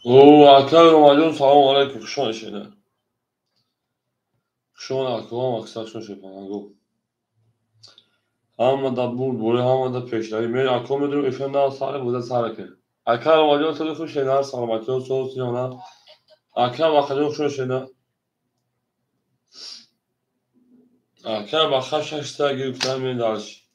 Arkadaşlar اومدیم سلام علیکم خوش نشینه شما نکنم اکثر شما شپانم گو همه دا بود همه دا پیشنهایی میری اکو میدونم افیم دا ساله بوده ساله که اکر اومدیم ساله خوش شینه سلامتی و صوت یانا اکر بخدیم خوش شینه اکر بخش ششتا گیرفتن میری دارش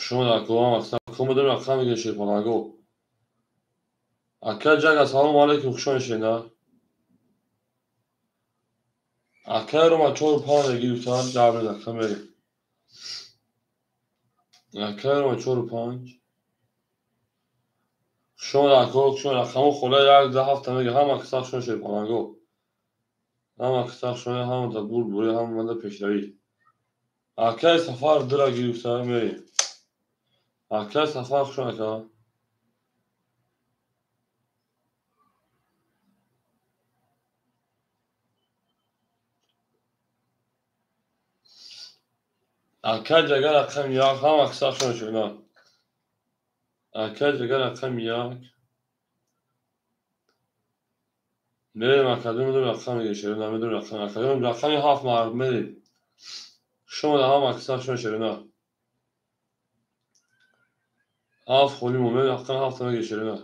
شما نکنم اکثر اکو میدونم اکر میگه شپانم گو اکر جگه سلام علیکم خوش نشینه اکر اومد چون پانه گیرفتن جبر اکر میری اکر اومد چون پانج شما شما همون خله یک ده هفته میگه هم اکثر شما شپانگو هم اکثر شما هم دا بوری هم من دا پیشروی اکه سفر درا گیرفته میری اکه سفر شما که اکه جگر اکم یک هم اکثر شما شما اکه جگر اکم یک میریم اکادمی میدونم اکم میگه شما نمیدونم اکم اکادمی اکم هفت مرد میری شما دا هم اکثر شما شما هفت خولی مومن اکم هفت میگه شما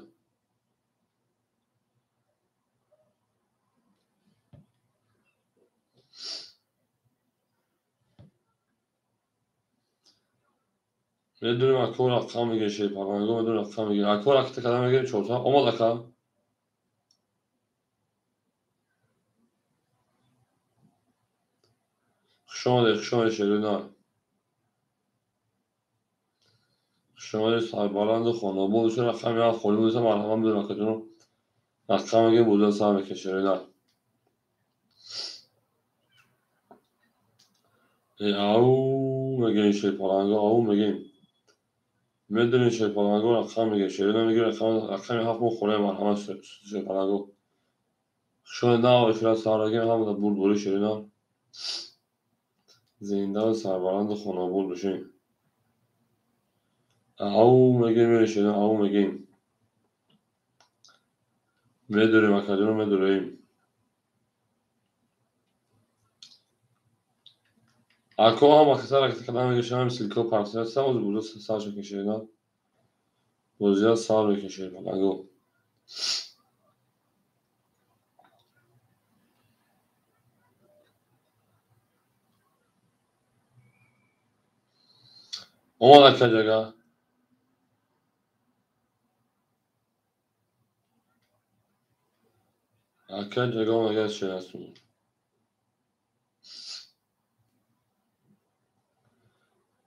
میدونم اکور اکم میگه شپانگو میدونم اکم میگه اکور اکت کدام میگه چوتا اومد اکم شما شما شماره سربلند خانواده رقم یا خالی بوده مرحبا بدون رقم رقم اگه بوده سر بکشه نه او میگه این شیپالنگا او میگه میدونی شیپالنگا رقم میگه شیرینه میگه رقم هفت مو خونه مرحبا شیپالنگا شما نه افراد سرگی هم دا بوری شیرینه زنده و سربلند خانواده بشین او میگه میره شیرینه او میگه میدونی مکدون میدونیم اکو هم اکثر اکت کدام میگه شما هم سیلکو پرسیل هستم و بوده سرش بکشه نه وزیاد سال بکشه نگو اومد اکا جگه اکا جگه اومد چه هستون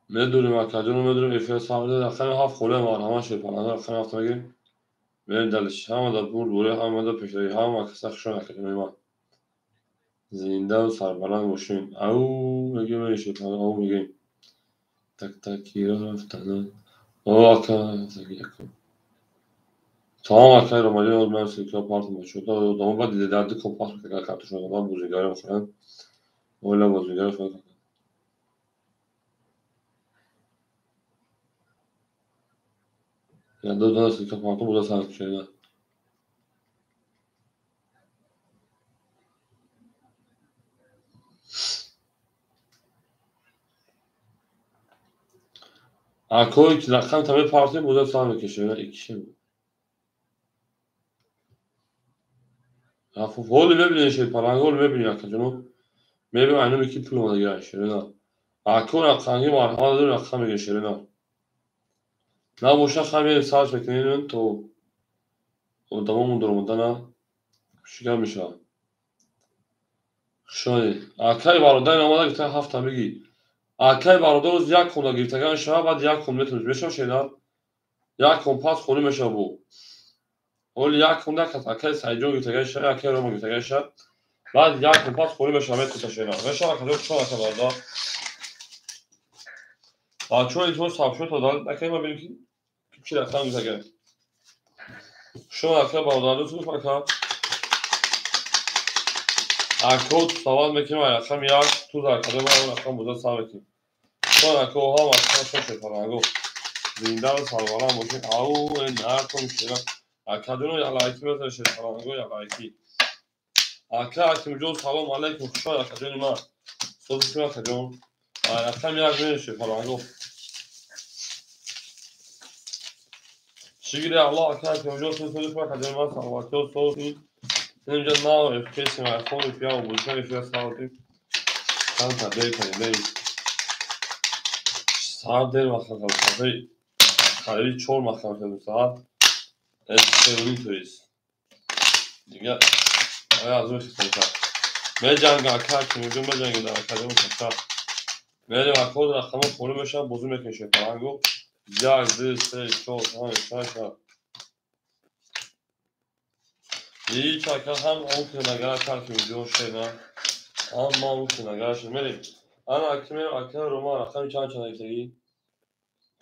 میدونیم اکا جونو میدونیم افیاد سامده دقیقه هفت خوله مار همه شیپانه دقیقه هفت میگیم میریم دلش همه دا بور دوره همه دا پیشتری همه اکا سخشون اکا جونو ایمان زنده و سربلند باشین او میگیم میری شیپانه او میگیم تک تکی را رفتنه او اکا تکی اکا تمام اکا رو مالی از من سیکلا پارت ماشود دامو با دیده درد کمپاس بکنه کارتو شده من بوزیگاری بخورن اولا بوزیگاری بخورن yani دو سیکلا پارتو بوده سرک شده اکوی که رقم تمه پارتی بوده سال میکشه نه ایکیشه بود هولی ببینید شید پرنگول ببینید اکا جنو میبینید اینو میکی پول اومده گرش نه اکو رقمی مرحبا داره رقم میگشه نه نه بوشه خمی سرچ بکنید تو دمامون درمونده نه شکر میشه شاید اکای برادر اومده گفته هفته میگی اکای برادر روز یک خونه گرفتگان شما بعد یک خونه میتونید بشه شینا یک کمپاس خونه میشه بو اول یک خونه که اکای سایجو گرفتگان شما اکای رو گرفتگان شما بعد یک کمپاس خوری به شامل تو تشینا نشان کنید شما که بالا چون اینطور صاف شد تا داد نکنیم ما ببینیم که چی رقم میزنه شما اکا بالا رو فقط اکو سوال میکنیم رقم یک تو در کده با اون رقم بوده سال میکنیم sonraki oha maçtan çok yaparango. Zindar salvalan boşun. Au nar konuşuyor. Akademi yalayki mesela şey yaparango yalayki. Akademi salam aleyküm kuşa akademi ma. Sözü akademi. Akademi yardım şey yaparango. Şimdi Allah akademi sözü akademi ma salvatio sözü. Önce ne var? Kesin var. Konu ya bu şey sağlık. Kanka değil. Saat değil bakalım. Kalevi çor bakalım saat. Sevgili turist. Diga ayazı kanka. Mecanga akaki mecanga da akademi kanka. Mele akol rakamı konu meşan bozum ekşi falan go. Yazdı se çok şaşa. İyi çaka hem okuna gara karşı video şeyler. Ama okuna gara şimdi. Ana akime akar Roma rakam çançana ki.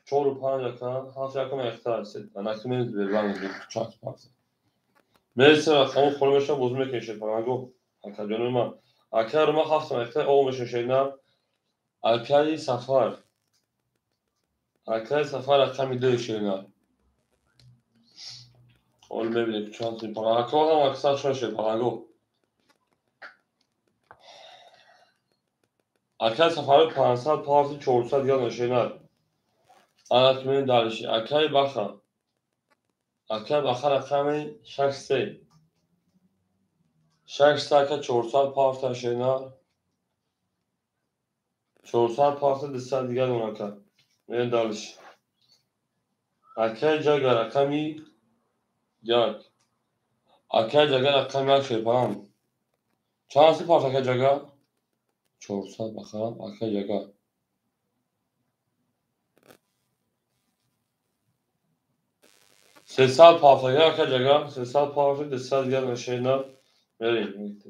Çoğu panjaka hafta yakın ayakta hisset. Ana akime bir var çok fazla. Mesela kamu formasyon bozmak için falan go. Akademi akademi hafta ayakta olmuş şeyler. Alkali Safar. Alkali Safar rakam şeyler. Olmayabilir. Şanslı falan. Akıl ama kısa şey falan go. Alkali Safar'ı pansal parti çoğursal yalan şeyler. Anlatmanın darışı. Alkali Bakar. Alkali Bakar rakamı şahsi. Şahsi akal çoğursal parti şeyler. Çoğursal parti dışsal diğer onaka. Benim darışı. Alkali Cagar rakamı yak. Alkali Cagar rakamı şey falan. Şanslı parti Alkali Cagar. Çoğursal bakalım. Alkali Cagar. Sesal pafla Alkali Cagar. Sesal parti dışsal diğer şeyler. Vereyim.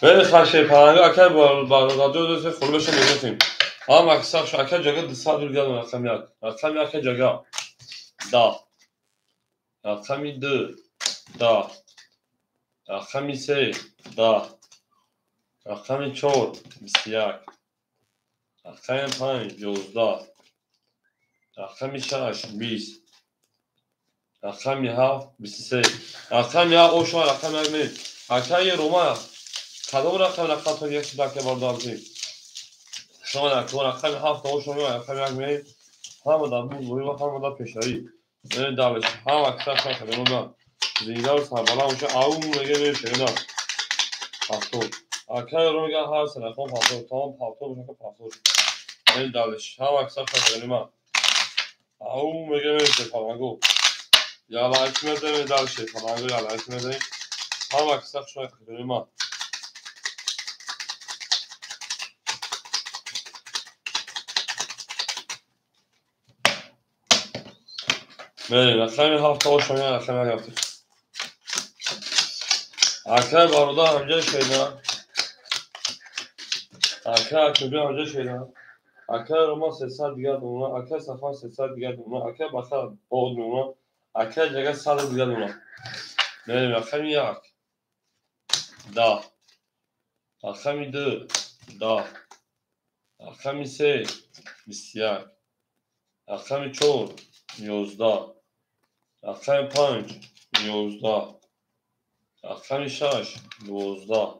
Evet her şey falan akar bu radyo da se kuruluşa mevzuatım. Ama aksa şu akar jaga dışa dur gelme akam yak. Akam yak jaga. Da. Akam da. Akam ise da. Akam çor bisyak. Akam pan yozda. Akam şaş bis. Akam ya bisise. Akam ya o şu akam ya ne? Akam ya Roma. Kadın rakam rakam to yakşı dakika vardı abi. Şu rakam hafta o şu rakam ya ne? Hamada bu hamada peşari. Ne davet. Hava kısa kısa ben ona. Zingar sabala uça avum mege bir şey ne? Hafta. Akaya roga har sana kom hafta tamam hafta uça hafta. Ne davet. Hava kısa kısa ben ona. Avum mege bir şey falan go. Ya la ekmede ne davet şey falan go ya la ekmede. Hava kısa kısa ben ona. Benim akşam hafta o şöyle akşam yaptık. Akşam var orada önce şeyler. Akşam önce şeyler. Akşam Roma sesler diğer durumuna. Akşam Safar sesler diğer durumuna. Akşam Bakar o durumuna. Akşam Caga sağlık diğer durumuna. Benim akşam yak. Da. Akşam da. Akşam ise bisyak. Akşam çor yozda. Akşam panç yozda. Akşam şaş yozda.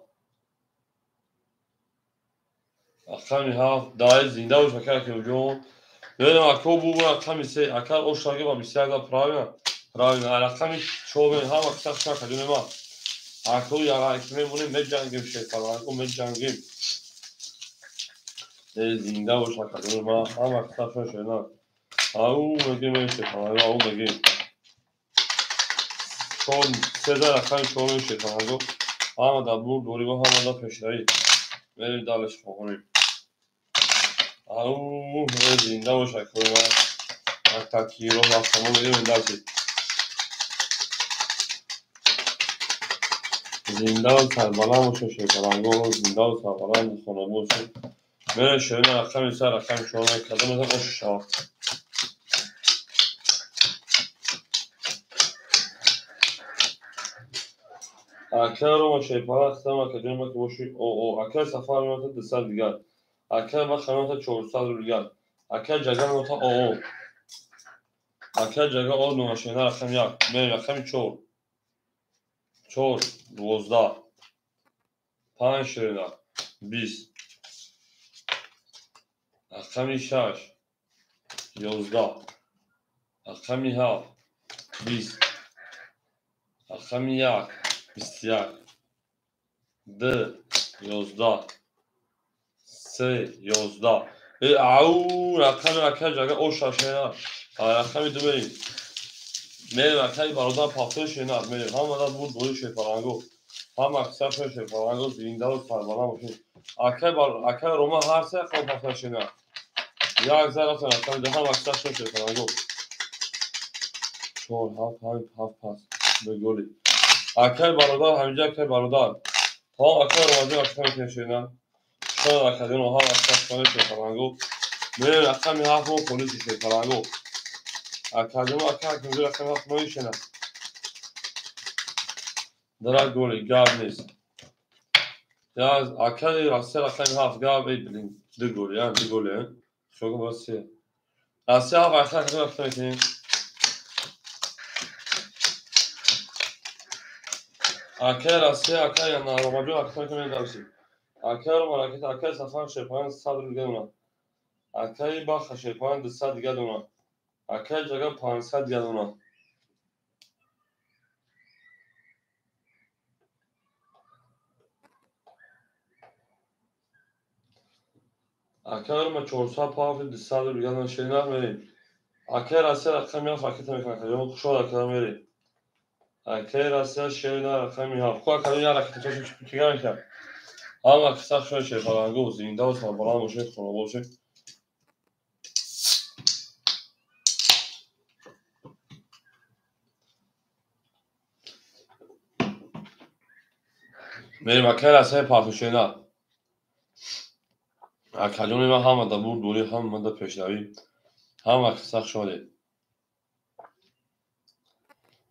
Akşam haf dair zinde uç akar ki ucu. Benim akşam bu akşam ise akar o şarkı var bisyak da pravina. Akşam çoğu ben hava kısa şarkı döneme. Akşam yara ekmeği bunu mecangim şey falan. O mecangim. Zinde uç akar döneme. Hava kısa şarkı. Au mege şey falan. Au mege. Son Sezar akşam çoğu şey falan. Ama da bu doğru bu hava da peşleri. Benim dalış falan. Au zinde uç akar. Hatta ki yol akşamı benim dalış. Zindal Karbala mı şey falan. Zindal Karbala mı sonra bu şey. Ben şöyle akşam ise akşam şu an kadın o şaş. اکر ما شیپارا اختم اکجان ما که باشی او اکر سفر ما تا 200 دیگر اکر ما خانم تا 400 دیگر اکر جگه ما تا او اکر جگه او نماشینه رقم یک می رقم 4 4 12 5 شیرینه 20 رقم 6 11 رقم 7 20 رقم 1 21 2 11 3 11 او رقم اکر جگه او شاشینه رقم 2 بریم میریم اکر برادر پافتر شینه میریم هم مدد بود دوری شیپارانگو هم اکثر شوی شیپارانگو زینده و سربانه باشیم اکر روما هر سه خود پافتر شینه یک زر رفتن رقم 2 هم اکثر شوی شیپارانگو 4 7 7 پاس به گلی اکر برادر همینجا اکر برادر هم اکر رومازی اکر شینه شاید اکر هم اکثر شوی شیپارانگو میریم رقم 7 و پولیس شیپارانگو اکادمی اکادمی رقم 7 میشینه درا گلی گاب نیست یا اکادی راسته رقم 7 گاب ایدلین دو گلی yani دو گلی شوکو باسی راسته ها وقتا کدوم رقم میکنیم اکاد راسته اکاد یا نارماجو رقم میکنیم درسی اکاد رو مراکت اکاد سفر شیپان 100 دیگه دونه اکادی با شیپان 200 دیگه دونه اکاد جگه 500 دیگه دونه اکاد رو ما 400 پاف 200 دیگه دونه شینه میریم اکاد راسته رقم 7 فاکت میکنه کجا شو اکاد میریم اکاد راسته شینه رقم 7 خو اکاد یا رقم چیکار میکنه ama kısa şöyle şey falan olsun. İnda olsun falan bir şey sonra olsun. Benim akar asay pafuşena. Akademi ve hamada bu duri hamada peşravi. Ham kısa şöyle.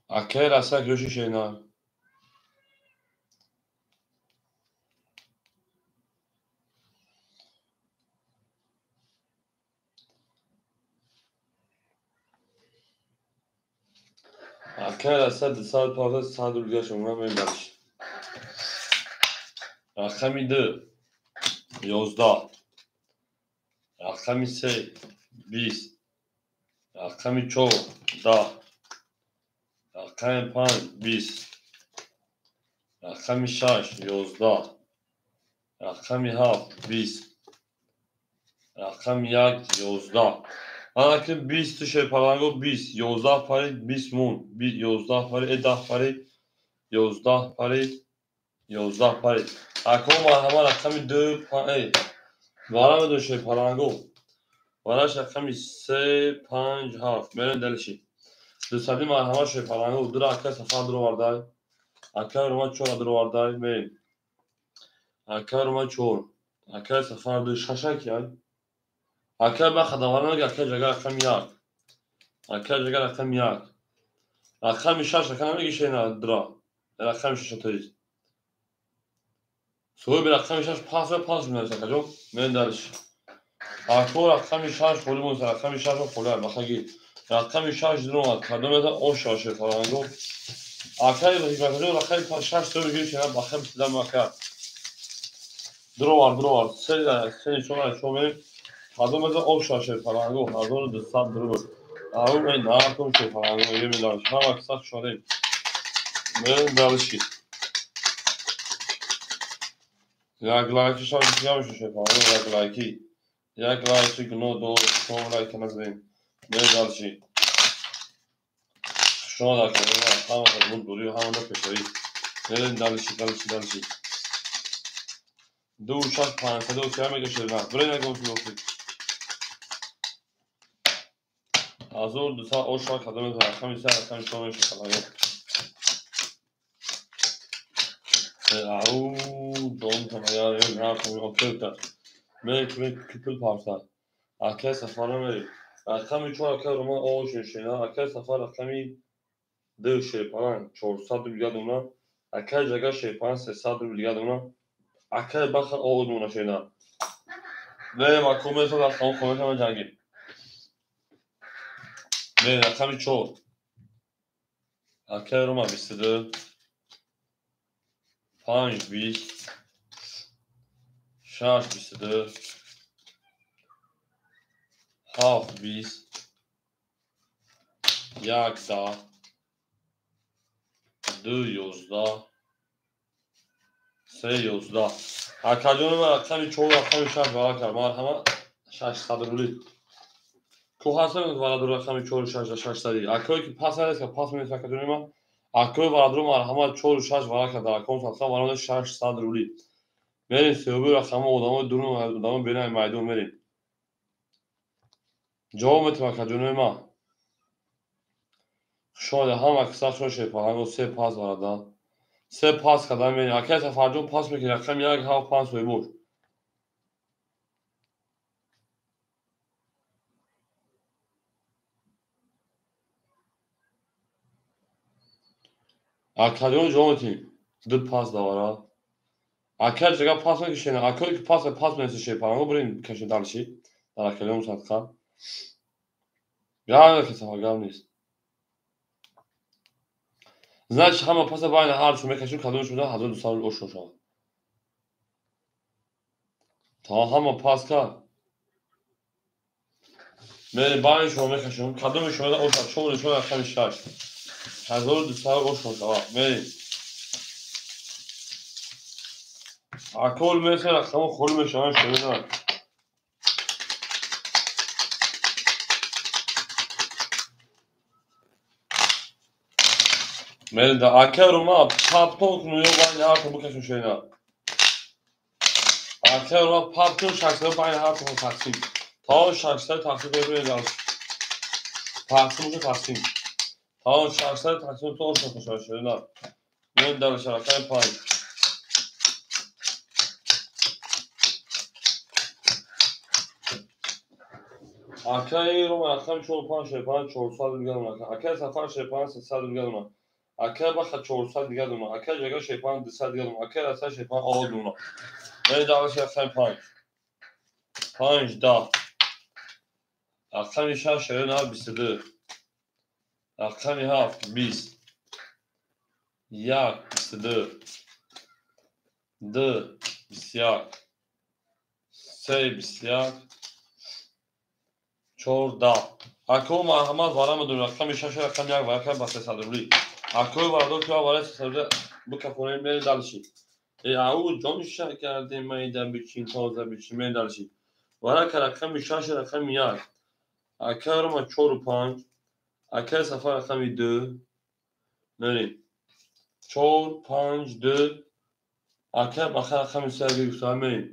Akar asay göçü şeyna. Akar asay disal pafus sadur geçim ben baş. Rakami 2 11 Rakami 3 20 Rakami 4 10 Rakami 5 20 Rakami 6 11 Rakami 7 20 رقم 1 11 من که 20 شیپارانگو 20 11 پاری 20 مون 11 پاری 10 پاری 11 پاری 11 پاری اکنون ما همه رقم 2 پاری وارم دو شیپارانگو وارش رقم 3 5 7 میرن دلشی دو سادی ما همه شیپارانگو دو اکر سفر درو واردای اکر ما چور درو واردای میرین اکر ما چور اکر سفر دو ششک یای اکر با خدمانه نگه اکر جگه رقم 1 اکر جگه رقم 1 رقم 6 رقم میگه شینا درا رقم 6 تایید سوی به رقم 6 پاس میشه کجا من درش اکو رقم 6 خالی مون رقم 6 خالی بخگی رقم 6 درو کدوم ده او شاشه فرانگو اکای به کجا رقم 6 سوی میگه شینا بخم دم اکا درو سه شما کدوم ده او شاشه فرانگو هزار 200 درو او من ناکم شو فرانگو میگه میدارش هم اکثر شده من درشی یک لایکی شاید بیشتر میشه یک لایکی یک لایکی گناه دو شما لایک نزدیم میدارشی شما در کنید همه خدمت دوری و همه نپشتری میرین دلشی دو شد 500 و سیاه میگه شده نه برای نگم شده بخید از اون 200 او شد خدمت رقم 3 رقم شما میشه خلاقه او دوم تمایار این حرف اوکی کرد میرین کپل پارسا اکه سفاره میرین رقمی 4 اکه رومان او شنشینا اکه سفر رقمی 2 شیپاران 400 دیگه دونا Akay jaga şeypan 300 rubl دیگه دونم akay bakar o oduna şeyler. Ve makume sonra son koyma jangi. Ve rakami çok. Akay Roma bistedi. 5 20 şarj bistedi. Half 20 yak da 2 11 Akadyon ve rakami çok rakami şarj var kar. Marhama 600 rubl. Kuhasem varadro rakami çok şarj 600. Akay ki pas arası pas mı Akadyon Akay varadro marhama çok şarj var kar. Dar konsantre varadro 600 rubl. Verin sebebi rakama odamı durun odamı beni maydun verin. Cevap et Akadyon شاید هم اکثر شده پاهنگ و 3 پاس وارده 3 پاس کردن بینی اکی از فرجون پاس میکنی رقم یک هاف پاس روی بود اکادیون جوان تیم 2 پاس داره اکی از جگه پاس میکشینه اکی که پاس میشه شده پاهنگ و برین کشید دلشی در اکادیون صدقه گرم که صفحه نیست значит همه پاس باین هر چون میکشید کادیونش بوده 1200 اوشون شد تا همه پاس کرد بینی باین شما میکشید کادیونش بوده اوشون شما نشون رقم 6 1200 اوشون شد بینی Akol mesela kamu kolme şan şöyle. Men de akaruma papon kunu yok aynı harfı bu kaçın şeyine. Akaruma papon şarkıları aynı harfı bu taksim. Tamam şarkıları taksim edebiliriz. Taksim bu taksim. Tamam şarkıları taksim doğru şöyle. Men de şarkıları pay. Akay Roma akam çoğu pan şey pan çoğu sal دیگه اون akay safar şey pan 300 دیگه اون akay baxa çoğu sal دیگه اون akay jaga şey pan 200 دیگه اون akay rasa şey pan o اون ne daha şey akam pan 5 da akam işa şey ne bistedi akam ha 20 yak bistedi d bisyak se bisyak چهار ده اکو محمد وارم دو رقم شش رقم یک ورکه با 300 روبلی اکو واردو که وارد 300 bu kafonun beni dalışi او جان شش کردیم میدم بچین تازه بچین من dalışi وارا که رقم شش رقم یک اکر ما 4 5 اکر سفر رقم 2 نری 4 5 2 اکر بخیر رقم 3 گفتم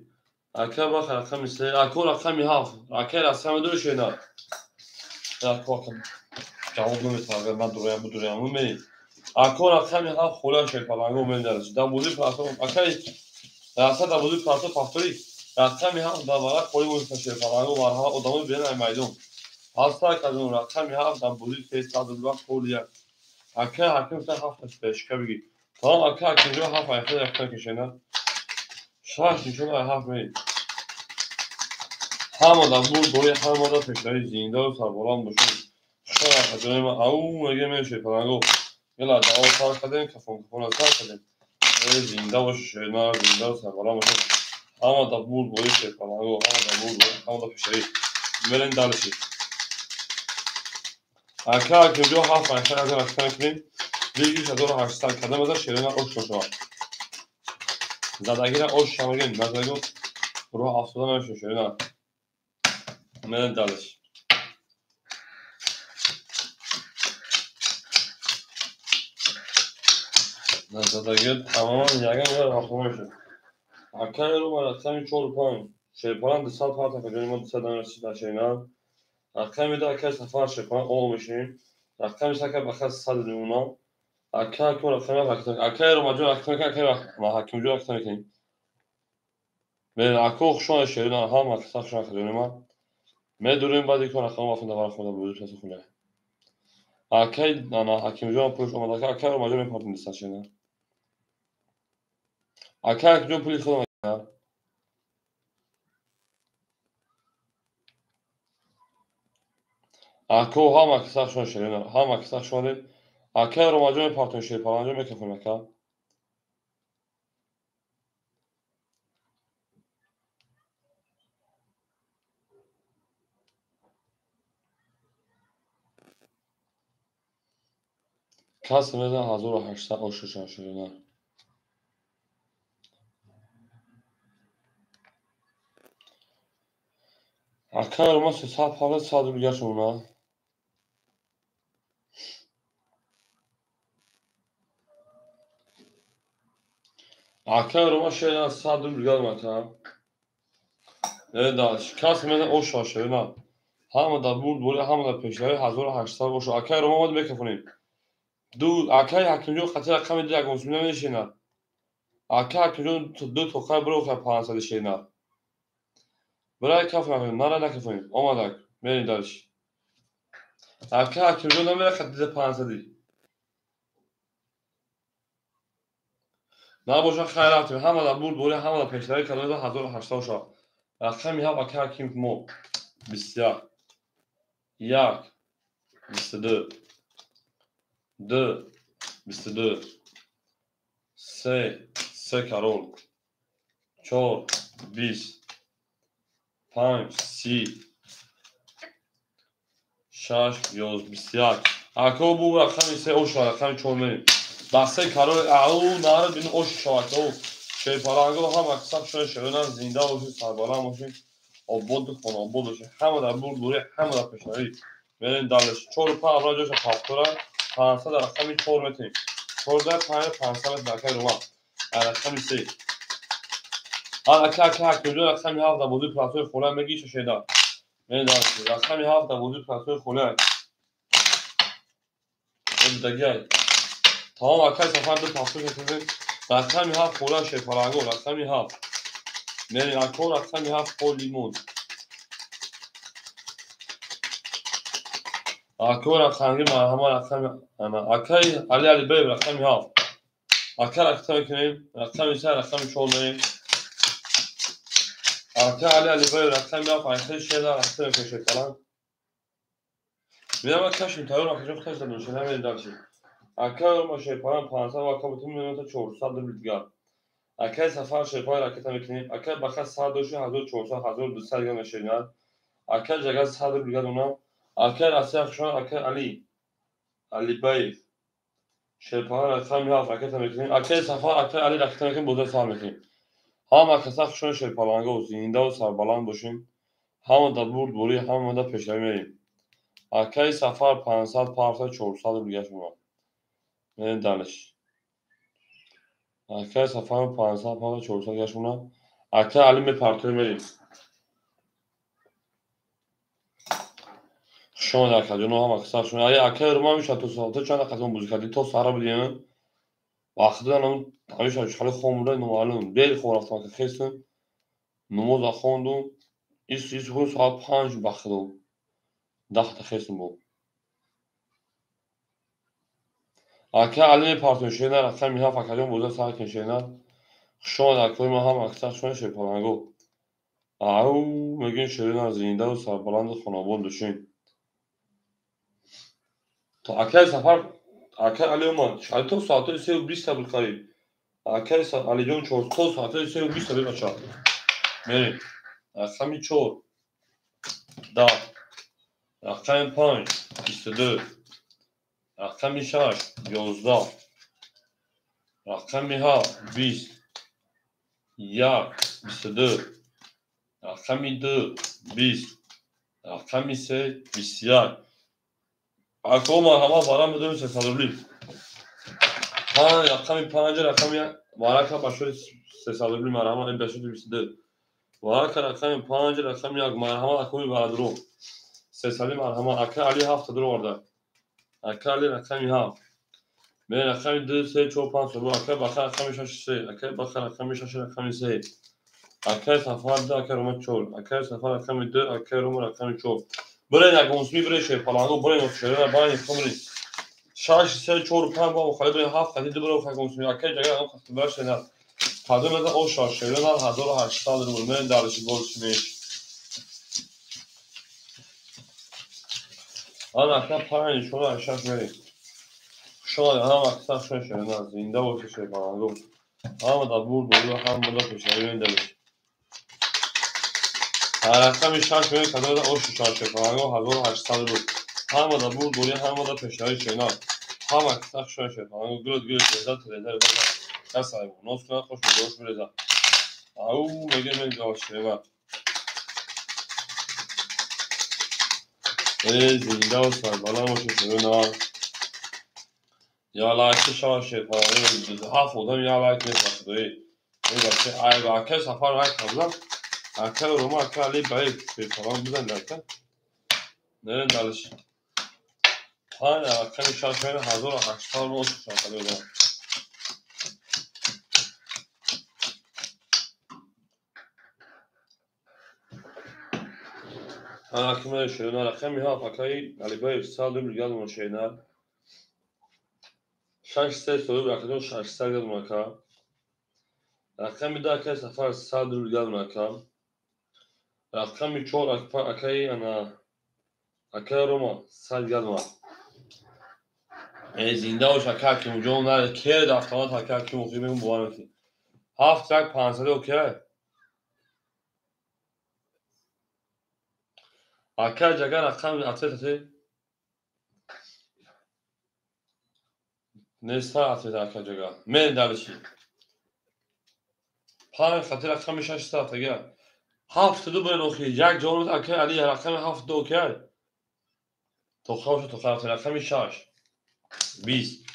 اکر بخیر رقم 3 اکو رقم 7 اکر از هم دو شینا bakın cevabını mesela ben durayım mı? Akora kami ha khola şey falan o men dersi. Da buzi plato akay rasa da buzi plato faktori. Rakami ha da var koyu bu şey falan o var ha odamı ben aymaydım. Hasta kadın rakami ha da buzi ses tadı var kolya. Akay hakim sen hafta beş kabigi. Tamam akay hakim jo hafta yakın yakın kişine. Şaş nişon ay hafta. Hamada bu doya hamada peşleri zinde o sarbolan boşun. Şuna kadar او مگه میشه پرنگو یلا دعوا کار کردیم کفون کار کردیم زنده باشه شیرنا زنده و سربالا باشه اما دا بود باشه پرنگو اما دا پیشری برین دلشی اکا که جو هفت انشان از این اکتن کنیم بیگیش از اون هشتن کردم ازا شیرنا اوش شما زدگیر اوش شمگین مزدگون روح افسوده نمیشه شیرنا برین دلشی زدگیر تماما یگن و رفتمه شد اکای رو مرتبی چهار پایین şeyparan dışsal part akademi dışarıdan üstüne şeyler akademi de akar safar şeyparan olmuşum akademi sakar bakar sadece ona akar kor akademi akademi akar romacı akademi akar ma hakimci akademi ben akor şu an şeyler ham akar şu akademi ma me durum badi kor akademi afında var afında bu üstüne sokuna akar ana hakimci ama proje olmadı akar romacı ne partinde saçına اکه اکجون پولی خودم اکه اکه و هم اکه سخت شون شده هم اکه سخت شده اکه رو مجموع پارتون شده پارانجا میکفون اکه کس میزن 1800 آشوشان شده نه اکه رو ما 300 پارت 100 بیگه شونه اکه رو ما شده 100 بیگه مکه نه داشت کس میزن آشوشان شده نه همه در بود بولی همه در پیشتری 1800 باشه اکه رو ما باید میکفونیم دو اکه حکیم خطر رقم دو یک مسلمه میشینه اکه حکیم دو توقع برو که 500 شینه برای کف نکنیم نه نکفونیم آمدک بریم دارش اکه حکیم نمیره خطیزه 500 نه باشه خیر رفتیم همه در بود بولی همه در پیشتری کلمه 1800 شد رقمی هم اکه حکیم مو 21 یک 22 دو 22 سه کرول 4 20 5 30 6 21 اکه بو رقمی سه او شد رقمی 4 میریم بسته کرول او نهر بین اوش شد او شیپارانگو هم اکثر شده شده زنده باشید سربالا باشید آباد خونه آباد باشید همه در بود دوره همه در پیشنهایی برین دلش 4 و 5 را جوش پاکتوره 500 در رقمی 4 میتونیم 14 500 در که روما رقمی 3 اکه کجا رقمی 7 در بودی پلاتوی خونه میگیش شده برین دلش رقمی 7 در بودی پلاتوی خونه دیگه تمام اکه سفر دو پاسوش کنید رقمی 7 خونه شیپارانگو رقمی 7 میرین اکه رقمی 7 خول لیمون اکه رقمی مرحمه رقمی اکه علی بیب رقمی 7 اکه رقمی کنیم رقمی 3 رقمی 4 میریم اکه علی بیب رقمی 7 اکه شده رقمی کشه کلان میرم کشیم تایون اکه جفت کشده میشه نمیرین دلشیم اکه ما شیپاران 500 و اکه بتون میریم تا 400 بیدگار اکه سفر شیپای راکت میکنیم اکه بخش 100 دوشی 1400 1200 گرم نشینن اکه جگه 100 بیدگار اونا اکه راستی شما اکه علی بای شیپای رقمی 7 راکت میکنیم اکه سفر اکه علی راکت میکنیم بوده سال میکنیم هم اکه سخت شما شیپالانگا و زینده و سربلند باشیم هم در برد بوری هم در پیشروی میریم اکه سفر 500 500 400 بیدگار شما میریم دانش اکه سفر 500 500 400 گشت اونا اکه علی می پارتوی میریم شما در کجا هم اکثر شما اکه رو ما میشه تو ساعت چند دقیقه بازی کردی تو سهر بدیم وقتی دارم همیشه خیلی خمره نمالون بیل خور رفتم که خستم نماز خواندم ایست خود ساعت 5 بخدو 10 تا خستم بود اکه علی پارتون شینا رفتم میها فکرم بوده ساعت کشینا شما در کوی ما هم اکثر شما شیپارانگو او میگین شیرین زنده و سربلند خانواد داشتین تو اکه سفر اکه علی ما شاید تو ساعت 3:20 بود قریب اکه علی جون 4 ساعت 3:20 بود بچا میریم رقمی 4 10 رقم 5 22 رقم 6 11 رقم 7 20 1 22 رقم 2 20 رقم 3 21 اکو مرحمه بارم بدون سسالولی رقم 5 رقم وارکا باشد سسالولی مرحمه این باشد 22 وارکا رقم 5 رقم یک مرحمه اکوی بادرو سسالی مرحمه اکه علی 7 درو ورده اکه علی رقم 7 من رقم 2 3 4 5 سلو اکه بخیر رقم 6 3 اکه بخیر رقم 6 رقم 3 اکه سفر 2 اکه روم 4 اکه سفر رقم 2 اکه روم رقم 4 برای نگونسمی برای شیپالانگو برای نفشیرون برای نفهمونی 6 3 4 5 با مخالف برای 7 خدید برای نگونسمی اکه جگه هم خسته برای شنر کدوم از او شاشیدن 1800 رومه درشی بولشمیش آن اکتا پایینی شما اشاش بریم شما هم اکتا شون شدن زنده باشه شیطان گفت هم دا بود بودو هم بودا پیشنهایی بین دلش رقم شش بریم کدوم از او شاشیدن 1800 بود هم دا بود بودی هم بودا پیشنهایی شیطان هم اکتا شون شیطان گلت تریزر تریزر کس های بود نوز کنه خوش بودوش بریزن او میگه من جاشیدن زنده و سربالا باشه شیطان یا لایکی شاشه پاره هفت بودم یا لایک نیست دوی میگه ای با که سفر لایک کردم اکل روما اکل علی برای پیپران بودن درکن نه دالش ها اکل شاشه 1800 رو شاشه بودم انا کمی شدن رقمی ها فکری علی برای سال دو یاد مشینا 600 سال رقم 600 یاد مکا رقمی دا که سفر سال دو یاد مکا رقمی چور اکای انا اکل روما سال یاد مکا زنده باش اکل کیم جون نه که دفترات اکل کیم مخیبیم بوانتی هفت تک 500 اوکی اکل جگر رقم اتته نصف اتته اکل جگر من دلشی پای خاطر رقم 600 دیگه هفت دو بر اوکی یک جون اکل علی رقم هفت دو اوکی تو خوش تو خاطر رقم 6 20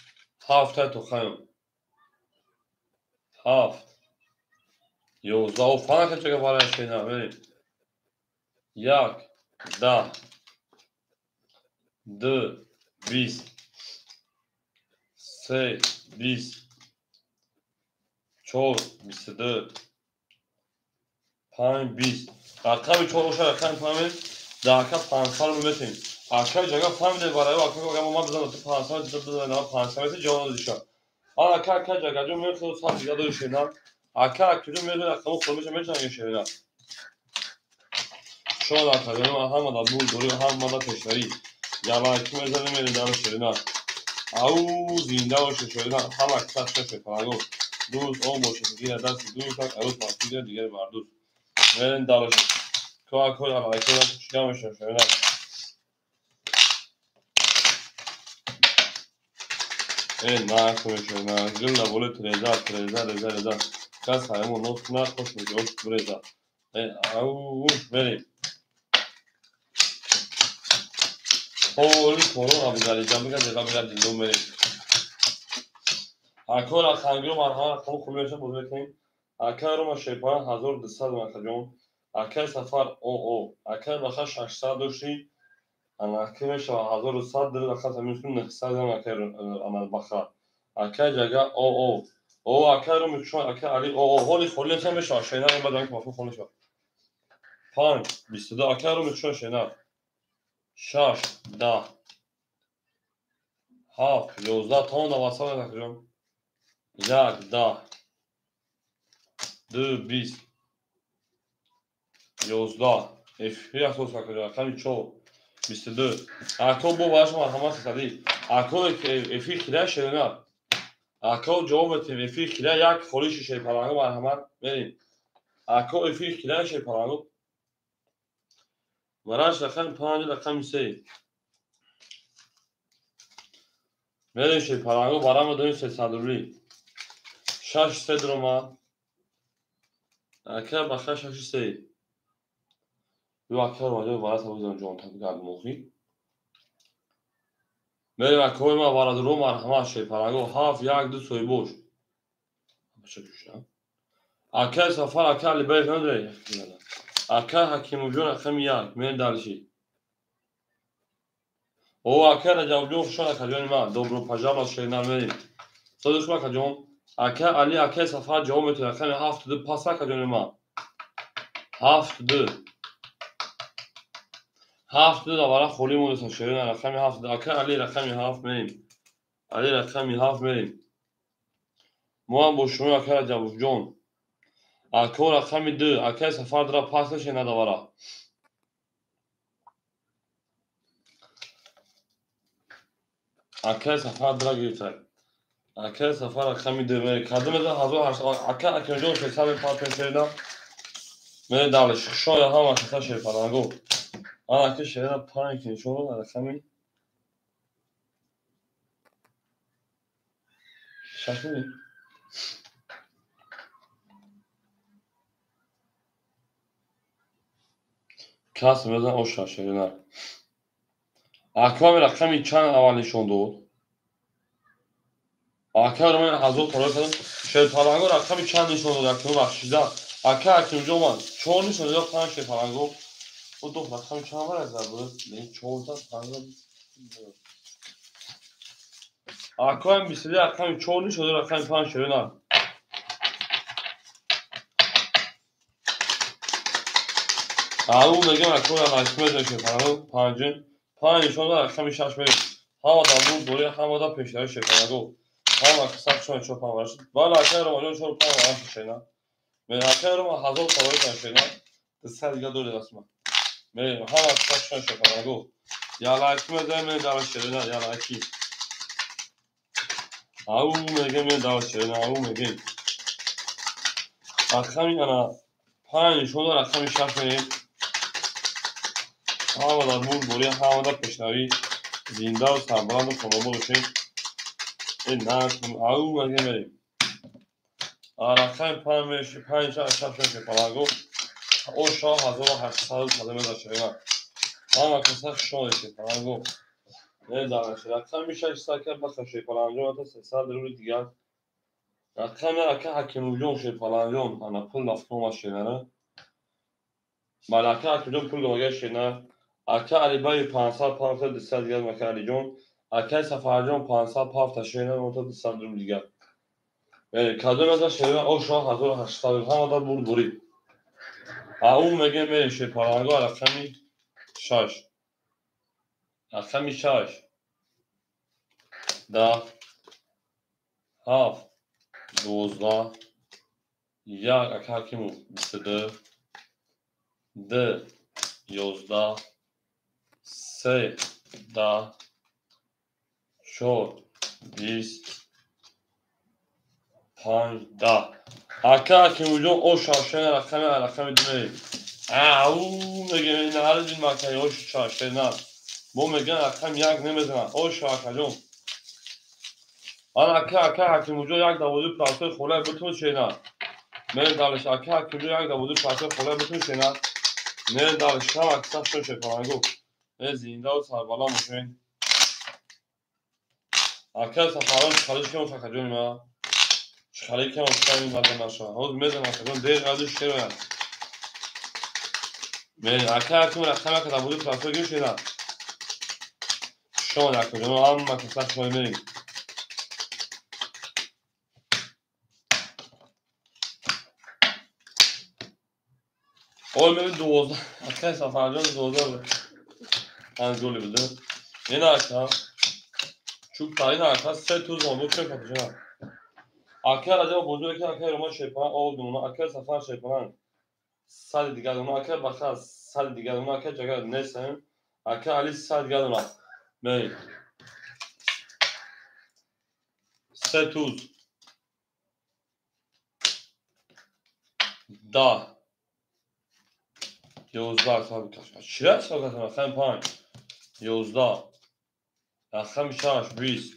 هفت تو خم هفت 11 و فانا که جگر برای شینا بریم یک 10 دو 20 سه 20 چهار 22 5 20 رقم 4 رقم 5 داکا 500 رو میتیم اکا جگه فهمیده برای اکا گفتم ما بزنم تو 500 تو بزنم 500 جوان دیشا آن اکا جگه جو میخواد سال دیگه دوش اینا اکا کدوم میدونه رقم خودش میچنگه شینا شو اکا ما هم دا بود دوری هم ما تشری یا لایک میزنیم میره دار شینا او زنده باشه شینا هم اکا شفه فراگو دوست او باشه دیگه دست دوست tak عروس ماسیده دیگه مردوس میرن دارش کار لایک چیکار میشه شینا نه کنشه نه گل نبوله تریزر کس همون نوت نه خوش میگه بریزا او بریم اولی کرونا بگردی جا بگردی دو بریم اکا را خنگرو مرها رقم خوبیشه بزرگ کنیم اکا رو ما شیپان 1200 مکا جون اکا سفر او اکا بخش 600 داشتی انا که میشه 1100 در بخش میشون 900 مکا عمل بخار اکا جگه او اکا رو میشون اکا علی هولی خولی هم میشه شینا این بدن که مفهوم خونی شد 5 22 اکا رو میشون شینا 6 10 7 11 تا 900 مکا جون 1 10 2 20 11 افی اساس کجا رقم 4 22 اکو بو باش مرحمت صدی اکو افی خیره شدنا اکو جواب تیم افی خیره یک خوری شیشه پرانگو مرحمت بریم اکو افی خیره شیشه پرانگو وراش رقم 5 رقم 3 بریم شیشه پرانگو برام دونی 300 رولی 600 روما اکو بخش 600 یو اکو رو وارد بودم جون تا گرد مخی بریم اکو ما وارد رو مرحمت شیشه پرانگو هاف یک دو سوی بوش اکل سفر اکل بیت نداره اکل حکیم جون رقم یک من دالشی او اکل جواب جون شون اکل جون ما دوبرو پجام شینال میریم صدوش ما کجون اکل علی اکل سفر جواب میتونه رقم 7 دو پاس اکل جون ما 7 دو 7 دو دوباره خولی مونس شیرین رقم 7 اکل علی رقم 7 میریم علی رقم 7 میریم ما هم با شما اکل جواب جون Akor raqami 2. Aka safar dira pasla şena da vara. Aka safar dira girtay. Aka safar raqami 2. Mere kadime da hazır aka akenjon hesabı papen şerida. Mere dalış. Şoya hama kasa şey falan go. Ana ki şerida paran ki şoru raqami şaşmı. Kas mezan o şaşırına. Akva raqami çan avalishon do. Aka رو من حضور قرار کردم شاید پلنگو رقمی چند نشون داد اکنون بخشیدم اکا اکنونجا من 4 نشون داد 5 شاید پلنگو و دو رقمی چند بر از در بود این 14 پلنگو اکا هم بیسیده رقمی 4 نشون داد رقمی 5 شاید نه اون میگم اکا رو رقمی شاید پلنگو 5 نشون داد رقمی 6 بریم همه دا بود دوری همه دا پیشتری شاید پلنگو همه کسک شاید چوب هم برشد بالا اکا رو مجال چوب هم برشد شاید نه من اکا رو من حضور قرار کردم شاید نه دسته دیگه دوری دستم من همه کسک شاید پلنگو یالاکی مزمن داوش شدن یالاکی او میگم داوش شدن او میگم اخمی انا پنج شده رقمی 6 میریم همه در مون دوری همه در پشنوی زنده و سربلند و خانوما بشیم این نکنم او میگم بریم رقمی 5 6 میشه پلاگو او شاه 1800 کلمه در شدن همه کسا شده که پلاگو نه داوش رقمی 6 ساکر بخشه پلاگو تا 300 روی دیگر رقمی اکا حکیموجون شد پلنجون انا پول لفتون و شنره اکا حکیموجون پول دوگه شنره اکا علی بای 500 پافت دسته دیگر مکا علی جون اکا سفرجون 500 پافت شنره موتا دسته درم دیگر کدوم از شنره او شاه 1800 همه دا بود بوری اون میگه میره شد پلنگو رقمی 6 رقمی 6 ده 7 12 یک اکا حکیمو 22 ده 11 3 10 4 20 5 10 اکا اکنونجا او شاشن رقم دیمه او میگه این هر دین مکایی او شاشن نه بو میگن رقم یک نمیزنن او شاشن آن اکا اکنونجا یک دوازی پلاستر خوله بتون شینا میره دالش اکا اکنونجا یک دوازی پلاستر خوله بتون شینا میره دالش هم اکسا شون شپانگو میره زینده و سربالا مشین اکا سفران چکالش که مفکر جونی ما چکالی که مفکر این بازه نشون حوض میزن اکا دیگه قدوش که رویان میره اکا اکنون رقم اکا دوازی پلاستر گیش شینا شون اکا جونو هم مکسا شوی میریم اول میریم 12 اکا سفران 12 از گولی بده این اکا چوب تایین اکا 3 توز مانبود چه کپیشن اکا راجع بزرگی که اکا روما شیپان اول دونو اکا سفر شیپان سال دیگر دونو اکا بخاص سال دیگر دونو اکا جگه نیستن اکا علی سال دیگر دونو می 3 توز 10 11 سال کشکش چرا سال کشکش رقم 5 11 رقم 6 20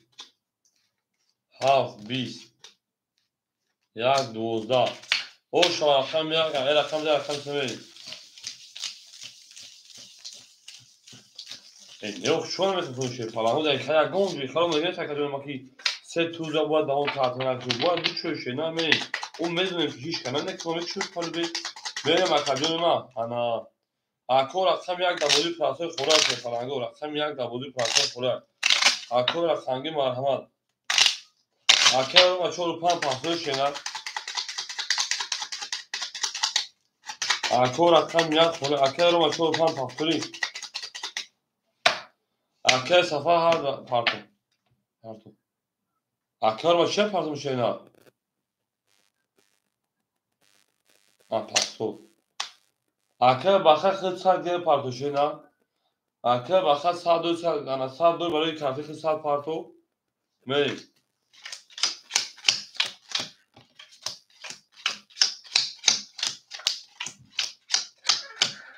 7 20 یک 12 او شما رقم یک رقم ده رقم سه yok şu an mesela sonuç falan o da kaya gonji falan da gerçekten kadar maki set tuza bu da on tatına bu bu şey ne mi o mezun hiç kanal ne komik şu kalbi böyle makadyon ma ana akor akşam yak da bulu prasör khora falan gor akşam yak da bulu prasör khora akor akşam marhamat akor ma çol pan prasör şena akor akşam yak khora akor ma çol pan prasöri akor safa har pardon pardon akor ma çe pardon şena پارتو اکه بخا خود سال دیگه پارتو شینا اکه بخا سال دو سال انا سال دو برای کافی خود سال پارتو میریم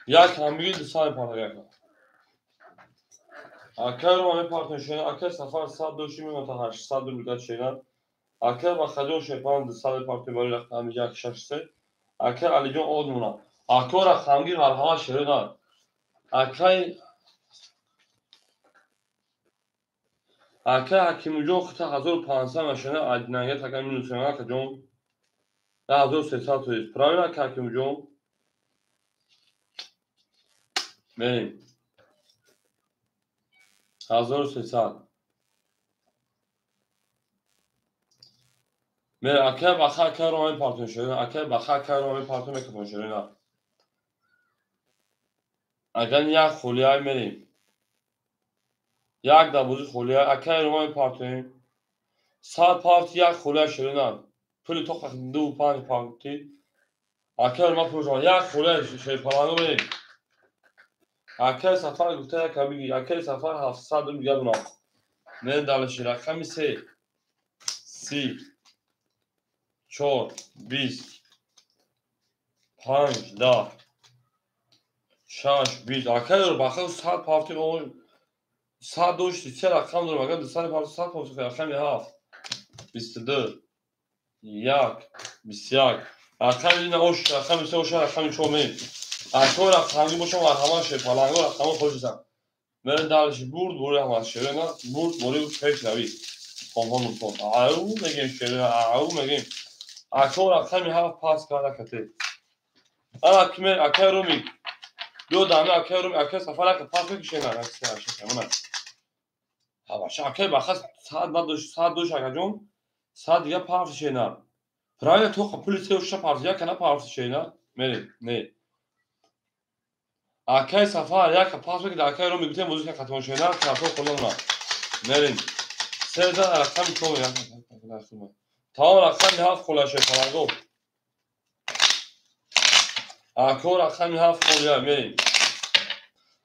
یک هم بگید دو سال پارتو گرفت اکه رو می پارتو شینا اکه سفر سال دو شیمی متا 800 دو بیداد شینا اکه بخا جو شیپان دو سال پارتو برای رقم یک ششته اکه علی جون اودمونا اکه را خمگیر مرحبا شینا اکه حکیم جون خط 1500 ماشینه ادنایه تا کمی نوشنا که جون 1300 تویست پراینا که حکیم جون بریم 1300 میره اکه بخا که رو می پارتون شده اکه بخا که رو می پارتون میکنه شده نه اگر یک خولیای میریم یک دبوزی خولیای اکه رو می پارتون سال پارت یک خولیای شده نه پلی تو خواهد دو پنج پارتی اکه رو ما پروژان یک خولیای شده پرانو بریم اکه سفر گفته یک کبیگی اکه سفر 700 میگه دونا من دالشی رقمی 3 30 4 20 5 10 6 20 اکه رو بخیر ساعت پارتی اون ساعت دوشتی سه رقم دارم اگر دو ساعت پارتی ساعت پارتی رقمی 7 22 یک 21 رقم این اوش رقم 3 اوش رقم 4 می اکه رقمی باشم و همه شه پالانگو رقم خوشم من دالشی برد همه شه نه برد بوری پیش روی قوم کن او میگیم شه او میگیم اکه رقمی 7 پاس کرده کته انا کمی اکه رو می دو دانه اکه رو اکه سفر که پاس بکشه نه اکه نه هوا اکه بخاطر ساعت دوش اکه جون ساعت دیگه پاس شه نه پرای تو پلیس و شب پاس یا کنه پاس شه نه میری نه اکه سفر یک پاس بکشه اکه رو میگه موزیک ختم شه نه تو کنم نه میرین سه تا رقم تو یا تا رقم هفت خلاصه فرانگو اکه رقم هفت خلاصه میرین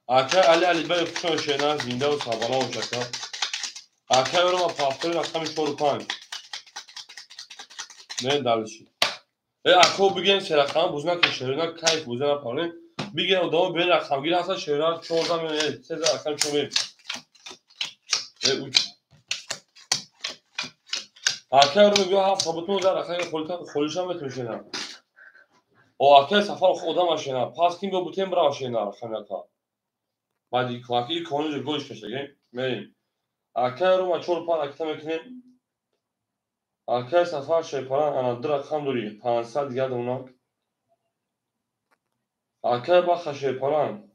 اکه علی بای فشون شه نه زنده و سابالا و چکا اکه رو ما پافتوری رقم 4 و 5 نه دالشی اکه بگین سه رقم بوزنا که شرینا کیف بوزنا پاره بگین ادامه بین رقم گیر هست شرینا 14 میلیون سه رقم چون می اکه رو میگه هفت ثابتون در رقم خلیشان میتونه نه او اکه سفر خدا ماشینا پاس کیم به بوتیم برا ماشینا رقم تا بعدی کواکی کونج گوش کشه میریم اکه رو ما 4 5 اکه میکنیم اکه سفر شیپاران انا در رقم دوری 500 دیگه اونا اکه با شیپاران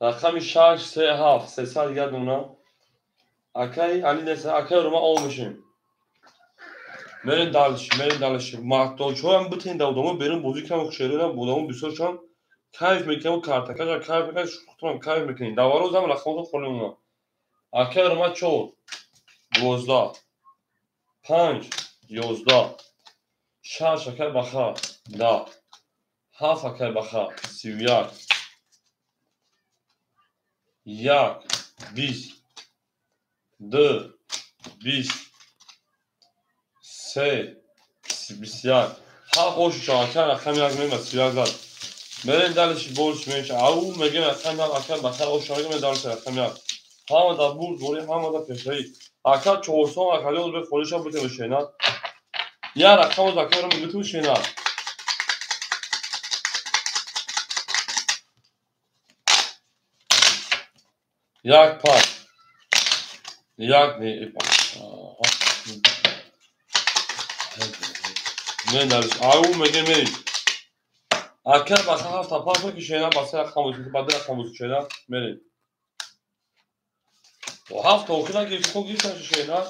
رقم 6 3 7 300 دیگه اونا اکه علی نسه اکه رو ما اول میشیم میرین دالش ما تو چون هم بتین دادمو بریم بازی کنم شهر بودم بسیارشان کیف میکنم کارتکا کیف میکنم شختم کیف میکنیم دوارو زم رقم خودم اونا اکه رو ما 4 12 5 11 6 اکه بخا 10 7 اکه بخا 31 یک 20 2 20 3 21 ها خوش شاکر رقم یک میم سیاه زد برین دلش بولش میشه او میگه رقم یک اکر بخیر او شاید می دلش رقم یک همه دا بود دوری همه دا پیشایی اکر 400 اکر به خودش هم بوده میشه نه یا رقم از اکر رو میگه تو شینا یک پاس یک نی پاس من دلش او میگه می اکر بخیر هفت پاس میکشه نه بس رقم بود بعد رقم بود شده میریم و هفت اوکنا که خوب گیرش شینا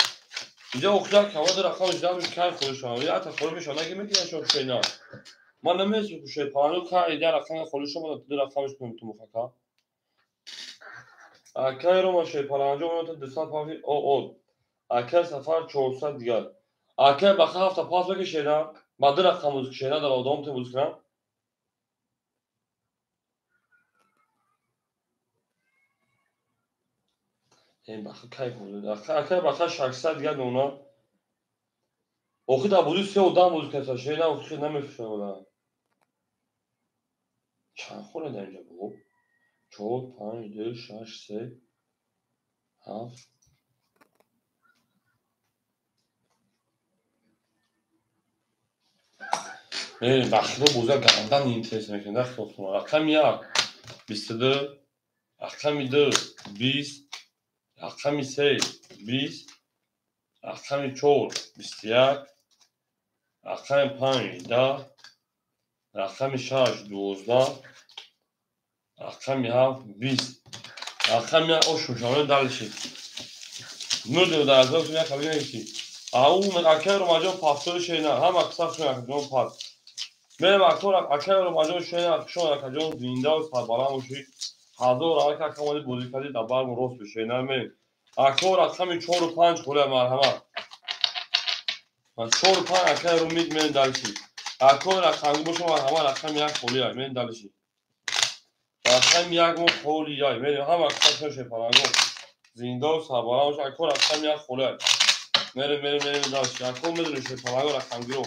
اینجا اوکنا که هوا رقم جدا میشه کار خودشون یا تا خودشون نگه میگه شو شینا ما نمیشه که شی پانو که ایده رقم خودشون ما در رقمش کنیم تو مفکا اکر رو ما شی پانو ما تو 200 پاسی او اکر سفر 400 دیگر اکر بخ هفت پاس بکشه شینا Badır akkan müzik şeyine de odam te müzik ne? Bakı kayıp oldu. Bakı şarkılar diye ona. Oku da budu se odam müzik esa şeyine oku ne mefşen ola. Çan xore dence bu. 4 5 2 6 3 7 bakı bu buza garandan interes mekanlar tutma. Rakam ya 22 rakam 2 20 rakam 3 20 rakam 4 21 rakam 5 10 rakam 6 12 rakam 7 20 rakam ya o şuşanı dalışık. Nurdu da azal şuna kabine ki. Au men akar majon pastör şeyna hem aksak şuna kajon pat. Men aktor akar majon şeyna şuna kajon zinda sabala muşi. Hazır arka kamali bozikali dabar mu rost şeyna men. Aktor akami 4 5 xole marhama. Man 4 5 akar umid men dalışık. Aktor akangu boşu marhama akam yak xole men dalışık. Akam yak mo xoli yay men hem aksak şey falan go. Zinda sabala muşi aktor akam yak xole. Merem daş ya kom بدون şey falan olarak kangro.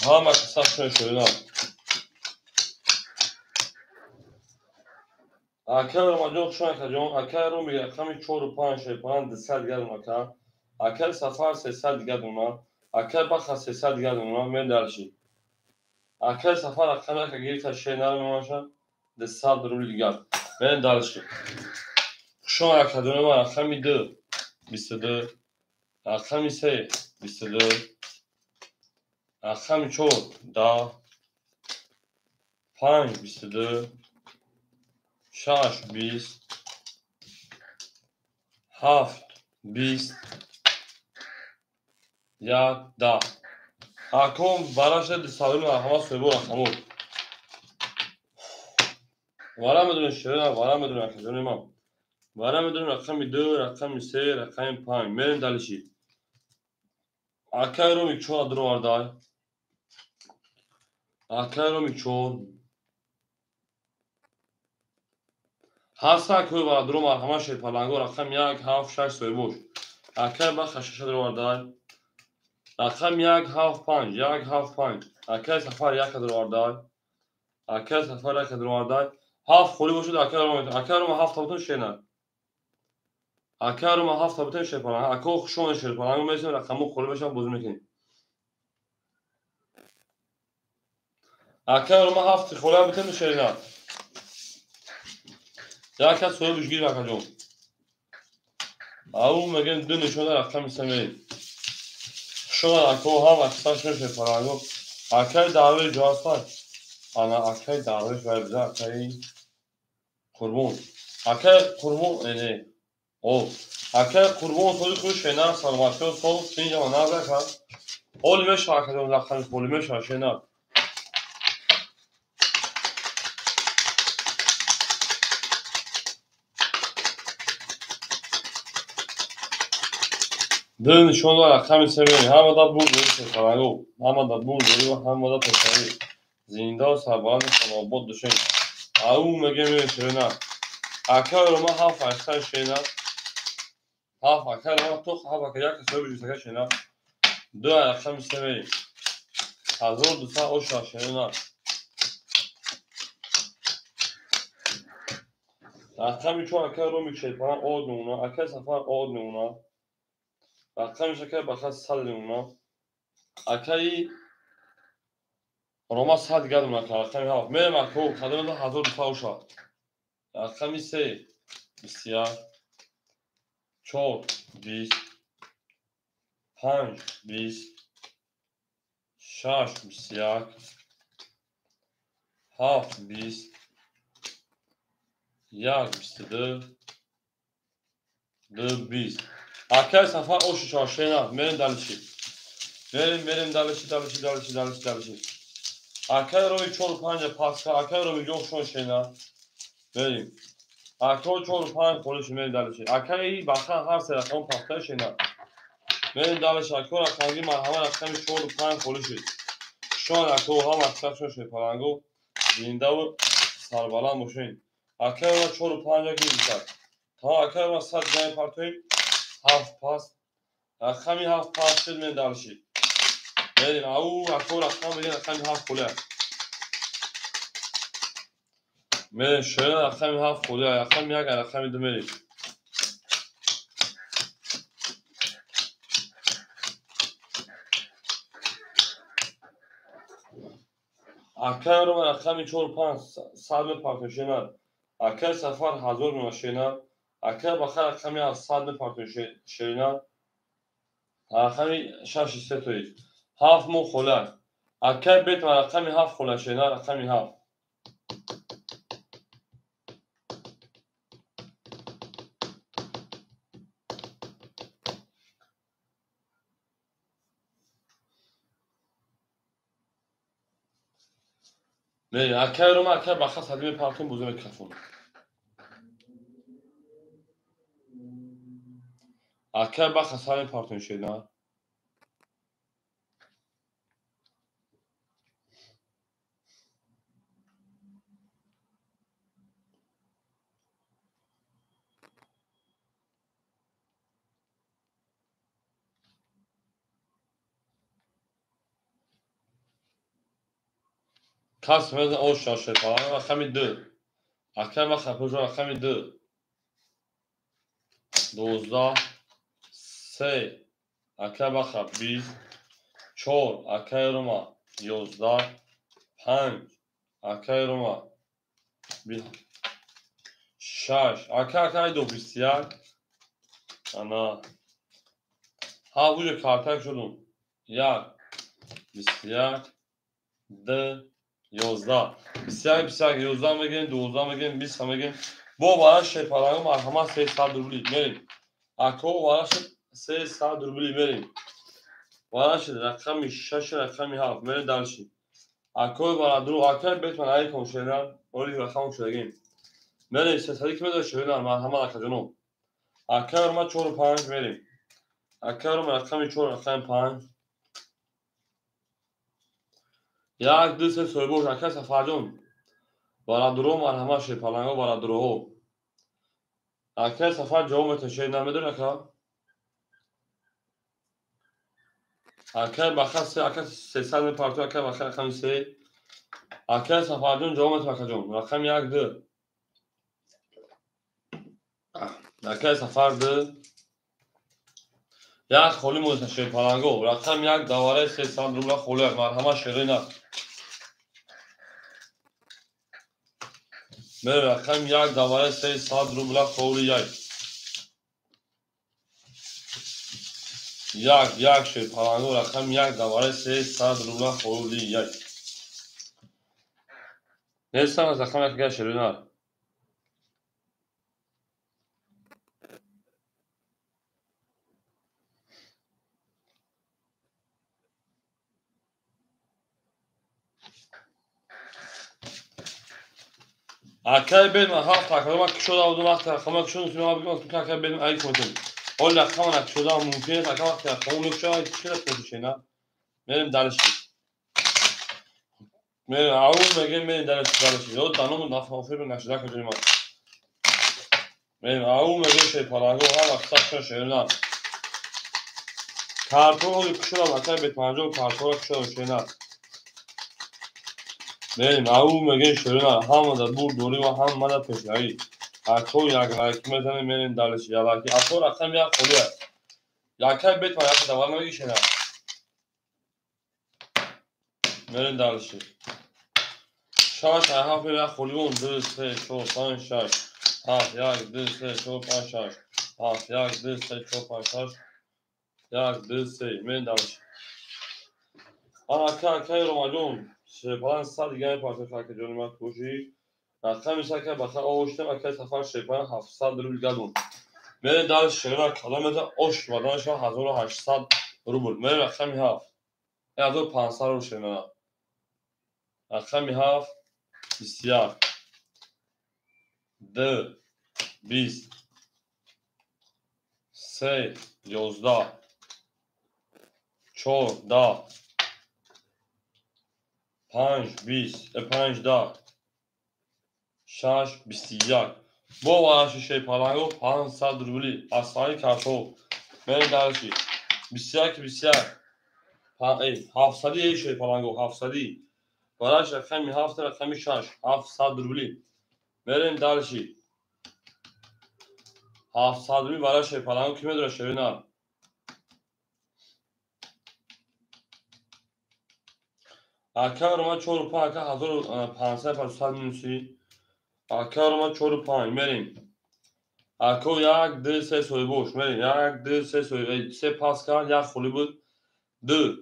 Ha ma kısa şöyle al. Akar ma çok şu an kajon akar رو میگه کمی 4 و 5 şey falan desel gelin akar. Akar safar sesel gelin ona. Akar bakha sesel gelin ona men derşi. Akar safar akana ka geri ta şey nar maşa desel durul gel. Men derşi. Şu an akademi var akami 2 22 akami 3 22 akami 4 10 5 22 6 20 7 20 11 Аком бараше дисалуна ҳама сӯбо рақаму. Вара медуни ширина, вара медуни академи ман. Вара медуни рақами 2, рақами 3, рақами 5. Мерем далиши. Акай ро микчон адро вардай. Акай ро микчон. Ҳаста кӯ ва адро марҳама шепаланго рақами 1, 7, 6 сӯбош. Акай ба хашаша адро вардай. Рақам 1, 7, 5, 1, 7, 5. Акай сафар 1 адро вардай. Акай сафар 1 адро вардай. 7 холи бошуд акай ро метавонад. Акай ро ма 7 табутун шена. Акай ро ма 7 табутун шепаланг. Акай хушон шепаланг месем рақаму холи бошам боз мекунем. Акай ро ма 7 холи бутун шена. Як кас сӯб бишгир акаҷон. Ау мегем ду нишона рақами семей. Шона акай ҳам аксар шепаланг. Акай дави ҷоаста. Ана акай давиш ва биза акай Qurban. Akay Qurban ne? O. Akay Qurban soyu kuş şena salmasyon sol finca manavra kan. Olme şarkıdan lakhan olme şarkına. Dön şonlar akşam seviyor. Hamada bu böyle falan. Hamada bu böyle hamada pesari. Zinda sabahın sana bod düşün. Au megeme şena. Akay Roma hafa akay şena. Hafa akay Roma tok hafa kaya kasıyor bir şena. Dön akşam seviyor. Hazır olursa o şaşırına. Akşam şu akay Roma şey falan orduna. Akay safar orduna. Akşam şeker bakas salluna. Akay Roma sad geldim akşam hava. Benim akşam kadını hazır olursa o şa. Akşam ise istiyor. Çok 20 5 20 6 istiyor. 7 20 22 20 Akay safar o şaşena benim dalışım. Benim dalışım. Akay rovi çol panja paska akay rovi yok şon şena. Benim. اکا 4 و 5 خورش میریم دلشی اکا ای بخن هر سه رقم پختش اینا میریم دلش اکا رقمی مرحمه رقمی 4 و 5 خورش شان اکا هم اکتر شد پرنگو زنده و سربلند باشین اکا را 4 و 5 گیر بیشتر تا اکا را 100 جای پرتویم 7 پاس رقمی 7 پاس شد میریم دلشی میریم او اکا رقم بگیم رقمی 7 خوله میریم شده رقمی 7 خوله رقمی 1 رقمی 2 میریم اکا رو رقمی 4 و 5 صد پرتوشینر اکا سفر 1000 ماشینر اکا بخیر رقمی 700 پرتوشینر رقمی 6 3 توی 7 مو خوله اکا بیت رقمی 7 خوله شینر رقمی 7 میری اکا رو اکا بخیر صدی پرتون بوزه میکرفون اکا بخیر صدی پرتوشینر کس میزن او شاشه پرنگ رقمی 2 اکا بخیر پوزه رقمی 2 12 3 اکا بخیر 20 4 اکا رو 11 5 اکای روما 6 اکای 2 21 انا ها بوجه کارتک شدم 1 21 2 11 21 21 11 میگین 12 میگین 20 میگین با براش پرنگ مرحمت 300 روبلی میریم اکو براش 300 روبلی میریم براش رقمی 6 رقمی 7 میریم دلشی اکو برا درو اکای بیت من ای کم شدن ولی رقم شدگیم میریم 300 که میذاره شدن مرحمت اکا جنوب اکا رو 4 و 5 میریم اکا رو رقمی 4 رقم 5 یک دو سه سویبوش اکا سفر جون برا درو مرحمت شد پلنگا برا درو اکا سفر جواب متشه نمیدون اکا بخیر 3 اکا 300 پارتو اکا بخیر رقم 3 اکا سفر جون جواب متشه جون رقم 1 2 اکا سفر 2 یک خولی متشه پلنگو رقم 1 دواره 300 روبل خولی مرحمت شیرین میره رقم 1 دواره 300 روبل خولی یک شد پرنگو رقم 1 دواره 300 روبل خولی 1 نیستم از رقم 1 گشت شیرین اکای بین من هفت تاکلم که شده و دو وقت رقم که شده سوی بگم که اکای بین ای کنیم اول رقم که شده ممکنه رقم که رقم نکشه چی کنه نه میریم دلش میریم اول میگیم میریم دلش یا دانم نفافه به نشده کنیم میریم اول میگیم شی پرنگو هر وقت سخت شده نه کارتون که شده اکای بیت منجو کارتون که شده نه میریم اول میگیم شده نه هم در بور دوری و هم مدد پیشایی اکو یک رایک میزنیم میریم دلش یلاکی اکو رقم یک خولیه یکی بیت من یک دوار نمیگیشه نه میریم دلشی شاش هفت یک خولیون 2 3 4 5 6 هفت 1 2 3 4 5 6 هفت 1 2 3 4 5 6 1 2 3 میریم دلشی آن اکی رو مجون شیپان 100 دیگه پارچه که جون من کوشی رقم میشه که بخیر آوشتم اکی سفر شیپان 700 روبل گدون میریم دلش شیرین کلمت اش ودانش 1800 روبل میریم رقمی هفت 1500 رو شیرین رقمی هفت 21 2 20 3 11 14 5 20 15 6 21 با ورزش پلنگو 500 روبلی اصلانی کارتو من درشی 21 21 700 شی پلنگو 700 ورزش رقمی 7 رقمی 6 700 روبلی بریم درشی 700 روبلی ورزش پلنگو کی میدونه شوی نه اکا رو ما 45 اکا 1500 500 مینوسی اکا رو ما 45 بریم اکو یک دو سه سوی بوش بریم یک دو سه سوی سه پاس کرد یک خولی بود دو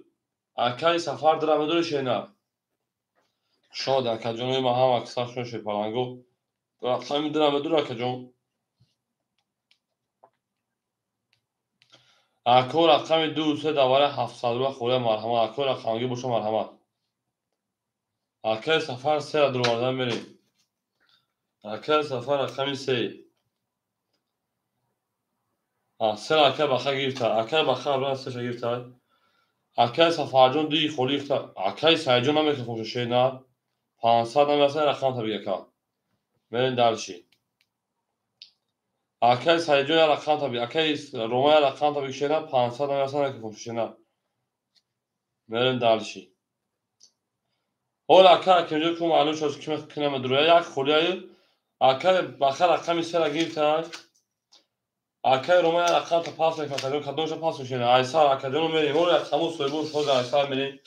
اکای سفر درمه دور شینا شاد اکا جون ما هم اکسر شون شی پلنگو رقمی درمه دور اکا جون اکو رقمی دو سه دواره 700 رو خوله مرحمه اکو رقمگی بوشو مرحمه اکای سفر سه دروازه بریم اکای سفر رقمی سه سه اکای بخه گیرتر اکای بخه رو سه گیرتر اکای سفر جون دی خولی اختر اکای سایجون هم که خوش شینا 500 هم مثلا رقم طبیعه کن برین درشی اکای سایجون یا رقم طبیعه اکای روما یا رقم طبیعه شینا 500 هم مثلا که خوش شینا برین درشی اول اکای که اینجا که معلوم شد که کنم درویه یک خولی های اکای بخه رقمی سه گیرتر اکای روما یا رقم تا پاس میکنه کدومش پاس میشینه ایسا اکای جون میریم اول رقمو سویبون شد ایسا میریم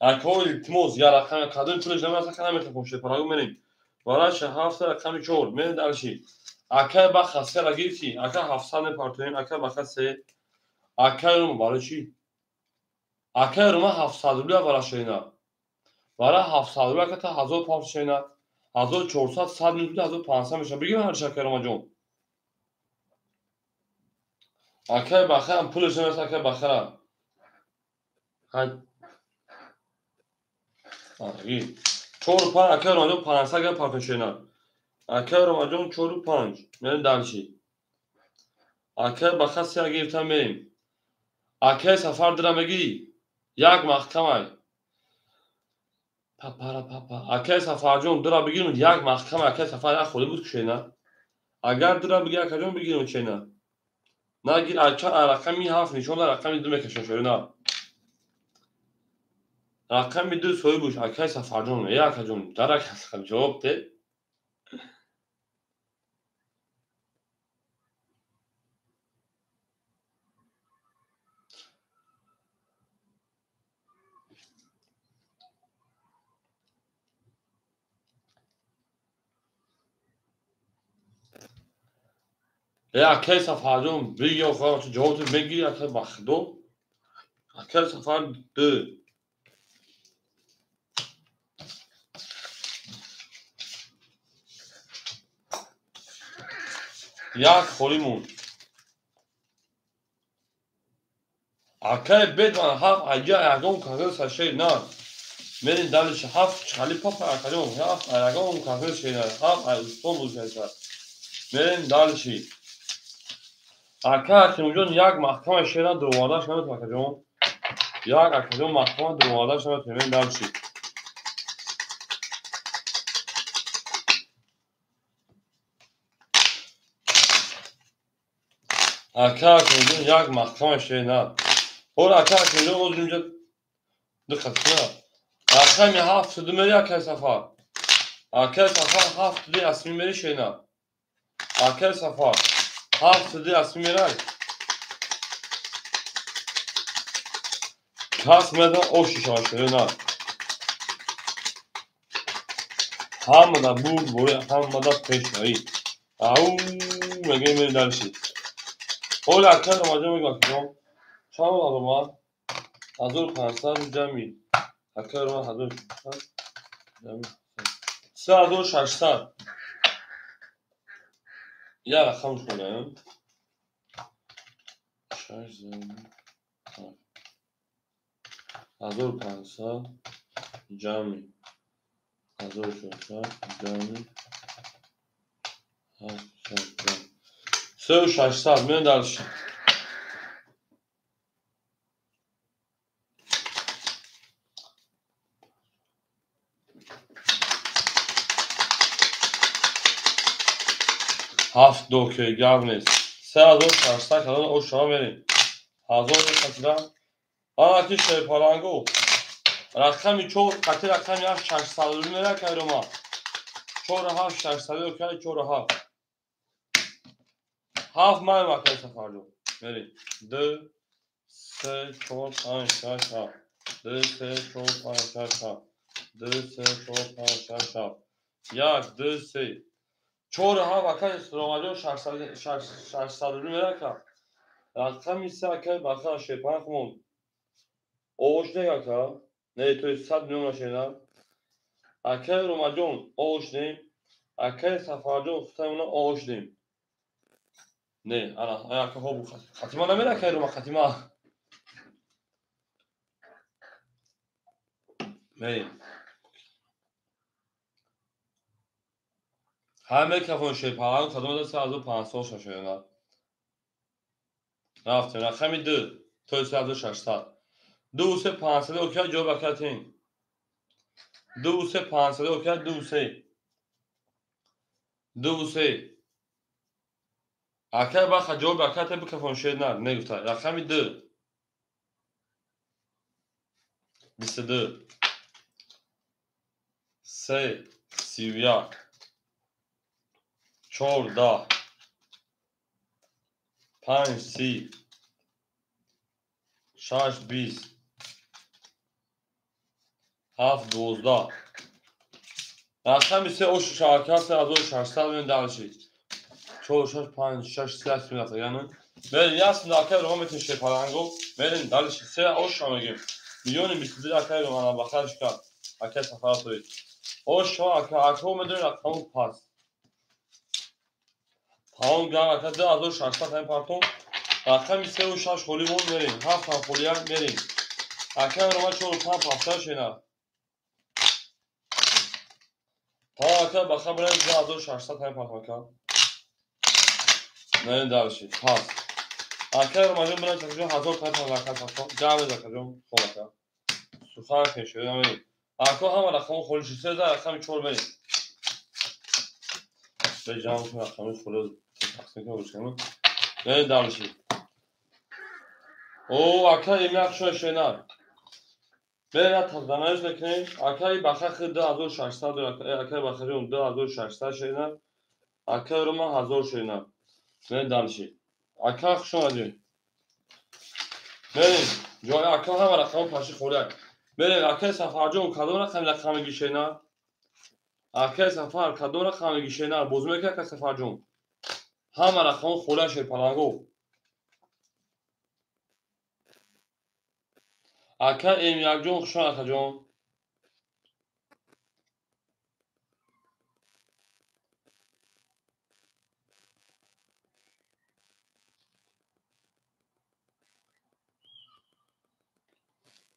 اکای التماس یا رقم کدوم پولش نمیشه که نمیشه خوشه پراگو میریم وراش 7 رقمی 4 میریم درشی اکای بخه سه را گیرتی اکای 700 پارتوین اکای بخه سه اکای روما برای چی اکای روما 700 روبل وراش اینا برای 700 روبل اکای تا 1000 پاس شینا 1400 100 روبل 1500 میشه بگیم هر شکر روما جون اکای بخه هم پولش نمیشه اکای بخه را گیر 4 5 اکای روما جون 500 گرم پارتوین شینا اکای روما جون 4 و 5 میریم درشی اکای بخه سه گیرتن میریم اکای سفر درمگی یک محکمه پاپارا پاپا اکای سفر جون درا بگیریم یک محکمه اکای سفر یک خولی بود که نه اگر درا بگیر اکای جون بگیریم چه نه نگیر اکای رقمی 7 نشون در رقمی 2 میکشن شوی نه رقمی 2 سوی بوش اکای سفر جون یا اکای جون در اکای جواب ده یا اکای سفر جون بگی آقا چه جواب ده میگی اکای بخدو اکای سفر 2 یک خولی مون اکای بدون هفت اگه یکم کاغذ سشه نه میرین دلش هفت چالی پاپا اکای جون هفت یکم کاغذ شه نه هفت استون بود شه میرین دلشی اکای جون یک محکمه شه نه دروازه شه نه اکای جون یک اکای جون محکمه دروازه شه نه میرین دلشی اکای جون یک محکمه شه نه اور اکای جون او اینجا دقت کنه اکای می هفت دو میری اکای سفر اکای سفر هفت دی اسمی میری شه نه اکای سفر هفت دی اسمی میری کس میدن او شیشه شده نه همه دا بود بوره همه دا پیشنایی او مگه میری درشی اول اکای رو ماجه میگم که چند رو ما 1500 جمعی اکای رو ما 1600 جمعی 3600 یه رقم کنم 6 جمعی 1500 جمعی 1600 جمعی 700 3800 میریم دلش. هفت دو که گرم نیست. 3600 کلان او شما بریم. 1000 آن که شیر پالانگو رقمی چور قطع رقمی هفت 600 میره که رو ما چور هفت 600 که چور هفت مای وقتی سفر جو بریم. 2 3 4 5 6 7 2 3 4 5 6 7 2 3 4 5 6 7 1 2 3 چور وقتی سرمایه 600 میره که رقمی سه که بخیر شیر پالانگو اوش نگاه که نه توی 100 میلیون شینا اکه روماجون اوشنیم اکه سفارجون فتمونا اوشنیم نه انا اکه هو بخات خاتما نمیره اکه روما خاتما بریم همه کفون شی پالان کدوم دست از 500 شینا رفتیم رقمی 2 توی 3600 2 3 500 اوکی جو بکاتین 2 3 500 اوکی 2 3 2 3 اکه با خجو بکات بکفون شی نه نگفت رقمی 2 22 3 31 14 5 30 6 20 7 12 رقم 3 اوش شارکاس از 600 میلیون دلشی 4 6 5 6 3 میلیون یعنی بریم یاس ناکه رو میتون شپالانگو بریم دلشی 3 اوش میگیم میلیون 22 اکه رو من بخارش کرد اکه سفارت بود اوش اکه میدونی رقم پاس تمام گام اکه 2600 هم پارتون رقم 3 اوش 6 خولی بود بریم 7 خولی هم بریم اکه رو ما 4 5 پاساش اینا تا اکه بخار بریم 2600 هم پارتون نه دلشی پاس اکه رو ماجون بریم تقریبا 1000 تا پارتون جامع دکتون خوبه سوخان کشید بریم اکه هم رقم خولیش 3 رقم 4 بریم به جامع رقم خول تقسیم کنیم نه دلشی او اکه ایمیک شو شینا بریم تازانش بکنیم اکه بخار خود 2600 اکه بخار اون 2600 شینا اکه رو ما 1000 شینا نه دلشی اکه خوشم آدی بریم جای اکه هم رقم پاشی خوله بریم اکه سفر جون کدوم رقم گیشینا اکه سفر کدوم رقم گیشینا بزرگ که سفر جون هم رقم خوله شیر پالانگو اکه ایمیک جون خوشم اکه جون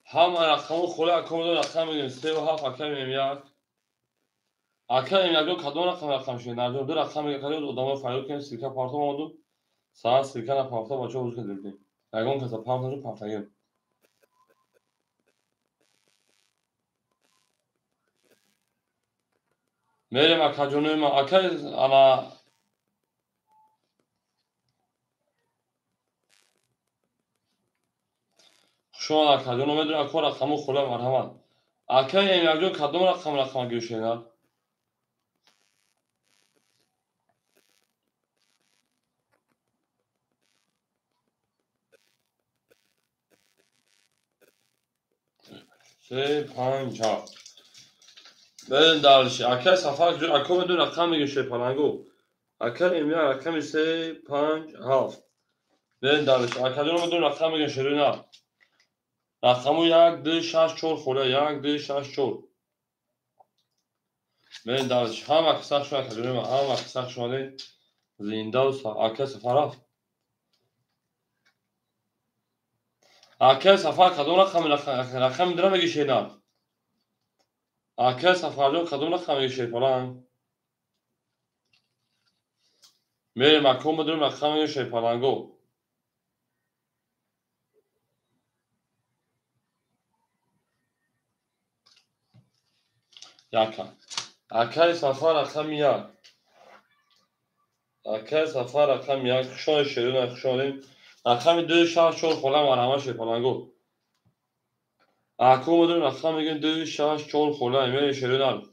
هم رقم خوله اکه دو رقم میگیم 3 و 7 اکه ایمیک اکه ایمیک جون کدوم رقم شینا دو رقم میگه کدوم ادامه فایل کنیم سیرکا پارتو مودو ساعت سیرکا نه پارتو با چه وجود کردیم اگه کسا پارتو جو پارتاگیم بریم اکه جونوی ما اکه انا شما اکه جونو میدونی اکه رقم خوله مرحمت اکه ایمیک جون کدوم رقم گیشینا 3 5 7 بریم دلشی اکه سفر جون اکه بدون رقم میگه شیر پالانگو اکه ایمیک رقم 3 5 7 بریم دلشی اکه جونو بدون رقم میگه شیرینا رقمو 1 2 6 4 خوله 1 2 6 4 بریم دلشی هم اکه سخت شما اکه جونو هم اکه سخت شما دی زنده و اکه سفر رفت اکه سفر کدوم رقم درم میگه شیرینا اکه سفر جون کدوم رقم میگه شیر پالانگ میریم مکان بدونیم رقم میگه شیپالنگو. یکم اکای سفر رقم یک. اکای سفر رقم یک خشان شیرون خشانیم رقم دو شش چهار خولم ورهمه شیپالنگو. اکو بدونیم رقم میگه دو شش چهار خولم میریم شیرون.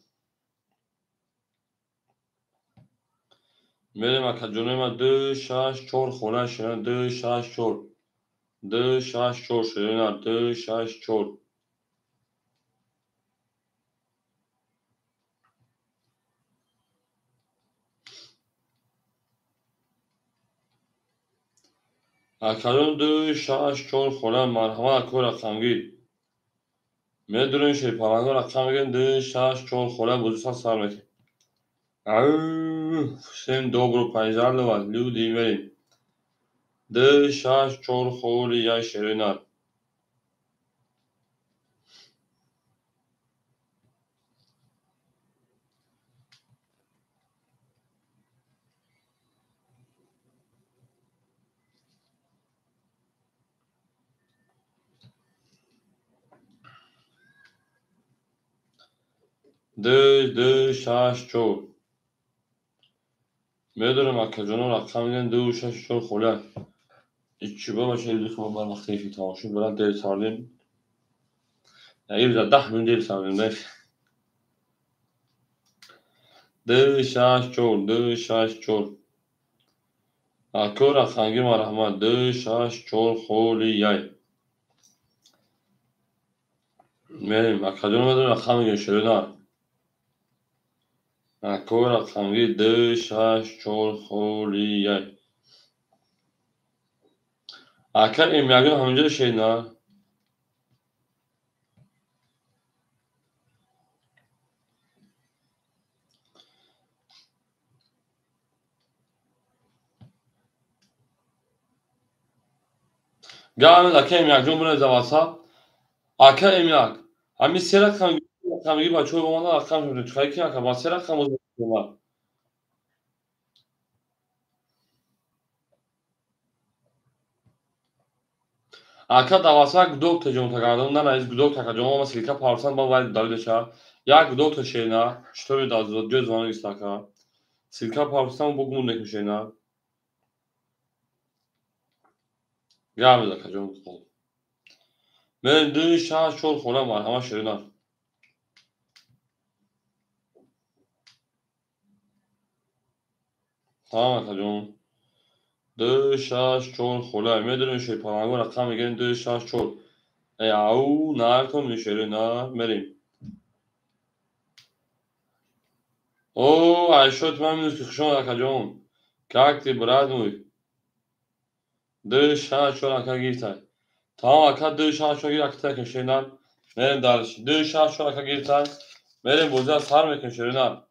میریم اکا جونیم دو شش چهار خولم شیرون دو شش چهار. دو شش چهار شیرون دو شش چهار. اکلون دو شش چهار خولم مرحمه اکو رقم گیر. میدونیم شیپالنگو رقم میگه دو شش چهار خولم بودو سر میکنیم. Всем добро пожаловать, люди мои. Да сейчас чор холи я ширина. Да сейчас чор. میدونم اکا جانو رقم میگن دو شش چهار خوله. ایچی با باشه ایلی خب من وقتی فی تماشین برن دیل ساردیم. یعنی بیزا 10 من دیل ساردیم نیف. دو شش چهار دو شش چهار. اکو رقم گیر مرحمت دو شش چهار خولی یای. میریم اکا جانو میدونم رقم میگن شیرین. اکو رقم گیر دو شش چهار خولی یای. اکا ایمیاگون همینجا شیرین. Gel aka emlak cumhuriyet zavasa aka emlak ami sera kamgi bacho gomana akam jumhuriyet çıkay ki aka basera kamoz var aka davasa gdok ta jumta gardondan az gdok ta jumma ama silka parsan ba vay davide ça ya gdok ta şeyna что da göz vanı istaka silka parsan bu gumun ne şeyna gel aka jumta ben dün şah şol xolam var ama şirina tamam aka jum dün şah şol xolam medrun şey parango rakam igen dün şah şol او نرکن میشه نه بریم او عشوت من میدونست که خشون اکا جون کاکتی براد موی دو شاش شون اکا گیرتای tamam اکا دو شاش شون گیر اکا تکن شیرینم بریم دارش دو شاش شون اکا گیرتای بریم بوزه از سر میکن شیرینم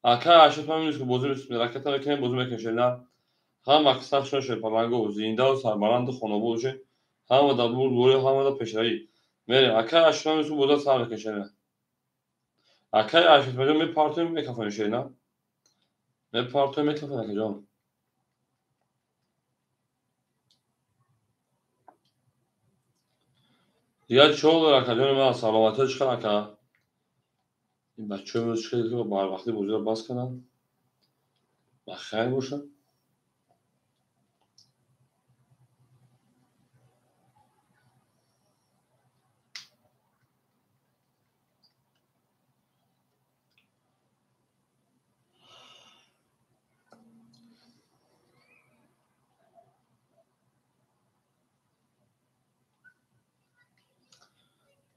اکا عشوت من میدونست که بوزه میسپید رکتا میکنیم بوزه میکن شیرینم هم اکا سخ شون شوی پرلنگو زینده و سربرند خانه بوشه هم و دبور بوری هم و دا پشایی بریم اکا عشوت من میدونست که بوزه سر میکن شیرینم اکا عشوت من می پارتون میکن شیرینم Ne partoya mikrofon akacağım. Ya çoğu olarak akacağım ben سلامتی چیکار نکنم این بچه امروز چیکار که با وقتی بوجود باز کنم و خیر باشه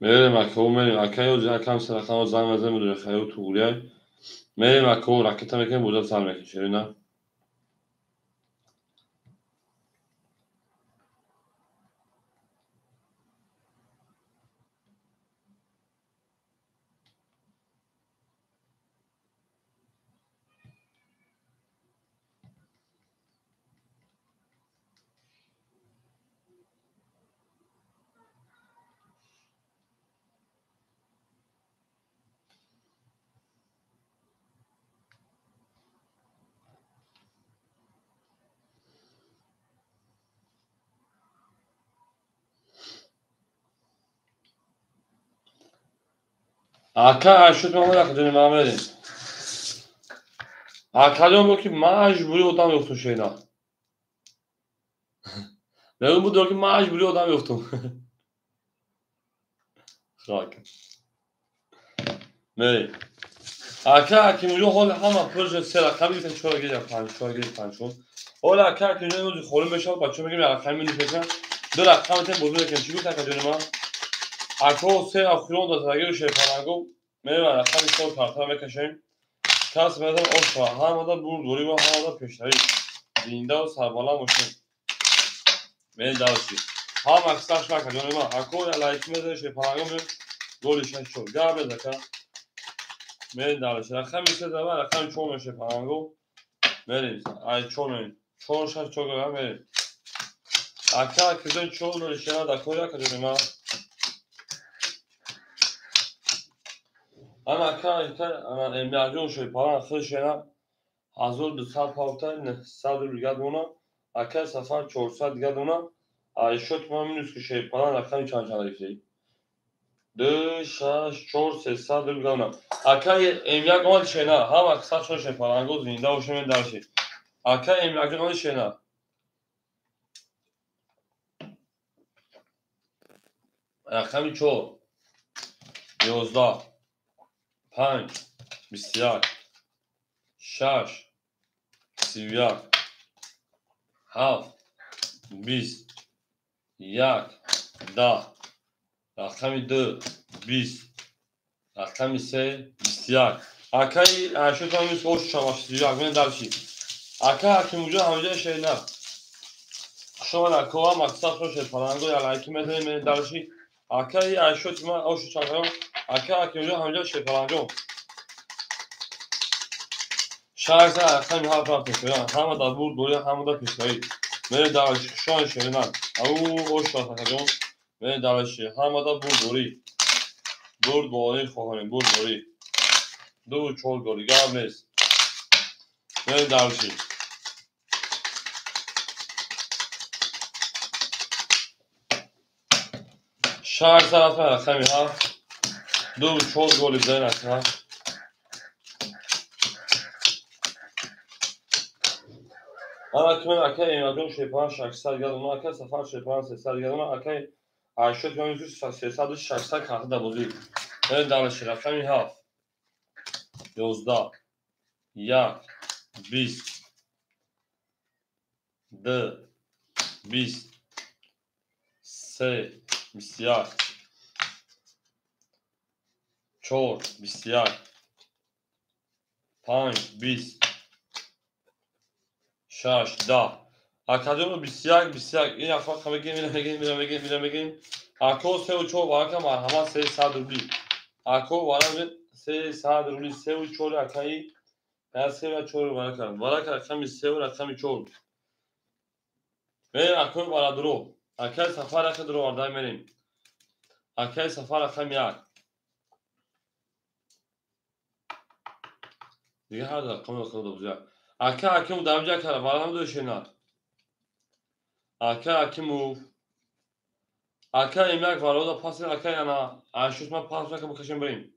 میریم اکو میریم اکای و جا کم سر خواهم زن مزه میدونه خیلی و طولیه میریم اکو رکتا میکنیم بوجود سر میکشه نه Aka شد ما نکنیم محمدی. Akadyon بود که مجبوری odam yoktu şeyler. Benim bu diyor ki mecburi odam yoktu. Xak. Ne? Aka ki مجبور حال همه پروژه سه رقمی بیتن چهار گیره پنجون. حالا aka ki مجبور خوریم بشه بچه میگیم رقمی نیست. دو رقم تن بزرگ کن چی بود akadyon ما؟ Aka سه آخرون داد اگر شی پرانگو میرم رقمی چهار کارتا بکشیم. کاس مثلا آشوا هم آدم بور دوری و هم آدم پیشتری. زنده و سربالا ماشین. من داشتی. هم اکثرش نکردیم ما. اکو یا لایک میذاره شی پرانگو می گلش شد. گربه دکا. من داشتی. رقم میشه دارم رقم چهار میشه پرانگو. بریم. ای چهار می. چهار شش چهار گرم بریم. اکا کدوم چهار نوشته نا دکویا کدوم ما. اما اکا اما امیدوارم شی پرانگ خودش نه. هزار دو سال پاوتر نه. صد بیگاد اونا. اکا سفر 400 بیگاد اونا. شد ما minus که شی پرانگ رقمی چند داری. 2 6 4 300 میگم اکا املاک مال شنا هم اکثر شون شپارانگو زنده و شون داشتی اکا املاک مال شنا رقمی 4 11 5 21 6 31 7 20 1 10 رقمی 2 20 رقمی 3 21 اکای اشو تو میس خوش شماش دیگه من داشتی اکا که موجود همونجا شنا شما اکا مقصد خوش پرانگو یا لایکی میذاریم من داشتی اکای اشوت ما اوش چاکم اکا که اونجا همونجا شی پرانگو شاید اکا حرف میکنه همه دبور دوری همه دا پیشایی من داشت شان شنا او اوش چاکم من داشتی همه دبور دوری دور دوری خواهیم دور دوری دو چول دوری گام نیست من داشتی شهر طرف رقمی هفت دو چول گلی بزنین اصلا اما که من اکا ایمادون شیپان 600 گردم اکا سفر شیپان 300 گردم اکا عشق من توش 300 و 600 کارت دبوزی من دانش رقمی هفت 11 1 20 2 20 3 21 4 21 5 20 6 10 اکادون 21 21 این افراد بگیم اکو سه و چهار واقعا مرحمت 300 روبلی اکو وارد 300 روبلی سه و چهار اکایی سه و چهار وارد رقمی سه و رقمی چهار من اکو وارد درو اکای سفر رقم درو وارد میریم اکای سفر رقم یک دیگه هر رقم خود دوزیا اکا اکیمو دامجا کرد وارد هم دوشه نه اکا اکیمو اکا ایمک وارد پاس اکای انا اشوت ما پاس رقم بکشیم بریم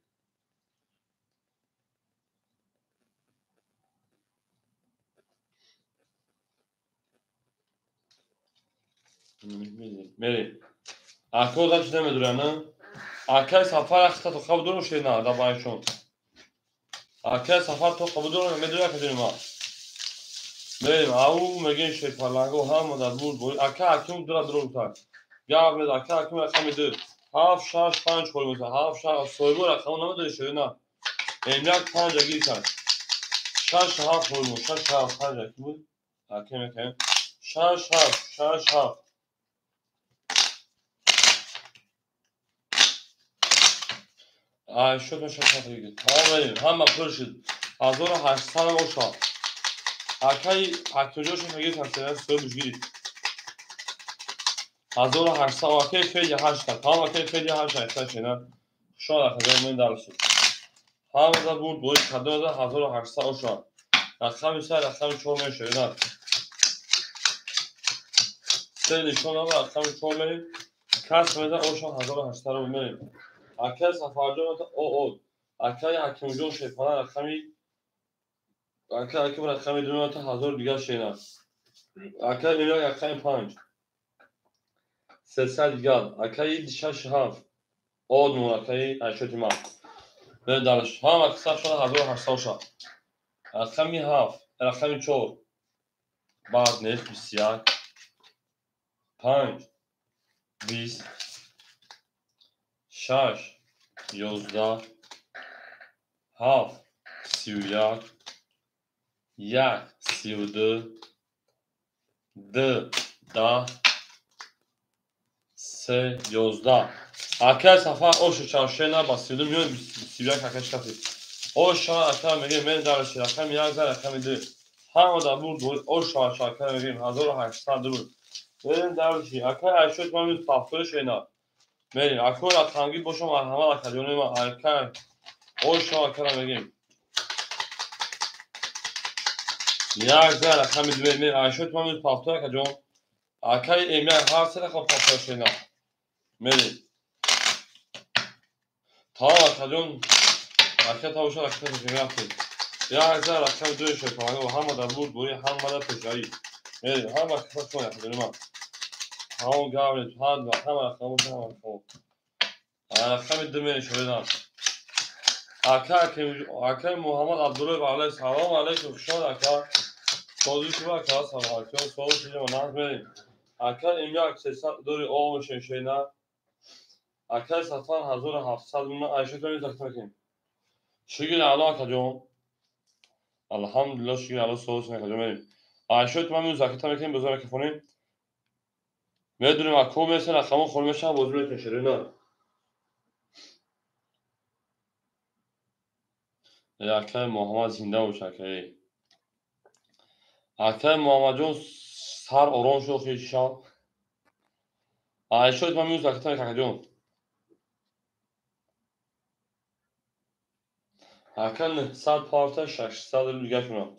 میریم اکا داشت چیزی میدونن اکای سفر اختا تو خواب دورم شد نه دبایشون اکای سفر تو خواب دورم میدونه کدوم ما بریم او میگین شی پرلنگو هم در بود اکا اکیم دور درو تا یا به اکا اکیم رقم 2 7 6 5 خورد مثلا 7 6 سویبو رقم نمیدونه شد نه املاک 5 گیر کرد 6 7 خورد 6 7 5 بود اکیم میکنیم 6 7 6 7 شد میشه خاطری هم پر شد 1800 اوشا اکای اکتوجوش میگه تاثیر سوی بجگیرید 1800 اکای فیدی 8 تا هم اکای فیدی 8 تا شینا شاید خدا من درست هم از بود بود کدوم از 1800 اوشا رقم سر رقم 4 میشه نه سه نشون هم رقم 4 میریم کس میده اوشا 1800 رو میریم اکای سفر جو او اکای حکیم جون شیپانه رقمی اکای حکیم رقمی دونات هزار دیگر شینا اکای ایمیاک رقمی 5 300 دیگر اکای دیشش هفت آد نون اکای اشوتی ما به دانش هم اکثر شده 1800 شد رقمی هفت رقمی 4 بعد نیست 21 5 20 6 11 7 31 1 32 2 10 3 11 اکای صفحه اوش چارشینا با 32 میلیون 31 اکش کافی اوش اکای میگه من دارش رقم 1 رقم 2 هم دا بود اوش اکای میگه 1800 بود من دارش اکای اشوت من پافتور شینا میری اکای رقمی باشم همه اکادیون ما اکای اوش اکای میگه 1 رقم 2 میری اشوت من پافتور اکادیون اکای ایمیل هر سه رقم پافتور شینا میری تا اکادیون اکای تا اوشا رقم میگه 1 رقم 2 شیپانه و هم دا بود بوی هم دا پشایی میری هم اکای چون اکادیون ما هم گاوری تو هم رقم رقم 2 میری شویدان اکای محمد عبدالله علیه سلام علیکم شاد اکای سوزی شما اکای سلام علیکم سوزی شما نهز میریم اکای ایمیاک 300 دوری آم شنشینه اکای سطفان 1700 من عیشه کنید زکتا کنیم شکل علا اکا جون الحمدلله شکل علا سوزی اکا جون میریم عیشه تو من زکتا میکنیم بزرگ میکنیم میدونیم اکو میسن اکامون خور میشن بزرگ میکنیم شرینه اکای محمد زنده باشه اکای محمد جون سر آرام شو خیشان عیشه تو من زکتا میکنیم جون اکن 100 پارتا 600 دیگه کنم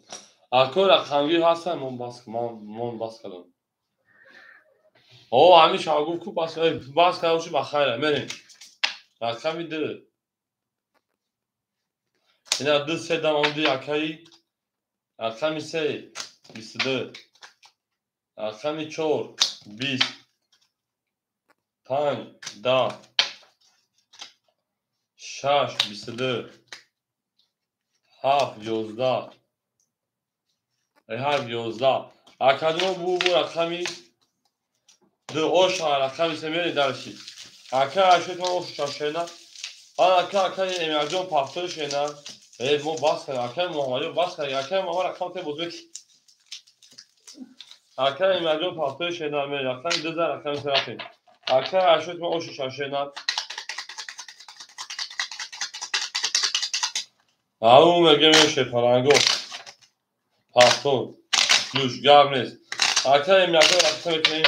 اکو رقمگیر هستن من باس کردم او همین شاگوف کو باس کردوشی بخیره میریم رقمی ده اینا دو سه دم آمدی اکایی رقمی 3 22 رقمی 4 20 5 10 6 22 7 11 هر 11 اکادون بو رقمی دو اوشا رقمی سمیری درشی اکا اشوت من اوشا شینا اکای امیرجان پافتور شینا مو باس کنه اکای محمدی باس کنه اکای محمد رقم ته بزرگ اکای امیرجان پافتور شینا می رقم 2000 رقم سراتی اکای اشوت من اوشا شینا او میگه میشه پرانگو پافتور لوش گام نیست اکای امیرجان رقم میکنی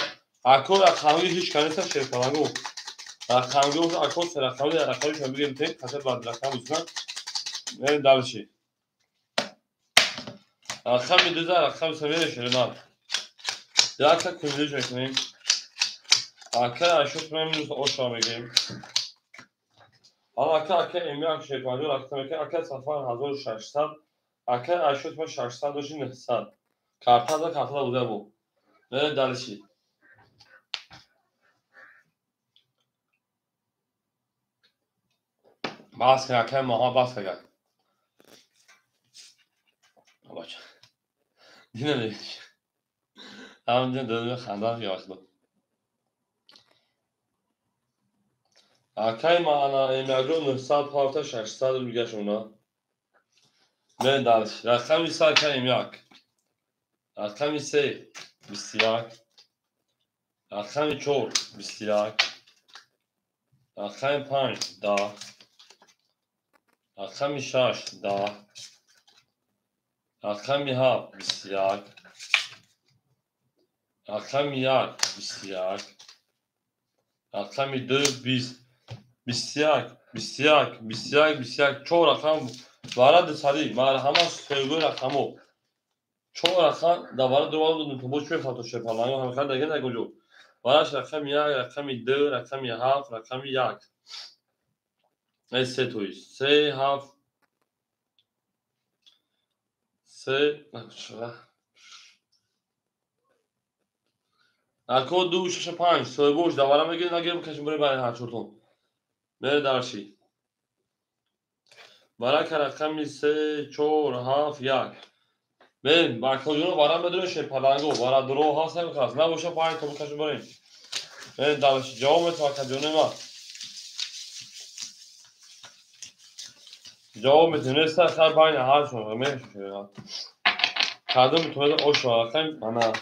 اکو رقمی هیچ کنیسه شه پرانگو رقمی اون اکو سر رقمی شما بگیم ته کسر بعد رقم بزنن نه دالشی رقم 2000 رقم سمیره شینا Zaten kırmızı çekmeyin. Arkadaşlar memnunuz o şamigim. Arkadaşlar emlak şey yapıyor. Arkadaşlar safhan hazır şaşsan. Arkadaşlar ben şaşsan doşun nefsan. Kartada bude bu. Ne dalışi. Bas kaya maha bas kaya. Bak. Dinle. Tamam dönüyor xandan yavaşla. Ana emlak 900 parta 600 دیگه شونا. Ne dalış. Rakam ise emlak. Rakam ise بسیار رقم 4 21 رقم 5 10 رقم 6 10 رقم 7 21 رقم 1 21 رقم 2 20 21 21 21 21 چهار رقم وارد سری مال همه سوگو رقمو چهار رقم دوباره دوباره تو بوش میفاتو شپالانو هم خیلی دیگه نگوجو وارش رقم 1 رقم 2 رقم 7 رقم 1 سه توی سه هفت سه اکو دو شش پنج سوی بوش دوارم بگیر نگیر بکشیم برای برای هر چورتون بره درشی برای که رقمی سه چور هفت یک بریم با کجونو برام بدون شپلنگو برای درو هاست نمیخواست نباشه پایین تو بکشیم بریم بریم درشی جواب تو کجونه ما جواب میتونسته خیلی پایین هر شون میشه کدوم میتونه اوش رقم انا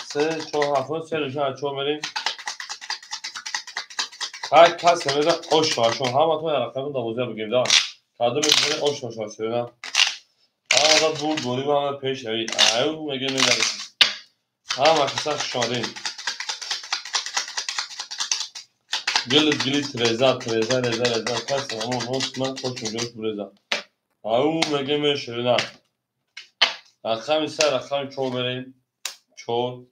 سه چور هفت سه نشان چور بریم هر کس میگه اوش شون هم تو رقم 12 بگیم دار کدوم میتونه اوش شون Ama da bu golü bana peş evi. Ayağım ve gene de. Ama kısa şadın. Gilit reza Kaç ama Osman koşuyor reza. Ayağım ve gene şerina. Rakam ise rakam çok vereyim. Çok.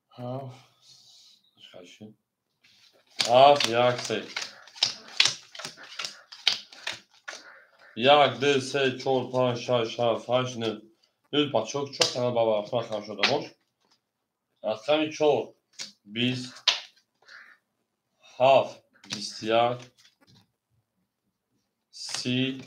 Ha. Kaçı. Af yakse. Yak de se çok pan faş ne. Lütfen çok sana baba fakam şurada boş. Rakam çok. Biz haf bistiyar سی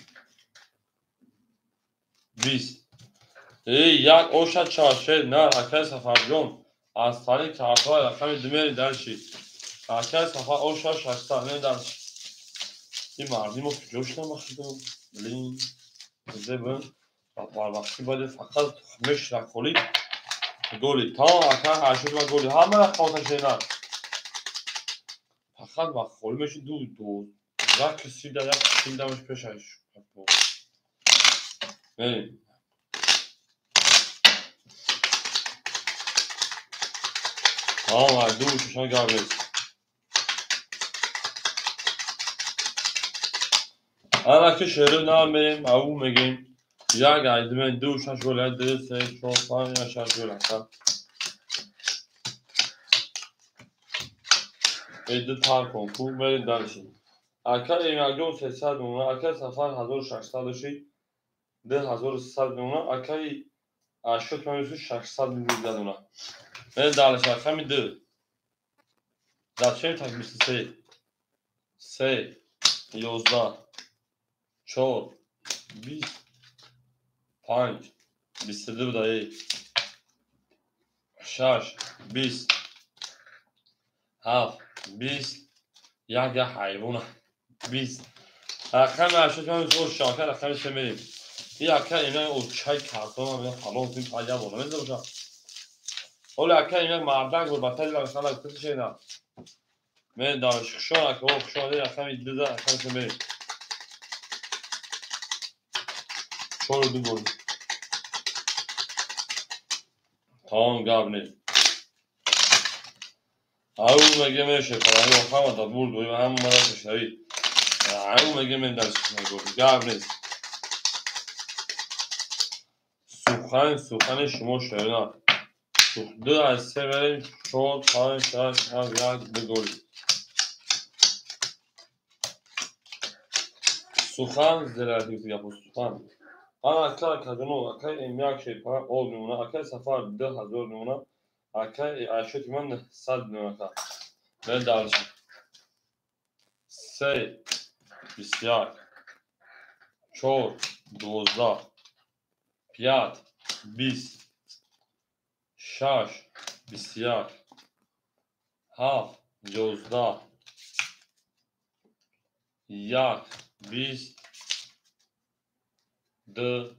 20 یک اوشا چارشه نه اکل سفر جون از طریق کارت‌های رقم دمیر درشی اکل سفر اوشا ششتا نه درشی این مردی ما کجاش نمخیدم بلین زبن و وقتی باید فقط تخمش رکولی گولی تا اکل هرشد و گولی همه رقماتش نه فقط وقت خولی میشه دو یک سیده یک سیده مش پیشش بریم Tamam abi dur şuna görmeyiz. Anaki şehrin nameyim avu megim. Ya geldim ben dur şuna şöyle değilse çok falan yaşar şöyle. Eddi tar konku verin dersin. Akar emerjon sesad nuna akar safar 1600 ده 1300 nuna akar aşık menüsü 600 nuna. Ben dersin akar mi de. Zaten takmışsın se yozda çor 20 5 22 dayı شش 20 7 20 یک حیوانه 20 رقم 80 من زور شاکر رقم چه میریم این اکر اینا اوچای کارتون هم حالا فیلم پایا بالا میذاره باشم ولی اکر اینا مردن گربتای لگسال کسی شینا من دانشگاه اکر او شده رقم 12 رقم چه میریم چون دو گل تمام گاب نیم او مگه میشه پرانی آخر تا بود و هم مرا تشنوی او مگه من درش نگوری گاب نیست سخن شما شاینا دو از سه بریم 4 5 6 7 1 بگوری سخن زلالتی yapıyor سخن ana akar kadını akar emyak şey para olduğuna akar safar 1000 numuna akar aşık man 100 numuna ve dalışın سه 20 چهار 12 5 20 شش 21 7 11 یک 20 ده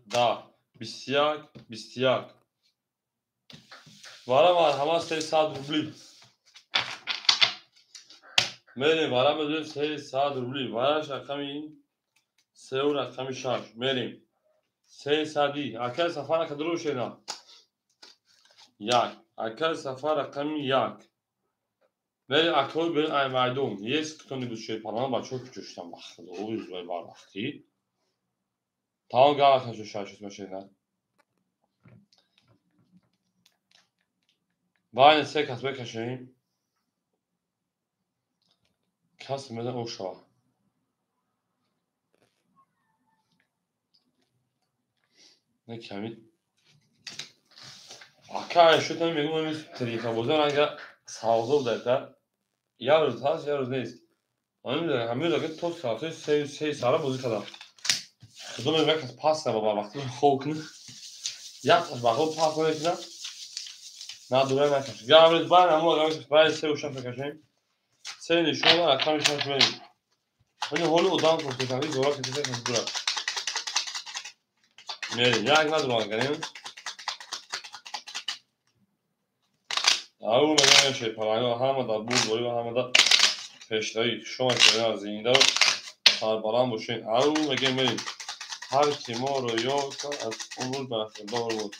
21 var همه 300 روبلی میریم برام بدون 300 روبلی وارش رقمی 3 و رقمی 6 میریم 300 اکل سفر کدرو شینا یک اکل سفر رقمی 1 میریم اکل بریم ای مردم یک کتونی گوشه پناه بچه کچشتم بخته او yüzme var vakti tamam gel şu şaşırtma şeyler Bana sek atma kaşıyım Kasmeden Oşa. Ne kemi? Aka şu tam benim tarihe bozan aga sağlığı da ya roz has ya roz neyiz. Onun da hamile de toz saatı şey sara bozuk adam. Kızım evrak pasta baba baktı hokunu. Ya bakın pasta ne kadar? Na dure ne kadar? Ya roz ben ama roz ben şey uşak kaçayım. Senin şu an akşam iş yapmayayım. Hani holu odan kurtulacağım. Zora kesinlikle dura. Meri ya ne durma ganayım. Ağır mı şey parayla hamada bu böyle hamada peşleri şu an kadar zinde sarbalan bu şey ağır mı gelmeli. Her kim yoksa olur ben doğru bu.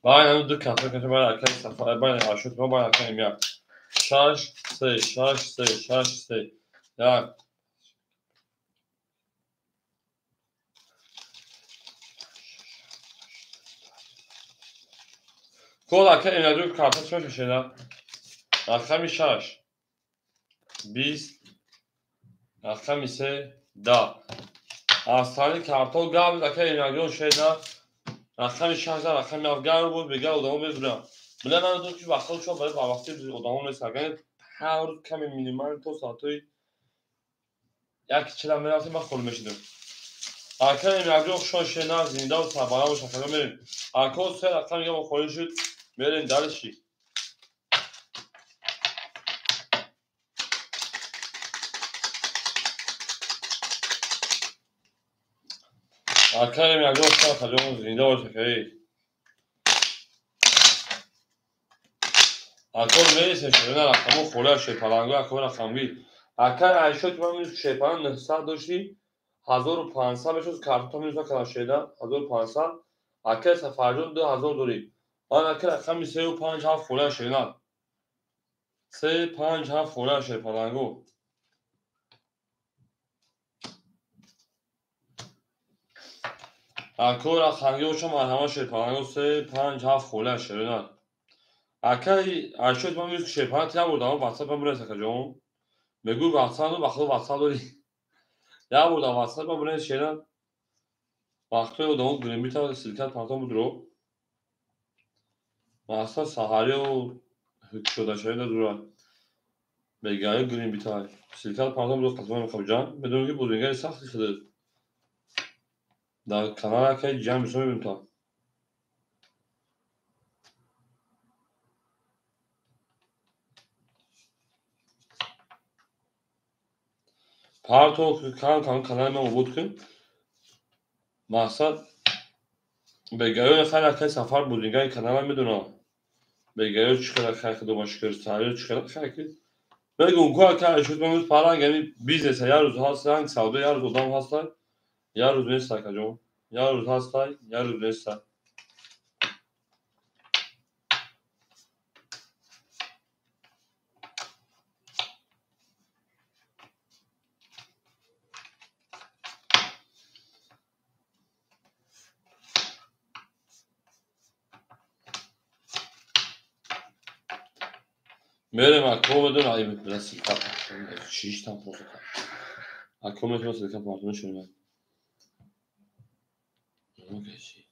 Bayan dur kafa kafa bayan arkadaş safa bayan aşık bayan arkadaşım ya. Şarj say. Ya kol arkadaş evladı kartı çok şeyler. Rakam şarj. Biz rakam ise da. Hastane kartı gabz arkadaş evladı şeyler. رفتم شهر رفتم افغان بود بگه آدمو بدونم بله من دو که وقتا چون برای وقتی آدمو نسرگن هر روز کمی مینیمم تو ساعتای یک چلم میرفتیم من خورم میشیدم ارکان امیرعبدی شان شنر زنده و سربالا و شکرم بریم ارکان سه رفتم یه با خوریم شد بریم درشی ارکان امیرعبدی شان خجام زنده و شکری ارکان میریسه شده رفتم و خوره شیپلنگو ارکان رفتم بید ارکان عیشا که من میرسه شیپلنگ نهستر داشتی 1500 بهش کارت میز کنار شده 1500 اکل سفرجون 2000 دوری آن اکل رقم 35 هفت خوله شینا 35 هفت خوله شی پلنگو اکل رقمی و چون مرحمه شی پلنگو 35 هفت خوله شینا اکل اشود من میز شی پلنگ تیا بودم واتساپ من برسه کجام بگو واتساپ رو بخدا واتساپ دوری یا بودم واتساپ من برسه شینا وقتی اون گرین بیتا سیلکت پانتون بود رو واسه سهاری و شده شده دوران بگاه گرین بیتای شرکت پرداخت دو قسمت میخوام جان بدون که بودنگری سختی شده در کانال که جمع میشه ببینیم تا پارتو کانال ما بود کن مقصد بگاه خیلی که سفر بودنگری کانال میدونم بگاه چقدر خیلی خدمتش کرد سریع چقدر خیلی بگو که که شد من پاران یعنی بیزنس یا روز هستن سعودی یا روز دام هستن یا روز نیست کجا یا روز هستن یا روز نیست میرم اکو بدون آیه برسی کپ شیش تا پروسه اکو میتونه سیکا پارتون شونه اوکی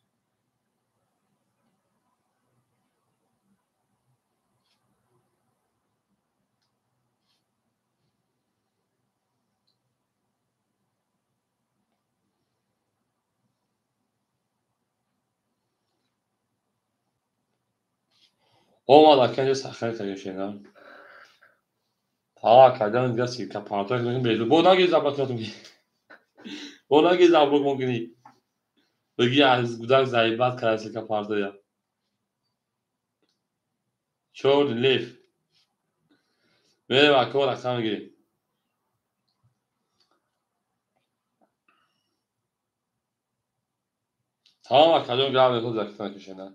olmadı kendi sahneye taşıyana. Ta kadın diye silka parça gibi belli. Bu ne güzel bakıyordum ki. Bu ne güzel bu mümkün. Bagi az güzel zayıflat kadar silka parça ya. Short live. Merhaba kol akşam gibi. Tamam kadın geldi kol zaktan taşıyana.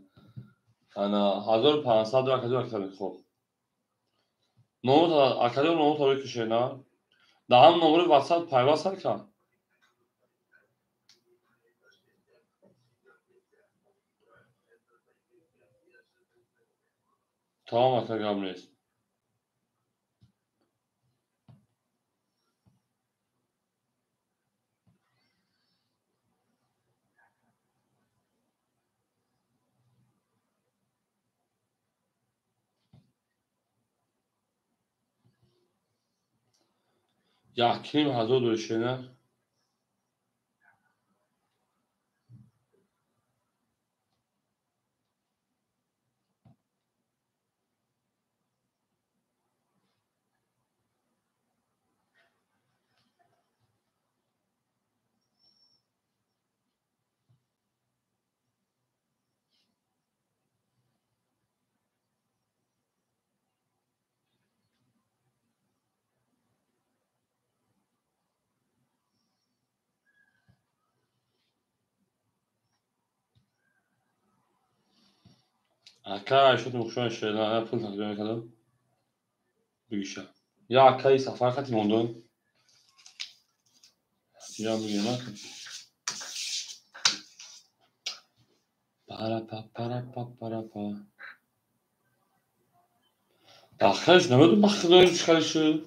Ana hazır pansa da kadın akşam kol. Nohut akademi nohut tabii taşıyana. Daha numara WhatsApp paylaşar ki. Tamam akşam gelmeyiz. Yakayım hazır olur şeyler. Arkadaş شد مخشون şeyler pul takıyorum kadar. Bir işe. Ya kayı safar katım ondan. Ya bu yemek. Para pa. Arkadaş ne oldu baktın öyle çıkarışı.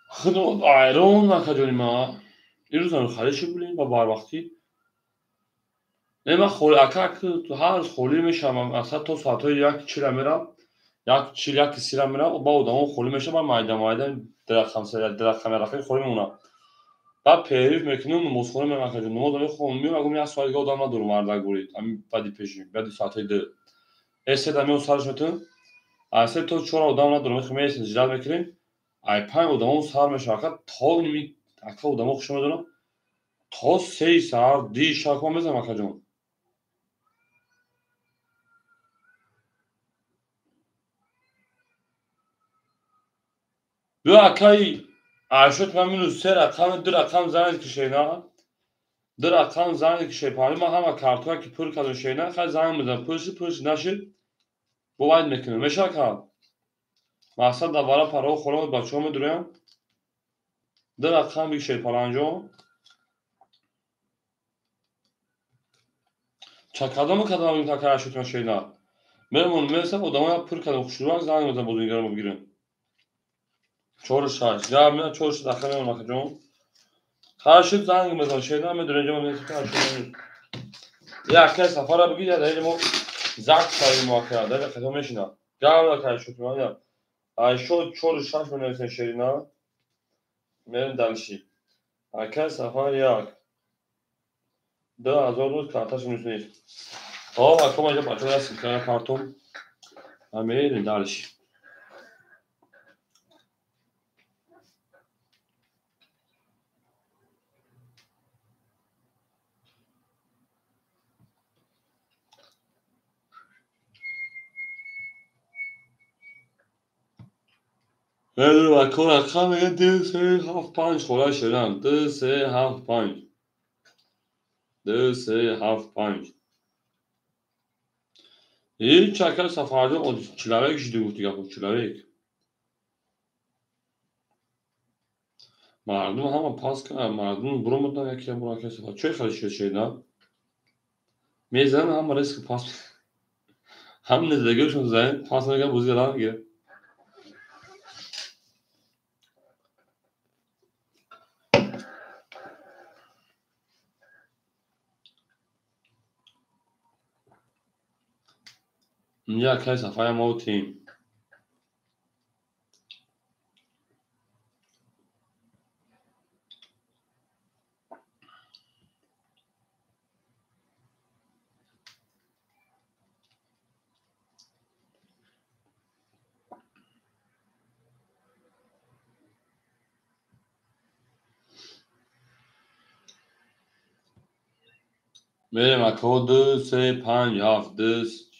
خودم ayran نکردیم ما. این روزا خالیش بودیم با بار وقتی. نه من خول اکاک تو هر خولی میشم اصلا تو ساعتای یک چیل میرم یک چیل یک سیرم میرم با اون خولی میشم من مایده درخم سر درخم رفیق خولی میمونم بعد پیریف میکنم مسخره میکنم نماز میخونم میام میگم یه ساعت دیگه آدم ندارم مردا گورید همین بعدی پیشیم بعد ساعتای ده استاد میون سرش میتونم اصلا تو چرا آدم ندارم میخوام میسن جلال میکنیم ای پنج آدم اون سر میشه تا نمی اکا آدم خوش میدونم تا 3 saat دی شاکو میزنم اکا جون بیا اکای عشق من منو سه رقم دو رقم زنگ کشه نه دو رقم زنگ کشه پایین ما همه کارتون که پر کردن شه نه خیلی زنگ میزنم پرش نشد باید میکنم میشه که مقصد دوباره پرو خورم بچه ها میدونم دو رقم بیشه پالانجو چکادم کدام این تا که عشق من شه نه میمون میرسم ادامه پر کردم خوشروان زنگ میزنم بزرگیرم بگیرم چورش هست یا من چورش داخل میمونم اکا جون خواهشت زنگ میزنم شه نه میدونم جا میرسم که عشق یا که سفر بگید یا دیگه زخم سری موقع داره خدا میشینه گاو نکرد شد من ay şur şaş mı şerina benim dalşi akal safar yak da azor roz kartaş müsnif o akoma ya patla sikara karton amerin dalşi Nedir bak o rakam ya this half punch kolay şeyler this half punch this half punch hiç akal safarda o çilavek işte bu tiga bu çilavek مردم همه پاس کنن مردم برو مدن یکی هم برو کسی چه خیلی şeyler میزنن هم risk پاس هم نزدیکشون زن پاس میگن بوزی دارن میگیره اینجا که صفای ما تیم میریم اکو دو سه پنج هفت دست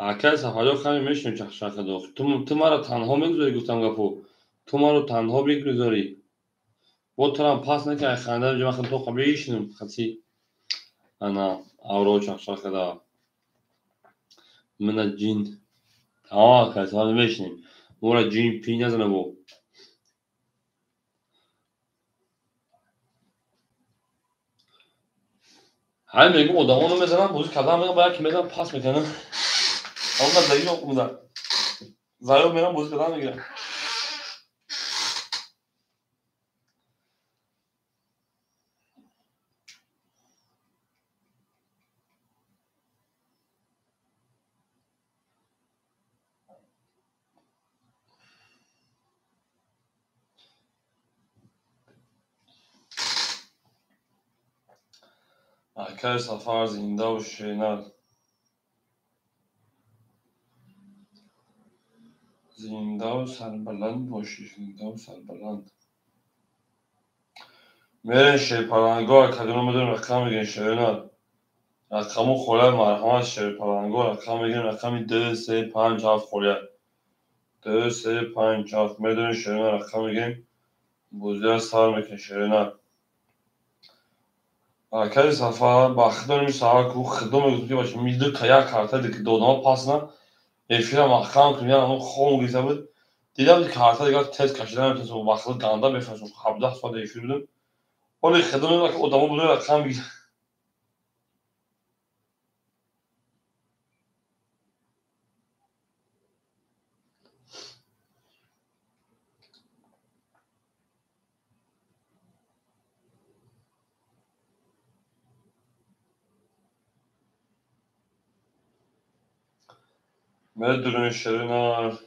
اکل صفحه خیلی میشنیم چخ داخت تو ما رو تنها میگذاری گفتم گفو تو ما رو تنها بگذاری با تو هم پاس نکنه خنده جمع خیلی تو قبلی ایشنیم خطی انا اورو چخ دا من جین اکل صفحه میشنیم مورا جین پی نزنه بو همین میگم ادامه میزنم بوزی کدام میگم باید که میزنم پاس میکنم اما دلیل اومدن زایو میرم بوزی کدام میگیرم حرکت سفر زنده و شینل زنده و سربلند باشی زنده و سربلند میرین شیرپلنگا کدوم میدونیم رقم میگین شیرینل رقمو خوله مرحمت شیرپلنگا رقم میگین رقمی 2 3 5 7 خوله 2 3 5 7 میدونین شیرینل رقم میگین بوزی سر میکن شیرینل حرکت سفر بخدار می سفر کو خدمت میگوزی باشه میده که یک کارتا دیگه دودما پاس نه افیرا محکم کنیم اون خون گیزه بود دیدم که کارتا دیگه تست کشیدن میتونست و وقت گنده بفرستم 17 سال افیر بودم ولی خدمت که ادامه بوده رقم میگیره میدونین شیرینل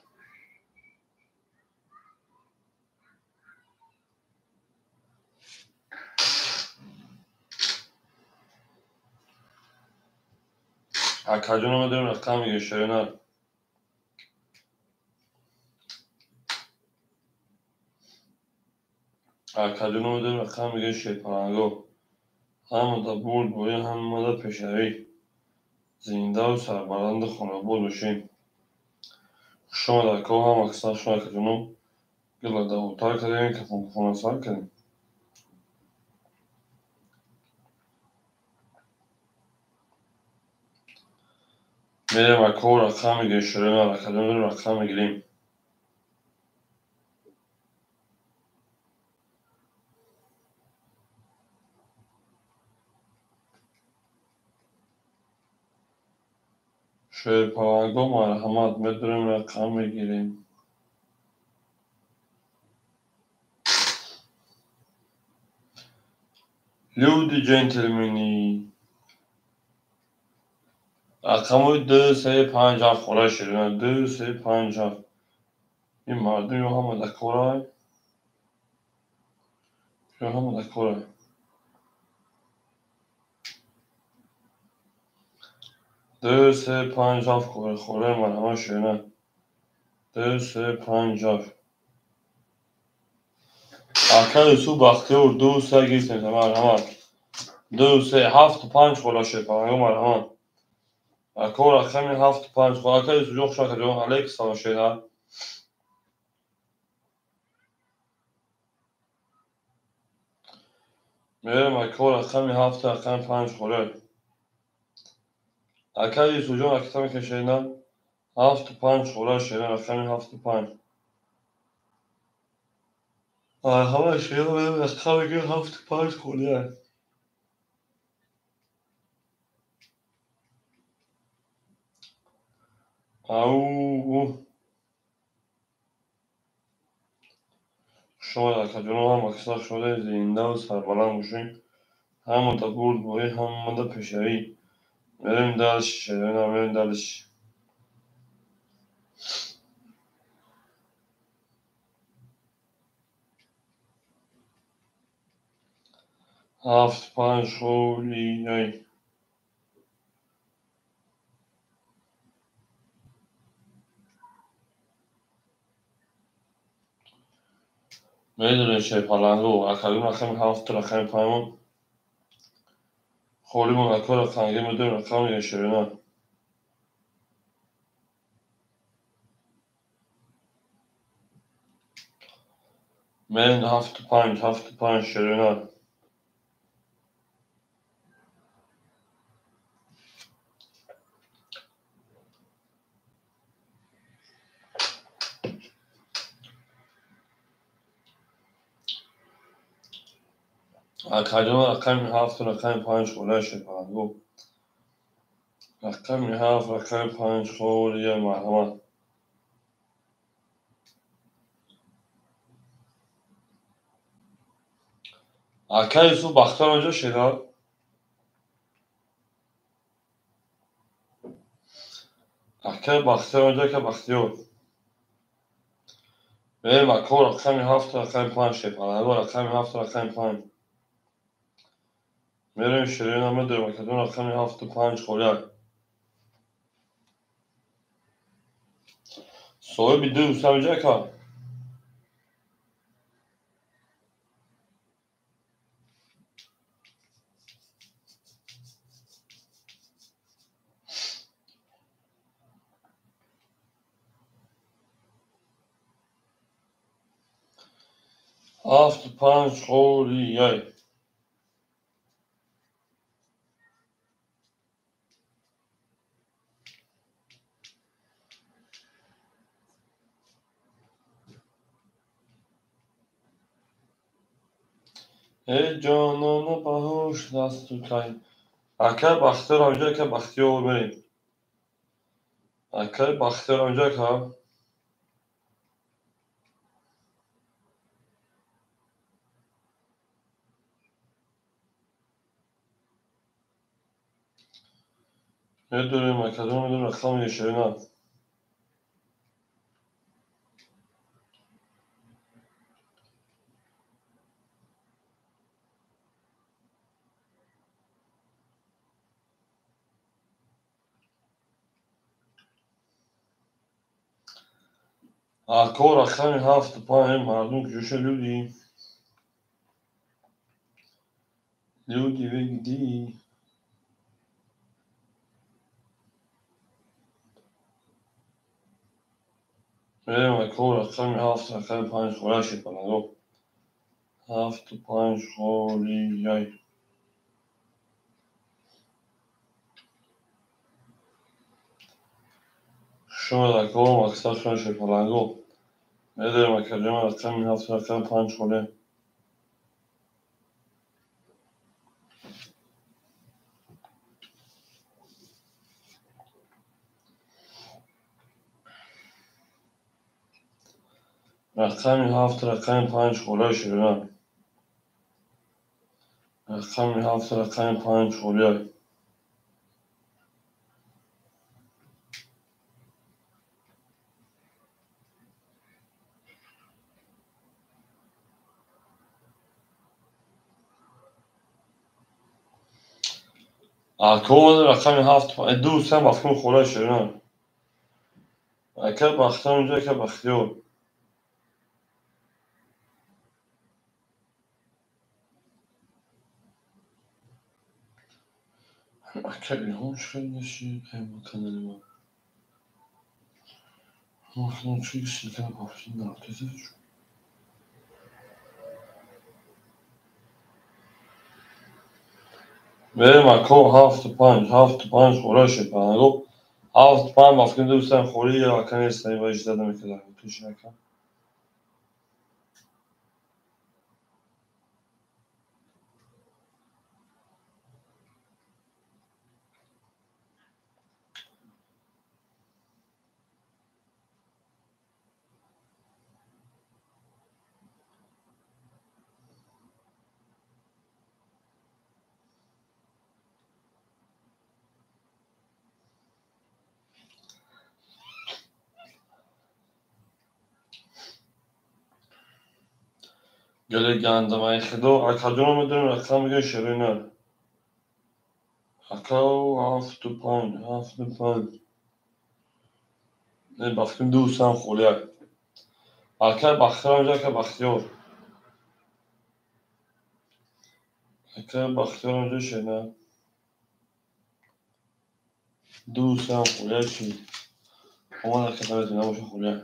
اکجون میدونین رقم میگه شیرینل اکجون میدونین رقم میگه شیرپلنگا هم دا برد بوی هم دا پیشروی زنده و سربلند خونه بود باشین شما در که هم اکثر شما اکجونم گلا دا اوتار کردیم که خونه سر کردیم میریم اکو رقم میگه شیرینل اکجون رقم میگیریم شیرپلنگا مرحمت میدونیم رقم میگیریم لودی جنتلمنی رقم 2 3 5 7 خوره شیرینل 2 3 5 7 این مردم یا هم دکورای یا هم دکورای 2 3 5 7 خوره مرحمت شیرینل 2 3 5 7 اکل سو بختیار 2 3 گیستیم مرحمت 2 3 7 5 خوره شیرپلنگا مرحمت اکو رقم 7 5 خوره اکل سو جوخ شاکر جوان علیک سلام شیرینل میریم اکو رقم 7 رقم 5 خوره اکل سو جوان اکتم که شیرینل 7 5 خوره شیرینل رقم 7 5 مرحمت شیرینل میریم رقم میگه 7 5 خوره او شما در کجا هم اکثر شده زنده و سربلند باشین هم تا برد بایی هم دا پیشروی بریم دلش شیرینل بریم دلش 7 5 خوری میدونین شیرپلنگا اکلون رقم 7 رقم 5 خوریمون اکو رقمگی میدونین رقم میگه شیرینل میرین 7 5 7 5 شیرینل اکلون رقم 7 رقم 5 خوره شیرپلنگا رقم 7 رقم 5 خوری مرحمت اکل سو بختار آنجا شیرینل اکل بختار آنجا که بختیار میریم اکو رقم 7 رقم 5 شیرپلنگا رقم 7 رقم 5 میرم شیرین هم دارم که رقم 75 خوره صاحب دوست هم جکا هفت پنج خوری یای ای جانان باهوش دست تو کن اکر بختر آنجا که بختی ها بریم اکر بختر آنجا که میدونیم اکدون میدونیم رقم شیرین هم اکو رقم 75 مردم که جوش لودی بگیدی میرم اکو رقم 7 رقم 5 خوره شد پنگو 75 خوری یای شما اکو مکسر شما شد پنگو میدونیم اکدون رقم 7 رقم 5 خوره رقم 7 رقم 5 خوره شیرین رقم 7 رقم 5 خوره اکو رقم 7 دوست هم بخون خوره شیرین اکر بختر اونجا که بختی ها اکر ilginç kardeşi hem kanalıma Mahsun çünkü silah başında artık بریم اکو 7 5 خوره شد پنگو 7 5 بخون دوست هم خوری یا کنی استایی باید داده میکرد توش نکن گله گندم ای خدا اکدون رو میدونیم رقم میگه شیرینه اکو 7 5 نه بخون دوست هم خوری اکر بختر اونجا که بختی ها اکر بختر اونجا شیرینه دوست هم خوری چی اما در کتابت نباشه خوری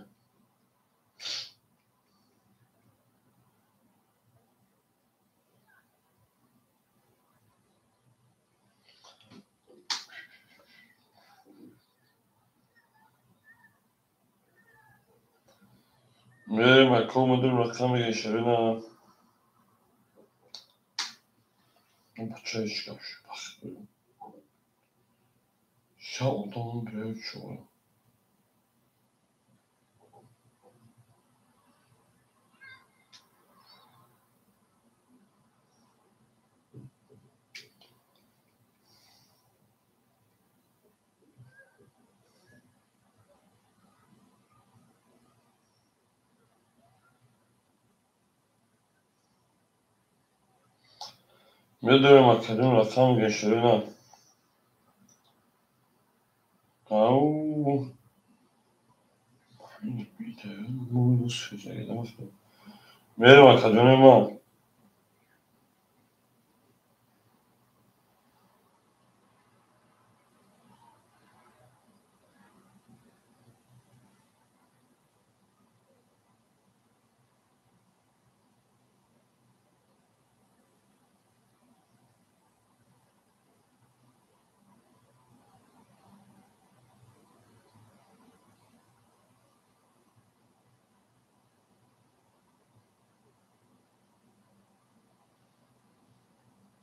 بریم اکو میدونیم رقم میگه شیرینه بچه چیکار شد شغلم büyük شغل میدونم اکادمی رقم gençleri ne? Au. Benim akademim var.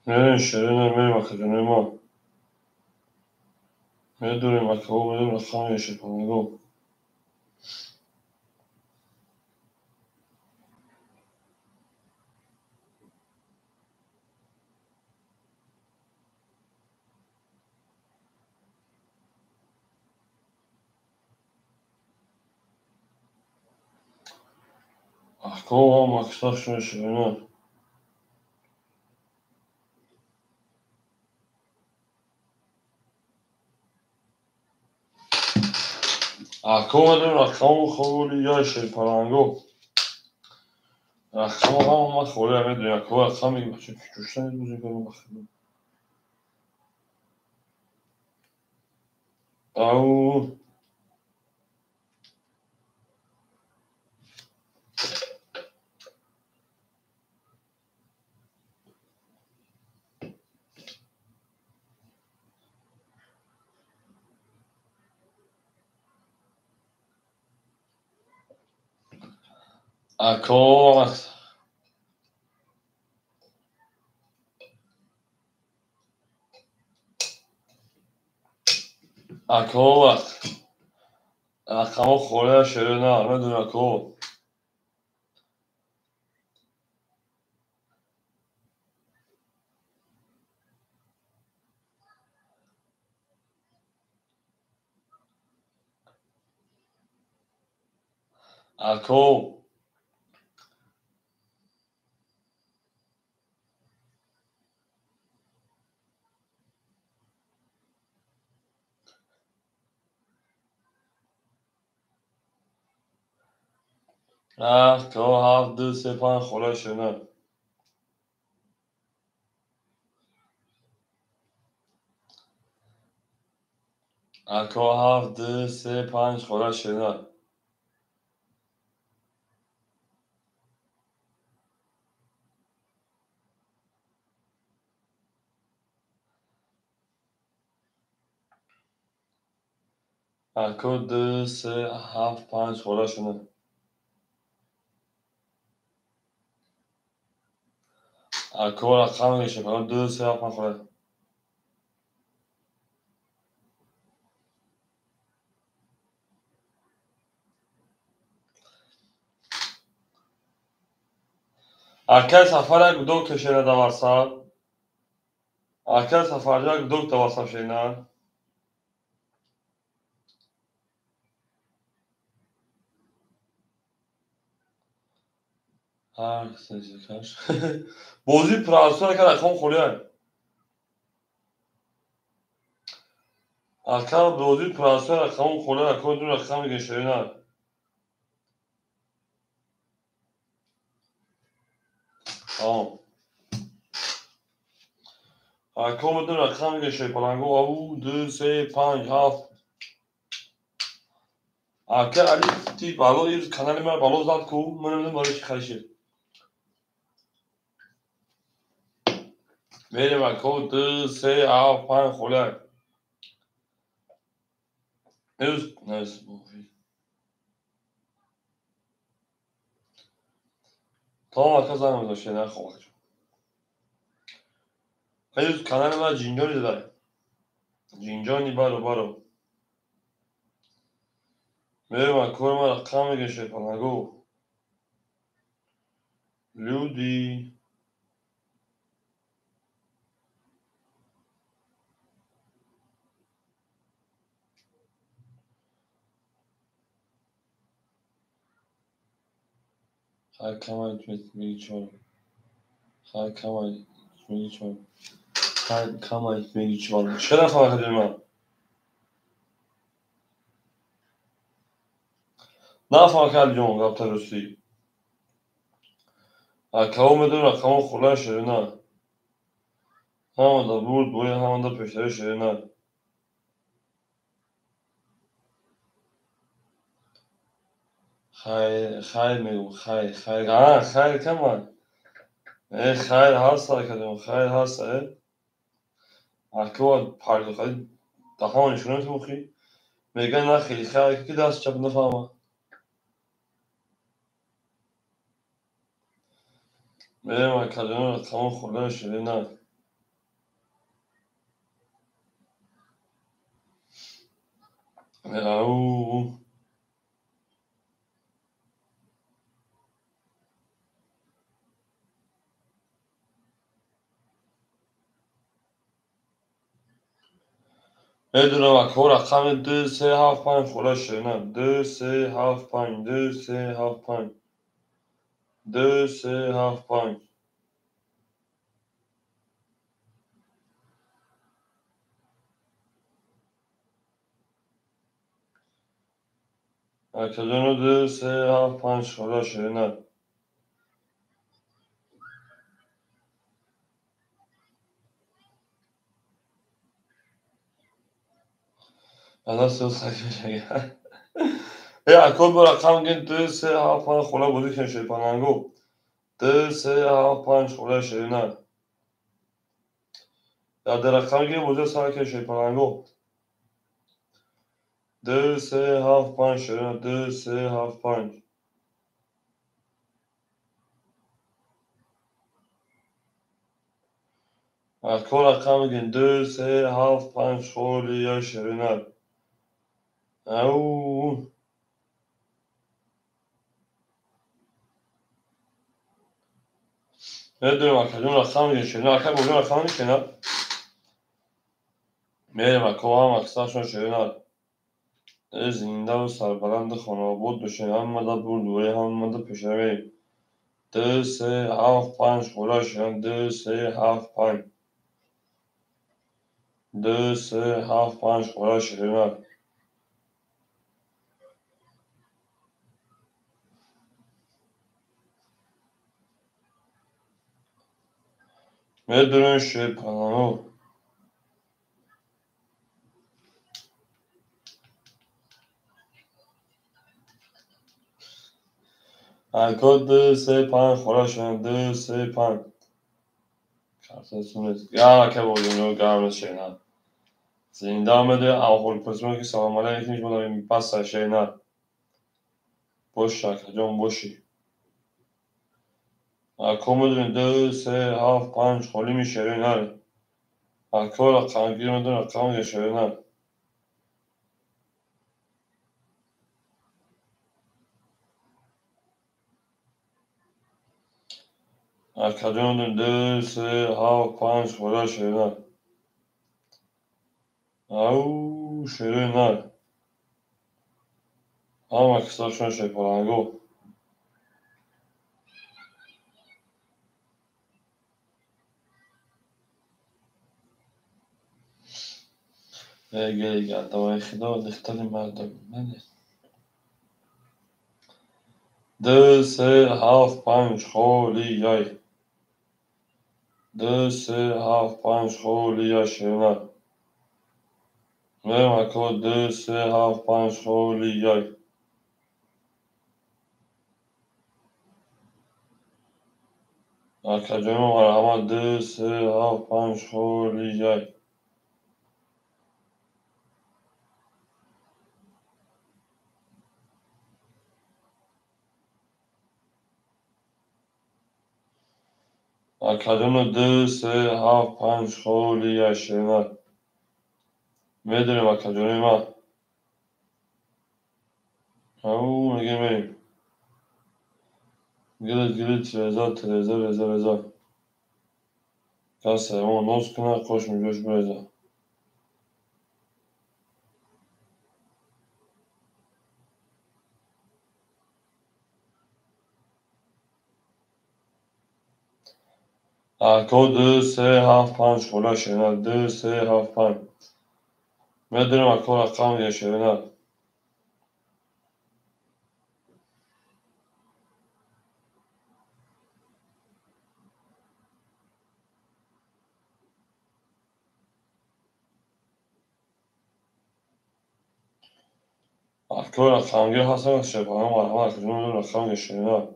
benim akademim var. میدونیم اکاو بدون رقم gençleri. Akovo maksat gençleri. Akovo بدون رقم خولی یا شیپارانگو. رقم ما خوله میدونیم اکاو رقم میگه بچه جوشتن این موزیک رو بخیرم. او اکاو اکاو رقم خوله شده نه میدونیم اکاو. اکاو اکاو 7-2-3-5 خوله شده. اکاو 7-2-3-5 خوله شده. اکاو 2-3-7-5 خوله شده. اکاو رقم gençleri 2-3-7-5 خوله. Arka safara gdok köşene de varsa, arka safarca gdok da varsa şeyler. Her sezikar. Bozi prasına kadar rakam koruyor. Arka bozi prasına rakam koruyor. Koyduğun rakam gençlerine. Tamam. Arka koyduğun rakam gençler parango avu 2-3-5 half. Arka Ali ti balo iz kanalıma balo zat ku benim barış karşı. Benim arka 2-3-5 koruyor. Ne bu? Tamam arka zanımda şeyler kovalacağım. Henüz kanalıma Cinjoni dare. Cinjoni baro. Merhaba koruma rakam gençler parango. Ludi. How come I just reach on? How come I میگی چون کما میگی چون چرا فرق داره من نه فرق اليوم قبل تروسي اكاو مدون اكاو خلا شرنا همه بود بوی همه پشتر شرنا خیر میگم خیر خیر کمان خیر هست کدوم خیر هست اكاو پارک خیلی دهان نشونه تو خی میگن نه خیلی خیر کی دست چپ نفهمه میگم کدوم اکاو خلا شرنا او میدونم اکاو رقم 2375 خلا شرنا 2375 2375 2375 کدوم 2375 خلا شرنا انا سه ساعت اکاو با رقم گن 2375 خلا بودی که شیپانانگو 2375 خلا شرنا یا در رقم گن بوده ساعت که شیپانانگو 2375 شرنا 2375 اکاو رقم گن 2375 خلا شرنا او میدونم کدوم رقم گن شرنا اکاو بودی رقم شرنا میرم اکاو هم اکساشون شرنا زنده و سربلند خانواباد بشین همه ده برد دوری همه ده پیشنه بریم 2375 خدا شدن 2375 2375 خدا شدن میدونم شیر پنانو اکا 235 خدا شدن 235 کارتا سونست گرم که بودیم گرم شدن زنده آمده آخور پسیمون که سلام علیکم نیش بودم پس شدن باش شکر جان باشی اکا میدونم 2375 خالی میشه نه اکا رقم گیر میدونم رقم شدن کدوم 235 خدا شدن او شدن همه کساشون شیپارنگو گلی گرده و خدا دختر مردم منه 2375 خالی یای 2375 خالی یا شدن میم اکا 2375 خالی یای اکا جمع مرحمت 2375 خالی یای اکا جمع 2375 خالی یا شدن میدونیم اکا جمع من او میگه میریم گلت رضا کسی اون نوز کنه خوش میگوش برزا اکو 2 3 7 5 خدا شنا 2 3 7 5 میدونم اکو رقم یه شنا اکو رقم یه هستم شبانه مرحمت کنم رقم یه شنا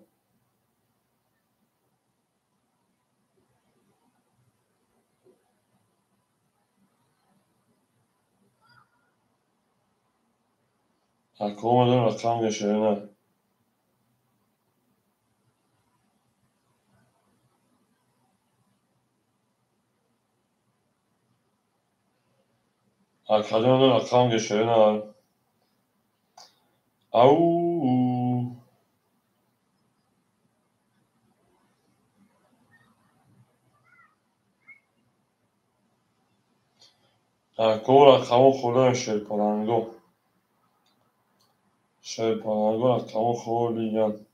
اکو میدونم رقم یه شنا اکو میدونم رقم یه شنا او اکو رقم خدا شیپانگو شیپانگو رقم خودیان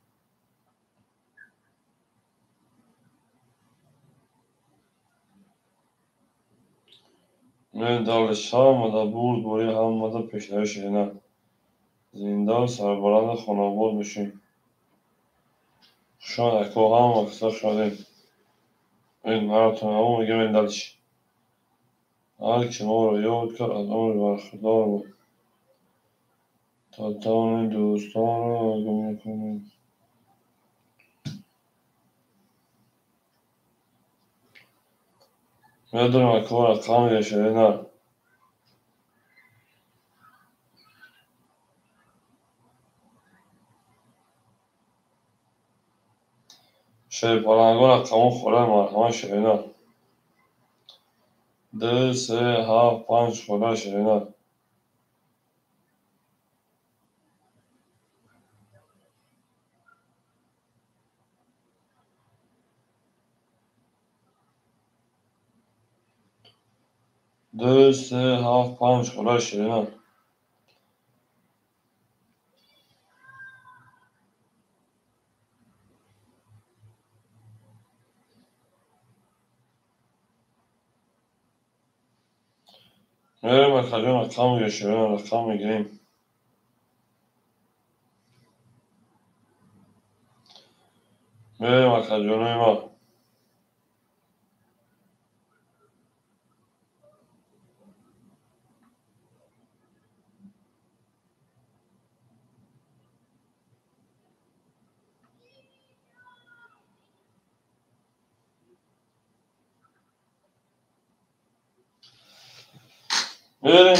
من دانشجوام و بود برای هم پیشنهاد شنا زندان سربلند خانواده میشیم شاید اکو هم اکثر شدیم این مراتون همون میگه من دلش هر که ما رو یاد کرد از عمر برخوردار بود تا توانیم دوستان رو آگاه کنیم میدونم اکو رقم یه شنا شیپانگو رقم خدا مرحمت شنا 2 3 7 5 خدا شنا 2 3 7 5 خدا شنا میریم اکجان رقم یه شنا رقم میگیریم میریم اکجانوی ما میریم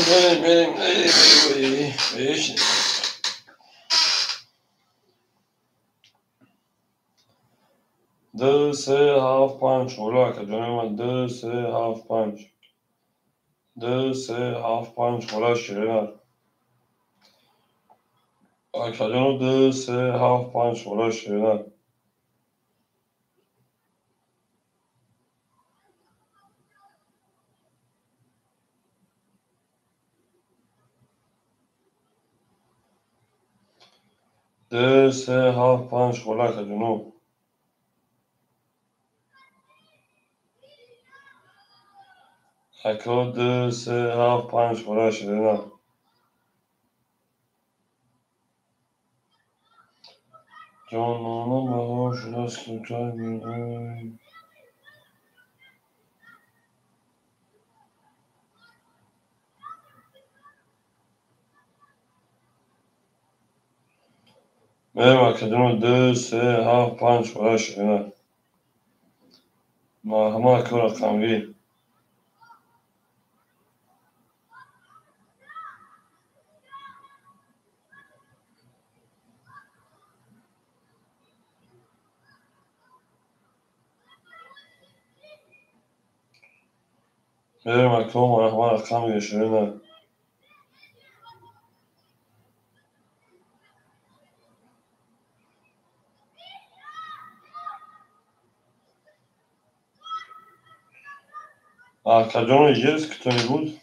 2 3 7 5 خدا اکجانوی ما 2 3 7 5 2 3 7 5 خدا شنا اکجانو 2 3 7 5 خدا شنا 2 3 7 5 خدا اکجانو اکو 2 3 7 5 خدا شنا جانانم بهار شده است که تای می‌آیی میریم اکجانو 2 3 7 5 خدا شنا مرحمت اکو رقمگی میریم اکو مرحمت رقمگی شنا اکجانو یز کتونی بود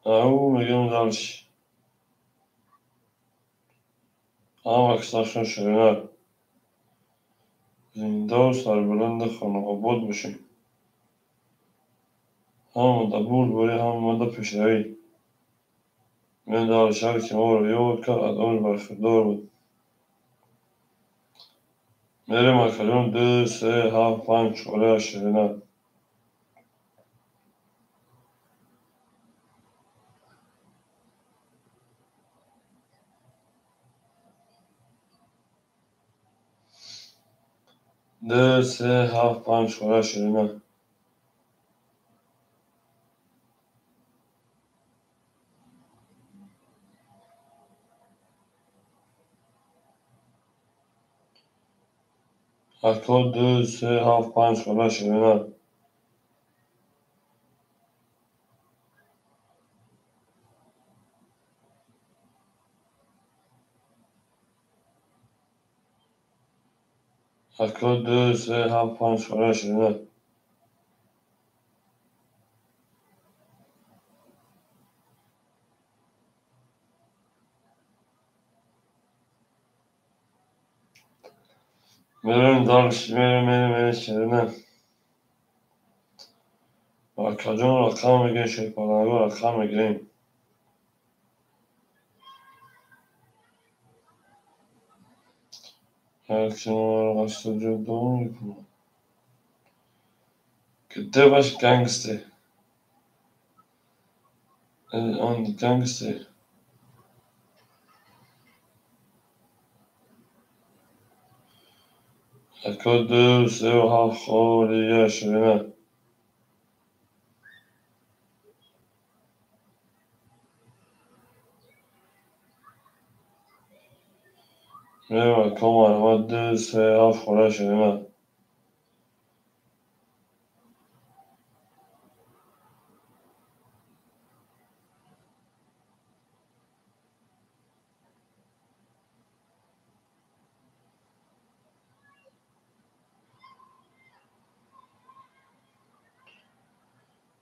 او میگم دلش همه عکساشون شیرینه. زنده و سربلند خانق‌آباد باشیم. همه در بول همه در پیشروی. من در شهر که ما رو یاد کرد از عمر برخوردار بود. میریم اکرم 2 3 7 5 4 شیرینه. 2 3 7 5 4 شیرینه. اکا 2 3 7 5 4 شیرینه. اکا 2 3 7 5 4 شیرینه. میریم درش میریم شیرینه. اکا جان رقم میگه شیرپرنگا رقم میگیریم. هر کی ما رو قصد جدا میکنه. Gde baš gangster? On gangster. Ako 2 3 7 خالیه شیرینه. میریم اکا مرمت 2 3 7 خالیه شیرینه.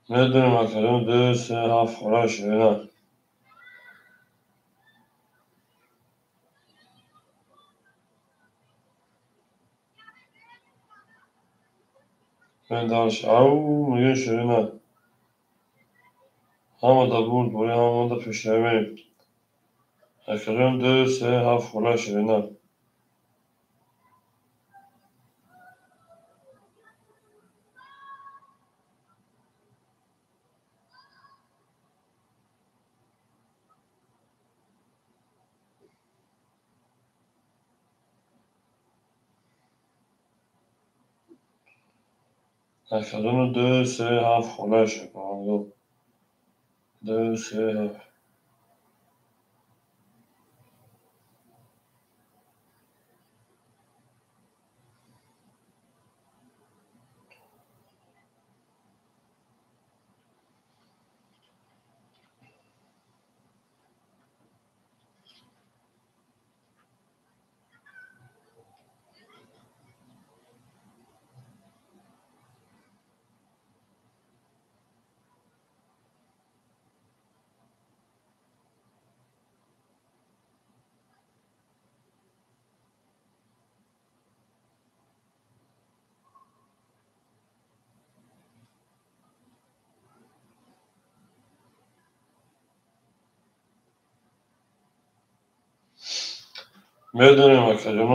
میدونیم اکرم 2 3 7 خالیه شیرینه. من درش او میگه شیرینه. همه در بود بوری همه در پیشنه میریم. اکرم 2 3 7 خالیه شیرینه. اکرم 2 3 7 خالیه شیرینه. 2 3 7. میدونیم اکرم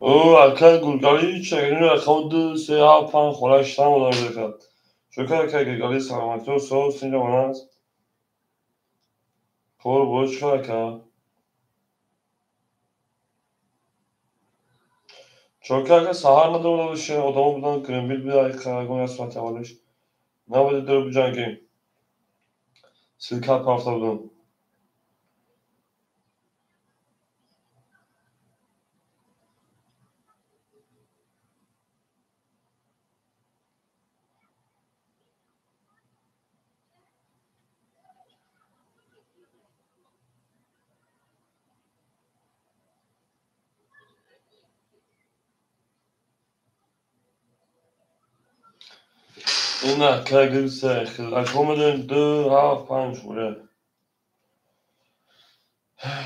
او اکا گلگلی چگرین اکا 2 3 7 5 خالیه شیرینه مدام کرد. شکر اکا گلگلی سلامتی و سوز اینجا من است. خور بود شکر اکا. شکر اکا سهر نداره باشین آدم بودن کرنبیل بیده خرگون اسمت اولش. نباید داره بجنگیم. سیلکت پرفته بودن. این اکه گرسه خیلی اکه میدونیم 2 7 5 خوره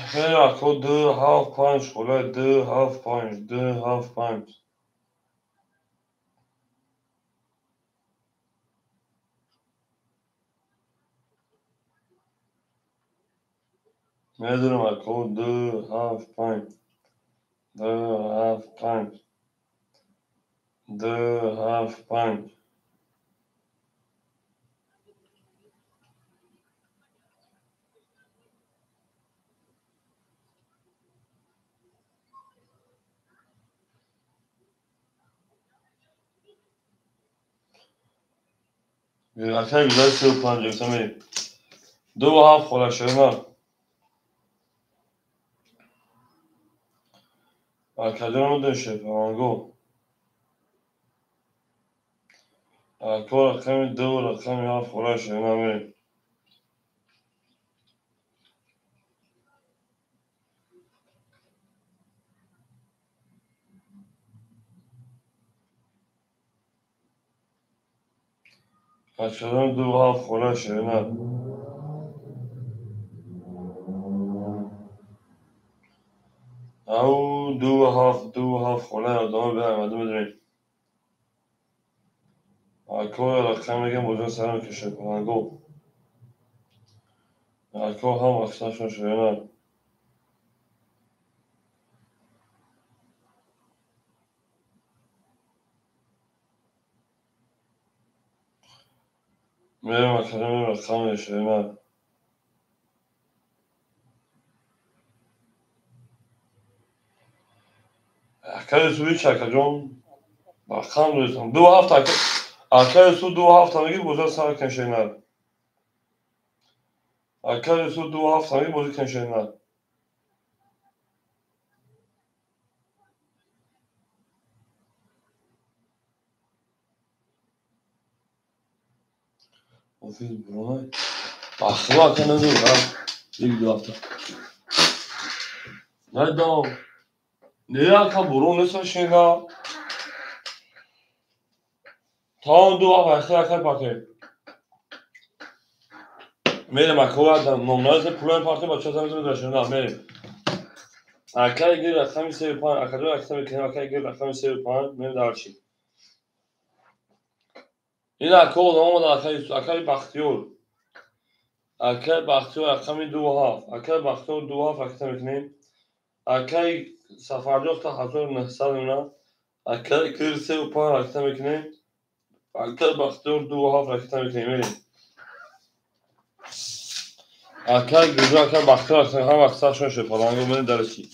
خیلی اکه 2 7 5 خوره 2 7 5 2 7 5 میدونم اکه 2 7 5 2 7 5 2 7 5 اکه güzel 35 yoksa benim 2 7 خوره شده اکه جانو داشته پرانگو اکه رقمی 2 رقمی 7 خوره شده benim اکه 2 7 خوره شده او 2 7 خوره ادامه برم ادامه بدونیم اکه رقم میگم بجا سرم کشه پرانگو اکه هم اکساشون شده میرم اکه میرم رقم شده اکه سوی چکه جان رقم دوستم 2 7 اکه سو 2 7 میگی بجا سر کشه اکه سو 2 7 میگی بجا کشه Ofis buraya. Aklı akına dur ha. Bir hafta. Nerede o? Nereye aka burun ne saçın ha? Tamam dur abi aklı akar parti. Merim aklı adam. Normalde pulen parti başa zaman dönüşün ha merim. Aklıya gir akşam sev pan. Aklıya akşam gir aklıya gir akşam sev pan. Merim darçı. Yine aklı olmadan aklıya bakıyor. Aklıya bakıyor akşam duha. Aklıya bakıyor duha fakir mekneyim. Aklıya safar yoksa hazır nehsalına. Aklıya gir sev pan akşam mekneyim. Aklıya bakıyor duha fakir mekneyim. Aklıya gözü aklıya bakıyor akşam hem aksa şun şey falan. Gömeni dersi.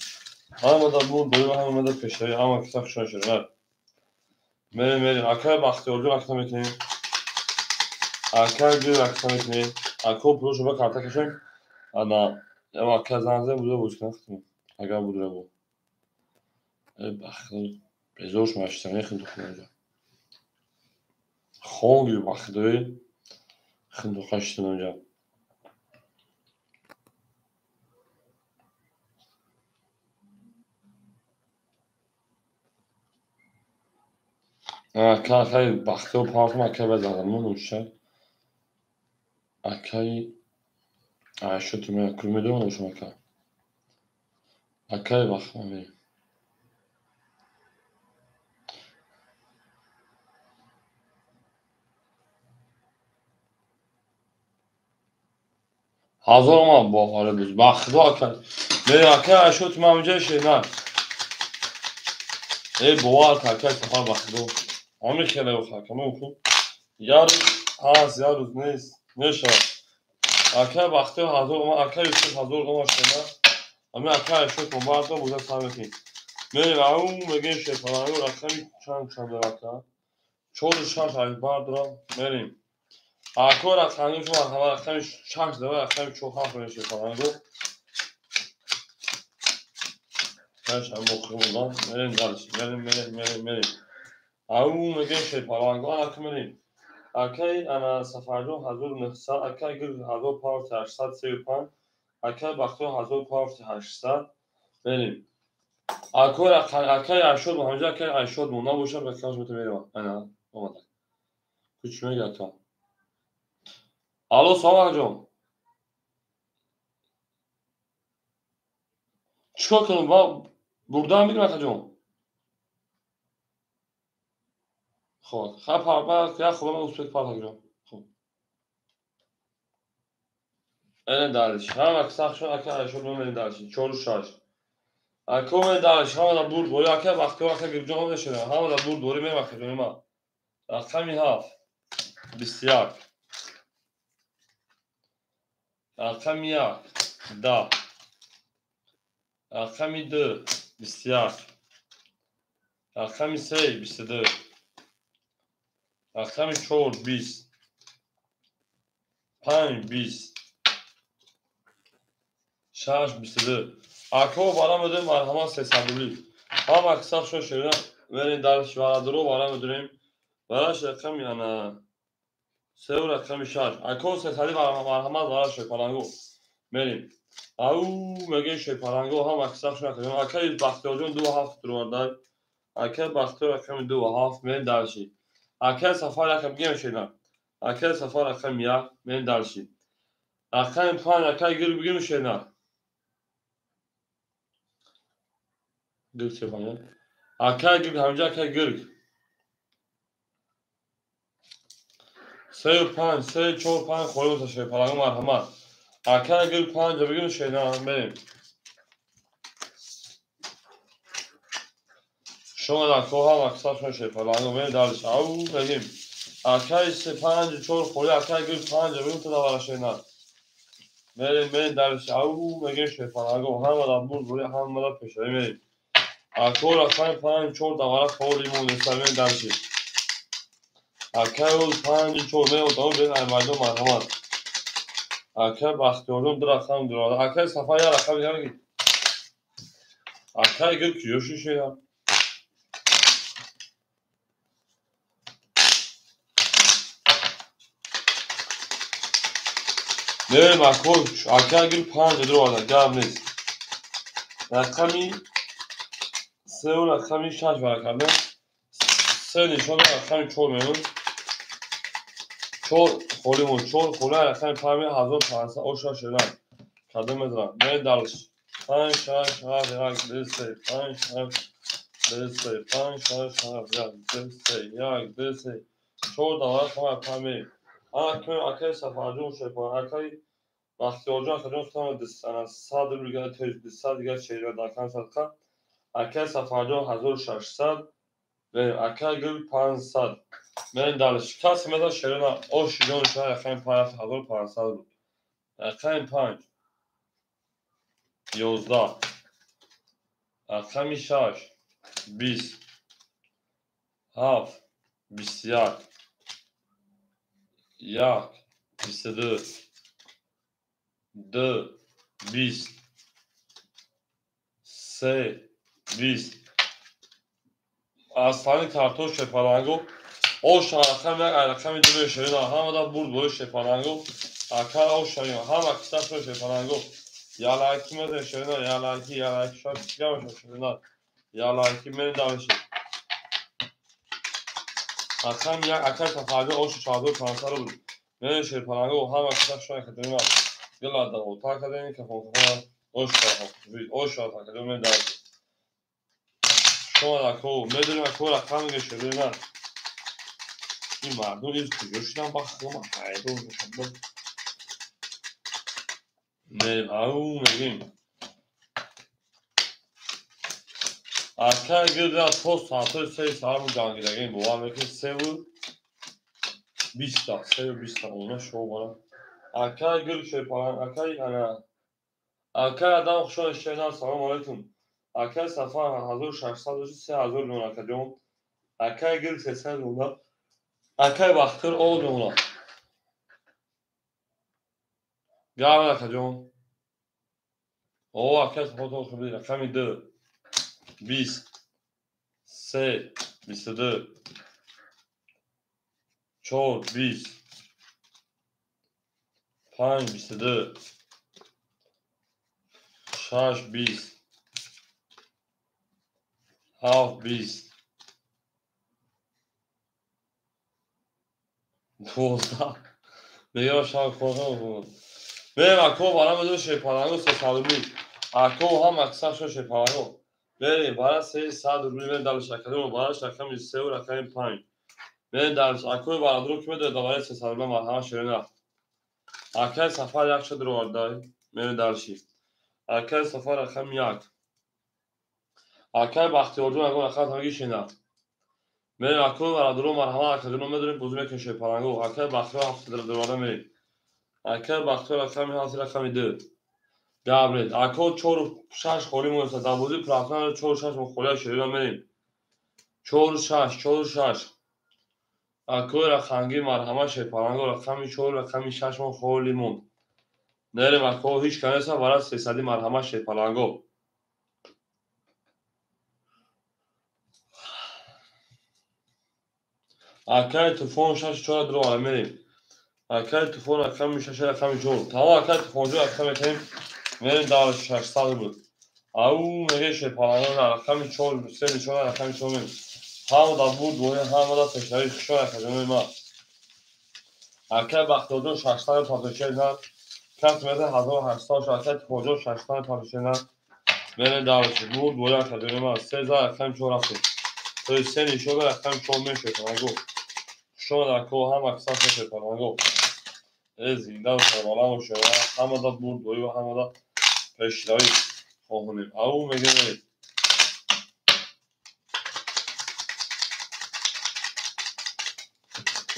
Ama da bu böyle hem de peşleri ama aksa şun şey. Merim aklıya bakıyor akşam mekneyim. Aklıya gir akşam mekneyim. Aklıya proje bak karta kaşın. Ana ama aklıya zanze burada bu çıkan kısmı. Aga bu dura bu. Bakıyor. Bezoş maçta ne khint khunca. Khongi bakıyor. Khint kaçtın önce. Aklıya bakıyor parfüm aklıya bezalım mı uçar. Aklıya şu tüme kırmızı mı uçma aklıya. Aklıya bakma. Hazır olma bu hale biz. Bakdı aklıya. Ne aklıya şu tüme amca şey ne? Boğa aklıya sefer bakdı. Amir kere yok aklıya mümkün. Yarın az yarın ne şey. Aklıya baktı hazır olma aklıya yüksek hazır olma şeyler. Ama aklıya şu tüme vardı burada sabit. Merim او میگه شفاهی و رقمی چند رقم چون شش های بردارم میریم اکو رقمی شما همه رقمی شش داره رقمی چوخان کنید شفاهی رو شش هم بخورم میریم دارش میریم او میگه شفاهی رو اکو میریم اکی انا سفرجو حضور نفسا اکی گر حضور پاورت 835 اکی بختو حضور پاورت 800 میریم اکای اشود همونجا که اشود مونده باشه به کلاس میتونه میرم انا اومد Küçüme yatan. Alo Samet hocam. Çıkın bak. Buradan bir hocam. خب خب ya خودم اوسپک پاراگرام خب انا دارش هم اکساخ شون اکا شون من دارش چور شاش اکو من دارش هم دا برد ولی اکا وقتی گرجام نشونه هم دا برد ولی من وقتی ما رقمی هاف بسیار رقمی یک دا رقمی دو بسیار رقمی سه 22 رقمی چور 20 5 20 شش 22 اکو بارا مدر مرحمت 300 هم اکساخ شون شده من دارش وارد رو بارا مدریم براش رقم یعنی سه و رقم شش اکو 300 مرحمت براش شکلانگو بریم او مگه شکلانگو هم اکساخ شون کنیم اکای بختیار جون 2 درو داد اکای بختیار رقم 2 من دارشی اکای سفر رقم گیم شدن اکای سفر رقم 1 من دارشی رقم 5 اکای گیر بگیر شدن گیر چه پایین اکای گیر همجا اکای گیر 3 و 5 3 4 5 خورده شکلانگو مرحمت اکای گیر 5 بگیر شدن بریم شما در کوه هم اکساپ شده پلانگو می دارش او بگیم اکای سه 5 4 خوری اکای گیر 5 بگیم تو داره شدن می دارش او بگیم شده پلانگو هم در بود بوری هم در پیشایی می اکور اکای 5 4 دواره خوری مونده سر می دارشی اکای 5 4 می اتاو بین ایمایدو مرحمت اکای بختیارون در اکام دراده اکای صفحه یا رقم یارگی اکای گیر کیوشی شدن نه مکوش اکای گیر 5 دراده گرم نیست رقمی سه و رقمی 6 برکرده سه نشان رقمی 4 میمون 4 خوریمون 4 خوره رقمی 5500 اوشا شدن کدوم میدونم نه دارش 5 6 7 1 2 3 5 7 2 3 5 6 7 1 2 3 1 2 3 4 دواره خواهم پامی اکای سفرجون شکر اکای بختیار جان کدوم ستان دستان صد روگه تیز دستان دیگر شیره داکان صدقه اکای سفرجون 1600 ve اکای گل 500 من دارش کسی مدار شیرنا او شیرون شهر اکای 500 بود اکای 5 11 اکای 6 20 7 21 1 22 2 20 3 20 aslanı kartoş şepalango o şarkı ve arakami dönüyor şerina hamada burd boyu şepalango akara o şarkı hama kitap şepalango yala kime de şerina yala ki şarkı çıkamış şerina yala kime davşı akam ya akar safade o şarkı transfer olur ne şepalango hama kitap şarkı dönüyor yala da o takadeni kafon o şarkı dönüyor davşı شما اکو میدونیم اکو رقم گشته نه این مردم این کجاشون با خودم حیدون میکنم میریم او میگیم اکر گرده از پست ساعتای 3 ساعت جانگیرگیم بوام میکنیم 3 و 20 تا 3 و 20 تا اونه شو برم اکر گرد شوی پارم اکر انا اکر ادام خوشان اشتینا سلام علیکم اکر سفر 1600 نون اکر جون اکر گرد 300 نون اکر وقتر اول نون گرد اکر جون او اکر سفر خیلی رقمی 2 20 3 22 4 20 5 22 6 20 7 20 12 میگه شام خورم بریم اکو برام بدون شیپالانگو 300 روبلی اکو هم اکثر شو شیپالانگو بریم برای 300 روبلی بریم دلش اکدون براش رقم 3 و رقم 5 بریم دلش اکو برام درو که بده دوباره 300 روبلی مرحمه شیرین اکای سفر یک شد رو آردای بریم دلشی اکای سفر رقم 1 اکای بختیار جون اگه رقم همگی شینه بریم اکو برام درو مرحمه اکدون میدونیم بزرگ که شیپالانگو اکای بختیار 7 دروازه میریم اکای بختیار رقم 7 رقم 2 گابریل اکو 4 6 خوری مونسا دابوزی پراتنا 4 6 مخولی شیرین میریم 4 6 اکو رقمگی مرحمه شیپالانگو رقم 4 رقم 6 مخولی مون نریم اکو هیچ کنیسا برای 300 مرحمه شیپالانگو اکای تلفن 6 4 درو میریم اکای تلفن رقم 6 رقم 4 تمام اکای تلفن جو رقم کنیم میریم دار 600 بود او میگه شیپالانگو رقم 4 3 4 رقم 4 میریم هم دا بود و هم دا تشریح خشوع خجمه ما اکای بختیار 600 پاتوچه کس میده 1800 اکای تلفن 600 پاتوچه میریم دارش بود و خجمه ما 3000 رقم 4 رفتیم تو سه نیشو به رقم 4 میشه شما اکو هم اکثر شیپالانگو زنده و سربالم و شما همه دا بود و همه دا پیشتایی خواهونیم او میگه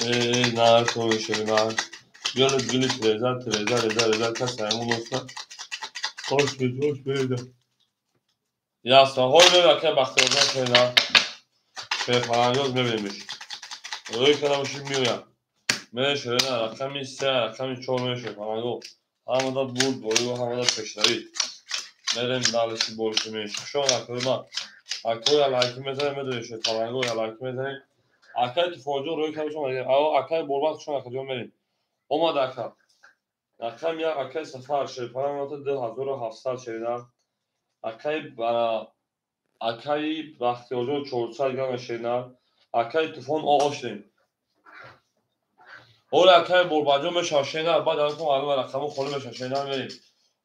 برید نه تو میشه نه یاد گلی تریزر کس همون اصلا خوش بیده یا ساهای بیده که بختی آزان شده شیپالانگوز میبینیمش روی کنه باشیم میویم میشه نه رقمی 3 رقمی 4 میشه شیپالانگو همه دا بود و همه دا پیشتایی میریم دالشی بولشی میشه شما اکوی ما اکوی علایکی میزنیم میدونی شیپالانگو علایکی میزنیم اکای تفاجو روی کنه شما میگیم او اکای بولبات شما اکجا میریم اومد اکا رقم یک اکای سفر شیپالانگو 2700 شیدن اکای برا اکای بختیار 400 گرم شیدن اکای تفون آقا شدیم اول اکای بولباجو میشه شیدن بعد اکو معلومه رقم خالی میشه شیدن میریم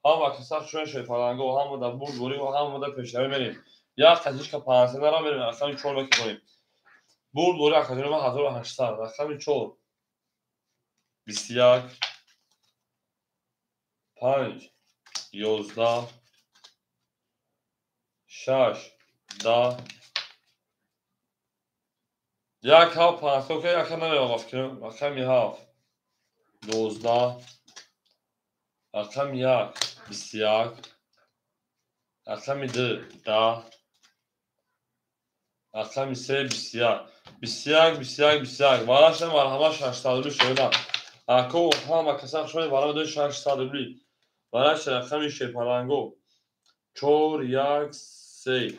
هم اکای سخت شوی شیپالانگو هم در بول دوری و هم در پیشتری میریم یک قضیش که پانسه را میریم رقم 4 میکنیم بول دوری اکای 1800 رقم 4 21 5 11 6 10 یک هاف پانسه که یک نمی آغاز کنیم رقم 7 12 رقم 1 21 رقم 2 10 رقم 3 21 باراش مرحمه 600 روبلی شده اکو هم کسا شده برای دو 600 روبلی باراش رقم شیپالانگو 4 1 3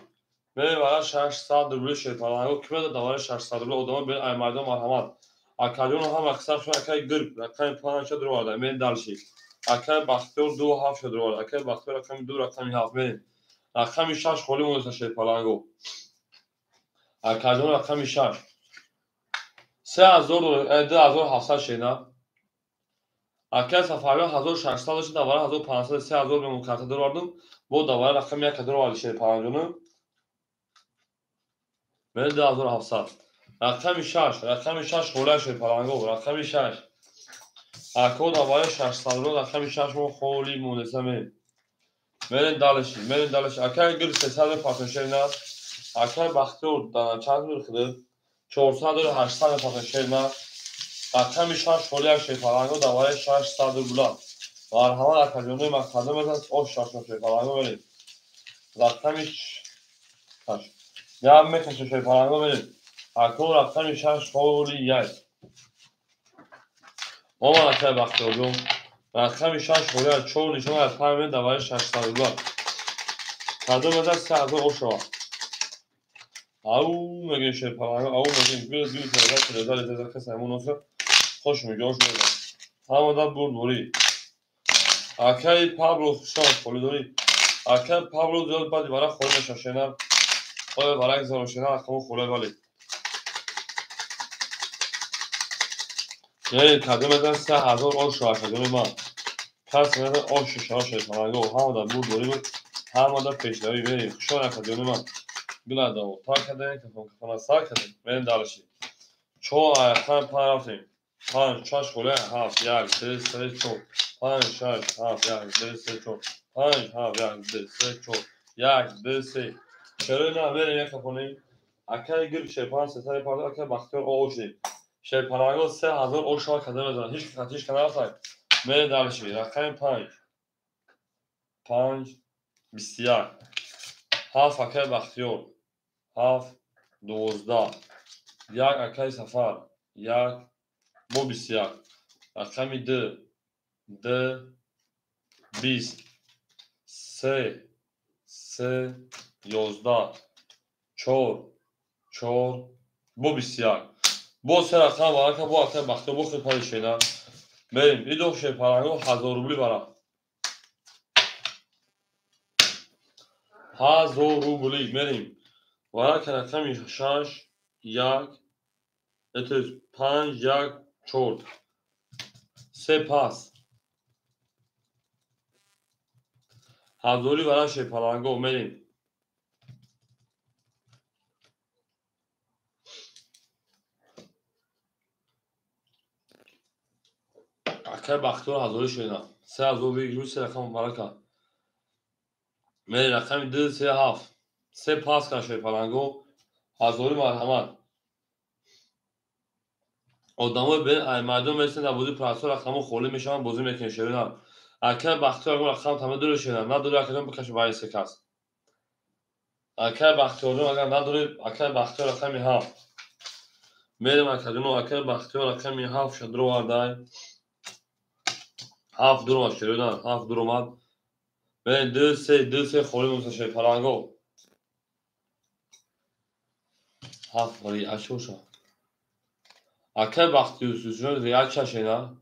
برای برای 600 روبلی شیپالانگو که بده دوباره 600 روبلی ادامه به مردم مرحمت اکادیون هم اکثر شده اکای گرب رقم 5 شد رو آده من دلشی اکای بختیار 2 7 شد رو آده اکای بختیار رقم 2 رقم 7 بریم رقم 6 خولی مونده شیپالانگو اکادیون رقم 6 2700 شینا اکای سفری 1600 شد دوباره 1500 3000 به مکاتب دور آردم با دوباره رقم 1 دور آلی شیپالانگو من 2700 رقم 6 خولی شیپالانگو رقم 6 اکو دوباره 600 رو رقم 6 مو خولی مونده سمی مرین دالشی اکای گل 300 پاتنشل نه اکای بختیار دانا چند رو خده 400 و 800 پاتنشل نه رقم 6 خولی شیپالانگو دوباره 600 بولان مرحمه اکادیمی مقدم از او 6 شیپالانگو بریم رقم 6 یا میکشه شیپالانگو بریم اکو رقم 6 خولی 1 مامان اکای بختیار جون رقم 6 خولی 4 نشون از 5 دوباره 600 بولان کادو مدت 3000 او شوا او میگه شیپالانگو او میگه گل تریزر کس همون اصلا خوش میگه خوش میگه همه دا بود بوری اکای پابلو شانس خولی داری اکای پابلو زیاد بعدی برای خولی میشه خود برای اگزار شنه رقم خولی ولی یعنی کدوم از 3000 آش را کدوم ما کس از آش شاش پناهگاه هم در بود داریم هم در پیشروی بریم شون کدوم ما بلا دو تا کدوم که فون سال کدوم بریم دالشی چو آخر پا رفتیم 5 6 خله هفت یک سه سه چو 5 6 هفت یک سه سه چو 5 هفت یک سه سه چو یک دو سه چرا نه بریم یک کنیم اکه گیر شپان ستاره پارو اکه بختیار آوشیم شپانگاه 3000 آش را کدوم بزن هیچ خطیش کنار سای بریم دالشی رقم 5 21 هفت اکه بختیار هفت 12 یک اکه سفر یک بو 21 رقم 2 2 20 3 3 11 4 4 بو 21 بو سه رقم وارد که بو اکه بختیار بو خیلی پایش شیدن بریم این دو شپانگاه 1000 روبلی برام 1000 روبلی بریم وارد که رقم 6 1 5 1 4 سپاس هزاری برای شپانگاه بریم اکه بختیار هزاری شیدن 3000 بگیر سه رقم وارد که بریم رقم 2 3 7 سپاس که شپانگاه هزاری مرحمت آدمای به مردم مثل نبودی پرستار رقم خوله میشن بازی میکنن شیرین اکه بختیار رقم تمام دور شیرین نه دور اکه بکشه برای سکاس اکه بختیار اگر نداری اکه بختیار رقم 7 میرم اکه بختیار رقم 7 شدرو واردای 7 دور شیرین 7 دور اومد به 2 3 خوله میشه پرانگو 7 ولی اشوشا اکه بختیار سوزون ریال چشینا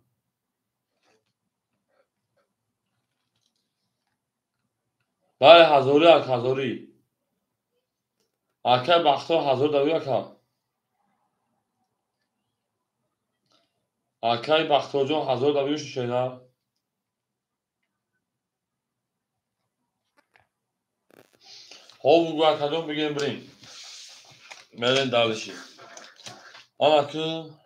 بله هزاری اکه بختیار هزار دویا که اکه بختیار جان هزار دویش شینا ها بگو اکه جان بگیم بریم بریم دالشی آن اکه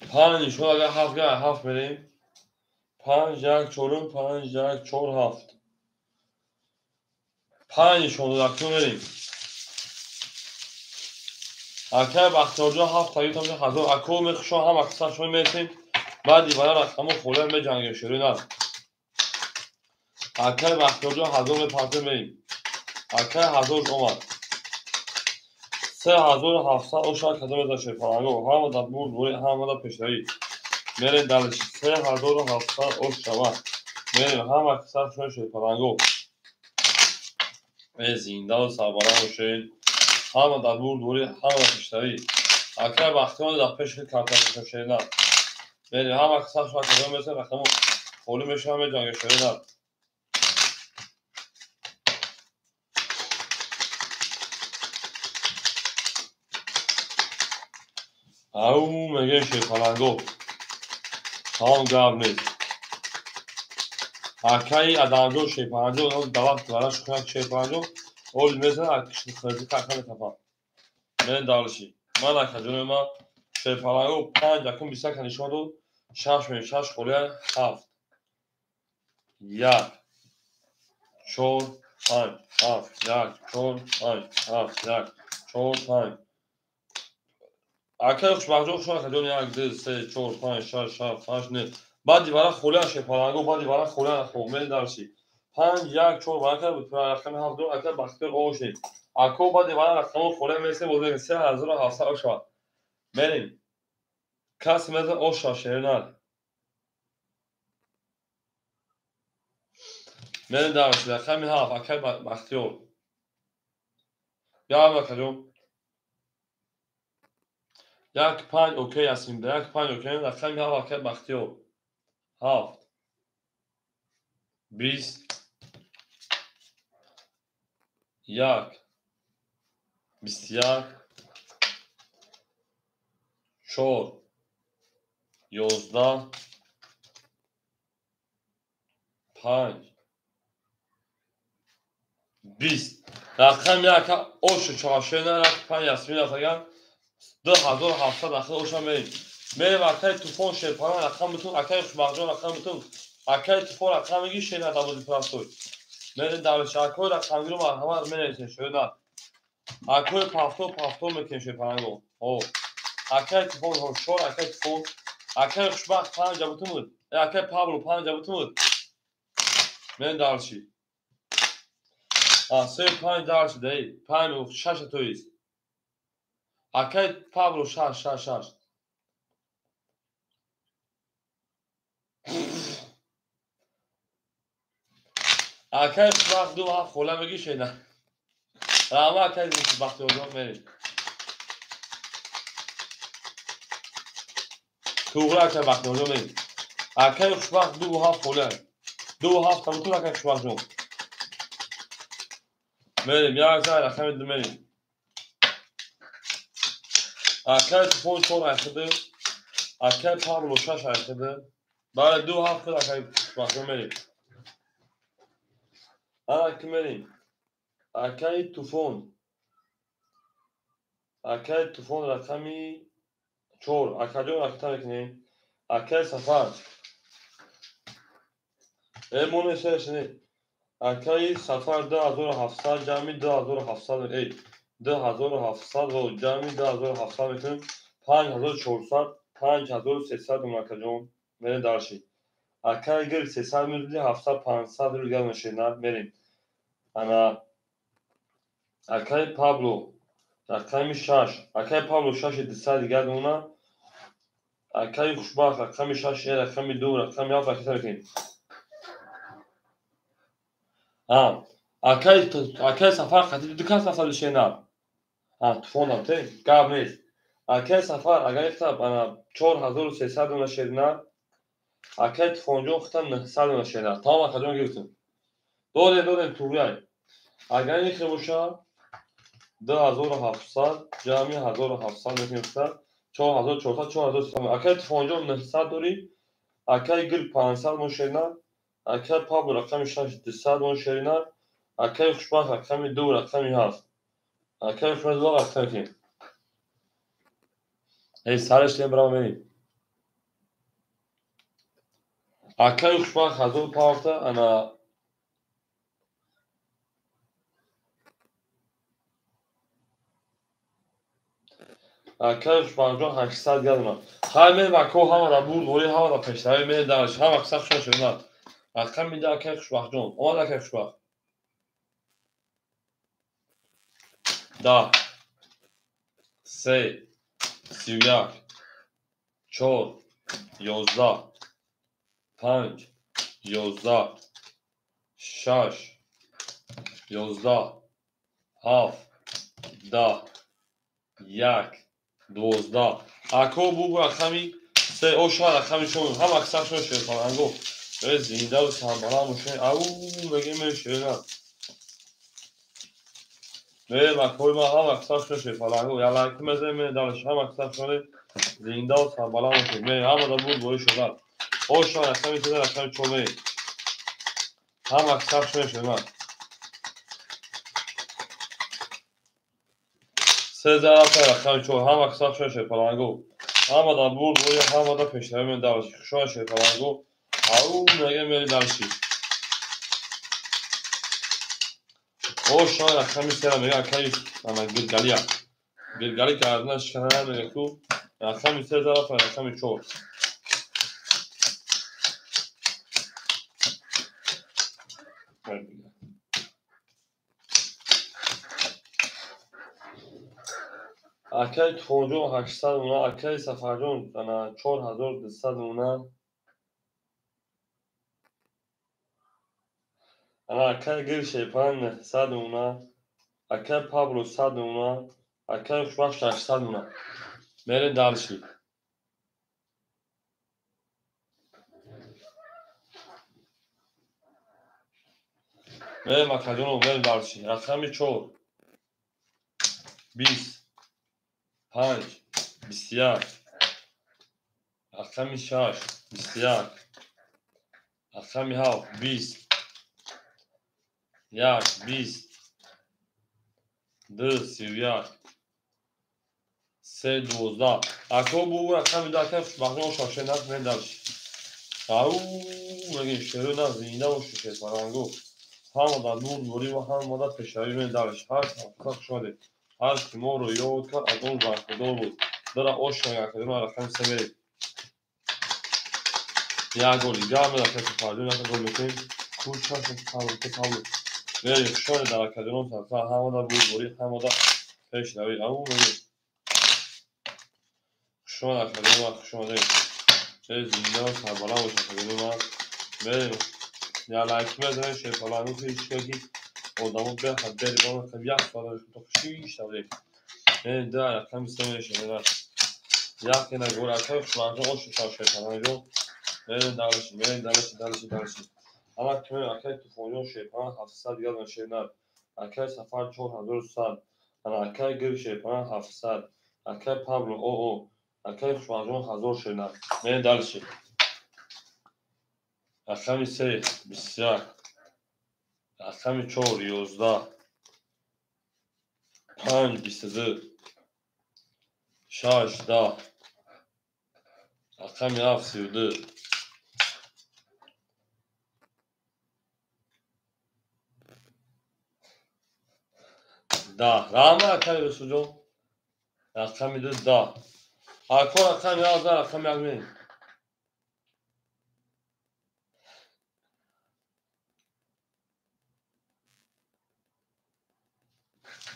5 شو اگر 7 گه 7 بریم 5 یک 4 5 یک 4 7 5 شو اکه بریم اکه بختیار جان 7 تایی تامشه هزار اکه میخشو هم اکسر شوی میسیم بعد دیوانه رقم خوله می جنگه شروع نه اکه بختیار جان هزار می پرده بریم اکه هزار اومد 3700 اوشا کدام از شپانگاه هم در بود بوری هم در پیشروی میریم دالشی 3700 اوش شود میریم هم اکثر شوی شپانگاه زنده و سربلند باشین هم در بود بوری هم در پیشروی اکه بختیار در پیش کارتر شدن میریم هم اکثر شوی کدام از رقم خولی میشه هم جنگ شدن او میگه شپانگاه هم گرم نیست اکه ادامجو شپانگاه دوام براش کنه شپانگاه اول میزنه اکش خرجی کاکا تپا من دالشی من اکه جون ما شپانگاه 5 یکم 20 کنیشما دو 6 می 6 خوله 7 1 4 5 7 1 4 5 7 1 4 5 اکه خوش بخجو شما که جون 1 2 3 4 5 6 7 8 9 بعدی برای خوله شپانگاه بعدی برای خوله خوب من دالشی 5 1 4 برای رقم 7 دو اکه بختیار اوشی اکو بعدی برای رقم خوله میسه بوده 3700 اوشا بریم کس مثل اوشا شیرینال بریم دالشی رقم 7 اکه بختیار بیا بکجم یک 5 اوکی هستیم یک 5 اوکی رقم 7 اکه بختیار 7 20 1 21 4 11 5 20 رقم یک اوش چهارشنبه رفت 5 یاسمین افغان 2700 داخل اوشا میریم اکای توفان شیرپانا رقم بتون اکای خوشبختجان رقم بتون اکای توفان رقم میگی شیرنا دابوزی پراستوی میریم دولش اکای رقم گیرو مرحمت میریم شیرنا اکای پافتو میکنیم شیرپانگو او اکای توفان هوشور اکای توفان اکای خوشبخت 5 بتون بود اکای پابلو 5 بتون بود میریم دولشی سه 5 دولشی دی 5 6 تویست اکای پابلو 6 اکای خوشبخت 2 7 خوله میگی شیرنا رحمه اکای خوشبخت اوزان میریم توغرا اکای بخت اوزان میریم اکای خوشبخت 2 7 خوله 2 7 تمتون اکای خوشبخت جون میریم یک زای رقم دو میریم اکای توفان 4 اخده اکای پابلو 6 اخده برای 2 7 خود اکای خوشبخت جون میریم اکی میریم اکای توفان رقمی 4 اکای جون اکتا میکنیم اکای سفر ایمونه شنید اکای سفر 2700 جمعی 2700 ای 2700 و جمعی 2700 میکنیم 5400 5300 اون اکای جون میریم دارشی اکای گر 300 میدونی 700 500 رو گل میشینن میریم انا اکای پابلو رقمی 6 اکای پابلو 6 200 دیگه دونا اکای خوشبخت رقمی 6 رقمی 2 رقمی 7 اکتا میکنیم اکای سفر خطی دو کس سفر بشینن توفان تی گاب نیست اکای سفر اگر اختب انا 4300 اون شیرنا اکای توفان جون ختم 900 اون شیرنا تمام اکا جون گرفتیم دودیم توریای اگر این باشه 2700 جمعی 1700 میکنیم 4400 4300 اکای توفان جون 900 دوری اکای گل 500 اون شیرنا اکای پاب رقم 6 200 اون شیرنا اکای خوشبخت رقم 2 رقمی 7 اکای فرزوق رقم کنیم ای سرش لیم برام میریم اکای خوشبخت هزار پاورتا انا اکای خوشبخت جون 800 گردم خواهی میریم اکو همه را بود ولی همه را پشتوی میریم درش همه اکساق شده شده رقم میده اکای خوشبخت جون اومد اکای خوشبخت 10 3 31 4 11 5 11 6 11 7 10 1 12 اکو بو رقمی سه او شما رقمی شون هم اکساق شده شده پرانگو به زینده و سنبالا موشه او بگیم میشه نه میریم اکوی ما هم اکساق شده شده پرانگو یا لایک مزه می دارش هم اکساق شده زینده و سنبالا موشه میریم همه دا بود بوی شده او شما رقمی شده رقمی چون میریم هم اکساق شده شده من 3000 رقمی چون هم اکساق شده شده پرانگو همه دا بود بوی همه دا پشتوی می دارش شده شده پرانگو او میگه میری دارشی او شما رقمی سیره میگه اکای گلگلی کردنش کنه میگه تو رقمی 3000 رقمی 4 اکای توفان 800 اونا اکای سفر جون انا 4200 اونا انا اکای گل شیپان 900 اونا اکای پابلو 100 اونا اکای خوشبخت 800 اونا میریم دالشی میریم اکا جون میریم دالشی رقمی 4 20 5 21 رقم 6 21 رقم 7 20 1 20 2 31 3 12 اکو بو رقم داکم مخنو شاشه نت مندالش او مگه شروع نه زینده و شوشه فرانگو هم دا نور نوری و هم دا پشایی مندالش هر تفاق شده هر کی ما رو یاد کرد از اون برخدار بود داره آشنا کردن رقم 3 میره یا گلی گام دا که فاجعه نه گل میکنیم کوچا تاول میره شده در کدوم طرف هم دا بود نوری هم دا پشایی او میره شما کدوم شما ده زینده و سربالا و کدوم میره یا لایک بزنید شیر فلانو پیش کنید آدمو به حد بری با من یک سال تو خشیش داری این داره کم استمیشه نه یا که نگور اکای خواهد آش شاشه کنم جو دارش اما که اکای تو فونیون شیپان 700 یاد نشه نه اکای سفر 4100 انا اکای گیر شیپان 700 اکای پابلو او اکای خواهد 1000 شنا من دارش رقم 3 بسیار رقم 4 11 5 22 6 10 رقم 7 32 10 رقم اکای بسوجو رقم 2 10 اکو رقم 11 رقم 11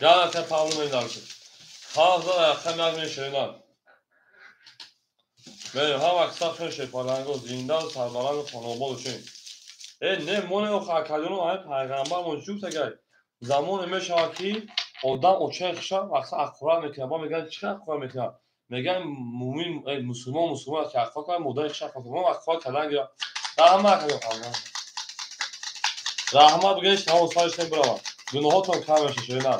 یا اکای پاولو من دارش هازا رقم 11 شنا من هم اکثر شش پالانگو زنده و سربلند خانواده‌شون نه مونه و خاکادونو های پیغمبر موجود تگه زمان میشه کی آدم اوچه خشم وقتی اخورا میکنه با میگن چه اخورا میکنه میگن مومن مسلمان که اخورا کنه مدای خشم کنه اخورا کلنگ یا رحمت کنه رحمت بگیش تمام سالش نمی برام گناهاتون کم میشه شده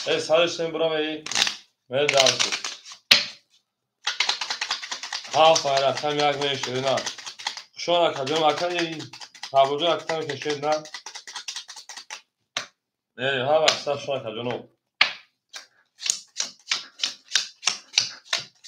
ای سالش نمی برام ای من دارم هاف رقم یک میشه نه شما کجا مکانی تابوجو اکتام کشید نه ها وقتا شما کجا نو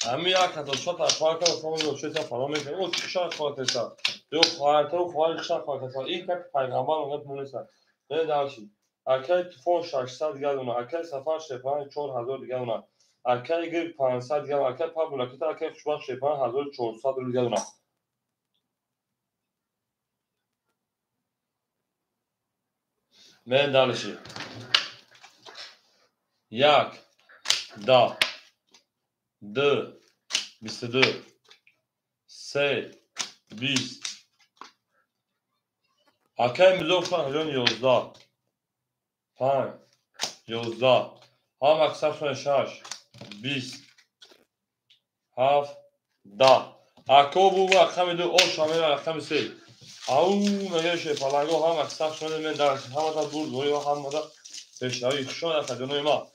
همین یک کتاب شد اخوار کنه خواهد روشوی تا فرام میکنه او چی شد خواهد تسا دیو خواهرتر و خواهر شد خواهد تسا این که پیغمبر اونت مونیسا نه دارشی اکای تفون 600 دیگه دونه اکای سفر شپان 4000 دیگه دونه اکای گیر 500 دیگه دونه اکای پا بولاکیت اکای خشبان شپان 1400 دیگه دونه من دارشی یک دا دو 22 3 20 اکای میزو خواهد 11 5 11 هم اکثر شون 6 20 7 10 اکو بو رقم 2 او شامل رقم 3 او نگهش پالانگو هم اکثر شون من درست هم تا دور دوری و هم دا پیشنهایی شون از جنوی ما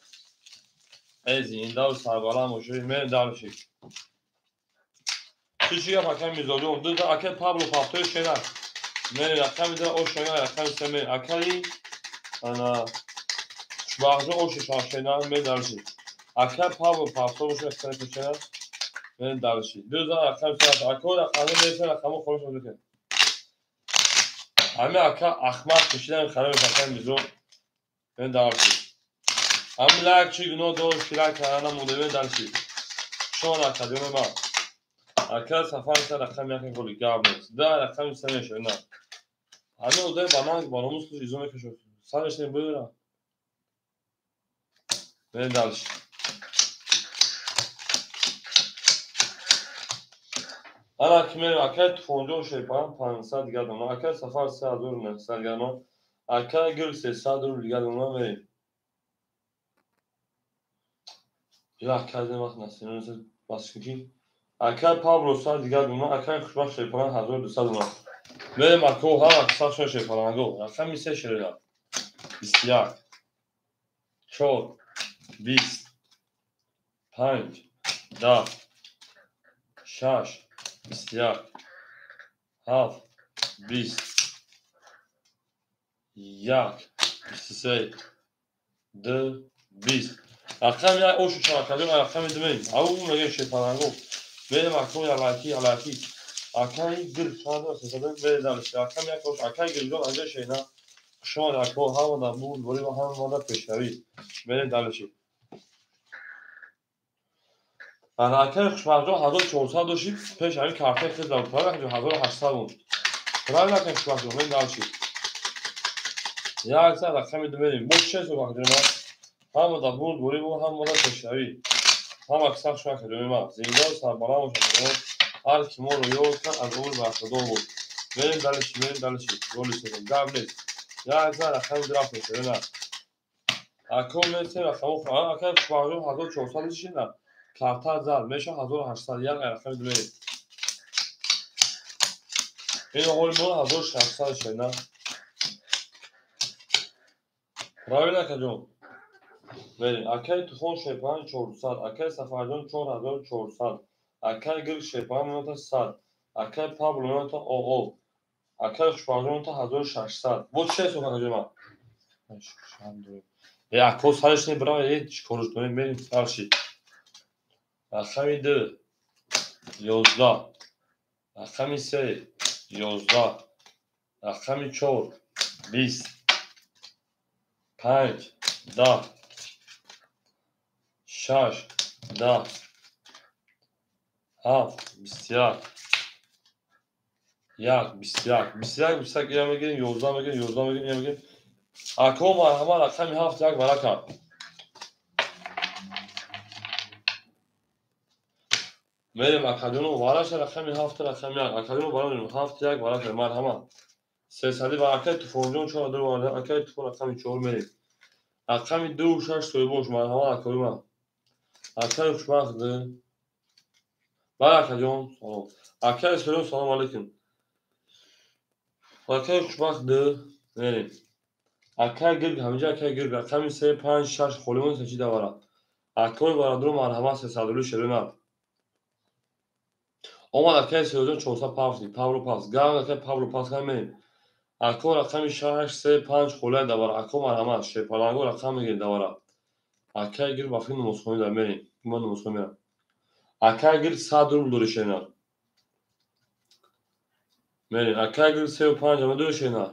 ای زینده و سربالا موشوی من درشی چیزی هم اکای میزولیون دو تا اکای پابلو پاپتوی شنر من رقم 2 او شامل رقم 3 من اکای انا شباهجو او شاشنر من درشی اکای پابلو پاپتوی شنر من دارشی 2000 رقم ساعت اکو رقم میشه رقم خودش رو بکن همه اکا احمد کشیدن خراب رقم میزو من دارشی همه لاک چی گناه دو شیرک کردن موده من دارشی شما نکردیم ما اکا سفر سر رقم یک گلی گاب نیست ده رقم سه میشه نه همه اوده بانان باناموز تو ایزو میکشد سرش نیم بودن من دارشی انا کمیر اکای تفونجو شیپان 500 دیگه دونه اکای سفر 3900 دیگه دونه اکای گل 300 دیگه دونه میریم یا کردیم وقت نستیم مثل باسکتی اکای پابلو سال دیگه دونه اکای خوشبخت شیپان 1200 دونه میریم اکو ها اکسا شو شیپانگو رقم میسه شده 21 4 20 5 10 6 21 7 20 1 23 2 20 رقم یک اوش شما کردیم رقم دومیم او مگه شیطانگو بریم رقم یلاکی رقم گل شما درست حسابیم بریم دانش رقم یک اوش رقم گل جان انجا شینا شما رقم هم در بود بوری و هم مادر پیشتری بریم دانشی رقم خوشمرجان 1400 داشتیم پیش همین کارته خیلی دارم پرای رقم 1800 بود پرای رقم خوشمرجان بریم دانشی یا اکثر رقم دومیم بود چه سو کردیم هم در بود بوری و هم مادر پیشتری هم اکثر شما کردیم ما زندان سربالا و شما هر کی ما رو یاد کرد از اون بحثدار بود بریم دلشی رولی سیدیم گرم نیست یا اکثر رقم درافت میشه نه اکم میشه رقم خواهد اکم شمارجون 1400 داشتیم نه کارتا زر میشه 1800 یک رقم دومیم این اول ما 1600 شد نه راوی نکردیم بریم اکای تخون شیپان 400 اکای سفرجان 4400 اکای گل شیپان منوتا 100 اکای پابلو منوتا او اکای خوشبانجان منوتا 1600 بود چه سوکان جمع اکای سالش نی برای چی کنوش کنیم بریم سالشی رقمی 2 11 رقمی 3 11 رقمی 4 20 5 10 6 10 7 21 21 یا میگیم 11 میگیم یا میگیم اکو ما همه رقمی 7 یک برکت میریم اکادیمو وارش رقمی 7 رقمی 1 اکادیمو برام 7 یک برکت مرحمت 300 برکت تو فونجون 4 دو وارد اکای تو رقمی 4 میریم رقمی 2 6 سوی باش مرحمت اکادیمو اکای خوشبخت برکت جون سلام اکای سلام علیکم اکای خوشبخت میریم اکای گرگ همینجا اکای گرگ رقمی 3 5 6 خلیمون سچی دواره اکای برادر مرحمت 300 شیرینات اومد اکای سیوزون 400 پاوسی پاولو پاس گام اکای پاولو پاس همین اکو رقمی 6 3 5 خله دواره اکو مرحمت شیپالانگو رقم میگه دواره اکای گرگ بافین نمسخونی دار میریم من نمسخونی میرم اکای گرگ 100 روبل دوری شینا میریم اکای گرگ 35 هم دوری شینا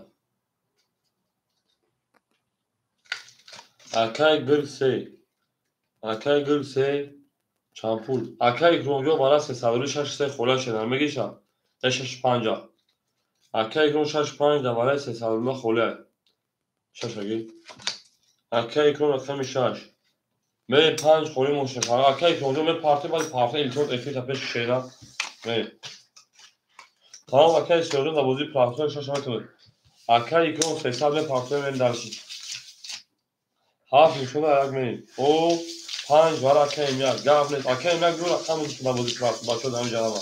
اکای گرگ 3 اکای گرگ 3 چامپول اکای گرونجو برای 306 3 خله شینا میگیشا 650 اکای گرون 65 دواره 300 خله شاشگی اکای گرون رقمی 6 میریم 5 خوری مشفره اکای گرونجو می پارتی باید پارتی ایلتون افیت پیش شینا میریم تمام اکای سیوزون در بازی پارتی شاشگی کنید اکای گرون 300 می پارتی می درشید 7 نشونه یک میریم او 5 برای اکای میاد گاب نیست اکای میاد گرون رقم در بازی پارتی باشد همین جنبه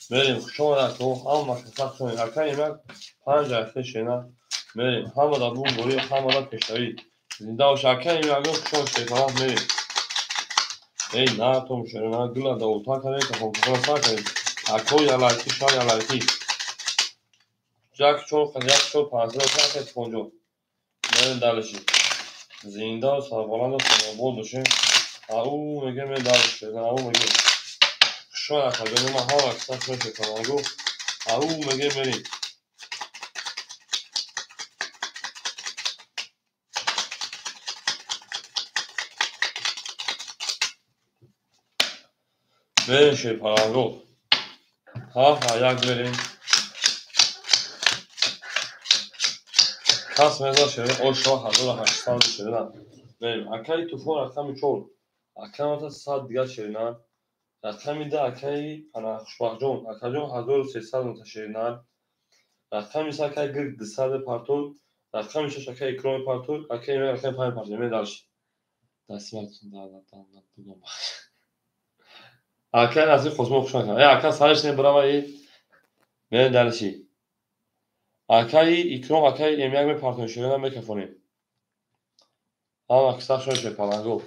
میریم شما در تو هم مشفره کنید اکای میاد 5 افیت شینا میریم همه در بون بوری همه در پیشتری زنده و شکر میاد گرون شما شیطان میریم ای نه تو مشهور نه گل در اتاق کنید که هم کفر سر کنید اکو یلاکی شای یلاکی جک چون خیلیت شد پرزده کنید که کنجو میریم دلشی زنده و سربالند و سربال دوشیم او میگه می دلشی او میگه شای اکادیمی ما ها اکسر شای شیطانگو او میگه میریم میریم شیطانگو ها یک میریم کس میزا شیرین او شاه 1800 شیرین میریم اکای توفون رقم 4 اکای 100 دیگر شیرین رقمی 10 اکای انا خوشبخت جون اکای جون 1300 متشیرین رقمی 3 اکای گرگ 200 پارتول رقمی 6 اکای کروم پارتول اکای رقم 5 پارتول می داشت دستیات دادم بگم اکای از این خصم خوشم کنه اکای سالش نه برای می دلشی اکای اکروم اکای امیاگ می پارتول شیرین می کفونیم هم اکثر شوی پلنگو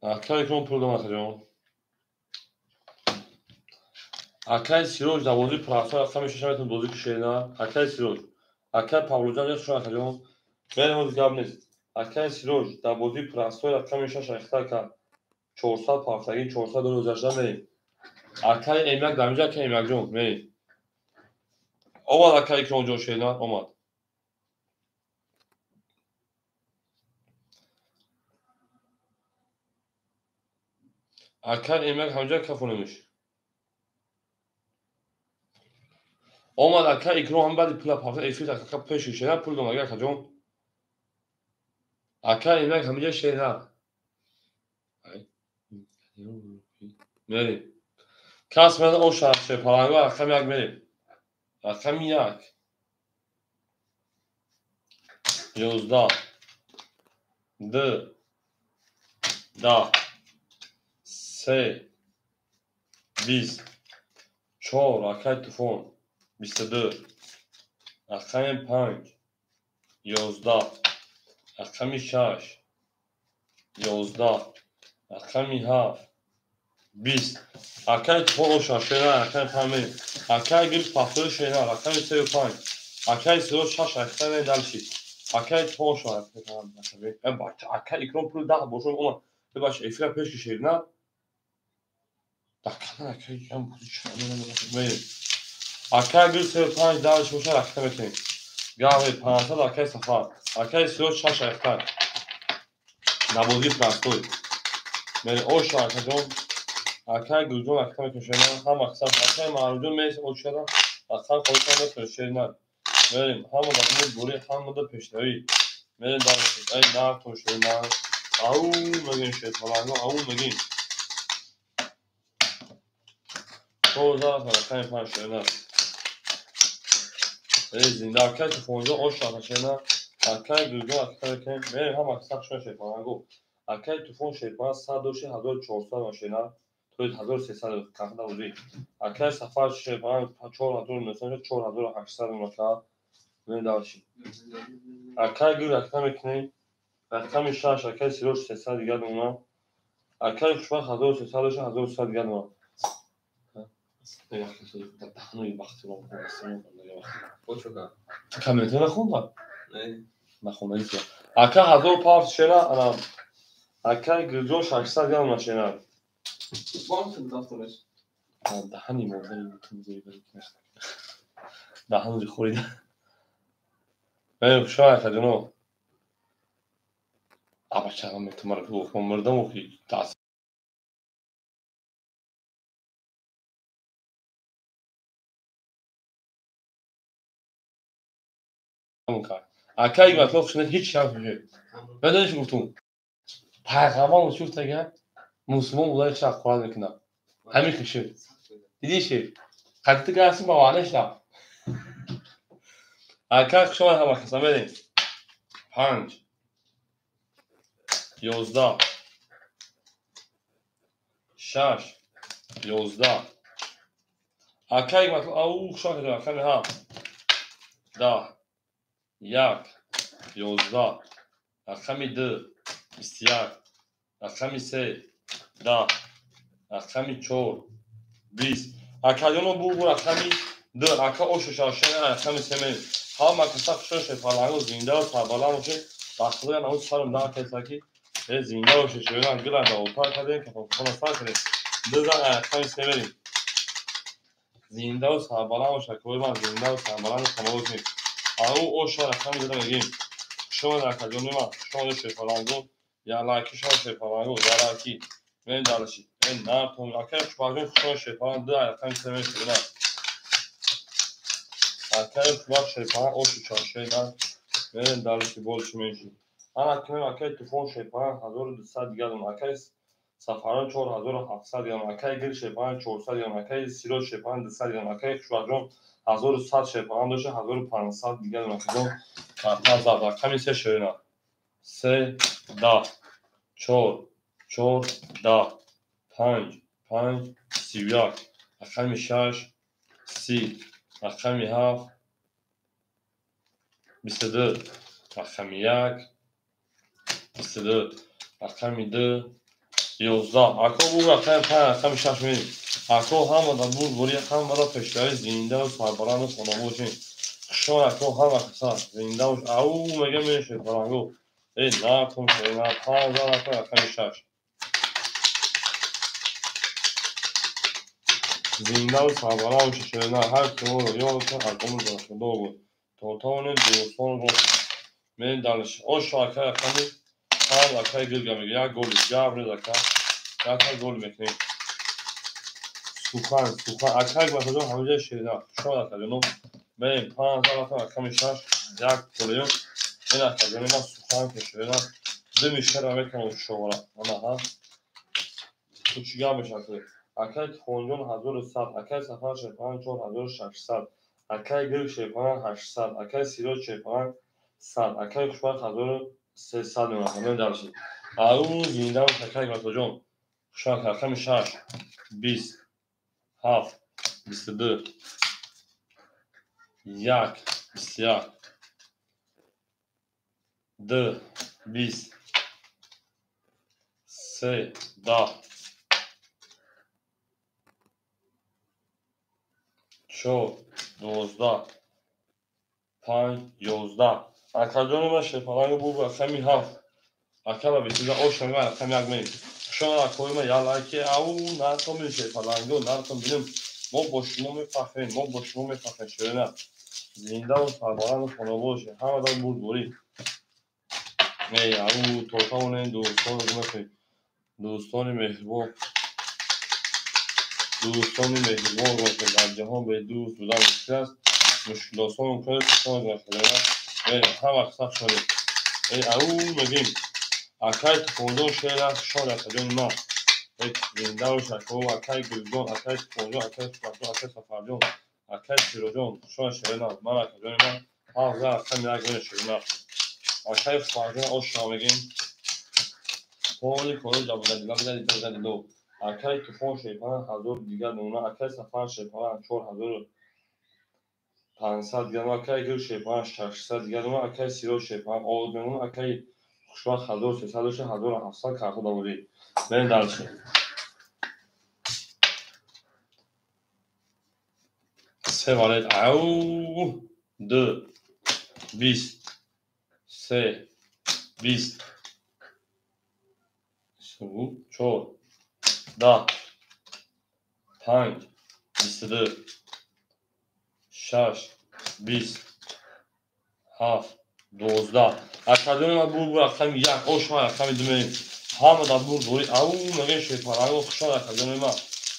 Акай ком пул дамахаҷон. Акай Сироҷ дар бозии Пурafшон рахтами шашаметон бозӣ кушена. Акай Сироҷ. Акай Павлуҷон як шуша акаҷон. Мерем оз гап нест. Акай Сироҷ дар бозии Пурafшон рахтами 6 рехта кард. 400 пафтагӣ 400 доллар гузашта мерем. Акай Эмак дар инҷа Акай Эмакҷон мерем. Омад Акай Икромҷон шена омад. Акай Эмак ҳамҷа кафонемиш. Омад Акай Икром ҳам баъди пула пафта эфир ака пеши шена пул дом ага акаҷон. Акай Эмак ҳамҷа шена. Мерем. Кас мена оша шепаранго рақами як мерем. Рақами як. 11 2 10 3 20 4 Акай Туфон 22 рақами 5 11 рақами 6 11 рақами 7 20 Акай Туфон оша шена рақами 5 мерем. Акай Гирш пафтори шена рақами 35 Акай Сироҷ 6 рақами далши. Акай Туфон оша Акай Икром пули дах бошон омад. Бебаш эфира пеш кишед на. Дакана Акай ям буди мерем. Акай Гирш 35 далш боша рахта метонем. Гаве 500 Акай Сафар. Акай Сироҷ 6 рахта. Набози Пурafшон. Мерем оша акаҷон. Акай Гулҷон рахта метонем шена. Ҳама қисам Акай Маҳрӯҷон мес очада. Рахтам хоҳишам метонем шена. Мерем ҳама дар бори ҳама да пешравӣ. Мерем дар ай нафтон шена. Ау мегем шепаранго ау мегем. Тоза рахтами 5 шена. Зинда Акай Туфонҷон оша шена. Акай Гулҷон рахта метонем. Мерем ҳама қисам шена шепаранго. Акай Туфон шепаран 100 доши 1400 машина. Тоид 1300 кафта бузӣ. Акай Сафар шепаран 4900 4800 мака. Мерем далши. Акай Гул рахта метонем. Рақами 6 Акай Сироҷ 300 дигар мона. Акай Хушбахт 1300 дошта 1300 дигар мона. Дахнои бахти ро комментар нахондам. Нахондам. Акай 1000 пафт шена ана. Акай Гулҷон 600 дигар мона шена. Дахани модани дахани хорида. Мерем шо акаҷоно. Абачага метомар гуфтам мурдам охи тас. Акай матлаб шуна ҳеҷ шарф мешед. Беданиш гуфтум. Пайғамбар шуфтага мусулмон булай шах қурад мекунад. Ҳамин хиши. Дидиши? Қадти гаси ба ванешла. Акай шома ҳама хиса мерем. 5 11 6 11 Акай матлаб ау шо кадо акай ҳа. 10 1 11 рақами 2 21 рақами 3 10 рақами 4 20 акаҷоно бу рақами 2 ака ошуша шена рақами 3 мерем. ҳама қиса шо шепаранго зинда сарбаланд боше. Бахтиёр намуд сарм да кесаки зинда боше шена гила да опар кадем кафофона сар кадем. Дуза рақами 3 мерем. Зинда сарбаланд боше кори ман зинда сарбаланд камоз нест. Ау оша рақами зада мегем. Шо акаҷон нема шо шепаранго ялаки шо шепаранго ялаки мен далши. Эн нафтон Акай Хушбахтҷон шо шепаран 2 рақами 3 мерем шена. Акай Хушбахт шепаран ошуша шена. Мерем далши болши меши. Ана кунем Акай Туфон шепаран 1200 дигар мон. Акай Сафарон 4700 дигар мон. Акай Гил шепаран 400 дигар мон. Акай Сироҷ шепаран 200 дигар мон. Акай Хушбахтҷон 1100 шепаран дошта 1500 дигар мон. Рақами 3 шена. 3 10 4 4 10 5 5 31 рақами 6 30 рақами 7 22 рақами 1 22 рақами 2 11 اکا بو رقم 5 رقم 6 می‌بینیم اکا هم دا بوری هم دا پشتری زنده و سربلند و خانواده شما اکا هم اکسا زنده و او مگه میشه برانگو ای نه کن شده نه 5000 اکا رقم 6 زنده و سربلند شده نه هر کمو رو یادتون اکامو داشته دوگو توتاونه دوستان رو من دانش او شاکر رقم هم اکای گلگا میگه یک گل جبر دکا یک گل میکنیم سوخن اکای مثلا همونجا شیرنا شما اکا بریم 5000 اکا رقم 6 یک کلیون این اکا ما سوخن که شیرنا دو میشه رو میکنم شورا اما ها کوچیگه میشه اکای تخونجون 1100 اکای سفر شیپان 4600 اکای گل شیپان 800 اکای سیرو شیپان 100 اکای خوشبخت 1300 میمونه درشید او زنده و اکای مثلا شاک رقم 6 20 7 22 1 21 2 20 3 10 4 12 5 11 اکادون ما شپالانگ بو رقمی 7 اکا بسیار اوشن ما رقم یک می شما اکوی ما یا لایکی او نرکم شپالانگو نرکم بینم ما باشمو میفهمیم ما باشمو میفهمیم شده نه زنده و سربلند و خانواده همه دار بوری ای او توتاونه دوستان رو میکنیم دوستان مهربان رو که در جهان به دوست بودن بسیار است مشکلاتان رو کنید که شما داخل هم اقصد شده او میگیم اکای تفونجون شیره شما در خجان ما زنده و شکو اکای گلجون اکای تفونجون اکای سفرجون اکای سفرجون اکای شیروجون شما شیره نه من اکجان ما هم زر اکای میرک بین شیره نه اکای سفرجون او شما میگیم پولی کنو جا بزنید دو اکای تفون شیپان 1000 دیگر نمونه اکای سفر شیپان 4500 دیگر اکای گل شیپان 600 دیگر نمونه اکای سیرو شیپان آود نمونه اکای خوشبخت 1300 1700 کارت داوری بریم درشه سه والد او دو 20 سه 20 4 10 5 22 6 20 7 12 اکادون ما بو رقم یک اوش ما رقم دومه همه دا بوری او مگه شیپارانگو خوشحال اکادون ما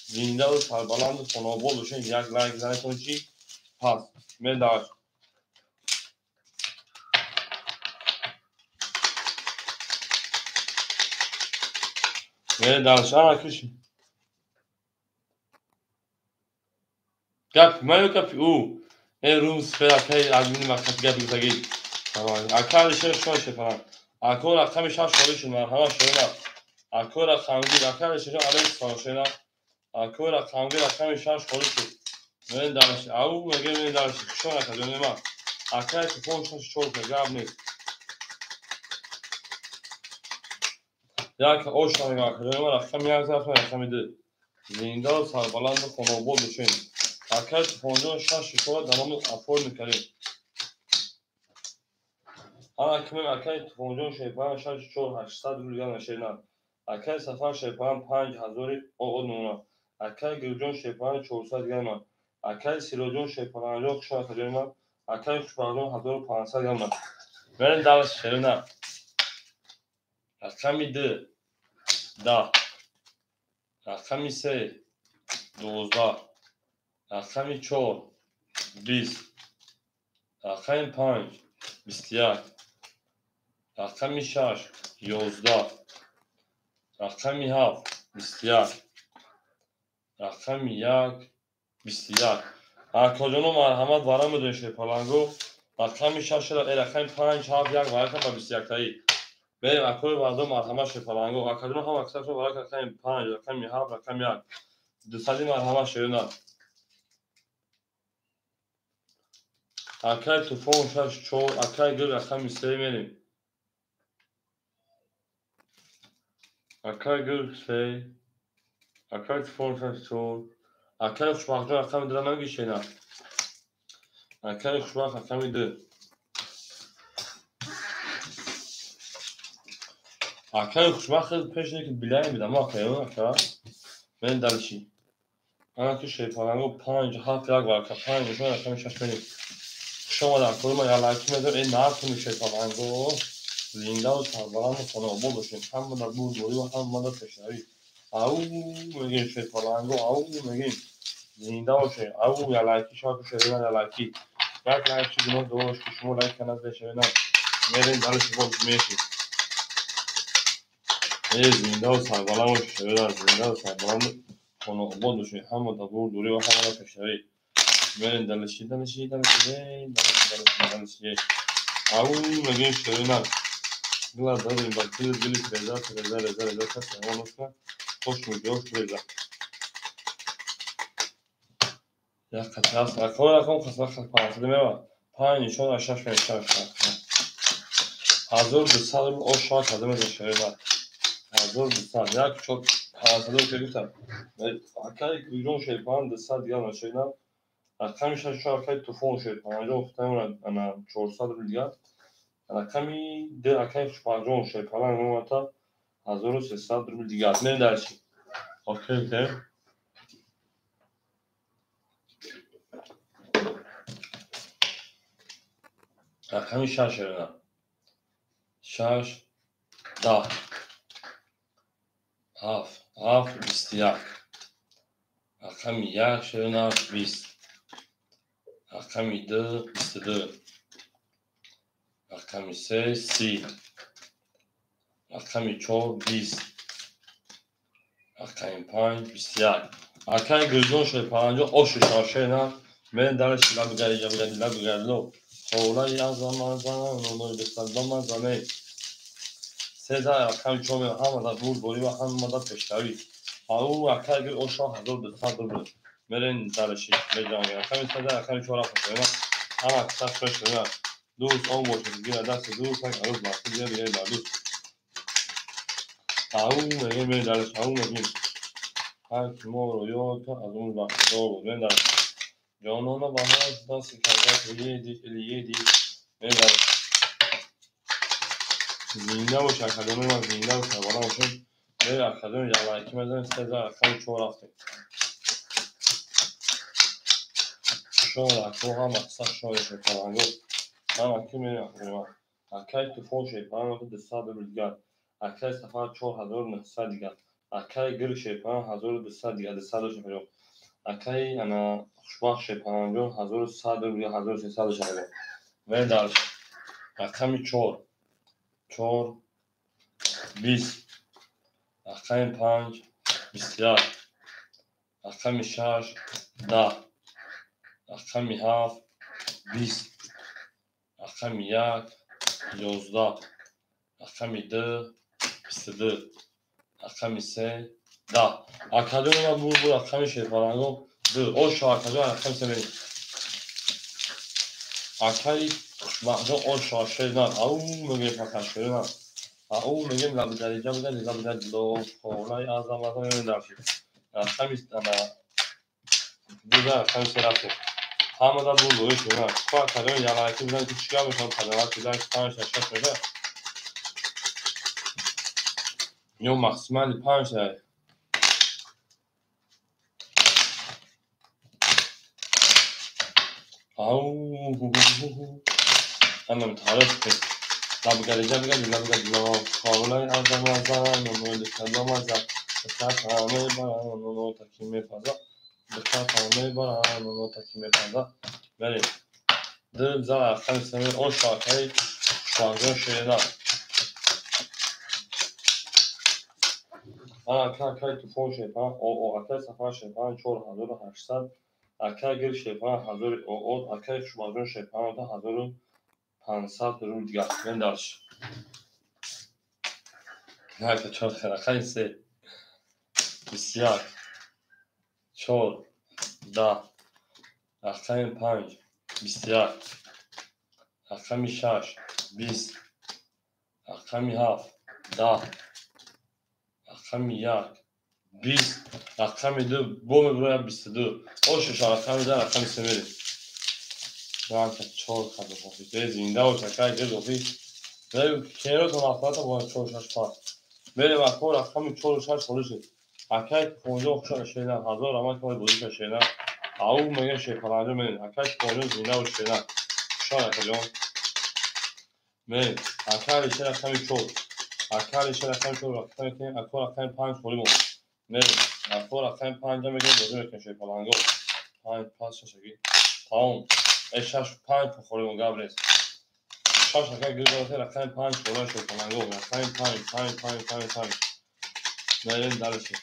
زنده و سربلند و خانواده باشین یک لایک زنه کنید چی پس من داشت من داشت کشی گپ ما گپ او روز فعلا کی ادمین وقت گپ بگید اکال شش شیپاران اکو رقم 6 خالیش مرحبا شما اکو رقم اکال شش علیک سانشنا اکو رقم 6 خالیش من داشت او مگه من داشت شما اکادون ما اکای تفون شش گپ نیست یک اوش نگاه اکادون ما رقم 1 ظرف رقم 2 زنده و سربلند و خانواده باشین اکای تفون شش شکلات در نام افول میکنیم اکمل اکای تفون شیپان 6 800 روزگار نشینن اکای سفر شیپان 5000 او نونا اکای گلجون شیپان 400 گرم اکای سیروجون شیپان 50 خوشا خجرم اکای خوشبختون 1500 گرم بریم دلش شیرنا رقمی 2 10 رقمی 3 12 رقمی 4 20 رقمی 5 21 رقمی 6 11 رقمی 7 21 رقمی 1 21 اکاجونو مرحمت وارا میدون شیپالانگو رقمی 6 رقمی 5 7 1 وارا با 21 تایی بریم اکوی واردو مرحمت شیپالانگو اکاجونو هم اکثر شو وارا رقمی 5 رقمی 7 رقمی 1 دوستانی مرحمت شیرنا اکای توفون 6 4 اکای گل رقمی 3 میریم Akay şey. Akay sponsor. Akay kuşbakçı akay drama geçene. Akay kuşbak akay de. Akay kuşbak peşindeki bilen bir de ama akay. Ben dalışım. Ana ki şey falan o panca hafif var. Panca şöyle akay şaşırdım. شما در کل ما یالکی مدار این نهار کنی شیطانگو زنده و سربلند و خانوما باشیم هم در بردوری و هم در پشنوی او میگیم شیطانگو او میگیم زنده باشه او یالکی شما تو شریران یالکی یک لایک چیزی ما دوش که شما لایک کنید به شریران میرین دل شما میشید زنده و سربلند و شریران زنده و سربلند خانوما باشیم هم در بردوری و هم در پشنوی میرین دلشی او میگیم شریران Bunlar da benim bak bilir reza kaç tane olursa hoş mu diyor reza. Ya kaças akon kasmak parası deme var. Payını şon aşağı aşağı. Hazır da sanırım o şarkı kademe de şey var. Hazır da sanırım ya çok parası da kötü. Ve akay kuyruğun şey falan da sad yana şeyler. Akam şu akay tufon şey falan. Çok muhtemelen ana çorsadır ya. Akami de akay şu pardon şey falan ama hatta hazır olsa sadır bir digat ne dersin? Okay. Akami şaşırına. Şaş da haf istiyak. Akami yaşırına biz. Akami de istedi. Akami se si. Akami çok biz. Akami pan istiyak. Akami gözün şey paranca o şu şaşırına. Ben dersi la bugari. Ola ya zaman onu da zaman Seza akami çome hamada buri ve hamada peştavi. Au akay bir o şah hazır sadır. Meren darışı mecran ya. Akami seza akami çora fırına. Ama kısa fırına. Dur on boşu bir adası dur sanki arız bastı bir yere dardı. Au meren darışı au meren. Her kim olur yok azımız bastı doğru. Ben darışı. Canona bana da sıkacak yedi. Ben darışı. زنده باشه اکادمی من زنده باشه بالا باشه به اکادمی یالکی مدن سزا اکادمی چهار رفته شهر اکو هم اکسا شهر شیطانگو هم اکی میری اکادمی اکای تفون شیطان رو دستا بلدگان اکای سفر 4900 دیگر اکای گر شیطان 1200 دیگر دستا دو شفرو اکای انا خوشباخ شیطانگو 1100 دیگر 1300 شفرو و دارش اکامی چهار بیست اقام پنج بسیار اقام شش ده اقام هفت بیست اقام یک یازده اقام دو بیست دو اقام سه ده اکادمی ما بود اقام شیطانگو دو او شو اکادمی اقام سه بینید اکایی مخزون او شو شیطان او میگه پاکش شدن او میگیم لبدری دو خولای آزمازان درشید خمیس انا دیگر خمیس رفته همه دا بود روی شما کار کردن یالکی بودن که چیکار میشم خدمات دیدن که 5 تا 6 شده یا ماکسیمال 5 تا او انا متعرف که لبگری دو خولای آزمازان نمود کدامازان بکات همه برای نمو تکیمه فضا بکات همه برای نمو تکیمه فضا بریم دل زار خمس سمیر او شاکای شوانجان شیران اکای تفون شیپان او اکای سفر شیپان 4800 اکای گر شیپان 1000 او اکای شوانجان شیپان 1500 رو دیگر من دارش نه چهار خیر اکای سه بسیار چهار ده اکای پنج بسیار اکای شش 20 اکای هفت ده رقم 1 20 رقم 2 بوم برای 22 اوشش رقم 10 رقم 3 میریم من تا 4 خط خوفی به زنده و چکای گرد خوفی نه کیرو تو نفرات با 4 6 پاس میریم اکو رقم 4 6 خورشه اکای پونجو خوشا شینا هزار اما که بودی شینا او میگه شیپالانجو میریم اکای پونجو زنده و شینا شاید کجا میریم اکای چه رقم 4 اکای چه رقم 4 رقم که اکو رقم 5 خوریم میریم اکو رقم 5 میگه بودی میگه شیپالانجو 5 پاس شگی تمام اشش 5 خوریم گابریس شاش اکای گرد رقم 5 خوریم شیپالانجو رقم 5 میریم دالشی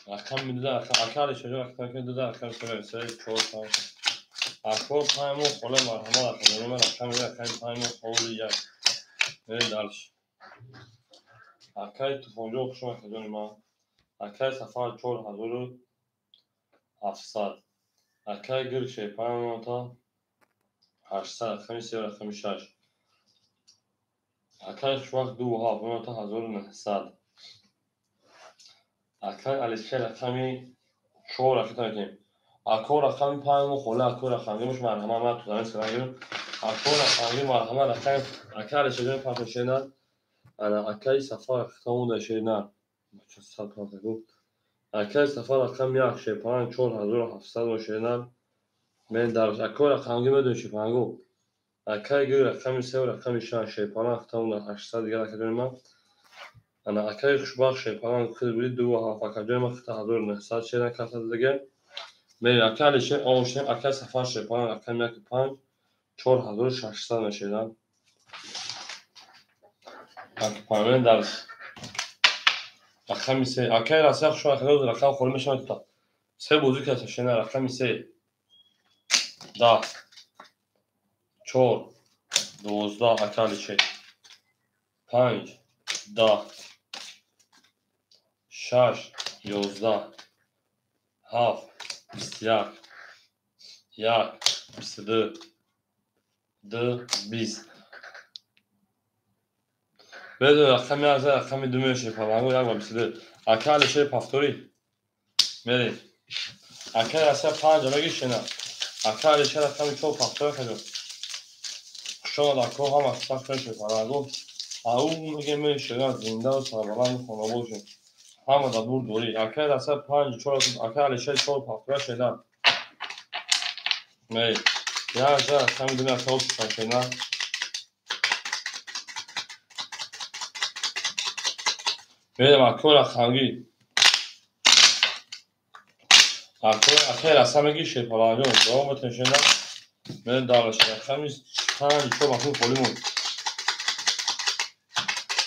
رقم میده اکای شجاع رقم که دو رقم 3 4 5 اکو 5 خوریم مرحمت رقم رقم 5 خوریم یک میریم دالشی اکای تو فونجو خوشم خجانی ما اکای سفر 4700 اکای گرد شیپان تا 800 رقم 3 رقم 6 اکای شوخ 2 تا 1900 اکای علیشه رقم 4 رقم کنیم اکو رقم 5 خوله اکو رقم مش مرحمت ما تو دانش کنیم اکو رقم مرحمت رقم اکای علیشه پاپشنا انا اکای سفر ختمون داشینا چه سال کنم اکای سفر رقم 1 شیپان 4700 وشینا من در اکو رقم میدون شیپانگو اکای گرد رقم 3 رقم 6 شیپان ختمون 800 دیگه کنیم ما انا اکای خوشبخت شیپان خیلی بودی 2 فکر ما خط 1900 شینا کارت دیگه میریم اکای علیشه آوشیم اکای سفر شیپان رقم 1 5 4600 نشیدم اکای پایین درس رقم 3 اکای راسخ شو خلاص رقم خوریم میشم تا 3 بوزی که شینا رقم 3 10 4 12 اکای علیشه 5 10 6 11 7 21 1 22 2 20 بدون رقم از رقم دو میشه پاوانگو یک و 22 اکای علیشه پافتوری میریم اکای راسته 5 میگیش نه اکای علیشه رقم 4 پافتور کجا شما اکو هم اصلا میشه پاوانگو او میگه میشه نه زنده و سربلند خونه باشه همه دا بور دوری اکای راسته 5 4 اکای علیشه 4 پافتور شده میریم یا جا رقم دو میشه شده میریم اکو رقمی اکای راسته میگیش پاوانگو دوام بتنشنه من دارش رقم 5 4 مفهوم خودمون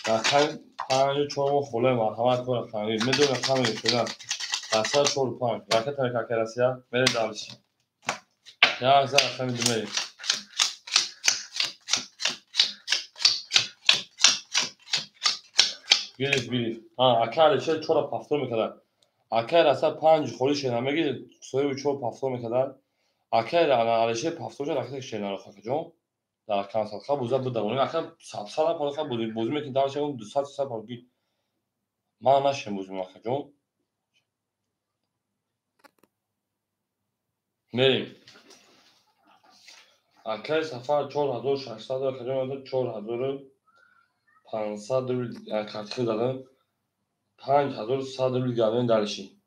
رقم 5 4 خوله مرحمت کن رقم میدون رقم شدن اصلا 4 5 رقم تاریخ کراسیا من دارش یا از رقم دو گریف اکال چه 4 پافتور میکرد اکال اصلا 5 خولی شنا میگی سوی 4 پافتور میکرد اکال علیشه پافتور رقم شنا رو خاک جون در کانسل خب بوزا بود اون اکال سال پالا خب بوزی میکنه دارش اون 200 سال پاگی ما نشیم بوزی ما جون میریم اکای سفر 4600 کیلومتر 4500 کاتخی دادم 5100 گالون دالشی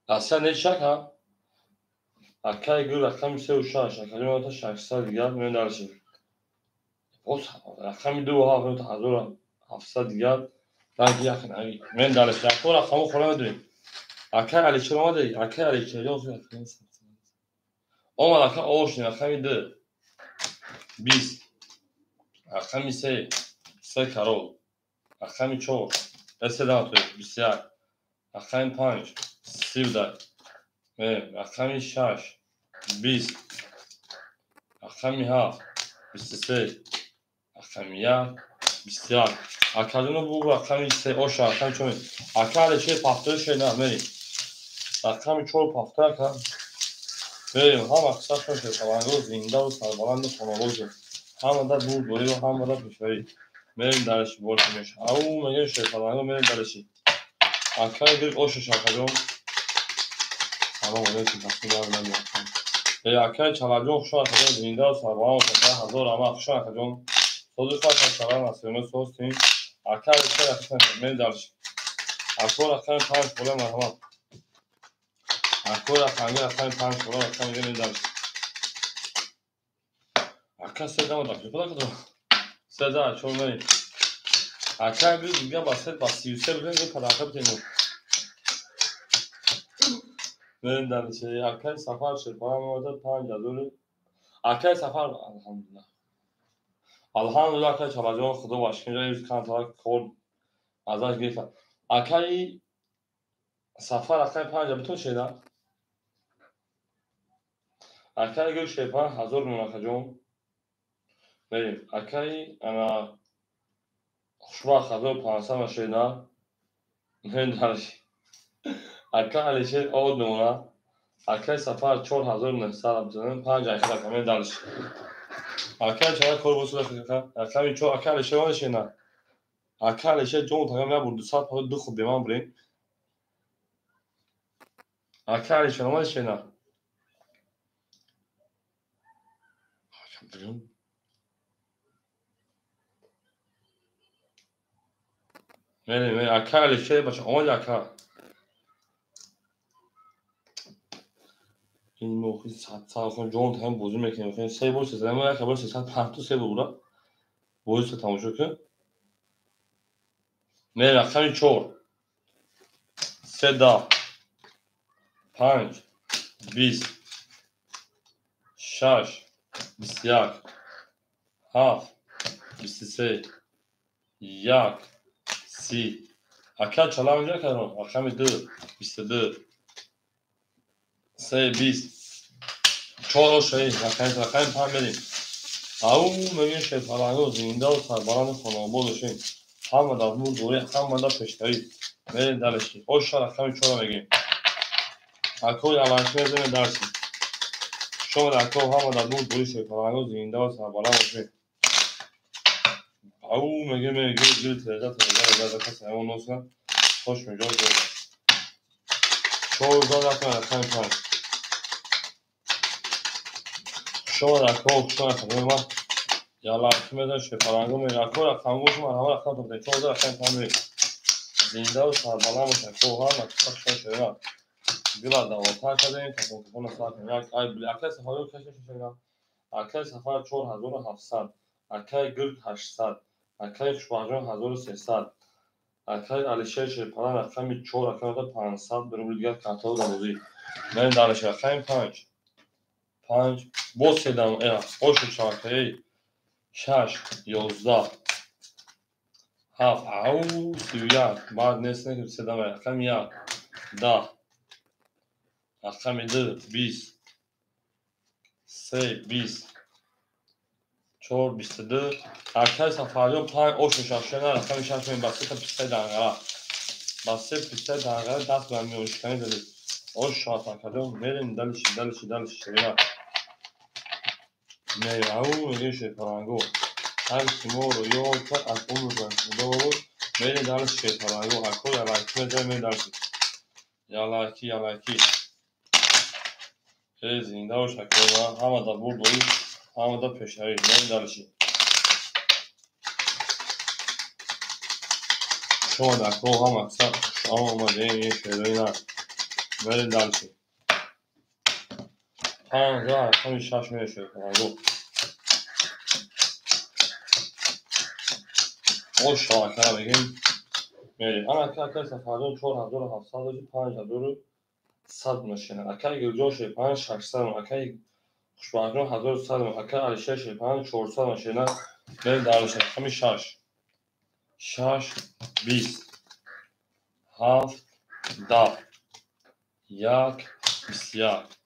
اصلا نشک ها اکای گور رقم 36 کیلومتر 600 گالون دالشی اوس رقم 2700 گال باقی اخن من دالشی اکو رقم خورم داریم اکای علی چرا داری اکای علی چرا اون اکای اوش رقم 2 20 رقم 3 کارو رقم 4 استدامت 21 رقم 5 17 رقم 6 20 رقم 7 23 رقم 1 21 اکادون بو رقم 3 اوش رقم چون اکال چه پافتور شده میری رقم 4 پافتور کن بریم هم اقصاش میشه توانگو زنده و سربلند و خانواده همه دا بور دوری و همه دا پشوری بریم درش بولتیمش او میگه شیپالانگو بریم درشی اکای گرگ اوش شاکجون سلام علیکم تصمیم نمیدونم اکای چالجون خوشا کجون زنده و سربان و تکه هزار اما خوشا کجون سوزش فاش چالان نسیونه سوستیم اکای چه رفتن بریم درش اکور اکای پنج پول مرحمت اکور اکای پنج پول اکای بریم درش اکای سه دم دکتر سه چون بریم اکای بیا باسه با 33 بریم پداکه بتینیم بریم درش اکای سفر شرپان مورد 5000 اکای سفر الحمدلله اکای چالجون خدا واشکین روز کانتاک کد ازش گرفتم اکای سفر اکای 5000 بتون شده اکای گل شرپان 1000 مناخجون بریم اکای انا خوشبخت 1500 شده بریم درش اکای علیشه آود نمونه اکای سفر 4900 بتونیم 5 اکای کامل درش اکای چرا کار بوسو داشته اکای چون اکای علیشه وانش نه اکای علیشه جون تمام نبود 200 پول دو خوب بیمان بریم اکای علیشه وانش نه بریم بریم اکای علیشه باشه اون اکای این موقع 100 سال خون جون تمام بوزو میکنه سه بول سه زمان اکای بول 350 سه بول بوزو تمام شد که نه اکای چور سه دا 5 20 6 21 7 23 1 30 اکای چلا اونجا کردم اکای 2 22 3 20 4 شایی اکای پام بریم او میگه شیپالانگو زنده و سرباران خانواده داشتیم همه در مور دوره همه در پشتایی بریم درشی او شار اکای چورا میگیم اکای علاشی میزنیم درشی شما اکای همه در مور دوره شیپالانگو زنده و سرباران داشتیم او میگه گل تریزه کسی همون نوستن خوش میجا زده چور زده اکای پام شما اکای خوشتان اکای یالا میذارم شیپالانگو میگه اکور خاموش من همه رفتم تو بچه زده اکای پام میگه زنده و سربالان باشه کوها نکشش شده بیلا دوتا کردیم تا کنکون ساعت یک ای بلی اکای سفاری کشش شده اکای سفر 4700 اکای گرد 800 اکای خوشبخجون 1300 اکای علیشه شیپالان اکای 4 اکای 500 برو دیگر کاتالوگ آموزی من دانش اکای 5 باز سیدم خوش چاکای 6 11 7 او 31 بعد نیست که سیدم اکای 1 10 اکای 2 20 3 20 4 22 اکای سفریون 5 اوش شاشنه رقم 6 من بسته تا پیسته دنگره بسته پیسته دنگره دست به میوشکنی دادید اوش شاتا کدوم بریم دلشی شیرا نه او میگه شیپالانگو هر سیمو رو یو تا از اون رو دو بریم دلش شیپالانگو اکل علایکی میده می دلشی یالاکی زنده و شکل همه در بود دوی همه در پیشنهایی بریم دلشی شما در کوه هم اکثر شما اومده این شیروی نه بریم دلشی 5000 همین 6 میشه شیپالانگو او شاکر بگیم میریم اما اکای سفریون 4700 داشتی 5100 مشینه اکای گلجو شیپان 600 اکای خوشبخجون 1100 اکای علیشه شیپان 400 مشینه بریم درشه همین 6 20 7 10 1 21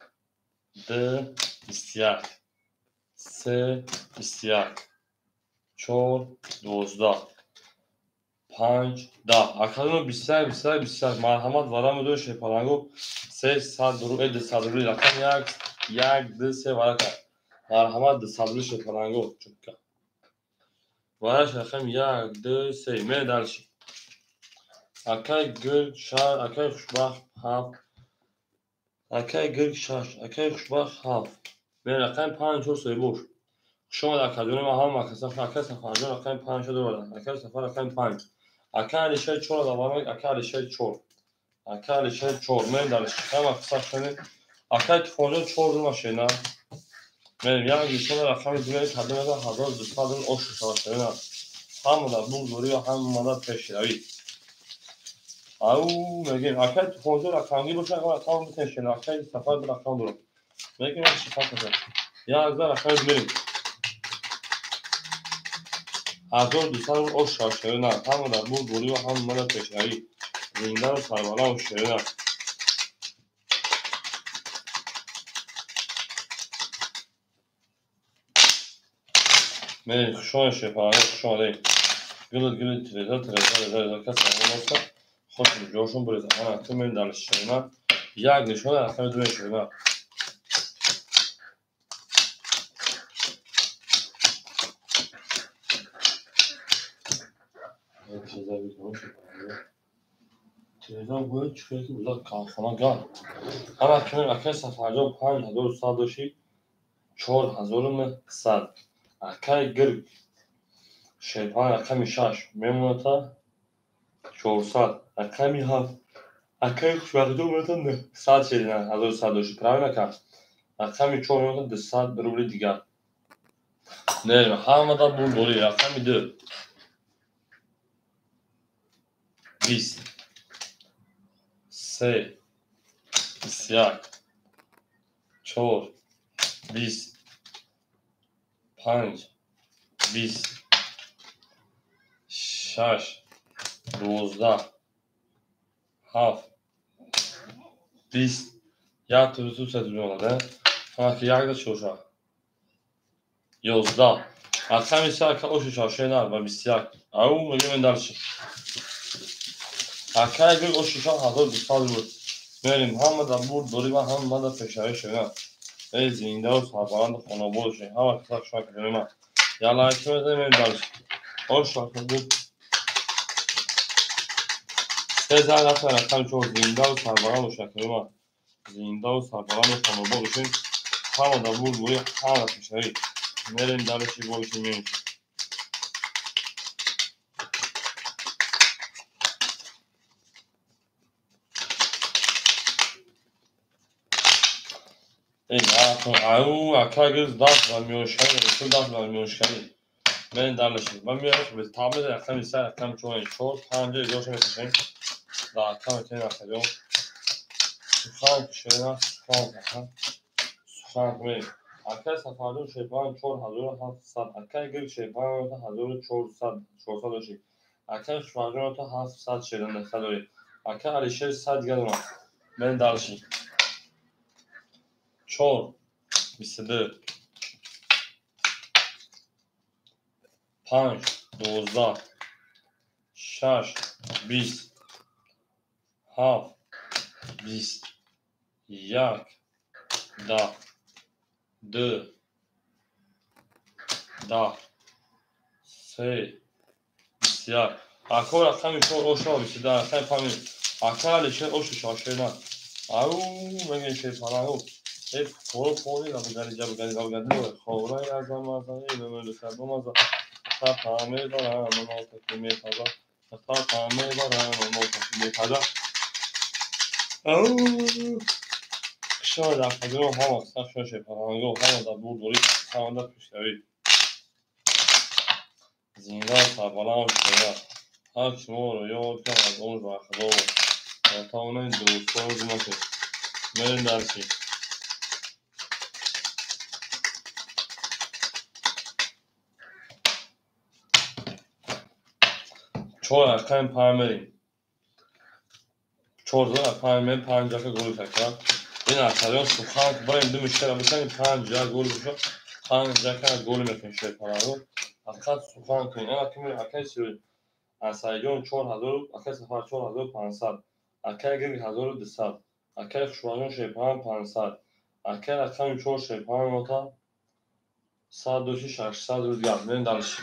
2 21 3 21 4 12 5 10 اکادون 23 مرحمت ورام دو شیپالانگو 300 درو اد 100 درو رقم 1 2 3 ورقه مرحمت 200 درو شیپالانگو چکا وارش رقم 1 2 3 من دلشی اکای گل شار اکای خوشبخت هفت اکای گل شاش اکای خوشبخت هفت من رقم 5 4 3 boş شما در کدوم ما هم مکسف اکای سفر رقم 5 شده بود اکای سفر رقم 5 اکای شای 4 دوام اکای شای 4 اکای شای 4 من دلش هم مکسف کنه اکای تفاجا 4 ماشینا من yani insan رقم دیگه کدوم ده 1200 oş savaşları هم da bulguri و هم da peşravi او میگیم اکای تفاجا رقمی باشه اما رقم بتنشن اکای سفر به رقم دارم میگیم شفاف کنه یا از رقم بریم 1200 oş savaşları هم da bulguri و هم da peşravi زنده و سربالا و شیرین من خوشان شفاهی خوشان دی گل تریزا کسی همون هسته خوشم جوشون بریزه همه تو من دلش شیرین یک نشانه اصلا دوی شیرین تریزا باید چکایی که بزرگ کارخانه گاه همه کنیم اکای سفرجا 5100 داشتی 4100 اکای گرگ شیپان رقم 6 میمونه تا 400 رقم 7 اکای خوشبختی میمونه تا 100 شدین 1100 داشتی پراوی نکن رقم 4 میمونه تا 200 روبل دیگر نریم همه دا بول رقم 2 20 3 21 4 20 5 20 6 12 7 20 یک توسط سدوی آمده همه که یک دا چوشا 11 رقم 21 اوش شاشه نر و 21 او میگه من درشی اکای گل اوش شاشه 1200 بود میریم همه دا بود دوری و همه دا پشایی شده ای زنده و سربالند خانه بودشی همه کسا شما کنیم من یا لایک میده من درشی اوش شاشه بود سه زن رفتن رقم 4 زنده و سربالند و شکنیم من زنده و سربالند خانه بودشی همه دا بود دوری همه دا پشایی میریم درشی بودشی میریم او اکای گل دست و میوشکنی رسول دست و میوشکنی من درشی من میارم به تابلت رقم 3 رقم 4 پنجه جوش میکشیم در رقم تین رقم سخن کشیدن سخن کنیم اکای سفردون شیپان 4700 اکای گل شیپان 1400 داشتی اکای شفردون تا 700 شیدن نسته داری اکای علیشه 100 دیگه دونم من درشی 4 22 5 12 6 20 7 20 1 10 2 10 3 21 اکای رقم 4 اوشا 22 رقم 5 اکای علیشه اوش شاشه نه او میگه شیپانه ای پولی را بگردی جا بگردی خورای از آمازایی به ملو کردم از تا پامه دارم اما تکی میپذا تا پامه دارم اما تکی میپذا او شما در قدیم هم اصلا شما شیپانانگو همه در بود دوری همه در پیشتری زنده سربالا هم شده هر شما رو یاد کن از اون رو اخدا و تا اونه دوستا رو زمان که میرین درسی چهار رقم پرمریم 14 رقم 5 جاکه گل کرد این اکریان سخن که برای دو مشتر بکنیم 5 جا گل بشه 5 جاکه گل میکنیم شیپانانگو اکاد سخن کنیم این اکی میره اکی سیوی اسایجون 4000 اکی سفر 4500 اکی گرگ 1200 اکی خوشبانجون شیپان 500 اکی رقم 4 شیپان نوتا 126 800 روزگار من دلش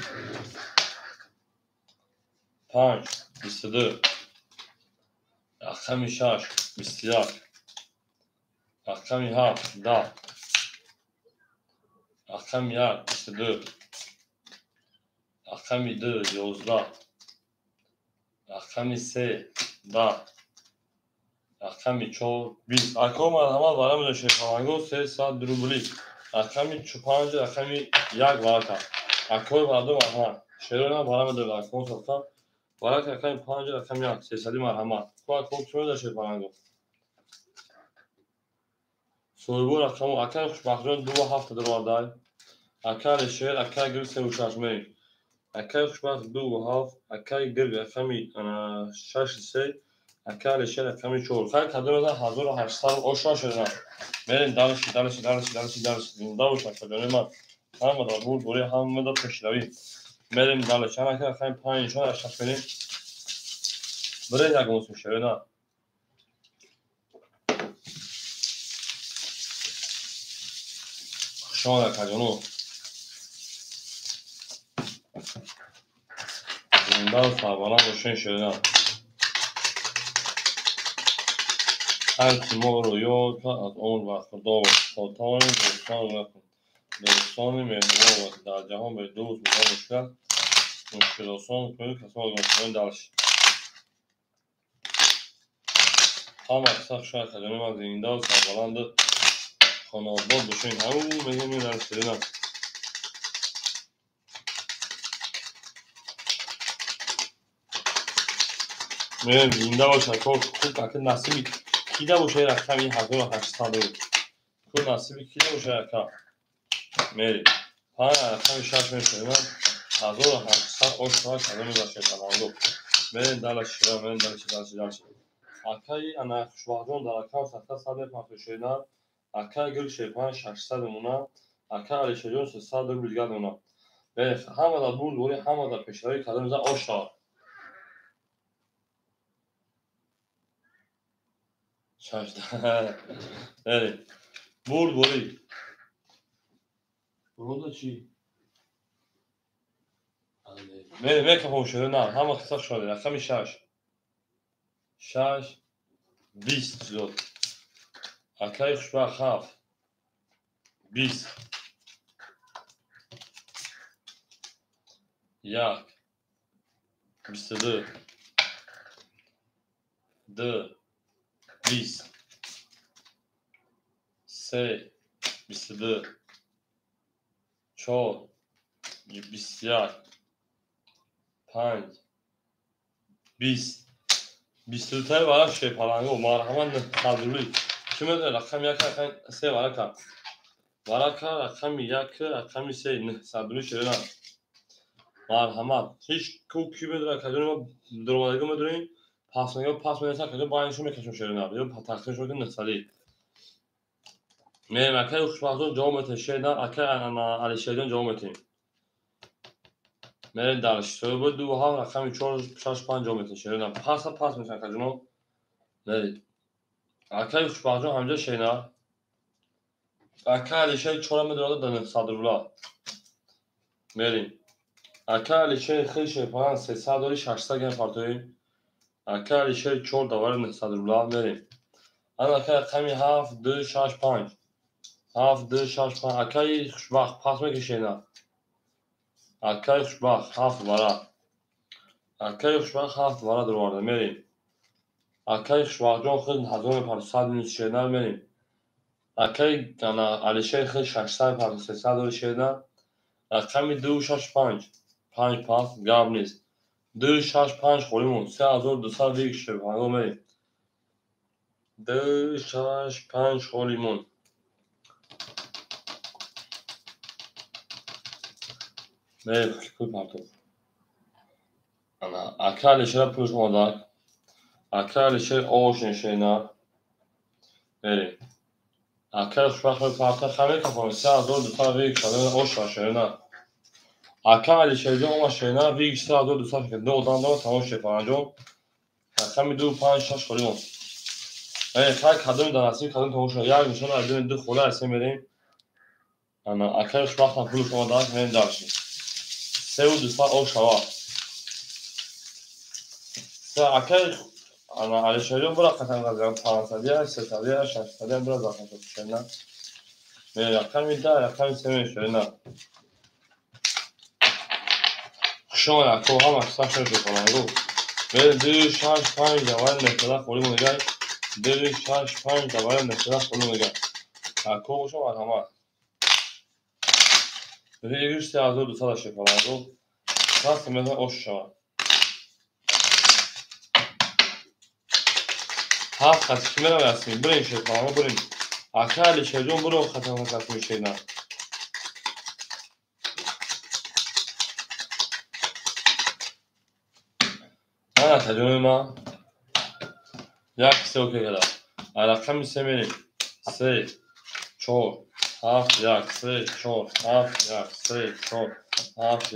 5 22 رقم 6 21 رقم 7 10 رقم 1 22 رقم 2 11 رقم 3 10 رقم 4 20 ارقام مرحمت برای من شیخوانگو 3 ساعت دروبلی رقم 5 رقم 1 ورکا ارقام برای مرحمت شیرونه برای من در ارقام ساختم ورک رقم 5 رقم 1 300 مرحمت تو ارقام چون در شیخوانگو سویبو رقم اکر خوشبختان 2 هفته در واردای اکر شیر اکر گل 3 و 6 می اکر خوشبخت 2 هفت اکر گل رقم 6 3 اکر شیر رقم 4 خیلی کدوم از 1800 آشنا شدن بریم دالش زنده و شکل من همه دا بود بوری همه دا پشتوی بریم دالش هم اکر رقم 5 شد اشتاق بریم بریم یک موسم شده شما در کجانو زنده و سربانه روشن شده هرچی ما رو یاد کرد از اون وقت خدا و خاطان دوستان مهربان و در جهان به دوست بودن مشکل آسان کنید کسان آگاه دلش هم اکثر شاید کلمه من زنده و سربلند خانه آباد باشین همون میگم این در سرینم میگم زنده و شکر خوب که نصیبی کیده باشه رقم این 1800 بود که نصیبی کیده باشه رقم میری رقم 6 میشه من 1800 آشنا کلمه باشه تمام میرین دلش میرین دلش اکای انا خوشبختان در اکام 700 پاتوشینا اکای گل شیپان 600 مونا اکای علیشجون 300 بیلگاد مونا به همه دا بود دوری همه دا پیشروی کلمه ز آشنا شاشته بله بود بوری بروندا چی میکفون شده نه همه خسته شده رقم 6 20 شد اکای خوشبخت 7 20 1 22 2 20 3 22 4 21 5 20 22 تای برای شیپالانگو مرحمت تبدیلی چی میدونه رقم 1 رقم 3 ورکا رقم 1 رقم 3 تبدیلی شدن مرحمت هیچ کی میدونه کدوم دروالیگو میدونین پاس میدونین کدوم باینشون میکشون شدن یا تخریشون که نسالی میریم اکای خوشبختون جوامت شدن اکای علی شدن جوامتیم میرین درش تو بود 2 ها رقم 4 6 5 جوامت شدن پاس میشن کدوم میرید اکای خوشبختون همجا شینا اکای علی شدن 4 میدونه دادن صدرالله میریم اکای علی شدن خیلی شیپان 300 داری 600 گرم پارتوی اکای علی شدن 4 دوار صدرالله میریم انا اکای رقم 7 2 6 5 7 2 6 5 اکای خوشبخت پاس میکشینا اکای خوشبخت 7 ورا اکای خوشبخت 7 ورا دروارده میریم اکای خوشبخت جان خیلی 1500 نیست شدن میریم اکای علیشه خیلی 600 پاس 300 داری شدن رقم 2 6 5 5 پاس گاب نیست 2 6 5 خوریمون 3200 دیگه شده میریم 2 6 5 خوریمون میریم کوی پارتو اکای علیشه پولش مادر اکای علیشه آش نشینا میریم اکای خوشبخت پارتو خمیر کفان 3200 دیگه شده آش شده اکای علیشه جان ما شینا دیگه 3200 که دو دان تمام شد پنجم رقم 2 5 6 خوریمون خیلی کدوم دانستی کدوم تمام شد یک میشون از دو خوله هستیم میریم انا اکای خوشبخت پول شما دارد میریم درشیم 3200 آش شوا اکر انا علی شریون برا قطعا قدرم 500 300 600 برا زاکن تو شدن می رقم میده رقم سه شدن شما اکو هم اکثر شده کنن رو به 265 دوال مثلا خوری مونگای 265 دوال مثلا خوری مونگای اکو شما همه به 1200 شده کنن رو راست مثلا اوش شما هفت خط کمی رو رسمی برین شد کنن رو برین اکر علی شریون برو خطر خط میشیدن انا تجربه ما یک سه اوکی کلا رقم سه میریم سه چهار هفت یک سه چهار هفت یک سه چهار هفت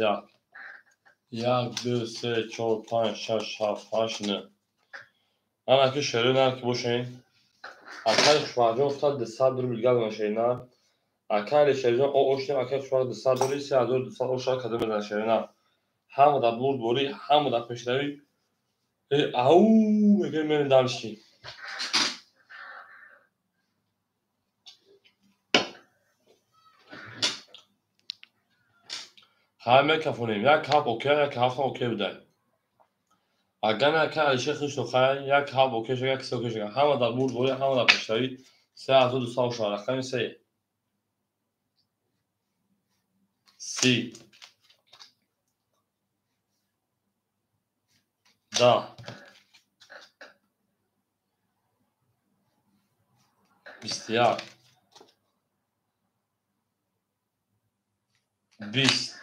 یک دو سه چهار پنج شش هفت هشت نه انا که شروع نه که باشین اکل شوارجان افتاد 200 دور بیلگل ماشین نه اکل شریجان او اوشتیم اکل شوارج 200 دوری 3200 اوشا کدوم بدن شریع نه همه در بلور بوری همه در پشتوی او میگه من دانشی همه کفونیم یک کپ اوکی یک هفت اوکی بده اگر نه که علیشه خوش نخواهی یک هفت اوکی شد یک سه اوکی شد همه در بلور بوری همه در پشتوی 3200 اوشا رقم سه سی ده 21 20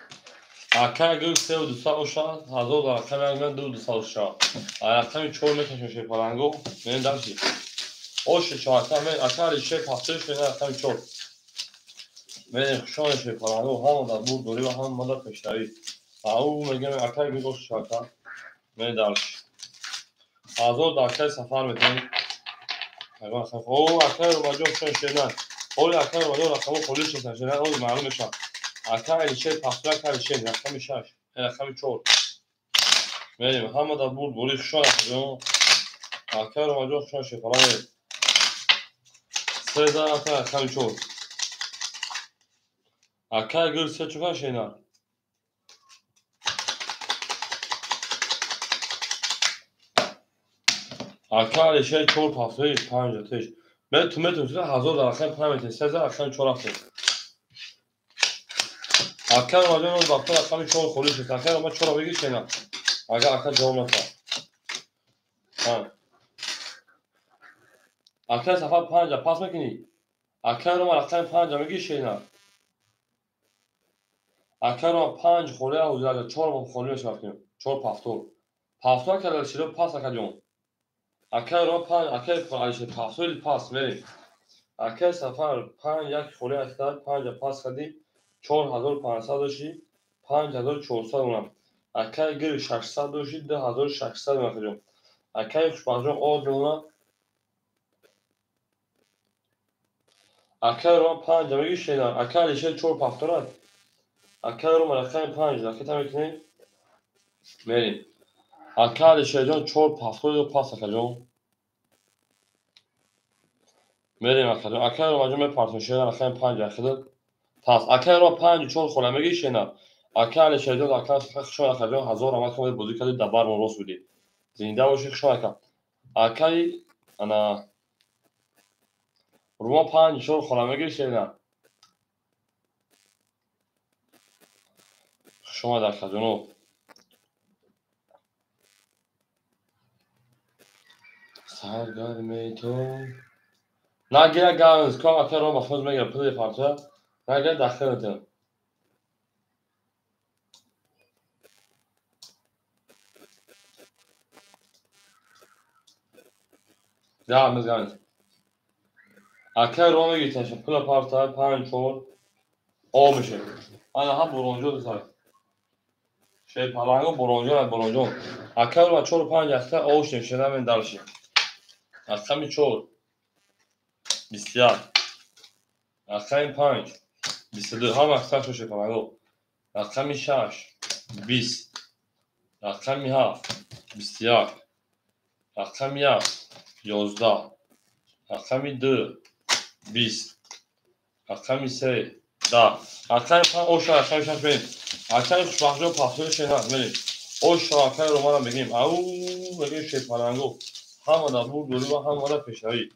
اکر گل سه و 200 اوشا هزار در رقم یک من 200 اوشا رقم چهار میکشم شی پرنگو من دارشی اوش چهار من اکر علیشه پاسش شده رقم چهار من خوشان شی پرنگو همه در بلور بوری و همه در پشتوی او میگم اکر گل اوش چهار من دارش هزار در اکر سفر میتونی او اکر رو مجموع شدن اول اکر رو مجموع رقم خودش شدن اول معلوم میشه اکر علیشه پاسش اکر علیشه رقم 6 رقم 4 میریم همه در بلور بوری خوشان شدن اکر رو مجموع خوشان شی پرنگو سه در اکر رقم 4 اکر گل سه چوکا شدن اکر علیشه 4 پاسوی 5 آتش من تو متر تو هزار در رقم 5 متر 3 در رقم 4 آتش اکر رو مجموع دکتر رقم 4 خودش شد اکر ما 4 بگیر شدن اگر اکر جواب نکنه اکر سفر 5 پاس میکنی اکر رو رقم 5 میگی شدن اکر رو 5 خوله او زیاد 4 خوله میشویم 4 پافتور پافتور که شده پاس اکر جون اکر رو 5 اکر علیشه پافتور پاس میریم اکر سفر 5 یک خوله افتاد 5 پاس کردیم 4500 داشتی 5400 اونم اکر گیر 600 داشتی 2600 میکنیم اکر خوشبخت آد اونم اکر رو 5 میگی شدن اکر علیشه 4 پافتور اکر رو رقم 5 اکر تا میکنیم میریم اکر علیشه جان 4 پافتور پاس اکر جون میریم اکر رو مجموع پارتون شدن رقم 5 اکر پس اکر رو 5 4 خوله میگی شدن اکر علیشه جان اکر خوشان اکر جان هزار آمد که بودی کردی دبر من راست بودی زنده باشی خوشان اکر اکر انا رو 5 4 خوله میگی شدن شما در خجانو سرگرمی تو نگه گرمز که اکر رو مفروض میگه پلی پارچه نگه داخل تو گرمز اکر رو میگی تشه پلی پارچه 5 4 آب میشه انا هم برونجو داره شی پلنگو برونجو اکر رو 4 5 اکر آوش نمیشه من دالشی رقم 4 21 رقم 5 22 هم اکر شوشه پلنگو رقم 6 20 رقم 7 21 رقم 1 11 رقم 2 20 رقم 3 10 رقم 5 اوشا رقم 6 بریم رقم 50 پاسور شناخت بریم اوشا رقم رو ما بگیم او بگیم شیپارانگو همه دا بود دوری و همه دا پیشایی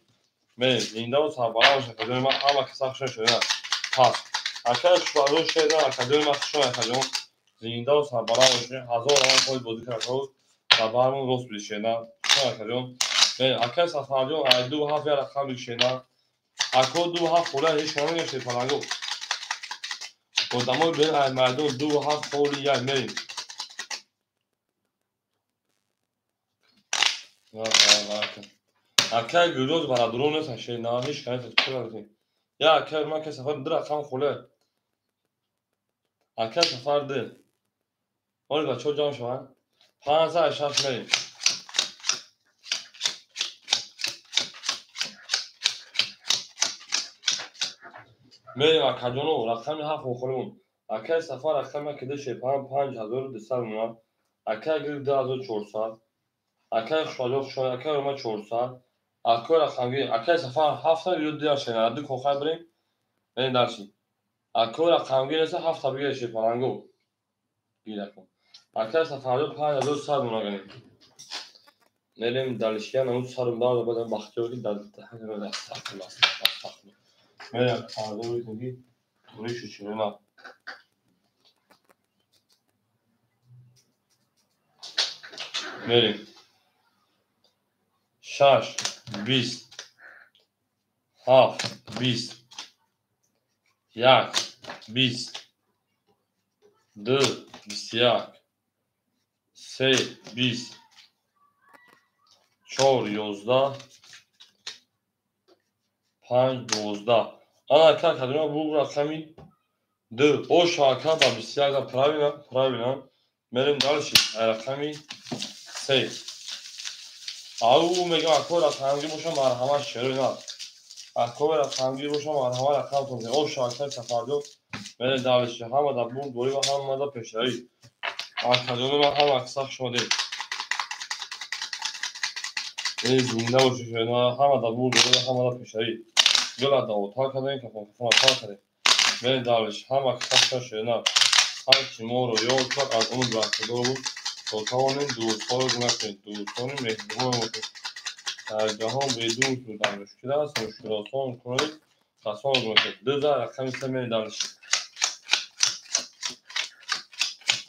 بریم زنده و سربالا و شکردون ما همه کسا خشن شده پس رقم 50 شده رقم ما خشن رقم زنده و سربالا و شده هزار آن خود بودی کرده بود و برمون روز بیشتر رقم رقم سفردون دو هفت رقم بیشتر اکو دو هفت خوله هیچ کنم نگشته پرنگو قدامای بین مردم دو هفت خولی یک میریم اکه گروز برای درون نیست هشه نه هیچ کنم نیست چه بردیم یا اکه من که سفر در رقم خوله اکه سفر ده آنی بچه جام شوان 5 میریم میریم اکه جانو رقم هفت خوله اکه سفر رقم که ده شیپان 5200 مونم اکه گرد 2400 اکه شوالیو شوان اکه رو ما 400 اکه رقمی اکه سفر هفت یود دیار شنه دو کوخای بریم بریم درشی اکه رقمی نیست هفت بگیر شیپانگو گیره کن اکه سفر 5100 مونم میریم دلشیان اون سرم دار بدم بختی بودی در همه استخدام استخدام میریم فردا بودی توریشو چونه نه میریم 6 20 7 20 1 20 2 21 3 20 4 11 5 12 انا که کدوم بو رقمی 2 او شاکا با 21 دا پراوینا میریم دالشی رقمی 3 او میگم اکو رقمی باشم مرحمت شروع نه اکو رقمی باشم مرحمت رقم تونزه او شاکا سفردو میریم دالشی همه دا بون دوری و همه دا پیشایی کدوم من هم اکساق شده زنده باشه شده همه دا بون دوری و همه دا پیشایی گل دا اتاق کدوم که فون اتاق کدوم میریم دالشی همه اکساق شده نه هرچی ما رو یاد کرد از اون بحثدار بود تا توانیم دوستان رو گونه کنید دوستان مهربان باشید در جهان بدون تو در مشکل است مشکلاتان کنید کسان رو گونه کنید 2000 رقم 3 میریم دالشی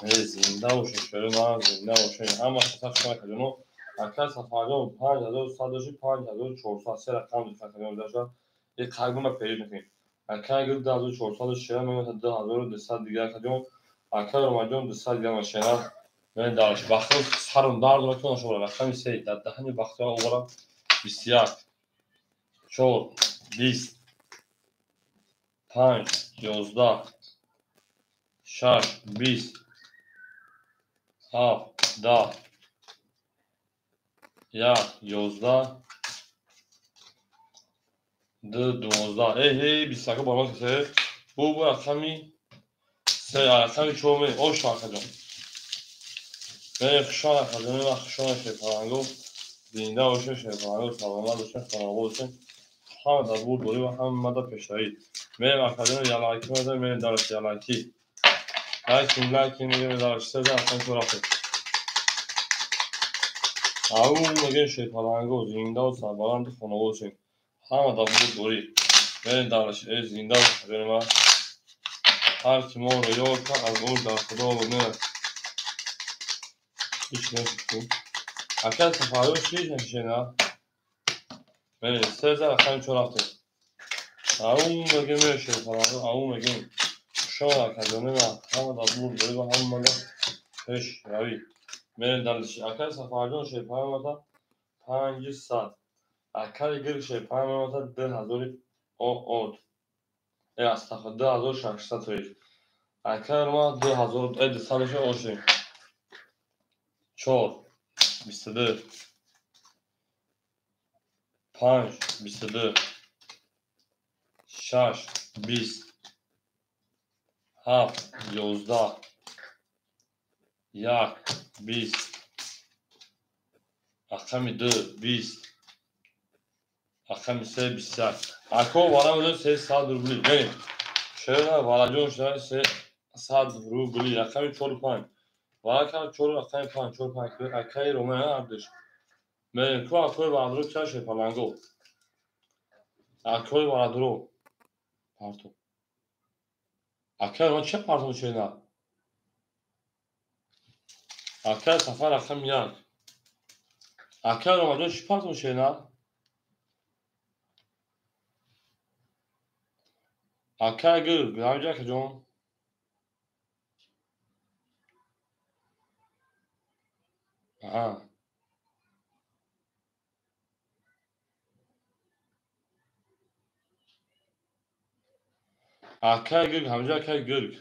زنده باشه شده نه زنده باشه همه خطر شما کدوم اکثر سفردان 5100 داشت 5400 سه رقم دیگر کدوم داشت یک قلبم پیدا میکنید اکثر گفت 2400 شده میگه 2200 دیگر کدوم اکثر اومدم 200 دیگر ماشینا من داشت بخور سرم درد میکنه شما رقم 3 در دهن بخت اولا 21 4 20 5 11 6 20 7 10 1 11 2 12 ای 21 بالا کسه bu رقمی رقمی چومه او شاکا جان من خشان خدمه و خشان شیپارنگو زنده باشه شیپارنگو سلامت باشه خانواده باشه همه در بود دوری و همه مدى پیشایی میریم اکادمی یلاکی میدم میریم دارش یلاکی لایکی میگیم دارش سه اصلا تو رفت او میگه شیپارنگو زنده و سربلند خانواده باشه همه در بود دوری میریم دارش زنده و خدمه هرچی ما رو یاد کرد از اون در خدا و نه هیچ نشد اکل تفاوتش هیچ نمیشه نه میریم 3000 رقم چون رفتیم اون میگه میشه فرانگو اون میگه شما اکادمی و همه در بود دوری و همه مگه پیش روی میریم دلش اکل سفردون شیپای متا 500 اکل گیر شیپای متا 10000 او استخدام 2600 توی اکل ما 2000 200 اوشیم 4 22 5 22 6 20 7 11 1 20 رقم 2 20 رقم 3 28 اکو وارم 300 روبلی بریم شده وارجون شده 300 روبلی رقم 45 وارکر 4 رقم 5 4 5 اکای رومه اردش بریم کو اکوی واردرو چشه پلنگو اکوی واردرو پارتو اکای رو چه پارتو شده اکای سفر رقم 1 اکای رو مجون چه پارتو شده اکای گل گرامجا که جون آها اکای گل همجا اکای گل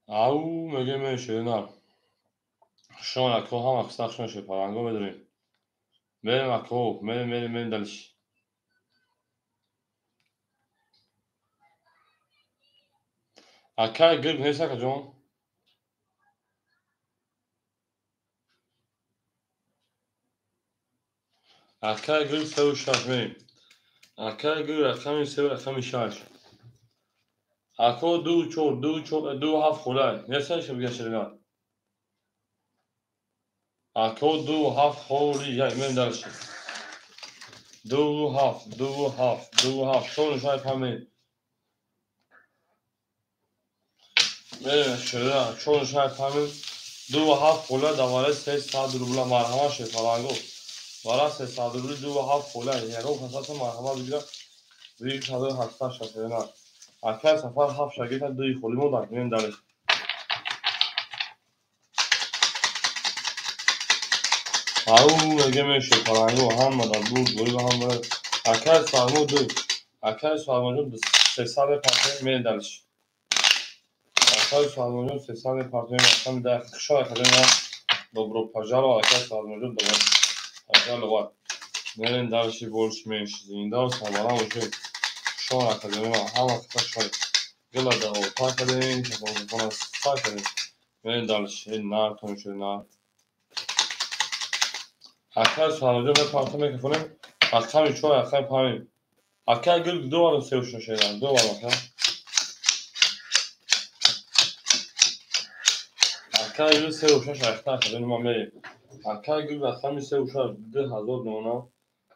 او مگه میشه نه شما اکو هم اکساق شما شپارنگو بدونیم بریم اکو بریم دلش اکای گل نیسته که جون اکای گل سه شش بریم اکای گل رقمی سه و رقمی شش اکو دو هفت خولای نیسته شو بگه شرگان اکو دو هفت خوری یک بریم دلش دو هفت چون شای پامین بریم شده چون شای پامین دو هفت خولای دواره 300 روبلا مرحمه شپارنگو وارا 300 روبلی دو هفت خولای یکو کساس مرحمه بگیره بگیر شده هفته شده نه اکای سفر هفت شگیت دوی خولی مو داریم دلش او مگه میشه پرنگو هم مدار بود بوری و هم بره اکای سالمو دو اکای سالمو جون 300 پارتین می دلش اکای سالمو جون 300 پارتین اصلا در خشای خدمه добро пожаловать اکای سالمو جون دوباره پجال میرین دلشی بولش میشه زنده و سالمو باشه شما اکادمی هم اکتا شای گلا دا و تا اکادمی که بازی سا اکادمی میرین دلش این نار تون شده نار اکای سالمو جون پارتین میکنیم اکای چوی اکای پایین اکای گل دو بارم سیوشون شدن دو بارم اکای اکای گل سیوشون شدن اکادمی ما میریم اکای گل اکای سیوشون 2009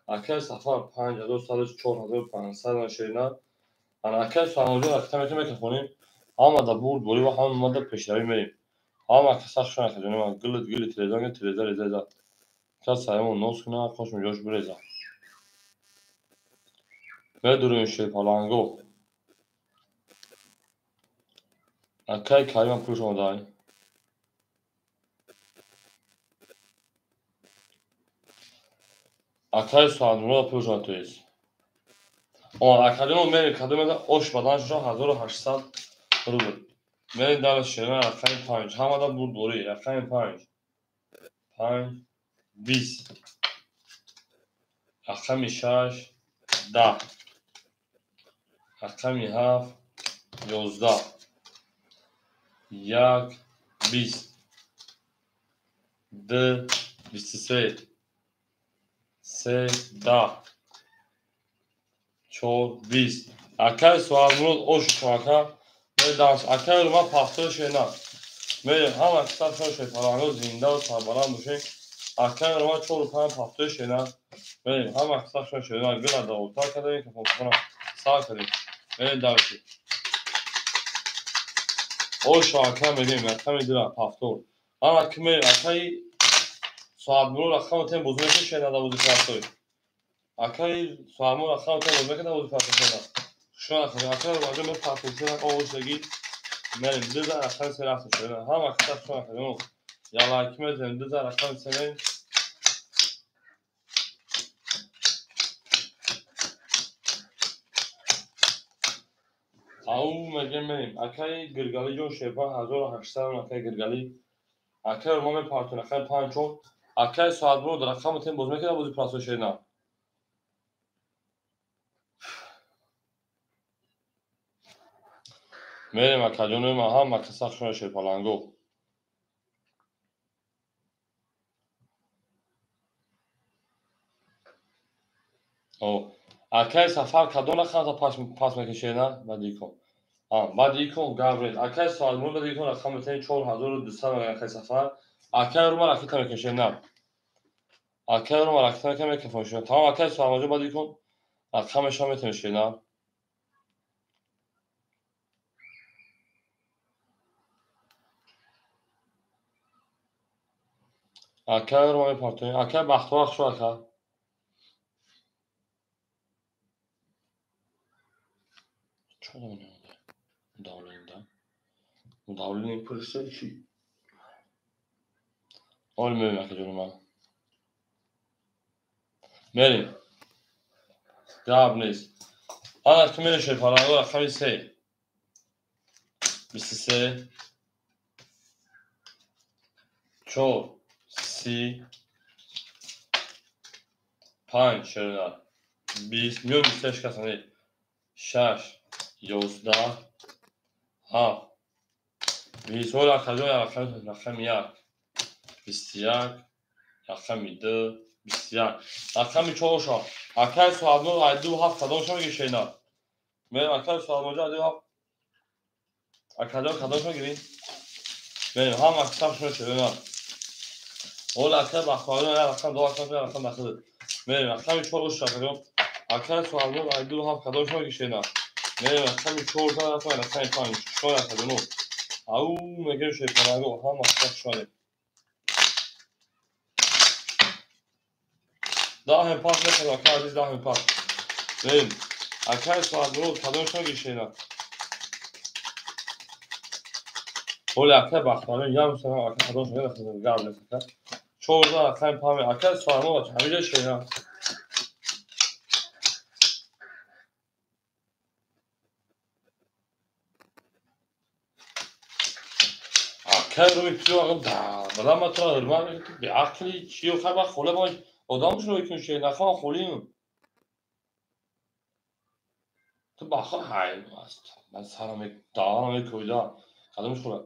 اکای سفر 5204 شدن اکای سالمو جون اکای میکنیم آمده بود بوری و هم آمده پیشروی میریم ama kısa akademi gılı televizyon kısa sayımı noskuna koşmuş Josh Breza ve duruyor şey palango akay kayman kuruş oday akay soğanlı kuruş atıyoruz ama akademi meri akademide oş badan şu 1800 rubl meri dar şerine akay panj hamada bu doğru akay panj 20 akay 6 10 akay 7 11 یک 20 دو 23 سه 10 چهار 20 اکای سوالمون اوش اکا به دانش اکای رو ما پاختو شینا میریم هم اکثر شوی پرانو زنده و سربران باشیم اکای رو ما چهار پنج پاختو شینا میریم هم اکثر شوی شینا گل دا و تا کردیم که فوقنا سا کردیم میریم دانشی اوش اکا میریم اکا میدونم پاختو هم اکا میریم اکای سوالمون رقم تیم بزرگی شینا دا بودی پاختوی اکای سوالمون رقم تیم بزرگی دا بودی پاختو شینا شو اکا اکای واجه من پاختو شینا اوش دگی میریم دو اکای سه رفت شینا هم اکثر شو اکا یالا کime dedim düz rakam senin او مگه میریم اکای گرگالی جون شیپا 1800 اکای گرگالی اکای رومه پارتون اکای پانچون اکای ساعت برو در رقم تیم بزمه که بودی پراسو شینا мерем акаҷонои ман ҳама касахшона ширпаланго. Акаи сафар кадом рақамро пас мекашена? Баъди кун. Баъди кун гавред. Акаи соатмон баъди кун рақам метавонед 4200 мегӯяд акаи сафар. Акаи рума ракета мекашена. Акаи рума ракета мекафоншена. Тамом акаи соатмонҷо баъди кун рақамеша метавонишена. Акаи рума мепартонед. Акаи бахтовар шо ака. Чора менамода. Мудавлини пулиса чи? Ҳол мебинем акаҷони ман. мерем. гап нест. ана ту мереши паланго рақами 3. 23 4 30 5 шерна 20 миён 23 касане 6 11 7 20 ҳол акаҷони рақами 1 21 рақами 2 21 рақами 4 шо акаи соатмон айду 7 кадомшо мегишена? мерем акаи соатмонҷо айду 7 акаҷон кадомшо гирем? мерем ҳама касахшона шерна. ҳол акаи бахтоварҷон як рақам ду рақам бахтовар мерем рақами 4 шо акаҷон акаи соатмон айду 7 кадомшо мегишена? мерем рақами 4 рақами 5 шо акаҷоно ау мегирем ширпаланго ҳама касахшона. даҳем пас мекунем акаи азиз даҳем пас. мерем акаи соатмон кадомшо мегишена? ҳоли акаи бахтоварҷон ямсо акаи кадомшо мегишена? гап нест ака. 14 рақами 5 акаи соатмон ҳамиҷа шена? акаи рӯи ту балам ма туро ҳурмат мекунӣ беақли чиё хаба хола бош одамш рӯи кун шенахон холим ту баха ҳайвон аст ман сарам даварам мекӯда кадомш хола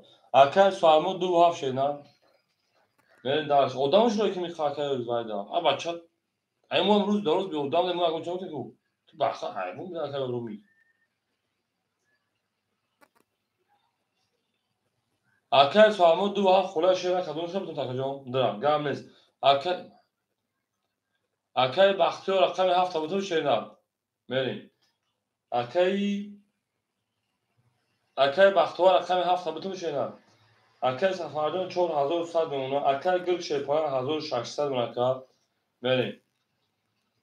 акаи соатмон 27 шена? мерем дарш одамш рӯи ки мехоҳ акаи вайда бача мо имрӯз дарӯз беодам мо агон чао ту баха ҳайвон бида акаи рӯми акаи соатмон 27 хола шена кадомшо метавонад акаҷон? дорам гап нест. акаи бахтиёр рақами 7 метавонад шена? мерем акаи бахтовар рақами 7 метавонад шена? акаи сафарҷон 4100 мемонад. акаи гирг ширпаланг 1600 меонад. мерем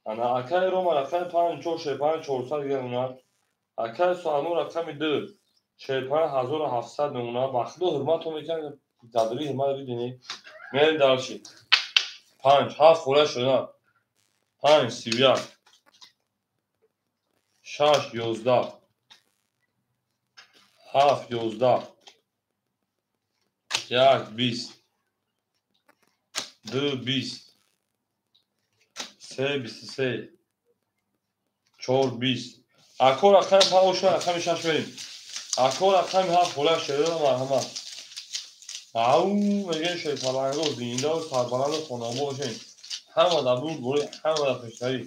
ана акаи рума рақами 5 4 ширпаланг 400 мемонад. акаи соатмон рақами 2 ширпаланг 1700 мемонад. бахтидо ҳурматон мекунед дадоли ҳурмат бидинед. мерем далчи 5 7 хола шена 5 31 6 11 7 11 1 20 2 20 3 23 4 20 ако рақами 5 шо рақами 6 мерем ако рақами 7 хола шена марҳамат ау мегем ширпаланго зиндао сарбаланду хонобо бошем ҳама дар бур ҳама дар пешравӣ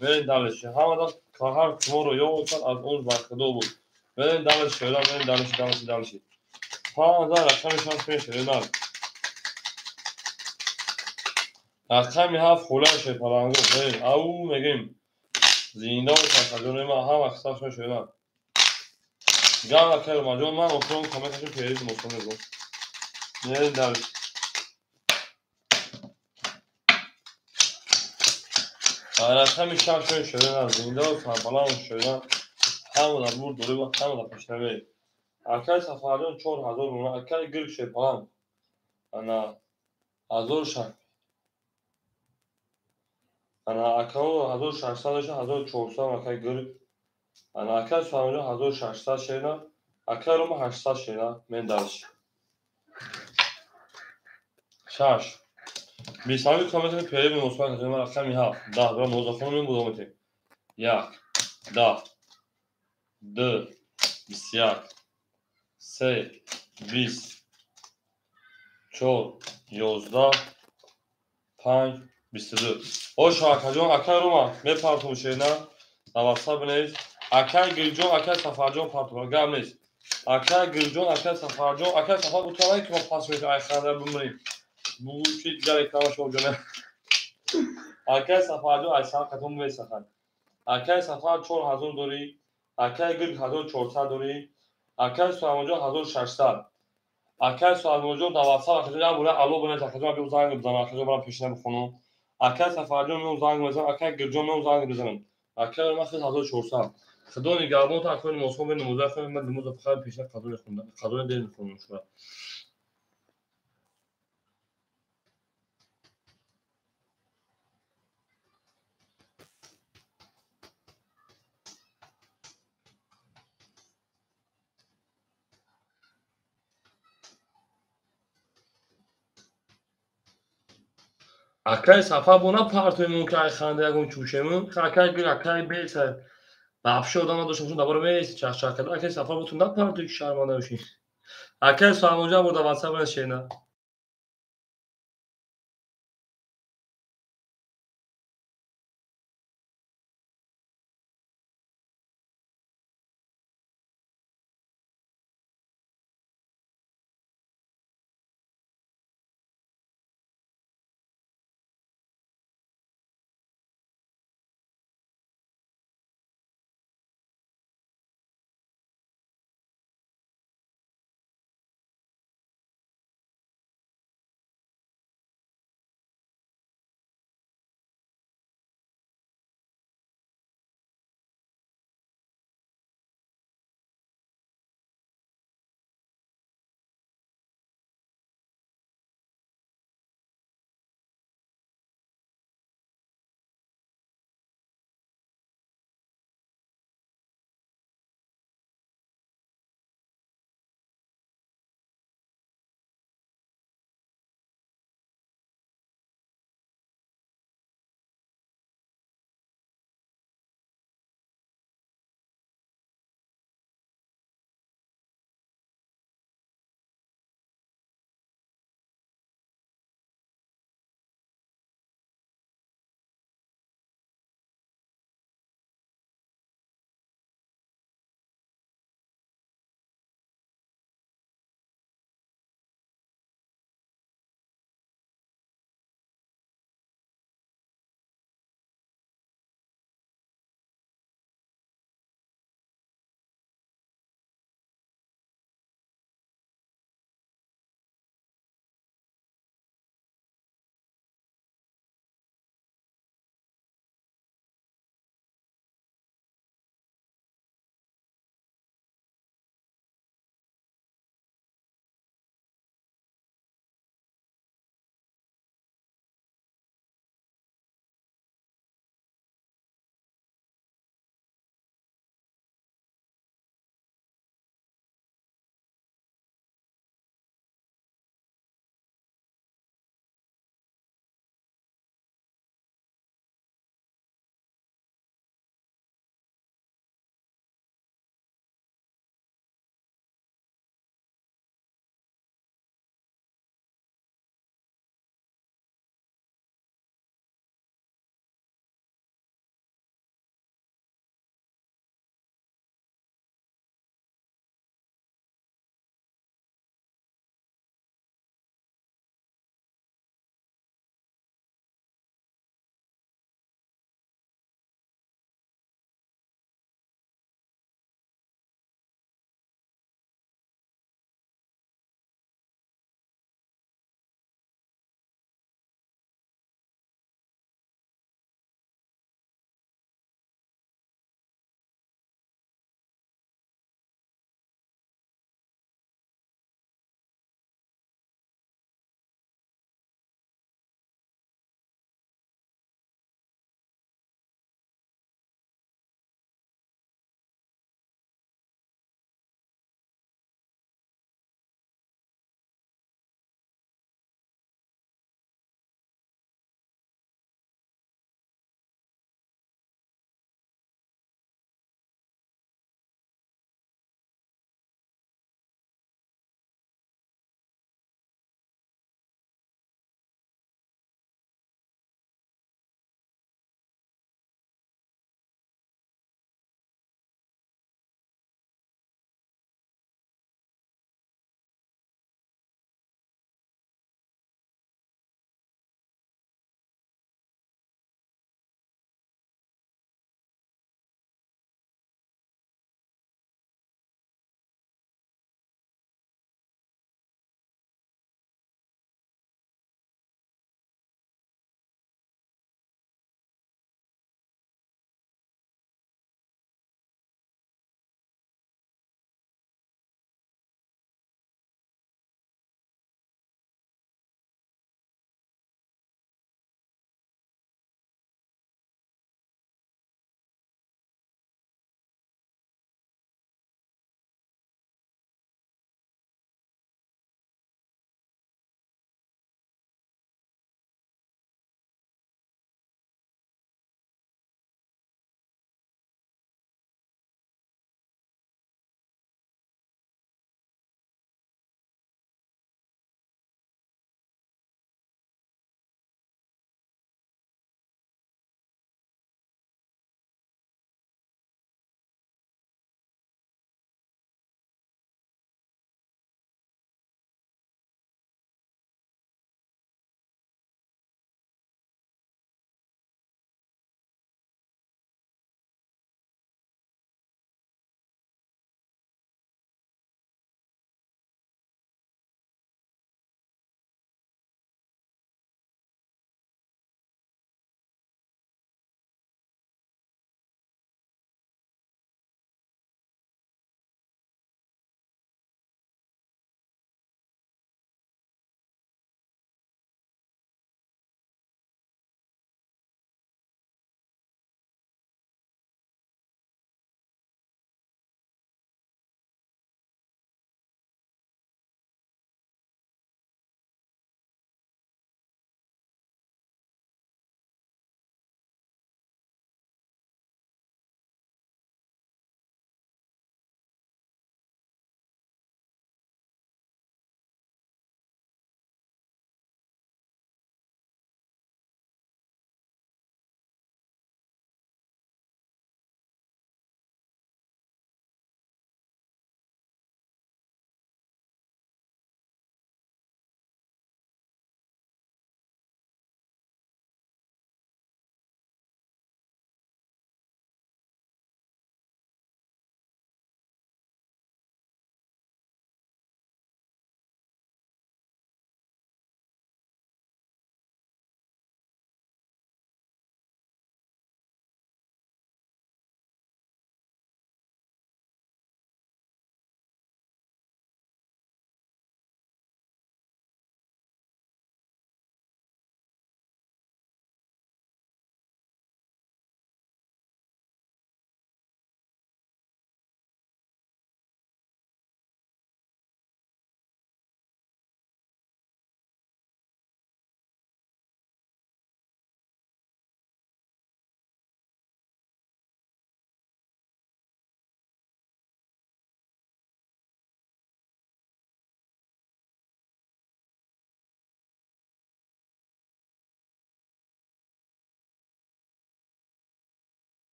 мерем далеши ҳама дар қаҳар шуморо ёбад аз он бархудор буд мерем далеши мерем далеши 15 рақами 6 мешавад рақами 7 хола ширпаланго мерем ау мегем зиндао саркаҷони ман ҳама касахшона шавад гам акаи маҷон ман осмон камекашем периз мосон мегӯм мерем далеши рақами 6 мешавад зиндао сарбаланд шавад ҳама дар бур дорӣ ва ҳама дар пешравӣ акаи сафарҷон 4000 мемонад. акаи гирг ширпаланг ана 1600 ана акао 1600 1400 акаи гирг ана акаи соатмонҷо 1600 шена акаи рума 800 шена мен далеши 6 бисави камеки перед мусбат ҳазима рақами 7 10 ва музофон мин будом метем 1 10 2 21 3 20 4 11 5 22 Hoş Akajon Akay Roma me partum şeyna Davasa bneyiz Akay Gülcan Akay Safarcan partum gelmeyiz Akay Gülcan Akay Safarcan Akay Safar bu tarafa ki o pas veriyor Ayhan'a bunları bu şey güzel reklama olacağını Akay Safarcan Aysan Katum ve Safar Akay Safar 4000 دوری Akay Gül 1400 دوری Akay Suamojo 1600 Akay Suamojo Davasa bakacağım buraya alo buna takacağım bir uzağın gibi bakacağım bana peşine bu konu Akay Safarcan ne uzağın gibi Akay Gülcan ne uzağın gibi Akay Roma 1400 خدای نگهبان تو اکوان مسکو به نموزه کنیم من نموزه بخیر پیش قانون خوندم قانون دین میخونم شما Akay Safa buna partiymon که خنده اگه چوشمون Akay Gül Akay بیسه بابشو دانا داشتم دوباره بیس چخ چخ کرد Akay Safa بتون نه پارتی که شرمانده بشین Akay Suamojo burada WhatsApp şeyine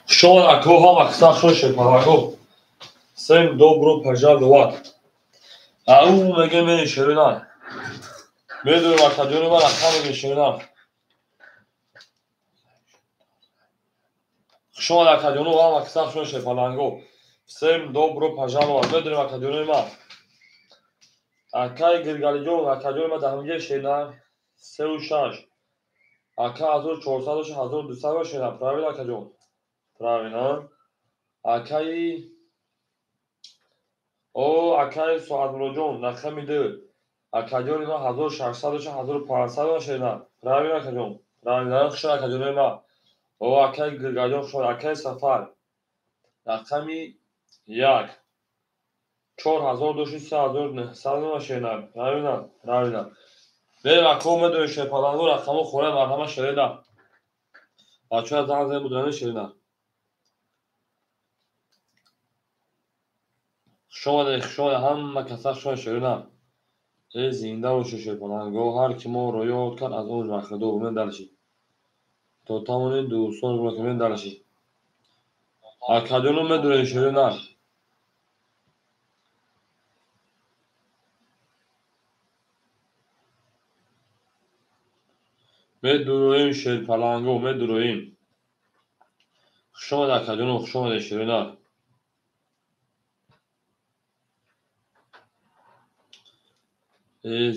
Шон акоҳо мақсадшон палаго сем добро пажаловат ау меге мешавинад медонем акадёни ман ақам мешавинад шон акадёну ва мақсадшон шепалаго сем добро пажаловат медонем акадёни ман акаи гиргалиҷон акадёни ман даҳмиҷа шенад 36 ака 1400 1200 шенад правил акаҷон правил акаи акаи соатмуроҷон рақами ду акадёни ман 1600 1500 шенад правил акаҷон правил хушон акадёни ман акаи гиргалиҷон хушон акаи сафар рақами 1 4000 3900 шенад правил берем акоҳо медонем шепалаго рақамо хона марҳама шенида бачаҳо занг зани будани шенида хушоне ҳама каса хушон шенидам зинда бошед шепалаго ҳар ки моро ёд кард аз он вақтидо медалишид то тамони дӯстон медалишид акадёну медонем шенида медуроем шерпаланго медуроем хушомед акадёну хушомед ширида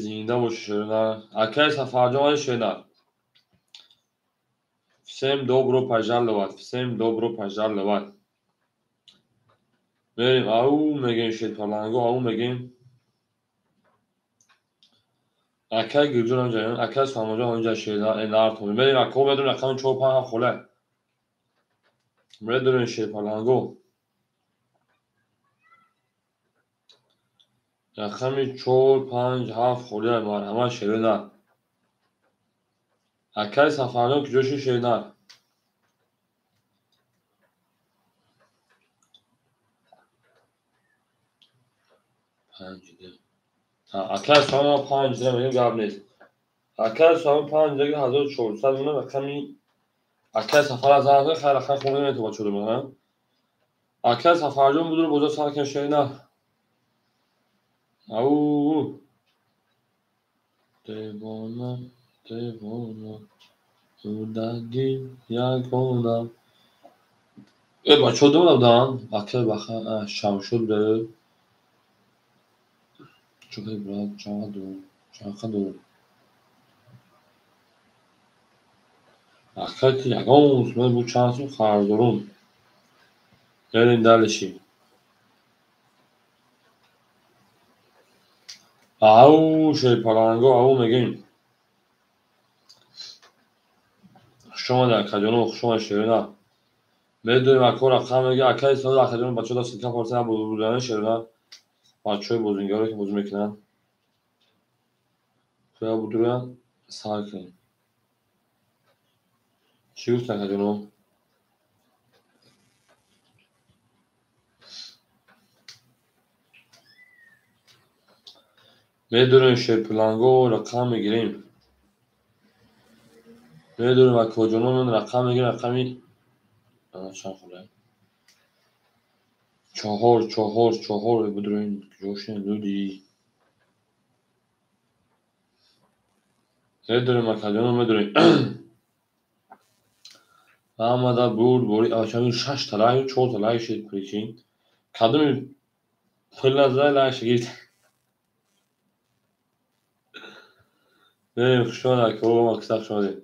зинда боши ширида акаи сафарҷон ширида всем добро пожаловать всем добро пожаловать мерем ау мегем шерпаланго ау мегем акаи гирҷон ҳамҷа акаи самоҷон ҳамҷа ширида энартон мерем акаҳо медонем рақами 4-5 холе медонем шерпаланго рақами 4-5-7 холе марҳама ширида акаи сафарҷон куҷоши ширида акаи соҳаи 5 дирам мегем гап нест акаи соҳаи 5 дираги 1400 мена рақами акаи сафара занг хай рақами хона метавад шуда мена акаи сафарҷон будро боза сар кен ширида ау девона девона удаги ягона бачаҳо думада буданд акаи баха шамшуд бере чӯқи брат чақадор акаи ки ягон сумед бу чанд сум қарздорун мерем далиши ау шерпаланго ау мегем хушомед акаҷону хушомед ширида медонем акаҳо рақам мега акаи соҳаи акаҷону бачаҳо дасти каф орсена будани ширида бачаҳои бозингаре ки бозӣ мекунанд шоя будроянд сар кунем чӣ гуфт акаҷону медонем шерпаланго рақам мегирем медонем акоҷону мен рақам мегирем рақами чанд холе 4 будроин куҷошин дуди медонем акаҷону медонем ҳамада бурд бори авчами 6 талай 4 талай шид причин кадоми пилназай лайша гирифт мерем хушон акаҳо максад шодем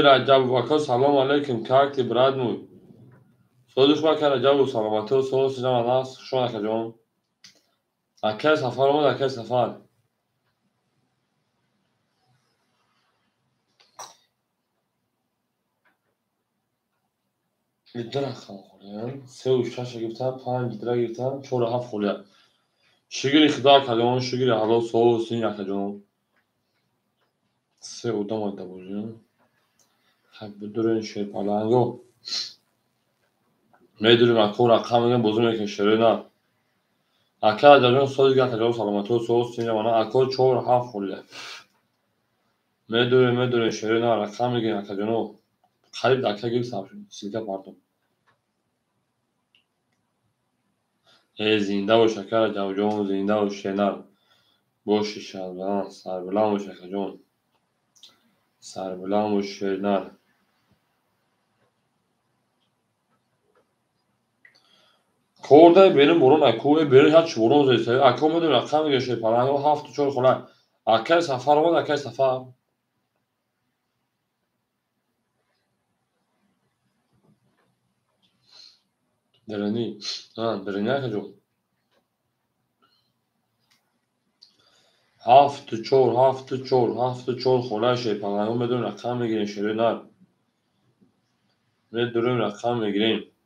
раҷабов ака салом алейкум как ты брат мой содиқ бака раҷабов саломатиро соҳоси ҷамъ аст хушон акаҷон акаи сафар омад акаи сафар ду рақам холиян 3-6 гирифтам 5 дира гирифтам 4-7 холия шигири худо акаҷон шигири ҳалол соҳосин акаҷон се одам айда бозиён будурен шерпаланго медонем акаҳо рақам мегирем бозӣ мекунем ширида акаи ҷаҷон соҳи дига акаҷон саломатиро соҳосин ҷамъ акаҳо 4-7 холия میدونه شیرین ها رقم میگین اکا جانو قریب دکه گیر سیلکه پارتون زنده و شکر جو جون زنده و شنر بوش شلبان سربلان و شکر جون سربلان و شنر Korda benim burun akı benim hiç burun zeyse akı mıdır rakam mı geçiyor falan o hafta çok kolay akı safar var akı safar dereni dereni akı çok hafta çok kolay şey falan o müdür rakam mı geçiyor ne müdür rakam mı geçiyor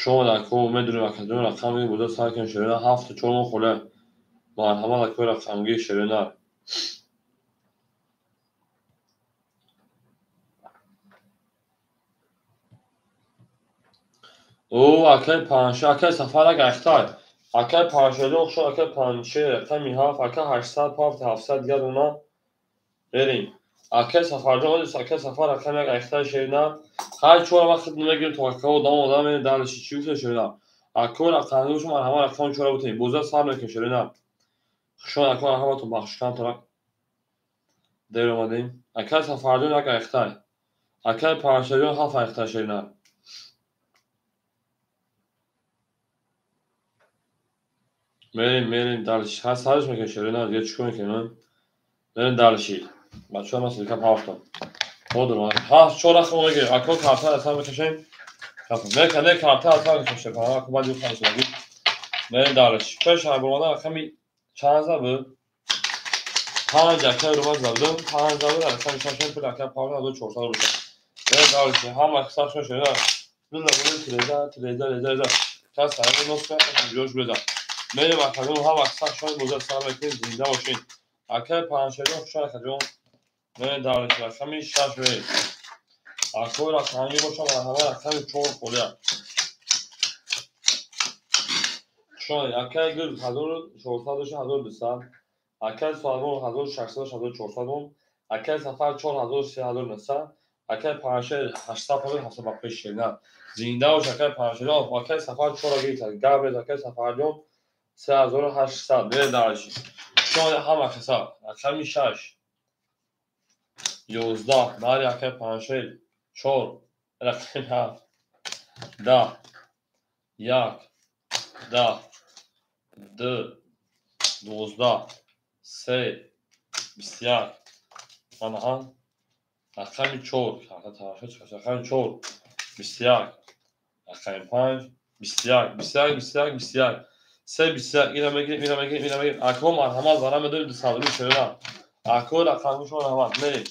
شما در کو میدونیم اکادمی رقمی بوده سرکن شیرین هفت چون خله مرحمت اکبر رقمگی شیرین او اکای پنشه اکای سفر اگه اختار اکای پنشه دو شو اکای پنشه رقمی هفت اکای 800 پافت 700 دیگر اونا بریم اکای سفر جا دیست اکای سفر رقمی اگه اختار شیرین هر چور وقت نمیگیریم تو اکای و دام آدم این دلشی چی بوده شیرین اکای رقمی شو مرحمت رقمی چورا بودیم بوزه سر نکن شیرین شما اکای رقمی تو بخش کن تو دیر اومدیم اکای سفر جا اگه اختار اکای پنشه دو هفت اختار شیرین میریم دلشی هست سرش میکن شیرین دیگه چیکار میکنیم بریم دلشی بچه ها مثل کم هفتم خودم هفت چهار رقم میگیریم اکو کارتر اصلا میکشیم نه کارتر اصلا میکشیم اکو باید یو خمسه بگیر بریم دلشی پیش های برمانه رقمی چند زبه 5 اکای رو باید زبدم 5 زبه در اصلا میشاشیم پول اکای پاور ندو 400 رو بشم بریم دلشی هم اکساش میشه دل نبوده تریزه کس همه نصفه جوش بده میریم اکادون هم اکساش شاید موزه سر بکنیم زنده باشین اکای پنجشیری خوشحال اکادون بریم دلشی رقمی 6 بریم اکای رقمی باشم و همه رقمی 4 خوله شاید اکای گل 1400 1200 اکای سوالمون 1600 1400 اکای سفر 4300 اکای پنجشیر 800 705 نه زنده و اکای پنجشیر اکای سفر 4 گیت گابر اکای سفر جون 3800 میره دلشی شاید هم اکسا رقمی 6 11 ماری اکای پنجشیر 4 رقمی 7 10 1 10 2 12 3 21 آنها رقمی 4 رقمی 4 21 رقمی 5 21 سه 21 اینو میگیم اکو مرحمت برام بدون 200 شده اکو رقمی شما مرحمت میریم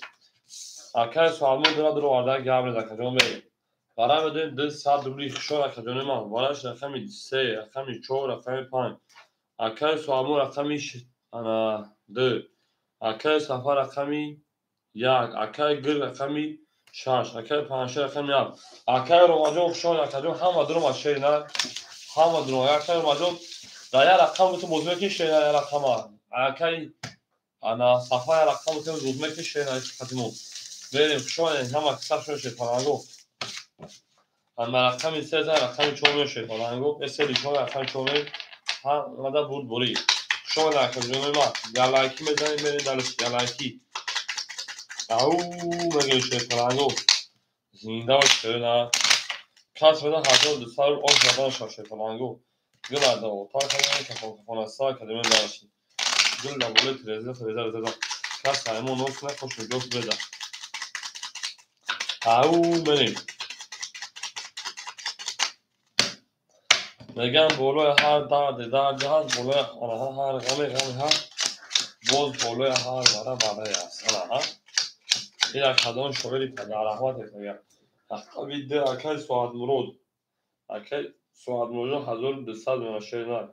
اکای سوالمون دو وارده گابر اکادون میریم برام بدون 200 دوبلی خشور اکادون ما وارش رقمی 3 رقمی 4 رقمی 5 اکای سوالمون رقمی انا 2 اکای سفر رقمی 1 اکای گل رقمی 6 اکای پنجشیر رقمی 7 اکای روماجون خشور اکادون همه درو ماشه نه همه درو اکای روماجون در یه رقم تو موضوع که شده یه رقم اکای انا سفر رقم تو موضوع که شده خدمو بریم خشور هم اکثر شده پرانگو اما رقمی 3 رقمی 4 شده پرانگو اسلی شما رقمی 4 هم مدد بود بوری شما اکادون ما گلایکی میزنیم بریم دلش گلایکی او مگه شده پرانگو زنده و شده کس بده حضور دو سال آن زبان شده پرانگو گل از او تا کنیم که خونه سا کدوم داشتیم گل نبوده تریزه کس همون نوست نخوش جوست بده او بریم میگم بولوی هر درد هست بولوی آنها هر غمی هست باز بولوی هر برای است آنها این اکادون شوری پدر رحمت میگم اکاوی ده اکای سواد مرود 1200 منشر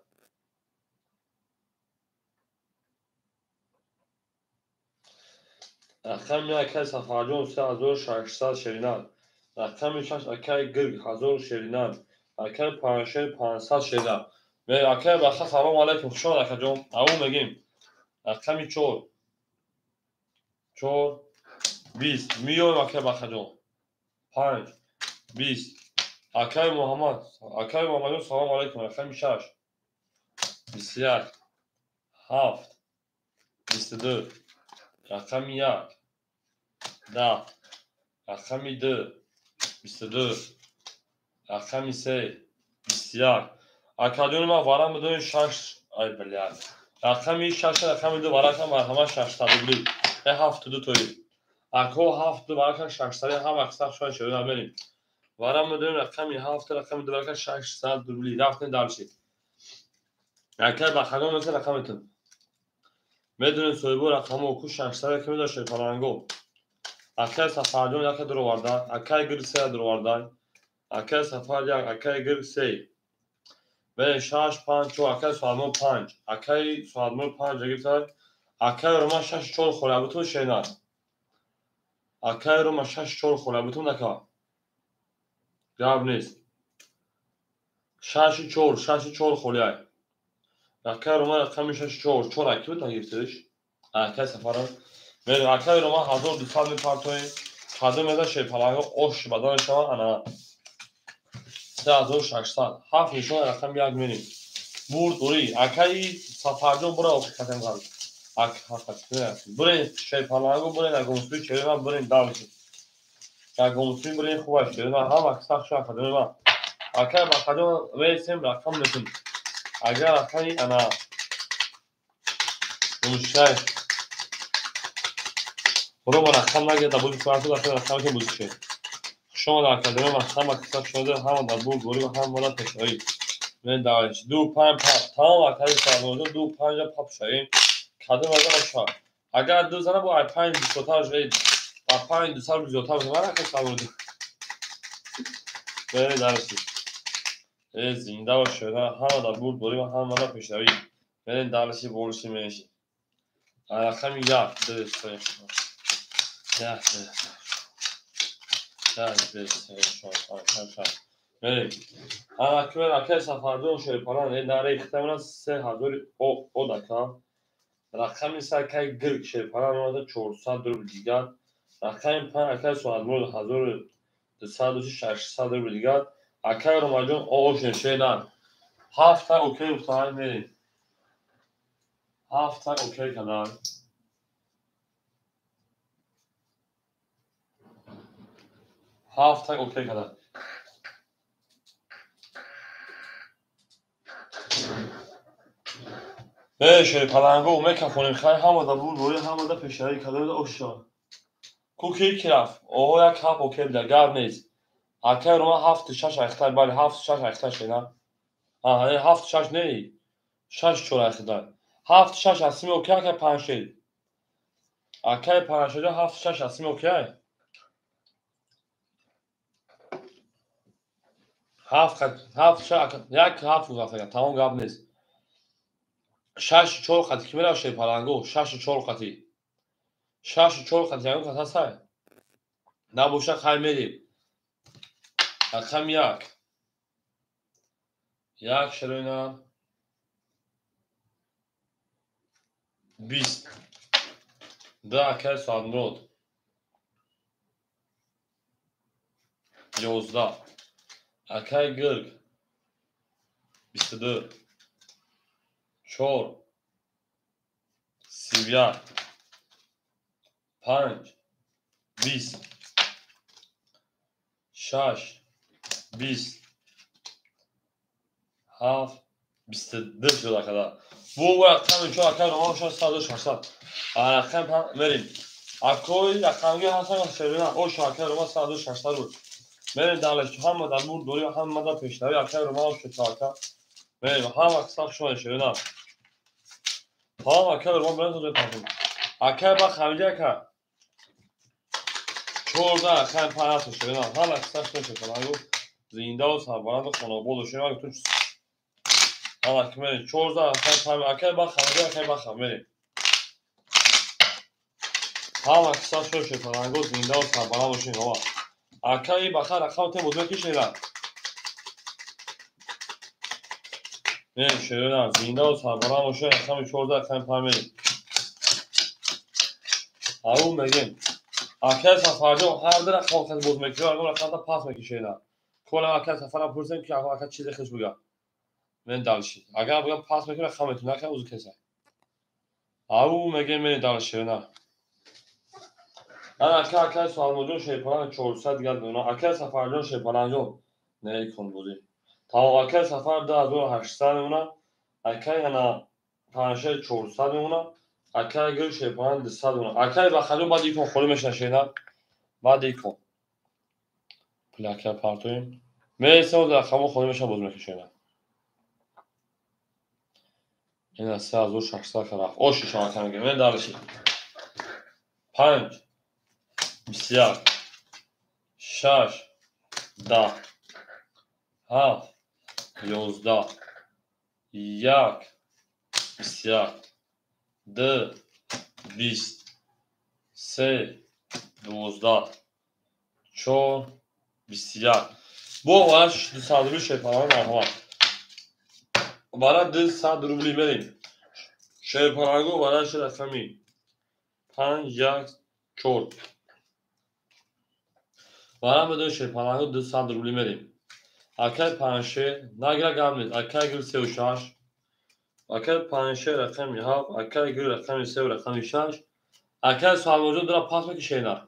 رقمی اکای سفر جون 3600 شرینان رقمی 6 اکای گرگ 1000 شرینان اکای پنجشیر 500 شرینان و اکای بخش سلام علیکم شما اکا جون او میگیم رقمی 4 4 20 میام اکای بخجان 5 20 اکای محمد سلام علیکم رقم 6 21 7 22 رقم 1 10 رقم 2 22 رقم 3 21 اکادون ما وارم بدون 6 ای بلیاد رقم 6 رقم 2 ورقم همه 600 روبلی 72 توی اکو 72 ورقم 600 هم اکثر شون شده بریم وارم بدون رقم 7 رقم 2 ورقم 600 روبلی رفتن دالشی اکای بخدام مثل رقمتون بدون سویبو رقم اوکو 600 که میداشه پلانگو اکای سفردون یک درو واردن اکای گر 3 درو واردن اکای سفر یک اکای گر 3 به 6 5 4 اکای سوالمو 5 اکای سوالمو 5 گرفتار اکای روما 6 4 خوره بتون شینار اکای روما 6 4 خوره بتون نکا جواب نیست 6 4 خوره اکای روما رقم 6 4 4 اکی بتون گرفتش اکای سفرم به اکای روما 1200 میپارتوی قدم ازا شیپالانگو اوش بدن شما انا 3600 هفت نشون رقم یک میریم بورد دوری اکای سفرجون برای ختم کرد برین شیپالانگو برین اگمسوی چهره من برین دالشید اگمسوی برین خوبش کرده من هم اکساق شما خدمه من اکای با خدم ویسیم رقم نتون اگر اکای انا نموشه برو با رقم نگه در بودی فرصد اکای رقم که بودی شد شما در اکادمی من هم اکساق شده هم در بورد دوری و هم مدت تشایی من دارش دو پنج پاپ تمام اکای سالموزو دو پنج پاپ شاییم کدوم از آن شد اگر دو زنه با پنج بیشتر شد با پنج دو سال بیشتر شد من اکای سالموزو من دارشی زنده و شده همه در بورد دوری و هم مدت پیشروی من دارشی بولشی منشی رقم یک دستش بریم اکای سفردون شیپالان ناره اختمالا 3000 او دکا رقم سکای گرگ شیپالان آمده 400 روبل دیگر رقم 5 اکای سوالمول 1200 روبل دیگر اکای روماجون اوشن شیدن 7 تا اوکی افتاد میریم 7 تا اوکی کدار 7 تا اوکی کدار شیپالانگو میکفونیم خیلی همه دا بود روی همه دا پیشایی کدار دا اوشان کوکی کرف اوه یک هفت اوکی بده گرد نیست اکای روما 7 6 اختار بله 7 6 اختار شیدن ها 7 6 نه 6 4 اختار 7 6 اسمی اوکی اکای 5 شد اکای 5 شده 7 6 اسمی اوکی 7 یک هفت گفته تمام گپ نیست 6 4 خطی که میره شیپالانگو 6 4 خطی 6 4 خطی هم خطا سای نبوشه خیلی میریم رقم یک شروع 20 ده اکای سالمرود 11 اکای گرگ 22 4 31 5 20 6 20 7 22 شده کده بو رقم چون اکای روما شد 100 رقم میریم اکوی رقمگی هستن شیرینه او شاکر روما 100 بود میریم دالش هم در بورد دوری هم مدت پیشتری اکای روما شد شاکر میریم هم اکساق شما شیرینه هم اکای روما برنز بپرسیم اکای با خمیجه که 14 اکای پنات شیرینه هم اکساق شما شیرینه زنده و سربرند و خانابود و شیرینه تو هم اکای میریم 14 اکای با خمیجه اکای با خمیجه هم اکساق شما شیرینه زنده و سربرند و شیرینه اکای بخیر رقم تیم بزرگ کی شیرینه میریم شیرینه زنده و سربرند و شیرینه رقم 14 اکای پنات میریم او میگیم اکل سفر جو هر در خواهد بود میکنه اگر رقم پاس میکشه کل اکل سفر پرسیم که اکل چیزی خیش بگم من دالشی اگر بگم پاس میکنه رقم میتونه که اوز کسه او میگیم من دالشی نه انا اکل سوال موجود شیپان 400 گرد اونا اکل سفر جو شیپان جو نه کن بودی تا اکل سفر 2800 اونا اکل انا پانشه 400 اونا اکل گل شیپان 200 اونا اکل بخلو بعد یکون خوری میشه شینا بعد یکون پلاکه پارتویم میرسه و رقم خوری میشه باز میکشه این از 3600 که رفت اوشی شما که میگه من دارشی 5 بسیار 6 10 7 11 1 بسیار 2 20 3 12 4 بسیار bu araç sadece şey falan ama bana 200 rubli verin şey parago bana şey rakami 5 4 bana بدون şey parago 200 rubli verin akal panşe nagra gamlet akal gül sevşaş akal panşe rakami ha akal gül rakami sev rakami şaş akal sual موجود دارم پاس میگی şeyler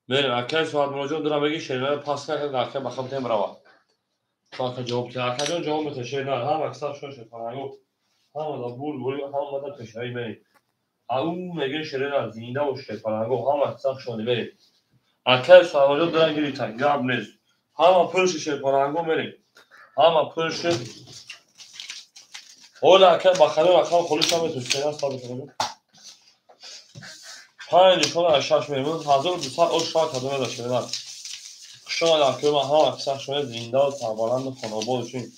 benim akal sual موجود دارم بگی şeyler پاس کنه akal بخوام تیم روا تا جواب تا akal جواب میده şeyler هم اکثر شو şey parago هم da bul هم da peşay beni او میگه şeyler زنده و şey parago هم اکثر شو بری akal sual موجود دارم گیری تا گاب نیست هم پرش şey parago بری هم پرش اولا akal بخره رقم خودش هم میتونه şeyler ثابت کنه پنج شما اشش میمون 1200 اشتراک ادامه داشته نه شما در که ما ها اکثر شما زنده و سربلند خانواده‌شون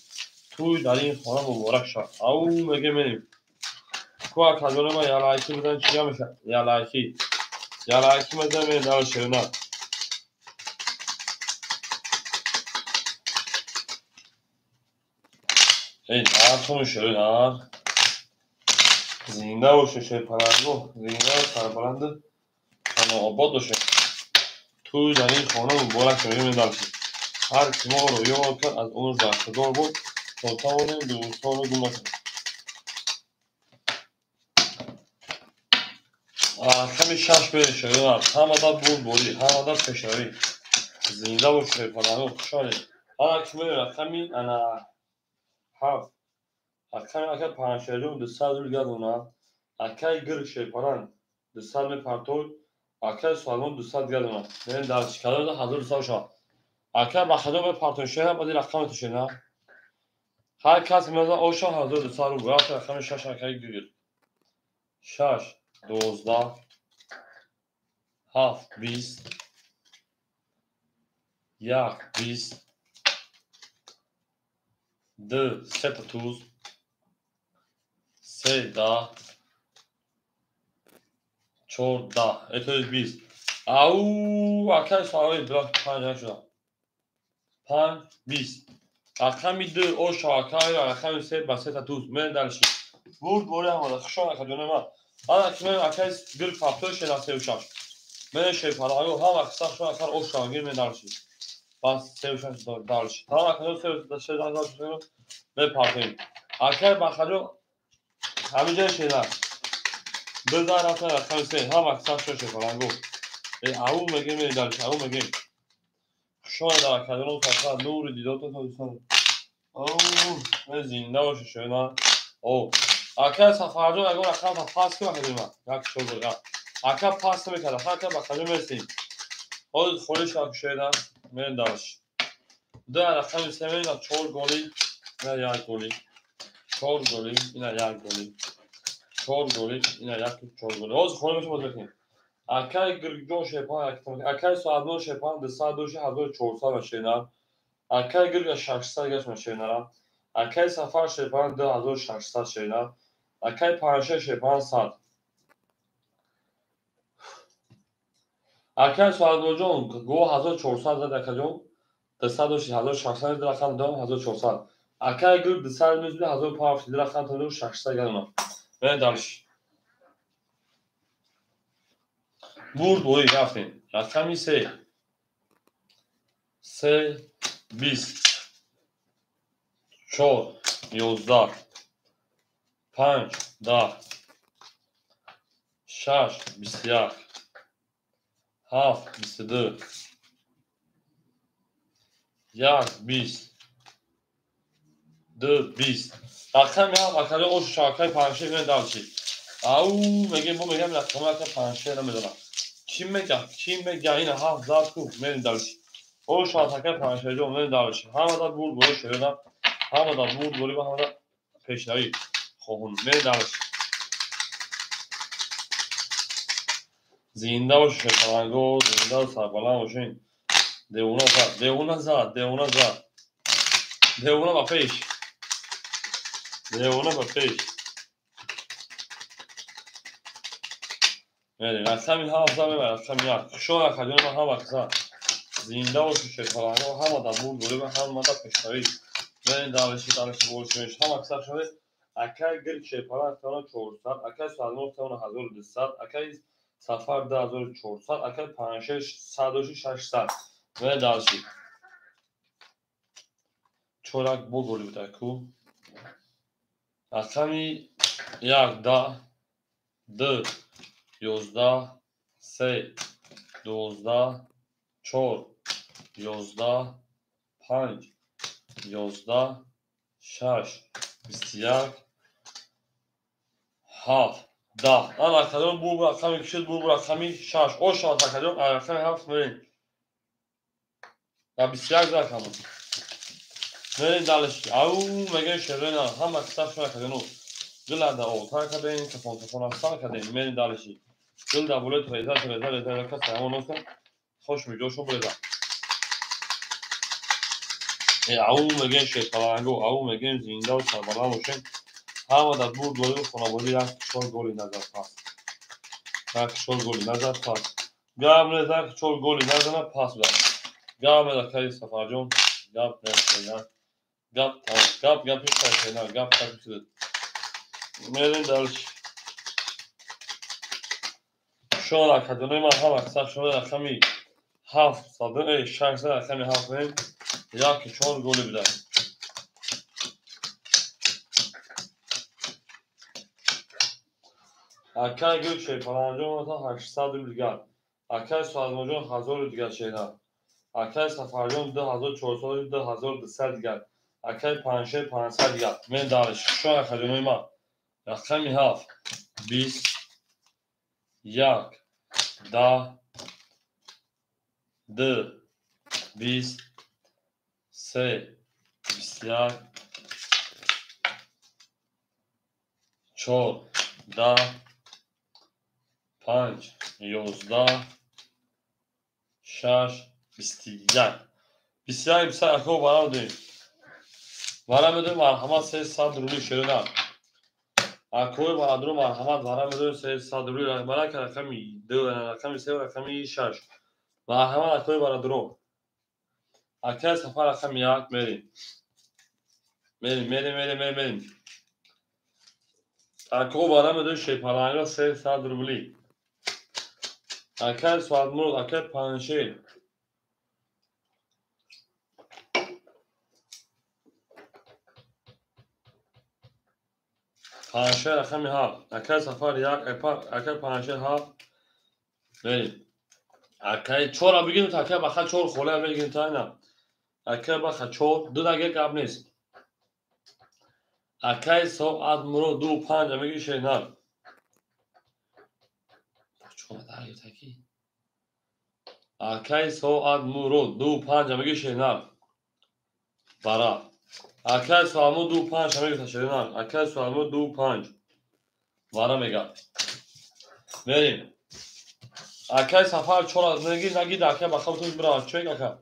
توی در این خانه مبارک شد او میگه منیم کو کدوم ما یا لایکی بزن چیا میشه یا لایکی بزن می دار شونه این آتون شونه زنده و شش پرندو زنده و سربلند خانواده داشته توی در این خانه مبارک شد می دار هر کی ما رو یاد کرد از اون داشته‌دار بود تا توانیم دوستان گم نکنیم کمی شش بری شده همه دا بوری همه دا پشاری زنده و شیپانانو خوشحالی همه کمی رقمی انا هفت کمی اکر پنجشیرون 200 روی گردونا اکر گرگ شیپانان 200 می پرتول اکر سالمون 200 گردونا من در شکاله دا 1200 شد اکر بخدا به پرتول شهر بادی رقم توشه نه هر کس میزا اوشا 1200 رو برای رقم شش اکر گرگ 6 12 7 20 1 20 2 7 3 10 4 10 اتوز 20 او اکر ساوی بلاک 5 شد 5 20 رقمی 2 اوشا اکر رقمی 3 با 3 توز من دلشی بود بوری هم خشان اکر دونه ما انا کمن اکر گل فاکتور شد 3 و 6 من شیپالاگو هم اکثر شون اکر اوشا گیر من دلشی باز 3 و 6 دلشی هم اکر 3 و 6 دلشی به پارتیم اکر بخجو همه جای شیدن بزن رفتن رقم 3 هم اکثر شون شیپالانگو او میگه می دلشی او میگه شاید در کدوم فقط نور دیدات تو دوستان او من زنده باشه شما او اکر سفرجو اگه رقم پاس کنه بدیم یک شو بگم اکر پاس میکنه اکر بخجو میرسیم خودش هم شیدن من داشت دو رقم 3 میگه 4 گلی نه یک گلی 4 گلی اینا یک گلی 4 گلی اینا یک 4 گلی از خونه میشه باز بکنیم اکر گرگجو شیپان اکر سوادمون شیپان 200 1400 شیدن اکر گرگ 600 گشت شیدن اکر سفر شیپان 2600 شیدن اکر پنجشه شیپان 100 اکر سوادمون جون گو 1400 زد اکر جون 206,600 رقم دام 1400 اکر گرگ 200 میزنه 1500 رقم تا 600 گرم من دارش برد دوری رفتیم. رقمی 3 3 20 4 11 5 10 6 21 7 22 1 20 2 20 رقم هم اکلی اوش شاکای پنجشه میگن دلچی او میگه بو میگم رقم اکلی پنجشه نمیدونم چی میگه این 7 کو میگن دلچی او شاکای پنجشه جو میگن دلچی همه دا بود گوش شدن همه دا بود گوری و همه دا پیشنهایی خوبون میگن دلچی زنده باشه شکرانگو زنده و سربلند باشین دیوونه زد دیوونه با پیش دیوونه با پیش رقم این ها افضل میبره رقم یک شو اکادیون ما هم اکثر زنده باشه شکرانگو همه دا بود گوری و همه دا پیشنهایی میگن دلچی بولشویش هم اکثر شده اکای گرد شیپارا تانا 400 اکای سالمون تانا 1200 اکای سفر 10400 اکای پنجشه 10600 و دلچی چورک بگوری بوده کو رقمی 1 10 2 11 3 12 4 11 5 11 6 21 7 10 آن اکادون بو رقمی کشید بو رقمی 6 او شاد اکادون رقمی 7 میرین و 21 رقم میرین دلشی او میگن شرین هم اکثر شما اکادونو گل دا اوتار کدین تفون افسان کدین میرین دلشی گل دا بوله تریزه کسی همون نوستن خوش میجوشون بوله دا او میگن شیطانگو او میگن زنده و سربلند باشین همه دا بود گلی و خانوالی یک کشور گلی نزد پاس گام نزد کشور گلی نزد پاس بودن گام نزد کاری سفر جون گپ نشتینا گپ پیش نشتینا گپ پیش میرین دلش شون اکادونی ما هم اکثر شده رقمی 7 صده 600 رقمی 7 میرین یا کشور گلی بودن اکای گل شیپارانجون تا 800 دیگر اکای سوالموجون 1000 دیگر شینا اکای سفرجون 2400 2200 دیگر اکای پنجشه 500 دیگر من دارش شو اکادونی ما رقمی 7 20 1 10 2 20 3 21 4 10 5 11 6 21 21 اکو برام دیم برام دیم مرحمت 300 رولی شروع اکوی برادرو مرحمت برام دیم 300 رولی برای که رقمی 2 رقمی 3 رقمی 6 مرحمت اکوی برادرو اکای سفر رقم 1 میریم اکو برام دیم شیپارانگا 300 رولی اکای سوالمون اکای پنجشه رقمی 7 اکای سفر 1 اکای پنجشه 7 میریم اکای 4 بگیریم تا اکای بخیر 4 خوله بگیریم تا نه اکای بخیر 4 2 دقیقه قبل نیست اکای ساعت مرو 2 5 میگی شینار چون داری تکی اکای ساعت مرو 2 5 میگی شینار برا اکای سوالمو 2 5 میگی شینار اکای سوالمو 2 5 برا میگه میریم اکای سفر 4 نگی اکای بخیر تو برا چک اکا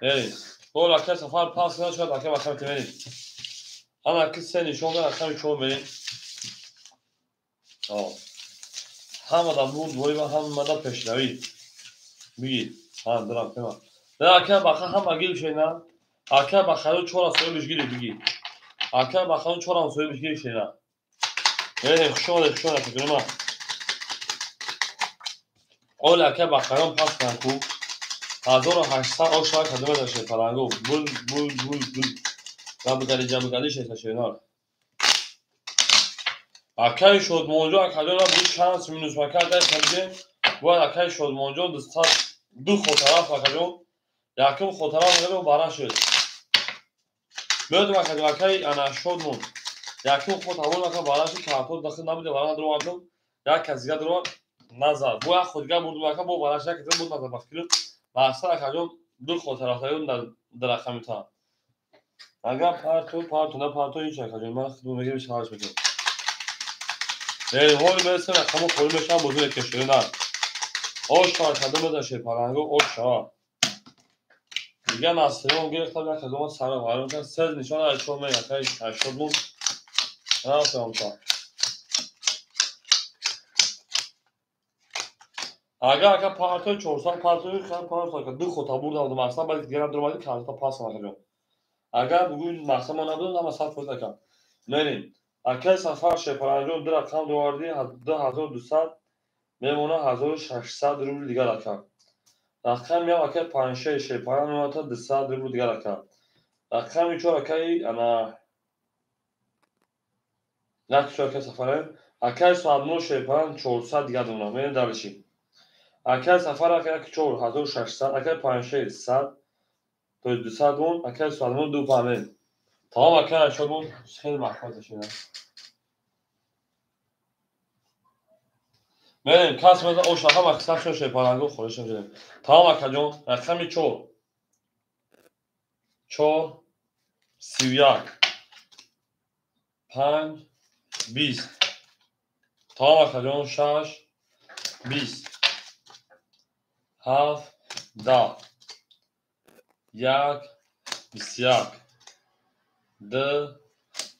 میریم بول اکای سفر پاس نه شد اکای بخیر میریم انا که سه نشون داره اکای شو میریم همه دا بود بولی و همه دا پیشنوی میگی هم دارم پیما نه اکای بخیر هم اگیل شینا اکای بخیر 4 سوی بشگیری بگی اکای بخیر 4 سوی بشگیری شینا میریم خشون اکا کنیم Ola که بخرم پس کنکو 1800 آشنا کدوم داشته پلنگو بول جابگالی جابگالی شده شنار اکای شد موجود کدوم بود شانس مینوس مکان در کدوم بود اکای شد موجود دو خطرات کدوم یکم خطرات کدوم بارا شد میاد کدوم اکای انا شد مون یکم خطرات کدوم بارا شد کارتون داخل نبوده بارا درو آدم یک کسی درو نزد بود خودگاه بود مکان بود بارا شد کدوم بود نزد بخیرم بارسا کدوم دو خطرات کدوم در رقم تا اگر پارتو این چه کدوم من خودم میگم شارژ میکنم هول برسه رقم خود بشم بزرگ کشیده نه آشار کدوم داشته پلنگو آشار دیگه ناصرم گرفتم یک کدوم سر وارم کرد سه نشان اشون من یکی 80 مون ناصرم تا اگر پارتو 400 پارتو خان پارتو که دو خطا بردم مثلا بعد دیگه هم درمادی کارتا پاس نکردم اگر بگوین مثلا من نبودم مثلا فوت نکردم منیم اگر سفر شپرانجون در رقم دواردی 2200 میمونه 1600 روبل دیگه رقم رقم یا اگر پنجشه شپران میمونه 200 روبل دیگه رقم رقمی چون اگر انا نقشه که سفره اگر سوادمو شپران 400 دیگه دونه میرین دارشی اگر سفر اگر 4600 اگر پنجشه 100 تو 200 اون اگر سوادمو دو پامه تمام اگر شدمون خیلی محفظ شده میریم کس مزه او شاخه مکسب شد شپرانگو خودش نمیدیم تمام اگر جون رقمی 4 31 5 20 تمام اگر جون 6 20 7 10 1 21 2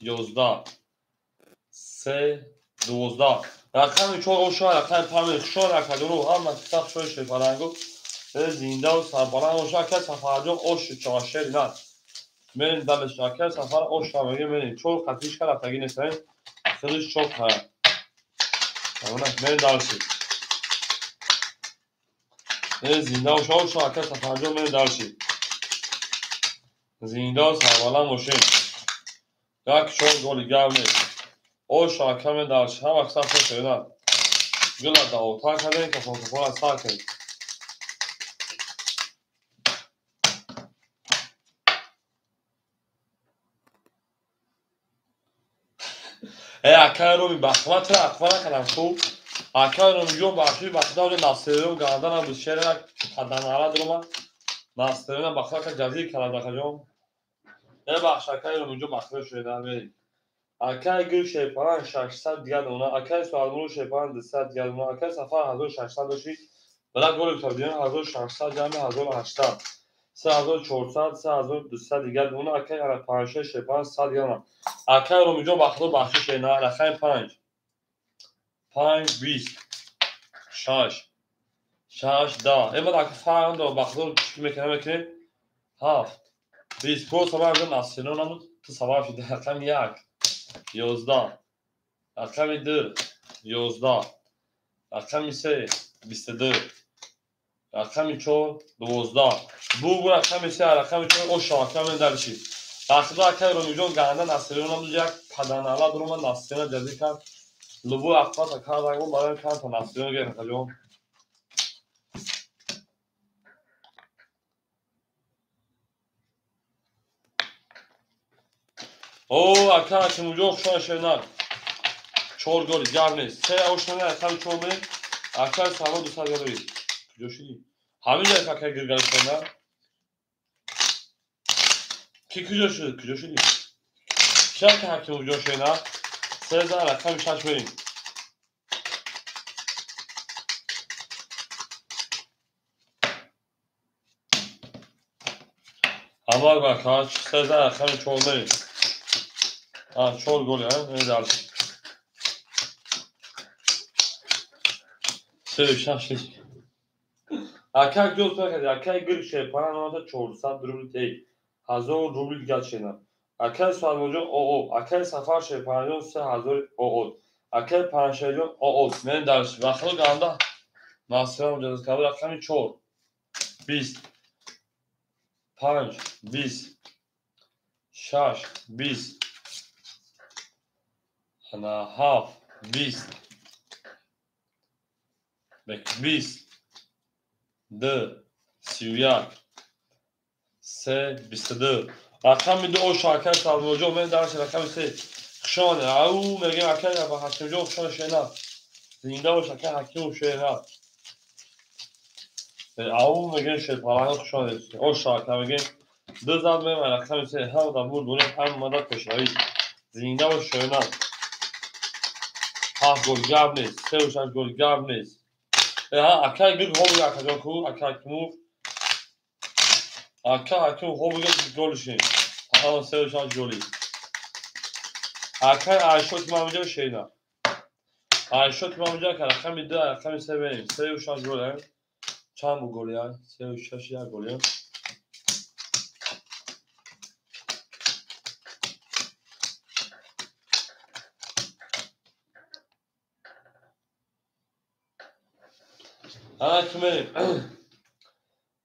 11 3 12 رقم 4 اوشا رقم 5 خشار کدو هم مکسب شد شپرانگو زنده و سربلند اوشا که سفر جون اوش چاشر نه میریم دل شاکر سفر اوش را میگیم میریم چون خطیش کرد تگی نیستن خیلیش چوک هست میریم دلشی زنده و شاکر سفر جون میریم دلشی زنده و سربلند موشیم یک چون گولی گم نیست اوش شاکر میریم دلشی هم اکثر خوش نه گل داو تا کردیم که فوتوفون از سر کنیم اکر رو می بخمت را اکفانه کنم خوب اکر رو می جون بخشی بخدار ناصری و گاندن هم بسیاری را قدن علا درما ناصری را بخشا که جزی کنم دخجون یه بخش اکر رو می جون بخشی شده بریم اکر گل شیپان 600 دیگه دونه اکر سوالمون شیپان 200 دیگه دونه اکر سفر 1600 داشتی بلا گل تابیان 1600 جمع 1800 3400 3200 دیگه دونه اکر را 5 شیپان 100 دیگه دونه اکر رو می جون بخشی شده نه رقم 5 20 6 10 اما اکر فرق دو بخشی چی میکنه 7 20 پول سبا هم ناصری نمود تو سبا شده رقم 1 11 رقم 2 11 رقم 3 22 رقم 4 12 bu رقم 3 رقم 4 o şarkı dersi Aslında akar romijon ganda nasırın olacak padanala duruma nasırına dedikar lubu akpat akar dago bana kan nasırına gelen kajon o akar kimujok şu an şeyler çor gol garne se oşuna akar çorme akar savo du saga dori joshi hamile akar girgal sana ki kujoshi şarkı hakim joshena Sezar akar şaşmayın Amar bak kaç Sezar akar çorme çor gol ya ne dersin Sev şaşmış اکر جز بکرد اکر گل شیپانه نامده 400 روبل تی 1000 روبل گل شینا اکر سوالموجو او اکر سفر شیپانه 3000 او اکر پنجشیجون او من درش وقتی گانده محصول مجدد کردن رقم 4 20 5 20 6 20 انا 7 20 20 2 31 3 22 رقم 2 شاکر سالموجو من درش رقم 3 خشانه او میگه اکر با حکیم جو خشانه شینا زنده و شکر حکیم و شینا او میگه شد پرانه خشانه او شاکر میگه دو زد من رقم 3 هم دا بود دوره هم مدد پشایی زنده و شینا 7 گل گاب نیست 3 و 6 گل گاب نیست اکر گل هم یا اکر کو اکر کمو اکر حکیم خوب گلشین ها 3 و 6 گلی اکر عشق ما اونجا شینا عشق ما اونجا که رقم 2 رقم 3 بریم 3 و 6 گل چند بو گلی ها 3 و 6 یا گلی اکر بریم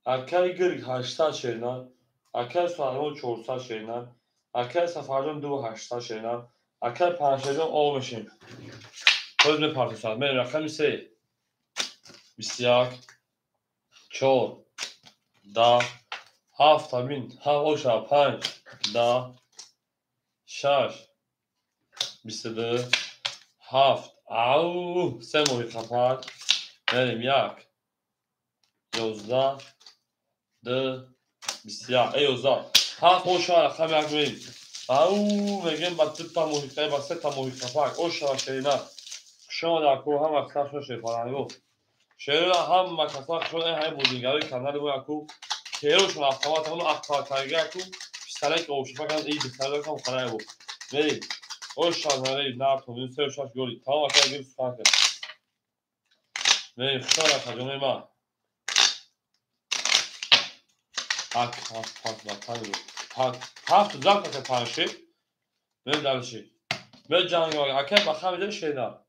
اکر گرگ 800 شینا اکر سوالمون 400 شینا اکر سفرجان 2 800 شینا اکر پنجشجان آب میشیم خود می پارتیسان بریم رقم 3 21 4 10 7 تامین 7 5 10 6 22 7 او 3 محیط خفر بریم 1 11 2 21 11 7 رقم 1 بریم او میگیم با 2 تا محیط خفر با 3 تا محیط خفر او شینا شما در کو هم اکثر شو شیپارانگو شیرو هم مکسا شو این های بودینگاری کانال بو اکو شیرو شما افتوات هم اکثر کارگی اکو سالک او شفا کن ای بسیار کم خرای بو میری او شاناری ناب تو سه شش گلی تمام اکثر گل سفاک میری خسارا خجومی ما هفت زاک که پانشی میری دلشی میری جانگی اکر بخواه میده شینا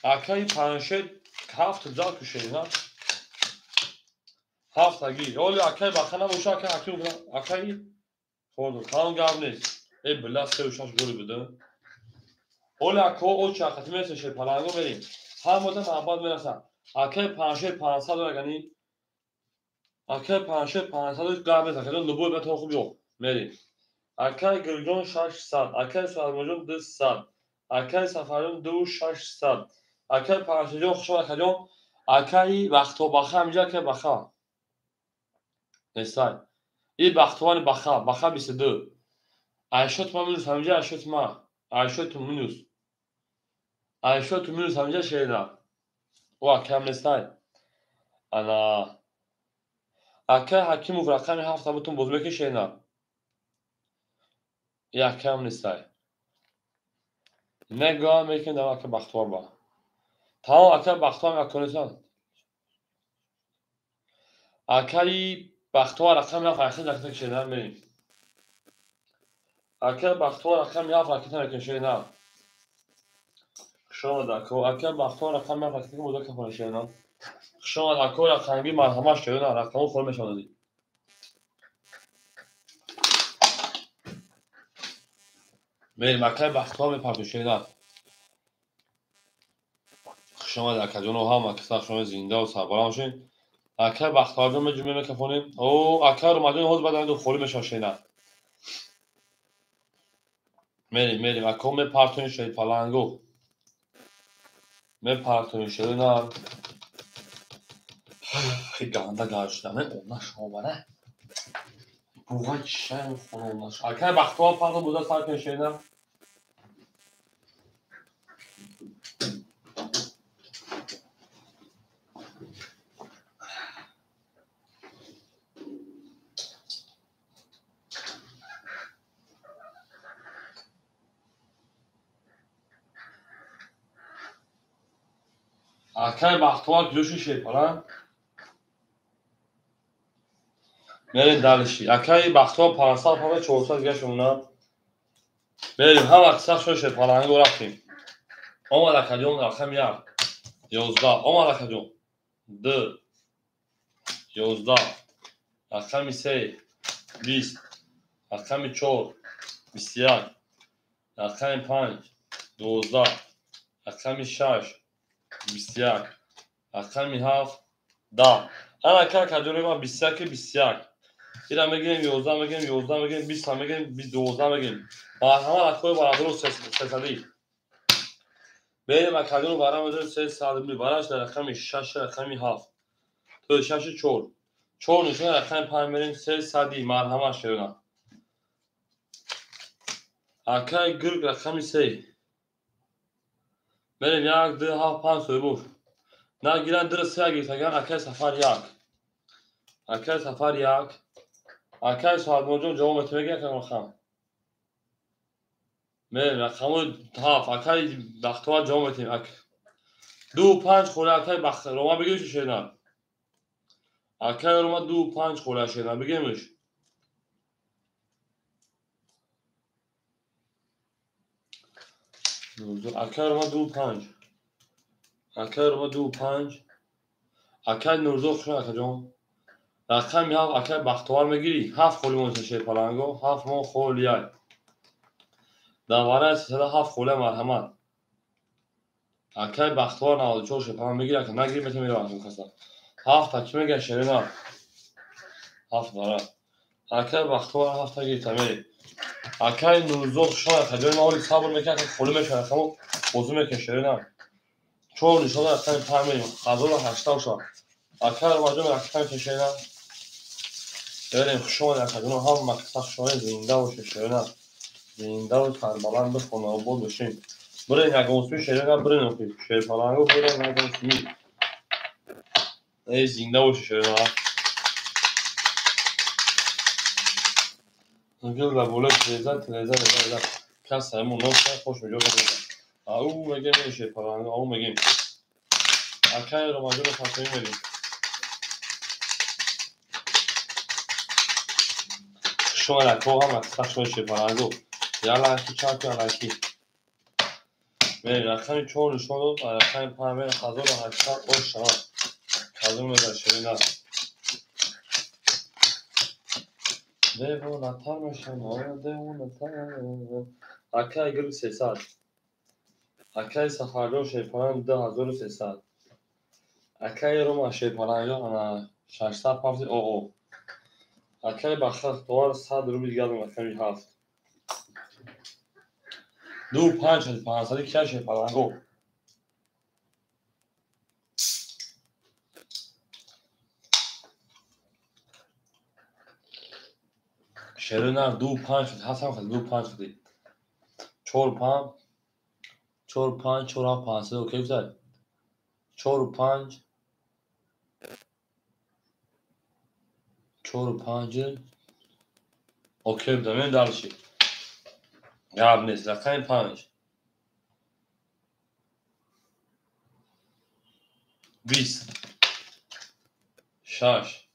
اکر پانشی هفت زاک شینا هفت اگی اولی اکر بخواه نموشه اکر حکیم کنم اکر خورد کام گام نیست ای بلا 3 و 6 گلی بده اولی اکر او چاقتی میرسه شیپالانگو بریم هم بوده معباد میرسن اکر پانشی 500 اگنی اکر پانشی 500 گام نیست اکر نبوی به تو خوب جو میریم اکر گرگون 600 اکر سوالموجون 200 اکر سفرون 2 600 اکر پانشجون خوشو اکرون اکر وقتو بخواه میجا که بخواه نیستای این بختوان بخواه 22 عیشت ما منوس همینجا عیشت ما عیشت منوس عیشت منوس همینجا شینا او کم نیستای انا اکر حکیم و رقم 7 بتون بزرگ شینا یک کم نیستای نگاه میکنم در اکر بختوان با تمام اکر بختوان اکنیسان اکری بختوان رقم 7 اخیر نکتن شینا میریم اکر بختوان رقم 7 اکر شینا شما دکو اکر بختوان رقم 7 اکر بزرگ شینا شما دکو رقمی مرحمه شینا رقم خور میشوندی میریم اکر بختوان میپرد شینا شما در کجونو هم اکثر شما زنده و سربلند باشین اکر بختوان رو مجموعه میکفونیم او اکر رو مدین حوض بدن و خوری میشون شینا میریم اکر میپرتون شید پلنگو میپرتون شینا خیلی گنده گرشتم اونه شما بره بوهای چشم خونه اونه شما اکر بختوان پرد بوده سرکن شینا اکر بختوان کلوشی شید پلنگ میریم دلشی اکر بختوان 500 پاک 400 دیگه شمونا میریم هم اکثر شد پلنگو رفتیم اما در کجون رقم 1 11 Omar Akacon D 11 رقم 3 20 رقم 4 21 رقم 5 12 رقم 6 21 رقم 7 10 انا کار کجوری ما 21 21 اینا میگیم 11 میگیم 11 میگیم 20 میگیم 12 میگیم با همه رقم برابر 300 بین مکانون برام 300 می براش رقم 6 رقم 7 تو 6 4 4 نشون رقم 5 میریم 300 مرحمه شدن اکای گرگ رقم 3 میریم 1 2 7 5 سوی نه گیرن در 3 گیرن اکای سفر 1 اکای سفر 1 اکای ساعت موجود جواب میگه که خام میریم رقم 7 اکای وقتوار جواب میتیم اک 2 5 خوره اکای بخت روما بگیم چی شدن اکای روما 2 5 خوره شدن بگیمش اکای روما 2 5 اکای روما 2 5 اکای نوزو شد اکای جان رقم 7 اکای بختوار میگیری 7 خوله منتشه پلنگو 7 مون خولیای دواره 307 خوله مرحمت اکای بختوار 94 شپا میگیره که نگیری میتونی میرم کسا 7 تکی میگه شرینا 7 داره اکای بختوار 7 تکی تمیری اکای نوزو شد اکای جان اولی صبر میکنه که خوله میشه رقمو بوزو میکنه شرینا 4 نشون اکای 5 میریم قضا 80 شد اکای مجموع رقم کشیدن بریم شما در کدوم هم مقصد شما زنده و شیرینه زنده و سربلند و خانواد بشین برای نگوسمی شیرینه برای نوکی شیرپلنگو برای نگوسمی ای زنده و شیرینه نگل لبوله تلیزه کس همون نوکه خوش میجا کنید او مگه می شیرپلنگو او مگه اکای رو مجموع تصمیم میدیم شما لکو هم مقصد شما شیرپلنگو یا لکی چاک یا لکی رقم 4 نشون داد و رقم 5 میره 1800 او شما کدوم میره شرینا دیوونتر میشم دیوونتر اکای گل 300 اکای سفردو شیپان 2300 اکای روما شیپان انا 600 پافت او اکای بخت دوار 100 روبل گردم اکای 7 2 5 500 کیا شیپان گو شرینا 2 5 حسن خد 2 5 خدی 4 5 4 5 4 500 اوکی بزد 4 5 4 5 اوکی بزد من دارشی یاد نیست رقم 5 20 6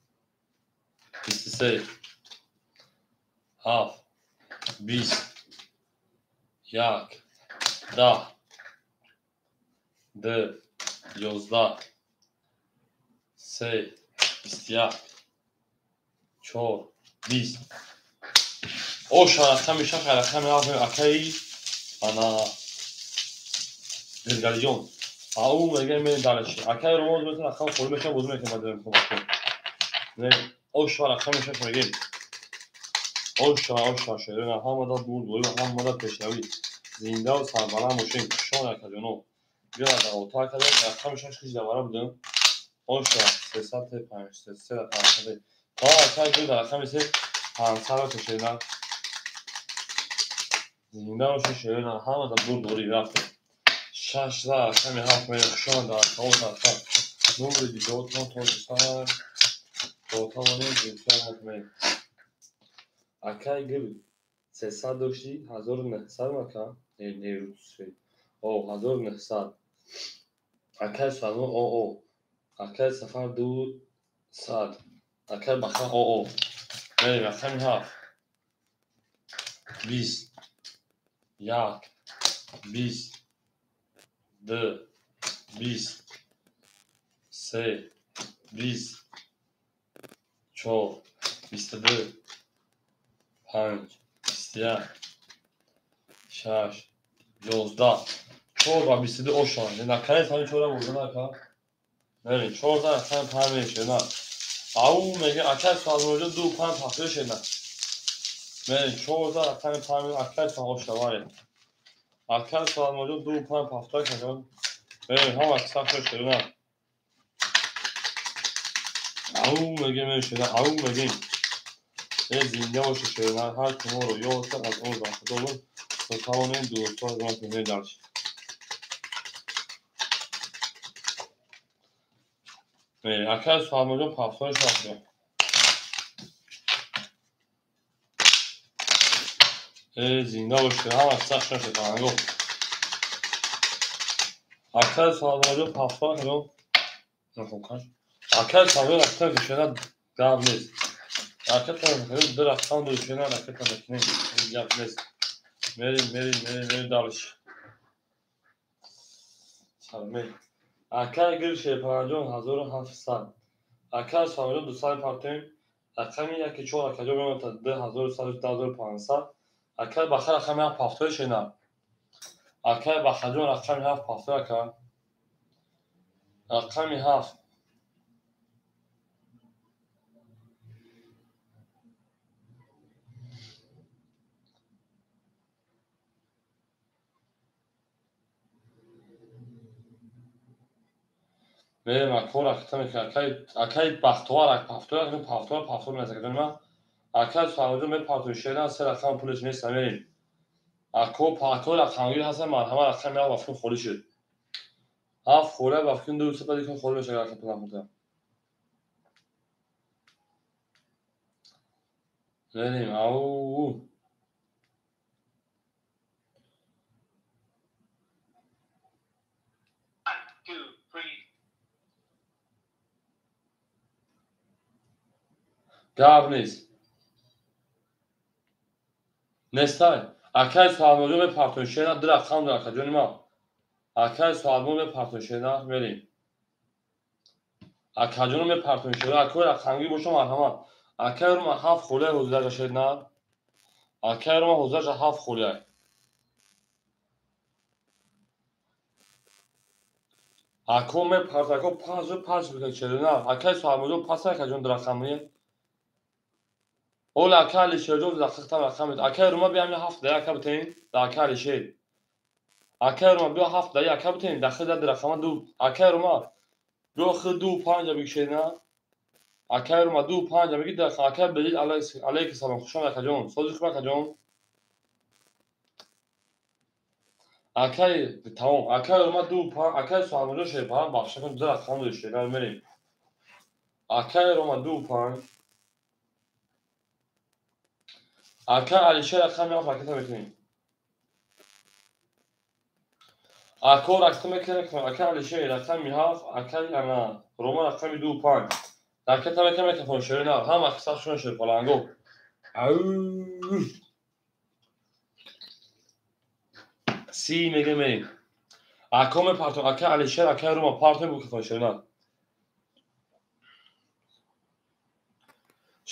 23 7 20 1 10 2 11 3 21 4 20 اوشا رقم 6 رقم 7 اکای انا گرگالیون او میگه می دانشی اکای روز میتونه رقم خود میشه بوزم که مادرم کمک نه اوشا رقم 6 میگه اوشا شده هم مدت بود و هم مدت پیشروی زنده و سربلند باشیم شما نکردنو بیا در اتاق کردن رقم 6 کشی دوباره بودم اوشا 305 305 تا اکای بود رقم 3 500 کشیدن زنده و شیرین هم مدت بود دوری رفتیم 6 رقم 7 میره شما در اتاق نور دیجوت ما تونستن اتاق نمیشه میره اکای گل 300 داشتی 1900 مکان نیروسی او 1900 اکای سالو او اکای سفر 200 اکای بخا او میریم رقم 7 20 1 20 2 20 3 20 4 22 5 21 6 11 4 و 22 اوشان نکنه تانی چورا بردن اکا بریم 4 تا اصلا پرمی شدن او میگه اکل سال موجود 2 5 پخته شدن بریم 4 تا اصلا پرمی اکل سال اوشتواره اکل سال موجود 2 5 پخته شدن بریم هم اکسا شدن او میگه میشدن او میگه زنده باشه شدن هر که ما رو یاد از اون وقت دوباره تا توانیم دوستا از ما کنه درش اکل سال موجود پخته شدن زنده باشه هم اکسا شدن اکل سال موجود پخته شدن نخوکن اکل سال موجود پخته شدن گاب نیست اکل سال موجود در اکسان دو شدن اکل تمکنه گاب نیست میریم دارش سلمی اکل گرشه 5700 اکل سال موجود 200 پارتیم اکل یکی 4 اکل جو تا 10500 اکل بخیر اکل هم پخته شدن اکل بخجون اکل هم پخته اکل اکل هفت میریم اکل اکل اکل بختوار اکل پختوار نزدیک دنیا اکل سوالجو می پارتوی شدن سر اکل پولش نیست میریم اکل اکل هستن مرحمه اکل میاد وفکون خوری شد هفت خوره وفکون دو سپا دیکن خوری بشه اکل پولم بودم میریم او گاب نیست نستای اکل سوالجو می پارتوی شدن در اکل جونی ما اکل سوالجو می پارتوی شدن میریم اکل جونو می پارتوی شدن اکل باشه مرحمه اکل رو ما هفت خوله حوزه شدن اکل رو ما حوزه هفت خوله اکل می پارتوی اکل پاس بکن شدن اکل سوالجو پاس اکل جون در اکل اول اکل شجون در اکل اکل رو ما بیام هفت ده اکل بتین در اکل شد اکل رو ما بیا هفت ده اکل بتین داخل در اکل دو اکل رو ما بیا خود دو پنج بکشیدن اکل رو ما دو پنج بگید در اکل بدید علیک سلام خوشم اکل جون سوزی خوب اکل جون اکل تمام اکل رو ما دو پنج اکل سوالجو شد پرام بخش کن در اکل دو شد میریم اکل رو ما دو پنج اکل علیشه اکل میام فکر میکنیم اکل اکل میکنه اکل علیشه اکل میهاف اکل انا روما اکل دو پنج اکل تا میکنه فون شد نه هم اکثر شون شد پلنگو او سی میگه میریم اکل پارتو اکل علیشه اکل رو ما پارتو بو فون شد نه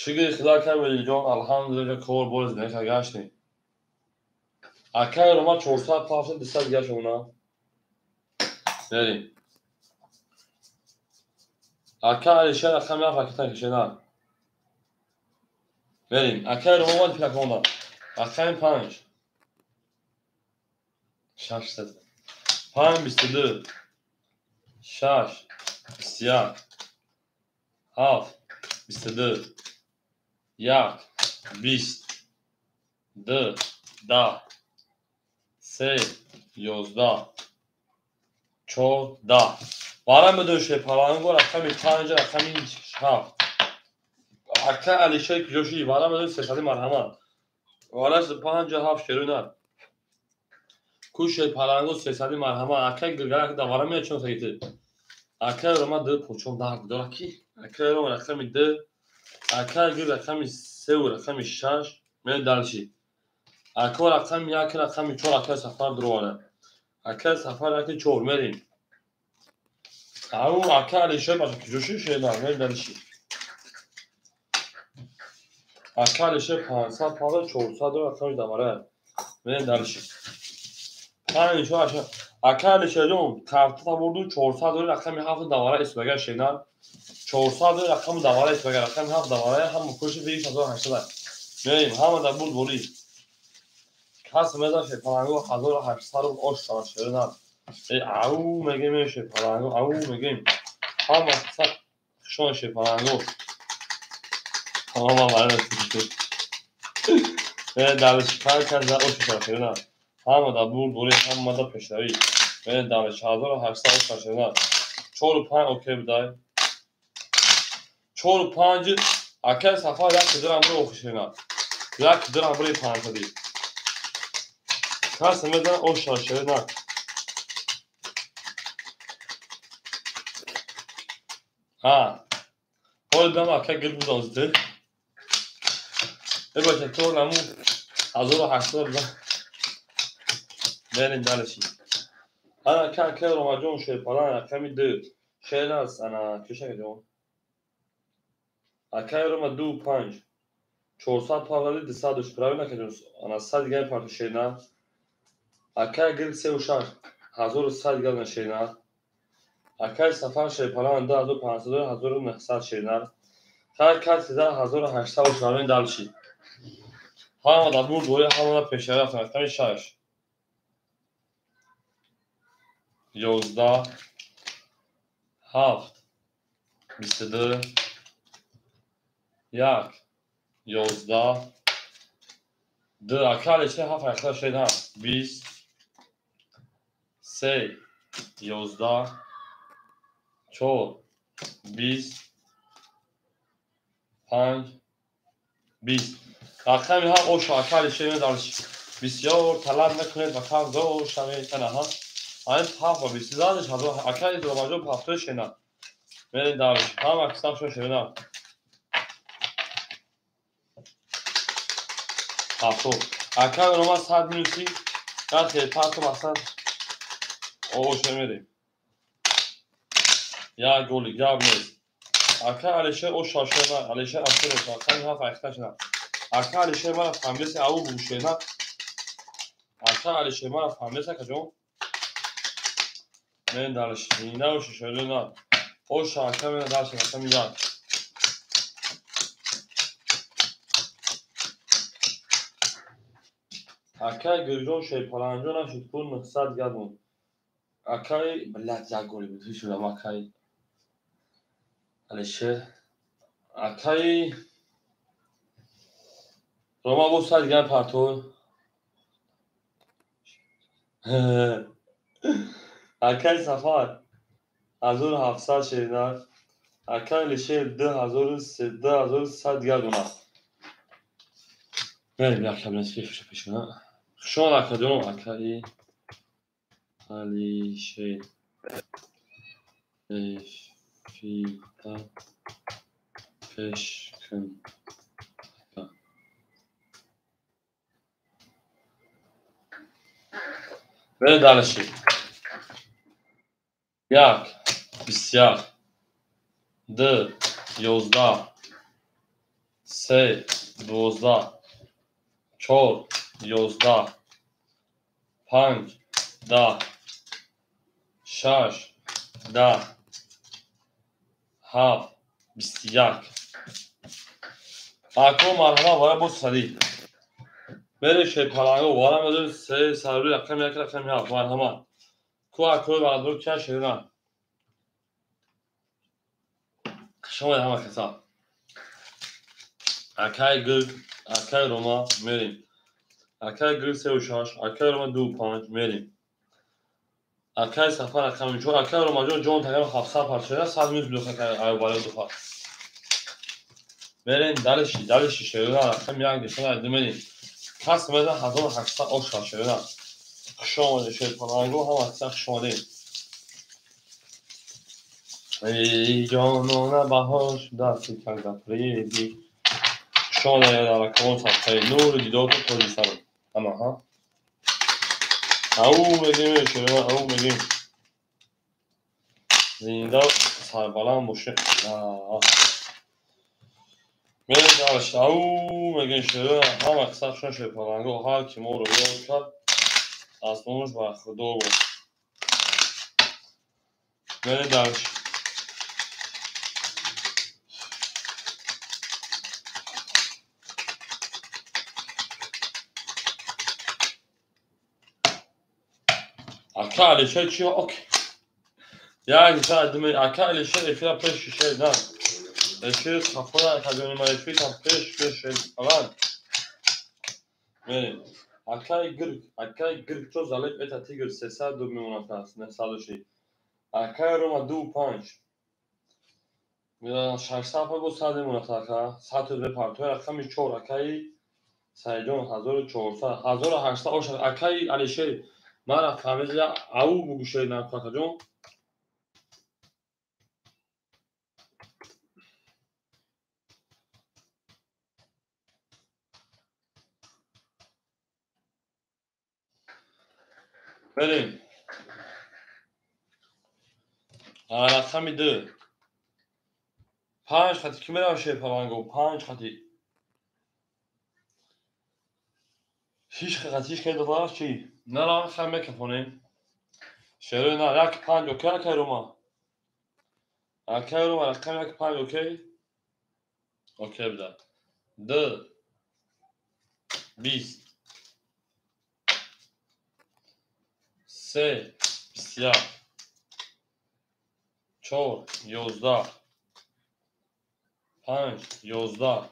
شگی خدا کرد ولی جان الحمدلله کور بولز نه گاشتیم اکل رو ما 400 پارتو 200 گاش اونا بریم اکل علیشه اکل میام فکر شدن بریم اکل رو ما پلاکونا اکل 5 6 5 22 6 21 7 22 1 20 2 10 3 11 14 بارم بدون شه پلنگو رقم 5 رقم 7 اکل علیشه جوشی بارم بدون 300 مرحمت والاش 5 7 شرونه کوشه پلنگو 300 مرحمت اکل گرگرک دوارم میاد چون سایته اکل رو ما ده پوچون درد داره کی اکل رو رقم ده اکل گیر رقم 3 و رقم 6 میاد دلشی اکل رقم 1 رقم 4 اکل سفر دروانه اکل سفر اکل 4 میریم او اکل شه باشه کجوشی شه نه دلشی اکل شه 500 پاند 400 رقم داره من دلشی پنج شو aşağı اکل شه جون کارتا بردو 400 رقم 7 داره اسمگر شینا 400 رقم داره اسمگر رقم 7 داره هم کوش 20800 میریم هم در بود بولی کس مزه شه پلنگو 1800 آش شده نه او میگه میشه پلنگو او میگیم هم اصلا شون شه پلنگو ama var ve دانشگاه کنار اوش شدن هم در بود بولی هم در پیشروی و دانشگاه 800 شدن 45 اوکی بدای 45 اکل صفحه یک درام رو خوشینا یک درام رو پانزدی کاس میدن اوش شدن ها حال دم اکل گل بودازده ای باشه تو نمو 1800 برین دانشی انا كان كيرو مجون شي بلان كم يدو شي ناس انا كيش جون اكايرو مدو پنج 400 پاولی 200 правильно كجون انا 100 گیم پارت شينا اكاي گل سه وشار 1100 گل شينا اكاي سفر شي پلان 2500 1900 شينا کار کار سیدا 1800 وشارین دالشی ها دا بود دوی همون پیش رفت کمی شاش 11 7 22 یک 11 دو اکالش 7 شینا 20 3 11 4 20 5 20 رقمی ها اوش اکالش دارش بسیار طلب نکنید و کار دو شوید تنها این پاپ و بسیار داشت اکالی دو ماجو پاپتو شینا میرین دارش هم اکسام شو شینا پاپتو اکالی رو ما 100 مینوسی که پاپتو مثلا اوش میریم یا گولی گاب نیست اکا علیشه او شاشه نه علیشه اصلا شاخه ها فایختش نه اکا علیشه ما فهمیدی او بوشه نه اکا علیشه ما فهمیدی که جون من دارش نه او شده نه او شاخه من دارش مثلا میاد اکا گریجون شی پلنجون نشد کن 900 گردون اکای بلد یک گلی بود شده ما اکای علیشه اکای روما بود 100 گرد پرتو اکای سفر 1700 شیرینار اکای لیشه 2100 گردونه بریم یک کم نسکی پیش کنم شما اکادون اکای لیشه فیتا پیش کن بریم دانشی یک 21 دو 11 سه 12 4 11 5 10 6 10 7 21 اکو مرحبا وارا بود صدی بره شی پلنگو وارا مدر سه سروی رقم یک رقم هفت مرحبا کو اکو بردور کیا شیرنا شما همه کسا اکای گل اکای روما میریم اکای گل سه و شاش اکای روما 2 5 میریم اکای سفر رقم چون اکای روما جون تقریبا 700 پارچه 100 میز بلوخه که بالا دو پار برین دلشی شیرنا رقم یک دیشون ادامه میریم کس میدن 1800 آشا شیرنا شما شیر پلنگو هم اکسا شماده ای جانانه بهاش دستی کرده پریدی شما در رکمان صفحه نور دیدار تو توجی سرم اما ها او میگیم شیرنا او میگیم زیندا سربلند باشه. میریم داشت او میگن شده هم اکثرشون شپرنگو هر کی ما رو یاد کرد از نوش بر خدا بود. میریم داشت اکا علیشه چی اوکی yani sadece akali şey filan peş şeyden şey kafana kadar numara filan peş falan yani akay gırk çok zalip et ati gör sesa do memunatas ne salı şey akay Roma do punch ya şarşafa bu sade munataka saat ve parto rakam 4 akay sayjon 1400 1800 o akay ali şey mara familya au bu şeyden katajon benim rakam 2 5 خطی که میرم شیپرنگو 5 خطی هیچ که دوباره چی نه را خمه کفونه شروع نه یک 5 اوکی اکی روما رقم یک 5 اوکی بده 2 20 3 بسیار 4 11 5 11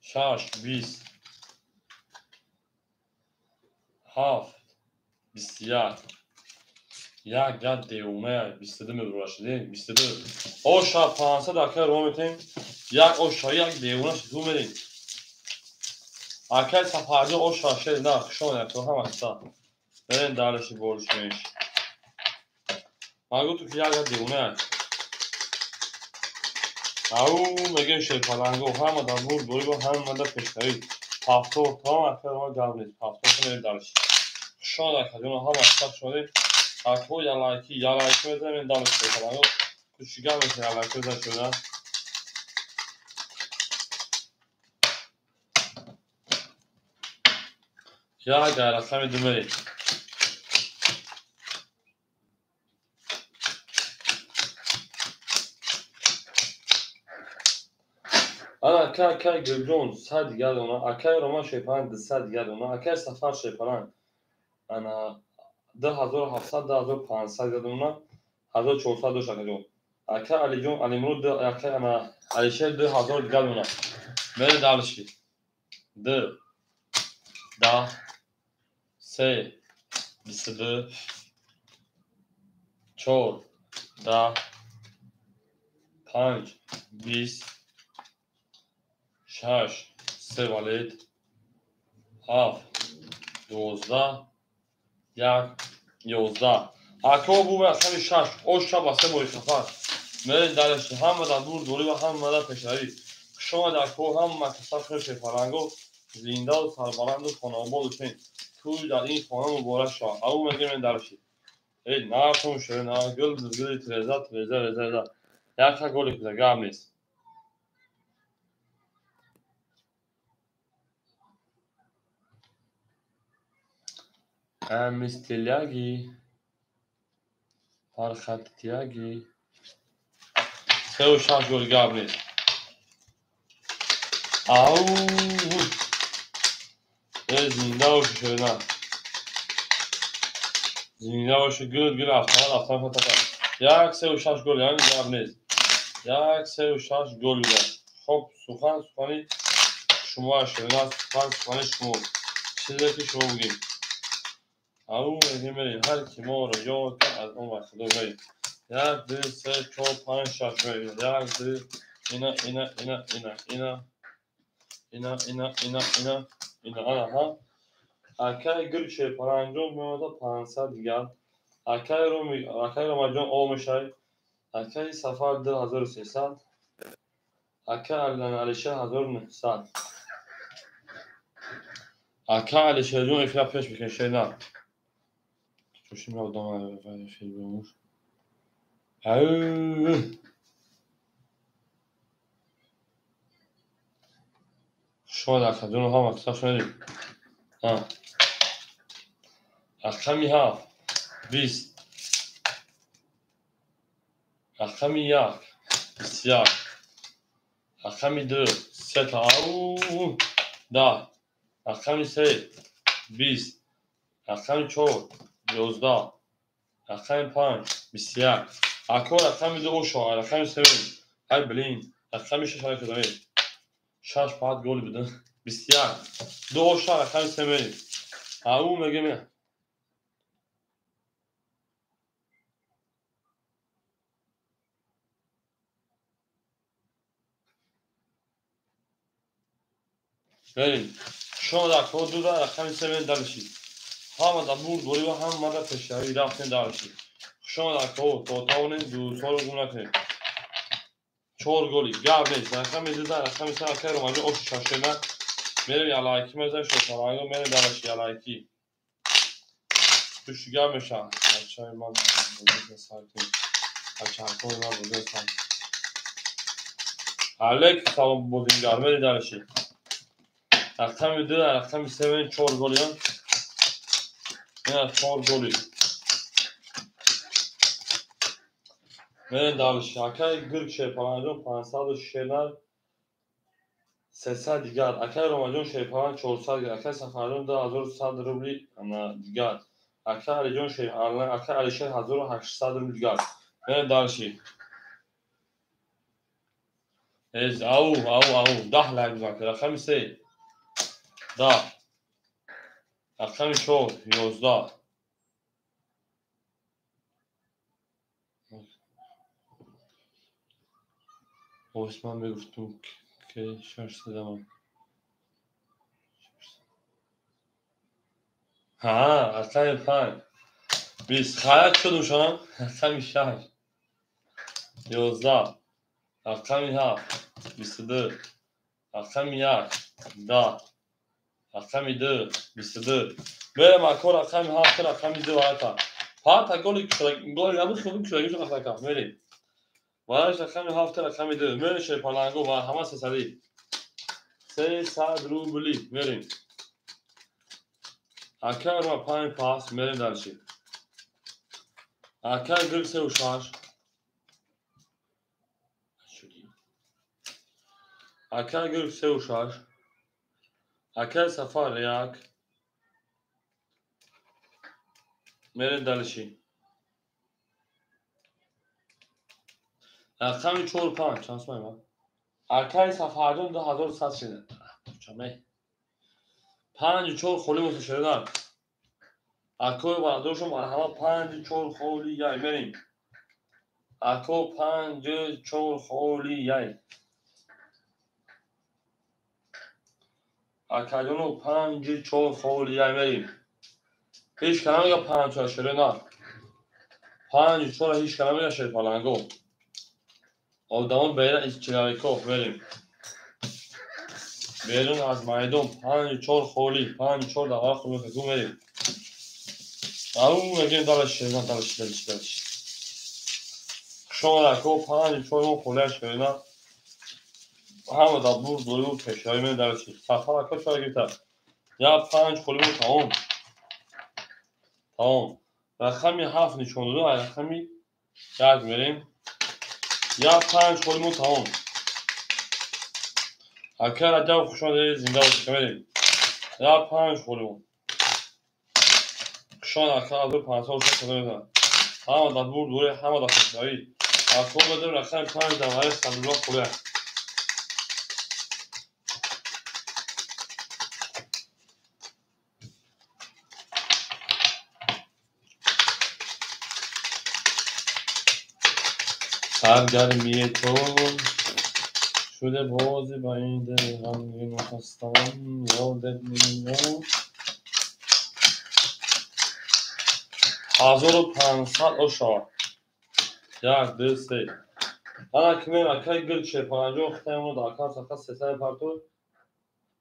6 20 7 بسیار یک گد دیومه 22 میدور شدیم 22 اوشا 500 اکی رو میتیم یک اوشا یک دیومه شدو میریم اکی سفرجو اوشا شد نه خشون تو هم اکسا برین دارشی بولش میش ما گفتم که یک گد دیومه او میگه شیپرنگو هم در بود دوری با هم مده پشتری هفتو تا هم اکر ما جواب نیست هفتو تا میریم دارشی خشون اکر جون هم اکسا شده اکو یا لایکی میزنیم این دارش شیپرنگو کشیگر میشه یا لایکی بزن شده یا گیرک همی دومری انا اکر گرجون سر دیگر اونا اکر روما شیپرنگ سر دیگر اونا اکر سفر شیپرنگ انا 2700 2500 اونا 1400 دوش اکر اکر علی جون علی مرود اکر انا علی شهر 2000 دیگر اونا میره دارشی 2 10 3 22 4 10 5 20 6 3 ولید 7 12 1 11 اکا بو اصلا 6 او شب واسه بوی سفر میره دارشی هم در دور دوری و هم در پشاری شما در کو هم مکسب شد شیپرنگو زنده و سربلند و خانواد بودین توی در این خانه مبارک شاه او میگه من دارشی ای نه کن شده نه گل تریزه یک گلی که گم نیست میستیلیاگی فرخطیاگی سه و شش گل گم نیست او زنده و شده نه زنده و شده گل افتان یک سه و شش گل یعنی گم نیست یک سه و شش گل بوده خب سخنی شما شده نه سخنی شما چیزی که شما بگیم او میگه میریم هر کی ما رو یاد از اون وقت دو بریم 1 2 3 4 5 6 بریم 1 2 اینا ها اکای گل شیپرنگو میاد 500 دیگر اکای رو مجان او میشه اکای سفر 2300 اکای علیشه 1900 اکای علیشه جون افلا پیش میکنه نه چوشیم رو دامه فیل بموش شما در خدمت هم اکثر شدید. رقمی 7 20 رقمی 1 21 رقمی 2 3 تا 10 رقمی 3 20 رقمی 4 11 رقمی 5 21 اکو رقمی 2 شو رقمی 7 های بلین رقمی 6 های کدامه 6 بعد گل بدن 21 2 شو رقمی 3 او میگم بریم شما در کود دو در رقمی 3 دلشید همه در بود دوری و هم مدر پشتری رفتن دلشید شما در کود تا تاونین دو سال گم نکنید 4 گلی گاب نیست رقمی 2 در رقمی 3 اکر رو مجموع اوش شاشنه میرم یلایکی مزن شد سرانگو میرم دلشی یلایکی توشی گاب میشه بچه های من بزرگ سایتون بچه هرکون من بزرگ سایتون علیک سلام بزرگار میرم دلشی رقمی 2 در رقمی 3 4 گلیان نه 4 گلی من دالش اکای گرگ شیپانجون 500 شیلر 300 دیگر اکای رومانجون شیپان 400 اکای سفرجون 2100 روبلی دیگر اکای علیجون شیپان اکای علیشه 1800 روبلی دیگر من دالشی از او 10 لعب بزن رقم 3 10 رقم 4 11 اسمان بگفتم که 600 رقم 5 20 خیلی شدم شما رقم 6 11 رقم 7 22 رقم 1 10 رقم 2 22 برم اکو رقم 7 رقم 2 پاتا گلی گلی نبود خوبی کشیدگی رو قطع کنم میریم وارش رقم 7 رقم 2 میریم شیپالانگو و همه 300 روبلی میریم اکا رو 5 پاس میریم درشی اکا گرگ 3 و 6 اکا گرگ 3 و 6 اکا سفر 1 میریم درشی رقم 4 و 5 چانس مایم اکای سفرجون 2100 شده چمه 5 و 4 خولی متشدن اکو برداشتم مرحبا 5 و 4 خولی یای میریم اکو 5 و 4 خولی یای اکایونو 5 و 4 خولی یای میریم هیچ کنم یا 5 و 4 شده نه 5 و 4 هیچ کنم یا شده پالنگو آدمان بیرن ایچ چنوی کوف میریم بیرون از مایدون 5 و 4 خولی 5 و 4 دوار خولی کدوم میریم او میگیم دالش شده دالش شما در کو 5 و 4 خولی شده نه همه در بور دوری بود پشتایی من دالشی سفر اکا چرا گیتر یا 5 خولی بود تمام رقمی 7 نشون داده رقمی 1 میریم یا 5 خولی بود تمام اکر عجب خوشان زنده باشید میریم یا 5 خولی بود خوشان اکر عجب 500 شده میدن همه در بور دوری همه در پشتایی اکر بدیم رقمی 5 دواره صدولا خولی سرگرمی تو شده بازی با این دل غمگین و خستم یادت میاد 1500 اشار 1 2 3 انا کمیم اکای گرگ شیپانجون ختمون در اکا سفر 300 پرتو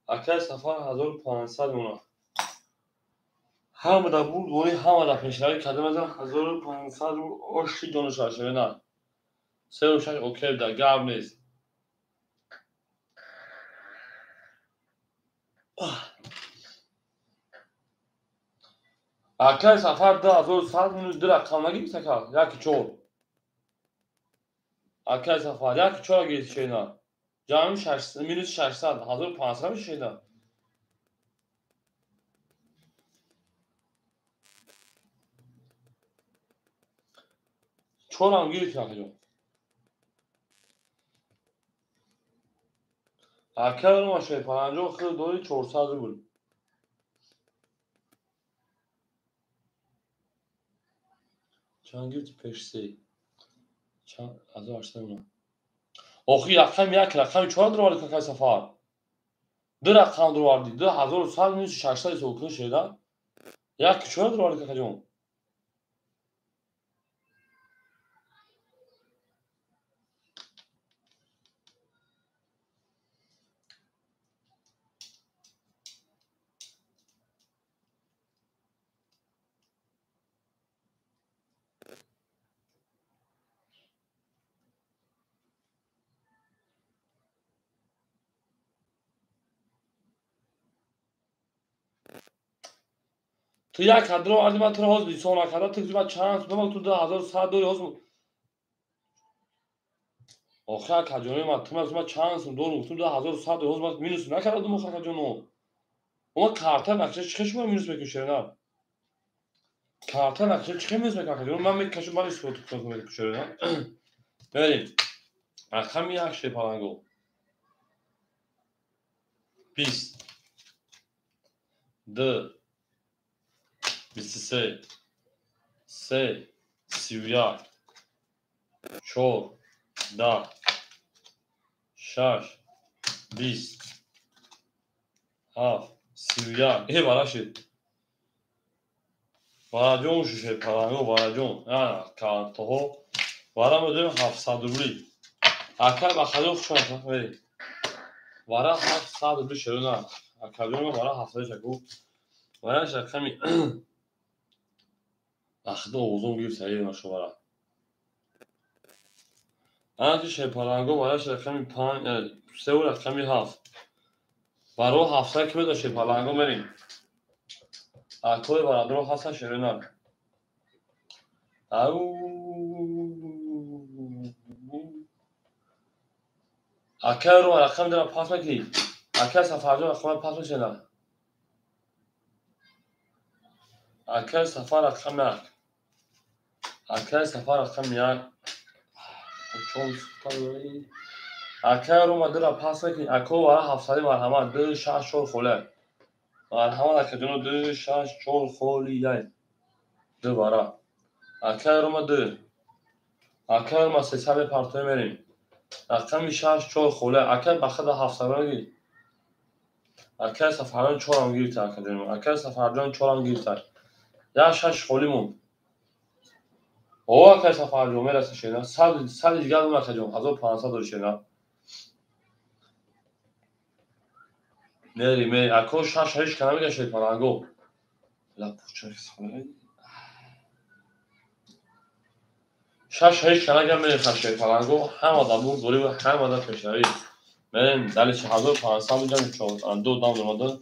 اکای سفر 1500 اونا همه در بود دوری همه در پشتایی کده مزن 1500 اشتی جانو شاشه نه 3 و 6 اوکی در گرم نیست. اکل سفر ده 1100 minus ده رقم نگیم سکر یکی چور اکل سفر یکی چور گیت شینا جمعی 600 minus 600 1500 میشه شینا چور هم گیت کنه جو اکل رو ماشه 50 خیلی دوری 400 بود چند گیت پیشسی چند 1800 میشه آخی رقم یک رقم 4 درواری که سفر ده رقم درواری ده 1100 minus 600 سوکنه شیدا یکی 4 درواری که جون تو یک هدر رو من تو رو حوض سونا کرده تقریبا چند تو تو 1100 دوری حوض آخه کجایی من تو از من چند سون دور تو 1100 حوض من مینوس نکرده دو مخه کجانو اما کارتا نقشه چش من مینوس میکشه نه کارتا نقشه چه مینوس میکشه من میکشم من اسپورت کنم میکشه نه بریم رقم یک شی پلنگو 20 2 23 3 31 4 10 6 20 7 31 ای بالا شد بالا جون شوشه پلنگو بالا جون نه کارتا ها بالا مدرم 700 روبلی اکل بخدا خوشم بریم وارا 700 روبلی شروع نه اکل جون وارا 700 شکو وارا شکمی بخدا اوزون گیر سریع نشو وارا انا که شیپالانگو وارا شکمی 5 3 و رقمی 7 وارا 700 که بده شیپالانگو بریم اکل وارا درو 700 شروع نه او اکل رو رقم دارم پاس نکی اکل سفر جو رقم پاس میشه نه اکل سفر رقم یک اکل سفر رقم یک چون اکل رو مدر را پاس نکی اکل وارا 700 مرحمت دو شش شور خوله مرحمت اکل جنو دو شش شور خولی یای دو وارا اکل رو مدر اکل رو ما 300 پارتوی میریم رقم 6 4 خوله اکل بخدا 700 نگی اکل سفران 4 هم گیرتر اکل جنو اکل سفران 4 هم گیرتر یا 6 خولی مون او اکل سفران میرسه شینا 100 دیگه دو اکل جنو 1500 دور شینا میری اکل 6 هیچ کنه میگه شید پلنگو لا پوچه خوله 6 هیچ کنه میگه میری شید پلنگو هم آدم دوری و هم آدم پیشنهایی من دلیش 1500 میگم چون دو دام اومده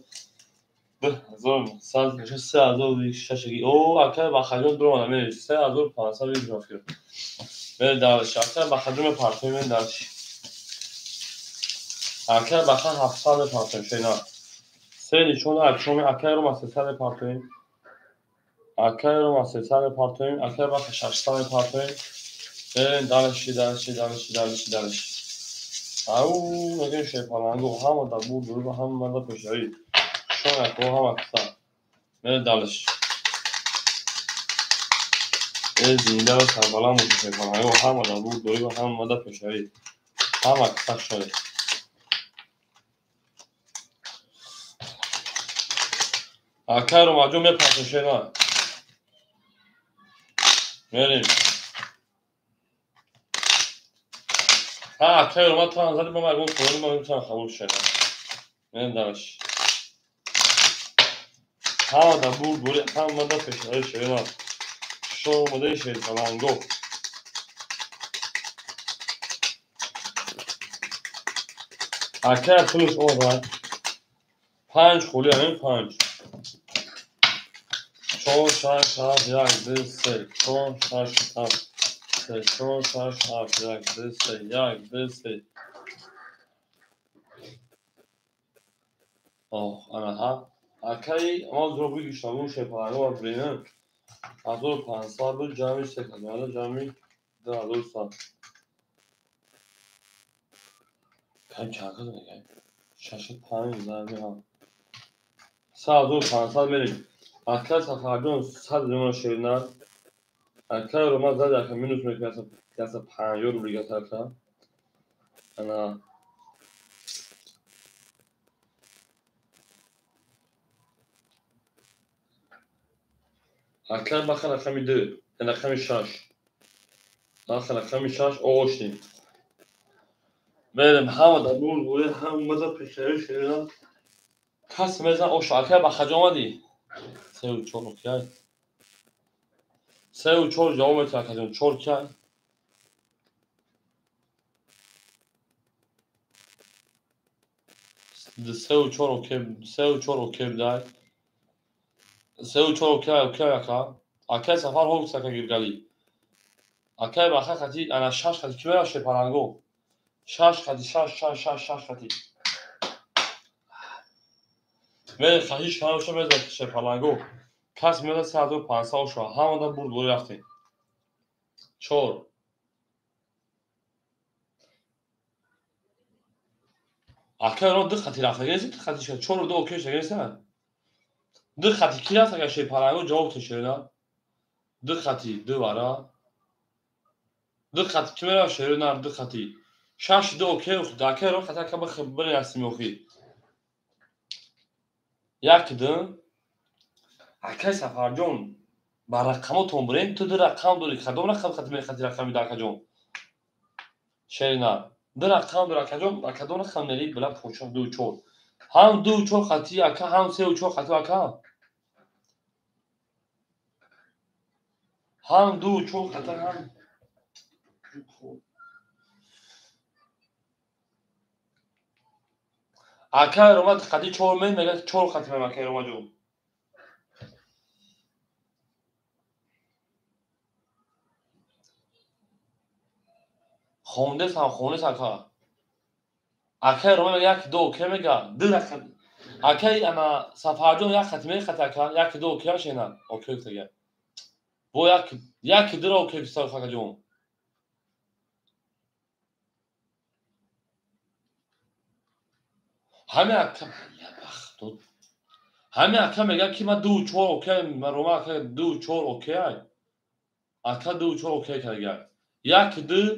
به 1100 میشه 3006 او اکل بخجون درو من 3500 میگم فکر من دلیش اکل بخجون پارتوی من دلیش اکل بخا 700 پارتوی شینا سه نشون اکشون اکل رو ما 300 پارتوی اکل رو ما 300 پارتوی اکل بخا 600 پارتوی من دلیش او میگه شیپالانگو هم دا بود درو هم مدا پیشایی شون اکو هم اکسا من دلیش زینده و سربالا موجود شیپالانگو هم دا بود درو هم مدا پیشایی هم اکسا شده اکل رو مجموع میپرسه شینا میریم اکل رو ما ترانزالی با مرگون کنیم ما میتونم قبول شینا من دلیش هم دا بود دوری هم مدا پیشایی شینا شو مده شیپالانگو اکر پولش اومد 5 خولی همین 5 4 6 7 1 2 3 4 6 7 3 4 6 7 1 2 3 1 2 3 ana ha akay ama zrobił już tam się palało brynę a to pan sabır cami sekazada cami da olursa kan çakır ne gel şaşırt pan izlemi ha sağ dur pan sağ verin akar safardon sadece şeyler akar Roma zaten minus mekasa pan yor obligatarka ana akar bakın akami de en akami şaş آخر akami şaş o oştin بریم هم در اون گوره هم مزا پکری شدن کس مزا او شاکه با خجام دی سه و چور اوکی سه و چور جواب تا خجام چور کن سه و چور اوکی سه و چور اوکی بدای سه و چور اوکی اوکی اکا اکا سفر هوک سکا گیرگالی اکا با خاطی انا شاش خاطی کیما شپارانگو شاش خاطی شاش خاطی من خواهیش کنم شما بذار شپارانگو کس میاد ساعت و 500 شو همون دا برد بوری رفتیم چور اکا رو دقتی رفته گیزی دقتی شد چور رو دو اوکی شد گیزی دقتی کی رفته گیزی پارانگو جواب تشیره دقتی دو وارا دقتی کی میره شیره نه دقتی شش دو اوکی اکا رو خطا که بخبری هستیم اوکی یک دن اکا سفر جون با رقم تنبرین تو در رقم داری کدوم رقم خطی می خطی رقمی در کجون شیره نه در رقم در کجون با کدوم رقم نری بلا پوچون دو چور هم دو چور خطی اکا هم سه و چور خطی اکا هم دو چور خطی هم اکا رومد خطی چور من میگه چور خطی من اکا رومد جون خونده سم خونده سکا اکا رومد میگه یک دو که میگه دو رقم اکا اما سفر جون یک خطی می خطی اکا یک دو که شینا اوکی تگه بو یک دو اوکی سال خطی جون همه اکا همه اکا میگه که من دو چور اوکی من روما اکا دو چور اوکی اکا دو چور اوکی کرده یک دو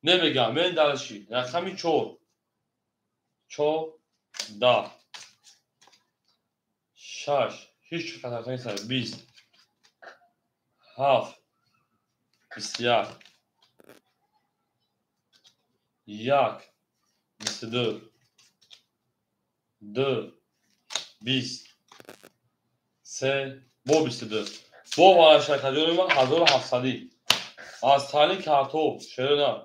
نمیگه من دلشی رقمی چور چور دا شش هیچ خطر نیست 20 هفت 21 یک 22 دو 20 سه با 22 با وارشای تجربه من 1700 از تالی کارتو شده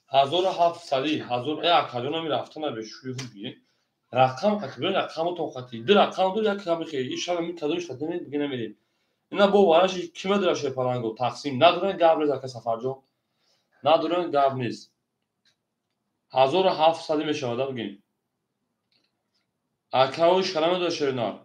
1700 1000 یک کجا نمیرفتم به شوی خوبی رقم خطی رقم تو خطی در رقم دو یک کمی خیلی ایشالا می کدومش خطی دیگه نمیریم اینا با وارش کیمه درشه پارانگو تقسیم ندارن گاب نیست که سفر جو ندارن گاب نیست 1700 میشه آدم بگیم اکاوش کلمه داشته نه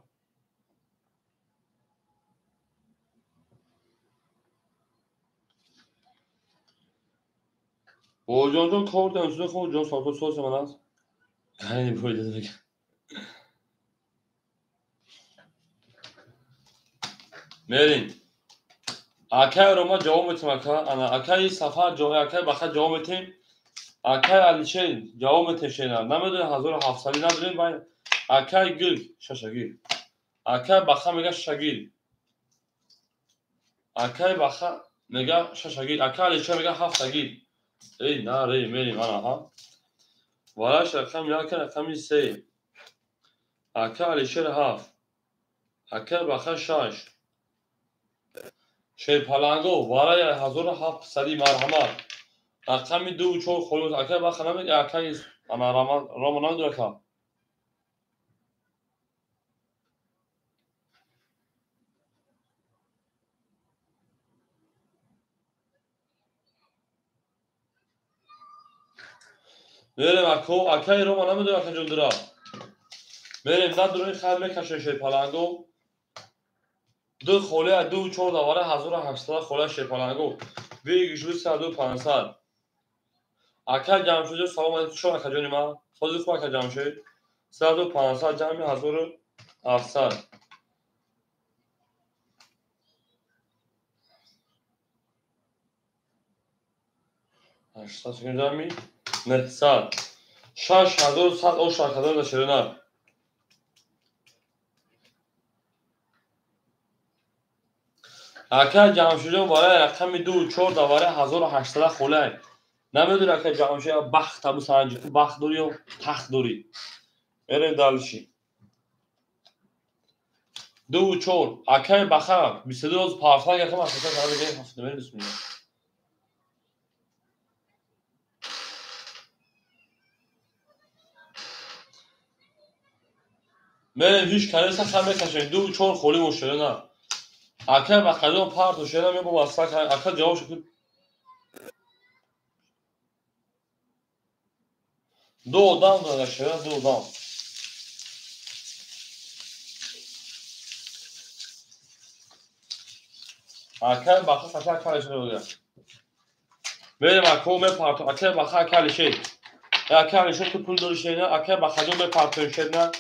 او جون کورد انسان خود جون سالتو سوس من است خیلی بوده دیگه میرین اکای رو ما جواب میتیم انا اکای سفر جواب اکای بخاطر جواب میتیم اکای علیچه جواب میتیم شینا نمیدونه 1700 نداریم باید اکای گل ششگیر اکای بخا میگه شگیر اکای بخا میگه ششگیر اکای علیچه میگه هفتگیر ای ناره میریم انا ها ولاش رقم یا که رقمی 3 اکای علیچه 7 اکای بخا 6 شی پالانگو وارای 1700 مرحمت رقمی 2 4 خلوص اکای بخا نمیگه اکای انا رامان نمیدونه که میریم اکو اکای رو ما نمیدونم اکا جون درا میریم ندونی خیلی میکشن شیپالنگو دو خوله دو چور دواره 1800 خوله شیپالنگو وی گشود 1500 اکا جمع شده سلام علیکم شما اکا جونی ما فوزی خوب اکا جمع شد 1500 جمعی 1700 800 چکن جمعی 900 6100 او شاکدار دا شرینه اکا جمع شده برای رقم دو چور دواره 1800 خوله نمیدونه اکا جمع شده بخت ابو سنجی تو بخت دوری و تخت دوری بریم دالشی دو چور اکای بخر 22 روز پارسال یکم اصلا کار دیگه هفته بریم بسم الله بریم هیچ کنیسا خم بکشن دو چور خولی مشتره نه اکای بخر دو پارت و شده می با واسطه کنن اکا جواب شکل دو دام داده شده دو دام اکای بخر خطر کاری شده بوده بریم اکو می پارت اکای بخر کاری شد اکای شد تو پول داری شده اکای بخر دو می پارت شده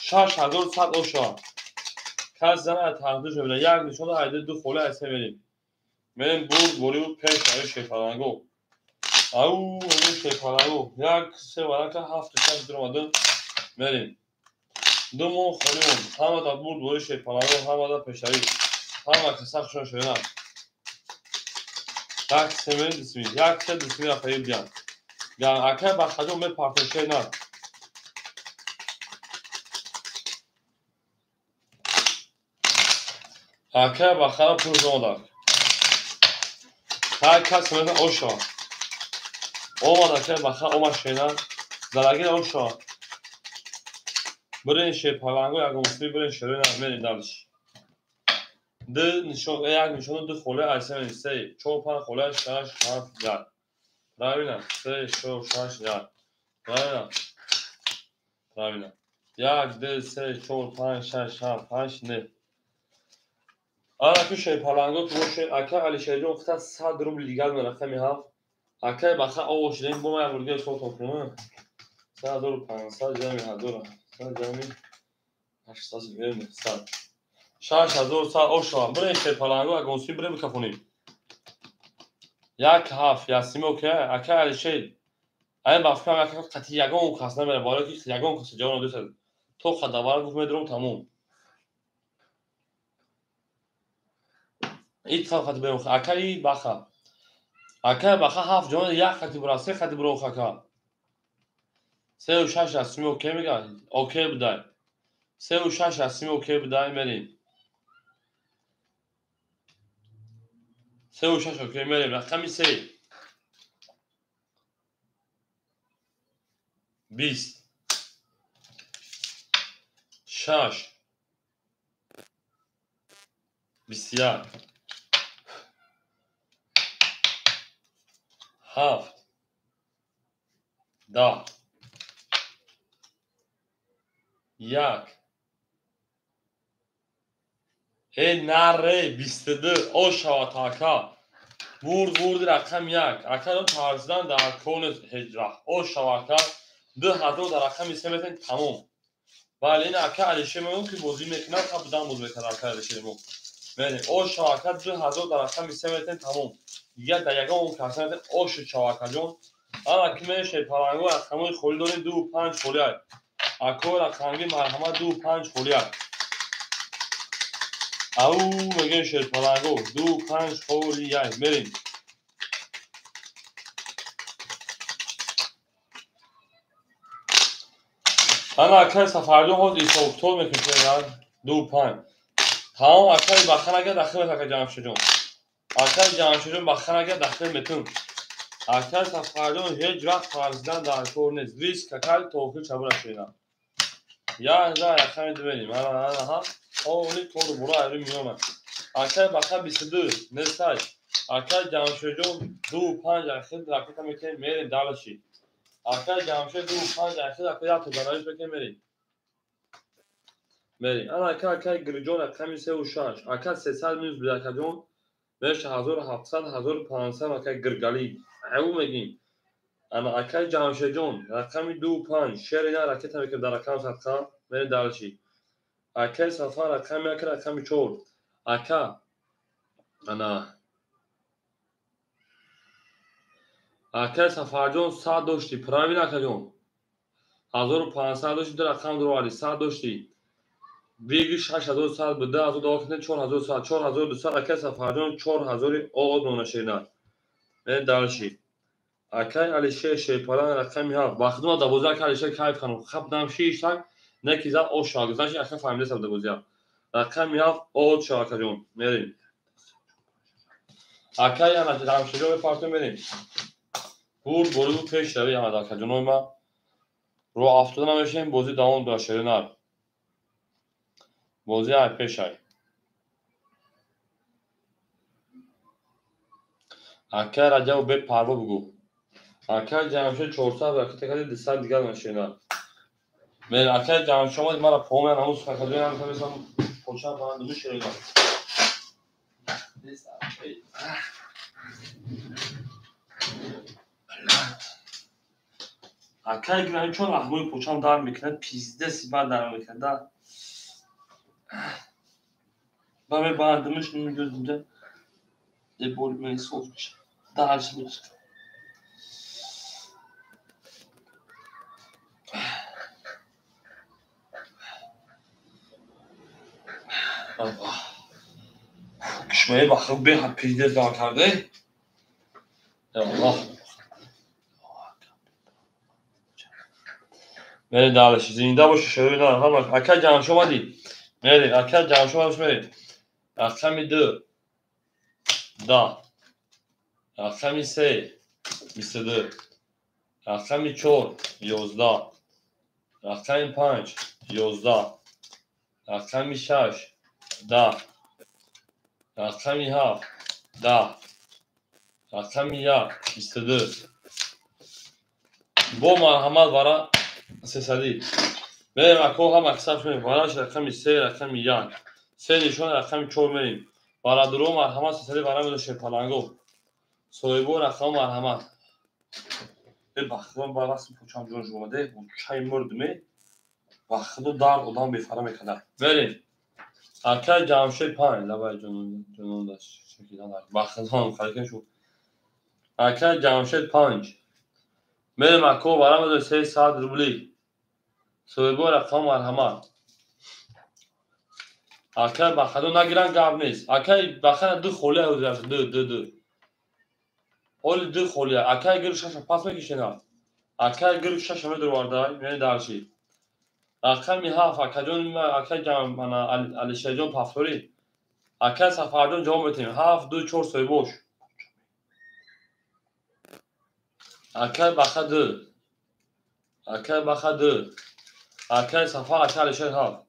6100 او شد کس زنه تحضیح شده یک نشون عیده دو خوله هسته بریم بریم بوری و پیش های شیپالنگو او شیپالنگو یک سه ورکه هفت شش در اومده بریم دو مون خونیمون همه دا بوری شیپالنگو همه دا پیشایی همه که سخشون شده نه یک سه بریم دسمی یک سه دسمی را خیلی بیان بیان اکه بخجو می پارتنشه نه اکه بخجو پول زمان تا کس مثل اوشا اومد اکه بخجو اومد شیدن زرگین اوشا برین شیپالنگو یک مسلی برین شروع نمیرین دلش دو نشون یک نشون دو خوله ایسه من سه چهار پنج خوله شش هفت یک راوینا سه شو شش یک راوینا راوینا یک دو سه چهار پنج شش هفت هشت نه آره که شیپالنگو تو باشه اکه علی شیجون خطا 100 روبل لیگال من رقمی هفت اکه بخا او شدین با من ورگه صوت کنم 100 روبل 500 جمعی هزار 100 جمعی 800 گرم 100 6000 سال او شو برین شیپالنگو اگه اونسی بریم بکفونیم یک هفت یاسیم اوکی اکه علی شید این بافکم اکه قطعی یگان کس نمیره بالا که یگان کس جوان دوست تو خداوار گفت میدرم تموم ایت خط بریم اکه ای بخا اکه بخا هفت جوان یک خطی برا سه خطی برو خکا سه و شش یاسیم اوکی میگه اوکی بدای سه و شش یاسیم اوکی بدای میریم سه و شش اوکی میریم رقمی سه 20 شش 21 هفت 10 یک ای نره 22 او شوات اکا ورد رقم یک اکا دو تارزدن در کون هجره او شواکا 2000 در رقم سه میتن تموم ولی این اکا علیشه میمون که بازی میکنن تا بدن بازی میکنن اکا علیشه میمون بله او شواکا 2000 در رقم سه میتن تموم دیگه در یکم اون کسا میتن او شواکا جون اما که میشه پارانگو رقمای خولی داریم 2 و 5 خولی های اکا رقمگی مرحمه 2 و 5 خولی های او میگه شیپالنگو 2 و 5 خولی های بریم انا اکای سفردو خود ایسا اکتور میکشه یاد 2 و 5 تمام اکای بخن اگر داخل اکای جمع شجون اکای جمع شجون بخن اگر داخل میتون اکای سفردو هیچ وقت فرزدن در کور نیست ریسک اکای توقی چبور شیدن یا انجا اکای دوینیم انا هم اونی کور برو ایرون میومن اکای بخن 22 نستای اکای جمع شجون 2 و 5 اکای داخل میتون میرین دالشی اکل جمشید دو پنج اکل اکل یا تو برایش بکن مری انا اکل گریجون اکل سه و شش اکل 300 میز بید اکل جون بهش 1700 1500 اکل گرگالی او میگیم انا اکل جمشید جون رقم 25 شیر اینا رکت هم که در رقم صدقه مری دالشی اکل صفا رقم اکل رقم 4 اکل انا اکل صفا جون 100 داشتی پرامی اکل جون 1500 داشتی در رقم دروالی 100 داشتی بیگی 6100 بده از دو کنه 4100 4200 اکل سفرجان 4000 آد نونشینا من دالشی اکل علیشه شیپالان رقمی ها وقتی دا بوزا که علیشه کیف خانم خب نام شیش تک نکیزا او شاگزاش اکل فهمیده سب بوزیا رقمی ها آد شاکجون میریم اکل انا جام شجاع پارتون میریم برو پیش روی احمد اکل جون ما رو افتادن میشیم بازی داون داشته نه بازی های پیشای اکل راجع به پارو بگو اکل جمشید 400 وقتی تکلی 200 دیگر نشینا من اکل جمشید شما مرا پومن همون فکر هم می‌کنم پوشا با هم میشه اینا اکل گران چون احموی پوچام دار میکنه پیزده سیبا دار میکنه با من باندمش نمیگذونده ده بول من صوت میشه دارش میشه کشمه بخواب به هم پیزده دار کرده یا الله من دارش زنده باشه شروع نه هم اکل جمشید شما دی میری اکل جمشید شما میری اکل دو دا اکل 3 22 اکل 4 11 اکل 5 11 اکل 6 10 اکل 7 10 اکل 1 22 با مرحمت برای سیصدی بریم اکو هم اکسپ کنیم براش رقم 3 رقم 1 3 نشون رقم 4 میریم برای درو مرحمت سیصدی برای میدوشه پلنگو سویبو رقم مرحمت به بخوان با رسم پوچام جون جومده و چای مردمی بخدو دار odam بفرا میکنه بریم اکل جمشید 5 لبای جنون داشت شکیدان داشت بخدو خلقه شو اکل جمشید 5 میریم اکو برای میدوشه 300 روبلی سویبو رقم مرحمت اکل بخدو نگیرن گاب نیست اکل بخدو دو خوله هوزرد دو اول دو خوله اکل گیر شش پاس میکشینا اکل گیر شش میدر واردای یعنی دارشی رقم 7 اکل جون اکل جام انا علی شجون پافوری اکل سفردون جام بتیم 7 2 4 سویبوش اکل بخدو اکل بخدو اکل سفر اکل شش 7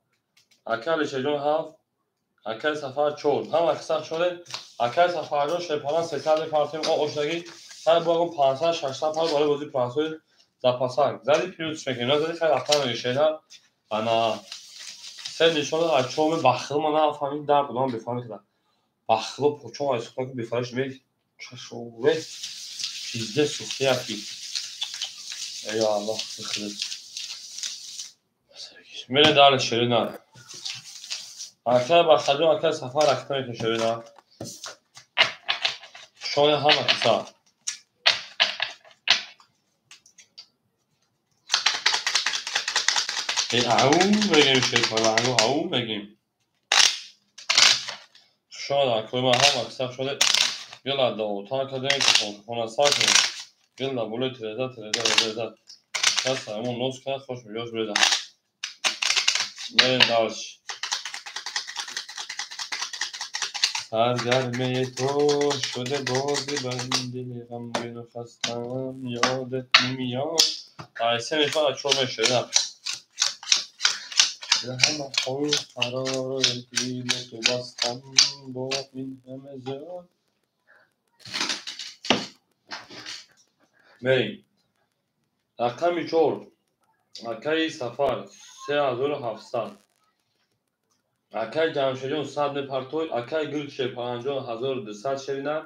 اکل شجون 7 اکل سفر 4 هم اکثر شده اکل سفردون شپالان 300 پارتیم او اوشتگی هر باگم 500 600 پار بالا بازی پراسوی запасак زدی پیروز میکنه زدی خیلی وقتا نمیشه انا سه نشون از چوم بخل ما نفهمید در کدام بفهمید که بخل و پوچون از خودم که بفهمش میگه چشوره چیزده سوخته اکی ای الله بخلید میره دار شرینا اکل بخلون اکل سفر اکتا میکنه شرینا شونه هم اکتا ای اون بگیم شیطان اون بگیم شاید اکل ما هم اکتا شده یلا دو تا کدوم که خونه ساکن یلا بلو تریزا دست همون نوز کنه خوش بیاش بریزم میریم دارش سرگرمه تو شده بازی بندی غمگین و خستم یادت نمیاد سه نشان از چوب شدم به همه خون قرار دیل تو بستم با این همه زیاد بریم رقم 4 اکای سفر 3700 اکای جمشیدیان 100 پرتوی اکای گلچه 50200 شوینه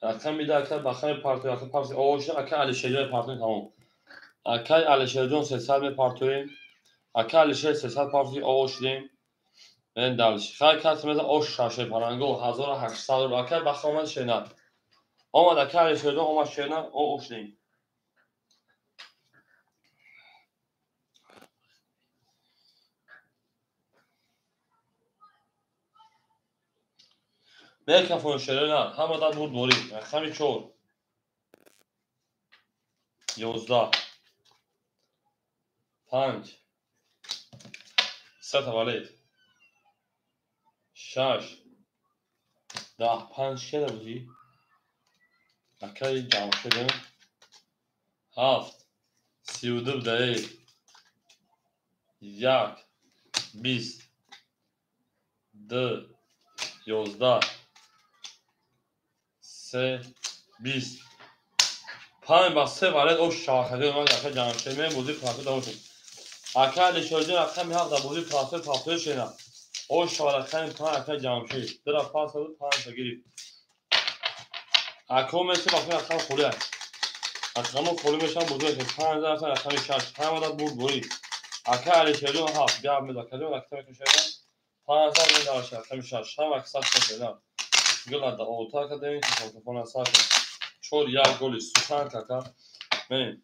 رقم میده اکای بخن پرتوی اکای پرتوی آوش اکای علیشیجان پرتوی تمام اکای علیشیجان 300 پرتوی اکای علیشیج 300 پرتوی آوش دیم من دالش خیلی کسی مثل آوش شاشه پرنگو 1800 رو اکای بخن آمد شوینه آمد اکای علیشیجان آمد شوینه آوش دیم میکفون شوینه همه داد بود دوری رقم 4 11 5 3 ولی 6 10 5 که بودی اکای جمشیدیان 7 32 بدهی 1 20 2 11 3 20 5 با 3 وارد او شاخه من اکای جمشیدیان بودی پراتو داشت اکای علیشیجان رقم 7 بودی پراتو شینا او شاخه 5 اکای جمشید در پاس بود 5 گیری اکو مثل باقی رقم خوله رقم خوله میشن بودی 5 رقم 6 هم داد بود بوری اکای علیشیجان 7 بیا می داد کدوم رقم میشه 5 من داشت رقم 6 هم اکساس شده گل دا اوتا کدوم که فون اساس چور یا گل سوسان کاکا من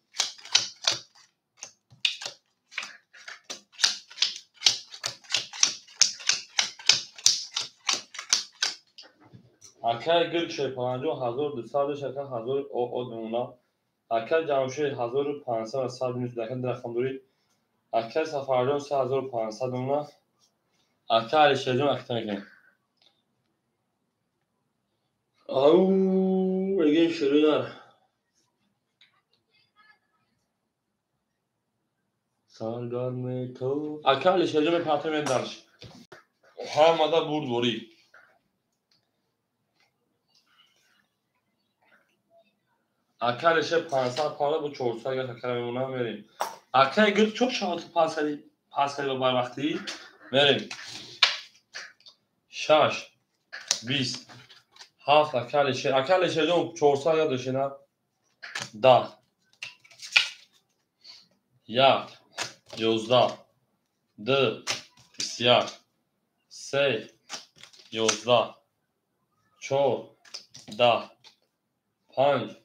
اکای گلچه 50200 شکن 1000 او دونا اکای جمشید 1500 100 نیست دکن رقم دوری اکای سفاریان 3500 دونا اکای علیشیجان اکتا میکنیم او میگه شروع سالگرم تو اکای علیشیجان به پرتو من داشت هم مادا بود دوری اکای علیشیج 500 پاره بود 400 اگر تکر میمونه میریم اکای گل çok şanslı pasali با بر وقتی میریم 6 20 7 اکای علیشیجان 400 یادشه نه 10 1 11 2 21 3 11 4 10 5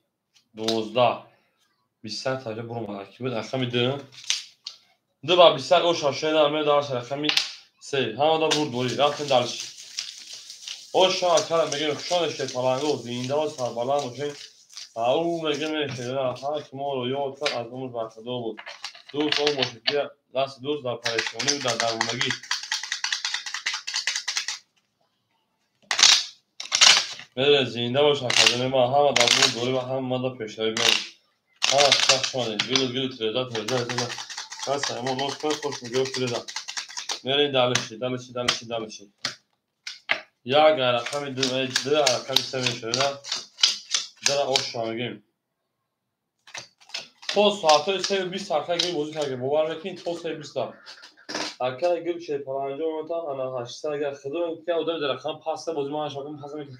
12 20 تا برو کی بود رقم 2 2 با 20 او شاشه نامه داشت رقم 3 هم دا برد دوری رفتن دالش او شاکر میگه خوشش پلنگو زنده و سربلند باشه او میگه میشه ها که ما رو یاد کرد از اون وقت دو بود دوست اون باشه که دست دوست در پریشانی و در درمونگی میره زنده باشه کردن ما هم دا برد دوری و هم ما دا پیشروی میریم ها خوش شده گل تریزا بس اما نوش خوش میگه تریزا میره دالشی یا اگر رقم 2 رقم 3 میشه در آش میگیم تو ساعتای 3:20 ساعت گیم بازی کرده باور نکنید تو 3:20 اگر گل چه 50 تا انا 800 اگر خدا که آدم در رقم پاس بازی ما شاگم پاس میکنه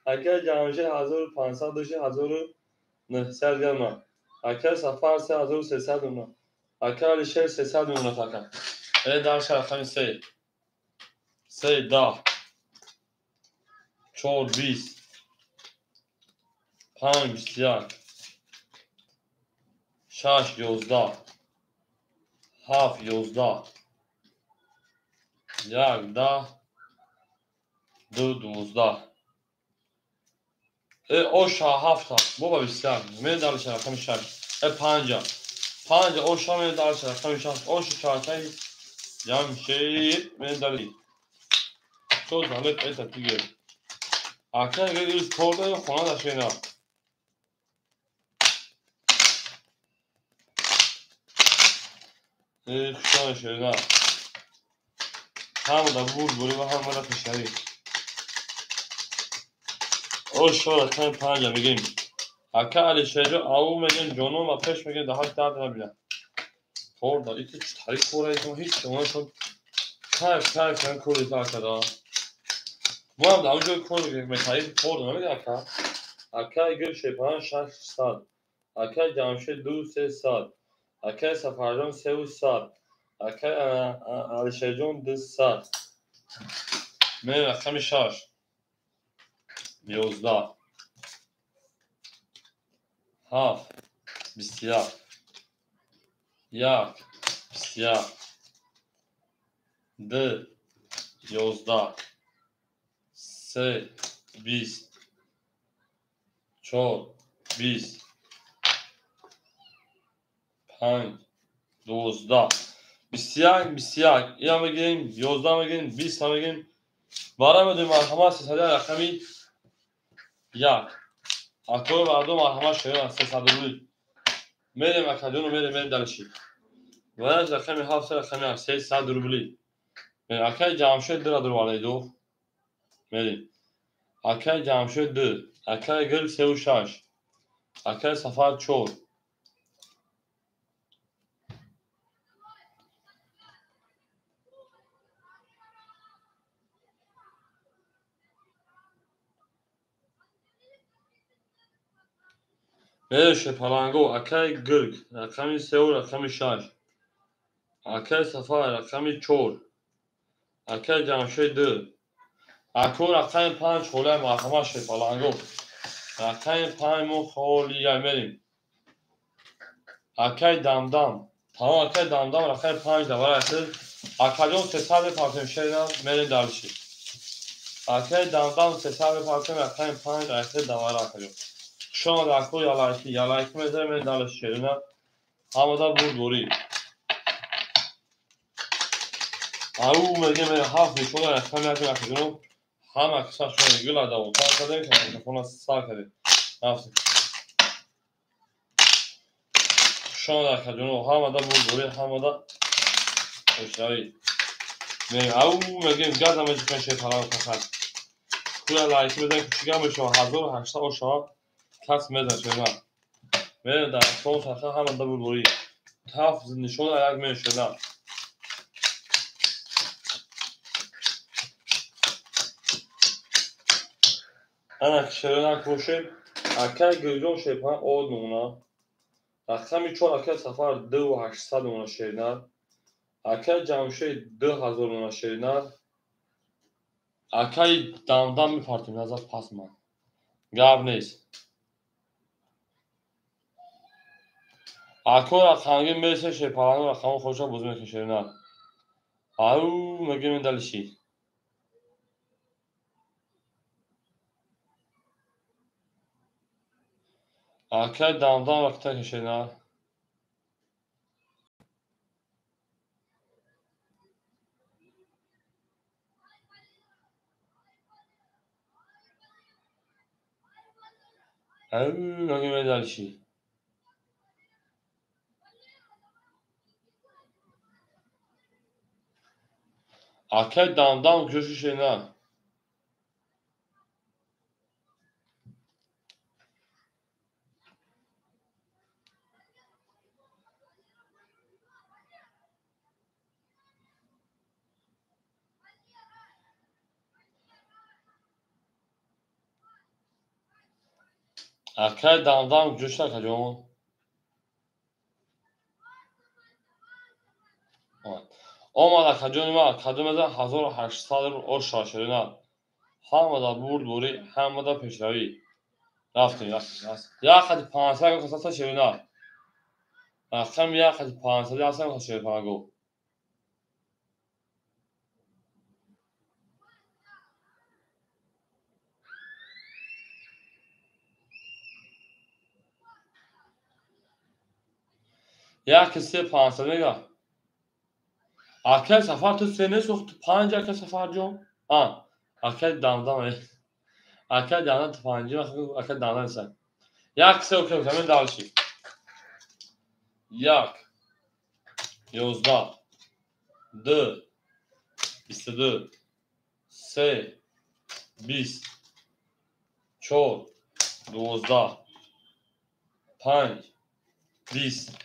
اگر جامعه 1500 داشته 1900 گرم اگر سفر 3300 اونا اگر شهر 300 اونا فقط در رقم 3 10 4 20 5 21 6 11 7 11 1 10 2 12 o hafta baba بسیار من دارش رقم 6 5 o من دارش رقم 6 o شارتای جمشید من داری تو زحمت ایت دیگه اکر اگر روز پورده خونه داشته نه خشان شده نه هم دا بود بوری و هم مرا کشتری او رقم 5 میگیم Aka Alişehir'i avu megin canım ve peş megin daha derdi bile. Orada iki tarik orayı hiç ona çok kayıp koydu arkada. Bu arada önce koydu metayı orada ne aka? Aka gül şey falan şarj saat. Aka Camşehir du se saat. Aka Safarcan sev saat. Aka Alişehir'in düz saat. من رقم 6 11 7 بسیار یک بسیار دو 11 سه 20 چهار 20 5 12 بسیار یا بگیم 11 بگیم 20 بگیم برای مدیر مرحمت سیصدی رقمی 1 اکور مردم مرحمت شدن 300 میریم اکادون و میریم دلشی و از رقمی 7 رقمی 300 روبلی اکای جمشید در دروازه دو میریم اکای جمشید 2 اکای گل 3 و 6 اکای سفر 4 میشه پلنگو اکای گرگ رقمی 3 و رقمی 6 اکای سفر رقمی 4 اکای جمشید 2 اکو رقمی 5 خوله مرحمت شه پلنگو رقمی 5 مو خولیه میریم اکای دمدم تمام اکای دمدم رقمی 5 دواره اصل اکایون 300 پارتیم شیدن میریم دلشی اکای دمدم 300 پارتیم رقمی 5 اصل دواره اکایون شما در اکو یالایکی میزه میریم دلشی شیدن همه دا بود دوری او میگه میره 7 میشونه رقمی اکایون همه کسا شونه گل ادا و تا کدیم که میکروفون سا کدیم رفتیم شما در اکایون همه دا بود دوری همه دا اشتایی میگه او میگیم گردم میشه کنشه پرام کخل کویا لایکی میدن کچیگه میشه 1800 و شما کس میدن شما میره در اکون سخه همه دا بود دوری تاف نشون یک میشه نه انا کشیرنا کوشیم اکای گلجون شیپان اود نونا رقمی 4 اکای سفر 2800 نونا شیرنر اکای جمشید 2000 نونا شیرنر اکای دمدم میپارتیم نظر پس من گاب نیست اکو رقمی میرسه شیپان رقم خوشا بوز میکن شیرنر او میگه من دلشی اکای دمدم وقتا که شیرنر او میگه من دلشی اکای دمدم گوشی شیرنر اکای دمدم گوشی کجون آمد کجون ما کجون میزن 1800 رو آشا شیرنر همه دا برد دوری همه دا پیشروی رفتیم یک خطی 500 که کساستا شیرنر رقم یک خطی 500 هستم که شیرپاگو یک کسی 500 میگه اکای سفر تو سینه سوخت 5 اکای سفر جون اکای دمدم اکای دمدم تو 5 اکای دمدم نیستن یک کسی اوکی زمین دالشی 1 11 2 22 3 20 4 12 5 20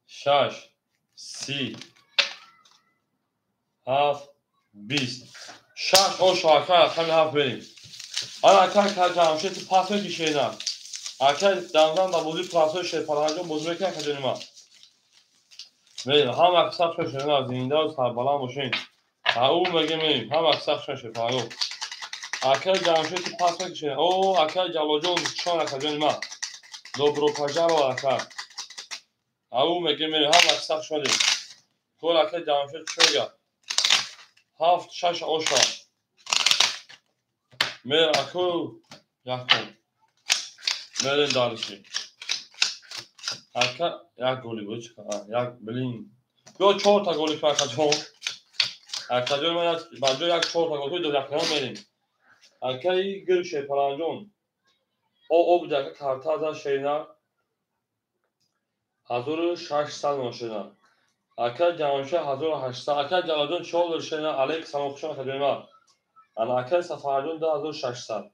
6 30 7 20 6 8 رقم 7 بریم. حالا که جمشید پاسو کشیدم. اگر دندان با بودی پاسو شپالانجو بزرگ که کجا ما. بریم هم اکساپ شدن زنده و سربلند باشین. او میگه میم هم اکساپ شپالانجو. اگر جمشید پاسو کشیدم. او اگر جلوجو چون کجا ما. Добро пожаловать. او میگه میم هم اکساپ شدیم. کل اگر جمشید چوگا. 7 6 8 میر اکو یکم میرین دارشی اکا یک گولی بود یک بلین دو 4 تا گولی که اکا من بعد یک 4 تا گولی دو دقیقه میریم اکا گر شپالانجون او بوده که کارتا از شینا 1600 ماشینا اکا جوانشه 1800 اکا جوانجون چول شینا علیک سلام خوشم خدمت انا اکا سفاردون 2600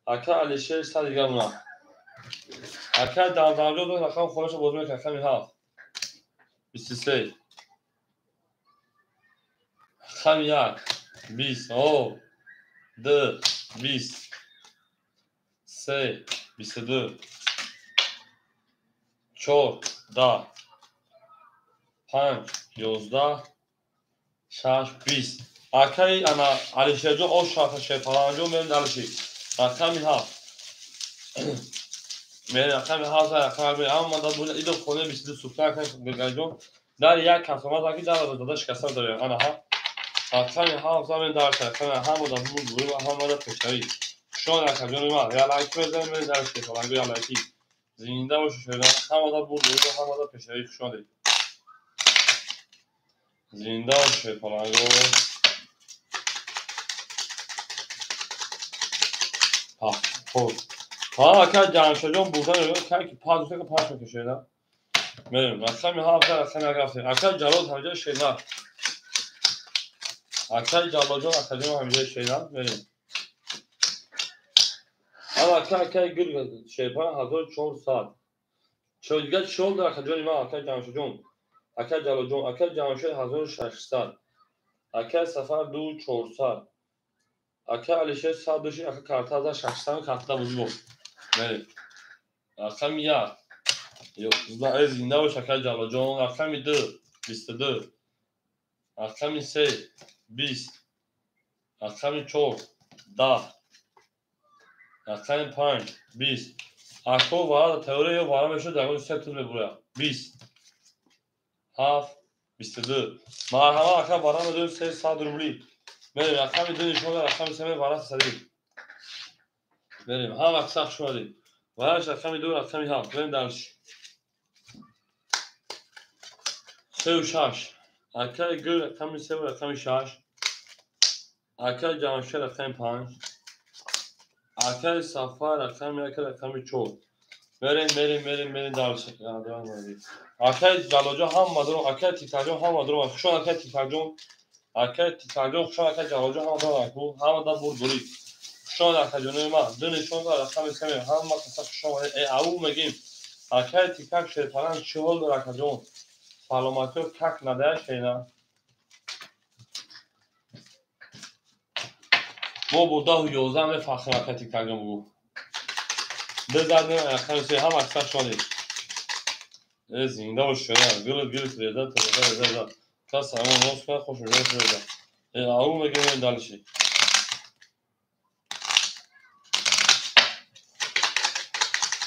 اکا علیشه 100 دیگه اونا اکا دامدامجو دو رقم خودش بزرگ که کمی هفت 23 خم یک 20 او 2 20 3 22 4 10 5 11 6 20 اکای انا علیشه جو او شاخه شپالانجو میرین علیشی رقمی هفت میرین رقمی هفت رقم میرین اما من داد ایدو خونه 22 سوفته کنیم بگنجون در یک کسامت اکی در داده شکستم داریم انا ها رقمی هفت زمین دارش رقمی همو داد بود و همو داد پشتری شون رقم جونی ما یا لایک بزنیم میرین در شپالانجو یا لایکی زنده باشه شده همو داد بود و همو داد پشتری شده زنده باشه شپالانجو خب اکا جمشجون بودن که پاس که پاس میکشه بریم رقم هفت رقم رفتیم اکا جلال همجا شینا اکا جلال اکا همجا شینا بریم اما اکا گل شیپان 1400 چولگه چول در اکا جون ما اکا جمشجون اکا جلال جون اکا جمشجون 1600 اکا سفر 2400 اکا علیشه 100 دوشی اکا کارتا از 600 کارتا بزرگ بریم رقم یک زنده باش اکا جلال جون رقم 2 22 رقم 3 20 رقم 4 10 رقم 5 20 اکو وارد تئوری یا وارد میشه در اون سکتور میبره 20 7 22 مرحبا اکا وارد میدونیم 300 روبلی بریم رقم 2 نشون رقم 3 وارد سدیم بریم هم اکساق شدیم وارد رقم 2 رقم 7 بریم درش 3 و 6 اکا گل رقم 3 و رقم 6 اکا جانشه رقم 5 اکا سفر رقم 1 رقم 4 بریم درس اکا جلوجو هم مدرو اکا تیکاجو هم مدرو خشون اکا تیکاجو خشون اکا جلوجو هم مدرو اکو هم دا بوری خشون اکا جنوی ما دونشون دا رقم 3 هم ما کسا خشون او میگیم اکا تیکاک شیطان چهل در اکا جون سلامتی و کک نده شینا ما بوده و 11 میفخم اکا تیکاجو بگو بزدیم رقم 3 هم اکسا شدیم زنده باش شده گل تریده کس همون روز که خوش میشه تریده او میگه این دلشی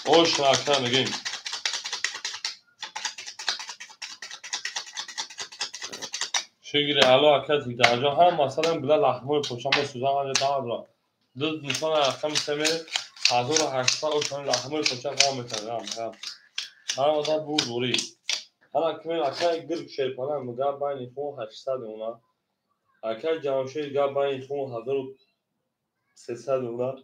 اوش اکا میگیم شگیری علا اکا تیکده اجا هم مثلا بلا لحمه پوشم سوزن هنده دار را دو نشان رقم 3 1800 اوشان لحمه پوشم هم میکنه هم آدم بود دوری حالا که اکا گرگ شیپانه مگه باید خون 800 اونا اکا جمشه گه باید خون 1300 اونا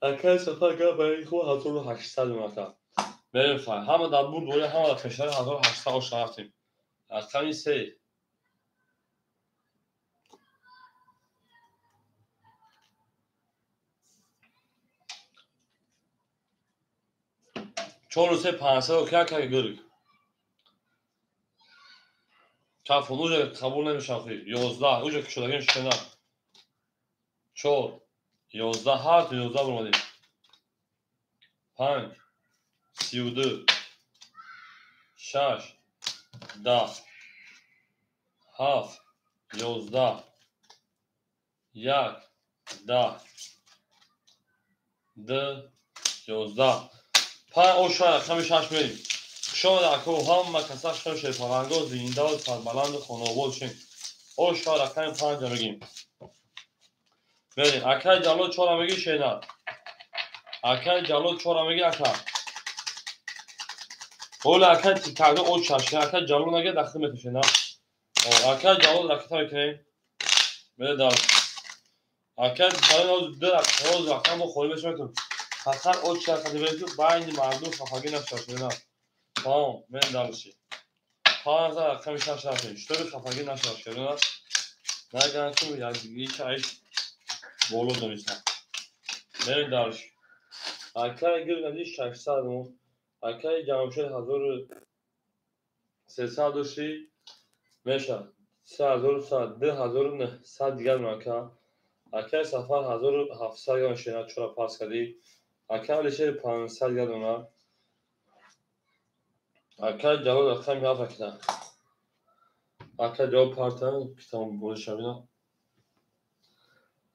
اکا سفر گه باید خون 1800 اونا بریم فای همه در بود دوری همه در فشار 1800 اوش رفتیم رقم 3 4 و 3 500 که گرگ کفون اوجه قبول نمیشن خیلی 11 اوجه که شدگیم شکنه 4 11 7 11 برمادیم 5 32 6 10 7 11 1 10 2 11 5 او شاید کمی 6 میریم شاید اکو هم مکسر شد پرنگو زینده و سربلند خانواباد شیم او شاید کمی 5 میگیم بریم اکای جلو 4 میگی شیدن اکای جلو 4 میگی اکا اول اکای تکاگو او چاشی اکای جلو نگه داخل میشه نه اکای جلو رکتا میکنیم بده دار اکای جلو در روز رقم خوری بشه میتون فقط او چا کدی بگو باید مردم خفگی نشه نه تمام من دارشی 5000 رقم شش شش خفگی نشه نه نگه که یادگیری چای بولو دونیستم من دارش اکای گیر ندی 600 مو اکای جامشل 1300 دوشی میشه 3100 2900 دیگر نکا اکای سفر 1700 گرم شینا چرا پاس کردی اکای لیشه 500 گرم اکای جواب رقم یا فکر اکای جواب پارتن کتاب بوده شبینا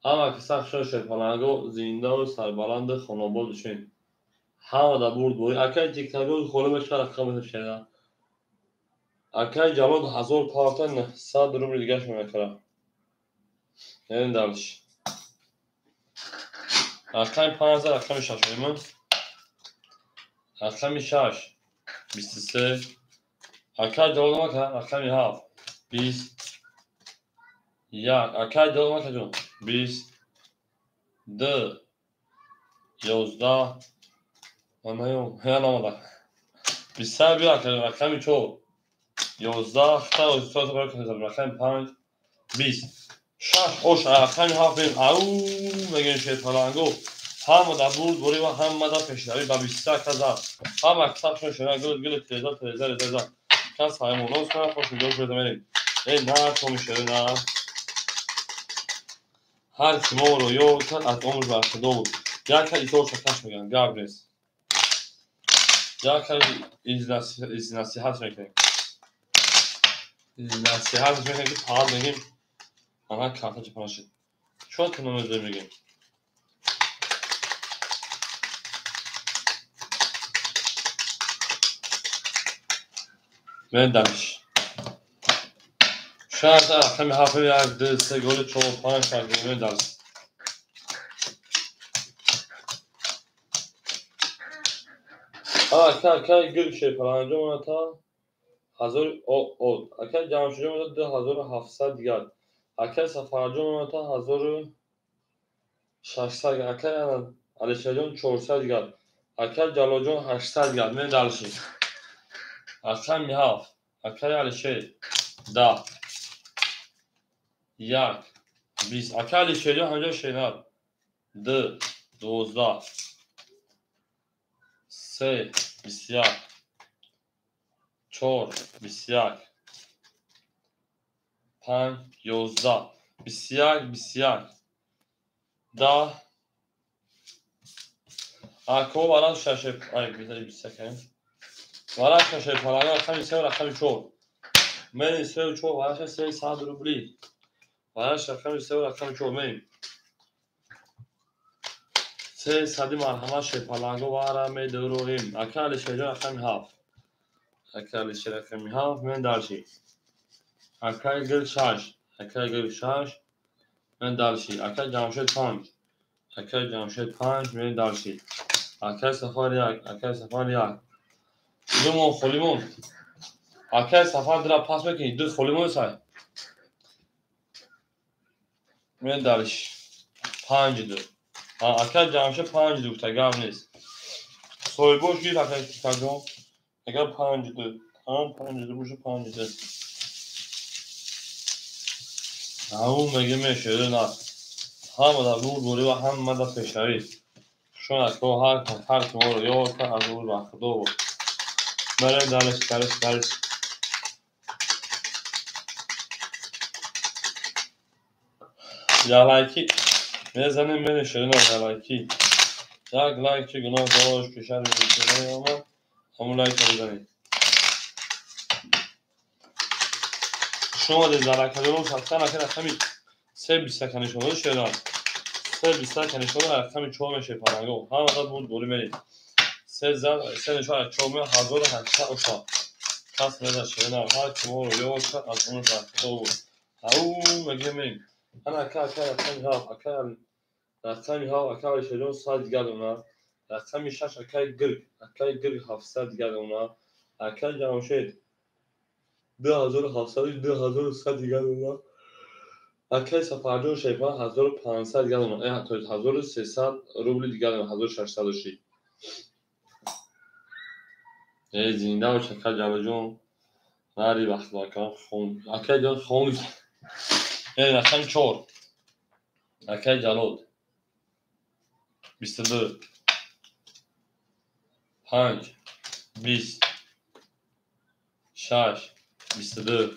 اما که سخت شد پلنگو زنده و سربلند خانواباد شین همه دا برد بوی اکای تیکتاگو خوله بشه رقم شینا اکای جواب 1000 پارتن 100 روبل دیگه شما کرد این دارش رقم 5000 رقم 6 میمون رقم 6 23 اکای جواب ما که رقم 7 20 یک اکای جواب ما که جون 20 2 11 آنهایم هیان آمده 23 بیا که رقم 4 11 تا 23 برای که رقم 5 20 6 اوش رقم 7 بیم او میگن شد پلنگو همه دا برد بوری و همه دا پیشنهایی با 23 کذا همه کتاب شون شده گل تریزا کس های مونوز کنه خوش جور شده میریم این نه تو میشه نه هر کیمو رو یو کرد از عمر برشده بود یک ایتور شکش میگن گرد نیست یک از نصیحت میکنیم نصیحت میکنیم که پاهد میگیم آنها کارتا چه پراشید چون تو نمیده میگیم من دمش شاید رقم 7 یک 2 3 گل 4 5 کردیم من دمش اکای گل شه پلنجو تا 1000 او اکای جمع شده مدت 2700 دیگر اکای سفرجو مدت 1600 اکای علیشجون 400 دیگر اکای جلاجون 800 دیگر من دلشی اکای میهاف اکای علیشه 10 1 20 اکای علیشجون همجا شینار 2 12 3 21 4 21 5 11 21 21 10 اکو برای شش ای بیزاری 20 برای شش پلنگ رقم 3 و رقم 4 من 3 و 4 برای 300 روبلی برای رقم 3 و رقم 4 من 300 مرحمه ش پلنگو برای می درویم اکل شجا رقم 7 اکل ش رقم 7 من درشی اکل گل 6 اکل گل 6 من درشی اکل جمشید 5 اکل جمشید 5 من درشی اکل سفر 1 اکل سفر 1 دومون خلیمون اکل سفر در پاس میکنی دو خلیمون سای من درش 5 دو اکل جمشید 5 دو تگام نیست سوی boş gir arkadaşlar. اگر 5 دو هم 5 دو باشه 5 دو همون مگه میشه نه همه در بود بوری و همه در پیشنوی شون تو هر کی ما رو یاد کن از اون وقت دو بریم درش یالکی میزنیم بین شیرین و یالکی یک لایک چه گناه داشت پیشر میکنه آمد همون لایک رو بزنید شما دیز لایک رو سبسکرایب نکنید همین سه بیست کنی شما شیرین سه بیست کنی شما همین چهار میشه پرنگو هم آدم بود دوری میرید سه نشان چهار 1800 اشا کس میده شیرین هر کی ما رو یاد کرد از اون وقت دو او مگه میریم انا رقمی ها اکای شیرین 100 دیگر اونا رقمی شش اکای گرگ 700 دیگر اونا اکای جمشید 2700 2100 دیگر اونا اکای سفرجان شیپان 1500 دیگر اونا 1300 روبل دیگر اونا 1600 شی زنده و شکر جوجون ناری وقت واکن خون اکای جان خون رقم 4 اکای جلود 22 5 20 6 22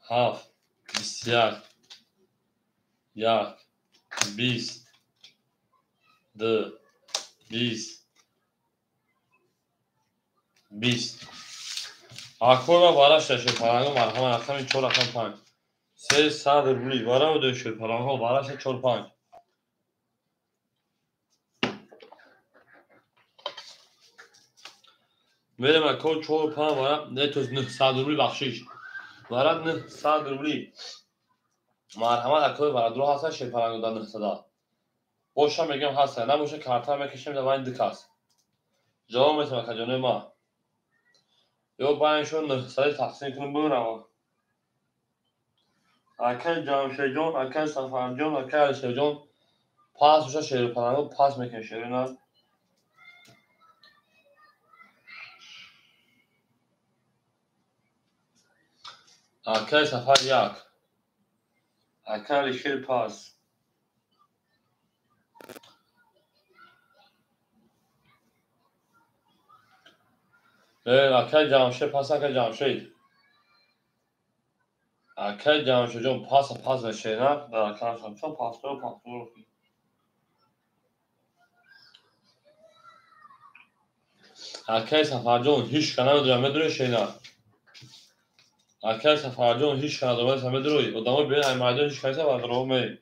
7 21 20 2 20 اکورا باراش شش پرنگو مرهم رقم 4 رقم 5 300 روبلی بارا و دوش پرنگو باراش 4 5 میرم اکور 4 5 بارا نه تو 900 روبلی بخشیش بارا 900 روبلی مرهم اکور بارا درو هست شش پرنگو در 900 باشم میگم هست نباشه کارتا میکشیم در این دکاس جواب میتونم که جنوب ما یا باینشون 900 تقسیم کنیم برم اکل جامشه جون اکل سفر جون اکل شیر جون پاس میشه شیر پرنگو پاس میکنه شیرینا اکل سفر یک اکل شیر پاس اکل جامشه پاس اکل جامشه اکل جامشه جون پاس میشینا در اکل شمشون پاس رو اکل سفر جون هیچ کنه میدونه شینا اکل سفر جون هیچ کنه میدونه ادامه بین های مایدان هیچ کنه سفر رو می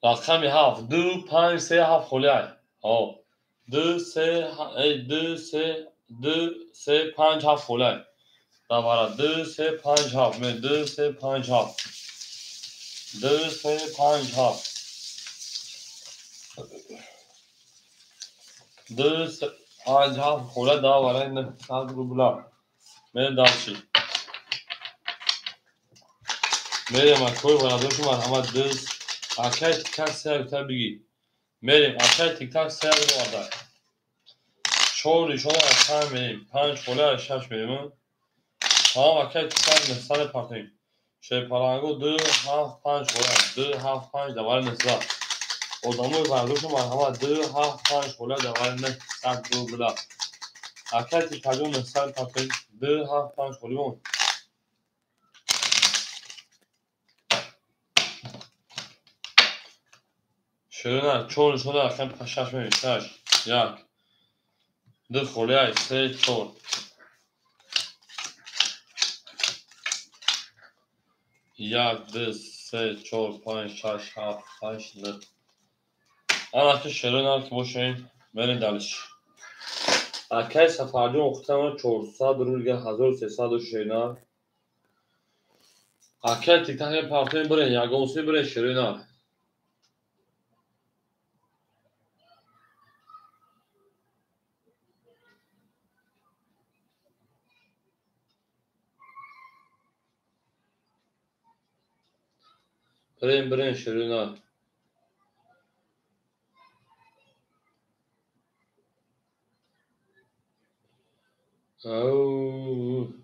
رقمی 7 2 5 3 7 خلیای 2 3 2 3 2 3 5 7 خلیای دوباره 2 3 5 7 می 2 3 5 7 2 3 5 7 2 3 5 7 خلیای دوباره نه صد روبلا می داشتی میریم اکوی برادرشون مرحمت 2 اکای تیک تاک سه بیتر بگی میریم اکای تیک تاک سه رو آده چهار شما از هم میریم 5 خلیای 6 میریم ها اکای تیک تاک نستان پارتنگ شیر پرنگو 2 7 5 خلیای 2 7 5 دوباره نسبت ادامه برداشت مرحمت 2 7 5 خلیای دوباره نه صد روبلا اکای تیک تاک نستان پارتنگ 2 7 5 خلیای شیرین چهار شده اکای 6 میریم 6 یک 2 خلیای 3 4 1 2 3 4 5 6 7 8 9 انا که شیرین که باشین برین دلش اکای سفرجون اختمون 400 روبل 1300 شیرین اکای تیک تاک پارتنگ برین یگانسی برین شیرین برین شیرین او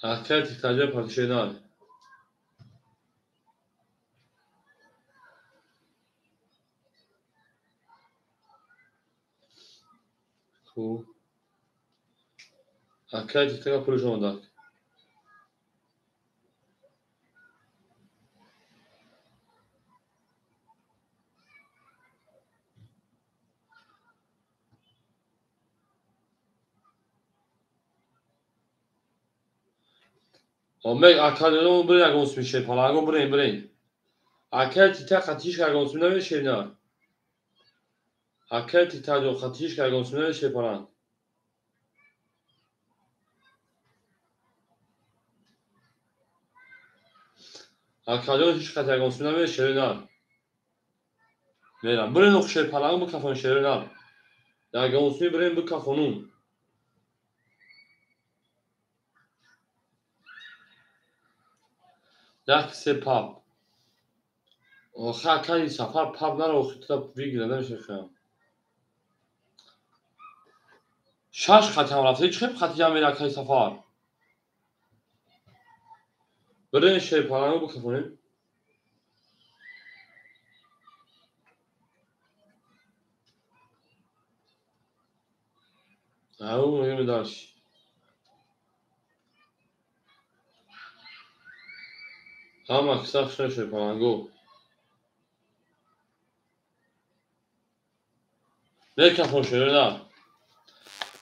Akay tiktaca pakışenar. Ku. Akay tiktaca puluş olmadak. Omek akadonu buraya gonsmi şey palago buraya. Akay tiktaca katiş kar gonsmi ne şey ne? Akay tiktaca katiş kar gonsmi ne şey palan. Akadonu hiç katiş gonsmi ne şey ne? Meram. Buraya nok şey palan bu kafan şey ne? Ya gonsmi buraya bu kafanun. Ya kise pap. O akay safar pap nar o kitap bilgi ne şey kıyam. Şaş katam rafte hiç hep katiyam bir akay safar. Buraya şey palan bu kafanun. Au mühim daş. Ama kısa şey palan go. Ne kafan şey ne?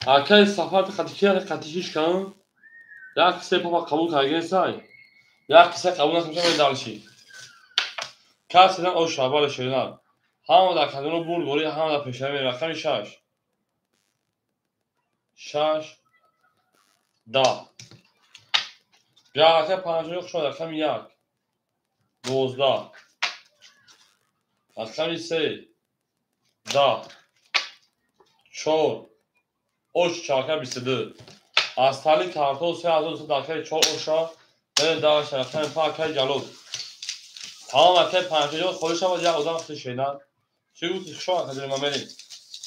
Akay safar katikiya katiş kan. Ya kise papa kabul kargen say. Ya kise kabul nasıl şey dalşi. Kaseden o şabal şey ne? Hamı da kadını bul buraya hamı da peşine bir rakam şaş. Şaş. Da. Ya akay panjı yok şu rakam yak. Dozda. Rakam ise. Da. Çor. Oç çaka bisidi. Astali kartol se azol dakika çor oşa. Ben daha şarkı fakir jalot. Tamam akay panjı yok koyuş ama ya odan şeyden. Çünkü şu an kadar mameli.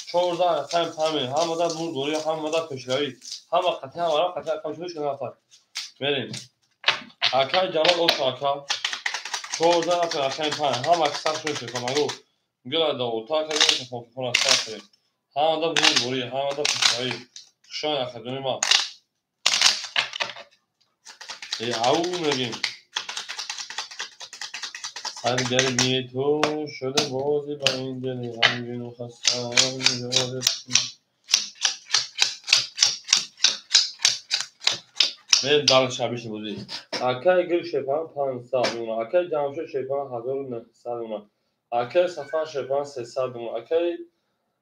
Çorda sen pamir hamada bul buraya hamada peşleri. Hama katya var katya kamçılış kana yapar. Benim. Akay jalot o çaka. Çorda akay pan hama kısa şu kamaru. Göla da orta kadar falan saklı. Hamada bul buraya hamada peşleri. Şu an kadar ma. Au megim. هر گرمی تو شده بازی با این دل غمگین و خسته‌ام یادت من دال شبیش بودی اکای گل شپان 500 اون اکای جامشو شپان 1900 اون اکای سفر شپان 300 اون اکای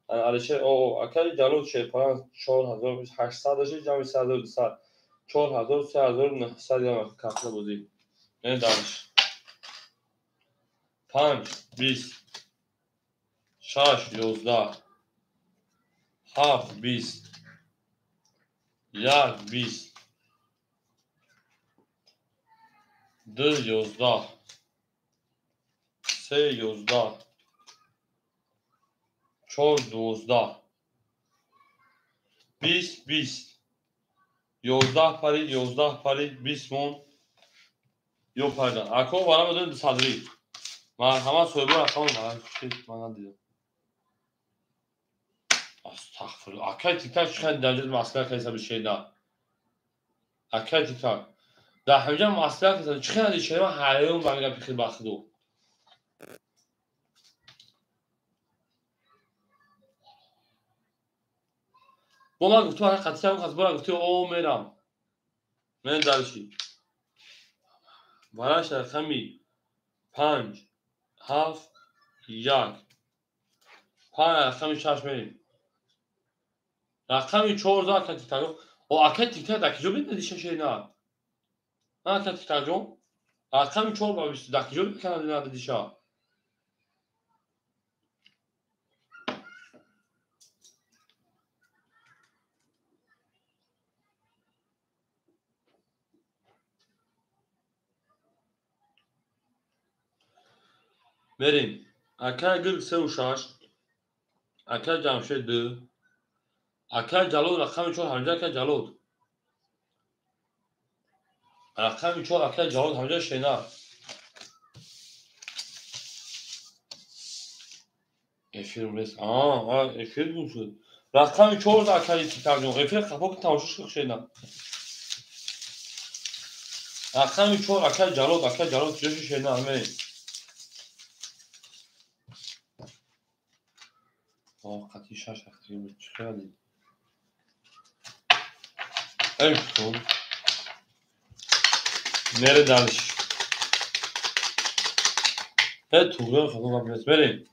علیشه او اکای جالو شپان 4800 جامی 100 4000 3900 یا کافه بودی من دالش 5 20 شش 11 7 20 یک 20 دو 11 سه 11 چهار 12 20 20 11 پری 11 پری 20 مون yok pardon. Akol bana dön sadri. Hemen soybu rakamı var. Şey bana diyor. Estağfurullah. Akay tiktak çıkan derece maskara kaysa bir şey daha. Akay tiktak. Daha önce maskara kaysa çıkan bir şey var. Hayalım bana bir kız bakdı. Buna gittim hakikaten kız bana gitti o meram. Ben dalışım. Bana şarkımı 5 7 1 رقمی شش بریم رقمی 14 اکا تیکتاجون o اکا تیکتاج دکیجو بدنی ششه نه اکا تیکتاجون رقمی 14 بیست دکیجو بکنه نه دیشا بریم اکا گل سه و شش اکا جمشه دو اکا جلود رقمی 4 همجا اکا جلود رقم 4 اکل جواد همجا شینا افیر نیست افیر گم شد رقم 4 اکل ترجمه افیر خفا که تماشاش شینا رقم 4 اکل جلاد جوش شینا همه قطعی 6 اکل بود چقدر کن نره دلش توغه خدا قبلت بریم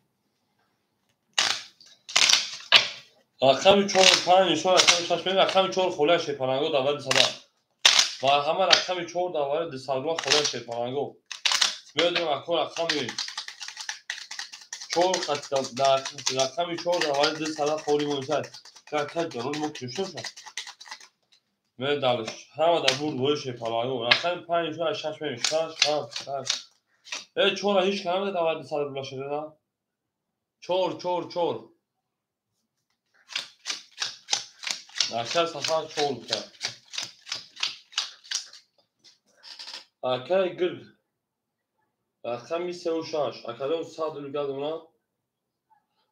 رقم 4 5 شو رقم 6 بریم رقم 4 خوله شیپانگو داور صدا و همه رقم 4 داور دسالوا خوله شیپانگو میدونم اکو رقم 4 رقم 4 داور دسالوا خولی موزد که جلال مو کشم شد میره دلش همه در بود بوی شیپانگو رقم 5 شو 6 بریم 6 4 هیچ کنم داور دسالوا شده نه 4 اکل سفر 4 کرد اکل گرد رقم 36 اکل 100 لگاد اونا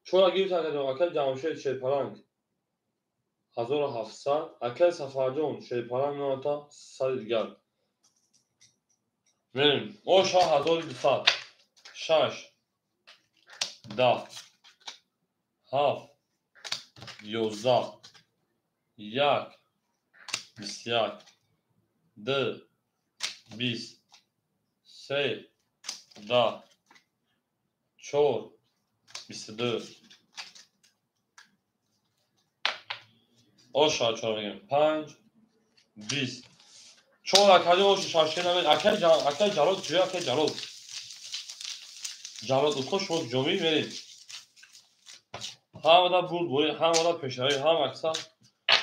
4 گیرت اکل جمشید شیپرنگ 1700 اکل سفرجون شیپرنگ نوتا 100 لگاد بریم اوشا 1200 6 10 7 11 1 21 2 20 3 10 4 22 اوشا 4 میگم 5 20 4 اکل اوشا شاشین اکل جلال توی اکل جلال اتخو شد جمعی بریم همه دا بود بوی همه دا پشنهایی هم اکسا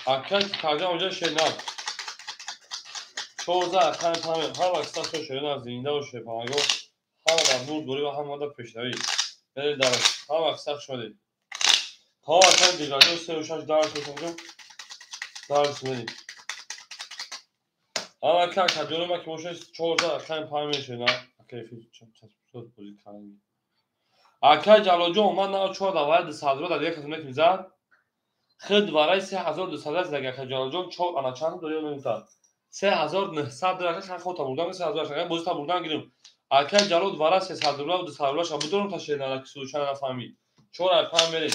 اکل ترجمه اونجا شینا 14 اکل هم اکسا تو شینا زینده و شیپانگو همه دا بود بوی و همه دا پشنهایی بریم درش هم اکسا شدیم ها اکل دیگرده و 36 درش بکنیم درش بریم هم اکل کدونه ما که موشه 14 اکل پایمی شینا اکل فیل چند بوزی کنیم اکل جلوجو اومد نه 4 داور صدرو در یک خدمت میزد خد ورای 3200 دیگه اکل جلوجو 4 انا چند داری نمیتاد 3900 دیگه خن خود تا بردن 3000 شگه بوز تا بردن گیریم اکل جلود ورای 300 دلار و 200 دلار شب بدون تا شینا که سوچن نفهمی 4 اپام بریم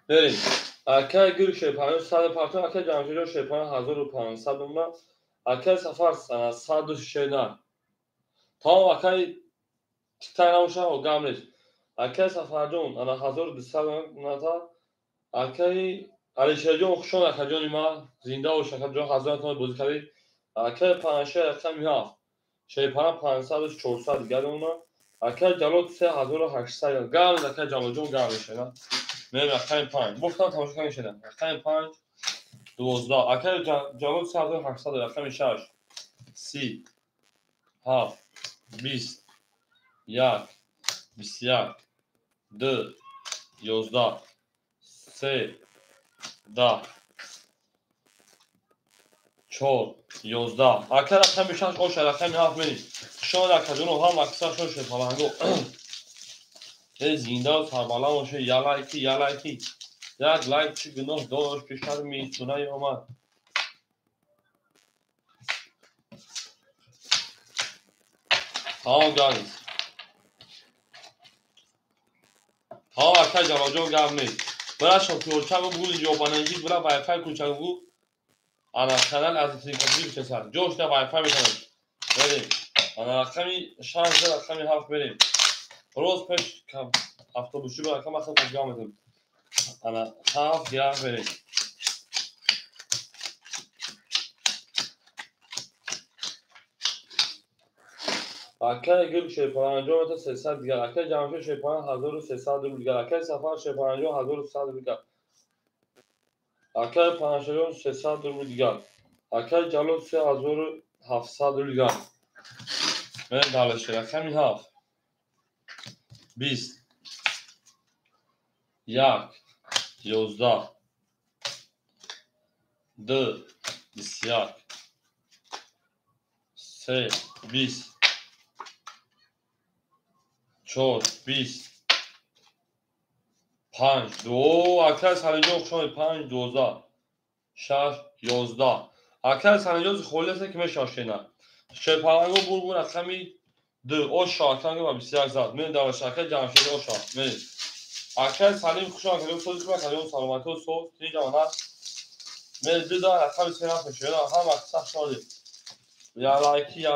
بریم اکل گیر شیپان 100 پارتون اکل جمشیدو شیپان 1500 اومد اکل سفر سنه 100 شینا تا اکل تیتای نموشه و گامنش اکل سفر جون انا 1200 نتا اکل علیشه جون خوشون اکل جونی ما زنده و شکل جون 1000 تومان بازی کردی اکل پنشه اکل میها شیپان 500 و 400 دیگر اونا اکل جلو 3800 گامنش اکل جلو جون گامنش نه میرم اکل 5 گفتم تماشا کنید شدم اکل 5 12 اکل جلو 3800 اکل 6 30 7 20 1 21 2 11 3 10 4 11 اکل رقم 6 اوش رقم 7 میریم شما در کدونو هم اکثر شد شد پلنگو زنده و سربالا باشه یا لایکی یک لایک چی گناه داشت پیشتر میتونه یا اومد تمام گاریز تمام اکل جواجو گم نیست برای شما کلوچه و بودی جواباننجی برای وایفای کلوچه و انا کانال از تیکابی بچسد جوش ده وایفای میکنم بریم انا رقمی 16 رقمی 7 بریم روز پیش کم اتوبوسی برای کم اصلا کجا آمدیم انا 7 یا بریم اکل گل شیپانجو تا 300 دیگر اکل جمعش شیپان 1300 دیگر اکل سفر شیپانجو 1100 دیگر اکل پنجشون 300 دیگر اکل جلو 3000 700 روزگار من دالش رقمی 7 20 1 11 2 21 3 20 4 20 5 2 اکل سرنجا خشان 5 12 6 11 اکل سرنجا خولسه که میشه نه شپالانگو بول رقمی 2 او شاکانگو و 21 زاد من دالش اکل جمشید او شاک من اکل سلیم خشان که سوز که کلام سلامتی و سوز اینجا نه من دو دا رقم سینا فشینا هم اکسخ شده یا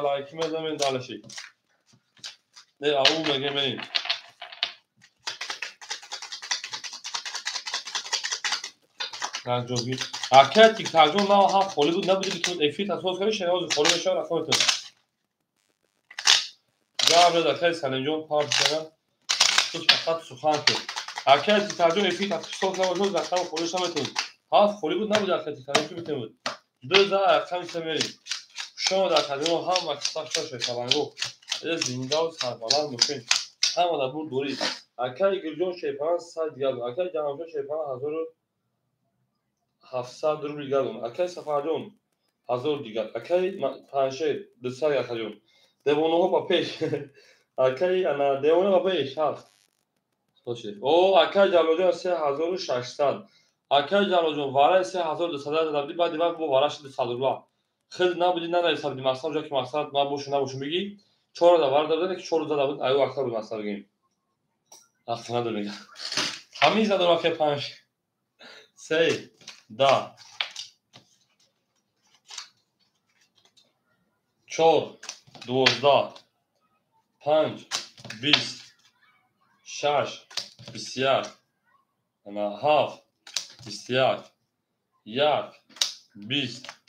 لایکی من دالشی نه او مگه من ترجمه اکل تیک ترجمه ما هم خالی بود نبوده که افیت اساس کنه شناز خالی بشه رقمتون جواب اکل سلیم پارچه تو فقط سخن کرد اکل تیک ترجمه افیت اساس کنه رقم خالی شمتون ها خالی بود نبوده اکل تیک ترجمه میتونه بود دو دا رقم سمری شما در کلمه هم اکسخ شده شپالانگو زنده و سربالان مشین هم در بود دوری اکل گلجون شیپان سال دیگر اکل جمعشون شیپان 700 روبل گردم اکل سفرجون 1000 دیگر اکل پنشه 200 اکلجون دوونه با پیش اکل انا دوونه با پیش هست باشه او اکل جلوجون 3600 اکل جلوجون واره 3200 دادم بعد دیوار با وارش 200 روبل خیلی نبودی نه حساب دی مثلا جا که مثلا ما نباشون بگی 4 دا وار داده که 4 داده بود ایو اکل مثلا بگیم اصلا نداره میگم همین زدم که 5 3 10 4 12 5 20 6 21 انا 7 21 1 20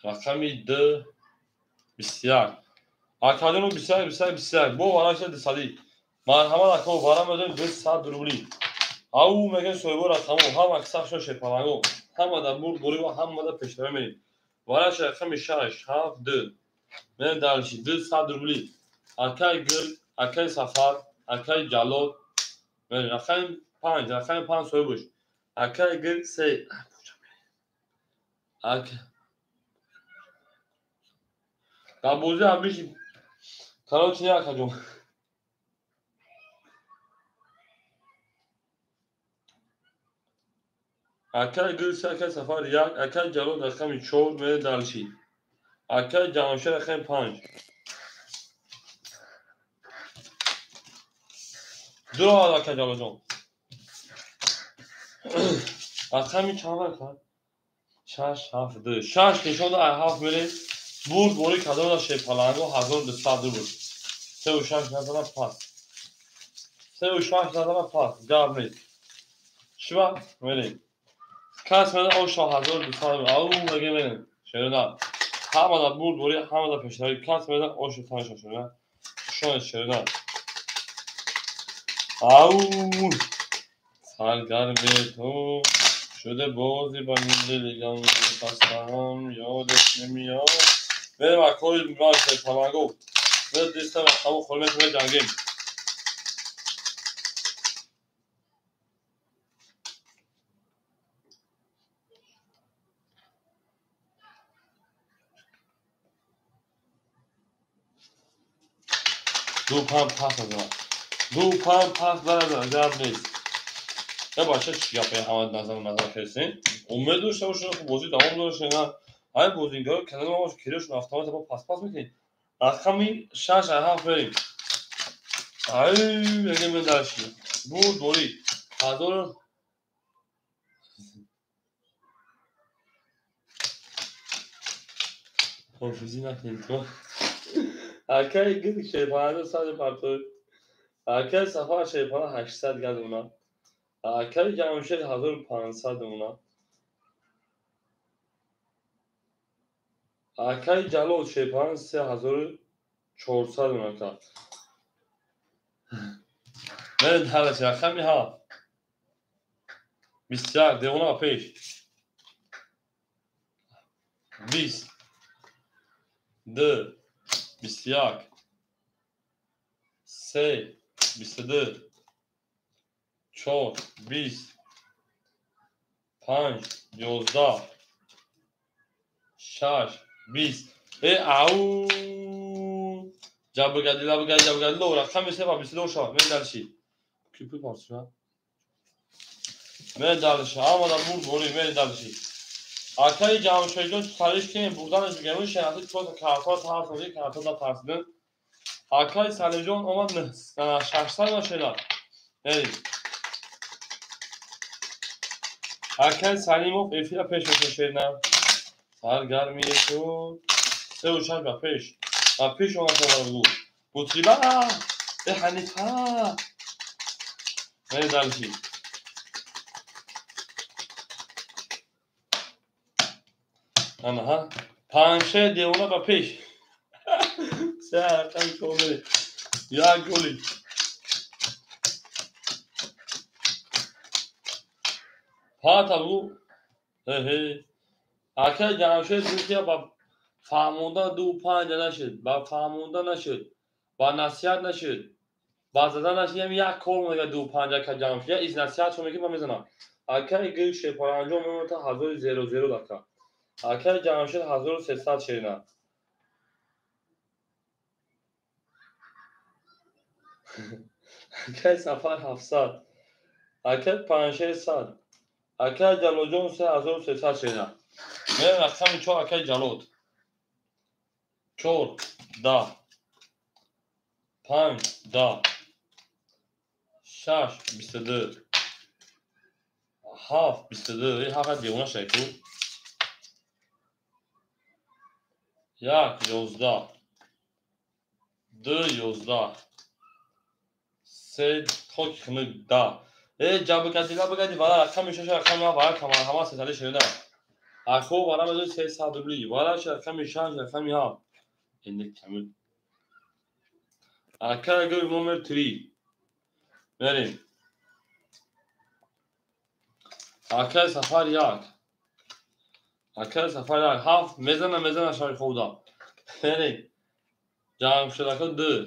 رقمی 2 21 اکادون 21 بو وراش دسالی مرحمت اکو وارم بدون 200 روبلی او میگن سویبو رقمو هم اکسخ شو شپالانگو هم در بور بوری و هم در پشتره میریم وراش رقمی 6 7 2 من دالشی 200 روبلی اکای گل اکای سفر اکای جالو من رقم 5 سویبوش اکای گل 3 اک قبوزی همیشه کارو چی اکاجون اکای گل 3 اکای سفر 1 اکای جالو رقمی 4 من دالشی اکای جانوشه رقم 5 دو اکای جالو جون رقمی چند کرد 6 7 2 6 نشون داد 7 میره بود بوری کادو دا شپالانگو 1200 روبل 3 و 6 نزدن پاس 3 و 6 نزدن پاس جواب نیست شما میریم کس میده او 1200 روبل او مگه میریم شروع همه دا بود بوری همه دا پیشنهایی کس میده او شتانش شروع شما شروع او سرگرم تو شده بازی با این دلگم خستم یادش نمیاد بریم اکوی میگم شپالانگو بریم دیستم اخواه خورمه کنه جنگیم دو پم پس از من دو پم پس برد جواب نیست باشه چی گپه همه نظر کردین امید داشته باشین که بازی دوام داشته نه های بازیگرا کلمه ما کلیشون автомат با پاس میکنین رقمی 6 7 بریم ای میگه من داشتی بود دوری هزار حافظی نکنین تو اکای گل شیپانه 100 پرتو اکای سفر شیپانه 800 گرد اونا اکای جمعشه 1500 اونا اکای جلو شیپانه 3400 اونا کرد من دلش رقمی ها 21 دونا پیش 20 د 21 3 22 4 20 5 11 6 20 او جابگردی لو رقم 3 و 22 شد من درشی küpü parça من درشی ama da burada من درشی Arkayı Camşehir'den tutarışken buradan özgürlüğün şenatı çok kartal tarafı kartal da tarafının Arkayı Salivjon olmadı ne şartlar da şeyler evet Arkayı Salimov efira peş şeyler Sargarmiyetu se uçar ba peş ona kadar bu triba Hanifa ne dersin Aha. Panşe diye ona da peş. Sen komedi. Ya goli. Pata bu. He. Akıl Camşehir Türkiye bab فهمونده دو پنج نشد با فهمونده نشد با نصیحت نشد با زدن نشد یعنی یک کل میگه دو پنج که جمع شد از نصیحت شو میگه میزنم اگر گیش پرانجام میمونه تا 1000 دکا اگر جمع شد 1300 شیرینه اگر سفر 700 اگر پنجشه 100 اگر جلوجون 1300 شیرینه من رقم چو اگر جلود چور دا 5 دا 6 22 7 22 این حقیقت دیوانه شکل 1 11 2 11 3 10 جابو بگردی والا رقم میشه رقم یا والا کمان همه ستاره شده اخو والا مدو 300 روبلی والا رقم میشه رقم یا این کامل اکر گل نمبر 3 بریم اکر سفر یک اکر سفر یک هفت مزن شای خودا بریم جمشید اکر 2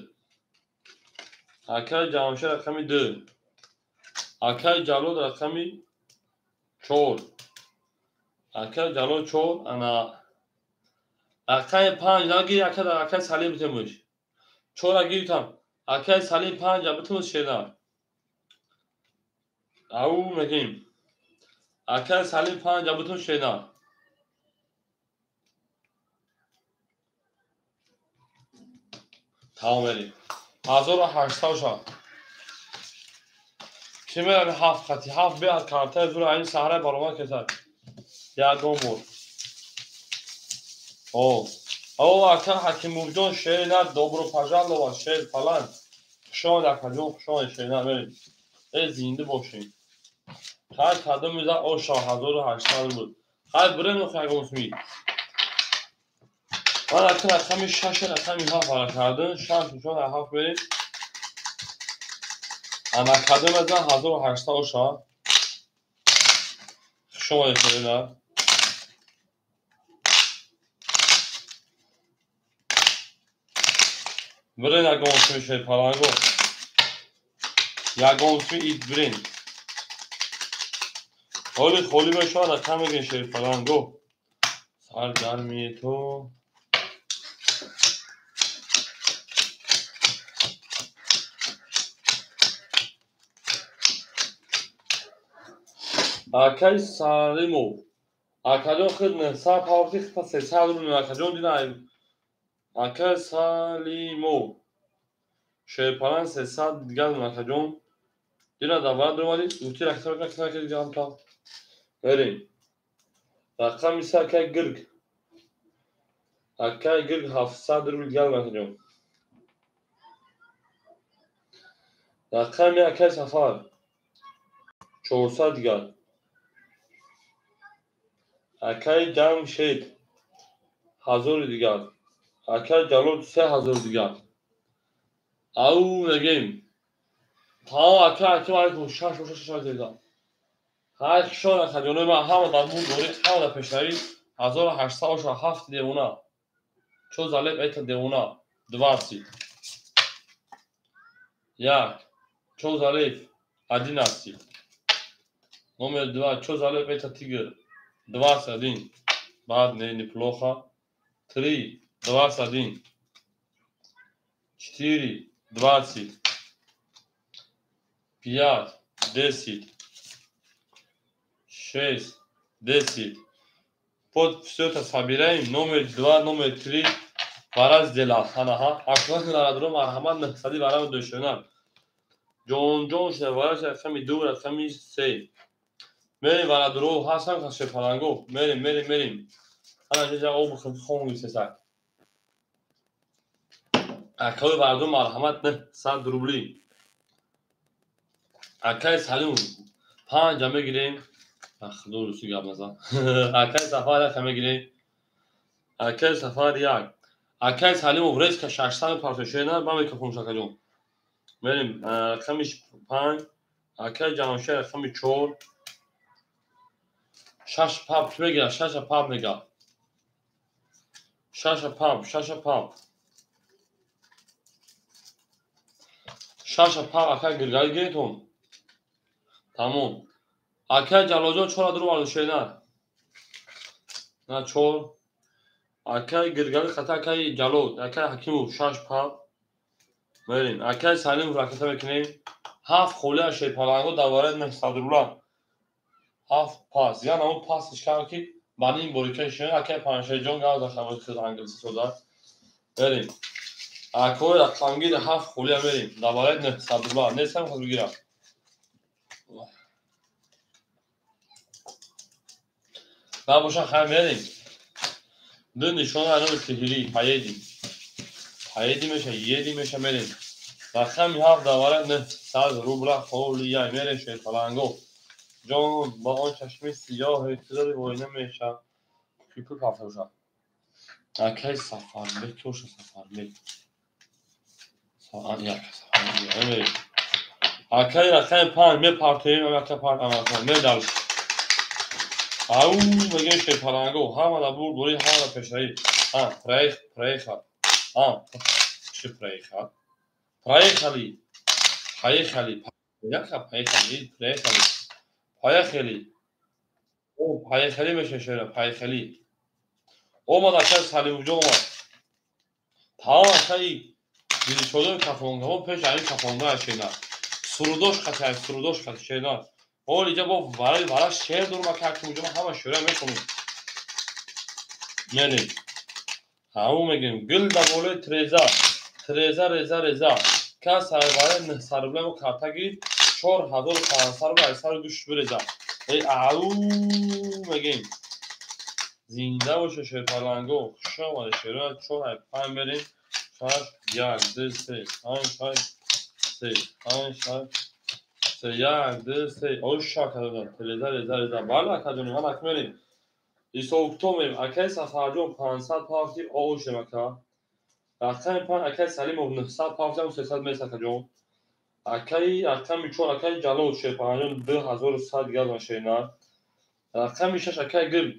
اکر جمشید رقمی 2 اکر جلود رقمی 4 اکر جلود 4 انا اکر 5 نگی اکر سلیم بتموش 4 اگی تام اکر سلیم 5 بتموش شده او میگیم اکر سلیم 5 بتموش شده تمام بریم 1800 شد کی میره 7 خطی 7 بیاد کارت زور این سهره برام کسر یگون بود او اکر حکیم مرجان شیرینه دوبرو پاجالو شیر فلان شما در کجا شما شیرینه بریم زنده باشین هر کدوم میزه او 1800 بود هر بریم نخواهی گمسمی من اکر رقمی 6 رقمی 7 فرق کردن 6 چون 7 بریم انا کدوم از 1800 شد شما شیرینه برین اگمسمی شیر پلانگو یگمسمی ایت برین خولی بشو رقم میگین شیر پلانگو سرگرمی تو اکای سالیمو اکادون خدمت سر پاورتی خدمت 300 رو اکادون دیدن اکای سالیمو شیرپلان 300 دیگر اکادون دیدن دوباره درمالی اوتی رکتر که دیگه هم تا بریم رقم میشه اکای گرگ 700 رو دیگر اکادون رقم اکای سفر 400 دیگر اکای جمشید 1000 دیگر اکای جلود 3000 دیگر او میگیم تمام اکای شش دیگر هر شون اکادون ما همه در مون دوری همه در پیشنهایی 1807 دیوونه چو زالب ایت دیونا دواسی یک چو زالب одиннадцать номер два чё залеп это тигр 21 بعد неплохо 3 21 4 20 5 10 6 10 под все это собираем номер 2 номер 3 бараз делат анаха аквас нарадро марҳамат нахсади барам душонам ҷон ҷон шавараш хами дур хами се мерим варадро ҳасан хаше паланго мерим ана ҷа об хонги сесак акаи варадро марҳамат не 100 рубли акаи салим 5 мегирем خدور روسی گپ نزن اکای سفر هم میگیریم اکای سفر یک اکای سالم و ریس که 600 پارتوشه نه با میکه خونش کجون بریم خمیش 5 اکای جانشه خمی 4 6 پاپ میگیره 6 پاپ میگه 6 پاپ 6 پاپ اکای گرگای گیتون تمام اکای جلوجو 4 درو واردوشه نه 4 اکای گرگای خطا اکای جلو اکای حکیمو 6 پاپ بریم اکای سالم راکت میکنیم 7 خوله شیپالانگو دواره نستادرولا 7 پاس یعنی اون پاسش کرد که بعد این بوریکشن اکای پنجشه جون گاز خبر خود انگلیسی شده بریم اکای رقمگیر 7 خوله بریم دواره نستادرولا نستم خود بگیرم و باشن خیلی بریم دو نشانه انو تهیری پایدی میشه یدی میشه بریم رقم 7 دواره نستاد روبلا خولیه میره شیپالانگو جان با آن چشمی سیاه اطلاعی باینه میشه پیپل کافروشا اکی سفر می توش سفر می سفر یک سفر می اکی رقم 5 می پارتیم و اکی پارت امکان می دلش او میگه شیپالانگو همه دا بود دوری همه دا پیشایی پریخا چی پریخا پریخالی یک پریخالی پایخالی او پایخالی میشه شده پایخالی او ما داشته سالم جو ما تا اکای دیدی شده کافونگا و پیش این کافونگا اشینا سرودوش خطی شینا او لیجا با وارای شیر دور ما که موجو همه شوره میکنیم یعنی همون میگیم گل دبوله تریزا که سرباره سربله و کارتگی 4500 و 800 بریزا ای او میگیم زنده باشه شیپالانگو شما شیران چون پایین بریم شاید یک دو سه یک دو سه او شاکر تریزا بالا کجونی من اکمریم ایسا اکتومریم اکی سفر جون 500 پاکتی او شمکه رقم 5 اکی سلیم و 900 پاکتی هم 300 میسه کجون اکی رقم 4 اکی جلو شیپالانگو 2100 گل باشه نه رقم 6 اکی گل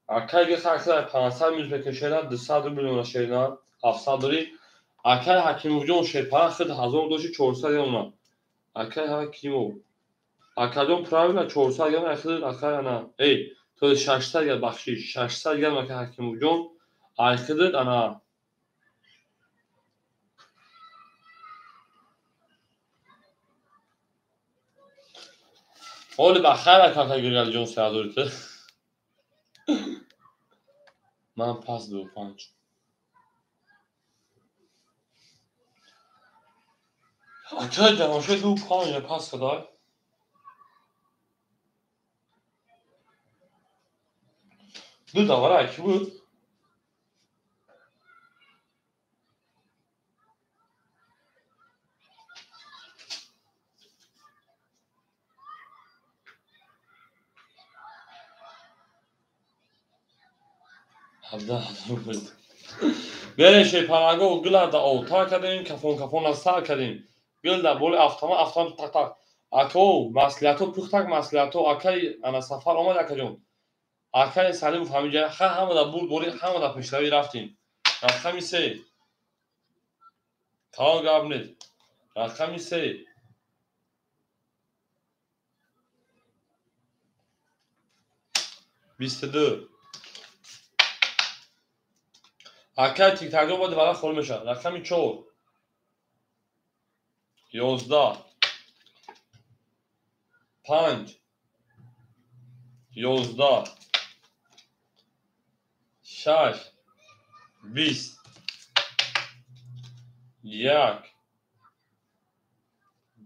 اکی گل خاکر 500 میز بکشه 200 میلیون شینا 700 داری اکی حکیمو جون شیپالانگو خود 1400 یونا اکی حکیمو اکادون правильно 400 گل اخیر اکی انا ای تو 600 گل بخشش 600 گل اکی حکیمو جون اخیر انا اول بخیر اکی گل جون سازوریته من پاس دو 5 اکی جانشه دو 5 پاس خدای دو دوباره اکی بود 17 بود بریم شیپالانگو گل دا اوتا کردیم کافون استار کردیم گل دا بول افتام تک اکو مسئولیتو پختک مسئولیتو اکی انا سفر اومد اکجون اکی سالم فهمیجه همه دا بول بولی همه دا پیشروی رفتیم رقم 3 تا قبل رقم 3 22 حرکت تیک تاک باید برای خور میشه. رقم 4 11 5 11 6 20 1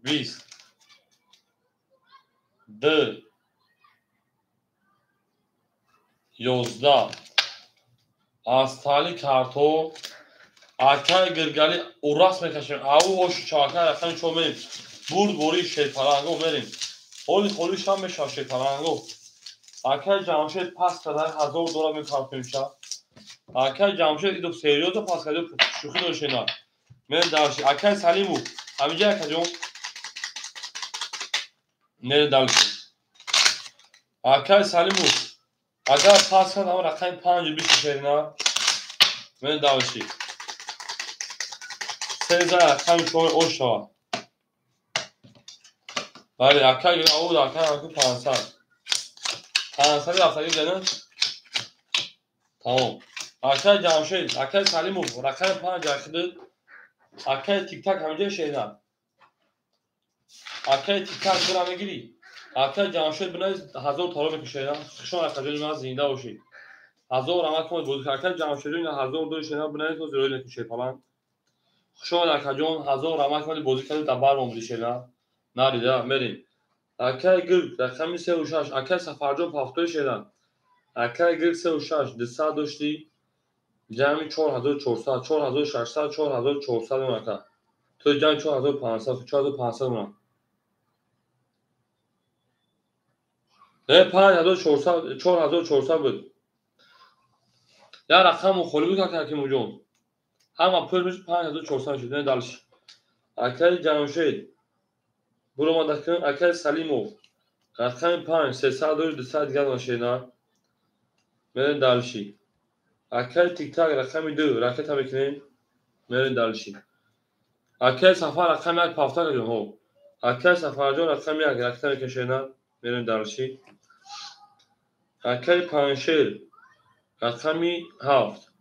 20 2 11 از تالی کارتو آکای گرگالی اوراس میکشیم او اوش چاکر رقم 4 میریم برد بوری شیطانگو میریم خودی شام میشه شیطانگو آکای جمشید پاس کردن $1000 میکارت میشه آکای جمشید ایدو سریوزو پاس کرده شوخی داشتینا من داشتی آکای سلیمو همینجا کجون نه داشتی آکای سلیمو اگر پاس کردم رقم 5 20 شیرینا من داشتی سه رقم شما اوشا بله آکای او آکای 500 رقم دیدن tamam آکای جمشید آکای سلیمو رقم 5 اخدد آکای تیک تاک همینجا şeyler آکای تیک تاک برا میگیری آکای جمشید بنای $1000 میکشه شما آکای من زنده باشی 1000 اما کنید بود آکای جمشید اینا $1000 شینا بنای تو زیرو نمیشه falan شما آکای جون 1000 اما کنید بازی کنید دبار اومدی şeyler نریده بریم آکای گل رقم 36 آکای سفرجان پافتوی şeyler آکای گل 36 دستا داشتی جمعی 4400 4600 4400 اون تو جمع 4500 4500 اون نه 5400 4400 بود یا رقم مخالی بود که حکیم جون هم پول میشه 5400 شد نه دالش اکل جمشید برو ما دکن اکل سلیمو رقم 5 300 200 دیگه ماشینا من دالشی اکل تیک تاک رقم 2 راکت هم بکنین من دالشی اکل سفر رقم 1 پافتا کردم هو اکل سفر جون رقم 1 راکت هم کشینا من دالشی اکل پنشل رقمی 7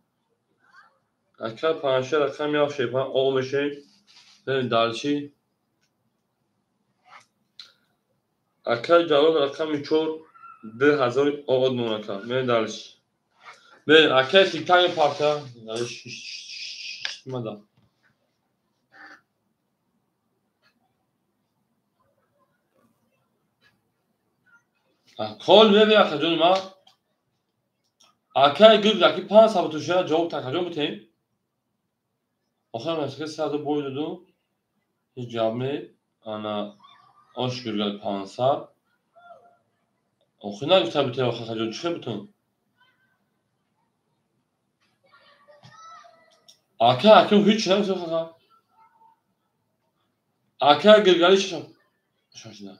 اکل پنشل رقمی 7 شیپا او میشه من دالشی اکل جواب رقمی 4 2000 آقاد مونکا من دالشی من اکل تیک تاک پافتا ماذا کال میبینی اکل ما اکل گرد اکی 5 سال توشه جواب تکجون بتیم آخر مسکه 100 boy دادم هیچ جواب نه انا آش گرد 5 سال آخر نگفتم بتیم آخر تکجون چه بتون اکل هیچ نمیشه آخر اکل گرگالی شم شاشیدم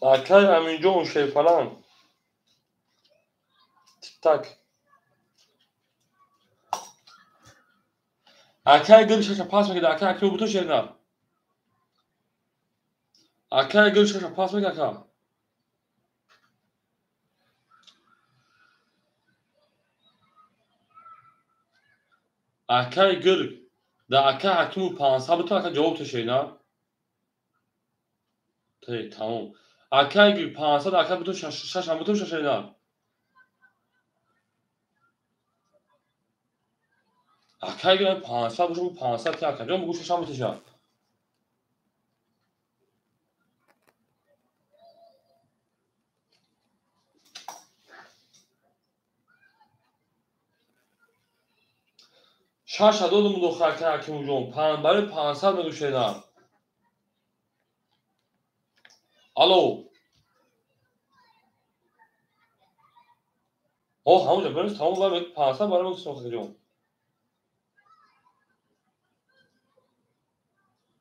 اکل همینجا اون شی فلان تیک تاک اکل گرد شش پاس میگه اکل بتون شیرنا اکل گرد شش پاس میگه اکل گرد دا اکل 500 بتون اکل جواب تو شیرنا تمام اکل گرد 500 اکل بتون شش هم بتون شیرنا اکل گرد 500 بتون 500 که اکل جواب بگو شش هم بتون شش دو مدخل که حکیم جون برای 500 بگو شیرنا الو او همونجا برنس تمام برای 500 برای بگو سنخه جون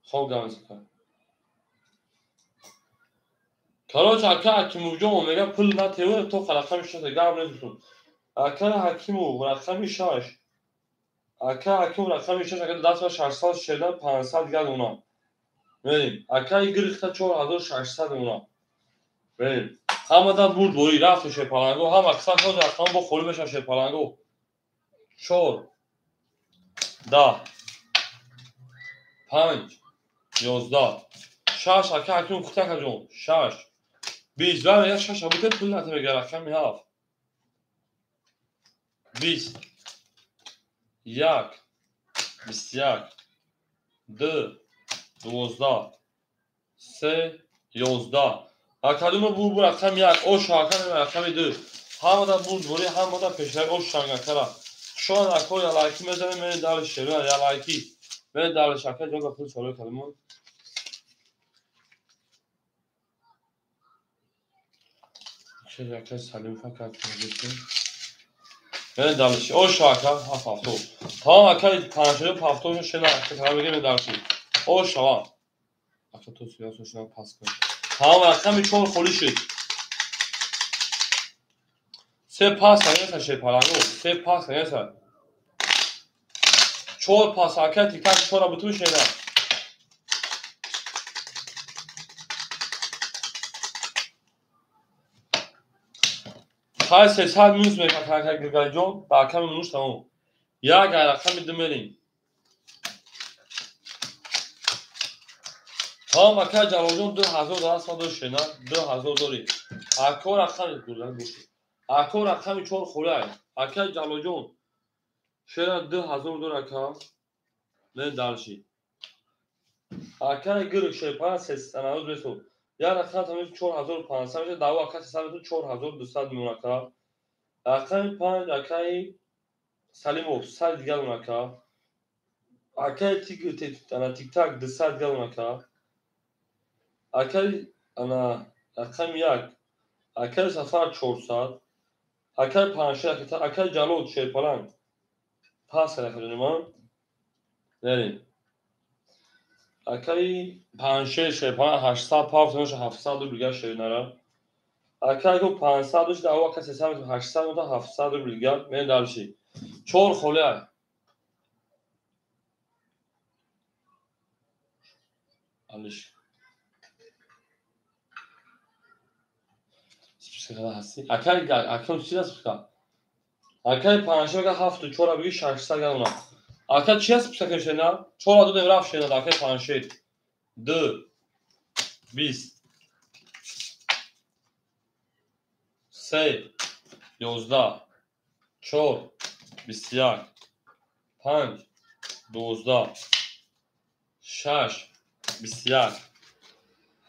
خواب دامن سکر کارو چاکه حکیم جون میگه پول نتیوه تو خلاقه میشه گام نمیتون اکل حکیمو رقم 6 اکل حکیمو رقم 6 اکل دست و 600 شدن 500 گل اونا بریم اکل گرفته 4600 اونا بریم همه دا برد بوری رفت شپالنگو هم اکثر خود رقم با خوری بشن شپالنگو 4 10 5 11 6 اکل حکیمو کتک جون 6 20 و یک 6 بوده پول نتیم بگه رقم 7 20 1 21 2 12 3 11 اکلونو بور رقم 1 او شاکن رقم 2 همه دا برد بوری همه دا پیشنگ او شنگه کرا شان اکل یا لایکی میزنه من دال شروع یا لایکی من دال شکل جون پول سالو کلمون چه یکی سالو فقط میگیم من دالش او شاکن هفتو تا اکل پنجره هفتو شنا که تا بگیم دالشی او شوا اکل تو سیاسو شنا پاس کن تمام رقم 4 خوری شد 3 پاس هست شپالنگو 3 پاس هست 4 پاس اکل تیک تاک 4 بتون شنا های 300 میز میکنه که گرگای جون با رقم منوش تمام یا اگر رقم دمریم ها مکه جلال جون 2000 دلار صادر شنا 2000 دلاری اکو رقم دولار گوشی اکو رقم 4 خوره اکه جلال جون شنا 2000 دلار اکا نه دالشی اکه گرگ شپا 300 بسو یا رقم تمام 4500 میشه داو اکا 300 4200 میمونه اکا رقم 5 اکه سلیمو 100 دیگه اون اکا اکه تیک تاک 200 گل اون اکا اکه انا رقم 1 اکه سفر 400 اکه 500 اکه جلود شیپالنگ پاس کنه کنیم بریم اکه 500 شیپالنگ 800 پاس نمیشه 700 دیگه شوی نره اکه 500 داشت داو اکه 300 800 تا 700 دیگه من دالشی 4 خوله الش سپیکر هستی اکه چی هست اکه 500 که 7 و 4 بگی 600 گل اونا اکه چی هست سپیکر شنا 4 دو دم رفت شنا اکه 500 2 20 3 11 4 21 5 12 6 21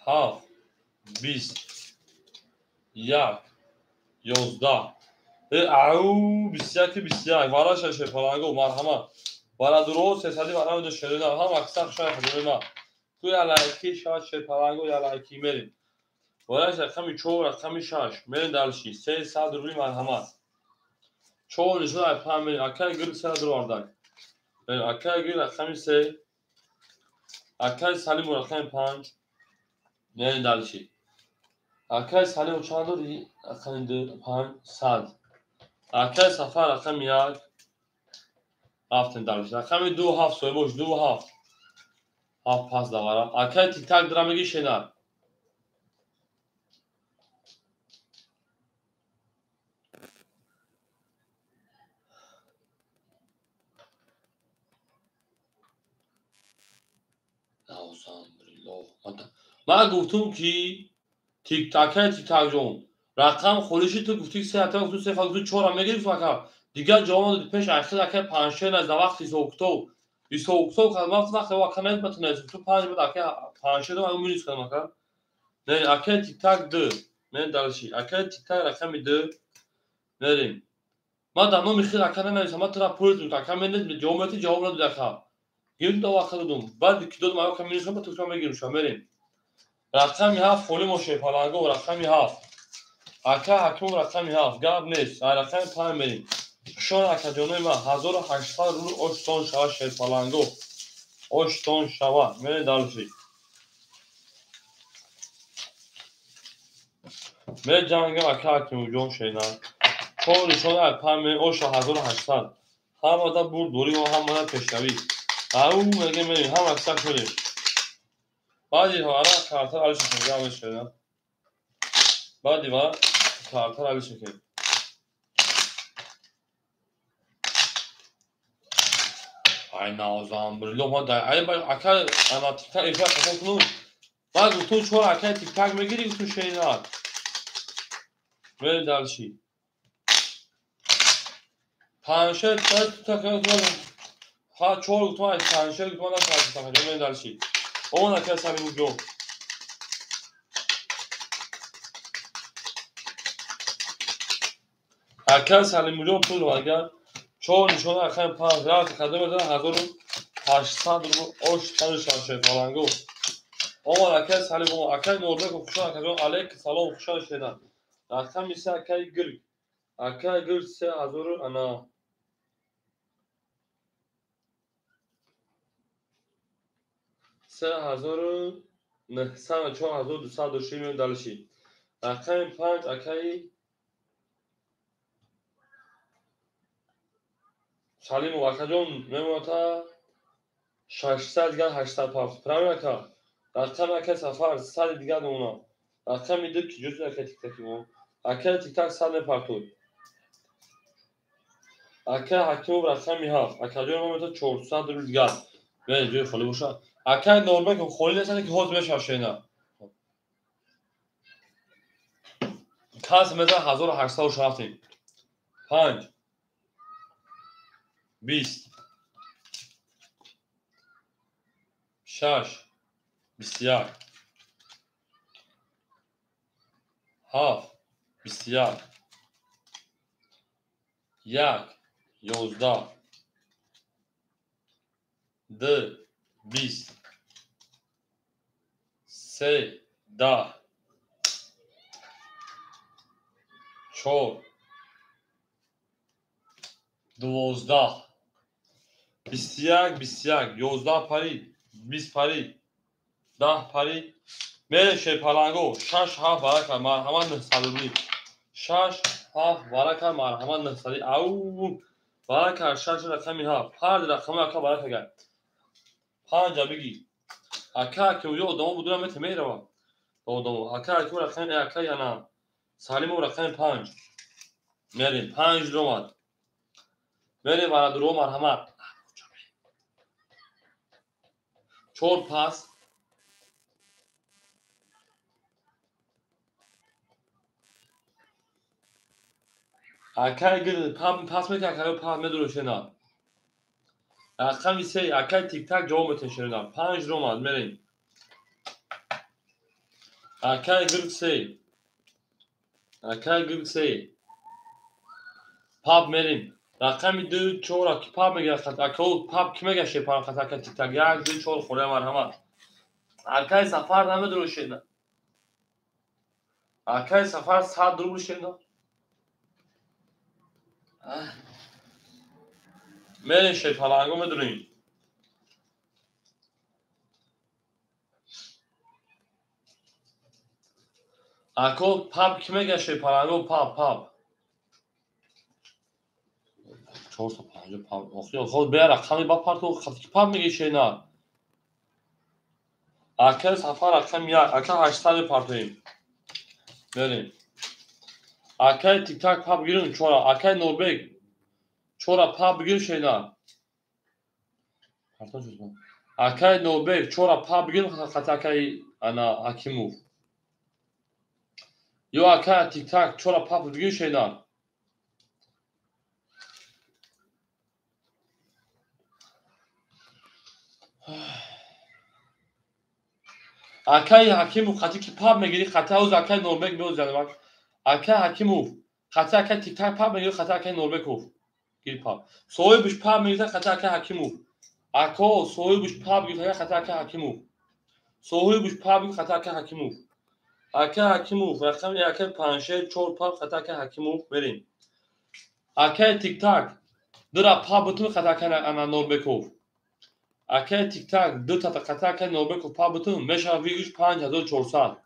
7 20 1 11 او 21 21 واراش شپالنگو مرحمت وارا درو 300 وارا دو شده هم اکثر شاید خدمت ما توی علایکی شاید شپالنگو یا علایکی میریم وارش رقم 4 رقم 6 میریم دالشی 300 روی مرحمت 4 نشون پام میریم اکل گل 3 درو اردک اکل گل رقم 3 اکل سالیم رقم 5 میریم دالشی اکل سالیم چند دوری رقم 2 5 100 اکل سفر رقم 1 رفتن دالشی رقم 2 7 سوی boş 2 7 7 pas da var اکل تیک تاک درامگی شنا من گفتم کی تیک تاک جون رقم خودشی تو گفتی 3 تا گفتی 3 گفتی 4 میگیری فقط دیگه جواب پیش اخیر که 5 از وقتی سوکتو 20 اکتبر کلمات وقت واکنه بتونه تو 5 بود که 5 رو من میریز کنم که نه اکل تیک تاک 2 من دالشی اکل تیک تاک رقم 2 بریم ما دامو میخیر اکل نمیسم ما ترا پول تو که من نه جوابتی جواب نداد که گیم دو وقت دادم بعد کی دو ما که میریزم تو شما میگیرم شما بریم رقم 7 خولی موشه پالانگو رقم 7 اکل حکم رقم 7 گاب نیست رقم 5 بریم شون اکل جونوی ما 1800 رو اوشتون شوا شپالنگو اوشتون شوا من دالشی من جانگم اکل حکم جون شینا 4 نشان پنج اوش 1800 همه برد دوری و همه پیشروی او میگه میریم هم اکسک میریم بعدی ها کارتر علی شکل گامش کردم بعدی ها کارتر علی شکل ای نازم بریلو ما در ای باید اکل انا تیک تک ایفا کفا کنون بعد تو چور اکل تیک تک میگیری تو شینات میریم دلشی پنشه تو تکنه ها چور تو از پنشه تو از پنشه میریم دلشی اون اکل سری مجو اکل سری مجو پول اگر چور نشون اکل پنج رفت کدوم داره 1800 رو اوش تنشان شد فلانگو اون اکل سری مجو اکل نوربه خوشان کدوم علیک سلام خوشان شدن اکل میشه اکل گرگ اکل گرگ 3000 انا 3900 4200 میلیون دلشی اکل پنج اکل سالیم و اکل جون میموتا 600 دیگر 800 پاف پرام اکل اکل اکل سفر 100 دیگر اونا اکل میده که جزء اکل تیک تاکی مون اکل تیک تاک 100 پارتوی اکل حکیم رقم میهاف اکل جون میموتا 400 رو دیگر به جای خالی باشه اکل نورمال که خالی نشده که حوض بشه شینا کاس میده 1807 5 20 6 21 7 21 1 11 2 20 3 10 4 12 21 21 11 پری 20 پری 10 پری میره شی پلنگو 6 7 برکه مرحمت نصدی 6 7 برکه مرحمت نصدی او برکه 6 رقمی ها پرد رقمی اکا برکه گرد 5 بگی اکا که یو دمو بدونم مت میره دمو اکا که رقمی اکا یا نه سالم رقمی 5 میریم 5 رومات میریم برای درو مرحمت 4 پاس اکای گل پاس میکنه اکای پاس میدروشه نه اکای سه اکای تیک تاک جواب میتشه نه 5 رومات میریم اکای گل سه اکای گل سه پاپ میریم رقم 2 4 کی پاپ میگه خط اکو پاپ کی میگه شه پاپ خط اکای تیک تاک 1 2 4 خوره مرحمت اکای سفر نمیدروشه نه اکای سفر 100 دروشه نه میریم شه پلنگو میدریم اکو پاپ کی میگه شه پلنگو پاپ 450 پاپ آخه خود به رقمی با پارتو خط کی پاپ میگه شه نه اکل سفر اکل یک اکل 800 پارتویم بریم اکل تیک تاک پاپ گیریم چورا اکل نوربگ چورا پاپ بگیر شینا اکل نوربگ چورا پاپ بگیر خط اکل انا حکیمو یو اکل تیک تاک چورا پاپ بگیر شینا اکل حکیمو خطی کی پاپ میگیری خط اوز اکل نوربگ میوز جنوک اکل حکیمو خط اکل تیک تاک پاپ میگیری خط اکل نوربگ گیر پاپ سوی بش پاپ میگیری خط اکل حکیمو اکو سوی بش پاپ میگیری خط اکل حکیمو سوی بش پاپ میگیری خط اکل حکیمو اکل حکیمو رقم اکل 5 4 پاپ خط اکل حکیمو بریم اکل تیک تاک درا پاپ بتون خط اکل انا نوربکوف اکل تیک تاک دو تا خط اکل نوربکوف پاپ بتون میشه ویگش 5400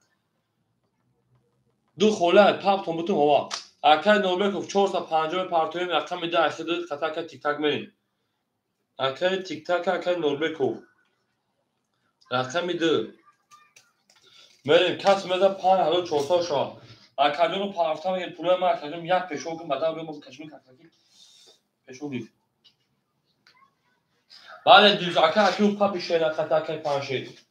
دو خوله پاپ تون بتون هوا Arkay Norbekov 450 پرتویم رقم میده اخیر خطا که تیک تاک بریم. Arkay تیک تاک Arkay Norbekov رقم میده بریم کس میده 5400 شاه. Arkay رو پارتا میگه پول ما Arkay یک پشو که بعدا بگم کشمیر کاکی پشو گیر. بله دیز Arkay اون پاپی شینا خطا که پانشید.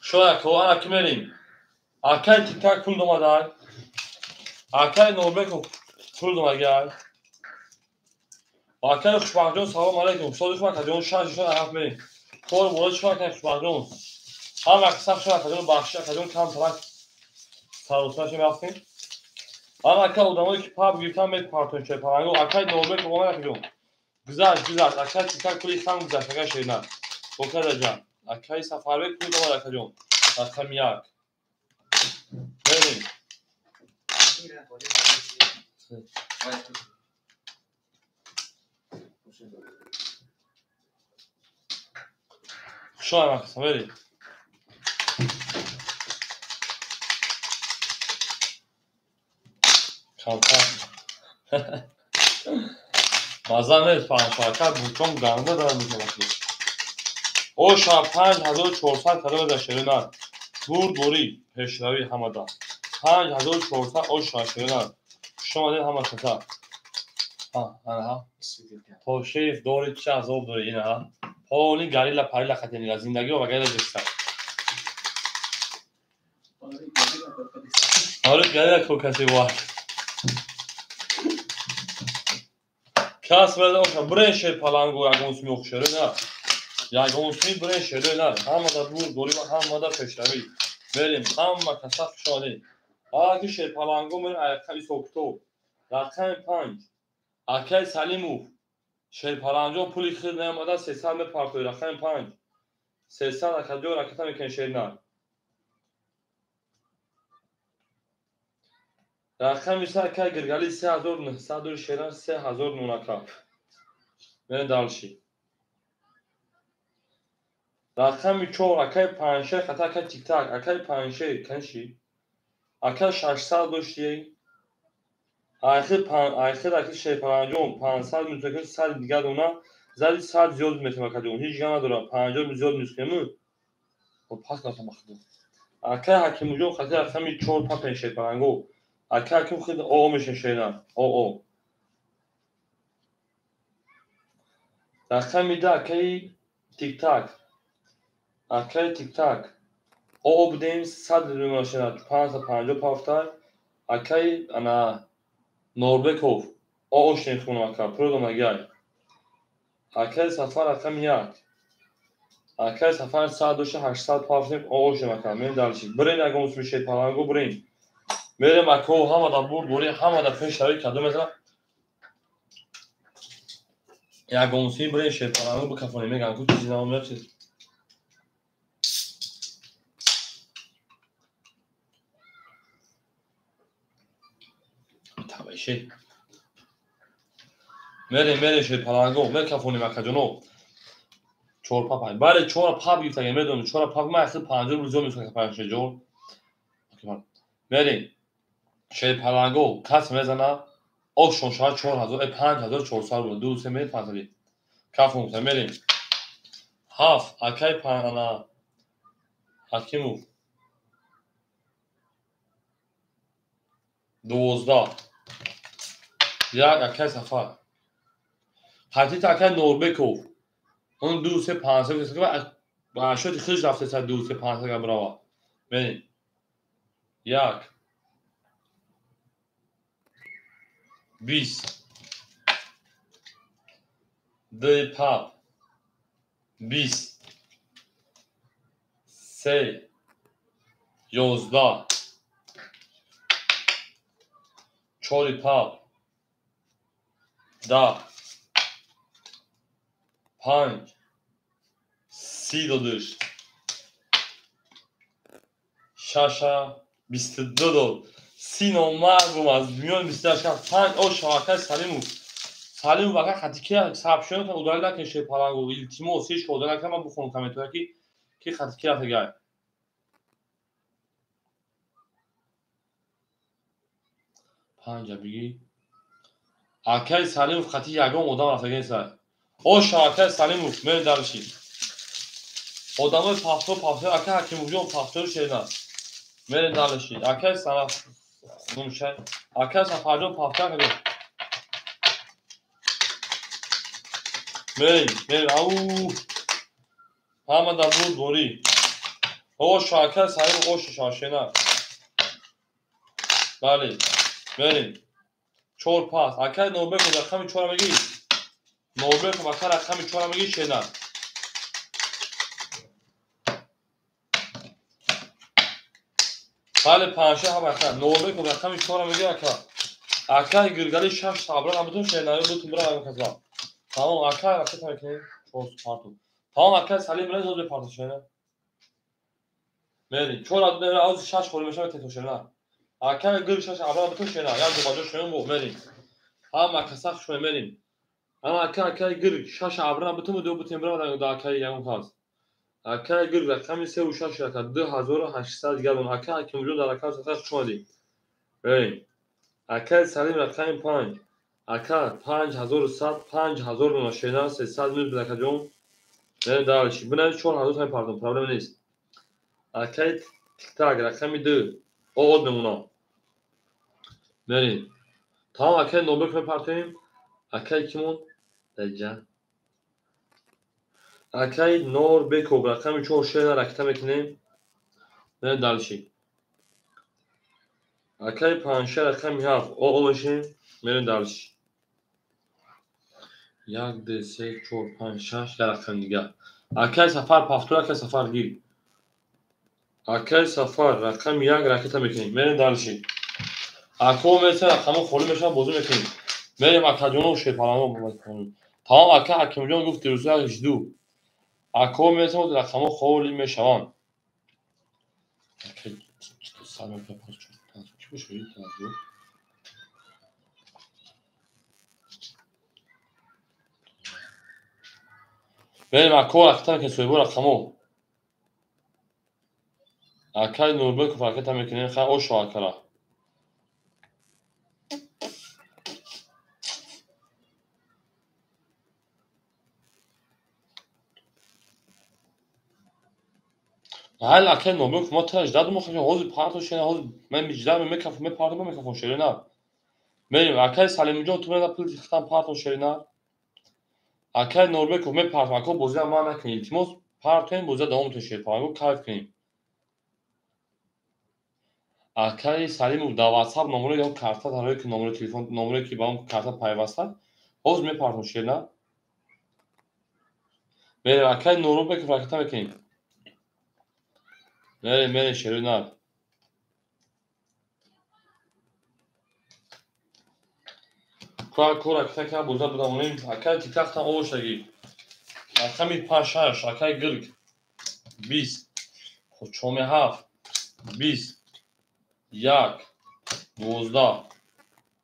شاید که آن اکی بریم. Arkay تیک تاک پول دومادار. Arkay Norbekov پول دوماگر. Arkay خوشبختجون سلام علیکم. صادق ما کجون شانس شون حرف بریم. کار مورد شما که خوشبختجون. هم وقت سخت شون کجون بخشی کجون کم طلب سالوسناش میافتیم. هم Arkay odamı ki pub gülten met parton şey parango. Arkay Norbekov ona kajون. Güzel. Arkay تیک تاک پولی خام güzel. فکر şeyler. Bu kadar can. Arkay Safarбек pul دومادا کجون. رقم یک. بریم. شو هم اقسام بریم. کمتر مزه نیست پنج بوچون گنده دارم میکنم. او شب 5400 طلب در شرینن دوری پیشروی همه 5400 او شب شرینن شما دید همه خطا ها پوشیف دوری چه از او دوری اینه ها پاونی گریلا پریلا خطینی زندگی و بگیره جسته آره گریلا کوکسی وار کس برده اوشم برین شیر پلنگو اگونسمی اخشره نه یا اگونسمی برین شیره نه همه دا دوری و همه دا پیشروی بریم همه کسف شاده آگه شیر پلنگو برین ایقی سوکتو رقم 5 Arkay Salimov شیر پلنگو پولی خیلی نماده 300 به پارتوی رقم 5 300 اکدیو رکتا میکن شیر نه رقم میشه که گرگالی 3900 دور شیران 3000 نونکا برین دالشی رقم 4 اکای 5 خطا که تیک تاک اکای 5 کنشی اکای 600 داشتی آخر شیر پلنگو 500 میتونه 100 دیگه دونا زدی 100 زیاد میتونه کدوم هیچ جا نداره 50 زیاد نیست که و پاس کاسه مخدوم اکای حکیم جو خطا رقم 4 پا شیر پلنگو اکای حکیم خیلی او میشه شیران او رقم میده اکای تیک تاک او بودیم 100 نماشنات 550 پافتار اکای انا نوربکوف اوش نخونم اکا پرودم اگای اکای سفر رقم یک اکای سفر 10800 پافتیم اوش نمکا من دلشی برین اگه موس میشه پلنگو برین میریم اکو همه دا برد بوری همه دا پیش شوی کدو مثلا یک موسی برین شه پلنگو بکفونی میگن کو چیزی نام چیز تبایشه میریم شه پلنگو میکفونی مکا جنو چور پاپ بله چور پاپ گیفت اگه میدونم چور پاپ من اصلا 50 روزو میسه که پنج جور میریم شه پلنگو کس میزنه اوشون شاید 4000 5400 بود دو سه میل فاصله کافون میریم هاف اکای پانا حکیمو 12 یک اکای سفر حتی اکای نوربکو اون دو سه 500 که با شد خیلی رفته سر دو سه 500 که براوا میریم یک 20 دو پاپ 20 سه 11 چهار پاپ 10 5 32 شاشا 22 دو سینو مردم از میان 28 5 او شاکر سلیمو واقعا خطی که سابشون تا اودال نکن شه پلنگو التیمو سیش کد نکن من بخونم کامنت کی خطی که رفته گای 5 بگی اکای سلیمو خطی یگام اودام رفته گای سر او شاکر سلیمو من دارشی اودامای پافتو اکای حکیم جون پافتو شینا من دارشی اکای سلام نمیشه اکای سفاجون پافتو کنه میریم او همه در بود دوری او شاکر سلیمو او شاشینا بله بریم چور پاس اکای نوربک و رقم 4 میگی نوربک و رقم 4 میگی شینا بله پنشه هم اکا نوربک و رقم 4 میگی اکای گرگلی 6 تابلو هم بتون شینا دو تون برای کسا تمام اکای وقتی تاکنی چور پارتو تمام اکای سلیم رز دو پارتو شینا میری چور از بره از 6 خورده میشه تتو شینا اکای گرگ 6 ابرا بتون شینا یا دو باجو شینا بو میری هم اکسخ شو میریم اما اکای گرگ 6 ابرا بتون دو بتون برای دا اکای یگون خاص اکای گرگ رقم 3 و 6 رقم 2800 گلون اکای که موجود در اکای سفر شمالی بریم اکای سلیم رقم 5 اکای 5100 5000 نشینا 300 میل بلکه جون بریم دارشی بنای 4000 تایم پاردون پرابلم نیست اکای تیک تاک رقم 2 او بمونا بریم تمام اکای نوبل کنیم پارتیم اکای کیمون دجا اکای نور بکو رقم 4 شینا رکتا میکنیم بریم دارشی اکای پنشه رقم 7 او باشیم میریم دارشی یک دو سه چهار پنج شش رقم دیگه اکای سفر پافتو اکای سفر گیر اکای سفر رقم 1 رکت میکنیم میریم دارشی اکو مثل رقم خولی میشن بازو میکنیم میریم اکا جونو شه پلانو بکنیم تمام اکا حکیم جون گفت دیروزه 18 اکو مثل رقم خولی میشوان اکای سلام پاس چون چی بشه این تازه بریم اکو رقم که سویبو رقمو اکای نوربک فرقت میکنیم خیلی او شاکره هل اکای نوربک ما تاش داد مخه حوز پارتو شنا حوز من میجدم میکف می پارتو میکفون شرینا بریم اکای سلیم جون تو من پول ختم پارتو شرینا اکای نوربک می پارتو اکو بوزا ما نکنیم تیموس پارتو این بوزا دوم تو شیر پارتو کایف کنیم акаи Салимов дар WhatsApp номеро ё карта дарои ки номеро телефон номеро ки ба он карта пайваст аст ҳозир мепартон шена мерем акаи нуру мекунем ракета мекунем мерем шеруи нар ку ракета ка буза будамонем акаи тиктактан овоштаги аками пашаш акаи гирг 20 чоми 7 20 1 12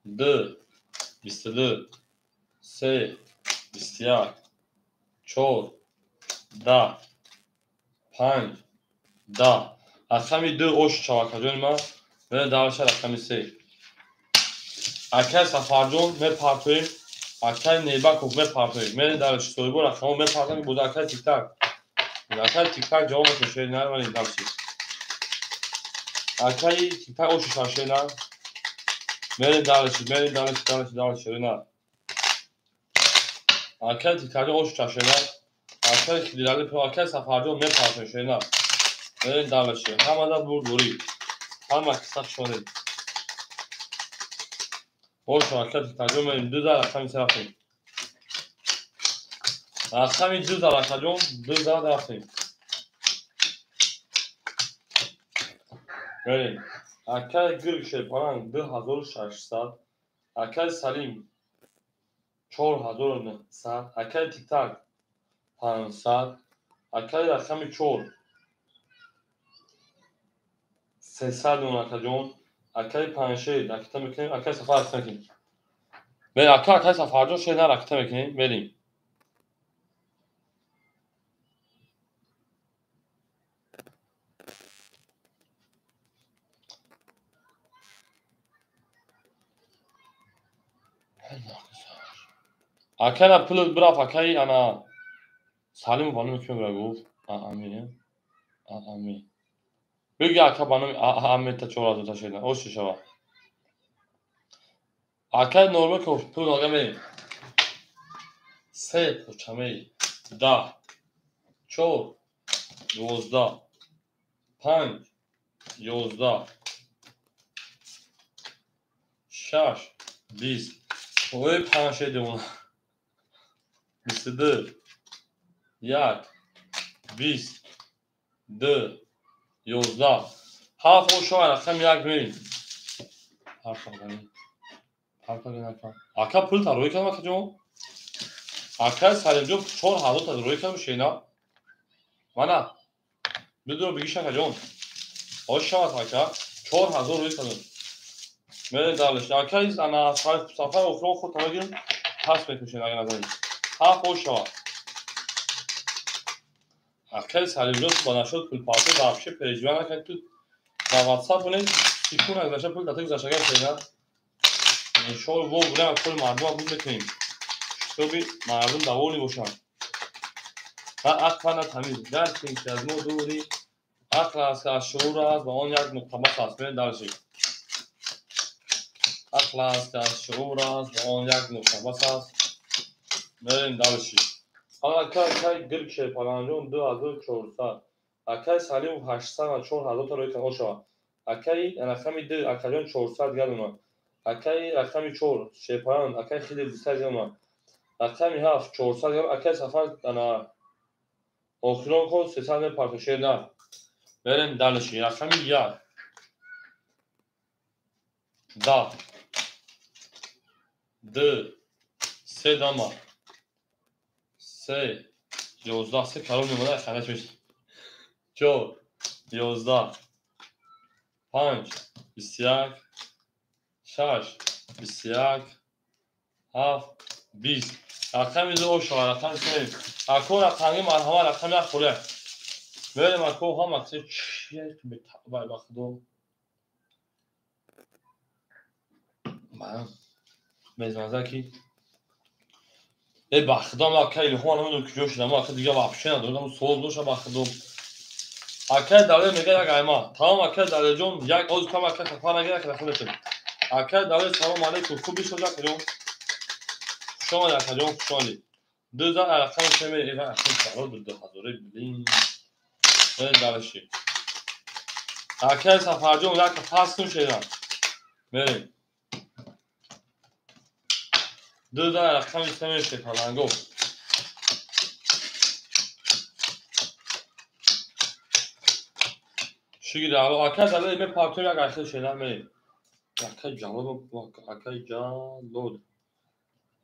2 22 3 21 4 10 5 10 рақами 2 ош чавакаҷони ман мерем давраша рақами 3 акаи Сафарҷон мепартоем акаи Небаков мепартоем мерем давраша соҳибу рақамо мепартоем ки буда акаи тиктак ҷавоб мешошед нар вале давши акаи тиктак ош шашед нар мерем давраша шерина акаи тиктакҷон ош шашед нар акаи хидирали про акаи Сафарҷон мепартоем шерина мерем давраша ҳамада бурдурӣ ҳама қисса шонед оша акаи тиктакҷон мерем ду зар рақами се рафтем рақами 2 зар акаҷон 2 зар рафтем мерем акаи гирг шепаранг 2600 акаи Салим 4900 акаи тиктак 500 акаи рақами 4 300 меон акаҷон акаи панҷшед ракета мекунем акаи Сафар ракета мекунем мерем акаи Сафарҷон шена ракета мекунем мерем акаи пул бирафт акаи ана Салимов ба номи ки мебира гуфт ами биги ака ба номи Аҳамета 4000 шеда оши шава акаи Нурбеков пул додга мерем 3 почамаи 10 4 12 5 11 6 20 ой панҷшедумон 22 1 20 2 11 7 ошо рақами 1 мерем ака пул тарӯӣ кардам акаҷон акаи Салимҷон 4000 тарӯӣ кардам шена мана бидуро бигиш акаҷон ошавад ака 4000 рӯӣ кардам мерем давлаш акаи ана Сафар охирон худ тарӯӣ гирем пас мекушем ага назарӣ 7 ошавад акаи Салимҷон ба нашуд пулпарто вообще переживай накард ту ба WhatsApp бунед секунда гузашта пул дата гузаштагар шена иншоалло во будем пули мардума буд мекунем ҳисоби мардум даволӣ бошад ақла тамиз гарче ки аз мо дури ақл аст аз шуур аст ва он як нуқтабас аст мерем давши ақл аст аз шуур аст ва он як нуқтабас аст мерем давши акаи гирг шепаранҷон 2400 акаи Салимов 804 та рӯи ошава акаи рақами 2 акаҷон 400 гардона акаи рақами 4 шепаран акаи хидир 200 гардона рақами 7 400 гардона акаи Сафар ана охирон ко 300 мепарто шена мерем далши рақами 1 10 2 3 дама 3 11 3 калон мемонад ханаш меш 4 11 5 21 6 21 7 20 рақами 2 ошава рақами 3 ако рақами марҳама рақами ахуре мерем ако ҳама чист метабай ба худо ман мезмаза ки ба худо ма акаи илҳом намедонам куҷо шудам ака дига вообще надонам соз доша ба худо акаи давле мега як айма тамом акаи давлеҷон як оз кам акаи Сафар нагира ки рахим мешуд акаи давле салом алейкум хуб бисоза акаҷон хушомад акаҷон хушомадӣ ду зар рақами семе ива акаи саро ду ҳазоре билин давлеши اکل سفرجون یک پس کن شیرم بریم دو دا رقم استمر شد پلنگو شگیره اکل زده ایمه پاکتون یک اکل شیرم بریم اکل جواب اکل جالود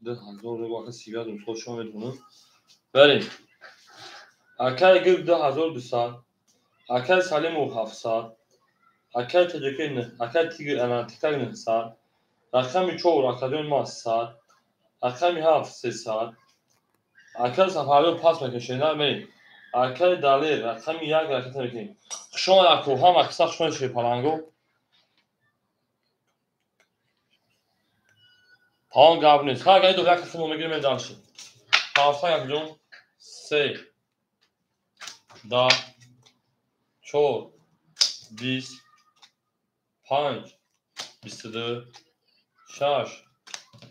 2000 رو اکل سیگار دون خود شما میدونم بریم اکل گرد 2200 اکل سالم و 700 اکل تجکی نه اکل تیگر نه سال رقمی 4 اکل ما 100 رقمی 7 300 اکل سفرجون پاس میکشه بریم اکل دلیر رقمی 1 رقم بکنیم شما اکو هم اکساق شما شی پلنگو تمام گاب نیست خواهی گاهی دو یک قسم میگیریم این دانشی پاسا یک جون 3 10 4 20 5 22 6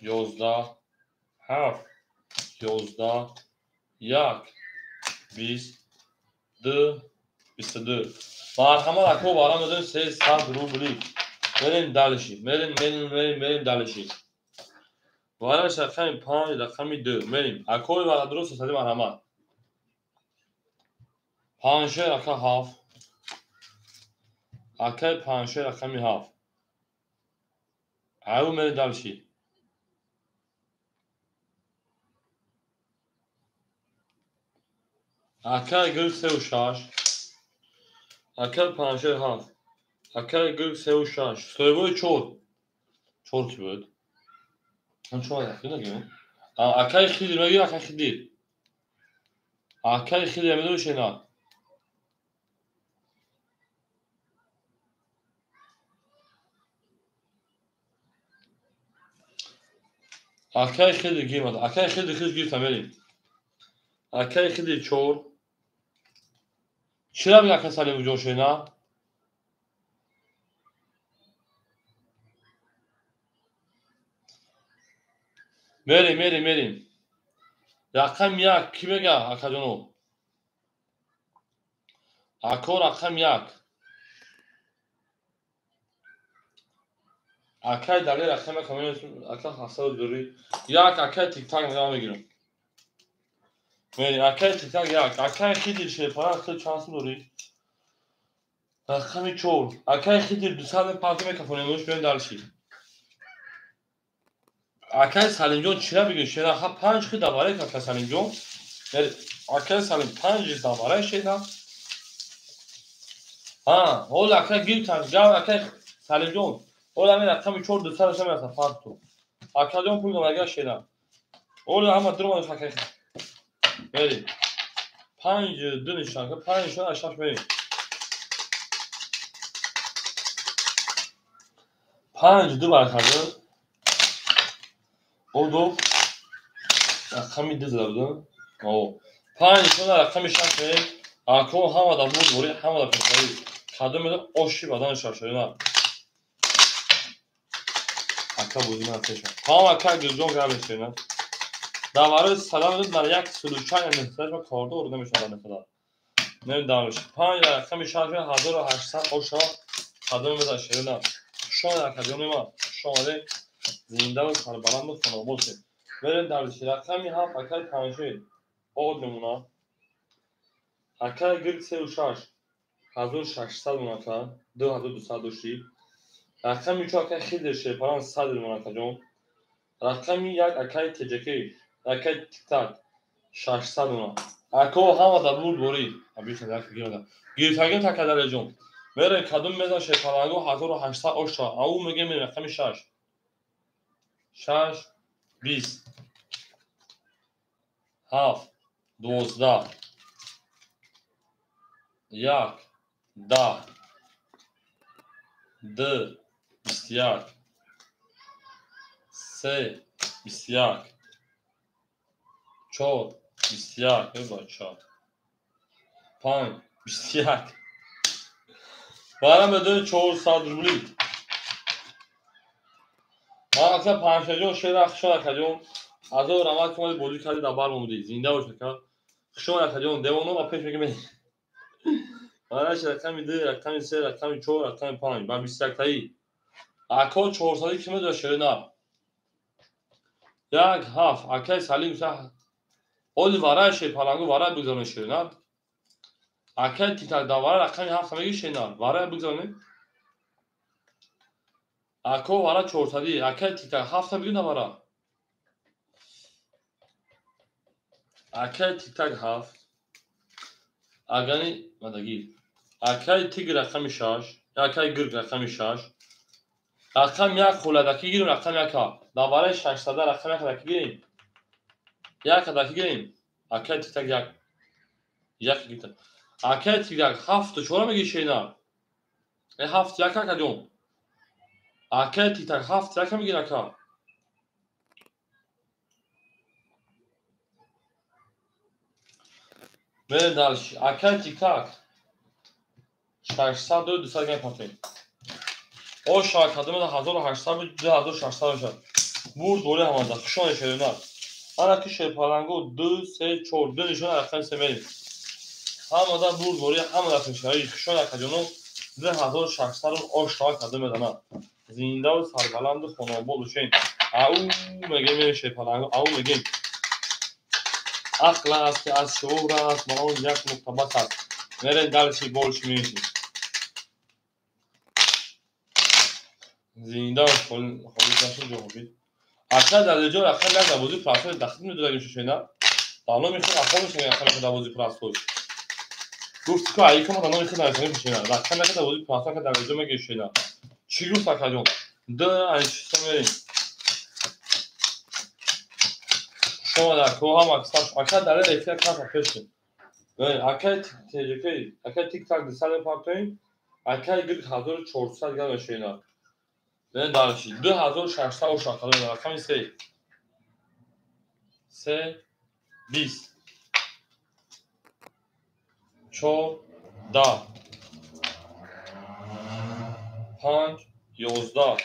11 7 11 1 20 2 22 مرحمت اکو بارم دادن 300 روبلی بریم دلشی بریم دلشی وارش رقمی 5 رقمی 2 بریم اکوی و درست سادی مرحمت 5 رقم 7 اکل 5 رقمی 7 او بریم دلشی اکل گل 3 و 6 اکل 5 7 اکل گل 3 و 6 سویبوی چور کی بود من چور رقمی نگیم اکل خیلی مگیر اکل خیلی اکل خیلی میدونی شینا اکل خیلی گیمد اکل خیلی گیر تمرین اکل خیلی چور چرا میگه اکل سالی وجود شینا بریم رقم 1 کی بگه اکل جانو اکو رقم 1 اکل دلی رقم کامل اکل حساب دوری یک اکل تیک تاک نگاه میگیرم بریم اکل تیک تاک یک اکل خیلی شیپارا خیلی چانس دوری رقم 4 اکل خیلی 250 میکفونه نوش بریم دلشی اکل سلیم جون چرا بگیر شینا ها 5 خیلی دواره که اکل سلیم جون اکل سلیم 5 دواره شینا ها اول اکل گیر کرد گاو اکل سلیم جون اول همین رقم 4 200 شما مثلا فرق تو اکل جون پول مگه شینا اول هم درو ما اکل بریم 5 دو نشان که 5 شون اشاش بریم 5 دو برخورد او دو رقمی 2 زدم او 5 شون رقم 6 بریم اکو هم دا بود بوری هم دا پسری کادو میده اوشی بدن شاشینا اکا بودی من تشم تمام اکا گزون گرم شینا دواره سلام داد در یک سلوچای نمیستش و کاردو رو نمیشه در نفدا نمیدانش 5 رقم 6800 اوشا کادو میده شینا شما در کادو ما شماره زنده و کاربلند و خانواده بریم در رقمی هم اکا 5 اول نمونه اکا گرد 36 1600 مناکا 2200 داشتی رقمی 4 اکا خیلی شیپاران 100 مناکا جون رقمی 1 اکای تجکی اکای تیک تاک 600 اونا اکو هم دا بود بوری ابیش در گیرد گیرتاگین تا کدر جون میره کدوم میزان شیپارانگو 1800 اوشا او میگه می رقم 6 20 7 12 1 10 2 21 3 21 4 21 بچه 5 21 برام بدون 400 روبلی ما اصلا 5 جون شیر خشون کجون از اون رمات کمال بودی کردی دبار موندی زنده باشه که خشون کجون دیوانو و پیش میگم برایش رقمی 2 رقمی 3 رقمی 4 رقمی 5 بر 20 تایی اکا 400 کم داشته نه یک هفت اکای سلیم صح اول ورایش پلنگو ورای بگذارن شیرینار اکای تیتک داوره رقمی 7 میگی شیرینار ورای بگذارن اکو ورای 400 اکای تیتک 7 میگی داوره اکای تیتک 7 اگانی مدگی اکای تیگ رقمی 6 اکای گرگ رقمی 6 رقم یک خولدکی گیریم رقم یک ها داوره 600 رقم یک دکی گیریم یک دکی گیریم اکای تیتک یک گیتر اکای تیتک 7 و 4 میگی شیرینار ای 7 یک کدوم اکای تیتک 7 یک میگی نکا بریم دالش اکای تیتک 600 و 200 گیم پاتیم او شاید کدوم 1800 و 2600 شد بور دوره همانده خشون شیرینار انا که شیر پالنگو 2 3 4 2 نشون رقم سه میریم همانده بور دوره همانده خشایی خشون کدوم 2600 او شاید کدوم دانا زنده و سربلند و خاناباد وشین او میگیم شیر پالنگو او میگیم اخلا است که از شعور است با اون یک مقتبس است میرین دلشی بولش میشیم زنده و خالی کشون جوابید اصلا در اینجا رقم یک دوازی پراسوی دخیل میدونگیم ششینه دانو میخواد اخواه میشه رقم یک دوازی پراسوی گفت که ایکم دانو میخواد نرسانیم ششینه رقم یک دوازی پراسوی که در اینجا میگه ششینه چی گفت اکا ده انشیسته میرین شما در کوه هم اکسر اکا در این ریفیه کار پشتیم اکا تیجکی اکا تیک تاک دسال پارتوین اکا گرگ 1400 گرم ششینه برین دانشی 2600 و شاکاله رقم سه 3 20 4 10 5 11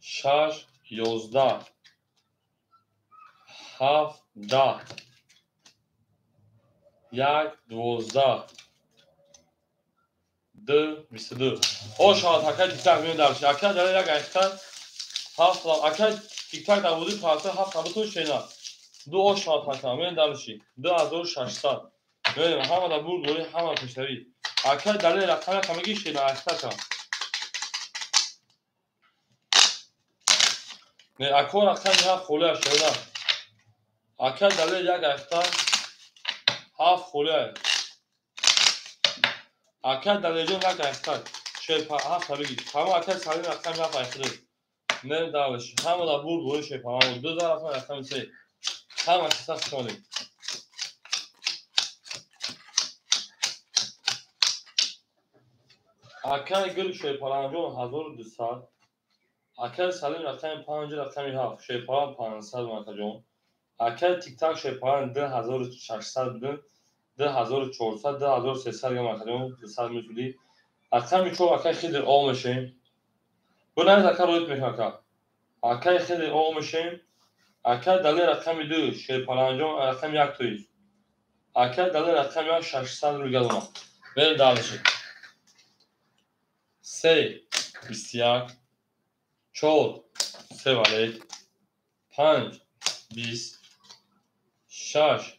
6 11 7 10 1 12 2 22 او شاید اکای تیک تاک میون دارش اکای داره یک اکتر 7 اکای تیک تاک در وجود پراسه 7 تابتون شینا دو او شاید اکا میون دارشی 2600 میونیم همه در بور دوری همه پشتوی اکای داره رقم کمگی شینا اکتر کن نه اکو رقم یک خوله شینا اکای داره یک اکتر 7 خوله اکای داره جون یک اکتر شیپ 7 بگی همه اکای سالی رقم یک اکتر نه دارش همه در بور دوری شیپ همه 2000 رقم سه همه کساس کنیم اکای گل شیپالان جون 1200 اکای سالم رقم 5 رقم 7 شیپالان 500 مکا جون اکای تیک تاک شیپالان 2600 2400 2300 مکا جون 200 میتونی رقم چون اکای خیلی آم میشه بنای اکای رویت میکنه اکای خیلی آم میشه اکای دلی رقم 2 شیپالان جون رقم 1 توی اکای دلی رقم 600 رو گلونا بر دالشه 3 21 4 3 ولی 5 20 6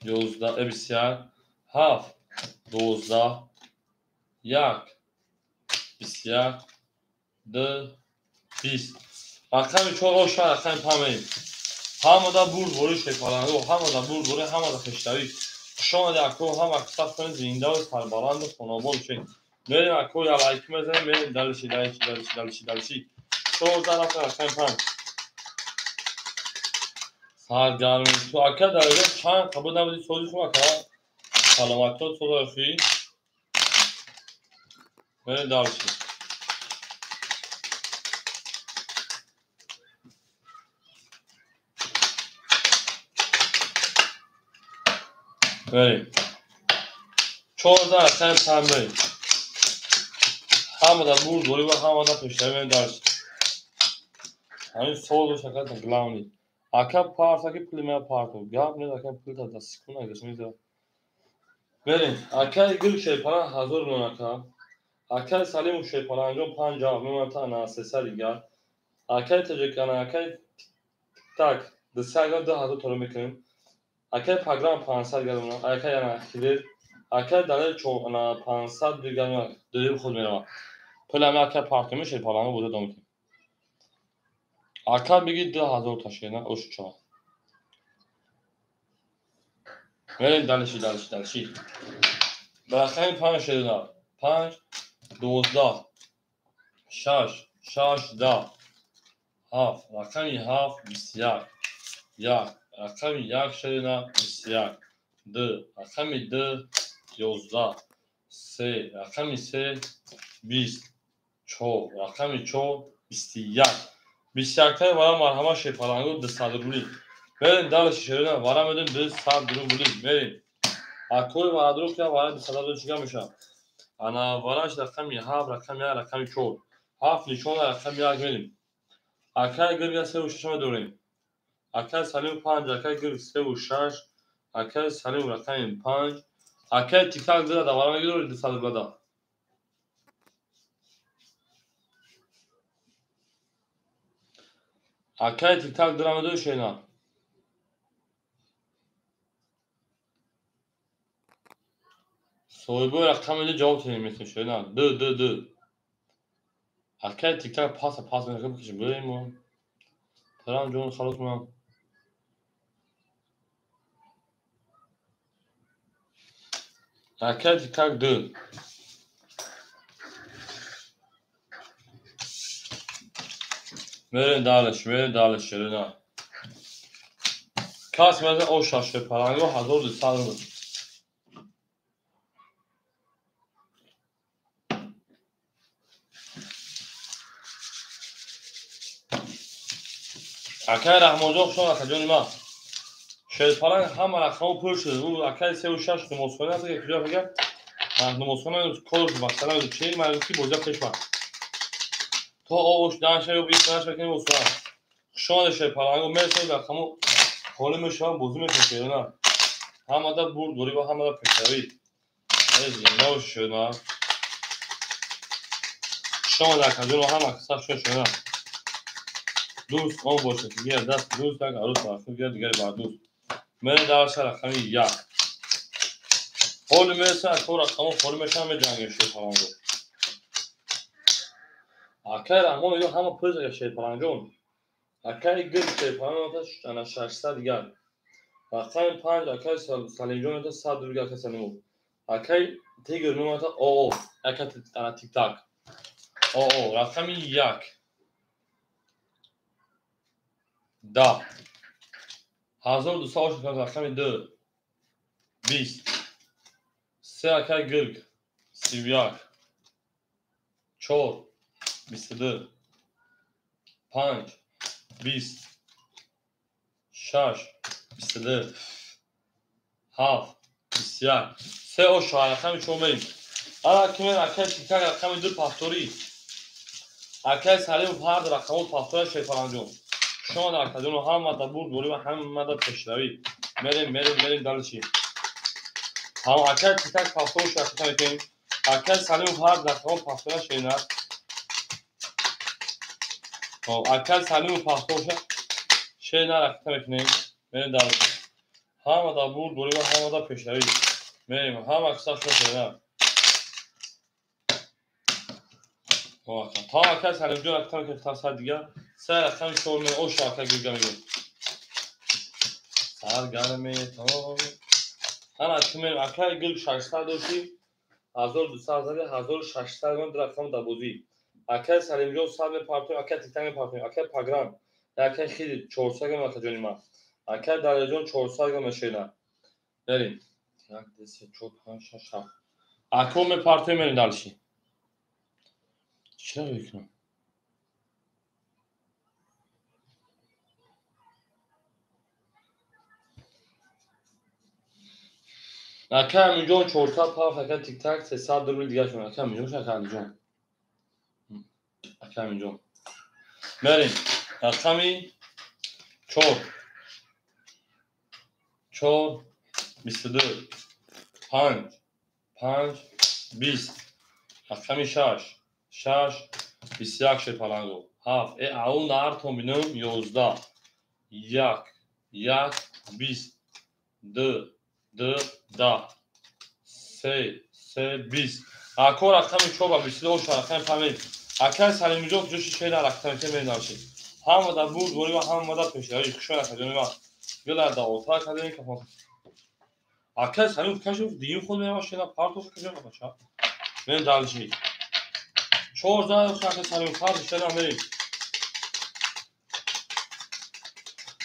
11 بسیار 7 12 1 بسیار 2 20 رقم 4 و 6 رقم 5 همه دا بور بوری شکلانگو همه دا بور بوری همه دا خشتوی شما دا اکو هم اکساف کنید زنده و سربلند و خاناباد شید میریم اکو یا لایک میزنیم میریم دلشی 14 رقم 5 سرگرمی تو اکا در اینجا چند قبول نبودی سوزی خوب اکا سلامت تو دارخی بریم دارشی بریم 14 رقم 5 بریم همه در بور دوری و همه در پشتری بریم دارشی همین سوز و شکل تا گلاونی اکا پارت اکی پلی میا پارتو گاب نیز اکا پلی تا دستی کنه اگرش میزه بریم اکل گل شیپاران حضور مونکا اکل سلیم و شیپارانجون 50 میمونتا انا 300 دیگر اکل تجکان اکل tak دسیار 2000 تورو میکنیم اکل پاگرام 500 گرم اکل یعنی خیلی اکل دلیل چون انا 500 دیگر دلیل خود میرم پلمی اکل پارتیمی شیپارانو بوده دومیتیم اکل بگید 2000 تاشه نه اوش چون بریم دلشی بالاخره 5 شده 5 12 16 هفت رقمی 7 21 رقمی 1 شده 21 2 رقمی 2 11 3 رقمی 3 20 4 رقمی 4 21 21 تای وارا مرحمه شیپالانگو 200 روبلی بریم دلش شده وارا میدیم 200 روبلی بریم اکوی وارا درو که وارا 200 روبلی چیکار میشه انا واراش رقمی 7 رقمی 1 رقمی 4 7 نشون رقمی 1 میدیم اکل گرگ 3 و 6 دوریم اکل سلیم 5 اکل گرگ 3 و 6 اکل سلیم رقمی 5 اکل تیک تاک زده وارا میگیره 200 روبلی اکل تیک تاک درام دو شینا soygu rakamıyla cevap verilmesi şöyle. Dı. Akay tikrar pas verir kişi böyle mi? Tamam John خلاص mı? Akay tikrar dı. Verin dalış şöyle. Kas mesela o şaşı parango hazır sanırım. Akay rahmozok şuna akacağım ma. Şöyle paran hem rakamı pırşı. Bu akay sev şaş numarasını yazdı ki güzel fikir. Numarasını koyuyor bak sana bir şey mi ki boza peş var. To o danışa yok bir danış bakayım o sonra. Şuna da şey parango mesela rakamı حالا شما بازی میکنه نه هم دا برد دوری و هم دا پشتوی از ینا شده شما در کنجون و هم اکسا شده دوست آن باشه که گیر دست دوست در عروس رفتم گیر دیگری بر دوست من در سر رقمی 1 حالا میرسه از تو رقم حالا میشم به جنگ شیر پرانجون اکر اما میدو همه پرز شیر پرانجون اکر گل شیر پرانجون 600 دیگر رقم 5 اکای سالینجون تا 100 دیگر اکای سالینمو اکای تیگر میمونه تا او اکای تیک تاک او رقم 1 10 1200 رقم 2 20 3 اکای گرگ 31 4 22 5 20 6 22 7 21 3 o şu رقم چون بریم حالا که من اکای تیک تاک رقم 2 پاستوری اکای سالیم فرد رقم پاستور شیپارانجون شما در کدوم هم ماده برد دوری و هم ماده پشتوی میریم دلشی هم اکل تیک پاستور شکل میکنیم اکل سالیم فرد رقم پاستور شینر اکل سالیم پاستور شینر رقم میکنیم میریم دلشی هم ماده برد دوری و هم ماده پشتوی میریم هم اکسا شینر تا اکل سالیم جون رقم میکنیم تا سر دیگر سه رقم شور می او شاکل گرگه میگیم سرگرمی تو انا تیمیم اکل گرگ 600 دوشی 1200 زده 1600 گون رقم دبوزی اکل سالیم جون سال پارتیم اکل تیتنگ پارتیم اکل پاگرام اکل خیلی 400 گون اکل ما اکل درجون 400 گون مشینا بریم 1 2 3 4 5 6 7 اکل پارتیم میریم دالشی چرا میکنم اکل میجون 400 پاف اکل تیک تاک 300 روبل دیگه شون اکل میجون شکل میجون اکل میجون بریم رقمی 4 22 5 20 رقم 6 21 شپلنگو 7 اون در تومینم 11 1 20 2 10 3 20 اکو رقم 4 22 رقم 5 اکل سلیم جو جوش شیر رقم که میداشی هم در بود ولی هم در پیشی خشون اکادمی ما گل در اوتا اکادمی که اکل سلیم کشف دیم خود میباشه نه پارتو کجا باشه من دالشی 14 اکل سلیم فرض شدن بریم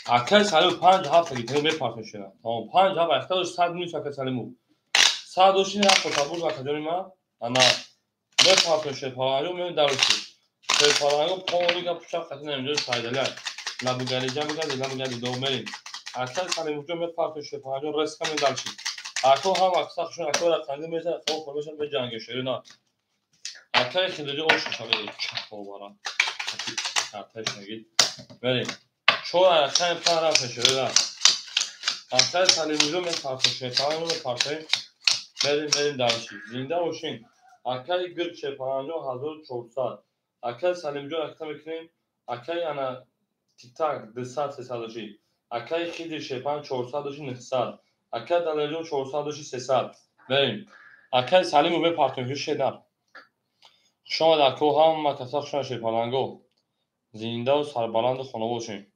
اکل سلیم 5 هفته دیگه می پارتو شدن تمام 5 هفته اختلاش 100 نیست اکل سلیمو 100 دوشین هفته تابور اکادمی ما انا به پارتو شپارانجو من دالشی شپارانجو پاوری که پشت قطعه نمیجوری سایدلر نبودنی جمعی دو مریم اکل سلیم جو می پارتو شپارانجو رس کمی دالشی اکو هم اکساخشون اکو را کنده میشه اکو خورمشون به جنگ شده نه اکل خیلی اوش شده چه بارا ارتش نگید بریم چون اکل پا رفت شده نه اکل سلیم جو می پارتو شپارانجو می پارتو بریم دالشی زنده اوشین اکل گرد شپارانجو 1400 اکل سلیم جو اکتا میکنیم اکل انا تیک تاک 200 300 اکل خیلی شپان 400 900 اکل دلیجون 400 300 بریم اکل سلیم رو به پارتون شدن شما در کوه هم مکساق شما شپانانگو زنده و سربلند خونه باشین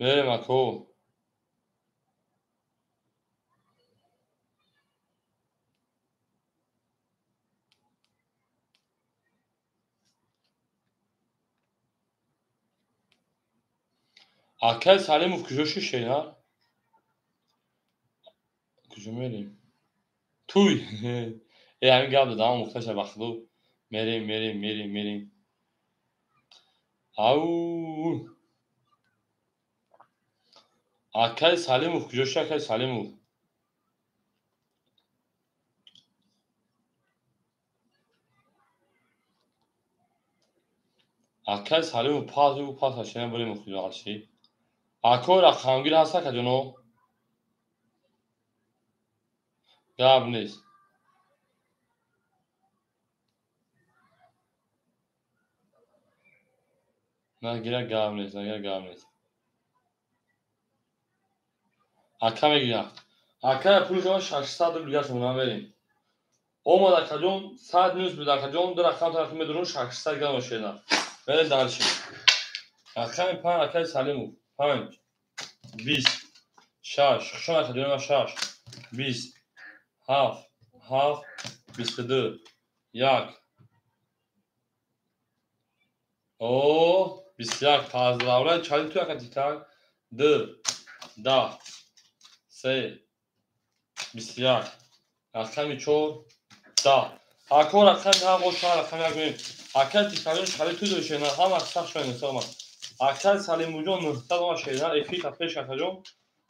بریم اکو اکل سلیم رو کجا شدن کجا میریم توی همین گرد دام مختش بخلو میریم او اکل سلیم رو کجا شد اکل سلیم رو اکل سلیم رو پاس هشتنه بریم کجا هستی اکو رقمگیر هسته که جنو گب نیست نه گیره گب نیست اکا میگیرم اکا پول شما 600 دیگه شما بریم او در کجون 100 نیوز بود در کجون در رقم طرف میدونن 600 گرم شدن بریم دالشیم اکا 5 اکا سلیمو 5 20 6 شما کجون 6 20 7 22 1 او 21 فازلاوره چالی تو اکا تیتاک 2 10 3 21 رقم 4 10 اکو رقم هم و 4 رقم یک بریم اکل تیکالون شخالی تو دوشه نه هم اکساق شوی نسا ما اکل سلیم وجون نهتا ما شیده افی تفیش اکا جون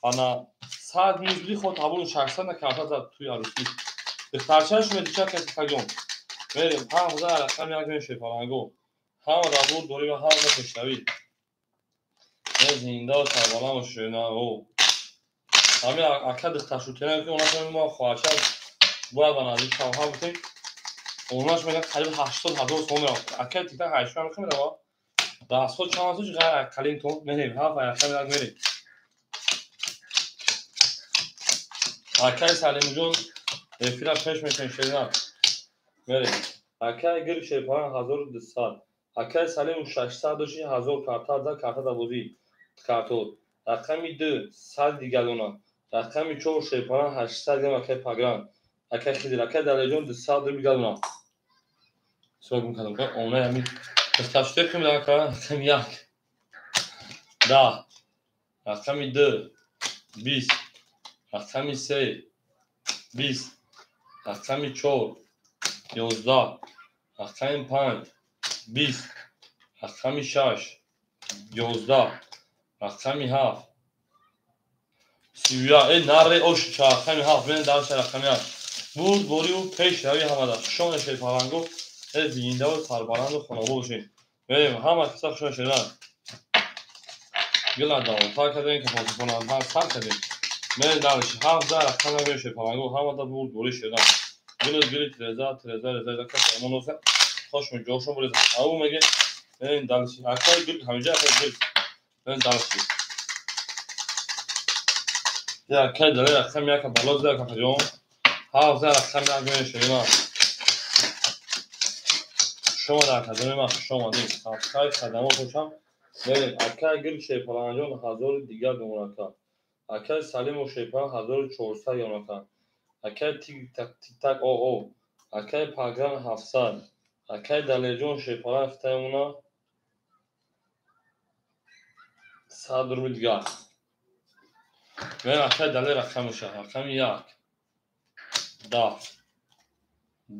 انا 100 نیزلی خود تابون 600 نکارتا زد توی عروسی دخترچهش میدیچه کسی اکا جون بریم هم خوزه رقم یک بریم شیپارانگو هم رابور دوری و هم پشتوی زنده و سربالان و شیده او همین اکل دخترشوتینه که اونا کنیم ما خواهشه باید بنازی شما بکنیم اوناش میگن قریب 80,000 تومان رفت اکل تیکا 80 میکنه دوا دستو چانسش غیر کلین تو میریم ها و اکل میریم اکل سلیم جون افیرا پیش میکنه شیرین میریم اکل گیر شیپان 1200 اکل سلیم 600 1000 کارتا بودی کارتو رقم 2 100 دیگه دونا رقم 4 شیپان 800 گرم اکل پاگران اکل خیلی اکل دلیجون 200 دیگه دونا سوق میکنم که اونه همین دستاشته کنم در کار رقم 1 10 رقم 2 20 رقم 3 20 رقم 4 11 رقم 5 20 رقم 6 11 رقم 7 سیویا ای نره اوش چاخمی هاف من دار چرخمی بود بوری و پیش روی همه داشت شون شیپالانگو ای بینده و سربالند و خانابو باشین بریم همه کسا شون شدن گلا داو تا کردیم که پاسی کنند ها سر کردیم من دارش هاف دار رخمی روی شیپالانگو همه دا بود بوری شدن گلی ترزا کسی امون واسه خوشم جوشم بریزم او میگه من دارش اکای گل همیشه اکای گل من دارش یا اکای داره رخمی یک بالا زده که جون هاف دار رخمی روی شدن شما در کدوم ما شما نیست سابسکرایب کردم و خوشم بریم اکای گل شیپالانجون 1000 دیگر دونکا اکای سالم و شیپال 1400 یونکا اکای تیک تاک او اکای پاگران 700 اکای دلیجون شیپال افتمونا 100 روبل دیگر بریم اکای دلی رقم شه رقم 1 10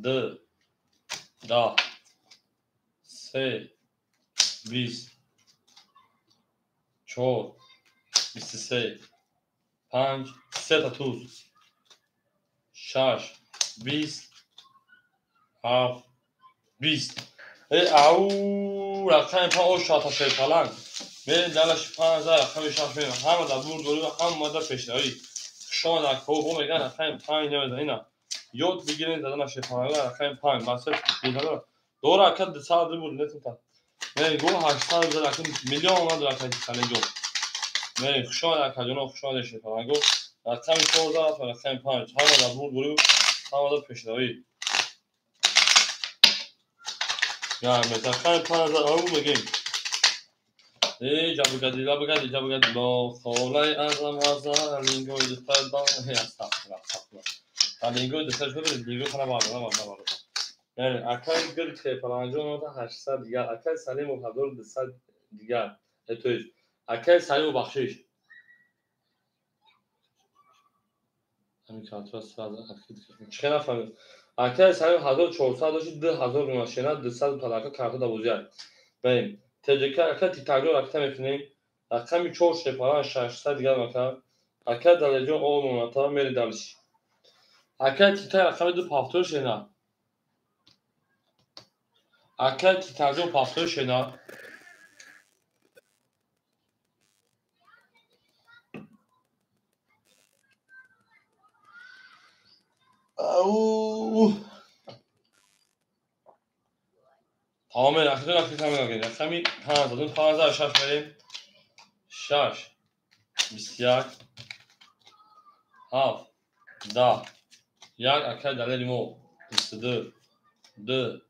2 10 3 20 4 23 5 3 تا توز 6 20 7 20 او رقم پا او شاتا شیپالان بریم دلش 5000 رقم شاش بریم همه در بود دوری و همه ماده پیشنهایی شما در کوبو میگن رقم 5 نمیده اینا یاد بگیرین زدن شیپالان رقم 5 بسه بیدن دو رقم 200 بود نتونتا بریم گو 800 رقم میلیون اومد رقم چالنجو بریم شما در کجانا شما در شیپالان گو رقم 4000 رقم 5 همه در بود دوری و همه در پیشنهایی یا مثلا رقم 5000 او میگیم جابگادی با خولای ازم هزار لینگوی دستر دان استغفر لینگوی دستر شده لینگوی کنه بالا یعنی اکای گل که پلانجون تا 800 دیگر اکای سلیم و 1200 دیگر اتویش اکای سلیم و بخشش همین کارت راست چه نفهمید اکای سلیم 1400 داشت 2000 ماشینا 200 پلاکا کارت دابوزیار بریم تجربه اکای تیتاگو رقم میکنیم رقمی 4 شیپالان 600 دیگر مکان اکای دلیجون اول منطقه میری دلش اکای تیتاگ رقم 2 پافتور شینا اکای تیتاگو پافتور شینا او تمام رقمی 5000 شش بریم 6 21 7 10 یک اکای دلیمو 22 2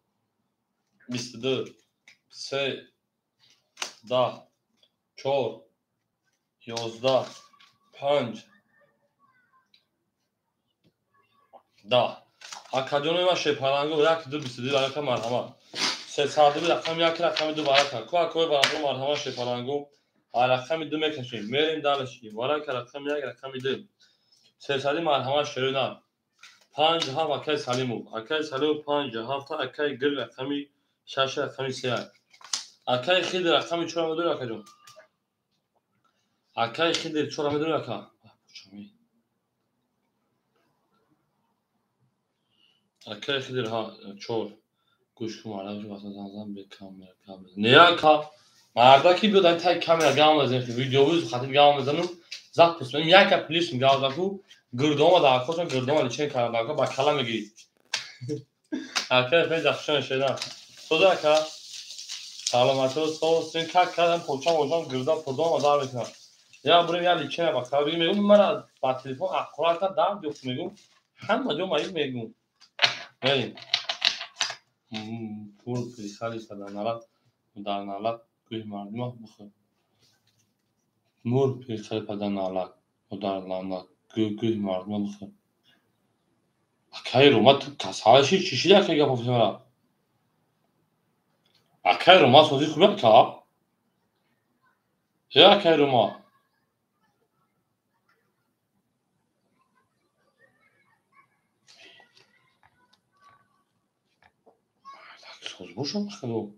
22 3 10 4 11 5 10 اکادون ما شیپالانگو یک دو 22 برای مرحمت سه ساعته به رقم یک رقم دو برای کوی برای مرحمت شیپالانگو رقم دو میکشیم میریم دالشیم برای رقم یک رقم دو سه ساعته مرحمت شروع 5 ها اکای سلیمو اکای سلیمو 5 هفته اکای گل رقمی 6 رقمی 3 اکای خیلی رقمی 4 مدل اکاجون اکای خیلی 4 مدل اکا اکای خیلی ها 4 گوش کن مردم واسه زنزن به کامera نه کا مردا کی بیاد تا کامera گام بزنه ویدیو بز خاطر گام بزنم زاک پس من یک پلیس میگاو داکو گردوما دا خوشم گردوما چین کار داکو با کلا میگی اکای فیز اخشان شدن صدا کا سلامت و سین کردم پوچام گردام پردام دار میکنم یا بریم یا لیچن با کار میگم من با تلفن اخراج دارم دوست میگم همه جو میگم بریم پول خیلی صدا در نالت گوی مردم بخور مور پیخه پدر نالت و در نالت گوی مردم بخور اکای روما تو کسالشی چیشی در که گفت مرا اکای روما سوزی خوبه که یا اکای روما سوز بوشم خلو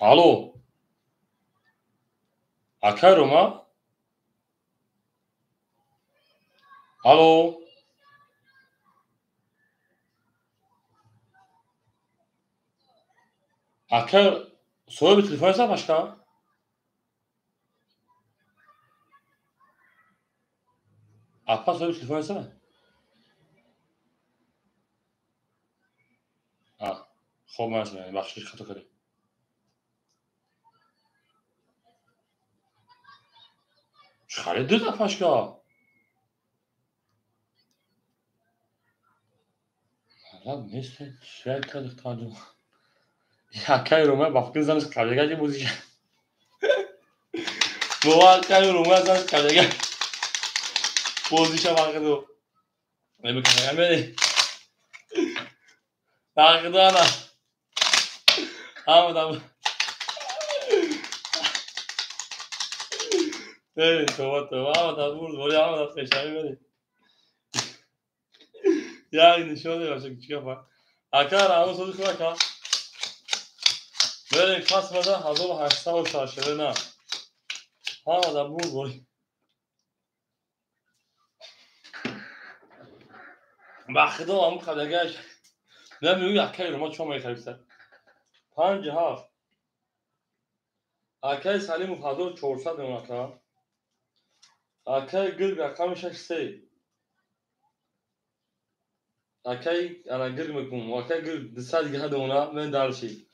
Alo. Akay Roma? Alo. Akay soya bir telefon etsene başka. Alpa soya bir telefon etsene. Ha. خب من اسمه بخشش خطا کنیم خرید دو پاشکا حالا مثل شاید تاریخ تاجم یکی رومه بافکن زنش قبلگه چه بوزیشه بابا یکی رومه زنش قبلگه بوزیشه باقی دو نمیکنه بری باقی دو انا همه بری توبه همه دا برد بوری همه دا خشمی بری یکی نشونه باشه که چیکار باید اکر همه سوزی خواه که بریم کس مده 1800 نه همه دا برد بوری باقی دو همه قبلگه نمی‌دونی یکی رو ما چون می‌خریسته 57 اکی سلیم 1400 اونکا اکی گرگ رقم 63 اکی انا گرگ میکنم اکی گرگ 200 دیگه هد اونا من دارشی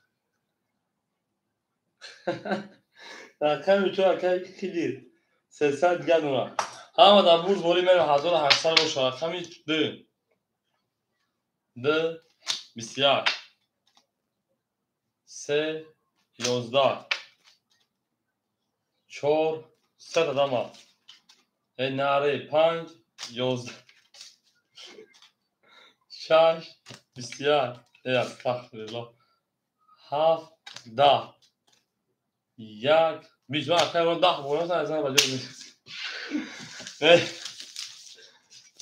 اکی میچو اکی کدیر 300 دیگه اونا همه دا بود بولی من 1800 باشه اکی ده بسیار 3 11 4 3 داما ناره 5 11 6 بسیار استغفرالله 7 10 یک 20 اخیر رو 10 بونس از من بجا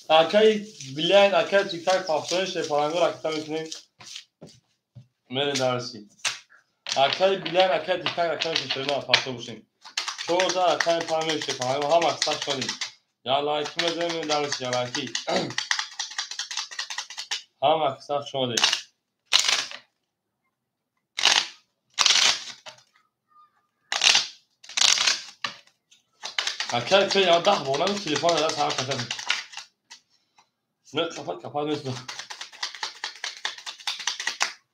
اکی بلیند اکی تیک تاک پافتونش پارانگو رکتا میکنیم میره درسی اکی بلیند اکی تیک تاک رکتا میکنیم پافتون بشیم چون زن اکی پارانگوش پارانگو هم اکستاش کنیم یا لایکی میزنیم میره درسی یا لایکی هم اکستاش شده اکی که یا 10 بونس تلفن دست هم کتن میره کپات مثل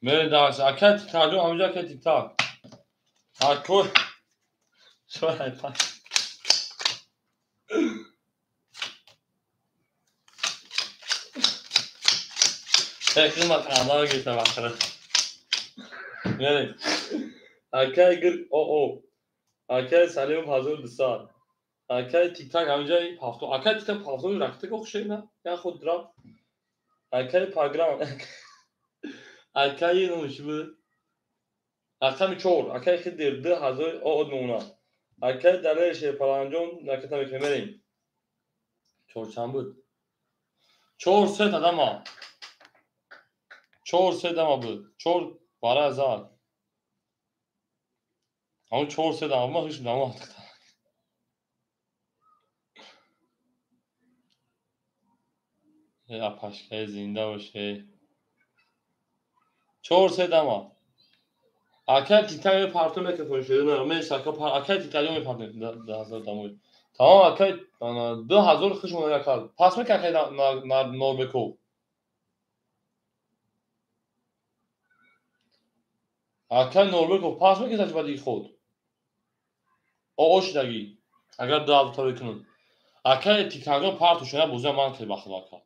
میره درسی اکی تیک تاک همینجا اکی تیک تاک اکو شو هایپا فکر ما قضا گیرم آخره میریم اکی گرگ او اکی سلیم 1200 اکی تیک تاک همینجا پافتون اکی تیک تاک پافتون رکته که خوشه نه یا خود درام اکی پاگرام اکی نوشی بود اکی میچور اکی خیلی درده هزار او نونا اکی درش پلانجون نکتا میکنیم چور چند بود چور سه داما چور سه داما بود چور 12000 همون چور سه داما ما هیچ داما یا پشکه زنده باشه چور سه داما اکی تیک تاک پارتون میکنه شده نه من ساکا پار اکی تیک تاک میپارتون 10000 داما tamam اکی 2000 خشمون yakal pas mı kakay na Norbeko اکی Norbeko pas mı kizaj badی خود اوش دگی اگر 2000 تا بکنن اکی تیک تاک پارتوشونه بوزه من که بخدا کا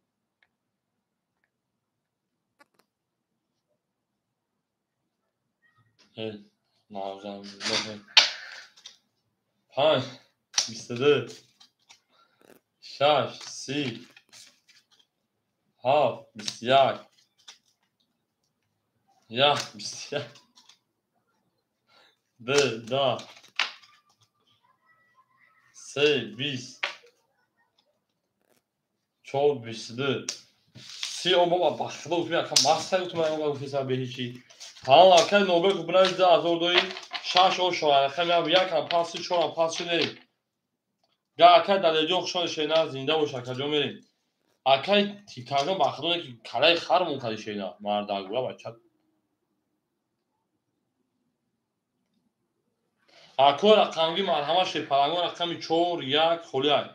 نازم نه 5 22 6 30 7 21 یا 21 2 10 3 20 4 22 سی او بابا بخدا اوتوی اکا مستر اوتوی اکا اوتوی سر به هیچی tamam اکی نوبل بنا 10000 دوی شش او شو رقم یک پاس 4 پاس بریم گاکای دادجو شو شینا زنده و شکجو میریم акай тикарон ба худоне ки калаи хар мунтази шена мардагура бача акой рақамги марҳамаши парангон рақами 4 1 холиай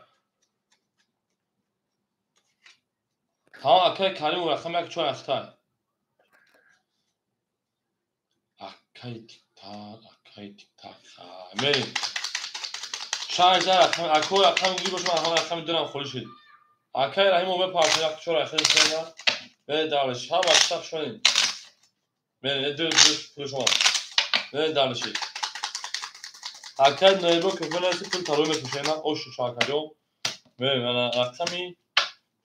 ҳама акай кариму рақами 1 4 ахтай акай тиктак мерим шайза рақами акой рақами ги боша марҳама рақами дунам холи шуд акай раҳимо бепарса 1 4 ахтай шена мери давлиш ҳама сах шонин мери ду пулшома мери давлиши акай ноибо кӯпанаси пул таро мекушена ошу шакаҷо мерим ана рақами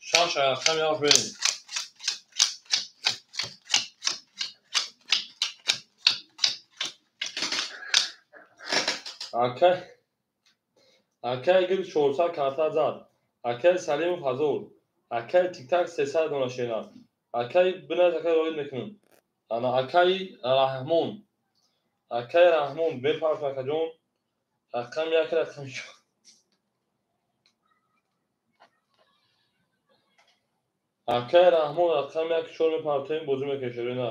шаш рақами як мерим акай гил 400 карта зад акай салимов 1000 акай тиктак 300 дона шена акай биназ акай роид мекунем ана акай раҳмон бепарс акаҷон рақами як рақами акай раҳмон рақами 1 4 мепартоем бозӣ мекешорена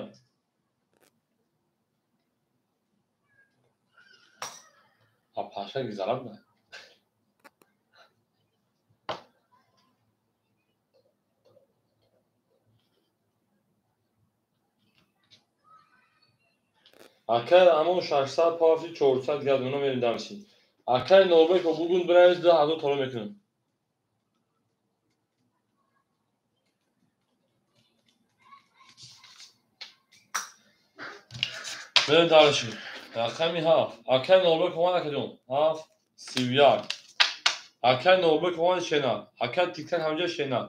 апаша гизараб на акай раҳмон 600 паси 400 гадуна мерим дамши акай нобек бугун бинавис 2000 таро мекунем мерим дамши рақами 7 акай нобек омад акаҷон 7 31 акай нобек омад шена акай тиктак ҳамҷа шена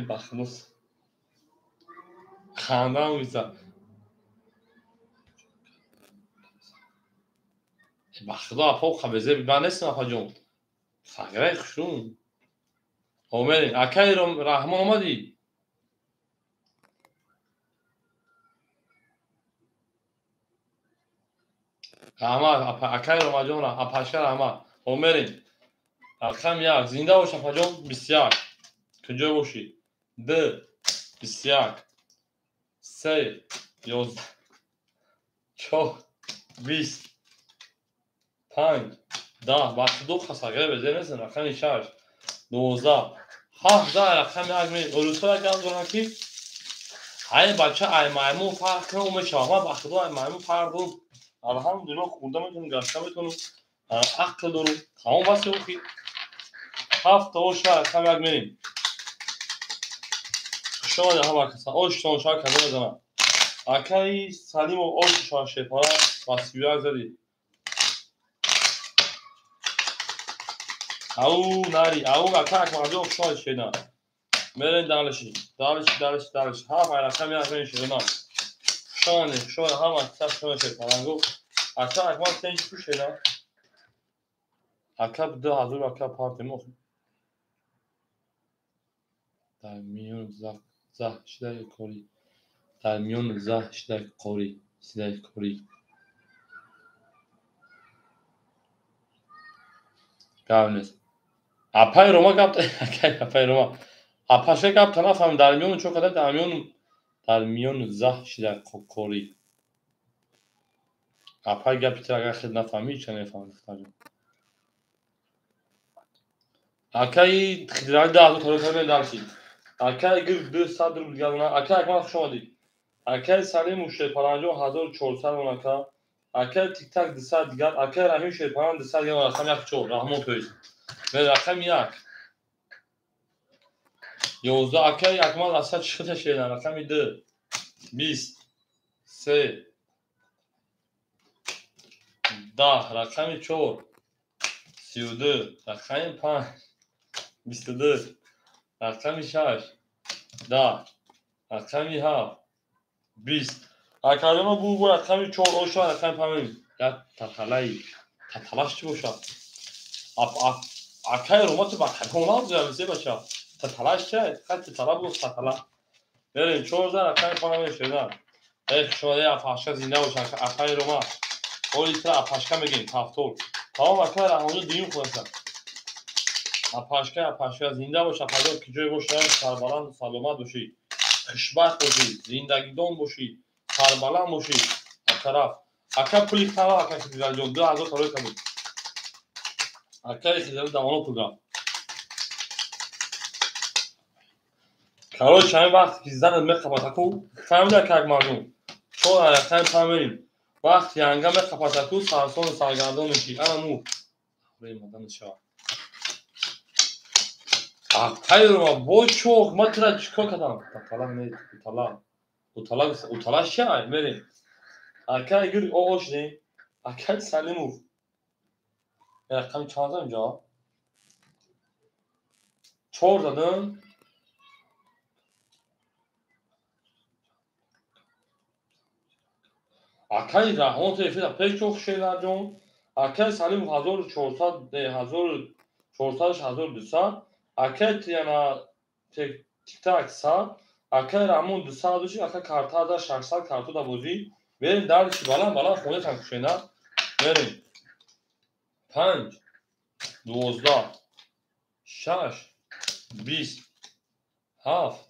бахмус хандам миса бахудо апо хабезе ба нестам апаҷон саграи хушрун омерин акай раҳмон омади раҳмат акай ромаҷонра апашка раҳмат омерин рақами 1 зинда бош апаҷон 21 куҷо бошӣ 2 21 3 11 4 20 5 10 бахудо хасагра безе нестам рақами 6 12 17 рақами 1 мерим урусора гам дорам ки ай бача ай маймун фарқ кунам мешавам бахудо ай маймун фарқ дорам алҳамдулилло хурда метонам гашта метонам ақл дорам тамом баси охи 7 та 8 рақами 1 мерим шоя ҳама каса оштон шак каза мезанам акай салимов ош шашепара ба 31 зади ау нари ау акай акмаҷо шоя шена мерен далиши ҳаф рақами 1 мерим шена шоя ҳама каса шоя шепаранго акай акмал тенҷ ку шена акай 2000 акай партемо дар миён заҳ шидаи корӣ дар миён заҳ шидаи корӣ гап нест апай рома гап акай апай рома апаша гап та нафаҳмем дар миён чо када дар миён заҳ шидаи корӣ апай гапи тира агар хеле нафаҳмӣ ча мефаҳмӣ акай хидрали 10 таро кармен дамши акай гил 200 рубл гадуна акай акмал хуш омадӣ акай салимов шерпаранҷон 1400 онака акай тиктак 200 дигар акай раҳим шерпаран 200 дигар рақами 1 4 раҳмон пӯйз мер рақами 1 11 акай акмал асад шита шена рақами 2 20 3 10 рақами 4 32 рақами 5 22 рақами 6 10 рақами 7 20 академа бугу рақами 4 оша рақами 5 як таталаш чӣ бошад акай ромати ба таталаш зирамисе бача таталаш чай хати татала бу татала берем 14 рақами 5 мешена شما یه افاشکا زنده باشه افای روما اولی تر افاشکا میگیم تافتور تمام اکای رحمانو دیم خونسن افاشکا زنده باشه افاشکا که جای باشه سربلند سلامت باشی خوشبخت باشی زندگی دان باشی سربلند باشی طرف اکا پولی خراب اکا خیزل جان 2000 تاروی کبود اکا خیزل دوانو پروگرام کارو چند وقت که زن میخوابتکو فهمیده که مردم چون خیلی فهمیم وقتی انگام میخوابتکو سرسون سرگردان میشی انا مو روی مدن شما اکای رو ما با چوک ما ترا چکا کدام طلا مید طلا شای بریم اکای گر آوش نی اکای سلیمو رقم 14 اینجا 4 دادم اکای رحمان تفیدا پیش چوک شیلا جون اکای سلیم 1400 1200 اکای تیانا تیک تاک سا اکای رحمان 200 دوشی اکای کارتا دا 600 کارتو دا بوزی بریم در چی بالا خونه تام کشینا بریم 5 12 6 20 7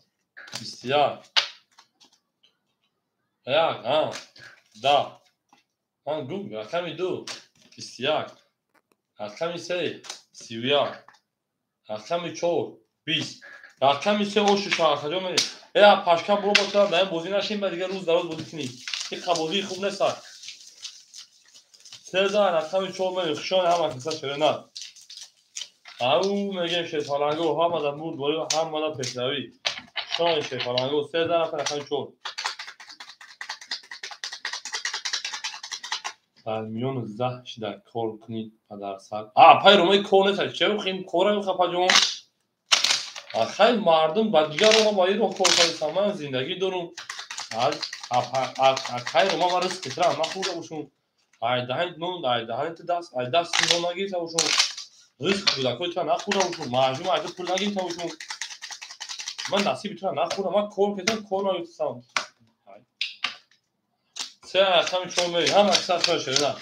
21 10 من گوگ رقمی 2 21 رقمی 3 31 رقمی 4 20 رقمی 3 اوشو شاخه جو میری ای پاشکا برو بالا دایم بازی نشین بعد دیگه روز دراز بازی کنی این قبولی خوب نیست 3000 رقمی 4 میری خشان هم کسا شده نه او میگم شیطانگو هم از بود بالا هم مالا پشنوی شان شیطانگو 3000 رقمی 4 میون زهش در کار کنید پدر سر پای رومای کار نیست چرا خیلی کار میخواه جون خیلی مردم بعد دیگه رو ما باید رو کار کنید من زندگی دارم خیلی روما ما رسک کترم نخورده باشون دهند نون دهند دست نون نگیرده باشون رسک بوده که تو نخورده باشون مردم عجب پول نگیرده باشون من نصیب تو نخورده من کار کردم کار نگیرده سه رقم چون میری هم اکثر شده شده نه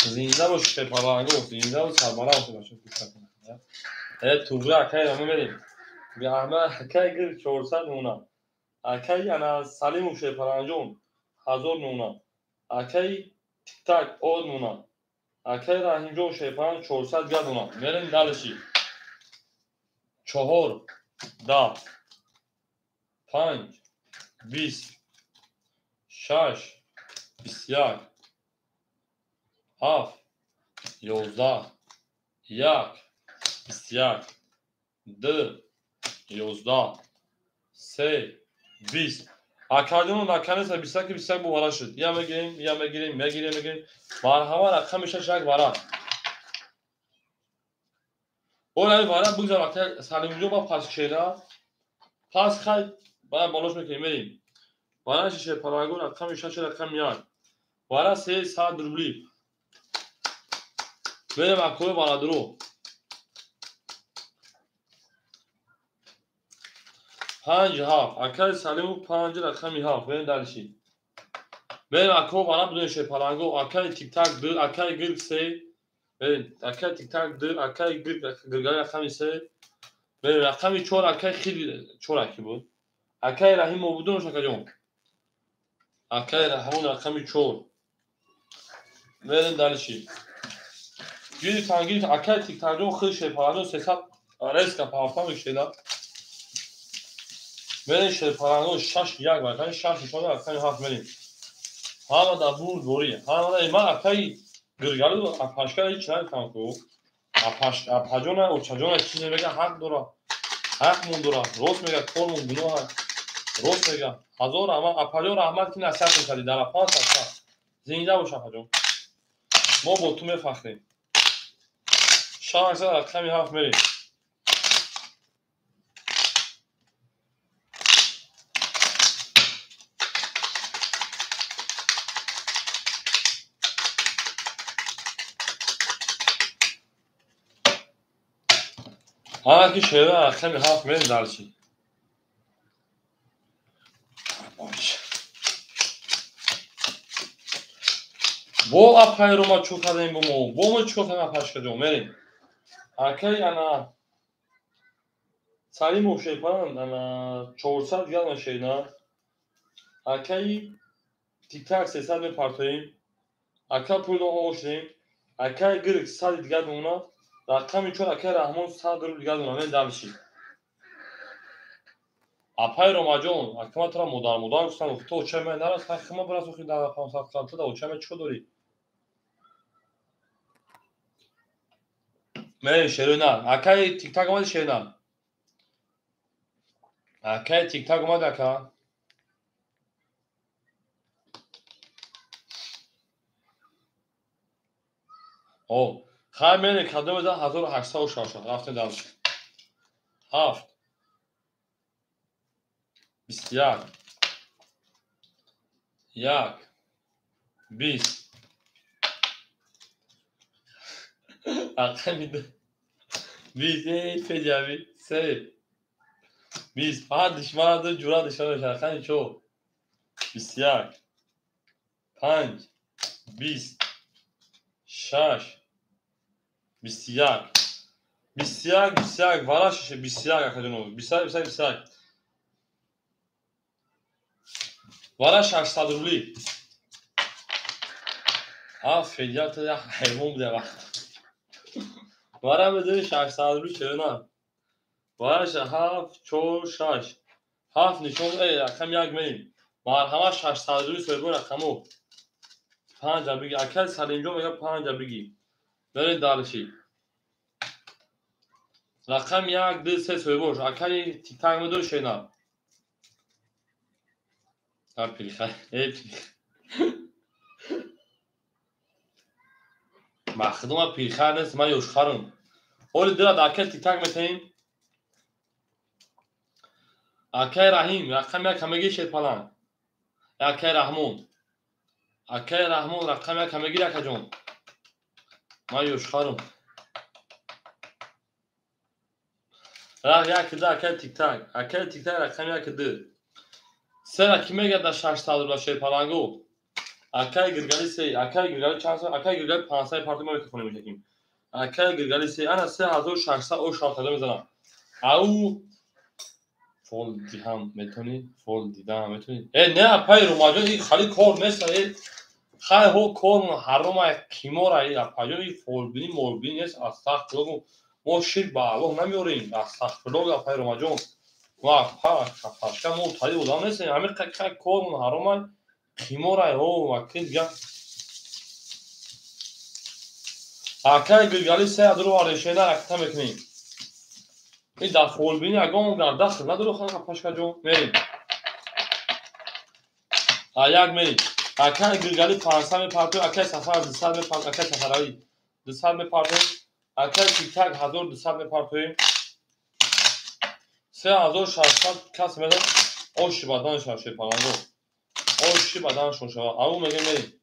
زنده باشه پرانگو زنده و سربلند باشه توبه اکای رو میبریم به همه اکای گر 400 نونا اکای انا سلیم و پرانجون 1000 نونا اکای تیک تاک آد نونا اکای رحیم و شیپان 400 گرد نونا میریم دلشی 4 10 5 20 6 21 7 11 1 21 2 11 3 20 اکادون نکنه تا 20 که 20 بوارا شد یا میگیریم مرحبا رقم شش بارا اون بارا بگذار وقت سالم جو با پاس کشیدا پاس خای با بالاش میکنیم بارا شش پراگون رقم شش رقم میاد بارا 3 ساعت روبلی بریم اکو بارا درو 5 هاف اکای سالم 5 رقمی هاف بریم دلشی بریم اکو بارا بدون شه پرانگو اکای تیک تاک 2 اکای گل 3 بریم اکای تیک تاک 2 اکای گل رقمی 3 بریم رقمی 4 اکای خیلی 4 اکی بود اکای رحیم بدون شکا جون اکای رحمون رقمی 4 بریم دلشی گیری تانگیری اکای تیک تاک جون خیلی شه پرانگو 300 ریسک پافتان میشه بریم شه پرانگو 6 یک بار 6 شده اکای هاف بریم ها دا بود دوری ها دا ایمان اکای گرگالو اپاشکا هیچ نمی‌فهم کو اپاجونا و چاجونا چیزی میگه حق داره حق مون داره روز میگه کار مون گناه روز میگه هزار اما اپاجو رحمت کی نصیحت میکردی در پاس هست زنده باش اپاجو ما با تو میفخریم شانس رقمی هفت میریم کی شده رقمی هفت میریم درشی باش Bo apayroма çokadayım bu mu? Bu mu çokana paşkacığım verin. Akay ana. Salim o şey falan ana. Çoğursal gelme şeyine. Akay tiktak sesler ve partoyim. Akay pulda hoşlayım. Akay gırık sadi diğer buna. Rakam içor akay rahman sadır diğer buna. Ben davişim. Apayroма جون akıma tıra modar kustan ufta uçama naras akıma biraz okuyun daha falan saklantı da uçama çodori. Me şeruna akay tiktak ama şeruna. Akay tiktak ama da ka. O. Khaymeni kadro da hazır haksa o şaşa. Rafte dalış. Haft. Bistiyar. Yak. Bis. Akay bir de. Bis fecavi. Sey. Bis. Fahad dişmanadır cura dışarı şarkan ço. Bistiyar. Panc. Bis. Şaş. Bistiyar. Bisyak, varaş işte bisyak akadın olur. Bisyak. Varaş aksadırlı. Fediyatı ya hayvan bile bak. Vara bedeli şaksadırlı şerina. Varaş haf çoğu şaş. Haf nişon rakam yagmeyin. Marhama şaksadırlı söylüyor rakamı. Panca bigi. Akal salimco veya panca bigi. Böyle darışı. Rakam yag dil ses söylüyor. Akal tiktak mıdır şerina. Ha pilha. مخدوم پیرخر نیست من یوشخرم اولی دلت اکل تیک تک میتین اکل رحیم رقم یک همگی شد پلان اکل رحمون رقم یک همگی رکا جون من یوشخرم رق یک ده اکل تیک تک رقم یک ده سه رقیمه گرده 6 سال باشه پلانگو اکل گرگلی سی اکل گرگلی چند سال اکل گرگلی 5 سال پارتی ما میکرفونه میشکیم اکل گرگلی سی انا 3600 او شاطره میزنم او فول دیدم میتونی نه پای روماجو این خالی کار مثل خیلی هو کار حرام کیمورا ای پاجو این فول بینی مول بینی است استغفر ما شیر با الله نمیوریم استغفر الله پای روماجو ما پاشکا مو تایی بودم نیست همین کار حرام کیمورا هو وقتی دیگه اکای گلگلی سه درو وارشه نه اکتا میکنیم این در فول بینی اگه در دست ندارو خانم پاشکا جون میریم یک میریم اکای گلگلی 500 میپرتیم اکای سفر 200 میپرتیم اکای سفرهایی 200 میپرتیم اکای تیک تک 1200 میپرتیم 3600 کس میده اوشی بدن شاشه پلنگو اوشی بدن شاشه او میگه میریم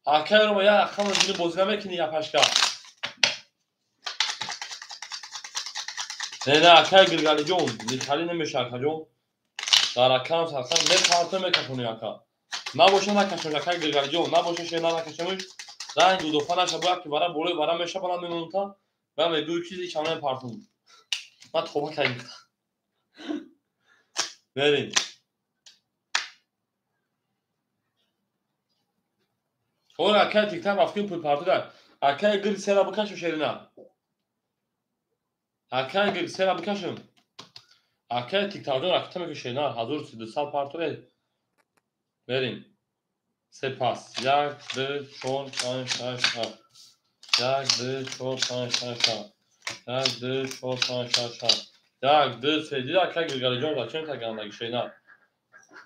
اکای رو با یک اخم دیگه بزرگ میکنی یا پاشکا نه اکای گلگلی جون دیگه نمیشه اکا جون در اکام سرسر میپرتیم میکشونی اکا نباشه نکشون اکای گلگلی جون نباشه شینا نکشونیش رنگ دو دفعه باید که برای بوله برای میشه پلان میمونتا و به دو چیزی چانه پارتون من توبه کردم بریم اون اکای تیک تک رفتیم پول پارتو در اکای گل سرا بکشم شیرینه اکای گل سرا بکشم اکای تیک تک رفتم که شیرینه 1300 پارتو بریم سپاس 1 2 4 5 6 7 1 2 4 5 6 7 1 2 4 5 6 7 1 2 3 4 اکای گلگلی جون را چند تا گندگی شیرینه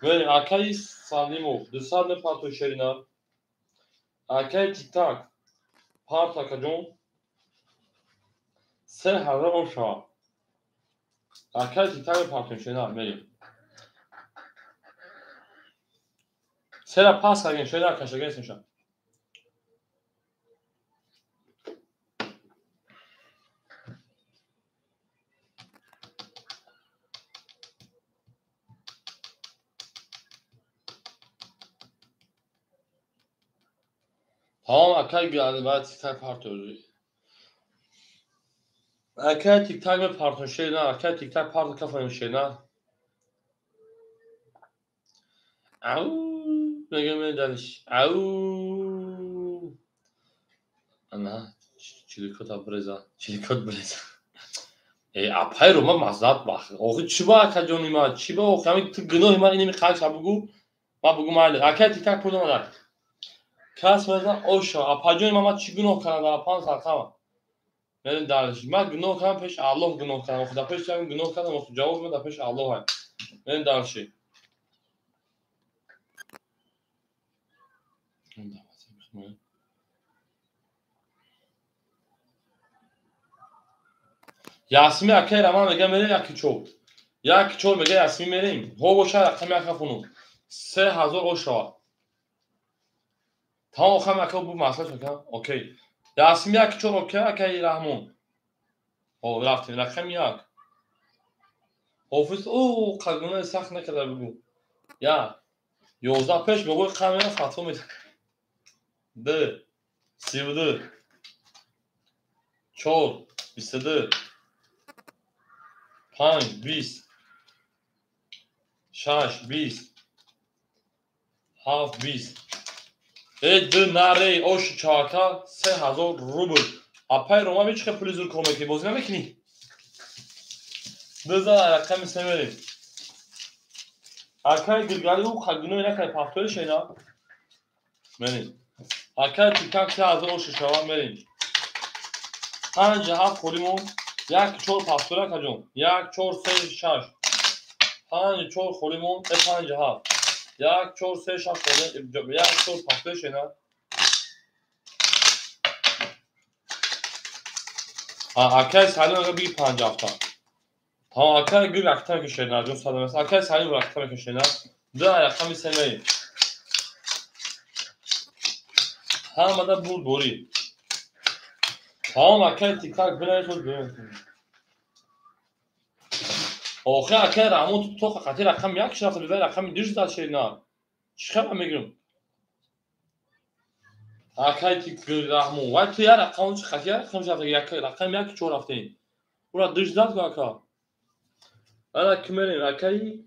بریم اکای سالیمو 200 پارتو شیرینه اکای تیک تک پارت اکا جون 3000 شا اکای تیک تک پارتون شیرینه میریم سه پاس اگه شیرینه کشگه اسمشم Tamam akay geldi bayağı tik tak partörü. Akay tik tak ve partör şeyler. Akay tik tak partör kafanın şeyler. Au. Ne gömleği deliş. Au. Ana. Çilikot breza. Çilikot breza. اپای رو ما مزد باخت آخه چی با اکجانی ما چی با آخه همین تو گناه من اینمی خالص بگو ما بگو ماله اکای تیک تاک پردم داد کاس مثلا اوشا اپاجانی ما چی گناه کردم در 5 سال تمام من دارش من گناه کردم پیش الله گناه کردم خدا پیش من گناه کردم و جواب من پیش الله هم من دارشی یاسمی اکای رمان میگه میره یکی چوب یک چوب میگه یاسمی میریم هو باشه رقم یک خونو 3000 اوشا tamam Okan akıl bu masaj Okan. Okey. Yasim yak çok okey. Okey Rahmun. O raftin rakam yak. Ofis o kalbine sak ne kadar bu. Ya. 11 بقول kamera fatwa میده. ده. 32. چور. 22. 5 20. 6 20. هاف 20. اد ناره اوش چارتا 3000 روبل. اپای روما میچه پول زور کمکی بازی نمیکنی. بذار رقم سمریم. Arkaya gırgarı o kalbine ne kadar paftörü şeyler. Benim. Arkaya tiktak siyazı o şişavan benim. Anca ha kolimu yak çor paftöre kacım. Yak çor se şaş. Anca çor kolimu anca ha. Yak çor se şaş kolim. Yak çor paftörü şeyler. Arkaya salim bir 5 hafta. Tamam arkaya gül aktar ki şeyler. Cun sademesi. Arkaya salim aktar ki şeyler. Da yakam istemeyi. Hamada bul bori. Tamam akay tiktak bile çok görüyorum. آخه اکر رحمون تو خاطر رقم یک شرف لیور رقم دیجیتال شد نه چیکار میگم اکای تیک رحمون وای تو یار رقم چه خاطر رقم شرف یک رقم یک چهار رفتین اون دیجیتال که اکا انا کمرین اکای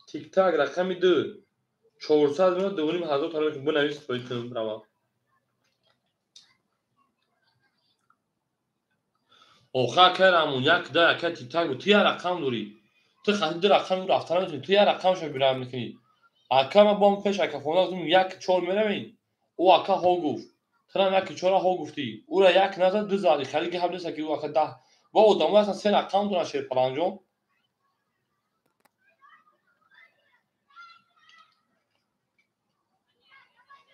تیک تاک رقم 2 400 میلیون 2.5 تا رو بنویس باید کنم برام آخه اکر رحمون یک ده اکای تیک تاک تو یار رقم دوری تو خاطر رقم رو رفتن میتونی تو یار رقم شو برام میکنی اکا ما بام پیش اکا فوناز یک چهار میرم او اکا ها گفت ترام یک چهار ها گفتی او را یک نظر دو زدی خیلی هم نیست که او اکا ده و او دامو اصلا سه رقم دونه شیر پلنجو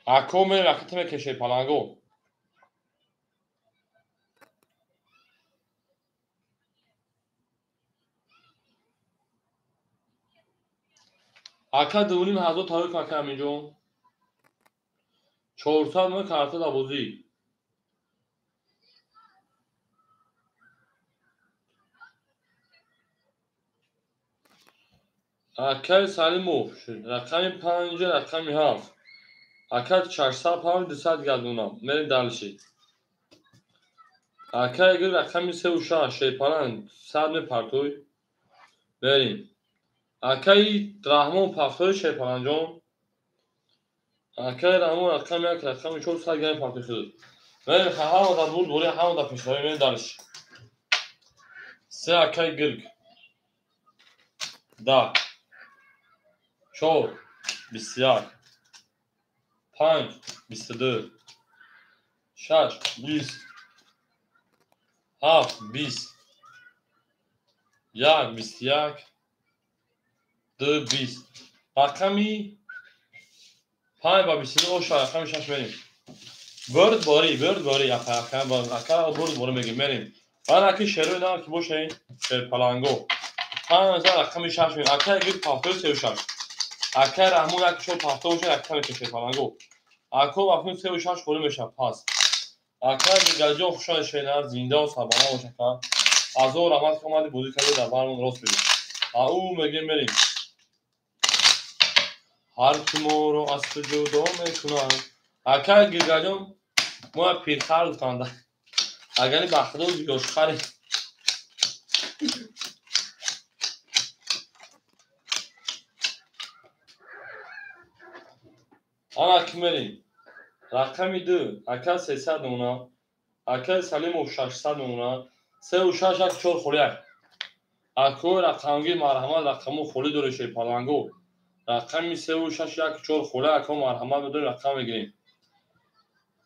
اکا میره رقم که شیر پلنگو اکا دونیم هزار تاریخ اکا همینجا 400 مو کارت دابوزی اکا سلیمو رقم 5 رقم 7 اکا 400 پاند 200 گردونم میریم دلشی اکا اگر رقم 3 و 6 شیر پلنگ 100 می پرتوی بریم اکای رحمون پفتور شیر پلنجون اکای رحمون رقم یک رقم 400 گرم پرتوی شد بریم همه در بول بوری همه در پیشتایی میریم دلش 3 اکای گرگ 10 4 21 5 22 6 20 7 20 1 21 2 20 رقمی 5 با 22 او شاید رقم 6 بریم برد باری اکا برد باری میگیم بریم من اکی شروع دارم که باشه شیر پلنگو 5000 رقم 6 بریم اکا اگه پافتور 36 اکا رحمون اکی شد پافتور باشه رقم که شیر پلنگو اکا پافتور 36 خوری میشه پاس اکا دیگر جا خوشحال شیرنر زنده و سربانه باشه که از او رحمت که اومدی بودی کرده در برمون راست بریم او میگیم بریم هر کی ما رو از تو جدا میکنن Aka girgajom moja pirxar utanda. Agani baxdo yoshxari. Ana kimeri. Raqami 2 aka 300 nona. Aka Salimov 600 nona. 3 4 xoliak. Ako raqamgi marhamat raqamu xoli dore shepalango. Raqami 3 4 xoli ako marhamat bedor raqam begirim.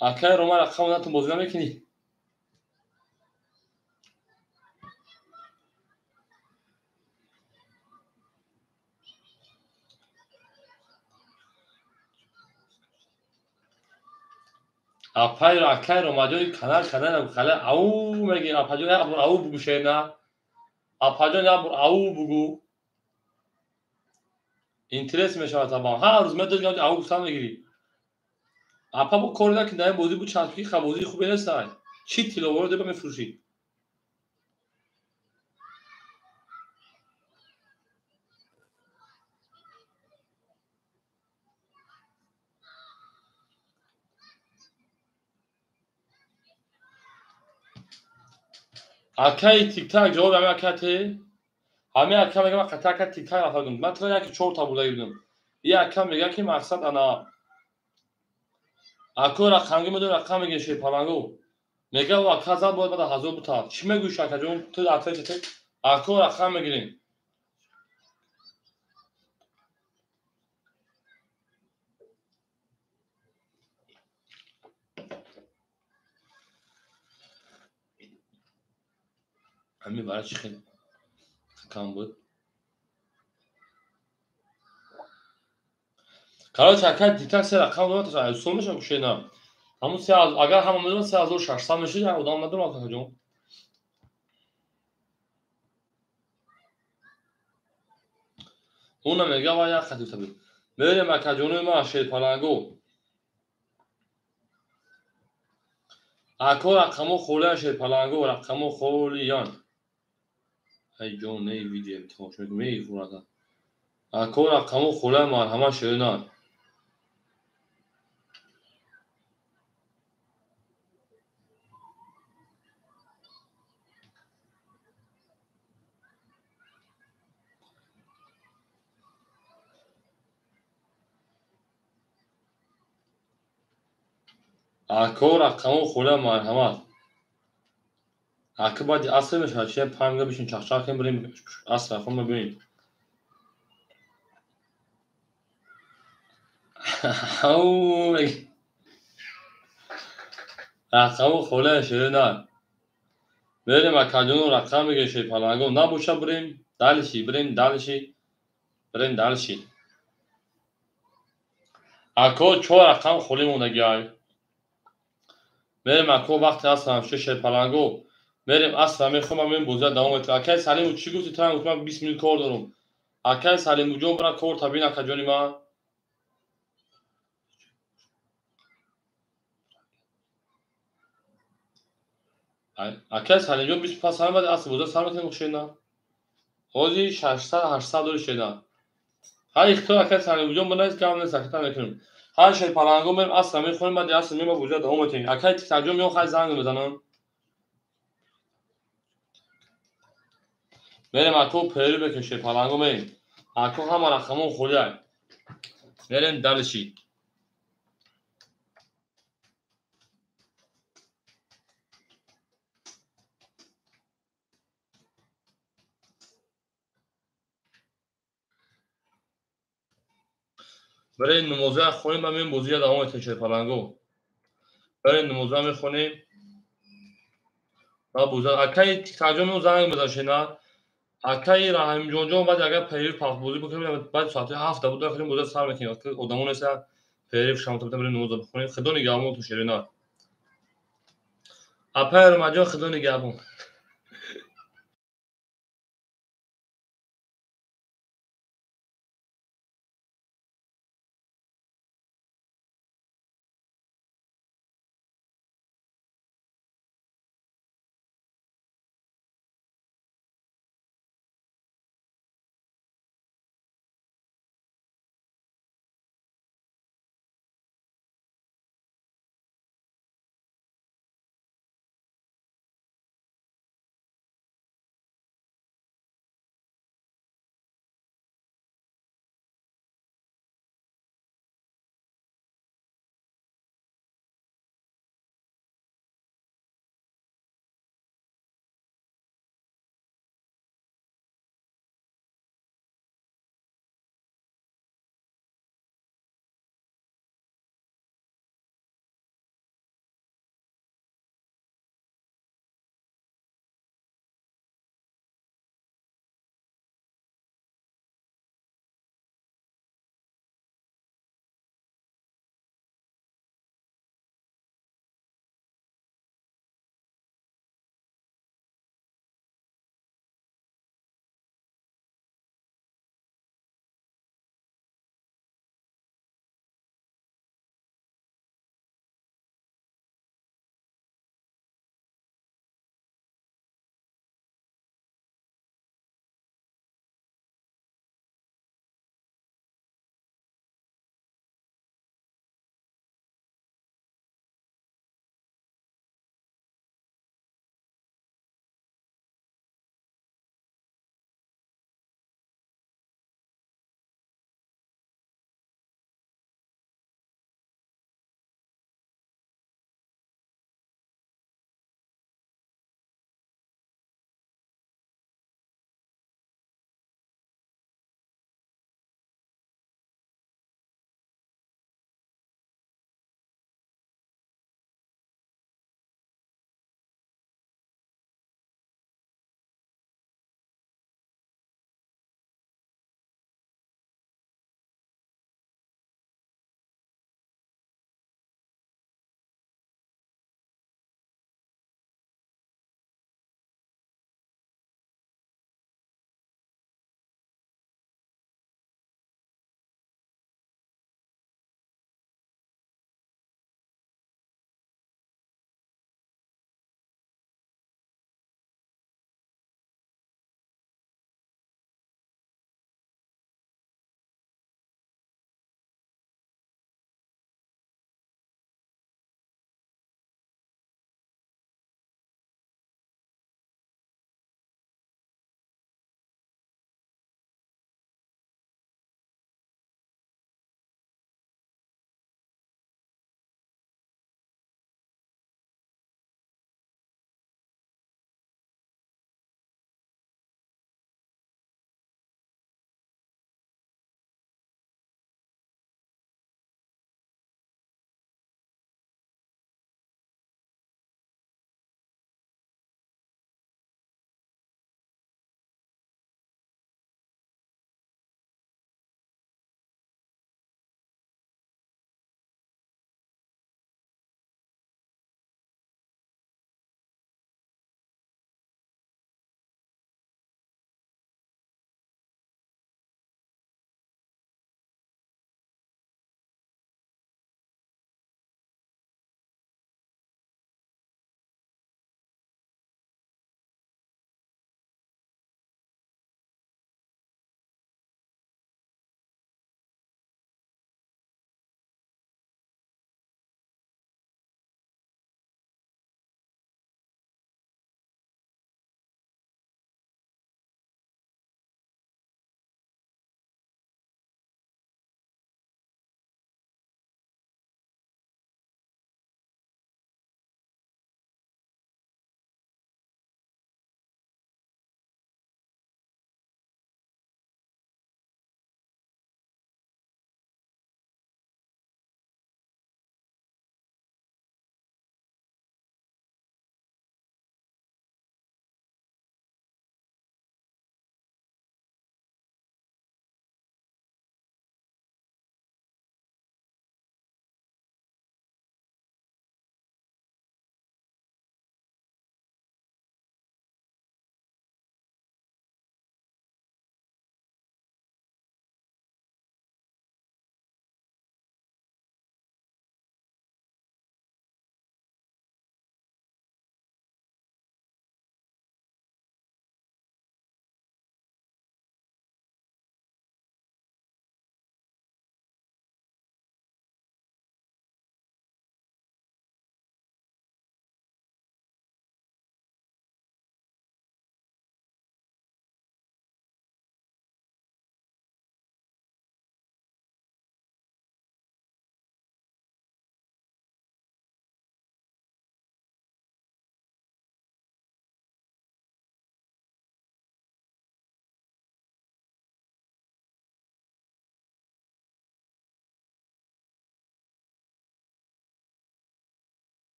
Aka roma raqam natun bozi namekini. Apay akay romajoy kanal kale au megi apajo ya bur au bugu shena. Apajo ya bur au bugu. Interes meshava taban. Har roz medod gam au guftan megiri. Apa bu korda ki daye bozi bu chanski khabozi khube nesay. Chi tilawar de bamefrushi. Akay tiktak jawab hame akate. Hame akam megam qata ka tiktak afagum. Man tra yak 4 ta buda girdum. Ye akam mega ki maqsad ana ako raqamgi medor raqam mege shepalango. Mega va kaza bod bada hazor buta. Chi megu shakajon tu atay chete. Ako raqam megirim. Hame bara chi khil kam بود. Короче, акай тиктак се рақам додат ра сол мешам кушена. Ҳамун се агар ҳама медонад 3600 мешуд як одам надорад акаҷон. Уна мега ва як хати таби. Мерем акаҷони ма шерпаланго. Ако рақамо холия шерпаланго рақамо холиян. Ай ҷон не видео тамошо меифурада. Ако рақамо холия марҳама шеринан. Ако рақамо холия марҳамат. Ака баъди аср мешавад чи 5 мега бишин чахчах кунем бирем аср рахом бибинем. Ау меги. Рақамо холия шеринан. Мерем акаҷону рақам меге шерпаланго набоша бирем далиши бирем далиши бирем далиши. Ако 4 рақам холӣ мондагиай. Мерем ако вақти асрам шуд шерпаланго. Мерем асра мехӯмам мем бозиа давом метавонад. Акай Салиму чӣ гуфти тан гуфтам 20 минут кор дорам. Акай Салимуҷон бира кор табин акаҷони ман. Акай Салимҷон 25 сар баъди аср бозиа сар метавонем шена. Ҳозир 600 800 дори шена. Ҳар ихтиёр акай Салимуҷон бинавис гап нест аката мекунем. Ҳар шерпаланго мерем асра мехӯрем баъди аср мем бозиа давом метавонем. Акай тиктакҷон меён хай занг мезанам. Мерем ако перу бекунем шерпаланго мерем. Ако ҳама рақамон холияй. Мерем далиши. Берем номоза хонем ба мем бозиа давом метавонем шерпаланго. Берем номоза мехонем. Ба бозиа акай тиктакҷон меён занг мезанад шена. Акай Раҳимҷонҷон баъд агар перив пахбозӣ бикунем баъди соати 7 буд дохилем бозиа сар мекунем. Одамон неста перив шамта берем номоза бихонем. Худо нигаҳбон ту шерина. Апай Ромаҷон худо нигаҳбон.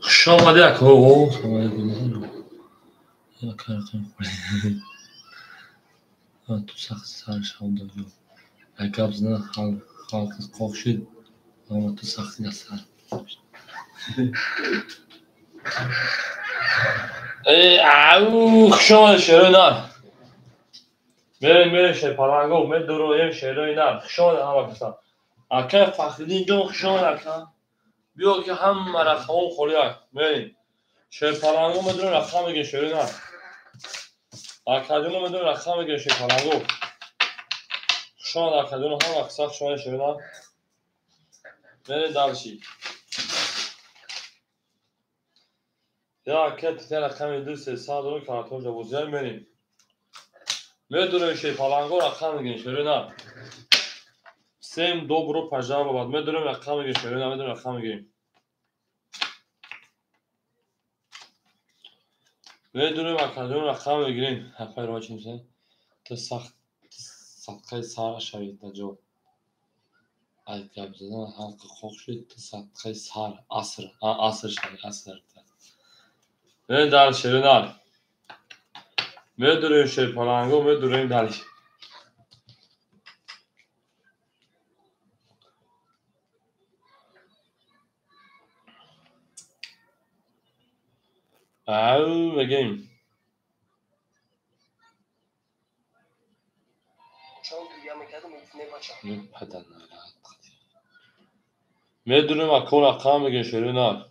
خوش آمده اکو. تو سخت سرش هم دارم. اگر بزنه خالق خواه شد. اما تو سختی نسر. او خوش آمده شروع نار. میریم شیپالانگو میدرویم شروع نار. خوش آمده همه کسا. اکه فخریدین جون خوش آمده اکه. بیا که هم رقم خوری های. میریم. شیپالانگو میدرویم رقم میگه شروع نار. اکه جونو میدرویم رقم میگه شیپالانگو. خوش آمده اکه جونو هم اکسا خوش آمده شروع نار. میریم دلشی. یا که تیتر رقم دو سه سال رو کارتون جوازیار میریم. میدرویم شیپالانگو رقم میگه شروع نار. سیم دو برو پجا بابد میدونیم رقم میگیم شروع نمیدونیم رقم میگیم میدونیم رقم میگیریم حقای رو چی میشه تو سخت صدقه سار شوید نجو ای گب زدن حلق خوک شد تو صدقه سار عصر شوید عصر میدونیم دل شروع نار میدونیم شیپالانگو میدونیم دلش او بگیم میپدن میدونیم اکون رقم میگیم شروع نار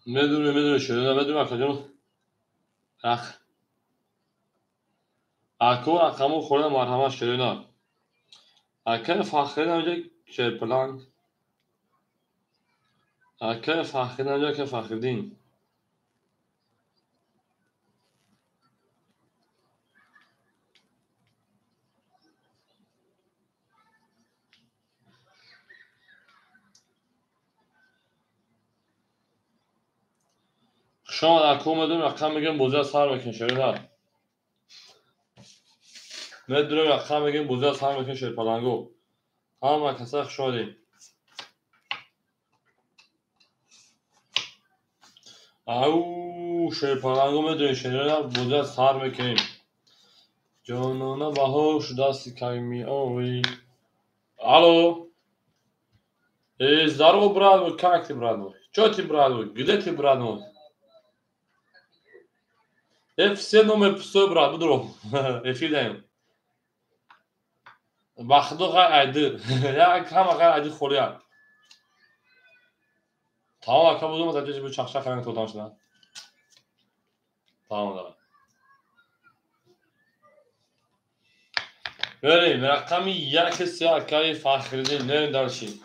میدونیم شروع نار میدونیم اکون اکو رقمو خورده مرحمت شروع نار اکه فخری نمیشه شیپالانگ اکه فخری نمیشه که فخریدین شما اکو میدونیم رقم میگیم بوزه سر میکن شروع نار میدونیم رقم میگیم بوزه سر میکن شیپالانگو همه کسا شدیم او شیپالانگو میدونیم شروع نار بوزه سر میکنیم جانانه بهاش دستی کمی آوی الو здорово брат мой как ты брат мой что ты брат мой где ты брат мой все номер пустой брат буду эфир даем бахдо гай айды як ҳама гай айды хӯрияд тамом ака будум дар ҷо чахчах кардан тӯтам шудан тамом дорад بریم رقم یک سه اکای فخریدین نریم دارشی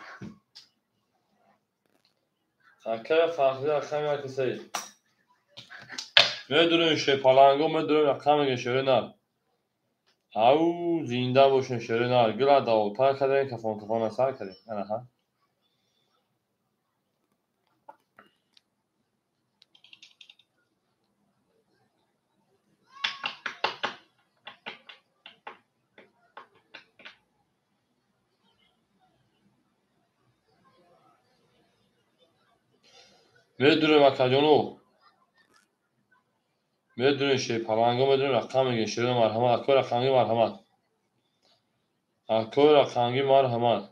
اکای فخریدین رقم یک سه میدونیم شیپالانگو میدونیم رقم میگه شروع نار او زنده باشین شروع نار گل داوتر کردیم کفان سر کردیم نه میدونیم اکاجونو میدونیم شیپالانگو میدونیم رقم میگه شروع مرحمت اکو رقمگی مرحمت اکو رقمگی مرحمت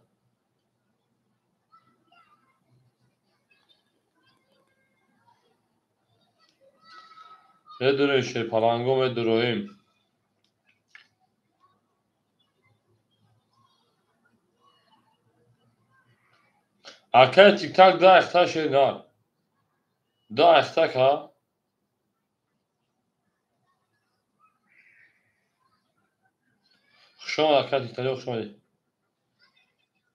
میدونیم شیپالانگو میدونیم اکای تیک تاک دا اختار شد نار دا اختار که خوش آمد اکای تیک تاک خوش آمدی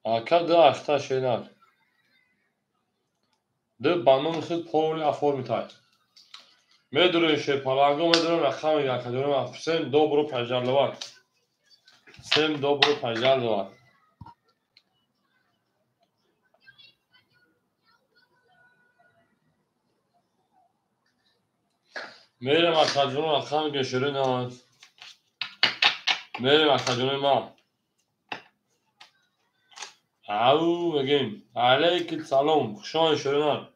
Aka da akhta şeyler. De banım sıt povli afor mitay. Medru şey palango medru rakam ya kadro sen dobro pajarlı var. Sen dobro pajarlı var. Mere makadro rakam geçirin ha. Mere makadro ma. Au again. Aleyk salam. Şan şerinan.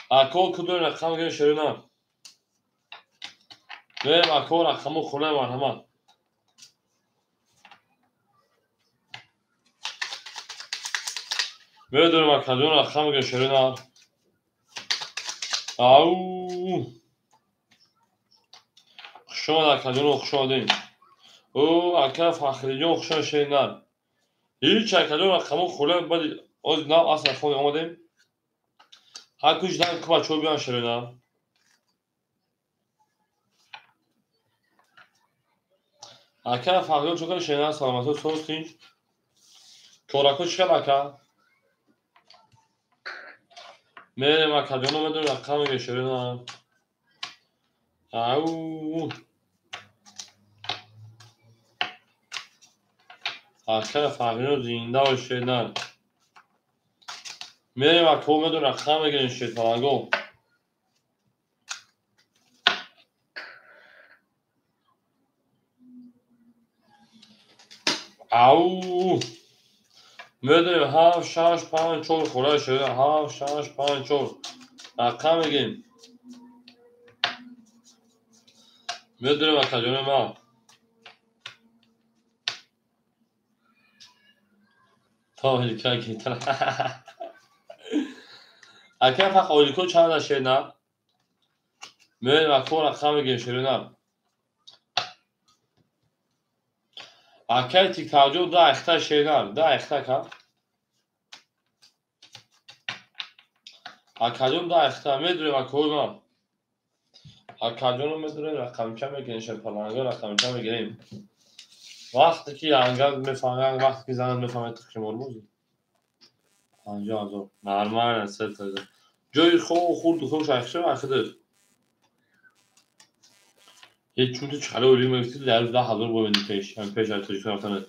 Akol kudur rakam geçirin. Mere akol rakamı khule var ama. Medru makadro rakam geçirin. Au. Şan kadro khşadin. O aka fakhrijon khşan şeynar. Hiç kadro rakamı khule bad az nav asla khod omadim. Ha kujdan kuba çobiyan şerina. Aka fakhrijon çokan şeynar salamatı sostin. Korako çıkan aka. Mere makadro medru rakam geçirin. Au. Aka fakhrijon zinda o şeynar. Mere makadro medru rakam geçirin palango. Au. Medru hav şaş pan çor khore şerin. Hav şaş pan çor. Rakam geçirin. Medru makadro ma. تا هلیکا گیتار اکه فقط اولیکو چند داشته نه من وقتی رقم گشته نه اکه تیکاجو دا اختا شیدار دا اختا که اکاجون دا اختا میدونه وقتی ما اکاجونو میدونه رقم کم گنشه پلنگا رقم کم گیریم وقتی که انگار میفهمن وقتی که زنان میفهمن تخم مرموزی آنجا آنجا مرمر ست جای خورد خوش اخشه اخده هیچ چون تو چاله اولی میگفتی لرز ده hazır boyunca peş yani peş artık taraftan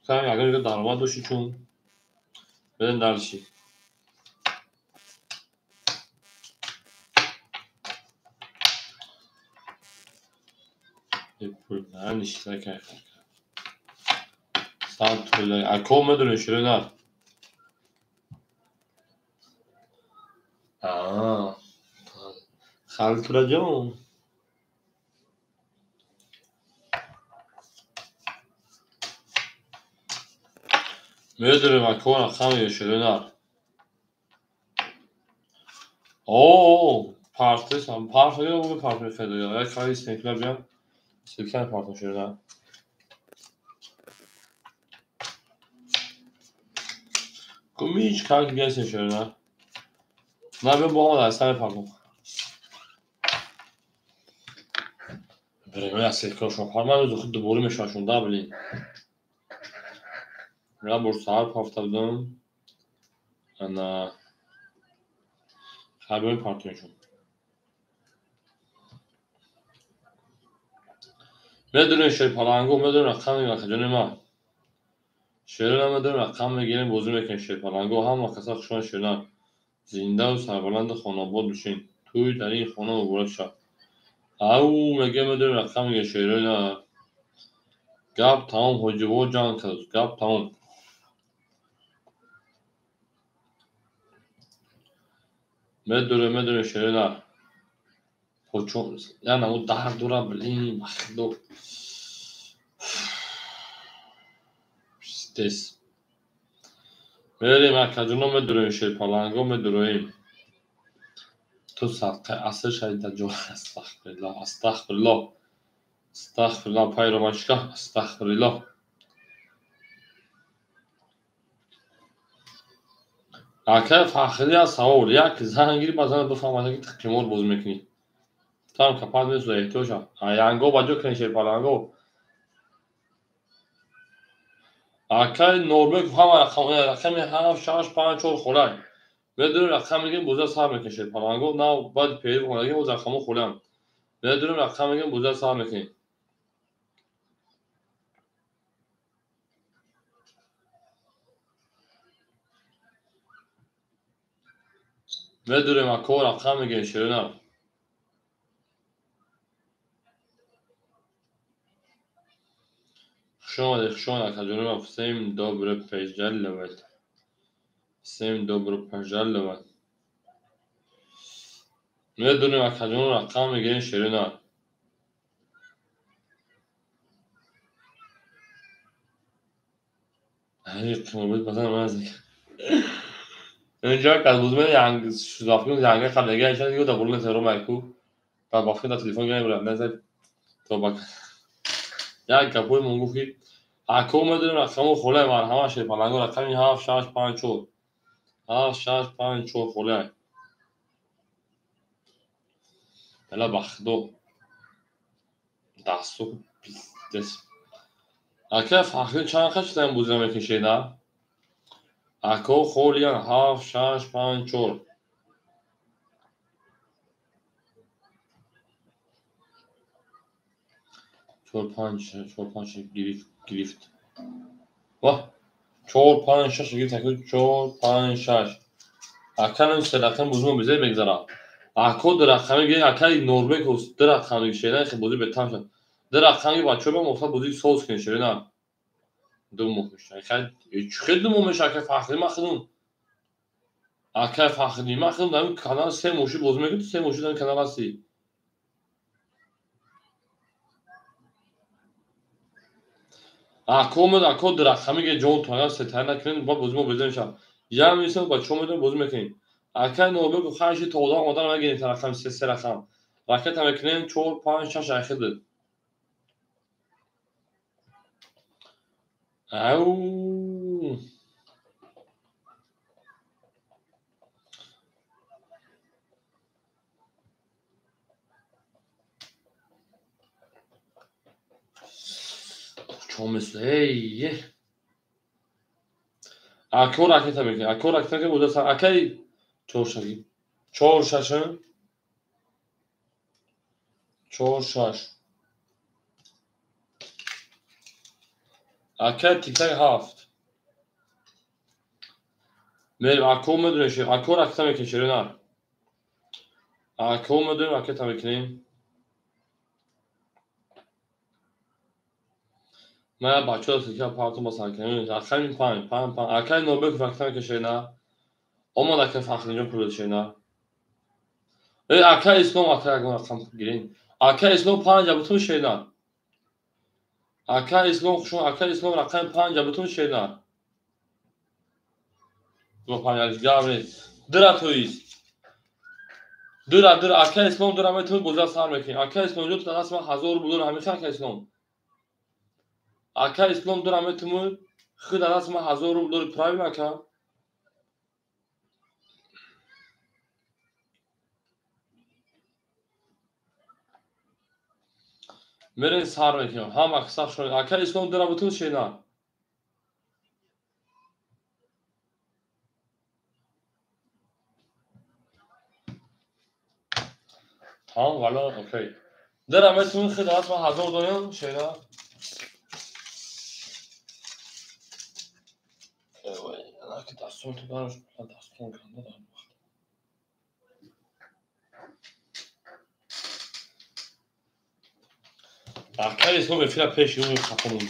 sen yakın bir darma doşu çun ben darışı bu yani işte ki saat böyle akoma dönüşüyor ne aa خلطرجون میدونم اکنون خمی شدن Oo, parti sam parti bu parti federiyor. Ya kayı istekler bir an. İstekler parti şöyle. Kumi hiç kanki gelsin şöyle. Ne ben bu havada sen parti. Böyle istekler şu parmağı da خود دوباره میشاشون da bilin. Ya bursar haftadan ana haber partiyorsun. میدونی شی پلنگو میدونی رقم میگه ما شیران میدونی رقم میگیریم بازی میکنیم شی پلنگو هم کسا خشون شیران زنده و سربلند خانواد بشین توی در این خانه مبارک شد او میگه میدونی رقم میگه شیران گپ تمام حجبو جان کز گپ تمام میدونی شیران پوچون یعنی او در دورا بلیم دو stes میریم اکجونو میدونی شی پلنگو میدونیم تو ساقه اصل شاید جو استغفر الله استغفر الله استغفر الله پای روانشگاه استغفر الله اکه فخری از سوال یک زنگیری بازن بفهمانه که تقیمور باز میکنی tam kapatmıyoruz da ihtiyaç var. Yango bacı krenşer palango. اکای نوربک همه رقم 7 6 5 4 خورای بدون رقم میگیم بوزه سر میکشه پلنگو نه بعد پیدا کنه اون رقمو خورم بدون رقم میگیم بوزه سر میکنه بدون مکو رقم میگیم شیرنا شلون اکجونم سیم دوباره پیجل لوت سیم دوباره پیجل لوت بدون اکجون رقم میگیم شیرنا هی قیمت مثلا من اینجا که بودم یعنی شزافیون یعنی خبرگی ایشان دیگه دابلون ترو مایکو و بافی دا تلفن گیرم برام نزد تو باک یا کپوی مونگوفی اکو مدرن رقمو خوله من همه شی پلنگو رقمی 7 6 5 4 7 6 5 4 خوله بلا بخدو دستو دس اکه فخری چند خش تن بوزم میکشه نه اکو خولیان 7 6 5 4 4 5 گریفت واه 4 5 6 گریفت اکو 4 5 6 اکنون سلطان بوزم بیزه بگذارم اکو در رقمی گه اکای نوربک است در رقمی شده خیلی بودی به تام شد در رقمی بچه به مفصل بودی سوز کنی شده نه دو مخمش خیلی خیلی دو مخمش اکای فخری مخدوم اکای فخری مخدوم دارم کانال سه موشی بوز میگه تو سه موشی دارم کانال هستی اکو مد اکو در رقمی گه جون تو سه تا نکنین با بوزمو بزنشم یا میسن بچه مدن بوز میکنین اکای نوربک خواهشی تودا آمدن مگه این رقم سه رقم راکت هم میکنین 4 5 6 اخیر او چون مثل اکو راکت هم میکنین اکو راکت که بوده سر اکای چور شدی چور ششن چور شش اکای تیک تک هفت میریم اکو میدونی اکو راکت هم میکنین شیرینار اکو میدونی راکت هم میکنین من بچه ها سیکه پارتون با سرکنین اکای پنج اکای نوبک راکت هم میکنین شیرینار اما اکای فخری جون پرود شیرینار اکای اسلام اکای اگه رقم گیرین اکای اسلام پنج بتون شیرینار اکای اسلام خوشون اکای اسلام رقم پنج بتون شیرینار دو پنج گاوری درا تویست درا اکای اسلام درا میتون بوزا سر میکنین اکای اسلام جو تو دست من هزار بودن همیشه اکای اسلام اکای اسلام درا میتون خود دست من هزار بودن پرایو نکن میرین سر میکنین هم اکسا شون اکای اسلام درا بتون شیرینار هم والا اوکی درا میتون خود دست من هزار بودن شیرینار انا که دستون تو برش دستون کنده دارم اکای اسلام به فیلم پیش اون خفنون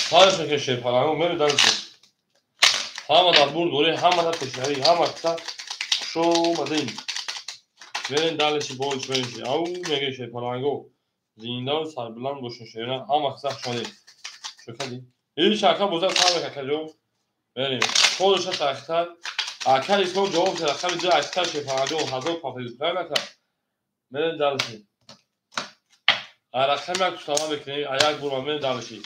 سرش میکشه پلنگو میره دارش همه در بور دوره همه در پشنهی همه اکتا شو اومدین میرین دلشی بولش میرینشی او میگه شه پلنگو زینده و سربلند باشن شیرینه هم اکتا شده شو کردی این شکل بوزه سر بکه جو میریم خودش هست اکتا اکتا اسلام جواب شده اکتا جا اکتا شه پلنگو هزار پاپیز پای نکن میرین دلشی رقم یک تمام بکنی یک بور میرین دلشی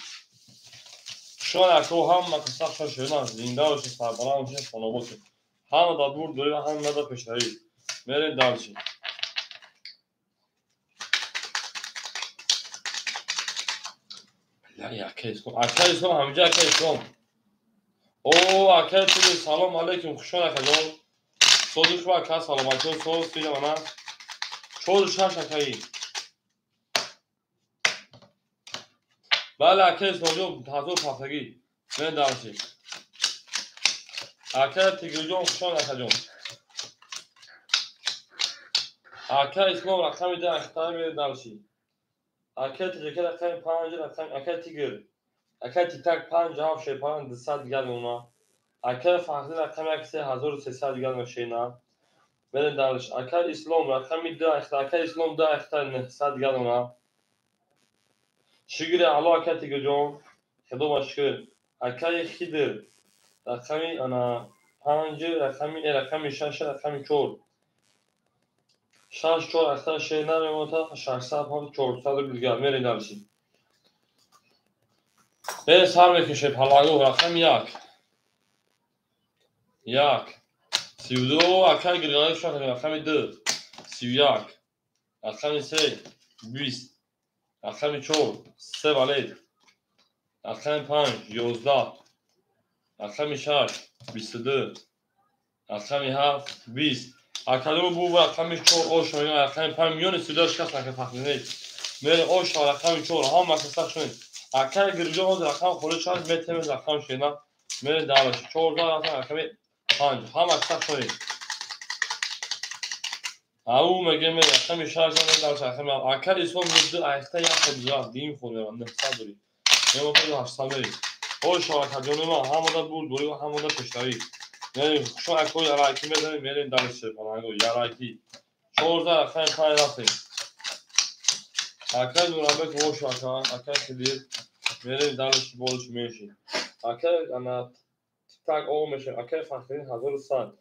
شاید اکو هم مکسر شد شیرینه زینده و سربلند باشن خانه باشن همه در بور دوره هم نده پشنهی میرین دلشی اکه اسلام همینجا اکه اسلام او اکه تو سلام علیکم خوشون اکه صدق با که سلامتی و صدق دیگه من چود شش اکه بله اکه اسلام تازه پاسگی من دارشی اکه تیگری جون خوشون اکه جون اکه اسلام رقم ده اختار من دارشی اکه تیگری رقم 5 رقم اکه تیگر اکه تیک 5 هاف شیپان 200 گل اونا اکه فاخری رقم 3300 گل ماشینا من دارش اکه اسلام رقم ده اختار اکه اسلام ده اختار 900 گل اونا شکر الله اکه تیگر جون خدا باشکر اکه خیدر رقمی انا 5 رقمی 6 رقمی 4 6 4 اختار شینا میموتا 600 هم 400 گل میری دارشی به سر میکشه پلاگو رقم 1 32 اکه گرگانی شد رقم 2 31 رقم 3 20 رقم 4 3 ولید رقم 5 11 رقم 6 22 رقم 7 20 اکادو بو رقم 4 اوش میگن رقم 5 میون سوداش کس نکه تخمینه میره اوش رقم 4 هم مسخ شد اکا گرجو رقم خود شاد متر رقم شینا میره دالش 14 رقم 5 هم مسخ شد او میگه میره رقم 6 میره دالش رقم اکا اسم مده اخته یا خود دیم خود نه صبری میمون تو 800 میری اوش اکادو ما همودا بود دوری و همودا پشتایی یعنی شو اکوی راکی میذاریم میریم دالش فلانگو یا راکی 14 رقم 5 رفتیم اکا نورابک اوش اکا کلید میریم دالش بولش میشی اکا انا تاک او میشه اکا فخرین 1100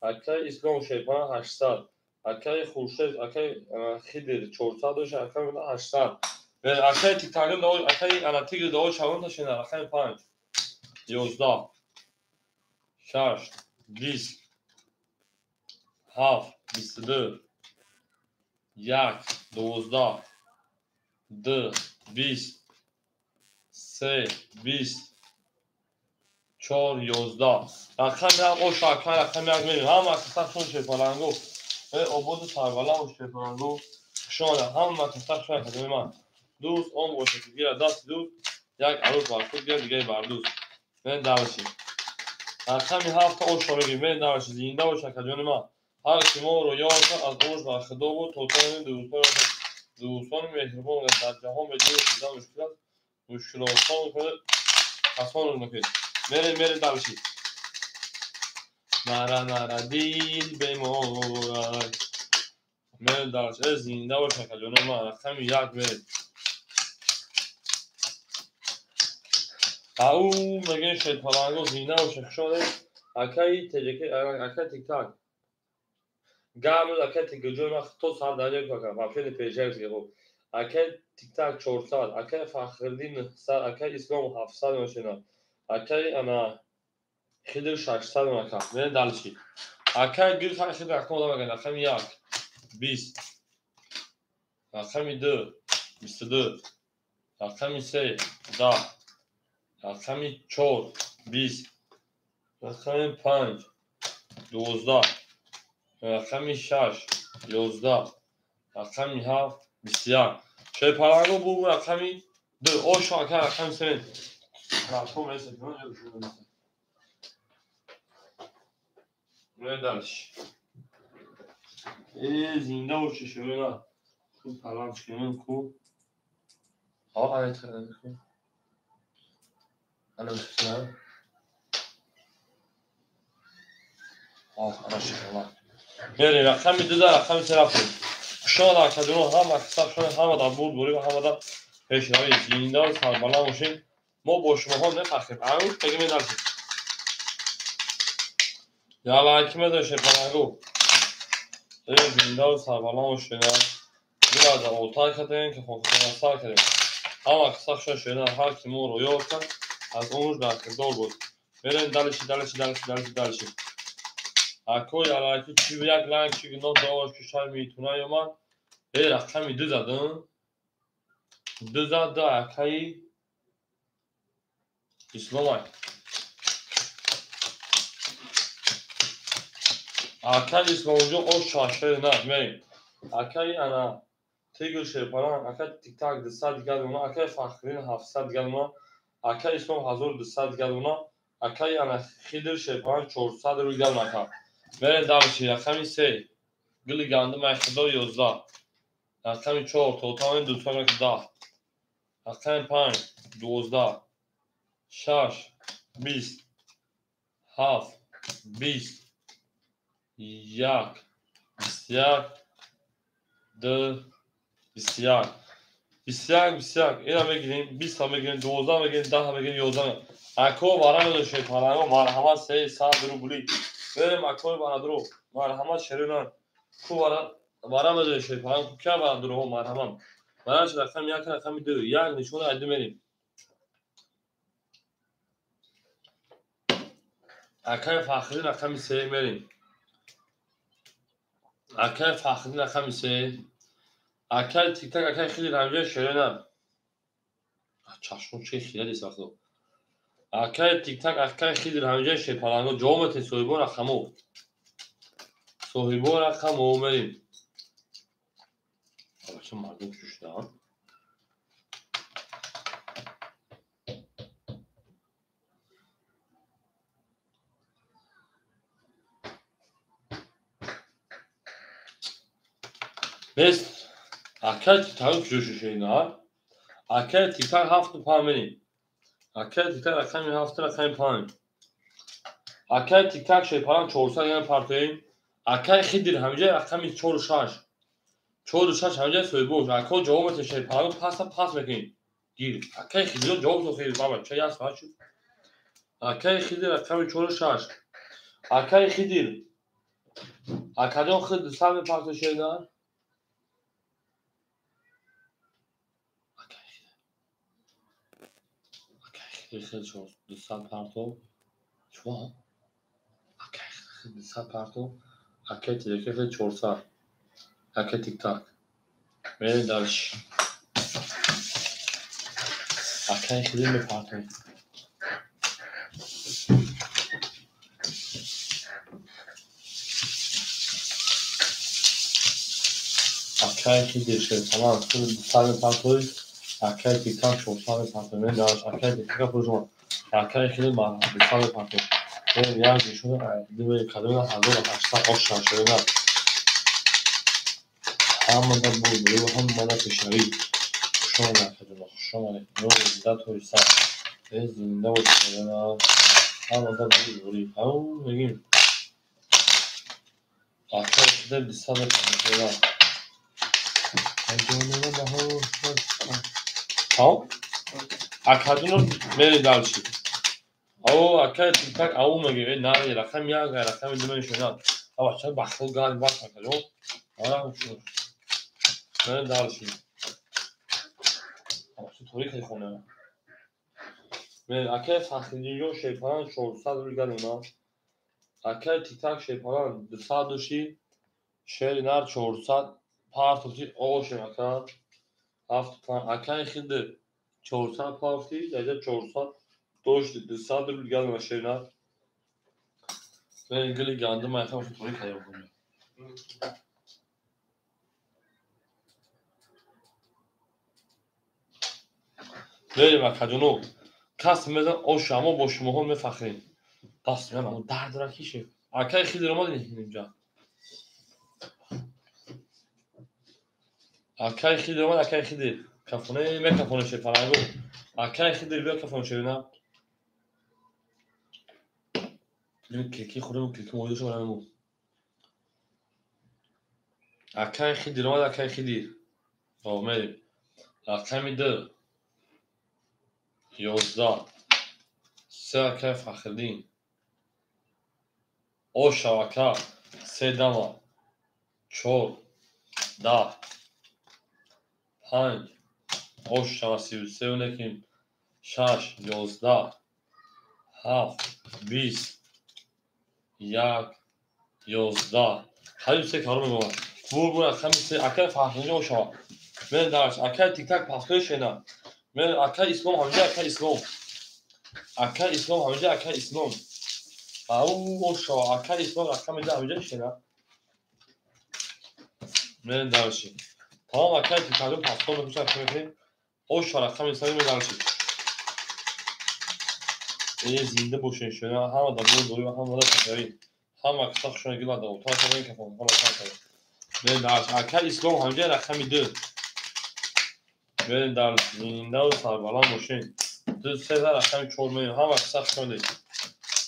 اکا اسلام شیپان 800 اکا خورشید اکا خیدر 400 اکا 800 و اکا تیک تاک دو اکا انا تیک دو چاون تا شینا رقم 5 11 6 20 7 22 1 12 2 20 3 20 4 11 رقم هم او شاکر رقم یک میریم هم متصف شون شیپالنگو عبود سربالا و شیپالنگو شون هم متصف شون کدومی من دوست اون باشه که گیره دست دوست یک عروض برکود گیر دیگه بردوست من دوشیم رقمی هفت او شو بگیم من دوشی زینده باشه کدومی من هر کی ما رو یاد از اوش برخدا بود توتان دوستان مهربان در جهان بدون چیزا مشکلات کنه آسان رو نکنید میره دالشی نارا دیل به مورای میره دالش زنده و شکلونه ما رقم 1 میره او میگه شد پلانگو زنده و شکشونه اکای تجکه اکای تیک تاک گامل اکای تیک جو ما تو سال داره که واپس پیجرز گرو اکای تیک تاک 400 اکای فخردین 900 اکای اسلام 700 ماشینا اکای انا خیلی 600 مکان میره دالشی اکای گیر خواهی خیلی رقم دارم اگر رقم 1 20 رقم 2 22 رقم 3 10 رقم 4 20 رقم 5 12 رقم 6 11 رقم 7 21 شای پرانگو بو رقم 2 او شاکر رقم 3 رقم میسه میره دالش زنده و چشمه نه خوب پران چکمون خوب آیت خیلی خوب الان شکرم شکرم میری رقم 2 رقم 3 رفتیم شما در کدوم هم اکثر شما هم در بود بوری و هم در پیشروی زنده و سربالا باشین ما با شما هم نفرخیم اون بگیم این درسید یا لایکی میدوشه پرانگو زنده و سربالا باشین بیلا در اوتای کردیم که خود سر کردیم هم اکثر شما شده هر کی ما رو یاد کن از اونش در کردار بود میرین دلشی اکوی علاقی چی به یک لنگ چی گناه داوش که شاید میتونه یا من رقمی 2 زدم 2 زد اکایی اسلام اکل اسلام اونجا او شاشه نه بریم اکل انا تیگر شیپاران اکل تیک تاک 200 دیگر اونا اکل فخرین 700 دیگر اونا اکل اسلام 1200 دیگر اونا اکل انا خیدر شیپاران 400 رو دیگر اونا بریم دارشی رقمی 3 گلی گنده مخدار 11 رقمی 4 توتال 210 رقمی 5 12 6 20 7 20 یک 21 2 21 21 این هم بگیریم 20 هم بگیریم 12 هم بگیریم 10 هم بگیریم 11 اکو وارم داشته پانگو مرحمت 300 رو بولی بریم اکو بردارو مرحمت شریران کو وارم داشته پانگو که بردارو مرحمت برایش رقم یک رقم دو یک نشون عدی بریم اکای فخری رقم 3 بریم اکای فخری رقم 3 اکای تیک تاک اکای خیلی رمجه شریران چشمون چه خیلی ساختم اکای تیک تاک اکای خیلی رمجه شپالانگو جامت صاحبو رقمو صاحبو رقمو بریم چه مردم شوشته ها بس اکای تیک تاک شوشه اینا اکای تیک تاک 7 پام بریم اکای تیک تاک رقم 7 رقم 5 اکای تیک تاک شپالان 400 یعنی پارتوین اکای خیلی رمجه رقم 4 6 4 6 همجا صاحبو اکو جامت شپالانگو پاس بکن گیر اکای خیلی جامت خیلی بابا چه یاس فاشو اکای خیلی رقم 4 6 اکای خیلی اکادون خیلی سال پارتو شدن اکای خیلی شد 200 پارتو شو اکای خیلی 200 پارتو اکای تیک خیلی 400 اکای تیک تاک بریم دارش اکای خیلی به پارتو اکای خیلی شد تمام خیلی 200 پارتو اکای تیک تاک 400 پارتو بریم دارش اکای تیک تاک پروژه اکای خیلی مال 200 پارتو بریم یک نشون عدی بریم کدوم 1800 آشنا شده هم دا بود هم مالا پیشنهایی شما نکردم شما نکردم زنده توی سر زنده بود شدن هم دا بود هم بگیم اکای شده 200 پارتو ها اکادون رو بریم دارشی او اکای تیک تاک او مگه نه رقم یک رقم دو میشونن او چه بخل گال باش میکنم آره شو من دارشی تو طوری خیلی خونه من اکای فخری جو شیپان 400 رو گل اونا اکای تیک تاک شیپان 200 دوشی شیر نار 400 پارتوچی او شمکان هفت پان اکای خیلی 400 پارتی دیگه 400 دوشتی 200 رو گل اونا شیر نار من گلی گنده من خیلی طوری خیلی خونه بریم اکادونو کس میزن او شما با شما هم میفخرین دست میان اما درد را کیشه اکای خیلی رو ما دیدیم اینجا اکای خیلی رو ما اکای خیلی کفونه میکفونه شه پرنگو اکای خیلی بیا کفونه شه نه این کیکی خودمون کیکی مویدوش رو برنمو اکای خیلی رو ما اکای خیلی آمدیم اکای میده 11 سه اکای فخردین او شوکه 3 دما 4 10 5 او شما 33 اونکیم 6 11 7 20 یک 11 هر سه کارو میگم بور خمیس اکای فخری او شما من دارش اکای تیک تاک پاسخ شنا من اکای اسلام همینجا اکای اسلام Aka İslam hamıca aka İslam. Au şo aka İslam rakam da hamıca şeyler. Ben darışı. Tamam aka çıkardım paston da kuşak kıymetli. O şo rakam İslam'ı ben darışı. Zinde boşun şöyle hamada bu doğru hamada takayım. Hama kısak şuna gül adı. Otar kadar kafam. Hama takayım. Ben darışı. Aka İslam hamıca rakam idi. Ben darışı. Zinde o sarbalan boşun. Düz sefer rakam çormayın. Hama kısak şuna değil.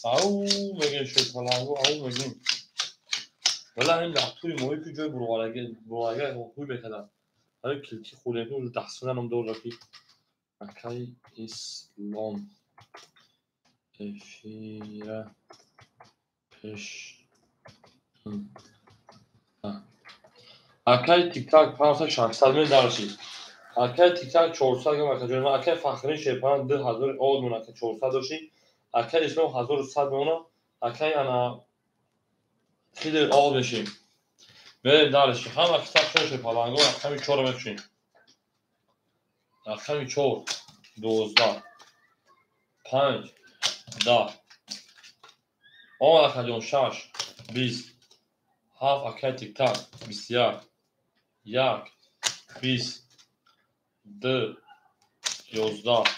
Au megan şey falan bu au megan. Valla hem de توی محیط که جای برواقع خوبی بکنن برای کلکی خودمی رو دستونن هم دور رفی اکای اسلام افیره پش اکای تیک تاک پارسا شخصت من درشی اکای تیک تاک 400 گم اکای جنما اکای فخری شیپان 2000 اول مون اکای 400 داشی اکای اسلام 1100 مون اکای انا خیلی اول بشیم بریم درشی همه کتاب شده پالانگو اکای 4 بکشیم اکای 4 12 5 10 10 اکای 6 20 هفت اکای تیک تاک 21 1 20 2 11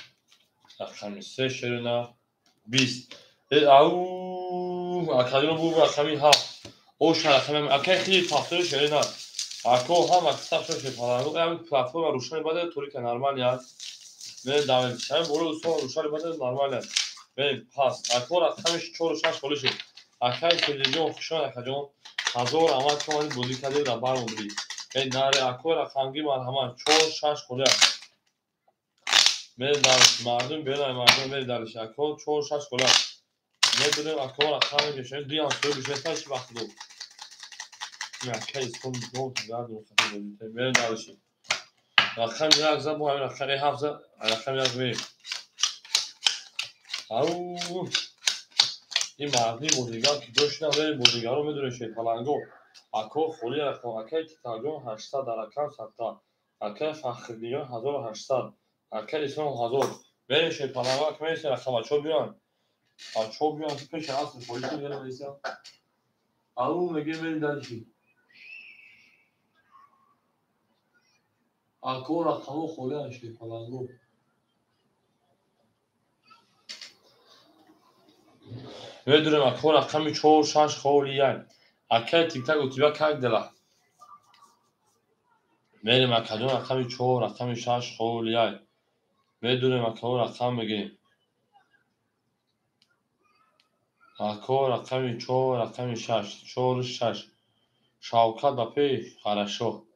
اکای 3 شرنا 20 او اکای رو بو اکای 7 او شرکت اکای خیلی تاثیر شرنا اکو هم اکثر شده پالانگو yani platform روشن باید طوری که نرمال یاد من دارم چند برو اصلا روشن باید نرمال یاد من پاس اکو را کمش چهار شش کلیشه اکای تلویزیون خوشان اکجون هزار آمد که من بودی کردیم در بار بودی من ناره اکو را خانگی مرهمان چهار شش کلیه من دارم مردم بیان مردم من دارش اکو چهار شش کلیه من دارم اکو را خانگی شد دیان سوی بشه تاش وقت دو اکای اسم دو تیار دو خطی بودی من دارشی رقم یک زن با همین رقم هفت زن رقم یک بریم او این مردی بودیگر که دوش نبریم بودیگر رو میدونه شید پلنگو اکو خولی رقم اکای تیتاجون 800 در رقم ستا اکای فخریان 1800 اکای اسلام 1000 بریم شید پلنگو اکا میرسیم رقم اچو بیان اچو بیان تو پیش اصل پولیسی میگنه میرسیم او میگه میری دلشی اکو رقمو خولی شید پلنگو میدونم اکو رقمی 4 6 خولیان اکای تیک تاک اوتیبا کک دلا میریم اکادون رقمی 4 رقمی 6 خولیان میدونیم اکو رقم بگیریم اکو رقمی 4 رقمی 6 4 6 شاوکت با پیش хорошо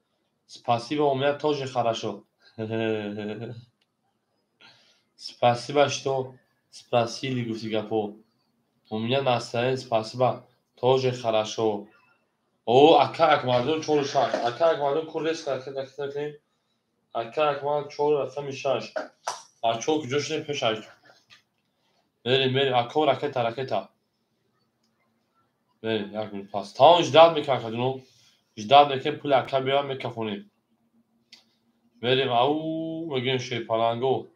спасибо у меня тоже хорошо спасибо что спросили гусигапо у меня настроение спасибо тоже хорошо او اکا اکمالدون 4 6 اکا اکمالدون کورس کنیم اکا اکمال 4 رقمی 6 اچو کجاش پیش بریم اکو رکتا بریم یک منوت پس تا اجداد میکنم اجداد میکنم پول اکا بیام میکفونیم بریم او میگیم شی پالانگو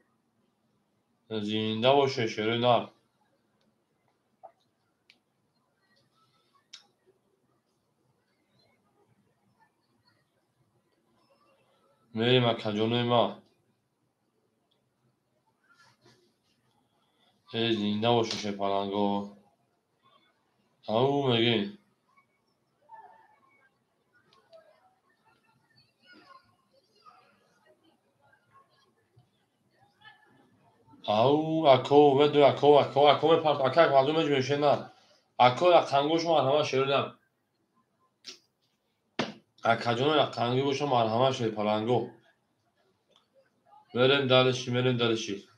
زنده باشه شیرین نار بریم اکا جانوی ما زنده باشه شی پالانگو او میگیم او اکو بدو اکو میپرد اکا اکمالدون میجیم شیرین نار اکو اکانگوش مرحمه شیرین نار اکا جانوی اکانگی باشه مرحمه شی پالانگو بریم دلشی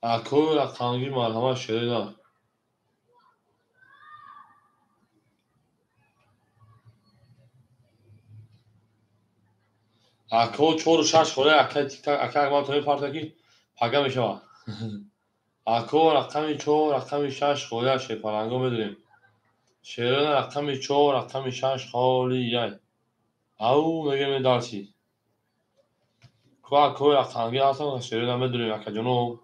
اکو اکانگی مرحمه شیرین نار اکو 4 و 6 خوره اکا تیک تاک اکا ما تو پارتاکی پاگا میشه اکو رقم 4 رقم 6 خوره شه پالانگو بدونیم شیرین رقم 4 رقم 6 خالیه او میگه مدارچی کو رقمی هستم شیرین هم بدونیم اکا جنو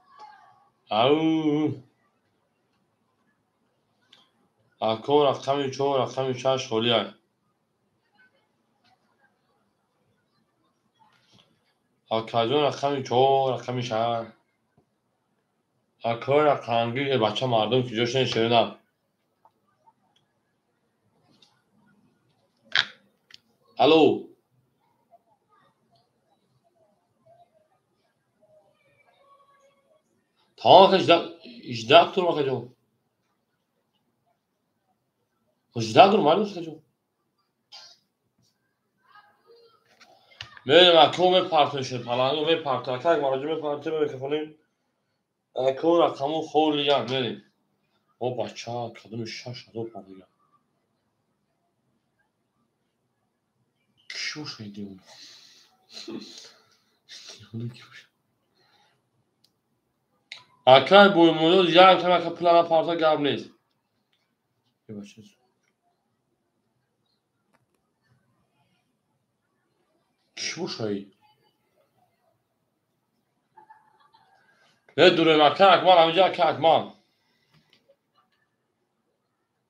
او اکو رقم 4 رقم 6 خالیه اکا جون رقم 4 رقم 6 اکو رقمی بچه مردم که جوشن شیرین الو tamam اجداد durma kaçıyor. اجداد durma mı kaçıyor? Benim aklıma partnership falan ve partnerlik maracı partner ve kafanın akıl rakamı خوردیم benim. O بچه kadın şaşırdı o parayla. Kişi şey diyor. Akay boyumunu yarım tane plana parta gelmeyiz. Yavaşız. Kişi şey. Ne duruyor akay akman amca akay akman.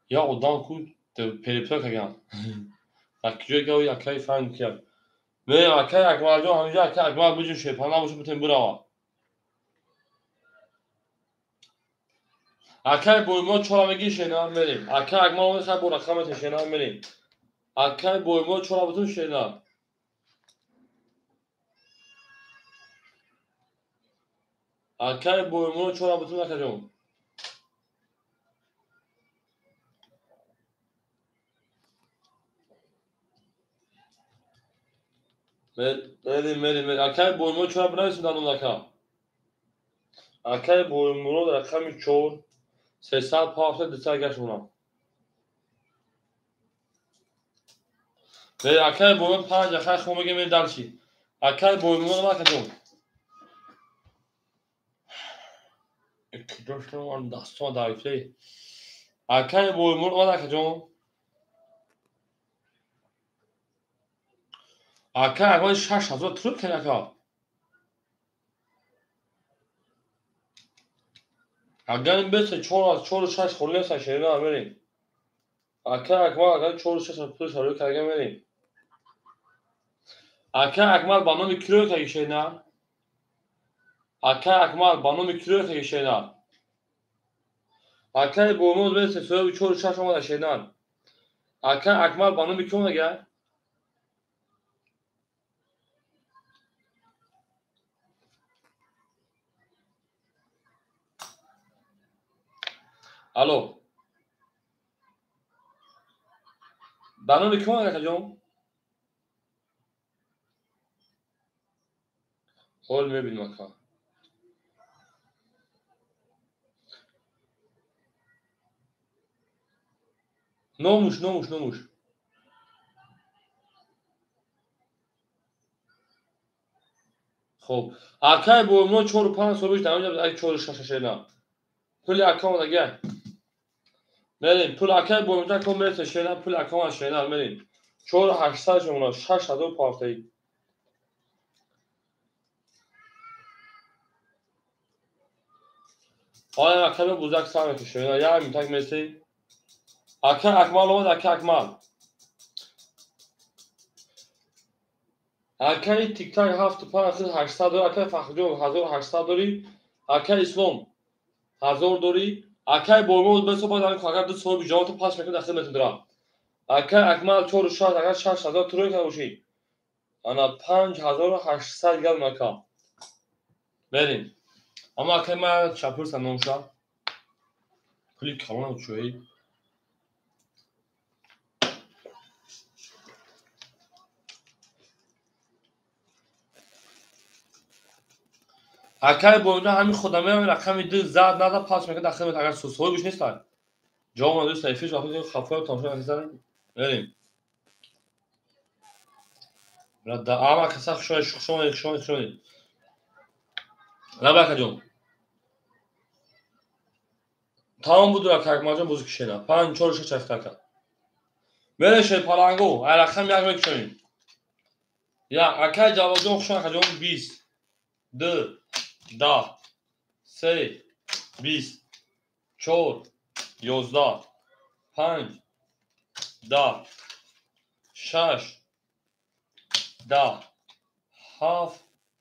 Ya odan ku peripler kagan. Akıcı gavi akay fan kıyar. Ve akay akman amca akay akman bu şey falan bu bütün brava. Akay boyuma çorabı şeyler vereyim. Akay akman onu sen bu rakamı şeyler vereyim. Akay boyuma çorabı şeyler. Akay boyuma çorabı bakacağım. Verin. Akay boyuma çorabı neresi lan onlaka? Akay boyuma rakamı çoğur. Sesal pahsa dışarı geç ona. Ve akay boyuma panca akay xome gemeyi dalşi. Akay boyuma bakacağım. Kıdırşım var dastuma daifle. Akay boyuma bakacağım. Akay akay şaş hazır tutup kenaka. اگر بشه چهار شش خورده شیرین هم بریم اکمال اگر 4 6 پول شروع کردیم بریم اکمال بانو میکرو که شیرین اکمال بانو میکرو که شیرین بومود بشه سوی 4 6 اومد شیرین اکمال بانو میکرو نگه الو بانو میکرو نگه جون حال میبین مکان نوموش خب بومود 4 و 5 سویش دارم اگه 4 6 شیرین پول اکام نگه بریم پول اکای بومتا کن برسه شیرین پول اکام شیرین بریم 4 800 شما 600 پارتی آیا اکای بزرگ سر که شیرین یا میتاک مرسی اکای اکمال اومد اکای تیک تاک 7 5 800 دلار اکای فخجو 1800 دلاری اکای اسلام 1000 دلاری اکای بومود به صبح دارن کاغذ دو صبح جواب تو پاس میکنه داخل متن درا اکای اکمال 4 6 اگر 6000 تروی که باشی انا 5800 گل مکا بریم اما اکای ما چاپور سنم شد پولی کلان چوی اکای بومود همین خدامه رقم دو زد نزد پاس میکنه داخل متن اگر سوسوی گوش نیست جواب نداره سیفیش وقتی خفای تامشون نزدن بریم اما کسا شونی نباید جون تمام بود را که ماجون بزرگ شنا 5 4 6 7 برش پالانگو رقم یک بکنیم یا اکای جواب خشون کجون 20 2 10 3 20 4 11 5 10 6 10 7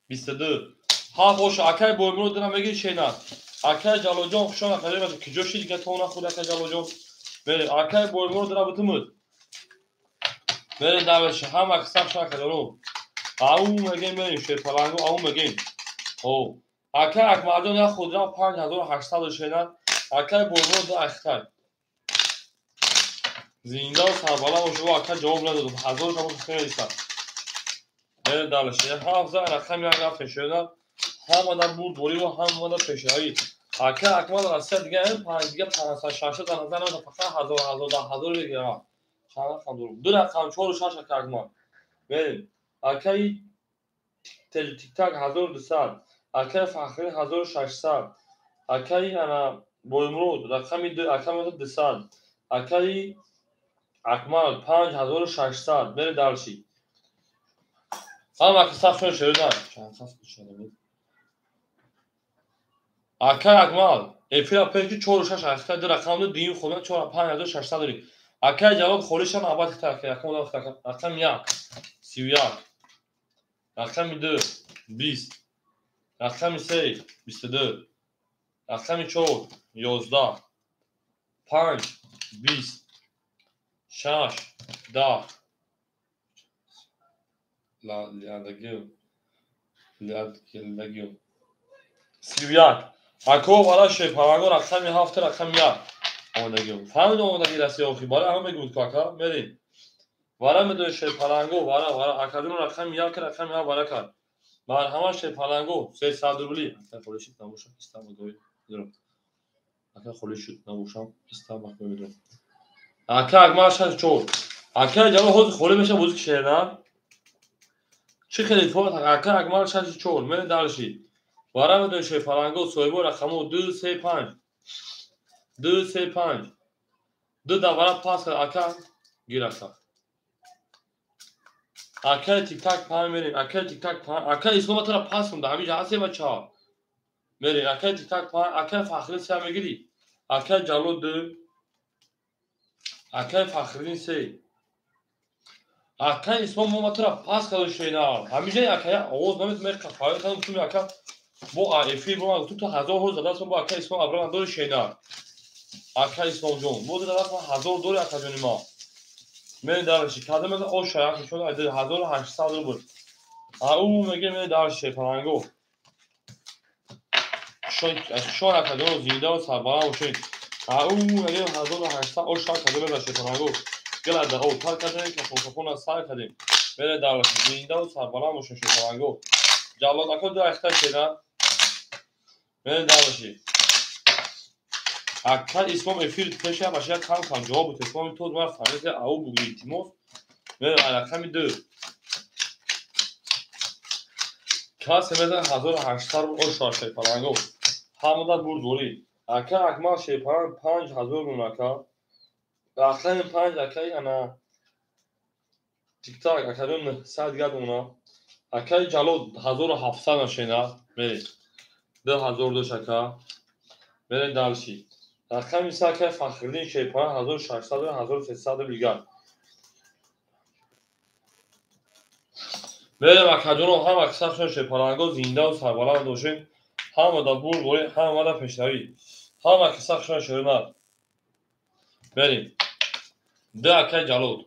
22 7 oş akay boymunu dönem begi şeyna akay jalojong khshona qadema ki joshi diga tona khuda akay jalojong bere akay boymunu dönem bitumud bere davesh ham aksaq shona kadaro au megen bere she palango au megen o akay akmadon ya khudra 5800 şeyna akay boymunu da akhtar zinda و سربالا و شما akay javob nadadum 1000 تا خیلی است bere davesh ya hafza raqam ya rafte shona هم در بود دوری و هم در پیشایی اکه اکمال راسته دیگه دیگه 560 تا نظر نه فقط 1000 بگیرم چند رقم دو رقم 4 و 6 اکمال بریم اکه تیک تاک 1200 اکه فخری 1600 اکه انا بویمرود رقم 200 اکه اکمال 5600 بره دالشی هم اکه صف شده چند صف شده اکای اکمال افیلا پکی 4 6 اکای در رقم دیم خودم 4 5600 داری اکای جواب خودشان آباد کرد که رقم رقم 1 31 رقم 2 20 رقم 3 22 رقم 4 11 5 20 6 10 لا لیادگیو 31 اکو بالا شی پارانگو رقم 7 رقم 1 آمدگی فهمید آمدگی رسی آخی بالا همه بگید کاکا برید وارا میدونی شی پالانگو وارا اکادون رقم 1 رقم 1 بالا کرد بر همه شی پالانگو 300 روبلی اصلا خودشیت نبوشم استام دوی درم اصلا خودشیت نبوشم استام میدونم اکا اگماش هست چور اکا جلو خود خوله میشه بزرگ شهران چه خیلی فوت اکا اگماش هست چور من دارشی وارا میدونی شی پالانگو سویبو رقمو 235 235 دو دوباره پاس کرد اکا گیرسا اکای تیک تاک پای میرین اکای تیک تاک پای اکای اسلام تو را پاس کنم همین جهاسی بچه‌ها میرین اکای تیک تاک پای اکای فخری سه میگیری اکای جلو 2 اکای فخری 3 اکای اسلام ما تو را پاس کرد شینا همین جای اکای آواز نمیت میخ کفایت کنم تو اکای بو افی بو تو 1000 هو زداست بو اکای اسلام ابران دور شینا اکای اسلام جون بو زداست 1000 دور اکای ما من دارشی کادم از او شایخ شد 1800 رو بود او میگه من دارشی پلنگو شون اکادون زنده و سربالا و شین او میگه 1800 او شایخ کادم داشته پلنگو گل در او تا کردیم که فوتوفون سر کردیم بره دارشی زنده و سربالا و شین پلنگو جلاد اکو دو اختر شده من دارشی اکاد اسمم افیر پیشه باشه کام جواب بود اسمم تو دو فهمیده او بگی تیموس من رقم 2 کاس مثلا 1800 رو شاشه پلنگو هموندا بردوری اکا اکمال شیپان 5000 اوناکا رقم 5 اکای انا تیک تاک اکادون 100 گاد اونا اکای جلو 1700 نشینا بری 2000 شکا بری دالشی رقم ساکه فخردین شیپان 1600 و 1300 بیگان بری اکادون هم اکثر شیپانگو زنده و سربالا دوشین هموندا بردوری هموندا پیشروی هم اکثر شیرنا بریم ده اکای جلو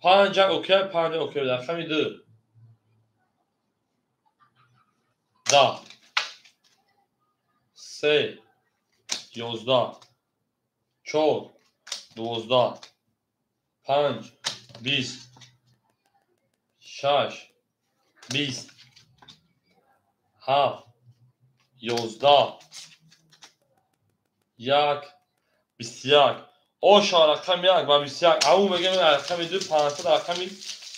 5 اوکی 5 اوکی رقم 2 10 3 11 4 12 5 20 6 20 7 11 1 21 او رقم 1 و 21 او میگه رقم 2 500 رقم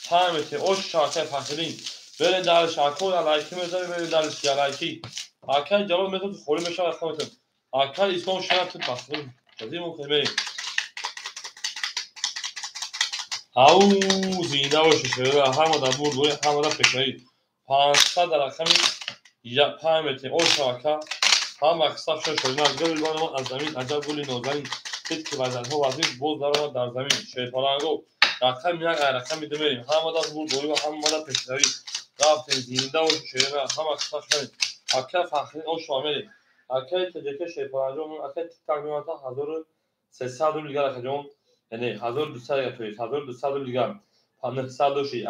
5 متر اوش شاکه فخرین برین درش اکو علایکی میذاری برین درش علایکی اکای جواب میتون خوری میشه اخواتم اکای اسمو شرط فخرین چیزی ممکن بریم او زینده باشه شده همه در بود روی همه در فکری 500 رقمی 5 متر اوش شاکه هم اقصاف شد شدیم از گل بانمان از زمین عجب گلی نازنین کسی که وزنها وزین بوز درآمد در زمین شیطانانگو رقم یک رقم میده بریم هم در بود روی و هم در فکری رفتیم زینده باشه شده هم اقصاف شدیم اکه فخرین او شاملی اکه تجکه شیطانانگو اکه تک تک بیمانتا 1300 لیگر اکجون یعنی 1200 لیگر تویست 1200 لیگر 900 دوشی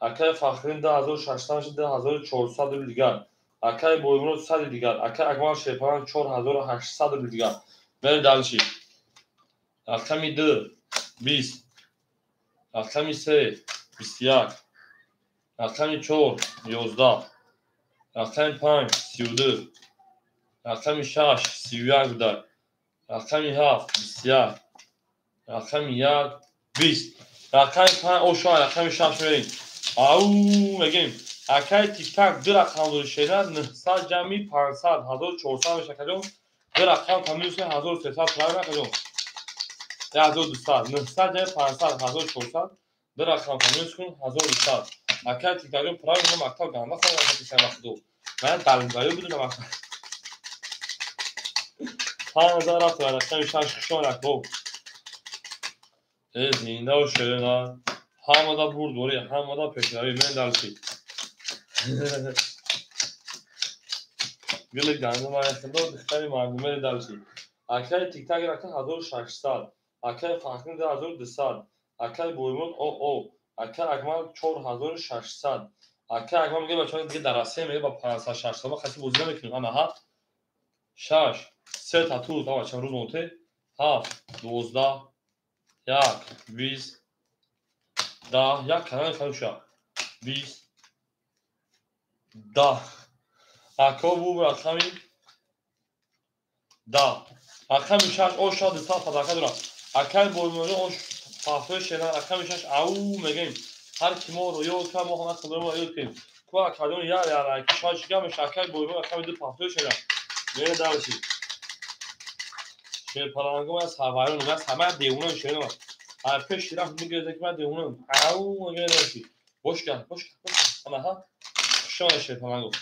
اکه فخرین ده 1600 شد 1400 لیگر اکه بویمرو 100 لیگر اکه اکمال شیپان 4800 لیگر بریم دلشی رقمی 2 20 رقمی 3 21 رقمی 4 11 رقمی 5 32 رقمی 6 31 بوده رقمی 7 21 رقمی 1 20 رقمی 5 او شای رقمی 6 میریم او میگیم اکای تیک تاک دو رقم دور شده 900 جمعی 500 1400 میشه کجا دو رقم تمومش 1300 پرای کجا 1200 900 جمعی 500 1400 دو رقم تمومش کن 1200 اکای تیک تاک پرای من مکتب گنده خواهم وقتی سه وقت دو من دلنگایی بودم مکتب 5000 رفت رقم 6 شون رقم زینده و شده همه دا برد دوری همه دا پشنوی من دلشی گل گنده من اخدا دختری مردمه دلشی اکای تیک تاک رقم 1600 اکای فخرین 1200 اکای بویمون او اکای اکمال 4600 اکای اکمال میگه بچه‌ها دیگه درسه میگه با 500 600 ما خاطی بازی نمیکنیم اما ها 6 3 تا تو تا چند روز مونته 7 12 1 20 10 یک کنال فروشا 20 10 اکا بو رقمی 10 رقمی 6 او شاد استاد صداقت دارم اکای بولمونه اون فاخته شنا رقمی 6 او میگیم هر کی ما رو یو کم ما هم خبر ما یو کنیم کو اکادون یا کی شاش گام شکای بولمونه رقمی دو فاخته شنا میره دالشی چه پلانگو از هوایون از همه دیونه شنا هر پیش رفت میگه که من دیونه او میگه دالشی boş gel ama ha şöyle şey falan yok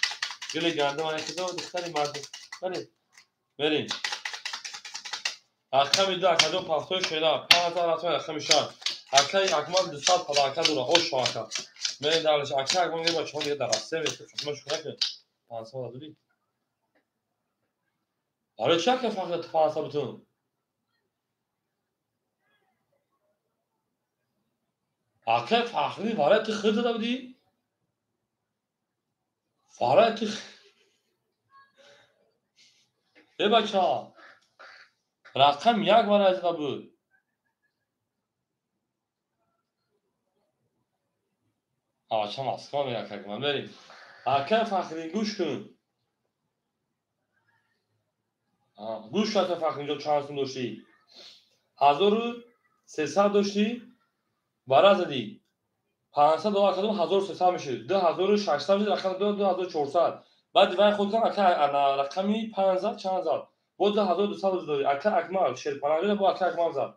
gele geldim ayakta o dikkat vardı verin akşam da akşam pafto şeyler pazar atma akşam şart akşam akmal dışarı falaka dura o şaka ben dalış akşam akşam gibi çok iyi derse ve tutma şu kadar pansa da değil ara çaka fakat pansa bütün akşam fahri var ya tıkırdı da değil Farah بچه‌ها رقم یک بار از بود آقا مسکان یک من بریم حکم فخری گوش کن گوش شد فخری اینجا چند داشتی 1300 داشتی برای زدی 500 دو کدوم 1300 میشه 2600 میشه رقم 2400 بعد دیوار خود کن رقمی 500 چند زد بود 1200 دادی اکمال شیرپناهی با اکمال زد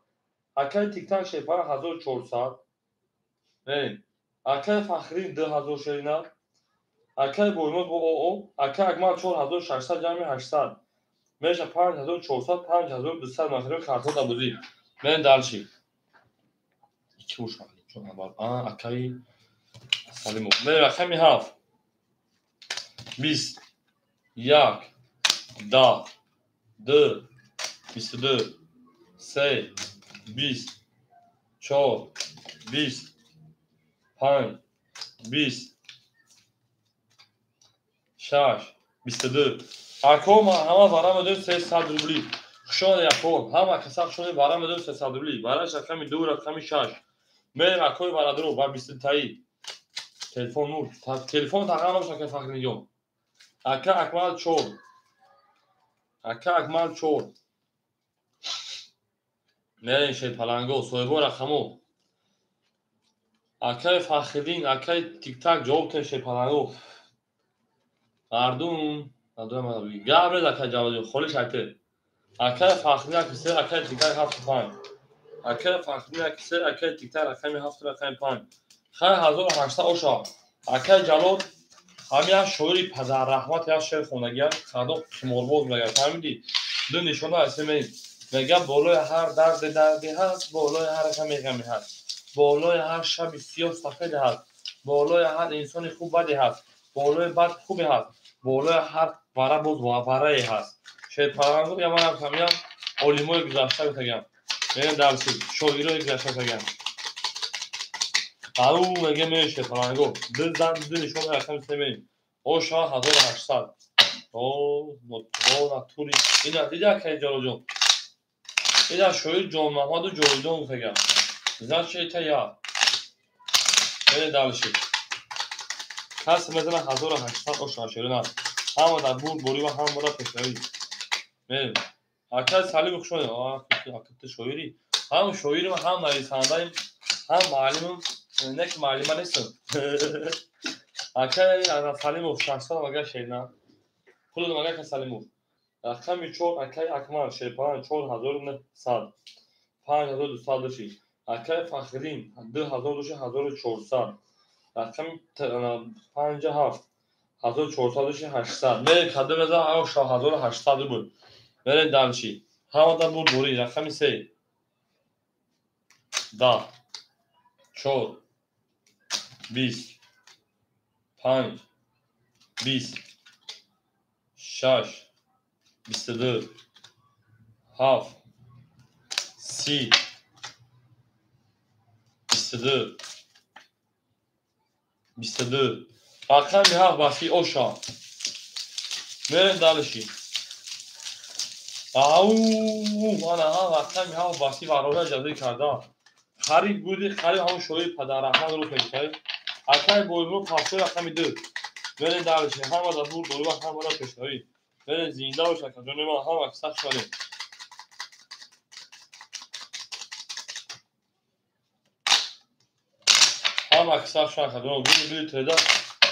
اکای تیک تاک شیرپناه 1400 بریم اکای فخری 2000 شیرینه اکای بویموز او اکای اکمال 4600 جمعی 800 میشه 5400 5200 مخرج کارت دادی من دالشی iki uç var çok var اکای سلیمو من رقمی 7 20 1 10 2 22 3 20 4 20 5 20 6 22 اکوما همه برام دادن 300 روبلی شون یکم همه کسا شون برام دادن 300 روبلی براش رقمی 2 رقمی 6 من اکوی برادرو با 20 تایی تلفن نور تلفن تقریبا نمیشه که فکر میگم اکا اکمال 4 اکا اکمال 4 من شی پلنگو سویبو رقمو акаи Фахриддин, акаи Тик-так ҷавоб тен шепаранго. Мардум гап акаи ҷаводи холи шайте. Акаи Фахриддин акисе, акаи Тик-так 75. Акаи Фахриддин акисе, акаи Тик-так рақами 7 рақами 5. Хай 1800 оша. Акаи Ҷалод ҳамин шоири падарраҳмат як шеър хонагияд, хадо қиморбоз мегӯяд. Фаҳмидӣ? Ду нишона аст меин. Мегӯяд болои ҳар дарде ҳаст, болои ҳар ғаме ғаме ҳаст. Болои ҳар шаби сиёҳ сафеде ҳаст. Болои ҳар инсони хуб баде ҳаст. Болои бад хубе ҳаст. Болои ҳар вара боз варае ҳаст. Шеърпаранго я манам ҳамин олимои гузашта гуфтагам. Меин дарси шоирои гузашта гуфтагам. Ау мега меин шеърпаранго. Ду зан ду нишони рақами се меин. Оша 1800. О натури. Ина дида акаи Ҷалоҷон. Ина шоир Ҷонмаҳмаду Ҷовидон гуфтагам. Значит я. Меин дарси. Кас мезана 1800 оша шеърна. Ҳама дар бурбори ва ҳама дар пешравӣ. Меин. Акаи Салим хушони. Акаи шоири. ҳам шоири ва ҳам нависандаи ҳам маълимам. Нек маълима нестам. Акаи Салимов 60 мага шеърна. Пули мага Салимов. Рақами 4 акаи Акмал шеърпаран 4900. 5200 доши. Акаи Фахриддин 2000 доши 1400. Рақами 57 1400 доши 800. Меин кадо меза оша 1800 буд. Меин дарчи. ҳама дар бурбори рақами 3 10 4 20 5 20 6 22 7 30 22 22 рақами 7 баси оша. Меин дарши. Ау ана рақами 7 баси вароҳа ҷазӣ карда. Хариб буди хариб ҳамон шоири падарраҳмат рӯ мегӯяд. Акаи Боимурод 50 рақами 2. Меин дарши. ҳама дар бурбори ва ҳама дар пешравӣ. Меин зинда бош акаҷони ман ҳама аксар шавем. ҳама аксар шавем акаҷон. Буди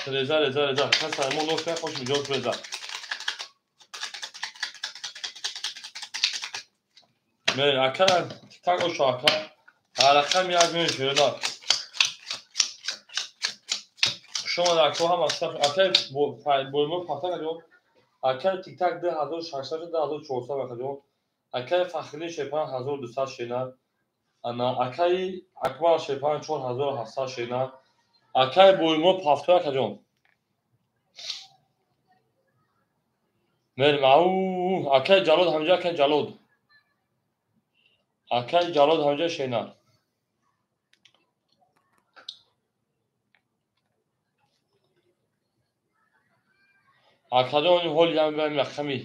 треза реза. Каса мо нош хош миҷоз реза. Меин акаи Тик-так оша акаи. Рақами 1 меин шеърна. Шумо ако ҳам аксар акаи Боимурод 50 акаҷон. Акаи Тик-так 2600 2400 акаҷон. Акаи Фахриддин шеърпаран 1200 шеърна. Ана акаи Акмал шеърпаран 4700 шеърна. Акаи Боимурод 70 акаҷон. Меин ау акаи Ҷалод ҳамҷа акаи Ҷалод. Акаи Ҷалод ҳамҷа шеърна. акаҷони ҳоли ям рақами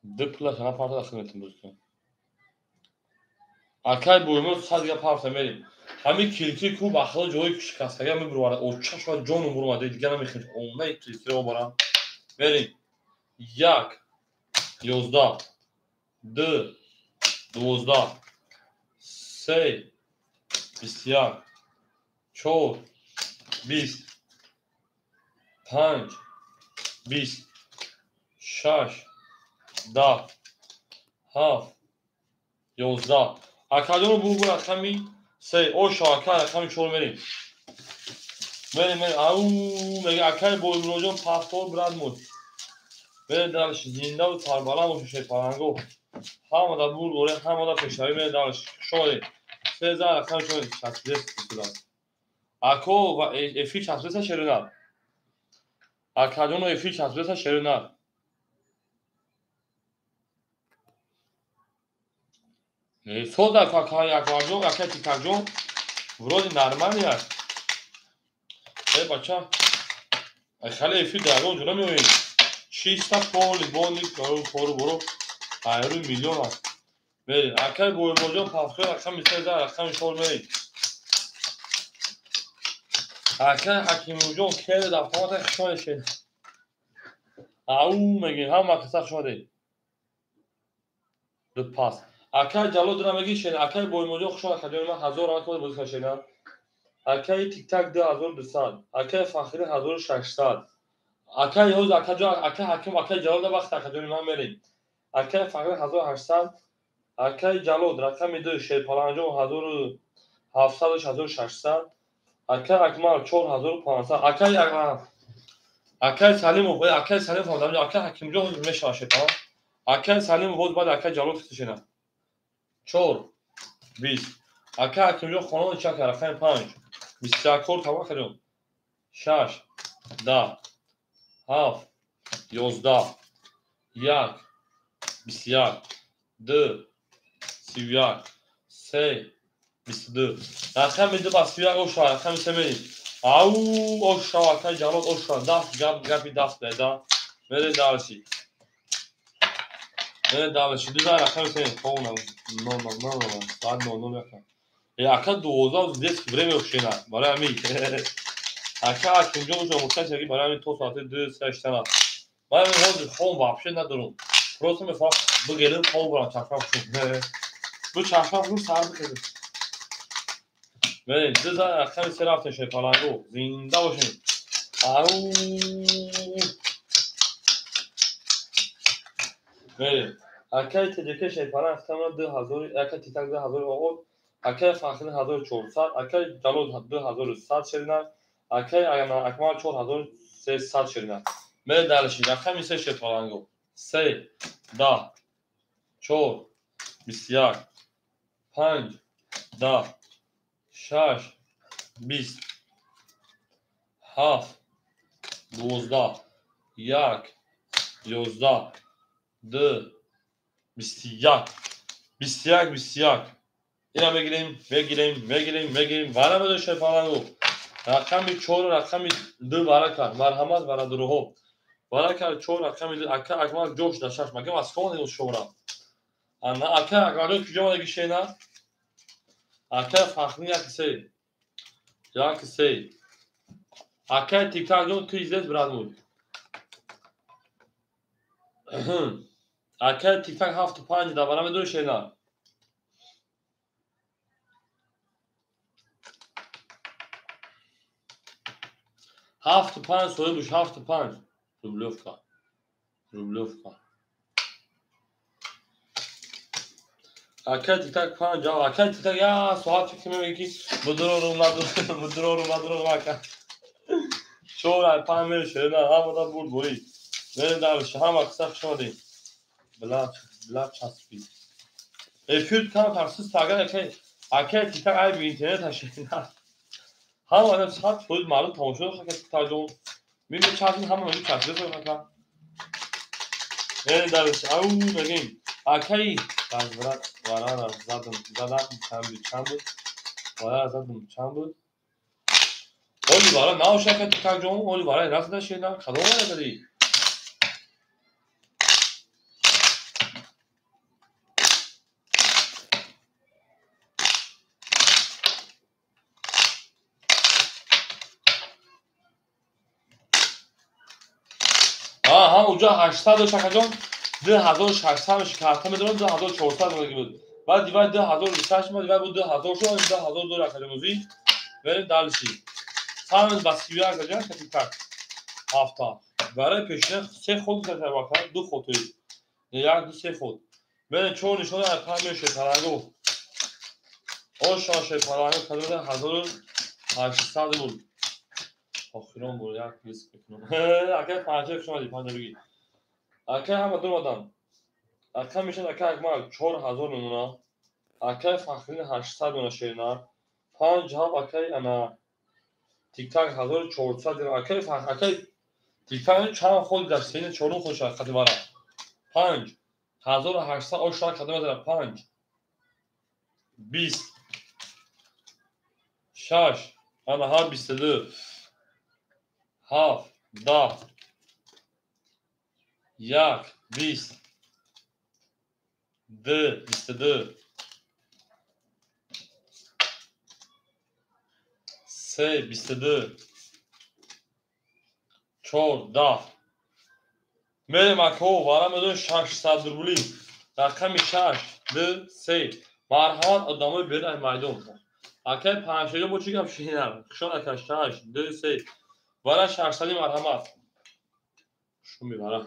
2 плюс ана парта рақами бузкун. Акаи Боимурод 100 га парта мерим. Ҳамин килки ку бахло ҷои шикастага мебурварад. Оча шояд ҷону бурмаде дига намехин. Омаи килкиро барам. Мерим. 1 11 2 12 3 21 4 20 5 20 6 10 7 11 акаҷону бурбур рақами 3 оша акаи рақами 4 мерим. Меин ау мега акаи Боимуродҷон 50 брат муд. Меин дарши зиндаву сарбаланд боша шеърпаранго. ҳама дар бурбори ҳама дар пешравӣ. Меин дарши хушоде. Сеза рақами 4 ако ва эфи 40 шеърна. акаҷону эфи 40 шеърна. Сода акаи Акмалҷон акаи Тик-такҷон вроди нормалия. бача хеле эфи дарон ҷо намеоем. чиста поли бонди кору боро айру миллион аст. Меин акаи Боимуродҷон 50 рақами 3 рақами 4 меин. акаи Ҳакимовҷон кели дафтамата хушоне шеърна. ау мегин ҳама аксар шуде. ду пас акай ҷалодро мегишен, акай боймоҷо хушо акадёни ман 1000 акбар бозӣ кашена, акай тиктак 2200, акай фахри 1600, акай ҳоз акаҷо акай ҳаким акай ҷалода вақт акадёни ман мерем, акай фахри 1800, акай ҷалод рақами 2 шерпаланҷо 1700 1600, акай акмал 4500, акай салимов акай салимов акай ҳакимҷо ҳозир мешавад шерпалан, акай салимов боз баъд акай ҷалод хишена 4 20, акай ҳакимҷо хонони чака рақами 5 21 тавба кардем 6 10 7 11 1 21 2 31 3 22 рақами 2 ба 31 ош шавад, рақами 3 мерем ау ош шавад, акай ҷалод ош шавад, даст гапи даст да мере далши дуза рақами 3 хона саат 00 яка ака 12 дес время ушена барои ами ака ҳакимҷо уша мутасиги барои ами то соати 2 3 штана барои ами ҳозир хон вообще надорум, просто мефаҳмам бигелим хон бурам чашмам шуд бу чашмам шуд сар бикардим мерем дуза рақами 3 рафтем шерпаланго зинда бошем ау мерем акай тдк шерпалан рақами 2000, акай титак 2000 оғоз, акай фахри 1400, акай ҷалод 2100 ширинад, акай акмал 4300 ширинад мере далши рақами 3 шерпаланго 3 10 4 21 5 10 6 20 7 12 1 11 2 21 21 ина мегирем вара медо шерпаланго рақами 4 рақами 2 бара кард марҳамат барадуруҳо бара кард 4 рақами 2 ака акмал ҷош дашаш магам аз кони шора ана ака акмалҷо куҷо мада гишена ака фахри 1 акай тиктакҷон ки здесь братмуй акай тиктак 75 да бара медо шена هفت پنج صاحبش 75 روبلوفka акай тиктак 5 акай тиктак я соат фикр мемеги будурорум надурорум ака 4 5 мешена ҳамада бурд бори мерем далши ҳама қиса хушодем блад часпи эфир кам тарсиз тагар акай тиктак айби интернет ашена ҳама адам сад фоиз маълум тамошо акай тиктакҷон мебини часпи ҳама мегӯ часпи ака мерем далши ау мегем акай варара задам чанд буд варара задам чанд буд оли вара наош акай тиктакҷон оли вараи разда шена кадом вара дарӣ اونجا 800 داشت اکاجان 2600 میشه کارتا میدونم 2400 دیگه بود بعد دیوار 2028 ما دیوار بود 2000 شو 2000 دلار اکادمیزی بریم دالشی سامن باسیویا اکاجان که تک هفته برای پیشنه سه خود در واقع دو خودی یک دو سه خود بریم چون نشون اپا میشه ترانگو او شاشه ترانگو کدوم 1800 بود آخرام بود یک لیست کنم اگه پنجه شما دی پنجه بگی اگه همه دو مدام اگه میشه اگه اگه 4000 نمونه اگه فخرین 800 نمونه شیرنا 5 ها اگه انا تیک تاک 1400 اگه تیک تاک چند خود در سین چورون خودش خطی بارا 5800 او شاید کدوم داره 5 20 6 انا ها 22 7 10 1 20 2 22 3 22 4 10 میریم اکو وارم بدون 600 ربلی رقم 6 د 3 مرحمت adamı bir aymayda oldu. Akay panşeli bu çıkıp şeyler. Kışan arkadaşlar 2 3 Vara şarşali merhamet. Şu bir vara.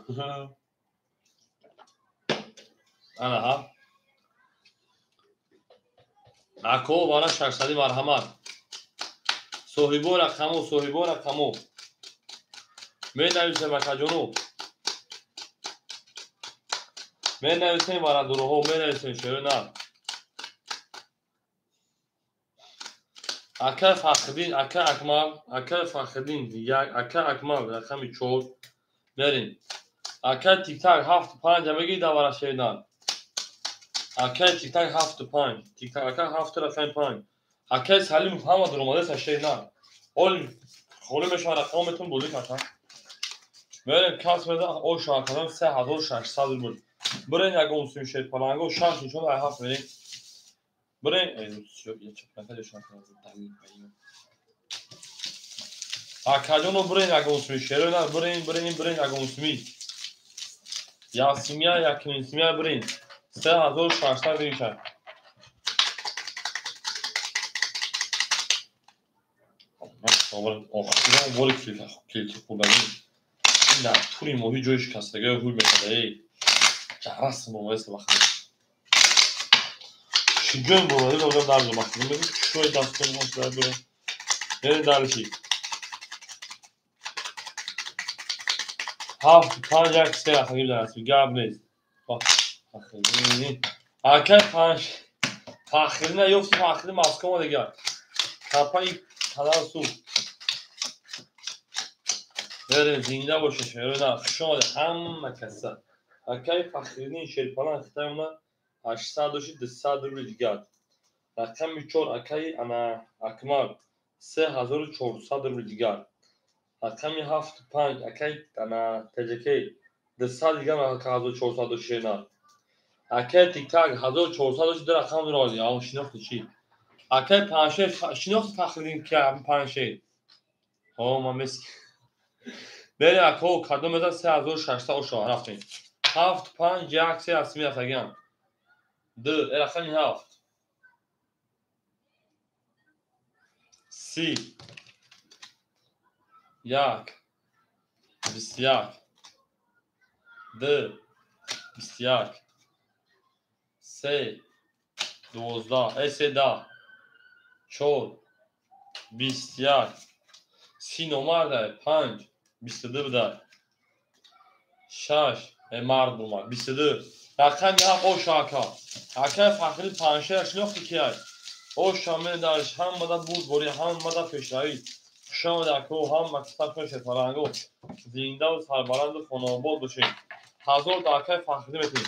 Ana ha. Ako vara şarşali merhamet. Sohibo rakamu. Men navise makajonu. Men navise vara duruho men navise şeruna. Aka Fakhridin, Aka Fakhridin, Aka Akmal رقم 4 برین. Aka تیک تاک 7 5 بگید دوباره شیدان. Aka تیک تاک 7 5 تیک تاک Aka 7 رقم 5 Aka سلیم محمد روماده شیدان. خالی میشه رقمتون بودی کاتا. برین کاس بده او شاکران 3600 بود. برین اگه اون سوی شید پلنگو شانس چون ای هفت برین. برین یه چپنکه شاکران دقیق. Akajonu buraya yakonsumi. Şerona buraya yakonsumi. Yasimya yakonsumi buraya. 3600 değişer. Oxşudan var ki kullanayım. İlla turi mohi joyuş kastagı huy mesela. Carasın bu mesela bakın. Şu gün bu böyle oradan darbe bakın. Şöyle dastın mesela böyle. Ne darbe şey. هفت 5 یک 3 اخیر در است گاب نیست اکه 5 تاخیر نه یفتی تاخیر ماسکو دیگه کپای تلاسو بریم زنده باشه شروع شما همه کسا اکه فخرین شیرپالان ختمنا 800 200 روبل دیگه رقم 4 اکه انا اکمال 3400 روبل دیگه رقمی 7 5 اکی انا تجکی 200 دیگه من 1400 شینا اکی تیک تاک 1400 در رقم راضی اون شناخت چی اکی پنشه شناخت فخرین که پنشه ما مسک بله اکو کدوم بزن 3600 شو رفتیم 7 5 یک 3 اسمی افغان د رقمی 7 سی یک 21 د 21 3 12 10 4 21 سی نمر ده 5 22 بده 6 مرد بومد 22 رقم یک او شاکا حکم فخری پنشه شناختی که او شامل درش هم مدد بود بوری هم مدد پیشروی شام دکو هم مکتب پیش فرنگو زنده و سربلند و خانواباد باشید 1000 دکه فخری میتونید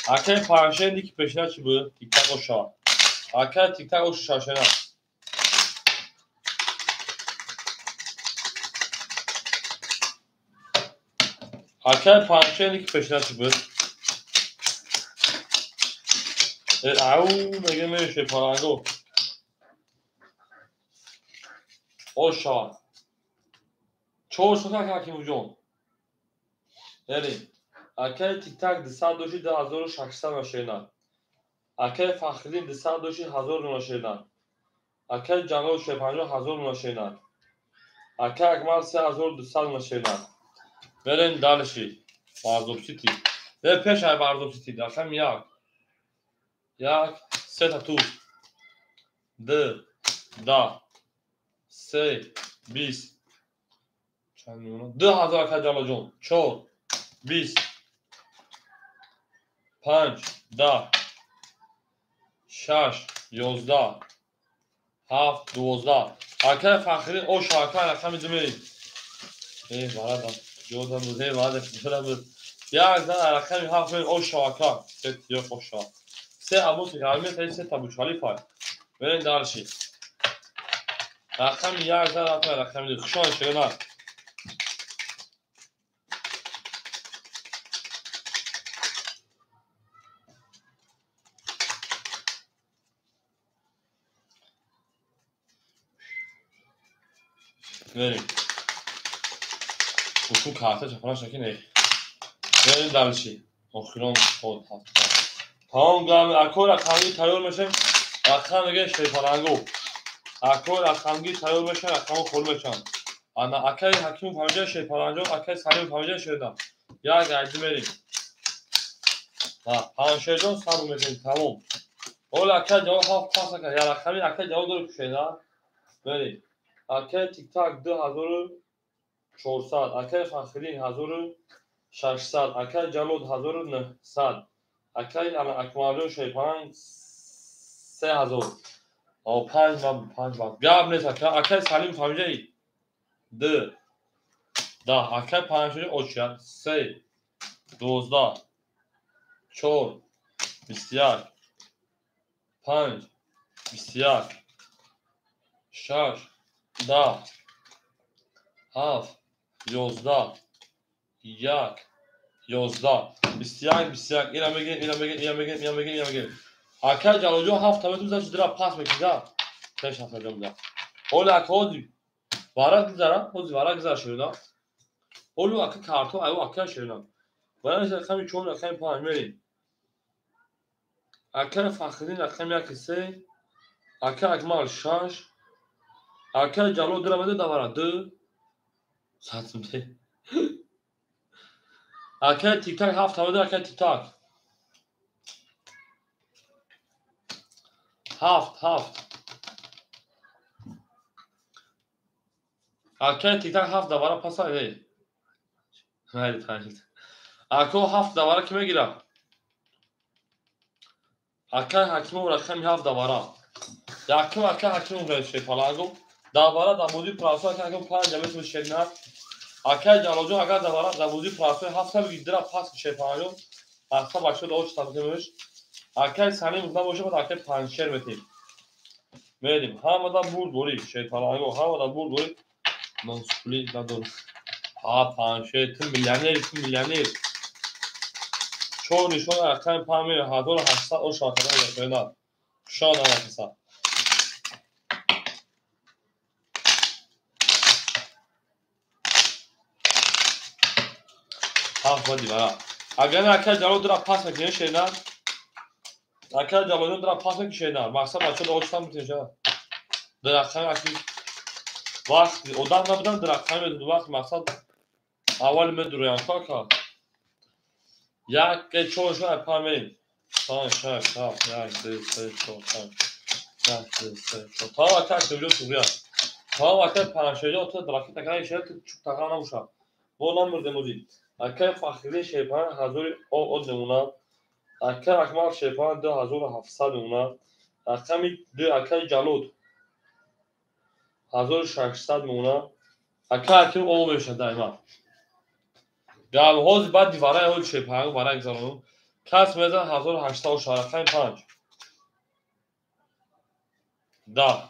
اکه پنشه دیگه پیشنه چی بود؟ تیک تک و شا اکه تیک تک و شاشنه اکه پنشه دیگه پیشنه چی بود؟ او میگه میشه فرنگو او شا چور شده که حکیم جون بریم اکه تیک تک 200 نشینه اکه فخرین 200 نشینه اکه جنگل شپنجو 1000 نشینه اکه اکمال 3200 نشینه برین دالشی بارزوب سیتی به پیش های بارزوب سیتی داشتم یک 3 تا تو دا 3 20 چند میمونه 2000 که جالا جون 4 20 5 10 6 11 7 12 اکه فخری او شاکه رقم جمعی بارد جودم بود بارد جودم بود یک زن رقم هفت او شاکه ست یک او شاکه 3 ابو تقریبا تا 3 تا بوچالی فای برین دارشی رقم یک زن رقم دیگه خوشان شده بریم تو کارتا چپناش نکنه بریم دلشی آخران خود تمام گامی اکو رقمی تیار میشه رقم میگه شیطانگو اکو رقمگی تیار میشه رقم خور میشن انا اکای حکیم فهمیده شیطانگو اکای سلیم فهمیده شیطان یا گردی بریم پنجشیرجان سر میکنیم تمام اول اکای جواب هفت پاس کرد یا رقمی اکای جواب داره کشیدن بریم اکای تیک تاک 2400 اکای فخرین 1600 اکای جلود 1900 اکای اکمالیون شیطان 3000 او 5 باب گاب نیست اکای سلیم فهمیده ای ده اکای پنجشیرجان اوچیان 3 12 4 21 5 21 6 10 7 11 1 11 21 اینم بگیر اکای جلوجو هفت تا میتونم زش درا پاس میکنم تش هفت جام ده اول اکودی وارد گذارم خود وارد گذار شده اولو اکای کارتو ایو اکای شده ولی کمی چون کمی پایین میریم اکای فخرین کمی اکسه اکای اکمال شش اکای جلو درا بده دوباره دو ساعتم ده اکای تیک تاک هفت تا بده اکای تیک تاک هفت اکای تیک تاک هفت دوباره پاس ای hayır. اکو هفت دوباره که میگیرم اکای حکیم و رقم هفت دوباره یکم اکای حکیم و رشته پلاگو دوباره در بودی پراسو اکای حکیم پنج جمعیت میشه نه اکای جلوجو اگر دوباره در بودی پراسو هفت بگید در پاس میشه پلاگو اصلا باشه دو چطور میشه اکای سنی مقدار باشه بود اکای پنجشیر میتیم میریم همه در بود دوری شیطانگو همه در بود دوری منسولی ندارم پنجشیر تیم میلیونر چون نشون اکای پامیر 1800 او شاکره میکنه شان آموزش هفت بودی برا اگر اکای جلو درا پاس میکنه شینا اکای جلو درا پاس میکنه مقصد بچه دو چطور میتونه درختان اکی وقت odam نبودن درختان میدون وقت مقصد اول میدرویان کاکا یک چوشون پامیر 5 6 7 1 2 3 4 5 6 7 3 4 تا وقت که وجود سویا تا وقت پنجشیرجان تو درخت تکرای شهر چوب تکرار نموشه با نمبر دمودی اکای فخری شیپان هزار او نمونه اکای اکمال شیپان 2700 نمونه اکای دو اکای جلود 1600 نمونه اکای اکیم او میشه دائما گام هوز بعد دیواره اول شیپان برای گذارم کس میزن 1800 شارخای 5 10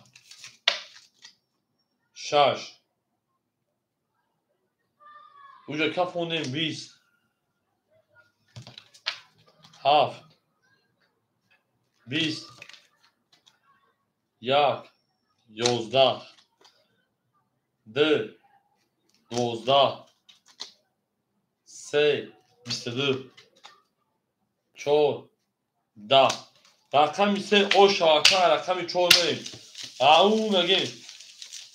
6 اونجا که خوندیم 20 7 20 1 11 2 12 3 22 4 10 رقم 3 او شاکه رقم 4 بریم او میگیم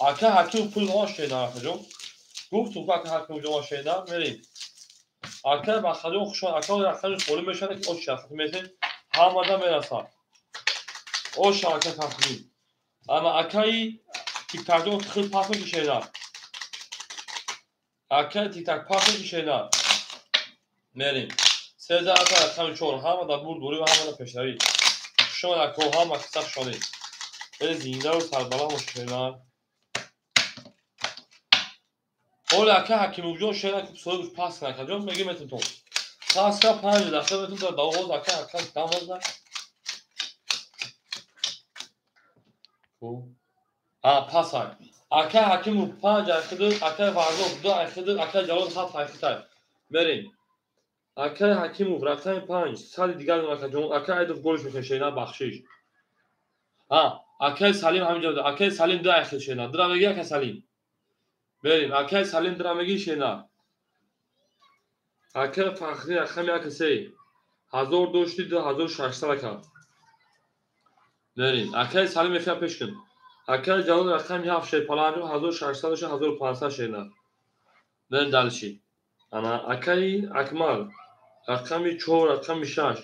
اکا حکیم پول ها شیدن جون گفتم که اکا حکیم جون شیدن بریم اکا بخدون خوشان اکا رقم خوری میشن که او شاکه میتین هم آدم میرسن او شاکه تخمین اما اکای تیک تاک جون خیلی پاس میکشیدن اکا تیک تاک پاس میکشیدن بریم 13 اکا رقم 4 هم آدم بود دوری و هم آدم پشتری شما اکا هم اکساق شدید بریم زینده و سربالا مشکلن اول اکا حکیم وجود شیدن که سوی پاس نکرد جون میگیم اتون تو پاس که 5 دسته بتون در دو غوز اکا دام بزن پاس های اکا حکیم 5 اخدر اکا وارزو 2 اخدر اکا جلال 7 اخدر بریم اکا حکیم رقم 5 سال دیگر اکا جون اکا ایدو گلش میکنه شیدن بخشیش اکا سلیم همینجا بوده اکا سلیم 2 اخدر شیدن درا بگی اکا سلیم بریم اکا سلیم درا بگی شیدن اکه فخری رقم یک سه 1000 دو 1600 کرد بریم اکه سلیم افیا پیش کن اکه جلال رقم 7 شی پلانجو 1600 شه 1500 شینا بریم دلشی انا اکه اکمال رقم 4 رقم 6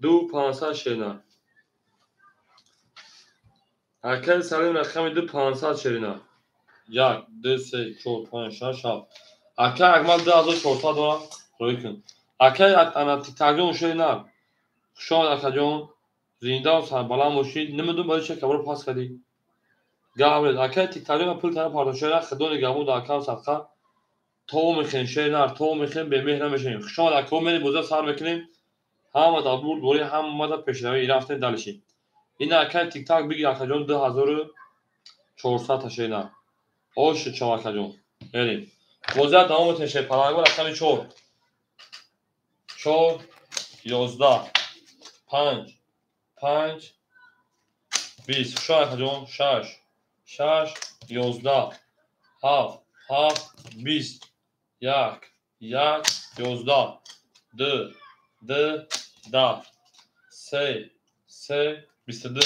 2500 شینا اکه سلیم رقم 2500 شینا یک دو سه چهار پنج شش هفت اکه اکمال 2400 دارم روی کن اکه انا تیتاجون شینا شاد اکه جون زنده و سربلند باشید نمیدونم باید چه کبر پاس کردی گاورید اکه تیتاجون پول طرف پارتشوره خدون گامو دا اکاو صدقه تو میخین شینار تو میخین به مهر نمیشین شاد اکو میری بوزا سر میکنیم هم دا بود بوری هم ماده پیشروی رفتن دلشی این اکه تیک تاک بگی اکه جون 2400 شینار اوش چوا اکه جون بریم بوزا دامو تشه پلانگو رقم 4 4 11 5 5 20 شاد اکه جون 6 6 11 7 7 20 یک 11 دو 10 سه 22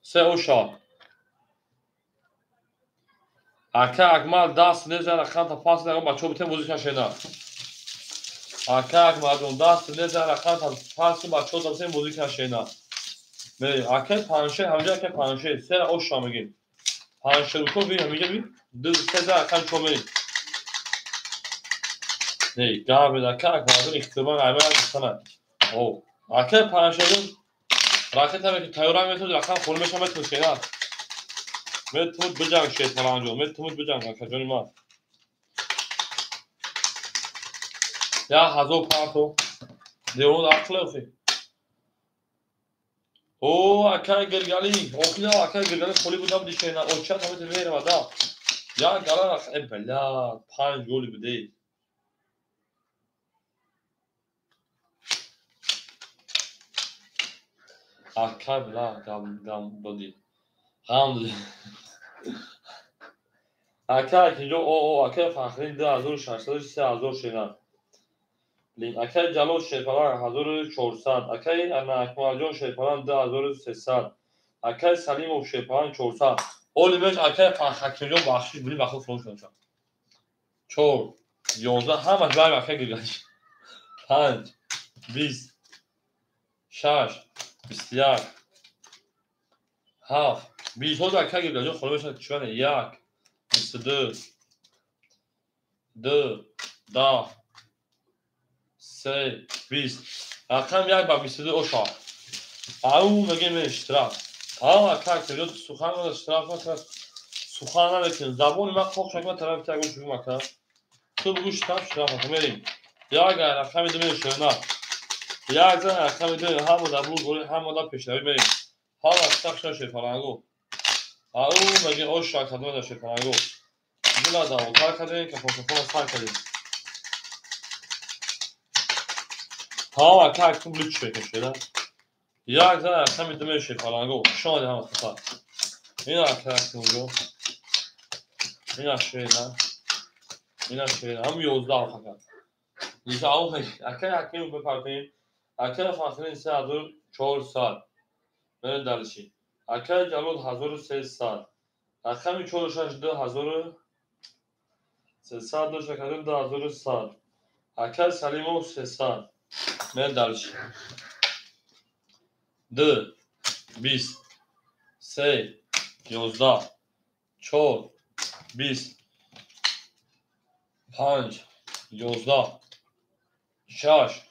سه اوشا اکه اکمال دست نزد رقم تا پاس نگم بچه بتیم موزیک شینا اکه اکمال جون دست نزد رقم تا پاس بچه بتیم موزیک شینا بریم اکه پنشه همجا اکه پنشه سه اوشا میگیم پنشه رو تو بیم میگه بیم دو سه در رقم چو میگیم نه گابه اکه اکمال جون اختبار غیبه هم او اکه پنشه جون راکت هم که تایوران میتونی رقم خورمش هم میتونی شینا میتونی بجنگ شید پلانجو میتونی بجنگ اکه جونی ما یا هزو پارتو دیون اخلاقی او اکه گرگالی اوکینا اکه گرگالی خولی بودم دی شینا او چت هم میتونی میره ودا یا گالا رخ بلا 5 گلی بده اکه بلا گام دادی هم دادی اکه جو او اکه فخرین 2600 3000 شینا لین اکه جلو شیپلان 1400 اکه انا اکمال جون شیپلان 2300 اکه سلیم و شیپلان 400 اولی بهش اکه فخر جون بخشش بودی بخو فروش کنم 4 11 همش برای اکه گیرگاش 5 20 6 21 7 20 ها اکه گیرگاش خلوش چونه 1 22 2 10 3 20 رقم 1 با 22 اوشا او میگیم اشتراک اکه که سخن اشتراک نکرد سخن نکن زبون من خوب شکم طرف تگو شروع مکن تو بگوش تام اشتراک نکن بریم یا اگر رقم دوم شنا یا اگر رقم دوم هم دبور گوری هم دا پیشروی بریم ها وقت شش پلنگو او میگه او شاکدو داشته پلنگو بلا دا و کار کردیم که فوتوفون سر کردیم ها اکه تو بلوچ شده یا اگر رقم دوم پلنگو شما هم خطا این اکه اونجا این شینا این شینا هم 11 فقط دیگه او اکه رو بپرتیم اکه فاصله 3400 من دلشی اکه جلال 1300 رقم 46 2300 داشته کردیم 2100 اکه سلیم 300 من دلشی 2 20 3 11 4 20 5 11 6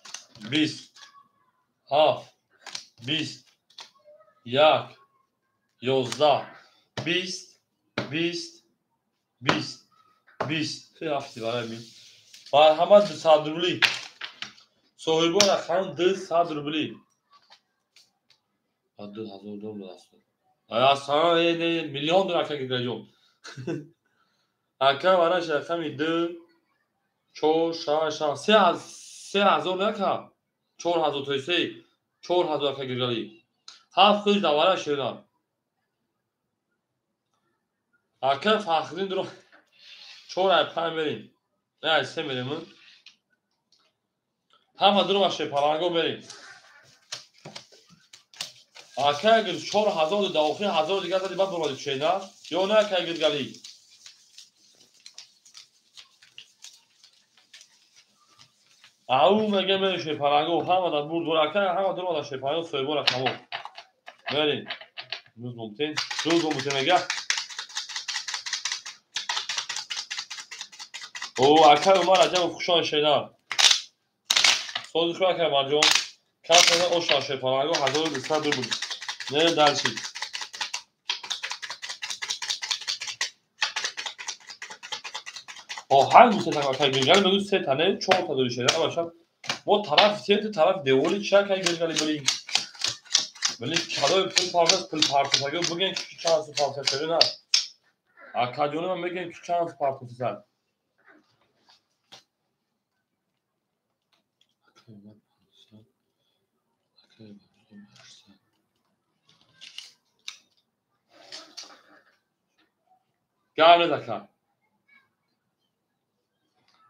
20 7 20 1 11 20 20 20 20 خیلی هفتی برای می مرحمت به صدرولی صاحبا رقم 200 روبلی 2000 دلار است اصلا میلیون دلار که گرجون اکا وراش رقم 2 4 6 3000 نکا 4000 توی سی 4000 که گرگالی هفت خیلی دواره شدن اکا فخرین درو 4 5 بریم نه 3 میلیون همه درو باشه پلنگو بریم. اگه اگر 4000 داخل 1000 دیگه دادی بعد برو چینا یا نه که اگر گلی او مگه میشه پلنگو همه در برد برو که همه درو باشه پلنگو سوی برو تمام بریم روز ممکن میگه او اگه ما راجع به خوشان شینا سوال شو که مرجو کاش نه او شاشه پلنگو 1200 بود نه درشی hangi sete kakay gilgali begu setane 4 ta duri şeyler başam o taraf sete taraf devoli çakay gilgali böyle çado pul parça tago bugün küçük şansı parça söyleyin ha akadiyonu ben bugün küçük şansı parçası sen Gel dakika.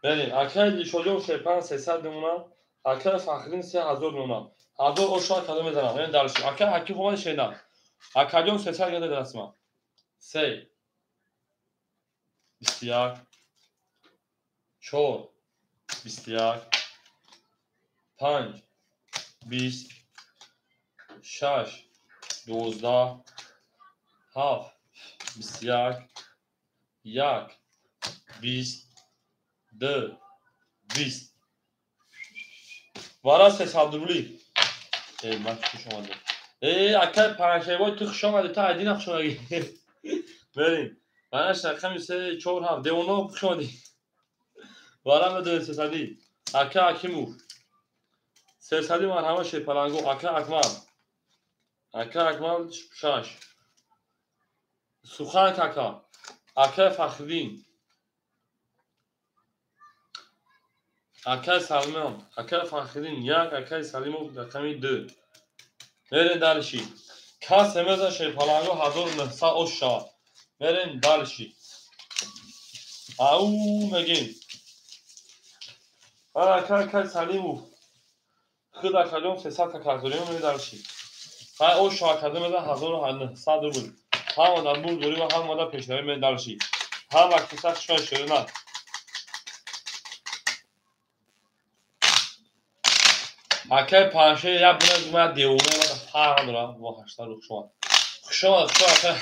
Benim akay çocuğum sepan sesler demuna akay fakhrin se hazır nuna hazır o şu kadar mezanan yani dersi akay hakim olan şeyden akadyon sesler geldi resmen say istiyar çor istiyar panj 20 شش 12 7 21 1 20 2 20 وارا سه صدرولی من خوش اومده اکل پنجشنبه تو خوش اومده تا عدی نخوش اومده بریم منش رقم سه 4 7 دونا خوش اومده وارا بده سه صدی اکل اکیمو سه صدی من همه شه پلنگو اکل اکمال شش سخن کاکا اکل فخرین اکل سلمان اکل فخرین یک اکل سلیمو رقمی 2 برین دالشی کاس مزه شه پلنگو 1900 اوشا برین دالشی او مگین اکل سلیمو خود اکلون 300 کاکازوریم می دالشی های او شاکده مزه 1900 بود هم در بود دوری و هم در پیشنهایی می دالشی هم وقتی سخت شوی شده نه اکل پنشه یا بونه دومه دیونه و فرق داره و 8 رو شما اکل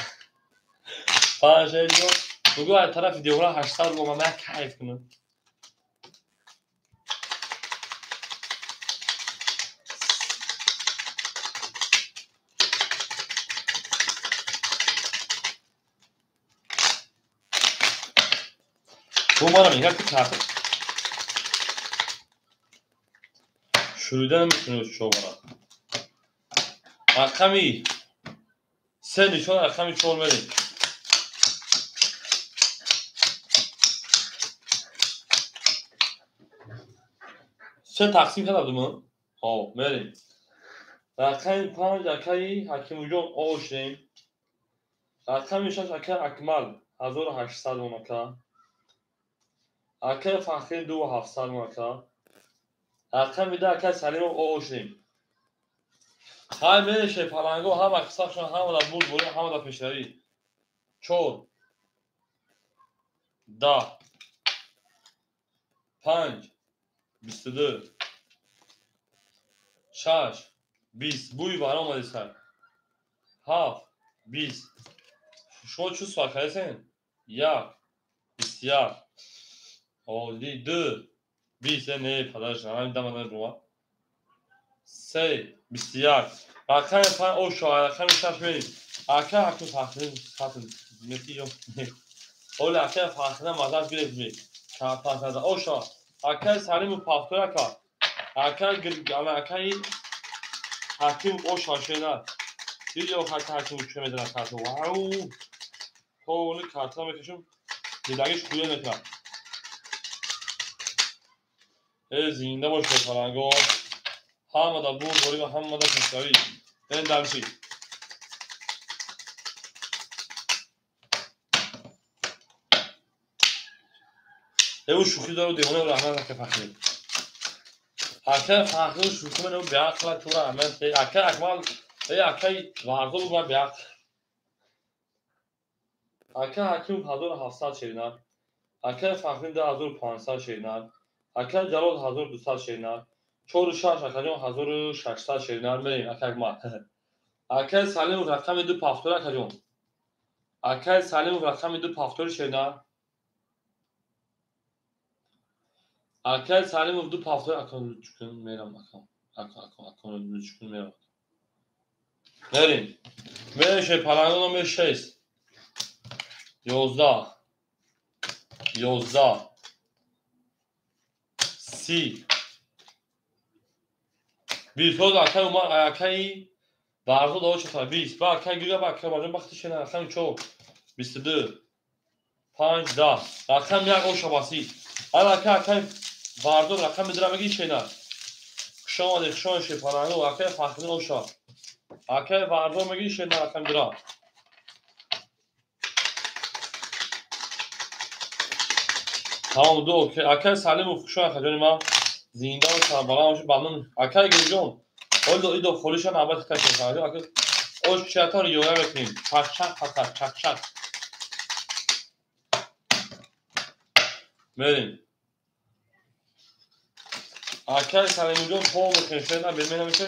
پنشه دیو بگو از طرف دیونه 800 رو من کیف کنم bu bana میگه که کارت شروع نمیتونه شو برا رقمی سه نشون رقمی 4 میریم سه تقسیم کردم من ها میریم رقمی 5 اکای حکیم جون اوشیم رقمی 6 اکای اکمل 1800 اونکا اکای فخری 2700 اونکا رقم میده اکای سلیم اوشیم های میشه پلنگو هم اکساشون هم در بود بوده هم در پیشروی 4 10 5 22 6 20 بوی برام اومده سر 7 20 شما چو سوال کردین 1 21 اولی 2 20 نه پدرش همین دم رو 3 21 رقم 5 او شاید رقم 6 میریم اکه حکم فخرین ساتن میتیو اول اکه فخرین مازاد گرفت که 500 او شاید اکه سالم پافتور اکه اکه حکیم او شاشینا دیگه حکیم چه میدونم کارت واو اون کارت میکشم دیدگیش خوبه نکنم زنده باشه پلنگو همه در بود باری و همه در پشتوی این درشی او شوخی داره و دیوانه و رحمت که فخرید اکه فاخر شوخی منو بیاق کلا تو را من اکه اکمال اکه وارزو بگم بیاق اکه حکیم 1700 شیرینار اکه فاخر 2500 شیرینار اکه جلال 1200 شیرینار چور شاش اکه 1600 شیرینار میریم اکه اکمال اکه سالم رقم دو پافتور اکه اکه سالم رقم دو پافتور شیرینار اکه سالم دو پافتور اکه چکن میرم اکه چکن میرم بریم میشه پلنگو نمبر 6 11 30 20 اکه اومد اکه وارزو دو چطور 20 با اکه گیگا با اکه باجم وقتی شنه اکه چو 22 5 10 رقم یک او شباسی حالا اکه وارزو رقم میدرم بگی شنه شما دیخشان شه پلنگو اکه فاخر او شا اکه وارزو میگی شنه رقم درام tamam dur okey. Akay Salim ufkuşu akacağım ama zindan sabahlar banın Akay geleceğim. Oldu خولشان عباد کشید کنید اگه اوش چطور یویا بکنیم چک چک پکر چک چک بریم Akay Salim جون پول بکنیم شاید نبینیم میشه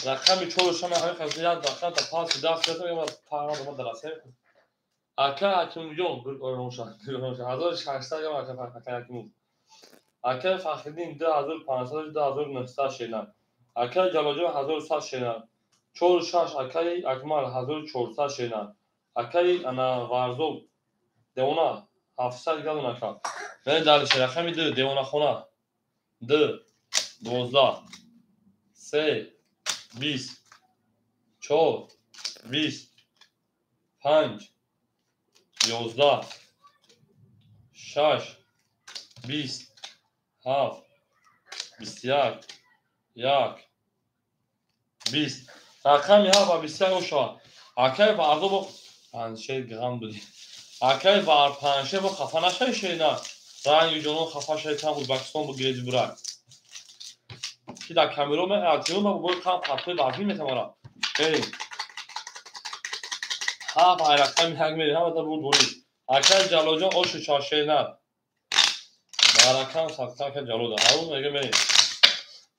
رقمی چورشان همه خیلی یاد رقم تا پاس دست دادم یا پارا دم درسته Akay Hakim جون گرگوشان 1600 یا Akay Hakim Akay Fakhreddin 2500 2900 شینا Akay Jalojo 1100 شینا چور شاش Akay Akmal 1400 شینا Akay ana Varzo Deona 700 گلون اکا من دارش رقمی دو دیونا خونه 2 12 3 20 4 20 5 11 6 20 7 21 1 20 رقمی ها و 21 اوشا Akay Varzo bu şey gram بودی Akay var پنجشه با خفه نشه شینا رنگ جنون خفه شیطان بود باکستان با گریز برای که در کامرون من اعتیون با باید کام پرتوی بازی میتمارا بریم ها با رقمی هنگ میریم هم در بود بودی Akay جلو جان اوشو چار شینا با رقم ساکتان که جلو ده اون میگه بریم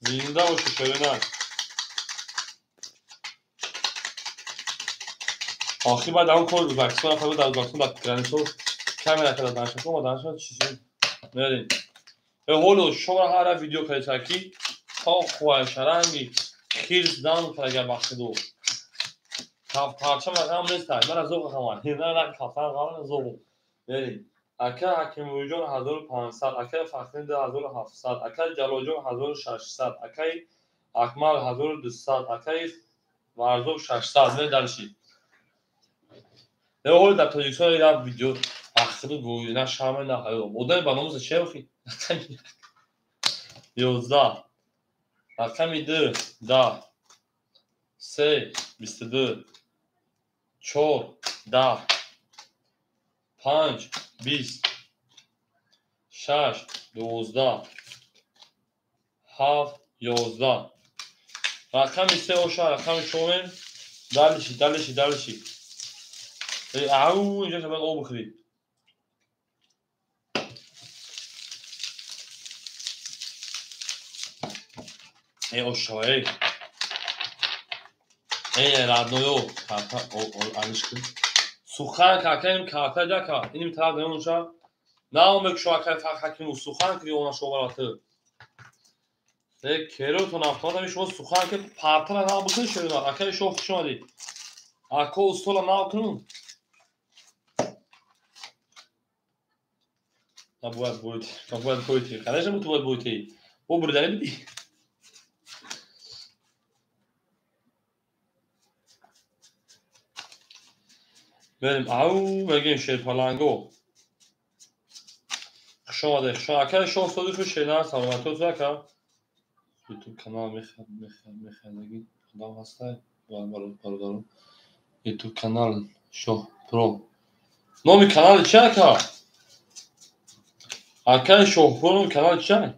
زینده اوشو شینا آخی بعد اون کل باکستان خواهد در باکستان در گرانیتو کامل نکرده دانشن کنم دانشن چیزی بریم هولو شما هر ویدیو کلیتاکی تا خواهش رنگی خیلی دان فرگر بخش دو پارچه مقام نیست من از ذوق خواهد نه کافر قابل ذوق بریم Akay Hakim جون 1500 Akay Fakhreddin 1700 Akay جلوجون 1600 Akay Akmal 1200 Akay Varzo 600 ne další هول در تاجیکستان یه ویدیو اخری گوی نه شامل نه هیو مدل برنامه چه بخی 11 رقمی 2 10 3 22 4 10 5 20 6 12 7 11 رقمی 3 اوشا رقمی شومن دلشی او اینجا باید او بخوری ای اوشا ای رادنویو کارتا alışkın سوخان کاکایم کارتا جاکا اینیم طرف داریم اونجا نامک شو اکای فقط حکیم سوخان که اونا شوبراتı کیرو تو نفتادم شما سوخان که پارتر هم بکن شدن اکای شو خوشم دی اکو استولا ناکنون باید بویتی خنشم تو باید بویتی او بردنی بدی بریم او بگیم شیر پلنگو شما ده شما اکای شو استودی تو شیرن سلامتو زکا یوتیوب کانال میخواد نگید کدام هسته برادرم یوتیوب کانال شو پرو نومی کانال چه اکا اکای شو پرو نومی کانال چه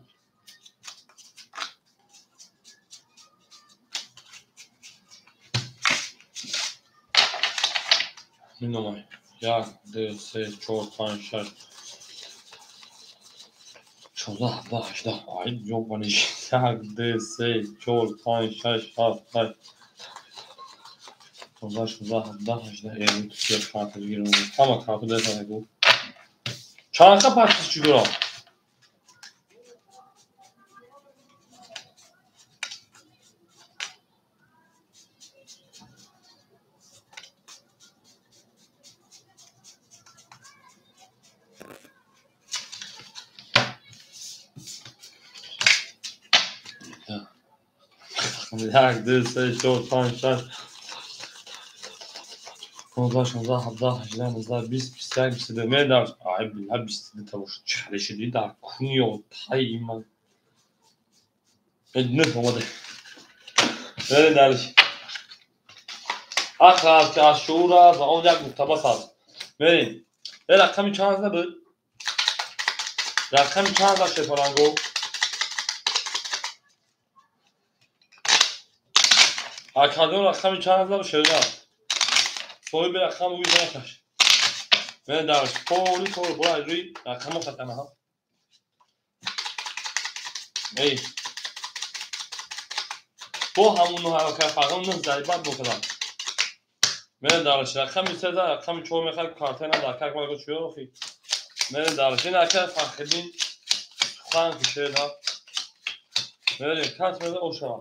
می‌نمای 1 2 3 4 5 6 14 17 18 ay jobanish 1 2 3 4 5 6 7 8 19 16 17 18 20 kartı girmiyor. Tamam kartı da sana bu. Çanka partisi çıkıyor. Jak dyse, short, punch, shot. 19 17 18 19 20 21 22 medal. Ay billah 22 tavuş çalışı da kunyo tayman. Ne olmadı. Öyle derler. Akla ki aşura ve olacak muhtabas al. Verin. Ve rakamı çağızda bu. Rakamı çağızda şey falan go. Arkadaşlar rakamı çağızda bu şey var. Soy bir rakam bu yüzden kaç. Ve derler. Poli soru bu ayri rakamı katana ha. Ey. Bu hamunu hareket farkının zayıfat bu kadar. من دارش رقم میسازه رقم چهار میخواد کارتنا در کار ما چیو خی من دارش این اکر فخرین خوان کشه دا من کات من اوشا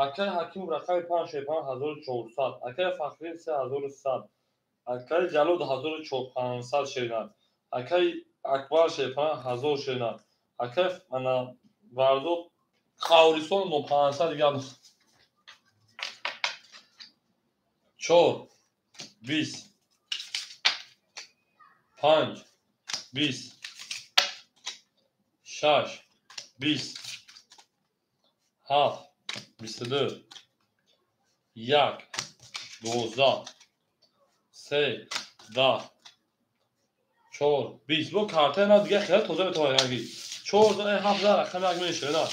اکر حکیم رقم 5400 اکر فخرین 3100 اکر جلود 1400 شیران اکر اکبر 5000 شیران اکر انا واردو خاوریسون 500 دیگه 4 20 5 20 6 20 7 22 1 12 3 10 4 20 bu kartına دیگه خیلی توضیح بتوانم بگی 4 7 رقم اگه میشه نه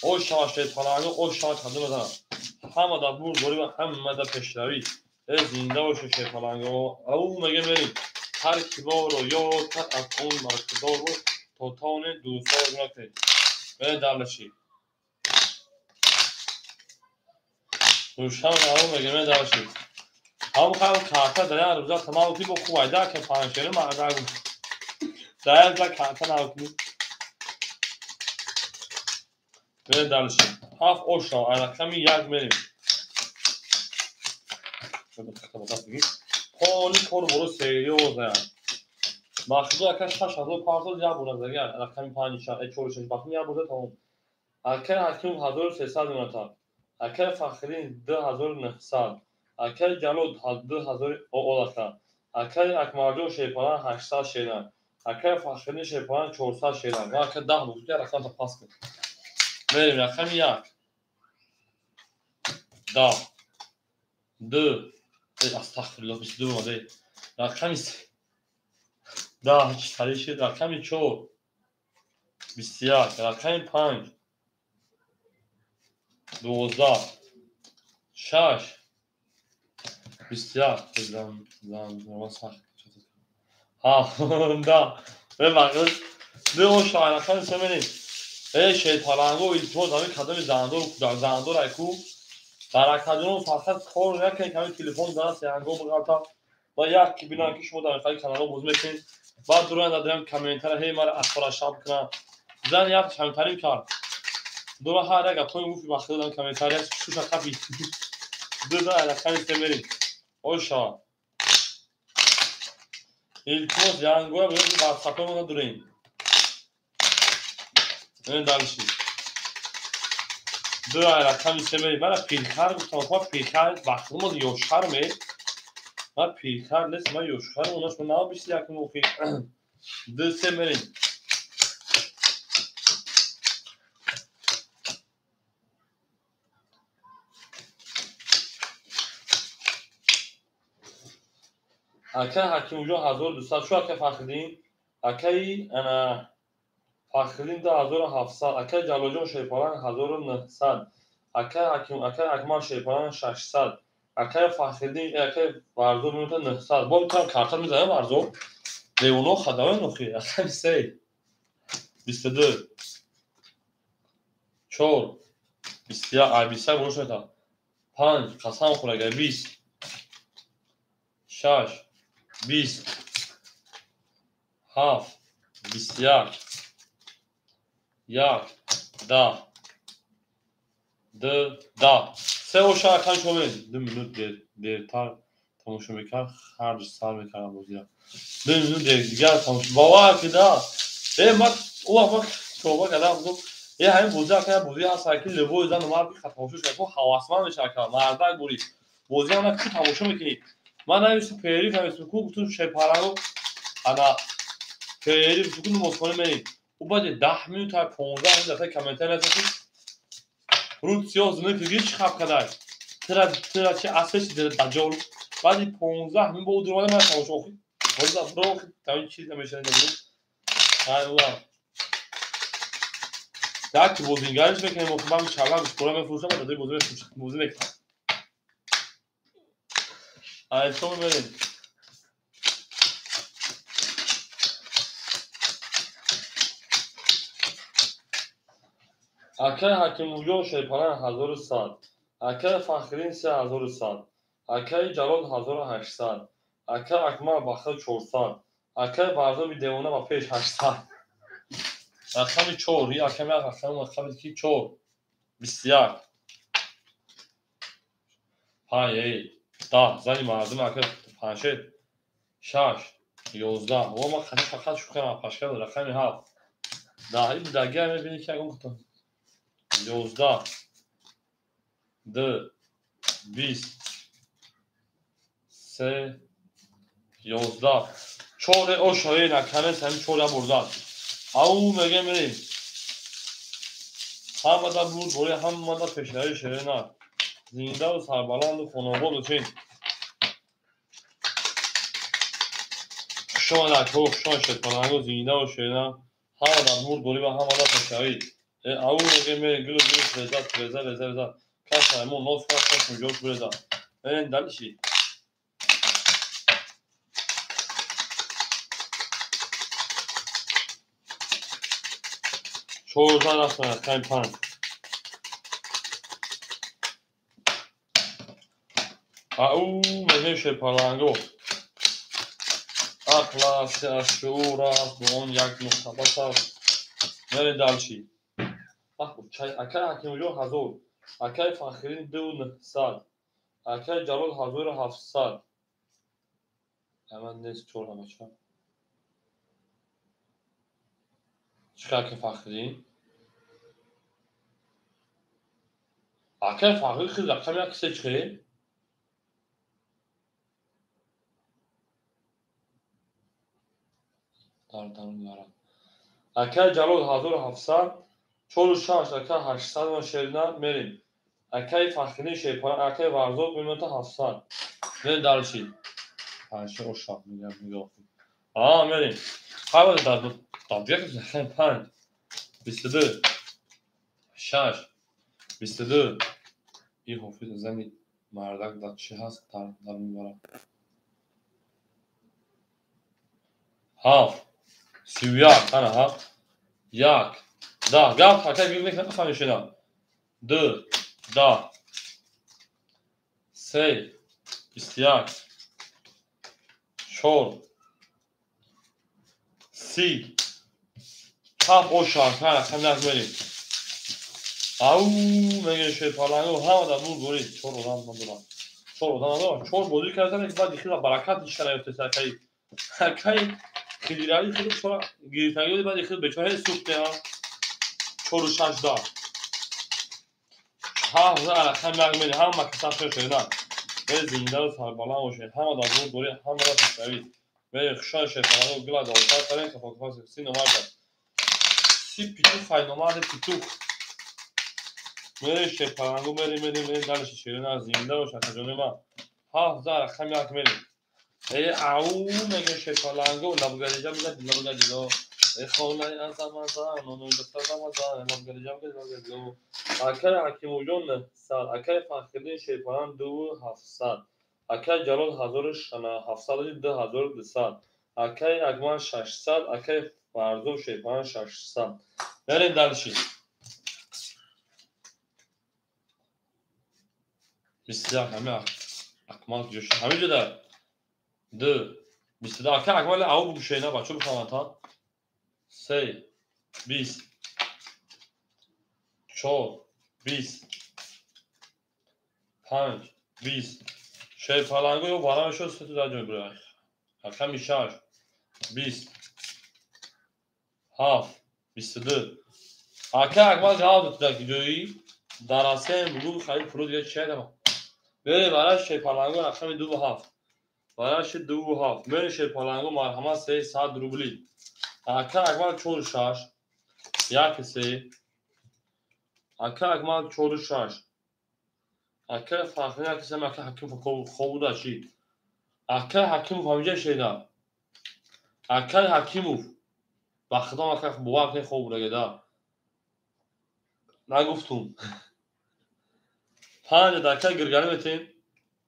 او شاشه فلانو او شاشه تاده بدن همه دا بور دوری و همه دا پیشروی زنده و ششه فلانو او میگه بریم هر کی رو یا تا از اون مرکزدار رو تا تاون دوستار نکنید به دلشی روشن رو میگه به دلشی هم خیلی کارتا داره روزا تمام تی با خوبه که پنجشنبه معدل بود داره با کارتا ناوکی به دلشی هفت اوشا رقمی یک میریم پانی کار برو سریوزه مخصوصا اکش 6500 یا بوده دیگه رقمی 5 4 bakın ya burada tamam اکر حکیم 1300 منتا اکر فخرین 2900 اکر جلود 2000 اولتا اکر اکماردو شیپان 800 شیران اکر فخرین شیپان 400 شیران و اکر 10 بود که رقم تا پاس کن بریم رقم 1 10 2 استغفرالله 22 اومده رقم 3 10 هیچ سریع شد رقم 4 21 رقم 5 12 6 21 زمان سخت ها دا به واقع به اون شاعران سمنی ای شیطانانگو ایتو دامی کدام زندور ایکو برکتون فقط کار نکنی کمی تلفن دارن سیانگو بگرتا و یک کی بینا که شما در خیلی کانال باز میکنین بعد دوران دادم کامنتر هی مرا اخبار شاب کنم زن یک کامنترین کار دو هر یک توی گفت وقتی دادم کامنتر است شو شقفی دو تا علاقه سمنی اوشا İlkos yangoya böyle bir sapamana durayım. Ne dalışım. Dura rakam istemeyi bana pilkar bu tarafa pilkar baktığımız yoşkar mı? Ha pilkar les ma yoşkar ona şu ne yapmış yakın o fil. De semerin. Aka hakim ucu hazır dostlar şu aka fakhdin akay ana فخرین 2700 اکر جلوجان شیپاران 1900 اکر حکیم اکر اکمال شیپاران 600 اکای فخری اکای ورزو میتونه نهصد با میتونم کارتر میزنم ورزو لیونو خدمه نخی اکای سی 22 4 21 بروش میتونم 5 قسم خورگه 20 6 20 7 21 1 10 10 سه و شاکن شومن 2 minut دیرتر تماشا میکرد خرج سر میکردم بازی را 2 minut دیگر تماشا باور کده من او وقت توبه کردم گفتم یه همین بازی کنه بازی هست که لبو زدن اومد تماشا کرد تو حواسمند میشه که مردک بوری بازی اون کی تماشا میکنی من نمیشه پیری فهمیدم کو تو شپارانو انا پیری تو کنم مسخره می‌کنی و بعد 10 minut تا 15 minut دفعه کامنت نذاری رو سیاز نفیگی چی خب کدای ترا چه اساس دجال بعد 15 minut با درمان من تماشا کنی باز برو تا این چیز نمیشه نگو های والله در کی بازی انگلیس میکنه مطمئن شلوار اسکولا میفروشم و دادی بازی میفروشم بازی میکنم های تو ببین اکای حکیم وجو شیپانه 1100 اکای فخرین 3100 اکای جلال 1800 اکای اکمل بخل 400 اکای برزو دیوانه با پیش 800 اکای چور یا اکای اکای کی چور 21 5 10 زنی مردم اکای 5 6 11 و ما خیلی فقط شو کنم پاشکه رقم 7 دهی بودگه میبینی که اون 11 2 20 3 11 چور او شاید نکنه همین چور بردن او میگه میریم هم دا بود بوری هم دا پیشنهاد شیرینه زنده و سربلند و خانواده بچین شما نکو شما شد و زنده و شیرینه هم دا بود بوری و هم دا پیشنهاد او میگه میریم گلو گلو رزا کس همون نوز کس مجوز برزا این دلشی چور زن رفتن خیلی پنج او میگه شپالانگو اخلاص شعور است به اون یک نقطه بس است میره دلشی اکای حکیم جو 1000 اکای فخرین 2900 اکای جلال 1700 همه نیست چور همه چیکار که فخرین اکای فخرین خیلی رقم یک سه چه درون میارم اکای جلال 1700 46 اکای 800 و شیرینه میریم اکای فخرین شیپان اکای ورزوق میمونه 700 میریم دلشی پنشه اشاق میگم میریم خواهد در یک خیلی پنج 22 6 22 این حافظ زمین مردک در چی هست در میبرم 7 31 تنه 7 1 10 گفت حکای بیو میکنه فهمیشیدم 2 10 3 21 4 30 7 o şarkı hem yazmayı au میگه شیطانانو هم در بود بوری چور آدم ندارم چور آدم ندارم چور بودی کردن که بعد خیلی برکت نشونه افته سرکای هرکای خیلی رایی خیلی چور گیرتنگی بعد خیلی بچه سوخته ها چور و شش دار ها هم نگمینی هم مکسب شدن به زنده و سربالان باشه هم در بود بوری هم در پیشنوی به خشان شیطانانو گلا دارتر سرین که فاکفاس سی نمار دار سی پیتوخ های نمار پیتوخ میره شیطانانو میریم دلش شیرین از زنده و شکجانه ما ها زار خمی میریم ای او میگه شیطانانو لبگریجا میگه لبگریجا خونه از رمضان اونو دفتر رمضان امام geleceğim geleceğim. Akar Hakim Ucun sal. Akar Fakir'in şeyparan 2700. Akar Jalal Hazır şana 700 1000 sal. Akar Agman 600. Akar Farzo şeyparan 600. Verin dalşı. Bismillah hamı akmal diyor. Hamıcı da Bismillah akar akmal av bu şeyine bak. Çok falan. Say 20 çok 20 5 20 şey falan yok bana şu statü daha önce bırak. Akşam işar 20 half 22 Aka akmal cevap tutacak videoyu darasem bugün خیلی پرو دیگه چه دارم بره برای şey پالانگو akşam 2 half برای 2 half بره şey پالانگو مرحمت 300 روبلی Aka akmal çoğu şaş ya kese Aka akmal çoğu şaş Aka farklı ya kese Aka hakim خوب da şey Aka hakim فهمیده şeyda Aka hakimov وقتا Aka bu Aka خوب نگدا نگفتم 5 dakika گرگانی بتین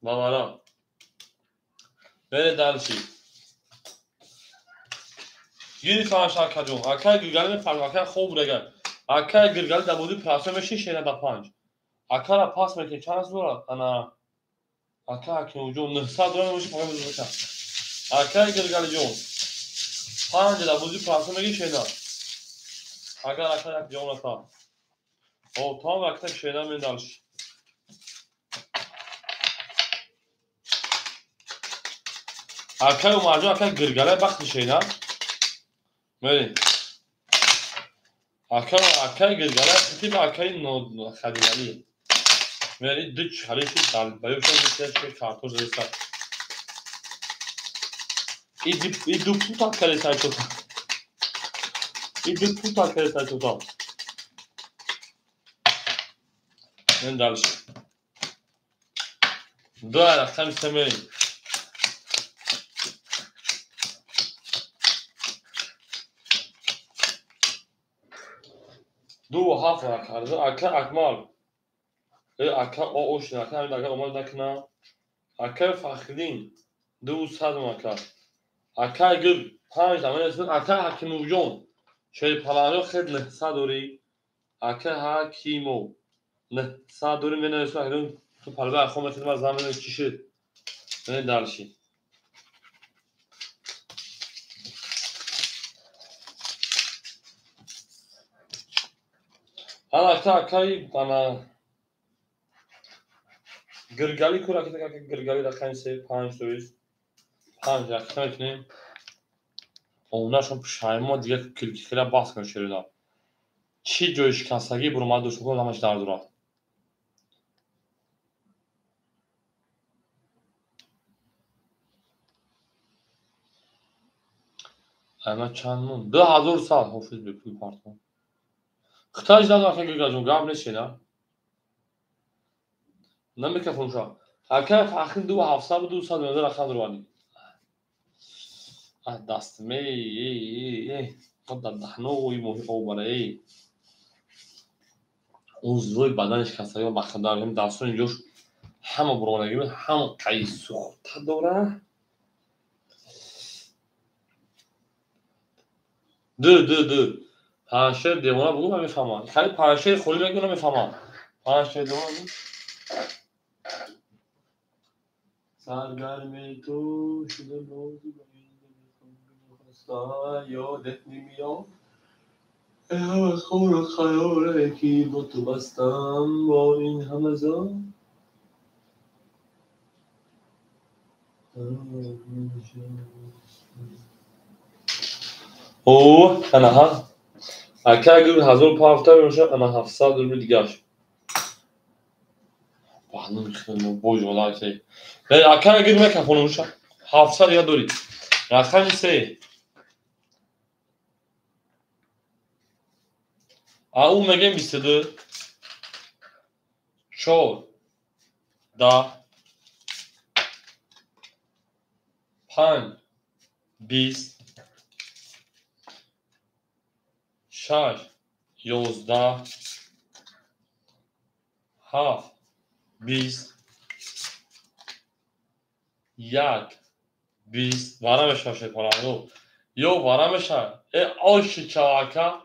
بابارا بره دلشی گیری فهمش Aka جون Aka گرگانی فرم Aka خوب نگد Aka گرگانی دبودی پراسه میشی شینا دا 5 Aka را پاس میکنی چند از دورا انا Aka hakim جون 900 دورا میشه فقط بزرگتر Aka گرگانی جون 5 دبودی پراسه میگی شینا اگر Aka یک جون اتا او تا وقتا شینا من دلشی Aka و مرجو Aka گرگانی بخت شینا میدین Aka گرگانی خیلی Aka'yı خدیوالی میری دچ حالیشی دال باید شما میشه که کارتوش دست ای دو پوتا کلی سر چوتا ای دو پوتا کلی سر چوتا من دالش دو رفتم سمری دو هفت کرده Aka akmal Aka o oşun Aka bir dakika olmaz dakika Aka fakrin 200 Aka Aka gül 5 zaman اسم Aka hakim ucun şey palanı خیلی 900 دوری Aka hakimo 900 دوری من اسم Aka تو پلبه خو مثل ما زمان چیشه من دالشی حالا Aka'yı bana گرگالی کورا که گرگالی رقم 5 دویست 5 رقم کنیم اوناشون پشایما دیگه کلیکیلا باز کن شریدا چی جوش کساگی برو ما دوش کنم همش در دورا اما چند مون 2000 سال حافظ به پول پارتون خطاج دادم که گرگاجون گام نشه نه نمیکفون شا اکر فاخر 2700 و 200 میلیون رقم دروانی دست می خود دهنوی موهی اوبره عضوی بدنش کسایی با خدار هم دستون اینجوش همه برونگی هم قیس سوخته دوره دو پنشه دیوانه بگو من میفهمم خیلی پنشه خوری بگو نمیفهمم پنشه دیوانه سرگرمی تو شده نوزی بایده یادت نمیاد همه خور و خیاره که با تو بستم با این همه زن اوه انا ها اکر گروه 1500 میشه انا 700 رو دیگهش بانو میخوام بوج ولا که نه اکر گروه میکنه میشه 700 یا دوری رقم 3 او میگم 22 4 10 5 20 6 11 7 20 1 20 ورمش باشه پارانگو یا ورمش آشی چواکا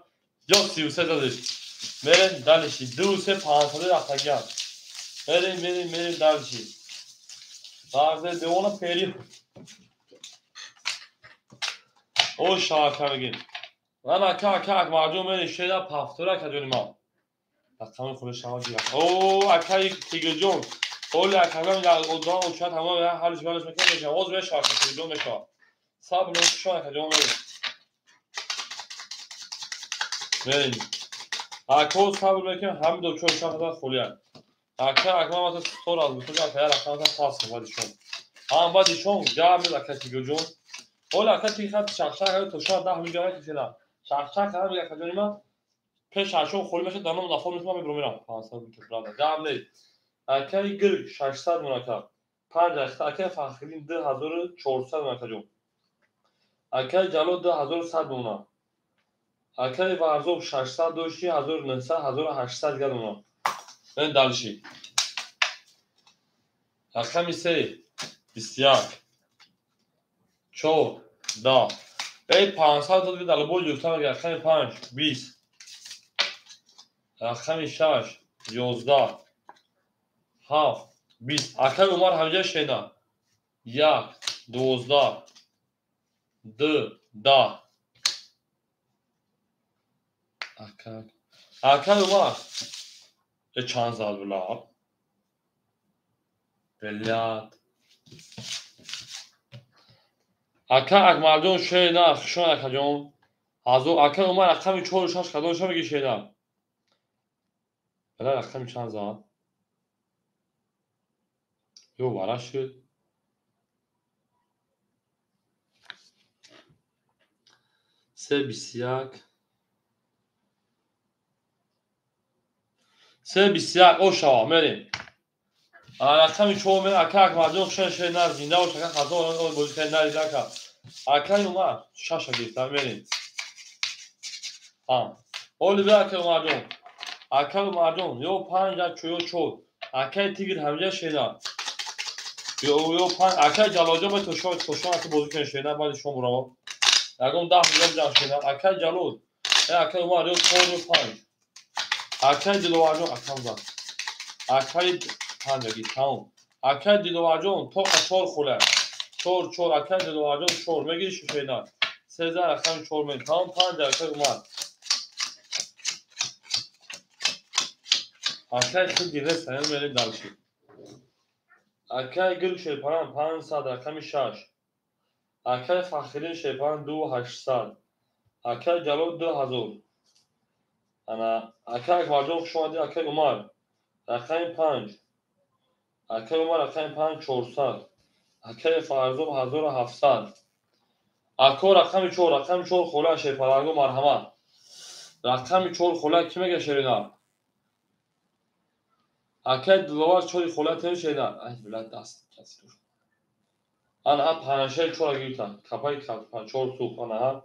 یا 33 دادش بریم دلشی 2500 رفتگم بریم دلشی بازه دیونا پیری او شاکا بگیم من اکا مردم بریم شیده پفتوره که ما تمام خودش شما دیگه او اکای تیگر جون اول اکاگام در قدران و شاید تمام حالش بالش میکنه میشه اوز به شاکا تیگر جون میشه صاحب نوش شاکا جون بریم اکو صاحب میکنه هم دو چون شاکا خولیان اکا ما تو ستور از بطور که رفتن پاس کنه هم بادیشون جمع اکا تیگر جون اول اکا تیگر خط شاکا تو شاید 10 میلیون کشیدن شاکا هم یک جون ما پیش هاشون خولی میشه دانم دافون میتونم میبرم میرم 500 میلیون جمع نی اکای گل 600 مناکا 5 اکای فخرین 2400 مناکا جون اکای جلو 2100 مونا اکای ورزو 600 دوشی 1900 1800 گل مونا من دالشی اکای میسه 21 4 دا ای 500 داد دال بول یوتا میگه اکای 5 20 اکای 6 11 7 20 اکای عمر همجا شینا 1 12 2 10 اکای عمر چند سال بلا بلیاد اکا مردم شینا خشون اکا جون ازو اکا عمر اکا چهار شش کدوم شو میگی شینا بلا اکا چند سال یو وراش سه 21 سه 21 او شوا میریم اکا چهار می اکا مردم شینا زنده و شکا خزان اون بوزی که نری اکا اکا عمر شش گیتا میریم اولی بیا اکا مردم اکا مردم یو 5 چویو چور اکا تیگر همجا شینا یو 5 اکا جلوجا به تو شو اکا بوزی که شینا بعد شما برام اگم 10 میلیون جان شینا اکا جلود اکا عمر یو 4 5 اکا دلواجو اکا زد اکا 5 گی تمام اکا دلواجو تو چور خوله چور اکا دلواجو چور میگی شینا 3000 اکا چور می تمام 5 اکا عمر اکا خود دیگه سنل میریم دالشی اکا گل شیپان 500 اکا 6 اکا فخرین شیپان 2800 اکا جلو 2000 انا اکا مردم شما دی اکا عمر اکا 5 اکا عمر اکا 5 400 اکا فرزو 1700 اکا رقم 4 رقم 4 خوله شیپان مرحمت رقم 4 خوله کی میگه شینا اکا دلواج 4 خوله تن شینا ای بلاد دست کسی آنها پنجشه چور گیرتن کپای کپ چور سوپ آنها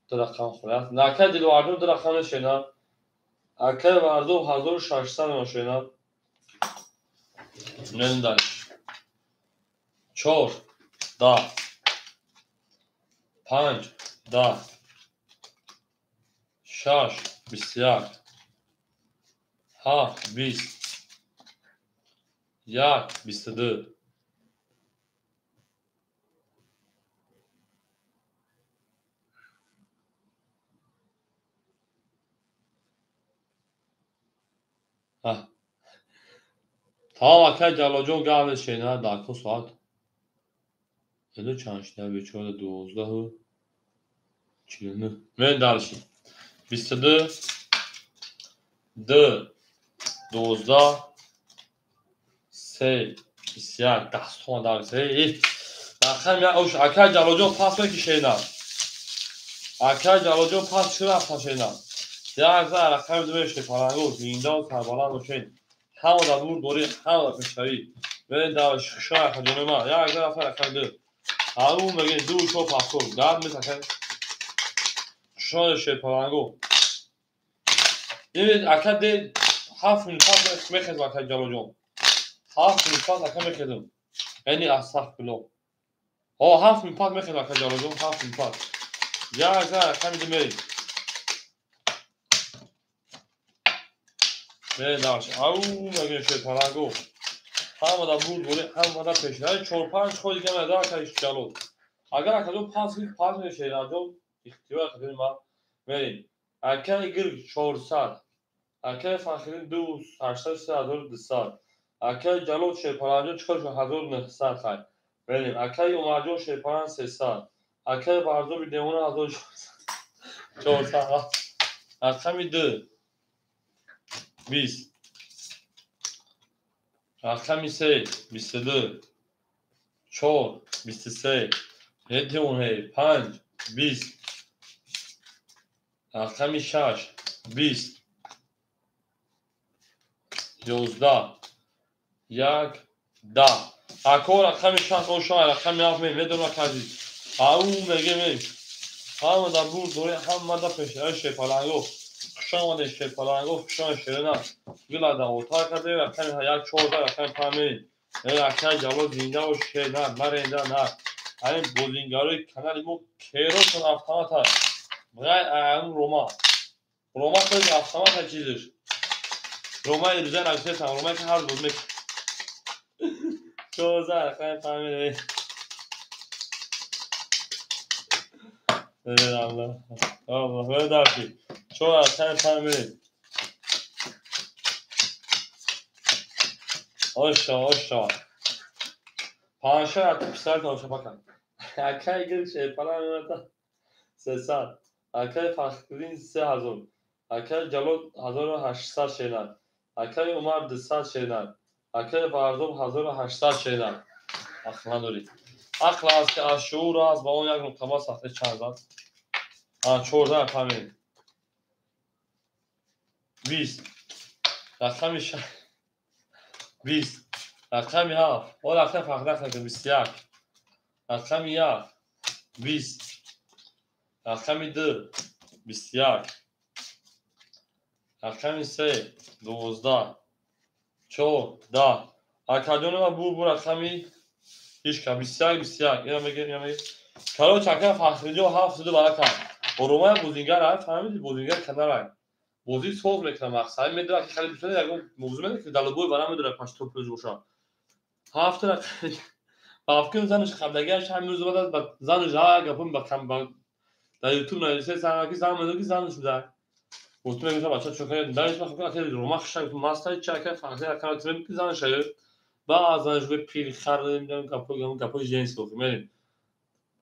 درخشان خورد نکه دیدو اردو درخشان شینا اکه وردو 1600 ماشینا ننداش چور دا 5 دا 6 21 7 20 1 22 tamam اکه جلاجون گرد شینا داکو ساعت یدو چانشتر بیچاره 12 و 49 من دالشی 22 2 12 3 21 دستون دارسی رقم یا اوش اکا جلاجون پاس بکی شینا اکا جلاجون پاس شده پاس شینا یا ازا رقم دوشتی پارانگو زینده و کربالان و شین همه دا دور دوری همه دا پشتایی برین دا شای اکا جونه ما یا ازا رقم رقم دو همون بگین دو شو پاس کن درد میسکن شای شی پارانگو این اکد 7 میلیپات میخید اکد جلو جان 7 میلیپات اکد میخیدم یعنی اصح بلو 7 میلیپات میخید اکد جلو جان 7 میلیپات یا اکد میده میرید میرید دارش او مگه شیطانگو هم دا بود بوده هم دا پیشنهاد 4-5 خود دیگه مدار کاش جلو اگر اکدو پاس میشه راجو اختیار کردیم ما میریم اکد گیر 400 اکد فاخرین 2800 اکد جلو شیطانجو 4900 خای بریم اکد اوماجو شیطان 300 اکد بارزو بیدمون 1400 اکد می 20 اکد می 3 22 4 23 هدیونه 5 20 اکد می 6 20 11 1 10 اکور اکد می 6 او شاید اکد می 7 میدون اکدی او میگه می هم دا بود دوره هم دا پیشنهاد شیطانگو خشام ده شیطانگو خشام شیرنا گلا دا اوتار کرده اکد یک 14 اکد پامی اکد جلو زنده و شیرنا مرنده نه این بودینگاری کانال مو کیروتون افتاماتا بغای اون روما خیلی افتاماتا چیزش روما ایرزن اکسیس هم روما که هر بود میک 14 اکد پامی الله الله بداشی چون اکد پامی آشا پانشه ات بیشتر داشته بکن اکد گیر شیطانگو 300 اکد فخرین 3000 اکد جلو 1800 شیرنا اکد عمر 200 شیرنا اکد بارزو 1800 شیرنا اخ نداری اخ از که از شعور از با اون یک نقطه ساخته چند زد 14 پامین 20 رقم 20 رقم 7 او رقم فقط که 21 رقم 1 20 رقم 2 21 رقم 3 12 14 اکادون ما بو رقمی هیچ که 21 اینا میگه کارو چکه فخری و 7 برای کار روما بودینگر هست فهمیدی بودینگر کنار بودی سوز میکنه مقصد میدونه که خیلی بیشتر یک موضوع میده که دلبوی برام میدونه پاش توپ روشا 7 تا بافکن زنش خبرگرش همین روز بعد زنش ها گفتم با کم با در یوتیوب نوشته سرماکی زمان زنش میذاره گفتم میگم بچا چوکای دانش بخوام که روما خشن تو ماستر چکه فخری کار تیم که زنش با زنش به پیل خر نمیدونم کپو جنس گفتم بریم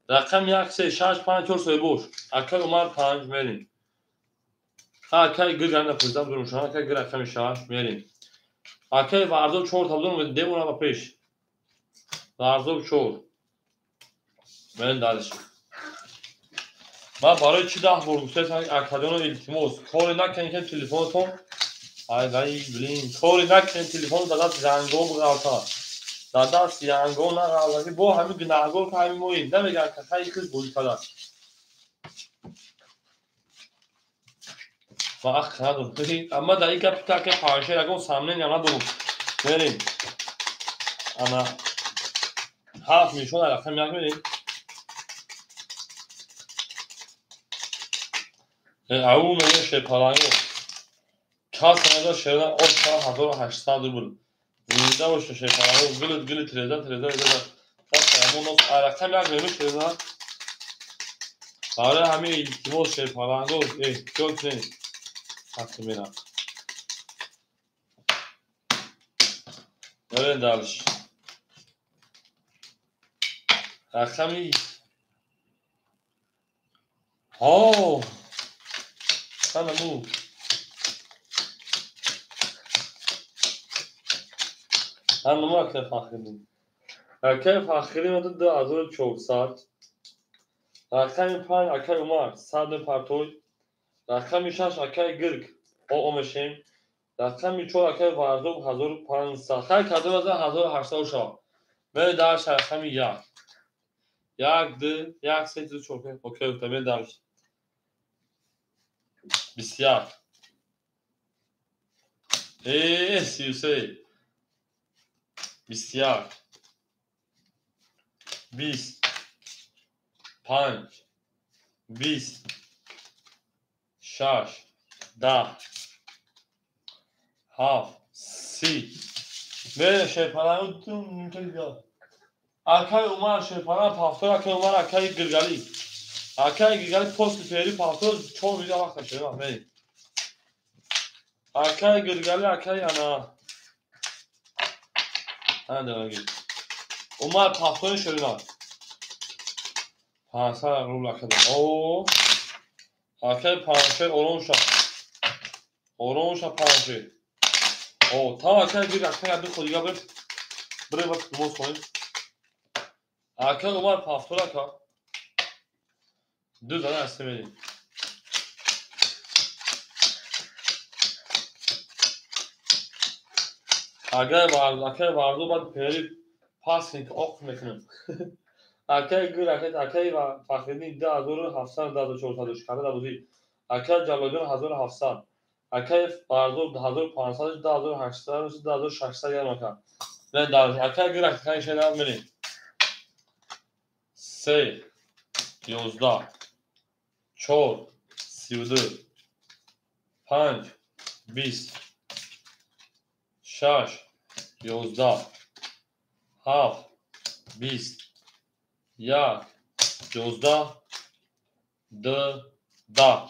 رقم 1 3 6 5 4 3 boş اکل اومد 5 بریم اکل گرگنده پوزدم durmuş اکل گر رقم 6 بریم اکل ورزو 4 تا durmuş demona با پیش ورزو 4 بریم دالش ما برای چی ده ورگوسه اکادون التیموس کاری نکنید که تلفنتون ای بلین کاری نکنید تلفن دادات زنگو بغالتا دادات زنگو نغالتا با همین گناهگو که همین موین نمیگن که خیلی کس بولی کلا وقت ندارم اما در این کپیتال که پارچه رقم سامنے نمیاد دارم بریم اما 7 میشون رقم یک بریم او میگه شیطانگو کاس نداره شیران اصلا 1800 بود زنده باشه شیطانگو گل تریزا کاس همون رقم یک بریم شیران آره همین التماس شیطانگو جوک نیست حتی میرم بریم دالش رقمی سلامو همونو اکل فخریم اکل فخریم ضد 2400 رقم 5 اکل عمر 100 پرتوی رقم 6 اکل گرگ او اومشیم رقم 4 اکل ورزو 1500 خیلی کده وزه 1800 شا به درش رقم 1 1 2 1 3 2 اوکی اوکی به درش 21 33 21 20 5 20 6 10 7 30 بریم شیرپناه رو اینطوری بیاد اکای اومد شیرپناه پافتور اکای اومد اکای گرگلی اکای گرگلی پست پیری پافتور چون میده وقت شده بریم اکای گرگلی اکای انا دارگی اومد پافتور شده پانسر رو لکده او اکای پانشه اورونشا پانشه او تا اکای گرگ اکای عبد خودیگه بریم وقت موز کنیم اکای اومد پافتور اکا دو زنه استمیدیم اکای بردو باید پیری پاس اخ میکنیم اکای گرگ اکای فخریدین 10700 10400 شکره دبودی اکای جلالجان 1700 اکای بردو 1500 10800 10600 گر مکن نه در اکای گرگ اکای شده میریم 3 11 4 32 5 20 6 11 7 20 1 11 2 10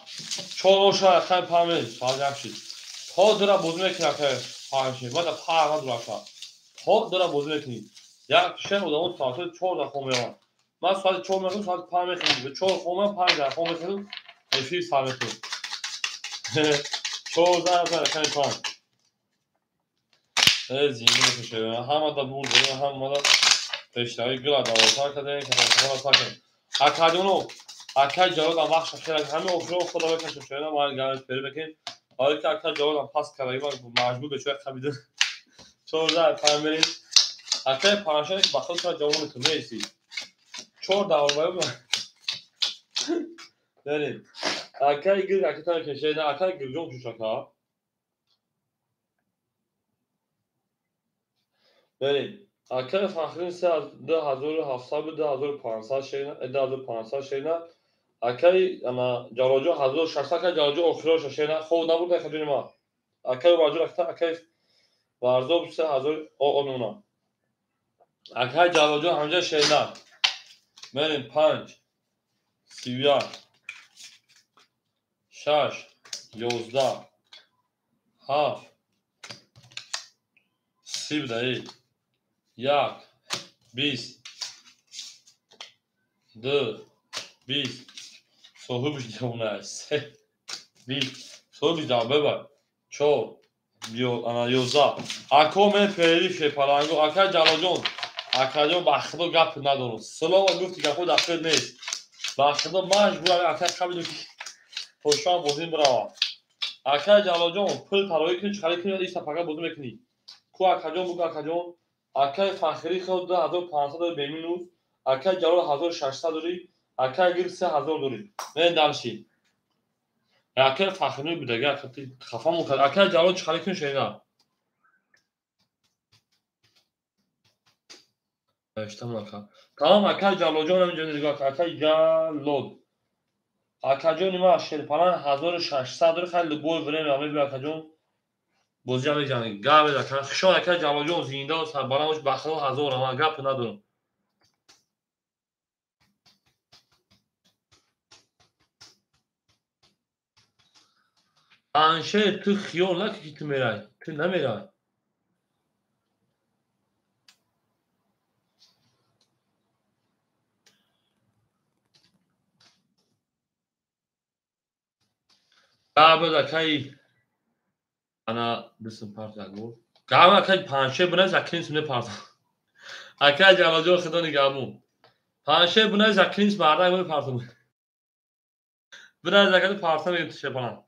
چون شاید خیلی پامید فعال نشید پا داره بوز میکنه که پاهمشید باید پا هم داره پا داره بوز میکنید یک شن و اون ساعت 4 دقیقه میاد من ساعت 4 میکنم ساعت 5 میکنم به 4 خونه 5 دقیقه میکنم افی سال میکنم 14 دقیقه خیلی پام زیادی میشه هم دا بود هم دا تشنایی گلا داوطا کردن که خدا ساکن اکادونو اکای جواب هم وقت شده همه افرو خدا بکنه شده ما گارانتی پیدا بکنیم حالا که اکای جواب هم پاس کردیم مجبور به چه خبیده 14 پام بریم اکای پانشه که بخاطر شما جواب میتونه ایسی 4 داور بریم اکای گیر اکای که شده اکای گرجون شوشاکا بریم اکای فخرین 2700 به 2500 شینا 2500 شینا اکای اما جاروجو 1600 که جاروجو اخروش شینا خود نبود که خدمت ما اکای واجو رفته اکای وارزو 3000 اونونا اکای جاروجو همجا شینا بریم 5 31 6 11 7 17 1 20 2 20 صبح بیشتر 3 20 صبح بیشتر ببر 4 انا 11 اکو من پیریشه پرانگو اکا جلاجون اکا جون بخدو گپ ندارم سلام گفتی که خود اخیر نیست بخدو مجبورم اکا خبیدو که پشتان بودیم برا اکا جلاجون پل پروی کن چخالی کنی ایسا فقط بودو میکنی کو اکا جون بگو اکا جون اکا فخری خود 2500 بیمینوز اکا جلال 1600 دوری اکا گیر 3000 دوری من دلشی اکا فخری بودگه خفا مکرد اکا جلال چخالی کن شینا نوشتم اکا تمام اکا جلال جان اینجا نگاه اکا جلال اکا جون ما شیرپناه 1600 دوری خیلی بول بریم امی بی اکا جون بوزی همی جانی گاوی اکا خشون اکا جلال جان زینده و سربانموش بخدو 1000 اما گپ ندارم انشه تو خیال نکی که تو میرای تو نمیرای گاوی اکای انا بسم پارت اگو گاوی اکای پانشه بونه زکینس می پارت اکای جلال جان خدا نگامو پانشه بونه زکینس مارد می پارت بونه زکینس پارت می شپنا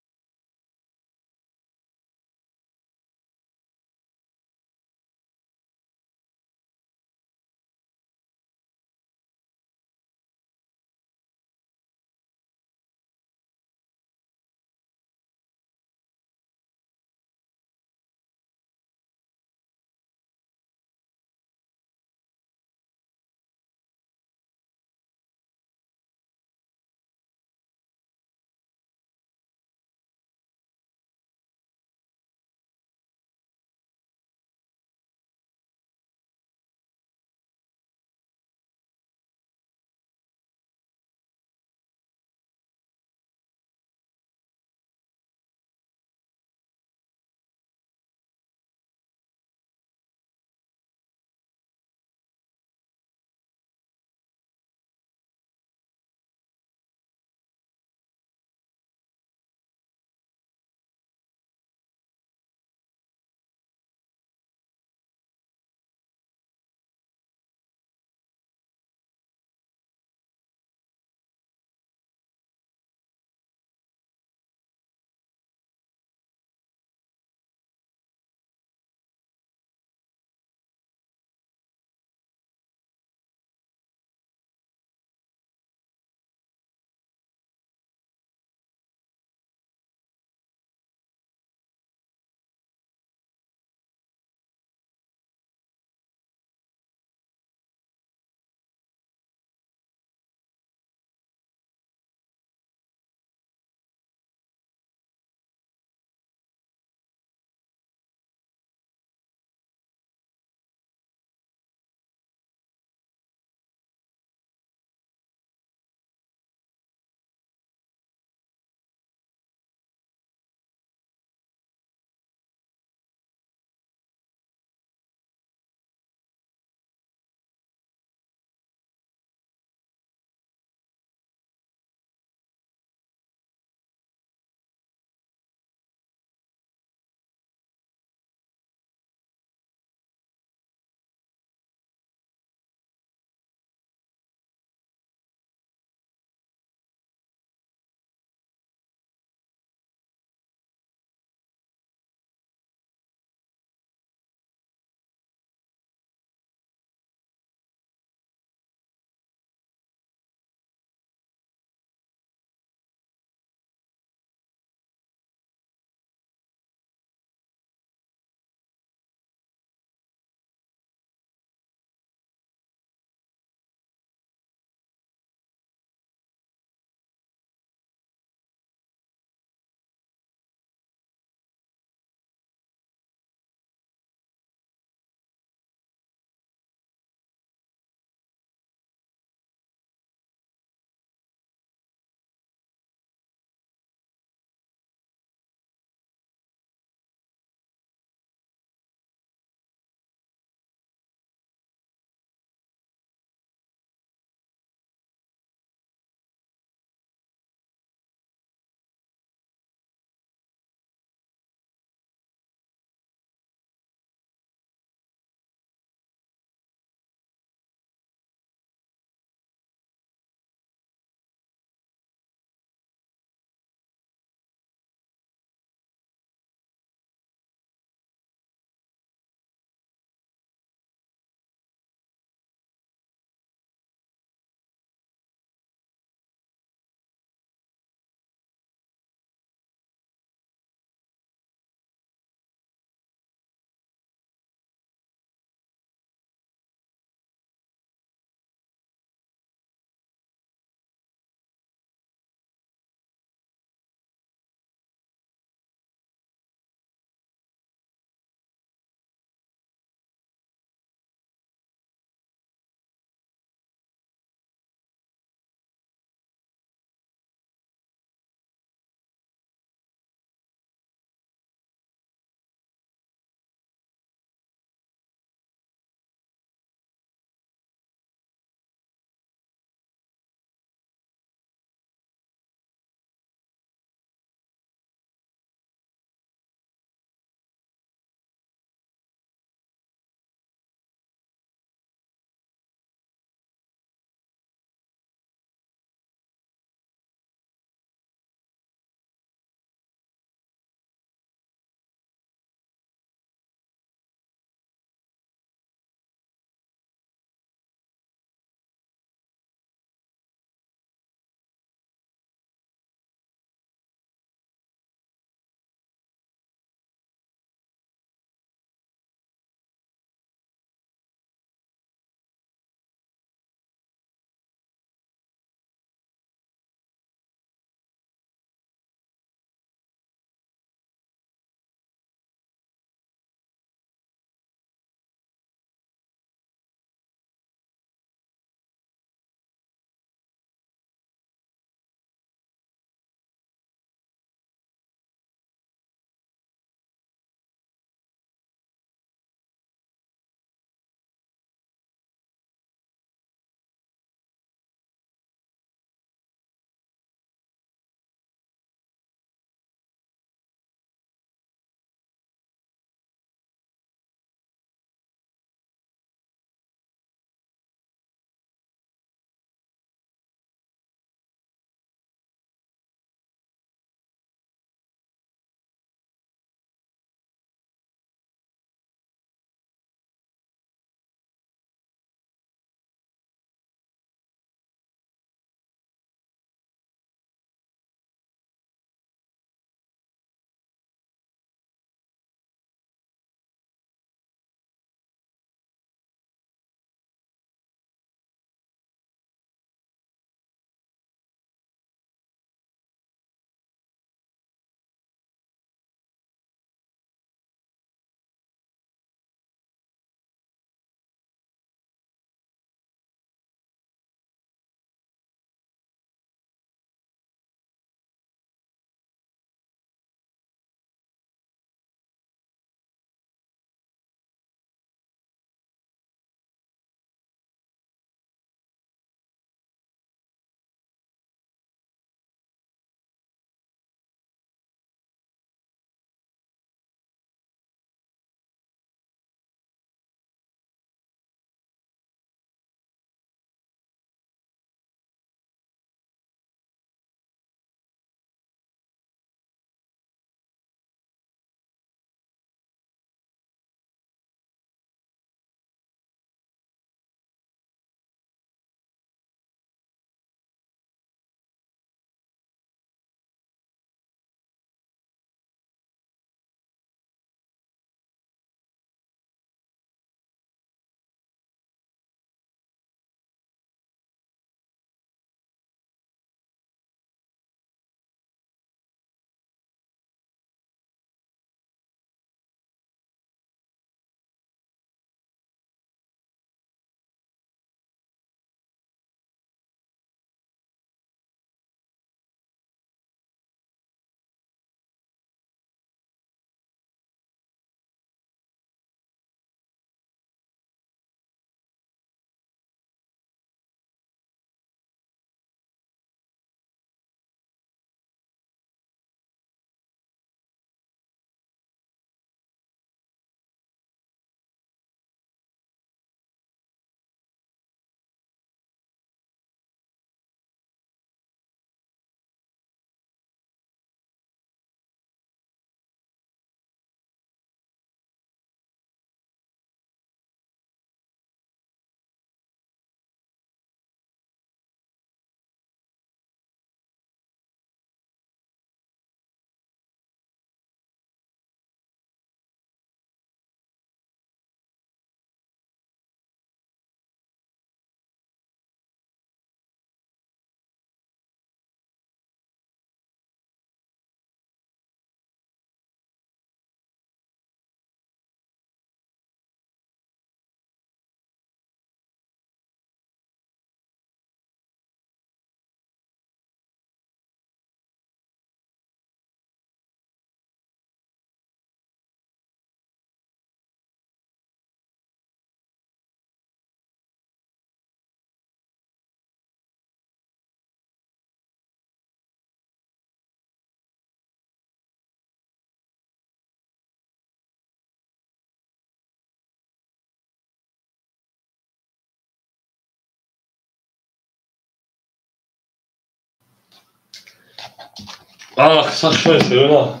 kısa şöyle.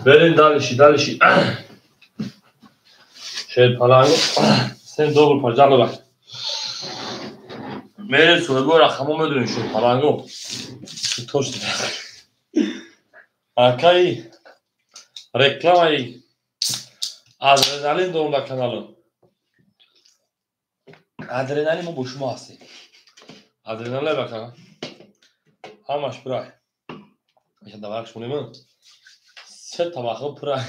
Verin dalişi. Parango. Sen doğru parçalı bak. Verin sonra bu rakamı ödülün parango. Toştu. Arkayı. Reklamayı. Adrenalin doğumda kanalı. Adrenalin bu boşuma ası. Adrenaline bakalım. How much price? İşte de var şunu mu? Set tabakı price.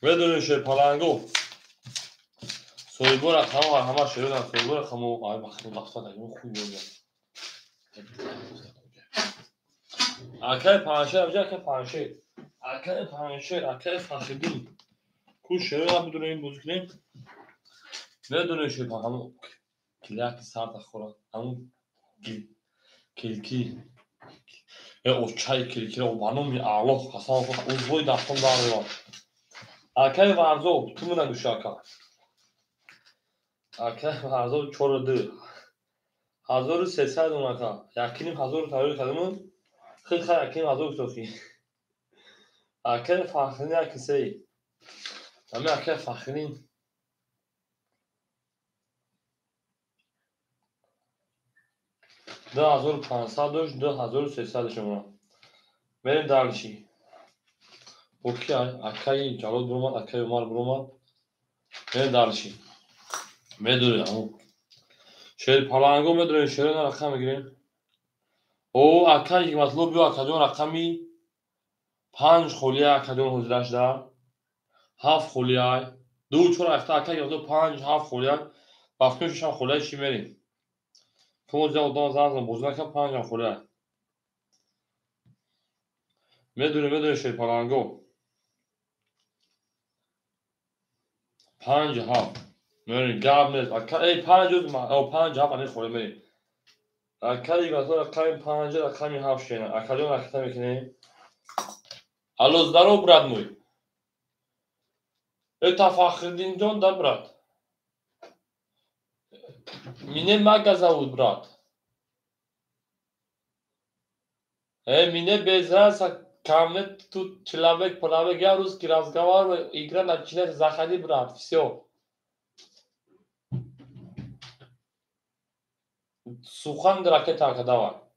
Ve dönüşü parango. Soygora kama hama şöyle soygora kama ay bakın lafta da yok kuyuyor. Arkaya panşe yapacak panşe. Arkaya fakirdim. Kuş şöyle abi durayım bozuklayayım. Ve dönüşü parango. Kilaki sarda koran. Ama kilki. O çay kilki o banım ya Allah Hasan uzvoy da son dağılıyor. Arkaya varzo tümüne düşüyor arkaya. Arkaya varzo çoradı. Hazır sesler donaka. Yakinim hazır tarih kadımı. Kırk yakinim hazır sofi. Arkaya farkını yakısı. Ama arkaya farkını. Da hazır pansadoş da hazır sesler şuna. Benim darlışı. Okey arkayı calot burman arkayı umar burman. Benim darlışı. Medur ama. Şöyle palango medur şöyle ne rakam gireyim. O arkayı matlubu bir akadyon rakami. 5 خولیا akadyon huzraş da. 7 خولیا. دو چون رفته اکا یا 5 7 خولیا. بافتیم ششم خولیا چی میریم. تو موزه اون زمان بزرگ کم 5 خولیا. میدونه شوی پالانگو. 5 7. میریم گاب نیست. اکا ای 5 جز ما. او 5 7 ani خولیا میریم. اکا دیگه تو رقمی 5 رقمی 7 شینه. اکا دیگه رقمی میکنیم. الو زدارو براد موی. Eta Fahrettin John da brat. Mine magazavud brat. Mine bezra камнет тут человек правый русский разговаривает, игра начинает заходить, брат, все. Сухан ракета кадава.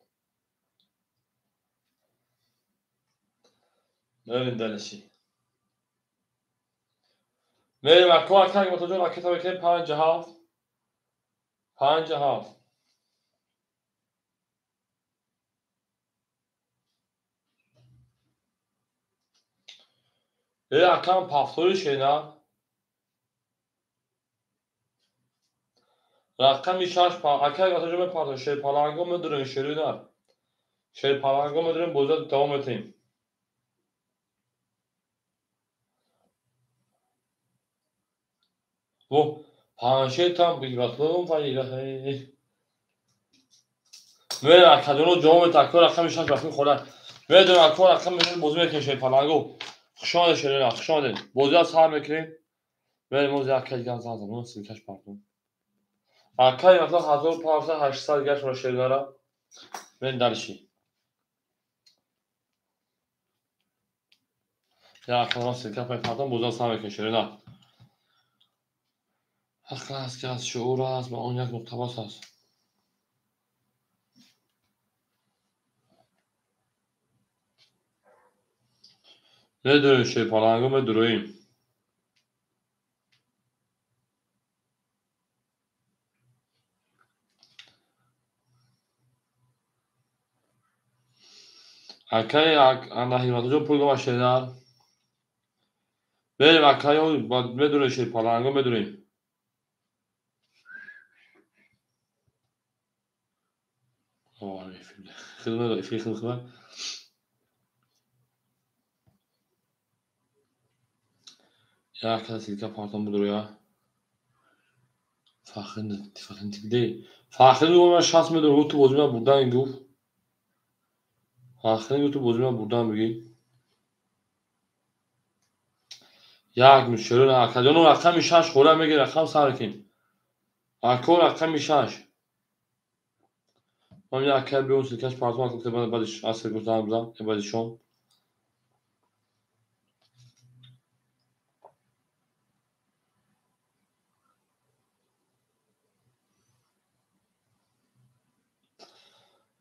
Öyle delişi. Benim aklıma kan gibi oturuyor raketa bekleyin 5 half. 5 half. Akam paftoru şeyna. Rakam işaş pa. Akay oturuyor pardon şey palango müdürün şerüner. Şey palango müdürün bozda devam edeyim. Bu panşe tam bir bakalım fayda. Böyle akadonu devam et akor rakam işaş bakın kholar. Böyle akor rakam müdürün bozma etkin palango. Xşan şerüner xşan. Bozda sağ mekin. Böyle moza akay ganzan zaman silkaş pardon. Akay mesela hazır parça 8 sal geç var şeylere. Ben dalişi. Ya aklıma silkaş pardon bozda sağ mekin şerüner. Aklas gaz şuuraz ve onyak noktabasas. Ne dönüşü palango mu durayım? Akay anahirmatucu pulgama şeyler. Benim akay ne dönüşü palango mu durayım? Vay filde. Hızlı. Ya arkadaş silka pardon budur ya. Fahrin değil. Fahrin olma şans mıdır? Utu bozma buradan guf. Fahrin utu bozma buradan bugün. Ya müşterinin akadonu rakam işaş kola mege rakam sarkin. Akor rakam işaş. من یک که بیون سلکش پارتمان کنم که من بعدش اصل گفتم بزن بعدشون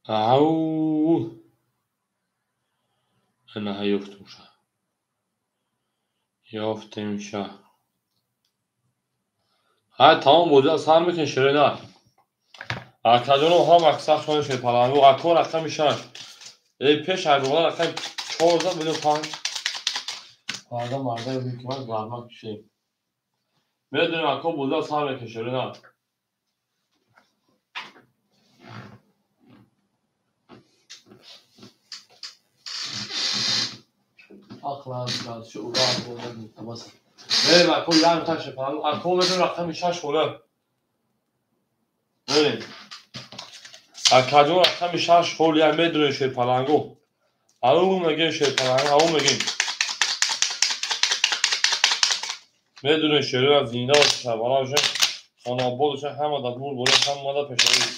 او نه یفتم شه یافتیم شه ها تمام بوده سر میکن شده نه اکادونو هم اکساق شده شده پلانگو اکو رقم شش ای پیش اگه رقم 14 بدون 5 فردا مرده بودیم که من گرمک کشیم میدونیم اکو بوده سر میکن شده نه اخلاق شعور بوده تماس بریم اکو یعنی تشه پلانگو اکو بدون رقم 6 خوله بریم اکادونو رقم 6 خوله هم میدونیم شده پلانگو او میگیم شده پلانگو او میگیم میدونیم شده از زینده و شبالا خانابادش همه در بود بوده همه در پشایی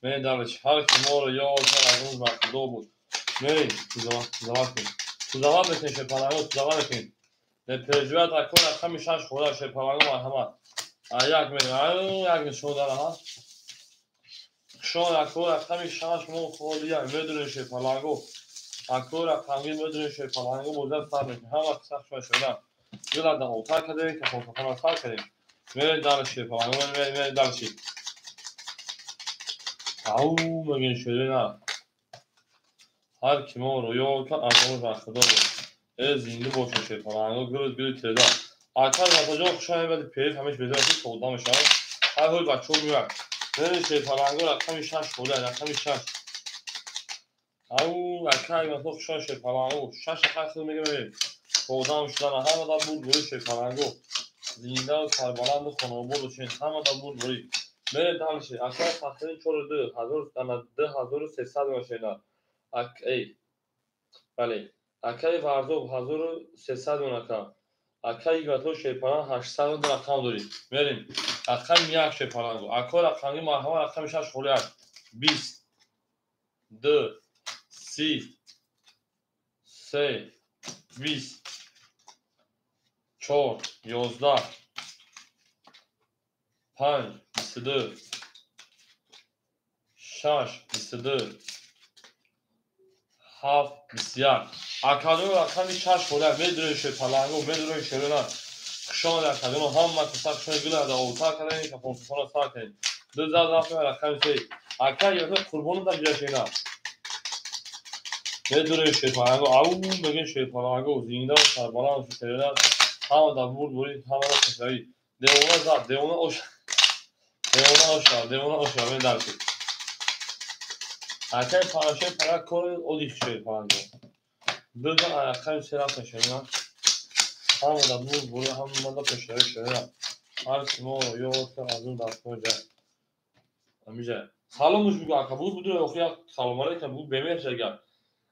میرین درش هر که ما رو یاد کرد از اون وقت دو بود میرین توزاوت کن توزاوت بکن شپلانگو توزاوت بکن در پرجویت اکون از همی شش خوده شپلانگو مرحمت یک میرین یک نشون داره ها شون اکون از همی شش مو خولی هم میدونین شپلانگو اکون از همی میدونین شپلانگو بوده سر میکن همه کسخ شوی شدن یاد در اوتر کردیم که خونفخانه سر کردیم میرین درش شپلانگو میرین درشی او میگین شده نه هر کی ما رو یاد کرد از اون وقت دار بود زنده باشه شپلانگو گرد بیرو تیدا اکر واسه خوشای بعد پیف همش بدون که سودا میشه هر هول بچو میاد نه شپلانگو رقم 6 خوده رقم 6 او اکر واسه خوشای شپلانگو 6 خاص میگه سودا میشه نه همه دا بود بود شپلانگو زنده و سربلند خانوادو چین همه دا بود بود میره دالش اکر فاصله 2300 باشه نه ای بله اکای ورزو 1300 اونکا اکای گاتو شپلان 800 رقم داریم بریم رقم یک شپلانگو اکا رقمی مرحمت رقم 6 خوله 20 2 30 3 20 4 11 5 22 6 22 7 21 اکادو رقم 6 خوله میدونی شپلانگو میدونی شرنا شما در کدوم هم ما تصاق شده گل از اوتا کردیم که خونفخانه سر کردیم دو زد رفتیم رقم سی اکا یه قربون در جاش اینا بدون شپلانگو او میگن شپلانگو زنده و سربلند و شکرده همه در بود بورید همه در کشایی دیونه زد دیونه اوشا می درشید اکای پانشه پرک کنید او دیش شپلانگو دو زد رقم سی رفتن شدیم همه در بود بورید همه در کشایی شده هر کی ما رو یاد کرد از اون دستگاه جای میشه سلامش میگه اکا بود بدون اخویا سلام علیکم بود بمیر شگر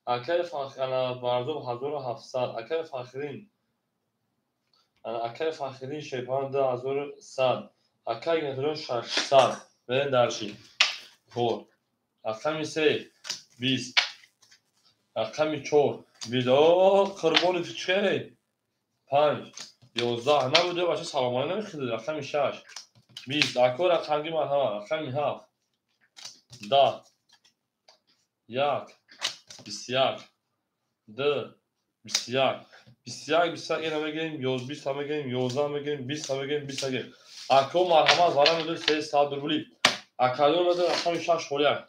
اکای فخر بردو 1700 اکای فخرین اکای فخرین شیپان 2100 اکای نترون 600 برین درشی کور رقم 3 20 رقم 4 بیدا قربان تو چه 5 11 نبوده باشه سلام علیکم نمیخواد رقم 6 20 اکا رقم مرحمت رقم 7 10 1 21 2 21 21 اینو بگیریم 20 هم بگیریم 11 هم بگیریم 20 هم بگیریم 20 بگیریم اکو مرحمت وارم میدون 300 روبلی اکادون میدون رقم 6 خولیه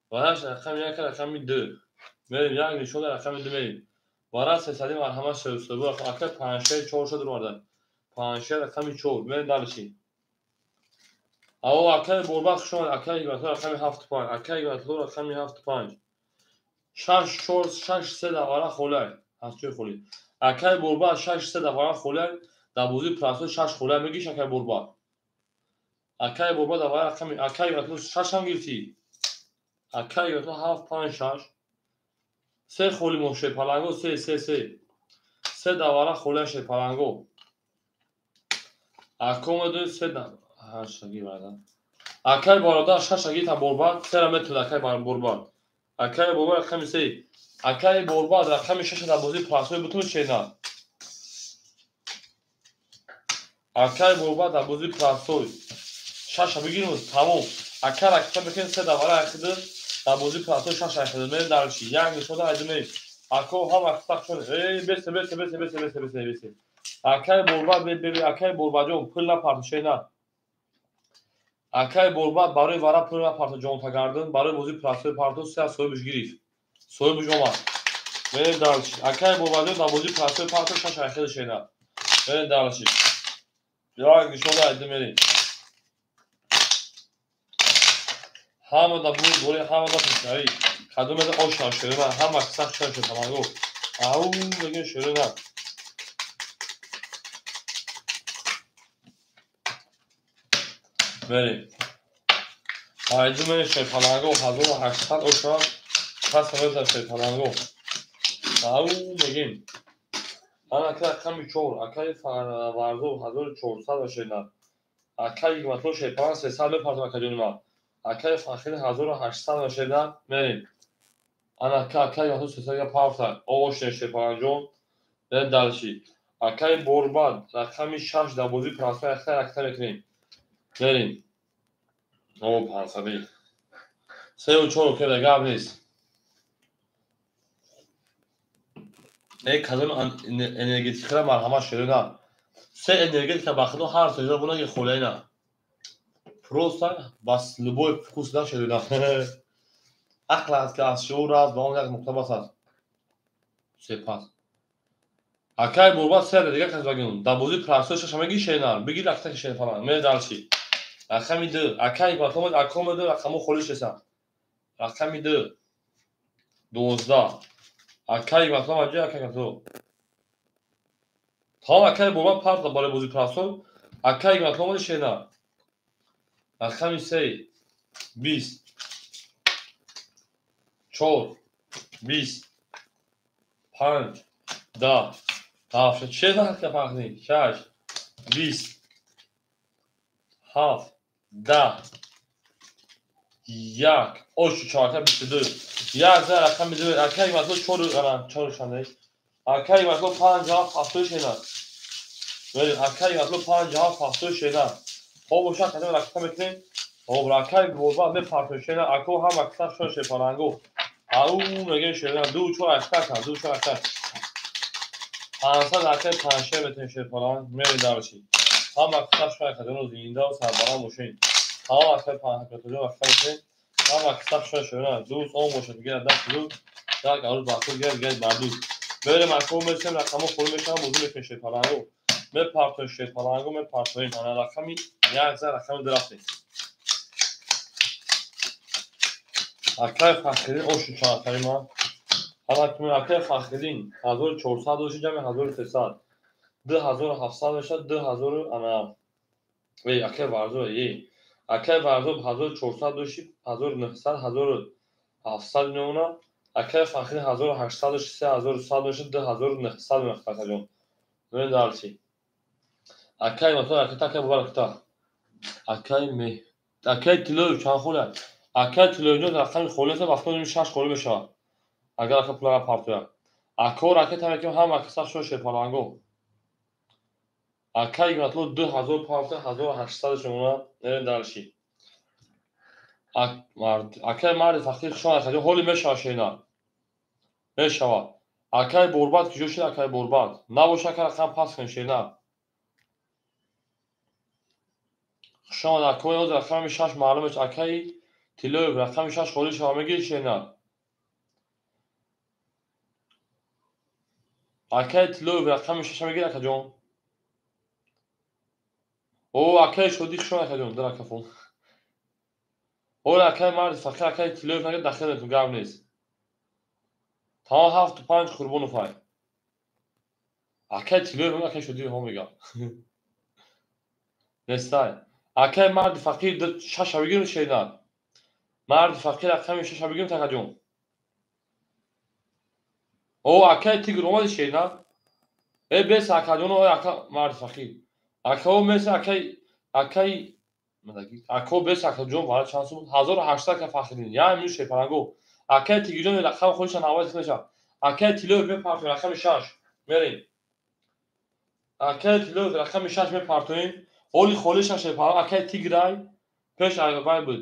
وارش رقم 1 رقم 2 میریم یک نشون رقم 2 میریم وارا 300 مرحمت 32 اکا 5 4 شد رو مردن 5 رقم 4 میریم دالشی او اکا بربخ شما اکا رقم 7 5 اکا رقم 7 5 6 4 6 3 دواره خوله از چه خولی اکای بربا 6 3 دواره خوله در بوزی پراسو 6 خوله میگیش اکای بربا دواره رقم اکای وقت 6 هم گرفتی اکای وقت 7 5 6 سه خولی مو شپلانگو 3 3 3 سه دواره خوله شپلانگو اکو مدو 3 8 گی بعدا Акай бародар шаша гита борбад сера метуд акай борбад. Акай борбад рақами се. Акай борбад рақами шаша дар бозии пласои бутун шена. Акай борбад дар бозии пласои шаша бигирмуз тамом. Акай рақиба бекин се давара ахиды дар бозии пласои шаша ахиды мер дар чи. Як нишода айдме. Ако ҳам ахсақ шон. Бесе. Акай борбад беби акай борбаҷон пул напарт шена. Акай борбад барои вара пул напарт ҷонта гардин барои бозии пласои парту се аз соҳибиш гирифт. Соҳибиш омад. Мер дар чи. Акай борбаҷон дар бозии пласои парту шаша ахиды шена. Мер дар чи. Як нишода айдме. Ҳама да буд боли ҳама да пешари. Кадоме да ошар шерина ҳама қисақ шерин таманго. Ау мегин шерина. Бери. Айдуме шерпананго 1800 ошар. Пас меза шерпананго. Ау мегин. Ана ка ками чор, акай варзо 1400 шерина. Акай матло шерпан 300 мепартам акаҷонима. Акай фахир 1800 шерина мерим. Ана ка акай матло 300 пафта. Овошен шерпананҷон. Мер далши. Акай борбад рақами 6 дар бозии пласои акай акта мекунем. Берем. О, пансади. 3 و 4 که دیگه هم نیست. یک کدوم انرژیتیک را مرحمه شده نه. 3 انرژیتیک که بخدو هر سوژه بونه که خوله نه. پروستا بس لبوی فکوس نه شده نه. عقل است که از شعور است با اون یک مقتبس است. سپاس. اکای borbat 3 دیگه کس بگیم. در بازی پراسوش شمگی شینار. بگیر اکتا که شین فلان. می دالشی. رقمی 2 اکای باتومد اکوم 2 رقمو خولش هستم. رقمی 2 12 اکای باتوم اجا اکای تو. تا اکای borbat پارت برای بازی پراسو اکای باتوم شینار. رقمی 3 20 4 20 5 10 هفت چه وقت که فهمی 6 20 7 10 1 8 4 22 11 رقم میده اکای مطلب 4 شنده اکای مطلب 50 70 شینا ولی اکای مطلب 50 70 شینا خب وشا کدام رقم میکنیم خب اکای بوبا به پارت شینا اکو هم اکثر شون شپانانگو او میگه شینا 2 4 8 2 4 8 500 اکای 5 متر شپانان میری دارشی هم اکثر شون کدام زنده و سربران ماشین هم اکثر 5 متر رقم هم اکثر شون شینا دوست اون باشه دیگه دست دو در کارو باکو گل بردود böyle مفهوم میشم رقمو خود میشم موضوع میشه پلانگو می پارتون شد پلانگو می پارتون انا رقمی 1000 رقم درافت اکای فخری اوشو چهار ما حالا که اکای فخرین 1400 دوشی جمع 1300 2700 میشه 2000 انا وی اکای ورزو ای اکای ورزو 1400 دوشی 1900 1700 نمونه اکای فخری 1800 دوشی 3100 دوشی 2900 مختصر جون من دارچی اکای مثلا اکای تاکای ببرکتا اکای می اکای تلو چند خوله اکای تلویزیون رقم خوله است وقتی 6 خوله میشه اگر اکای پول پارتیا اکور اکای تاکای هم اکثر شو شپانانگو اکای مطلب 2000 پارت 1800 شما من دارچی اکای مرد فقیر شما اکای هولی میشه شینا میشه اکای borbat که جوشی اکای borbat نباشه که رقم پاس کن شینا شما اکای از رقم 6 معلومه اکای تلو رقم 6 خولی شما میگی شینا اکای تلو رقم 6 میگی اکای جون او اکای شدی شما اکای جون در کفون او اکای مرد فقیر اکای تلو میگی داخل تو گام نیست تا 7 و 5 قربون فای اکای تلو میگی اکای شدی هم میگم نستای اکای مرد فقیر 6 میگی شینا مرد فقیر رقم 6 میگیم تا جون او اکای تیگر اومد شینا ای بس اکای جون او اکای مرد فقیر اکای مثل اکای Ако бесака ҷон вара чанд сум 1800 ка фахрин я миш шепаранго акай тигиҷон рақам худшан аваз кунеша акай тилов мепартоин рақами 6 мерин акай тилов рақами 6 мепартоин оли холиша шепаран акай тиграй пеш айбай буд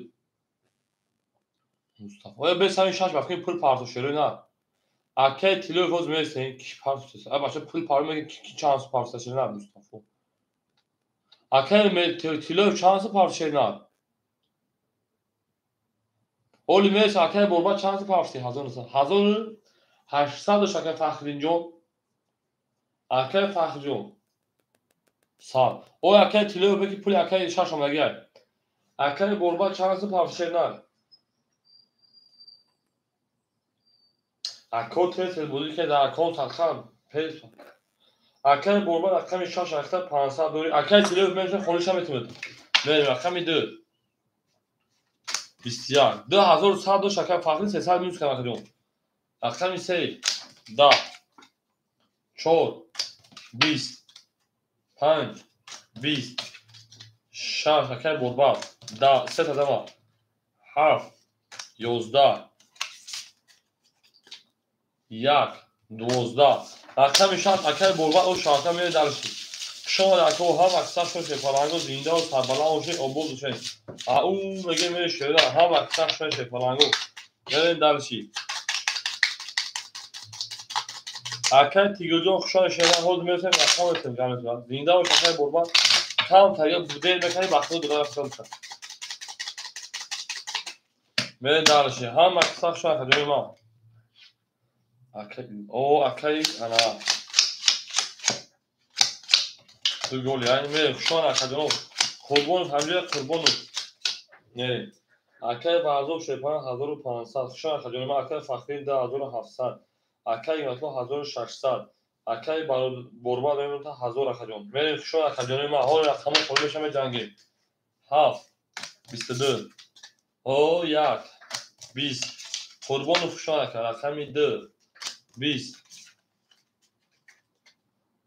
Мустафа оя бесами 6 бафкин пул парту шерой на акай тилов воз месен ки парту а бача пул парту мегин ки чанд сум парту шерой на Мустафа акай ме тилов чанд сум парту шерой на оли мес акай борба чанд сум парту 1800 шака фахринҷон акай фахринҷон сад о акай тилов беки пули акай 6 омагай акай борба чанд сум парту шерой на акко тесел буди ки дар аккаунт рақам пес акай борба рақами 6 рақта 500 дори акай тилов меша холиша метавонад мерим рақами 2 21 2100 шака фахри 300 минус кам акаҷон рақами 3 10 4 20 5 20 6 акай борба 10 3 тадама 7 11 1 12 рақами 6 акай борба о шарта мери дарши шома ако ҳам аксар шоше паланго зинда о сарбаланд оше обоз ошен ау меге мери шера ҳам аксар шоше паланго мери дарши акай тигоҷон хушон шера ҳоз мерсем рақам мерсем ҷамъ зинда ош акай борба кам тага будер мекани бахто дора рафтан мери дарши ҳам аксар шоше акаҷони ма о акай ана ту гол яъни мерем хушон акаҷон қурбон ҳамҷоя қурбону мерем акай варзоб шепаран 1500 хушон акаҷони ма акай фахрин 10700 акай матло 1600 акай борба мемонта 1000 акаҷон мерем хушон акаҷони ма ҳоли рақамо қоил меша меҷангем 7 22 о 1 20 қурбону хушон ака рақами 2 20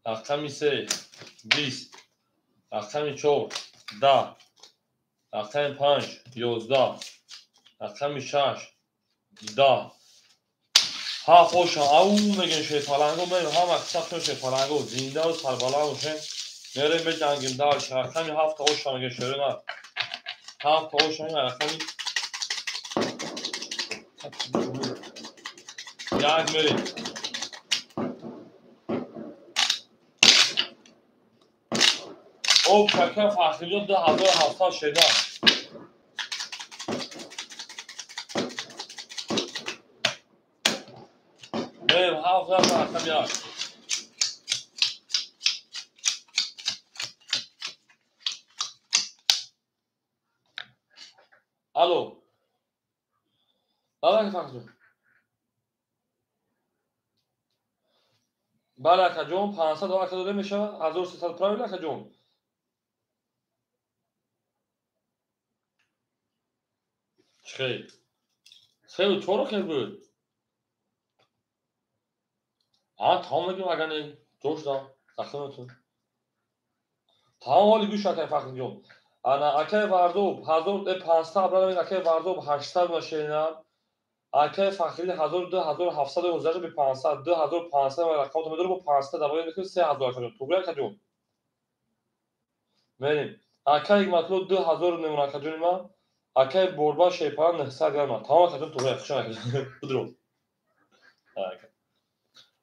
рақами 3 20 рақами 4 10 рақами 5 11 рақами 6 10 ҳафт ошам ау мегем шепаланго мерем ҳам аксар шепаланго зиндау сарбаланд ошем мерем меҷангем дарш рақами 7 ошам мегем шерона 7 ошам рақами як мерем об шака фахриҷон 2700 шеда мерем 7 рақам як алло бале фахриҷон бале акаҷон 500 ака дода мешавад 1300 правил акаҷон чхел хел чоро хел буд тамом мегӯям агар не доштам тақсимотун тамом ҳоли гӯш акай фахриҷон ана акай вардоб 1500 абралами акай вардоб 800 машинам акай фахрин 1700 озажа би 500 2500 рақам медор бо 500 давои мекунем 3000 акаҷон тугра акаҷон мерим акай матло 2000 мемон акаҷони ма акай борба шепаран 900 грамма тамом акаҷон тугра хушон акаҷон будро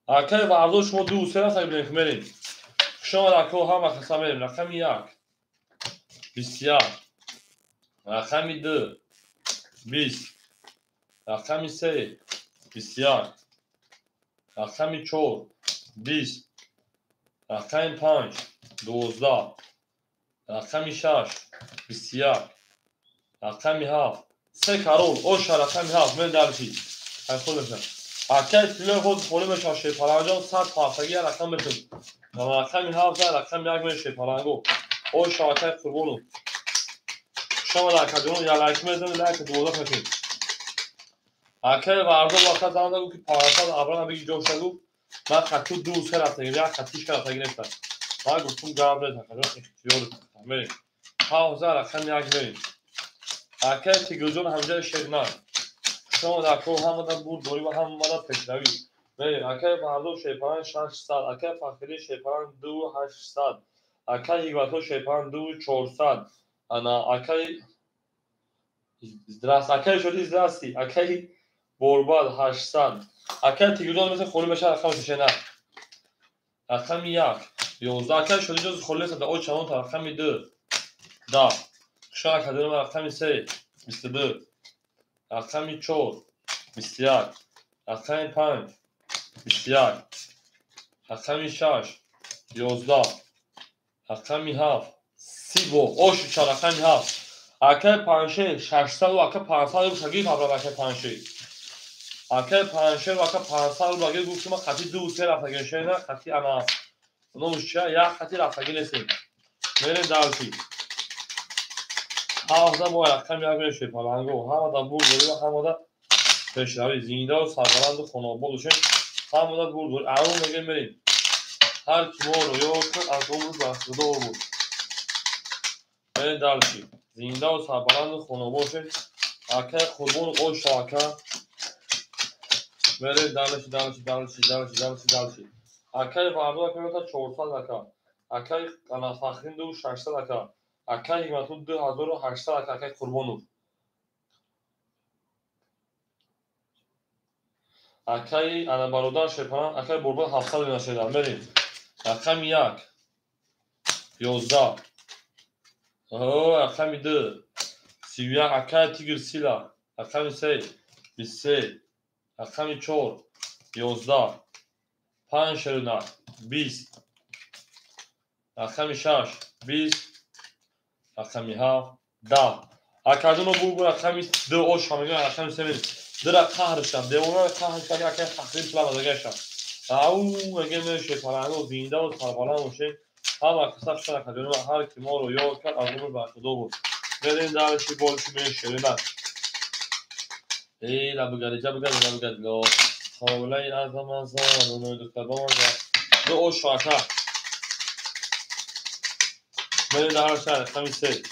акай вардоб шумо 2 нафар бинем мерим хушон ако ҳам акаса мерим рақами 1 21 рақами 2 20 рақами 3 21 рақами 4 20 рақами 5 12 рақами 6 21 рақами 7 3 карол оша рақами 7 мен дарши айхол меша акай тило ход холе меша шепаранҷон 100 пафтаги рақам метун рақами 7 рақами 1 мен шепаранго оша акай қурбону шома акаҷон я лайк мезем лайк дуода факин акай варзо вақт замдагу ки 500 абрана биги ҷоштагу ман хату 2 рафтагим як хатишка рафтаги нефта ман гуфтум гап незан акаҷон ихтиёр мерем حاضر رقم یک بریم. اکه تیگرجون همجای شیرنان شما در کو هم در بود دوری و هم مدد پیشروی بریم. اکه بردو شیپران 600 اکه فخری شیپران 2800 اکه هیگوتو شیپران 2400 انا اکه здравствуй اکه شدی здравствуй اکه борбад 800 اکه تیگرجون مثل خوری بشه رقم میشه نه رقم 1 11 اکه شدی جز خوری مثل او چمون تا رقم 2 10 شما اکه دونم رقم 3 22 رقم 4 21 رقم 5 21 رقم 6 11 رقم 7 30 اوش چه رقم 7 اکه پنشه 600 و اکه 500 شگی قبل اکه پنشه اکه پنشه و اکه 500 بگیر گفتم خطی دو سه رفتگی شده خطی انا نوش چه یا خطی رفتگی نیستیم میریم دالچی حافظه با رقم یک میشه پلنگو همه دا بود و همه دا پیشروی زنده و سربلند و خوناباد وشه همه دا بود اون میگه میریم هر کی ما رو یاد کرد از اون رو بسته بود میریم دالچی زنده و سربلند و خوناباد وشه اکه قربون قوش اکه میریم دالچی اکه بردو اکه تا 400 اکه انا فخرین دو 600 اکه هیمتون 2800 اکه قربونو اکه انا برادر شپران اکه برباد 700 نشیدم بریم رقم 1 11 رقم 2 31 اکه تیگر سیلا رقم 3 23 رقم 4 11 5 شرونه 20 رقم 6 20 رقم 7 10 اکه دونو بو رقم 2 اوش همیگه رقم 3 بریم در قهرشم دیوونه قهرشم اکه تخریب پلان دگشم او میگه میشه پلانگو زنده و سربلند باشه همه کسب شده که جنوب هر کی ما رو یاد کرد از عمر بخدا بود بریم درشی بالشی میشه نه ای لبگری لو حوله از مزان و دکتر با مزان دو او شاکه بریم درشی رقم 3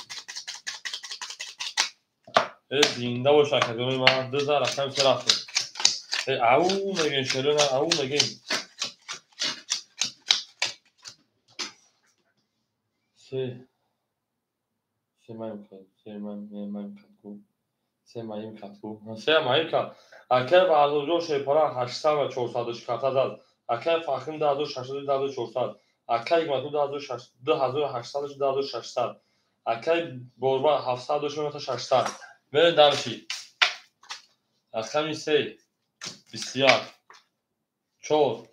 ای زنده و شاکه جنوب من 2000 رقم 3 رفته ای او میگه شده او میگه سه من کتگو سه مایم کت اکه بردوجو شیپاران 800 و 400 شکرده زد اکه فخرین 2600 و 400 اکه ایگمتون 2800 و 2600 اکه گربه 700 و 600 بریم درشی رقم 3 21 4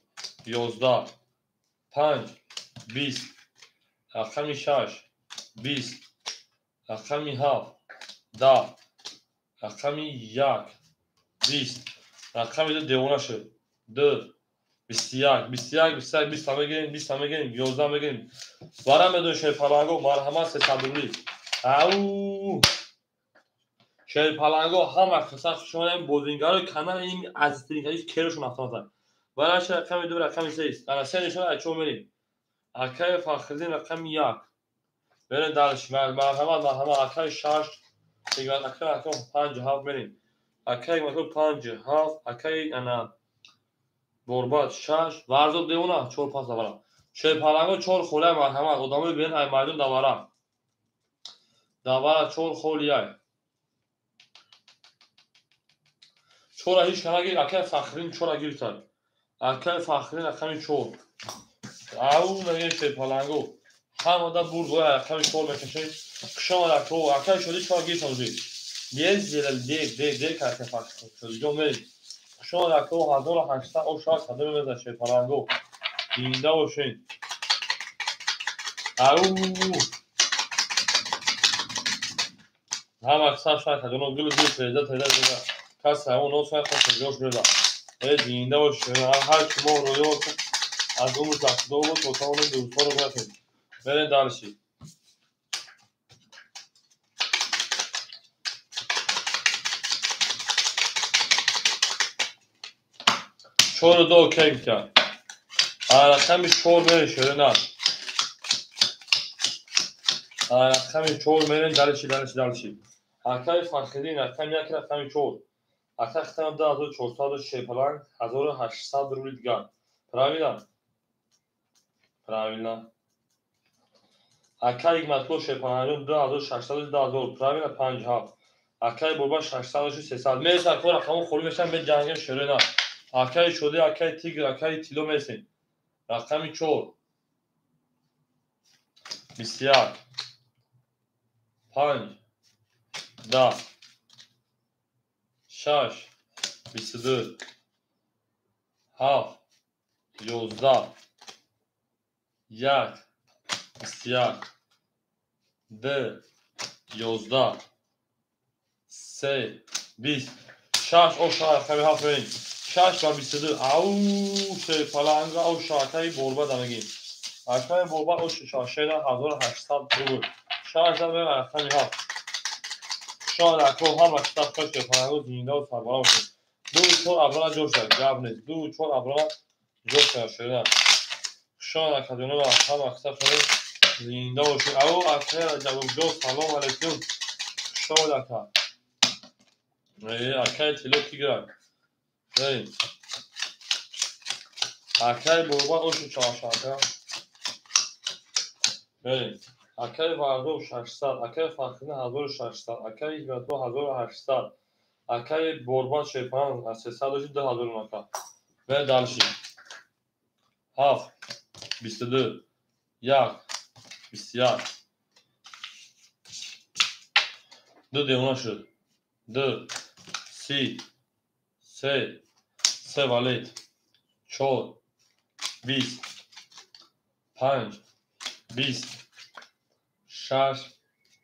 11 5 20 رقم 6 20 رقم 7 10 رقم 1 20 رقم 2 دیوانه شد 2 21 همه گیریم 20 همه گیریم 11 میگیریم برام بدون شیپلنگو مرحمت 300 روبلی او شیپلنگو همه خسخ شما این بودینگارو کانال این از ترینگاریش کیروشون افتادن برای رقم 2 رقم 3 است انا سه نشون اچو میریم اکه فخرین رقم 1 بریم دالش مرحمت اکه 6 دیگه اکه 5 7 میریم اکه مثلا 5 7 اکه انا борбад 6 варзо девона 4 пас давара шепаранго 4 холия марҳамат одаме бин ай майдун давара 4 холия 4 ҳич канаги ака фахрин 4 гиртад ака фахрин аками 4 ау наге шепаранго ҳамода бурбо аками 4 мекашед кшода то ака шоди 4 гиртад де ака фахрин шоди ҷо мери شما در تو 1800 او شاید خدمه بزن شیپلنگو زنده باشین او هم اکثر شاید خدمه گل تیزه کس همون نو شاید خواست جوش بزن ای زنده باشین هر چی ما رو یاد از اون تخصیده بود تو تا اون دوستا رو بزن برین دارشی شور دو اوکی کرد رقم 4 میره شده نه رقم 4 میرین دلشی حرکت فخری رقم 1 رقم 4 حرکت 2400 پلنگ 1800 روبل دیگر правильно حرکت یک مطلوب شیپانجون 2600 $1000 правильно 57 حرکت بوربا 600 300 میشه که رقم خوری میشن به جنگ شروع نه حرکت شده حرکت تیگر حرکت تیلو میسین رقم 4 بسیار 5 10 6 22 7 11 1 بسیار 2 11 3 20 6 او شاکای هافرین 6 و 22 او شیپالنگ او شاکای بوربا دمگی حرکای بوربا او شاشه 1800 روبل 600 به رقم ها شان اکو هم استاپ کش شیپالنگ زنده و سربالا شد دو چور ابرا جور شد گاب نیست دو چور ابرا جور شد شان اکادونه و هم استاپ شد زنده و شد او اکه جواب جو سلام علیکم شاد اکا اکای تیلو تیگر اکای بوربا او شاشه اکای واردو 600 اکای فاخرین 1600 اکای ویدو 1800 اکای بوربا شیپان 300 $1000 نکا و دالشی 7 22 1 بسیار 2 دیونا شد 2 3 3 3 والیت 4 20 5 20 6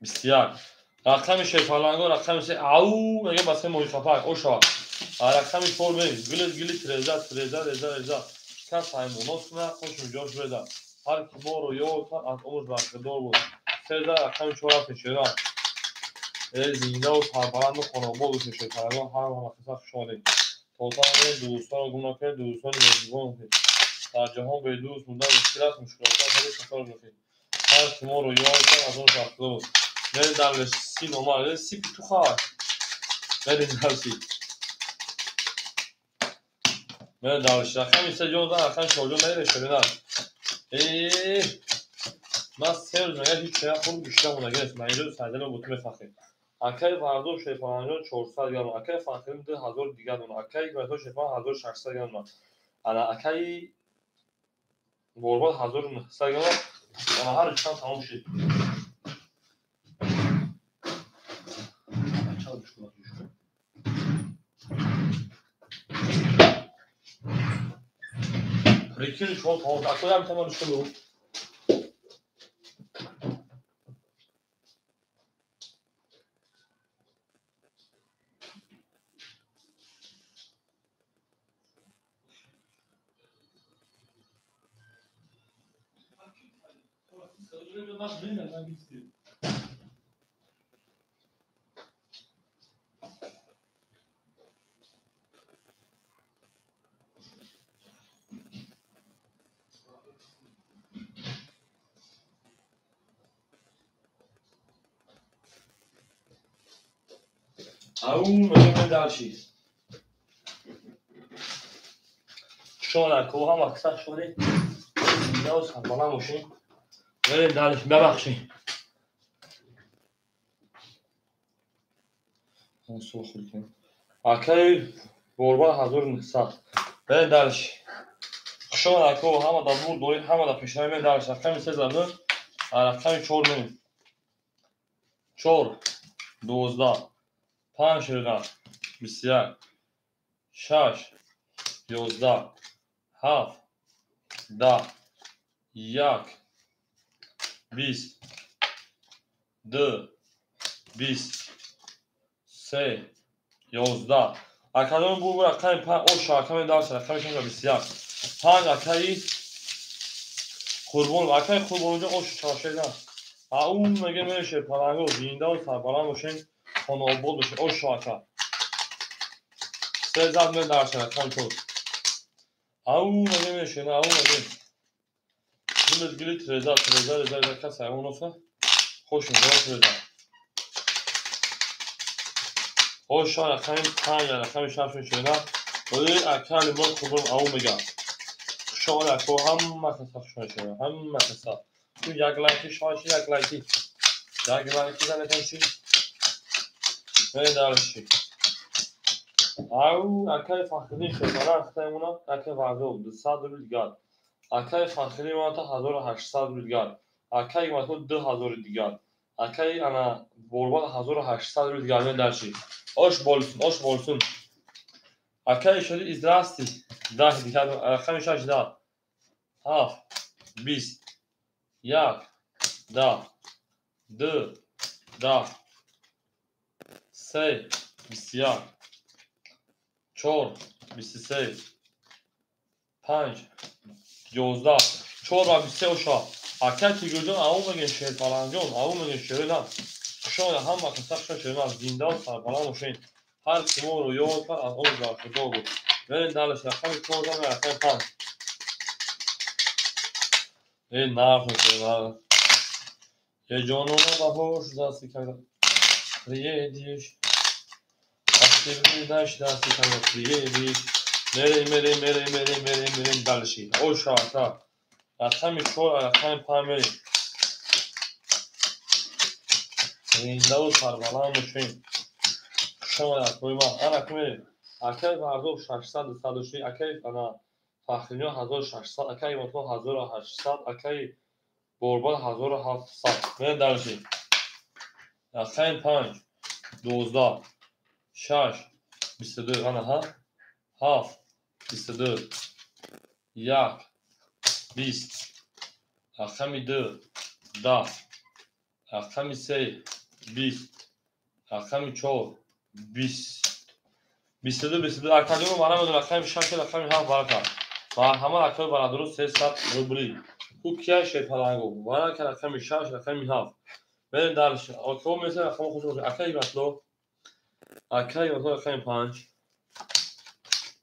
بسیار رقم شیپالنگو رقم سه او میگه بس موی خپاک او شو رقم 4 گلی 13 کس های مونوس نه خوشم جوش بده هر کی مورو یو تا از عمر بخدار بود 13 رقم 4 پیشرا زنده و سربلند و خانواده و شیپالنگو هر وقت شده توتال دوستان گونه که دوستان میزبان در جهان به دوست موندن مشکلات خیلی خطر رفیق هر کی مورو یو تا از عمر بخدار بود بریم در سی نمار سی تو خواهد بریم در سی بریم در سی رقم 3 جون رقم 4 جون میره شدن من 3 روز مگر هیچ شیعه خود بیشتر مونگه من اینجا سردن و بطمه فخیر اکای واردو شیپانجون 400 گرم اکای فخرین 2000 دیگر دون اکای گرتو شیپان 1600 گرم انا اکای بوربا 1900 گرم انا هر چند تمام شد ریکیل شما تمام اکای هم تمام شد او میگم دالشی شما کو هم اکثر شده نه سربالا موشین بریم دالش ببخشید اکای بوربا 1900 بریم دالش شما کو هم دا بود دوی هم دا پیشنهاد می دالش رقم 3 زده رقم 4 می 4 12 5 رقم بسیار 6 11 7 10 1 20 2 20 3 11 اکادون بو رقم 5 او شاکم داشت رقمش هم بسیار 5 اکای قربون اکای قربون اونجا او شاشه نه اون میگه میشه پلنگو زنده و سربلند باشین خانواباد باشین او شاکه 3 زد می داشت رقم تو اون میگه میشه نه اون میگه گلی 13 کس همون اصلا خوش می‌گذره. خوش رقم 5 رقم 6 میشه. ولی اکل ما خوبم او میگم. شما کو هم مثلا شما هم مثلا تو یک لایکی شاش یک لایکی زنه کنسی دارشی. او اکل فاخری شماره اختیمونا اکل وارد 200 ریال. اکل فاخری ما تا 1800 ریال. اکل ما تو 2000 دیگر. اکل انا بوربال 1800 ریال دارشی. Hoş bolsun. Arkadaşlar izdrasti. Da dikkat خمسة da. Haf. Biz. Yak. Da. D. Da. Sey. Bisiyar. Çor. Bisisey. Panç. Yozda. Çor ve bisey oşa. Arkadaşlar gördün avuma geçiyor falan diyor. Avuma geçiyor lan. Şöyle hem bakın sakşa şöyle zindan sar falan o şeyin. Her kim olur yol var o da doğru. Verin dalışlar. Hem çordan ve hem panç. Ne yapıyorsun abi? Canına da hoş dasti kadar. Riyediş. Aktivini daş dasti kadar. Riyediş. Mere dalışi. O şarta. Akşam çor, akşam pameri. Rindav sarbalan müşin. Şöyle koyma. Ana kumeri. Akay vardı 600 saduşi. Akay ana fakhrinyo 1600. Akay mutlu 1800. Akay Borban 1700. Mere dalışi. Akşam 5. 12 6 22 ana ha haf 24 yak 20 akşam 2 10 akşam 3 20 akşam 4 20 22 arkadaşım bana mı akşam şarkı akşam haf varka var hamar akşam bana durur 3 saat rubli bu kiya şey falan bu bana kan akşam şarkı akşam haf ben dalış o mesela akşam خوش akşam batlo akşam batlo akşam 5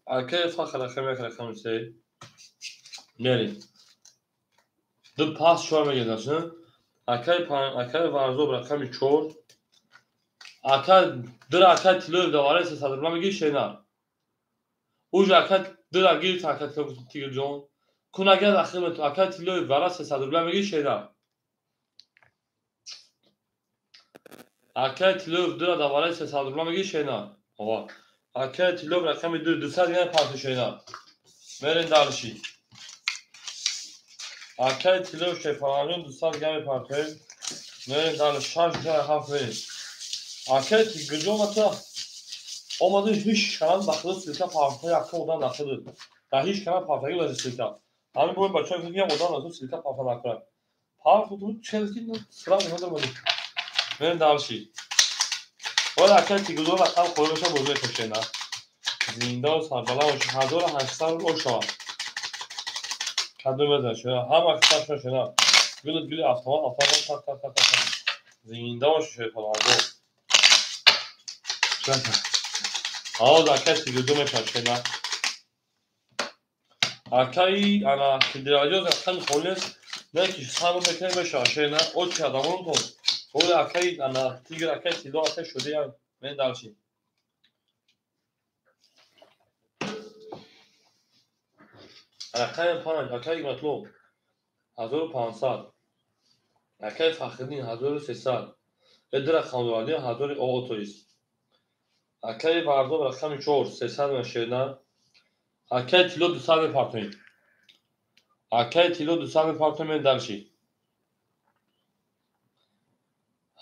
Arkaya fakir akşam şey. Meri. The past şorma gelirsin. Akay varzo bırakam çor. Akay tilo da var ise sadırma mı şeyler. Ucu akay gir akay tilo jon. Kuna gel akşam akay tilo var ise sadırma mı şeyler. Akay tilo da var ise sadırma mı şeyler. Hava. Akay tilo bırakam 200 yani parça şeyler. Merin dalışı. Akay tilo şey falan 200 yani parça. Merin dalışı şarj haf verir. Akay gücü olmasa olmadı hiç kanal daxılı silka parça yakı odan daxılı. Da hiç kanal parça yok silka. Hani bu başa bir odan daxılı silka parça daxılı. Par tutup çelkin sıra ne olmadı. Ben dalışı. Valla akay gücü olmasa tam koyuluşa bozuyor köşeğine. Zindan sarbala o 1800 o şava. Kadın mesela şöyle hem akışlar şöyle. Gülü автомат tak. Zindan o şey falan. Ama da akay gücü meşaşına. Akay ana kidrajı zaten koles ne ki samı bekle meşaşına o ki adamın to. O da akay ana tigr akay sido akay şöyle ya ben dalşı. Akay falan akay matlo 1500 akay fakhrini 1300 ادرا خانواده 1200 akay vardı rakam 4 300 meşena akay tilo 200 partoin akay tilo 200 partoin dalşı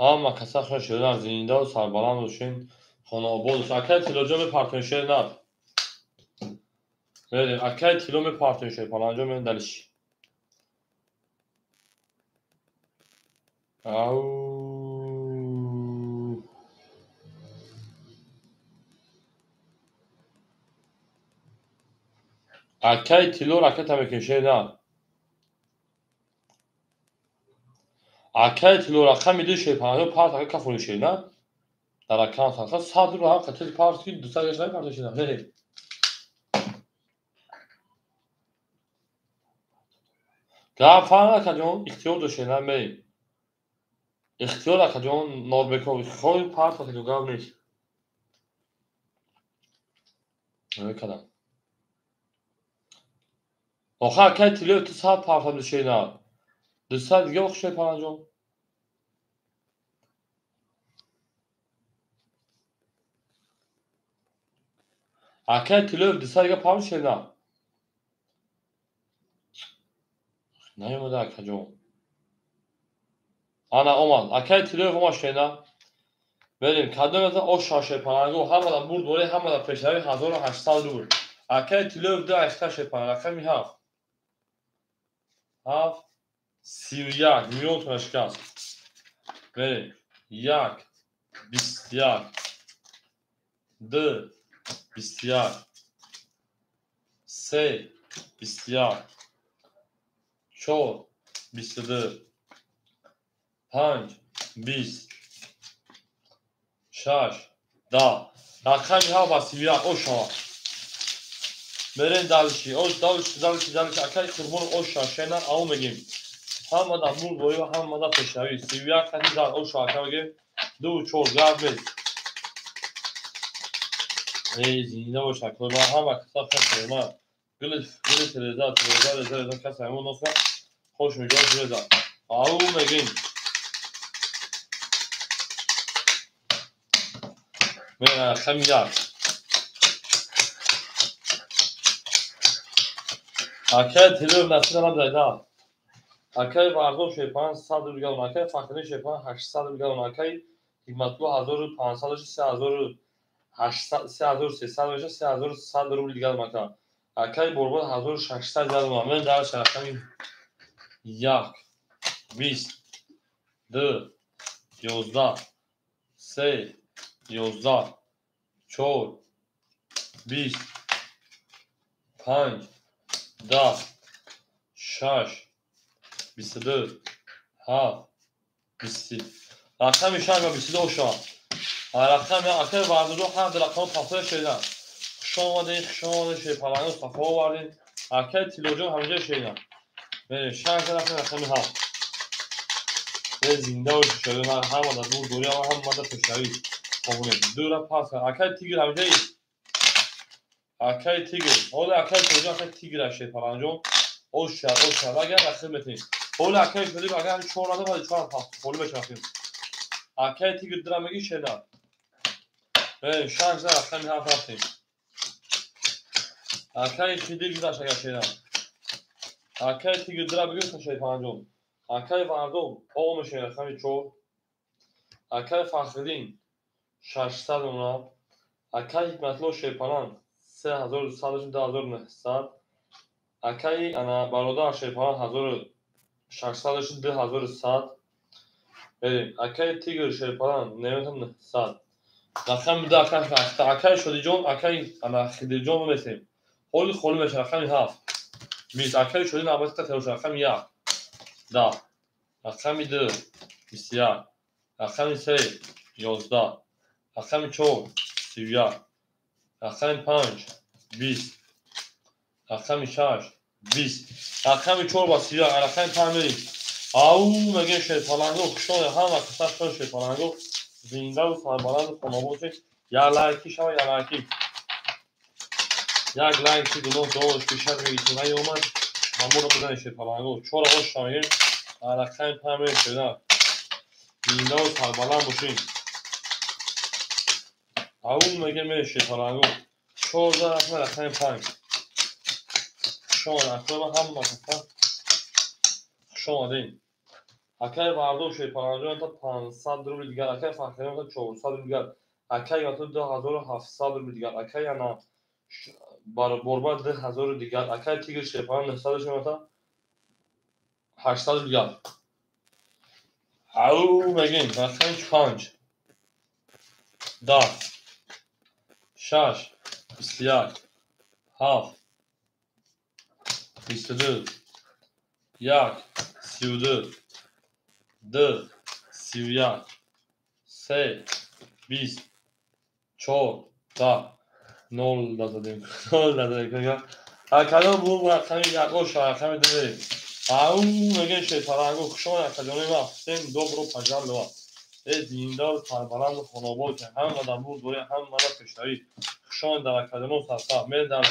هم کسافت شدن زنده و سربلند روشن خاناباد akay تیلوجو می پارتون شدن ولی akay تیلو می پارتون شد پلنجو می دلش او akay تیلو راکت هم کشیدن akay تیلو رقم میده شد پلنجو پارت اگه کفونی شدن در رقم سالخه صد رو هم قتل پارت که 200 yaşına پارتون شدن ولی گرم فرق نکن جون اختیار داشتن بریم اختیار اکجان نوربکوی خوی پارت که گاو نیست. کدام. آخه که تیلو تو ساعت پارت میشه نه. دو ساعت دیگه وقت شد پانجام. اکه تیلو دو ساعت دیگه پارت میشه نه. نیومده اکجان. آنا اومد. اکه تیلو میشه نه. بریم کدام از آن شاشه پانگو همه دم برد ولی همه دم پیشروی 1800 روبل. اکه تیلو ده اختش پانگ اکه می‌هاف. هاف 31 میلیون تومن شکست. بریم. یک 21 دو 21 سه 21 چهار 22 پنج 20 شش 10 رقم می‌هاف با 31 او شما. بریم دالشی او دالشی اکه قربون او شاشه نه او میگیم. همه دا برد ولی همه دا پیشروی 31 کسی در او شاشه میگیم. دو چهار گرد بیست. ای زینده و شکل ما همه کسا خیلی ما گلی رزا کسی همون نصفه خوش میگوش رزا او میگیم خمیار اکه تیلو نسی دارم دایده اکه بردم شیپان 100 روگل اکه فاکتنی شیپان 800 روگل اکه حکمتلو 1500 3300 میشه 3100 روبل دیگه مکان اکای برباد 1600 زدم من در شرکت یک 20 دو 11 3 11 4 20 5 10 6 22 7 20 رقم شنگ 22 شد رقم اکای وردو هم در رقم پاسه شدن شما شیپالانو صفا آوردین اکای تیلوجون همینجا شدن بله شنگ رقم ها زنده و شده من همه در دور دوری هم در پشتوی خونه دور پاس اکای تیگر همینجا ای اکای تیگر حالا اکای تیگر اکای تیگر شیپالانجون او شد اگر رقم بتین حالا اکای شدیم اگر 4 آدم باید 4 پاس خونه بشنفیم اکای تیگر درمگی شده بله شنگ رقم ها رفتیم اکای خیلی گذاشت اگر شده اکای تیگر درمگی شیپالانجون اکای وردم او میشه رقم 4 اکای فخردین 600 اونا اکای حکمتلو شیپالان 3200 اکای انا برادر شیپالان 1600 2100 بریم اکای تیگر شیپالان 9900 رقم میده اکای شدی جون اکای انا خیلی جون میسیم حالی خالی میشه رقم 7 میز اکای شدی نباید تلوش رقم 1 10 رقم 2 21 رقم 3 11 رقم 4 31 رقم 5 20 رقم 6 20 رقم 4 با 31 رقم 5 میریم او میگه شیپالانگو کشون همه کسا کشون شیپالانگو زنده و سربالند خانابوشی یا لایکی شما یا لایکی یک لایکی دونو دوش بیشتر میگیتیم ای اومد همون رو بزنی شیپالانگو 4 خوش شما میگیم رقم 5 میریم شده زنده و سربالند باشیم او میگه میره شیپالانگو 4 رقم 5 شما رقم هم مثلا شما دین اکای وردو شیپالانجون تا 500 روبل دیگر اکای فخری تا 400 روبل دیگر اکای یا تو 2700 روبل دیگر اکای انا برباد 10000 دیگر اکای تیگر شیپالان 900 شما تا 800 روبل دیگر او میگیم رقم 5 10 6 21 7 22 1 32 2 31 3 20 4 10 0 دادیم 0 دادیم کدام بود رقم یک او رقم دو بریم او میگه شیطانگو خشون کجانی ما حسین دوبرو پجال لوا دیندار سربلند خانوار که هم مدام بود دوره هم مدام پشتایی خشون در کجانو سرسا می دارد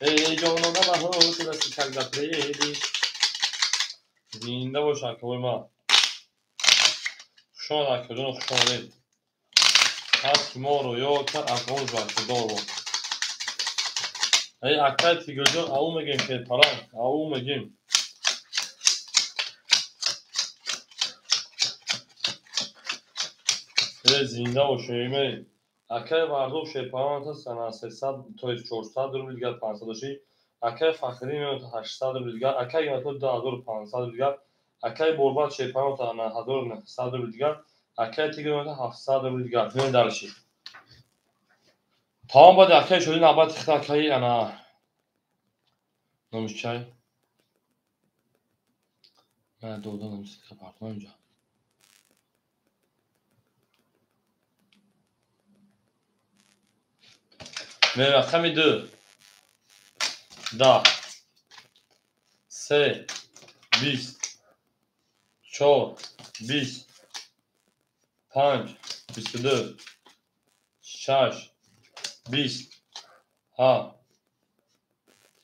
ای جانو ما هو شده سکل دپریدی زنده باشه که ما خشون در کجانو خشون دید هر کی ما رو یاد کرد از اون وقت دار بود ای اکای تیگر جان او میگیم شیطان او میگیم زنده باشه ایمه اکای وردو شیطان تا سنا 300 تا 400 روبل دیگر 500 شی اکای فخری میاد تا 800 روبل دیگر اکای میاد تا 2500 روبل دیگر اکای برباد شیطان تا 9900 روبل دیگر اکای تیگر میاد تا 700 روبل دیگر نه درشی تمام بعد اکای شدی نبات اختکای انا نمیشه چای من دو نمیشه آپارتمان اینجا نه رقم 2 10 3 20 4 20 5 22 6 20 ها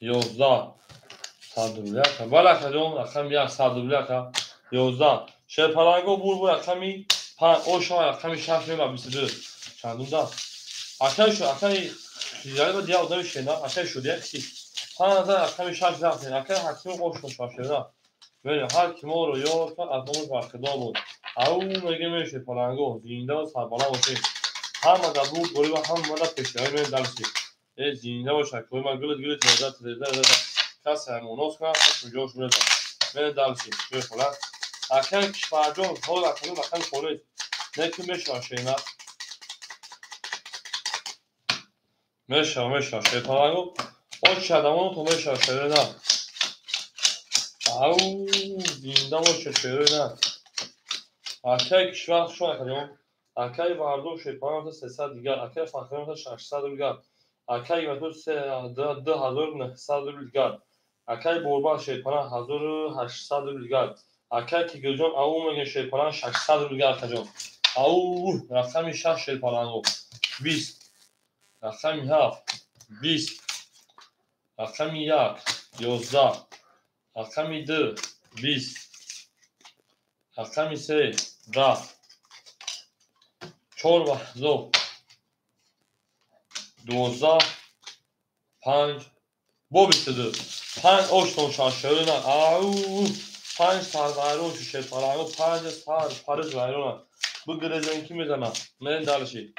11 صد روبل بالا کدوم رقم 100 روبل 11 شیپارانگو بور رقمی 5 اوشا رقمی 6 میبا 22 چندون دا اکای شو اکای خیلی با دیا آدم شنا اکای شو دیگه 5000 رقمی 6 رقم اکای حتمی قوش شاشه بله هر کی ما رو یاد کرد از اون فرخدا بود او میگه میشه پلنگو زنده و سربالا باشه هم مدد بود گوری و هم مدد پشتهای من درسی ای زنده باشه که من گلت تریده کس هموناس کنم کس جوش بده من درسی به فلان اکن کشورجان حال اکنون اکن خونید نکی میشه آشینا میشه آشی پلنگو او شدمانو تو میشه آشیره نه او زنده باشه شیره نه اکای کشور شو نکنیم اکای واردو شیپان تا 300 دیگر اکای فخران تا 600 دیگر اکای متر 2900 دیگر اکای بوربا شیپان 1800 دیگر اکای تیگرجان او میگه شیپان 600 دیگر کجا او رقم 6 شیپان 20 رقم 7 20 رقم 1 11 رقم 2 20 رقم 3 10 4 و زو 12 5 با 22 5 آشتون شاشرونه او 5 سربارو شیطانو 5 سر پارز وایرونه bu grecen kim izleme men dalışi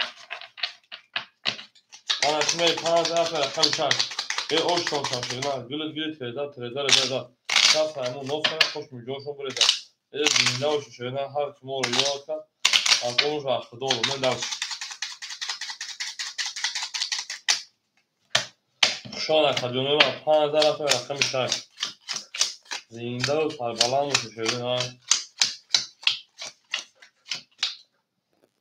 ana kime 5 afera kamçan آشتون شاشرونه gülüt trezar şaf hamon nosa خوش میجوشو برده زنده و شاشرونه هر kim رو یاد کرد از اون وقت دور من dalışi خشان کجونه و 5000 afera kamçan زنده و سربلند و شاشرونه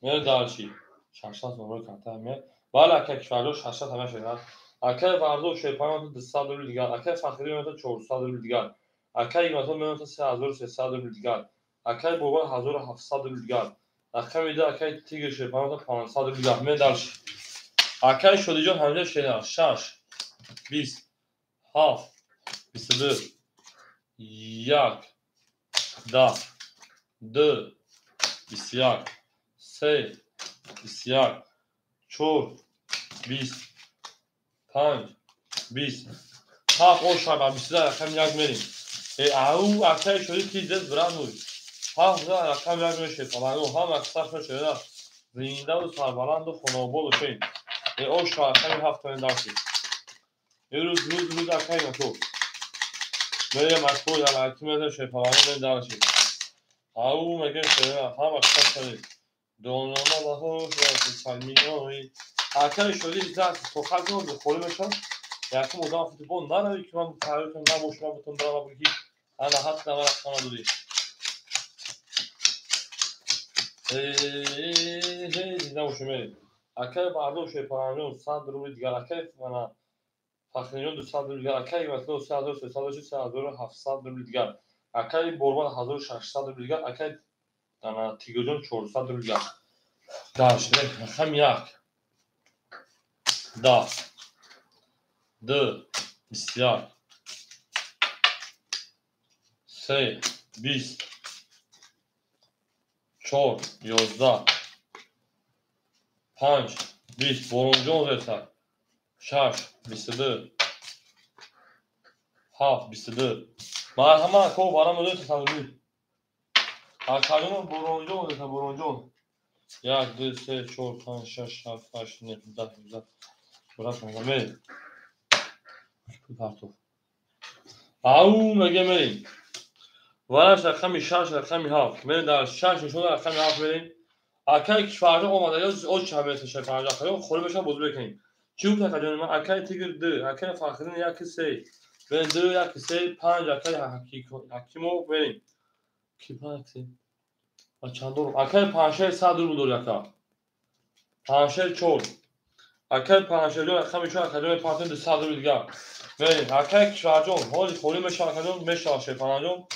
من دارچی 600 نمره کارتا می بالا که کشورلو 600 همه شدن اکای واردو شیپان 200 روبل دیگر اکای فخری میاد 400 روبل دیگر اکای ایماتو میاد 3300 روبل دیگر اکای بوبا 1700 روبل دیگر اکای میده اکای تیگر شیپان 500 روبل دیگر من دارچی اکای شدی جان همه شدن 6 20 7 22 1 10 2 21 3 21 4 20 5 20 7 اوش بر 20 رقم یک میریم او اکای شدی تیزت برند بود 7 رقم یک میشه پلنگو هم اکساف شده زنده و سربلند و خنابال و شین اوش رقم 7 کنین درسی روز اکای تو میره مسئول یا محکمه شیپلانه من درسی او میگه شده هم اکساف شده دونانا لحوش رسی سلمینوی اکای شدی دست تو خزم بخوری میشن یکی مدام فوتبال نروی که من تعریف کنم نباشم بتون برام بگی انا حتی نمرق دوری دیده باشم اکای بردو شیپانه 100 روبل دیگر اکای من فخرجان 200 روبل دیگر اکای مثلا 3300 روبل دیگر اکای بربان 1600 روبل دیگر اکای دانا تیگوجان 400 روبل دیگر داشته رقم 1 10 2 بسیار 3 20 4 11 5 20 برونجون رسد 6 22 7 22 مرحمت کو برام مدل تصادفی اکادون برونجون رسد برونجون 1 2 3 4 5 6 7 8 9 10 11 برات میگم پارتو او میگم وارش رقم 6 رقم 7 من در 6 نشون رقم 7 بریم اکای فردا اومده یا او چه شش 50 خیلی خوری بشه بزرگ بکنیم چوب تکجن ما اکای تیگر 2 اکای فخرین 1 3 من 2 1 3 5 اکای حکیمو بریم کی 5 3 و چند دور اکای 5 100 دور دور یکا 5 4 اکای 5 رقم 4 اکای پارتن 200 دور دیگه بریم اکای کشورجون حالی خوری بشه اکای میشه شفانجون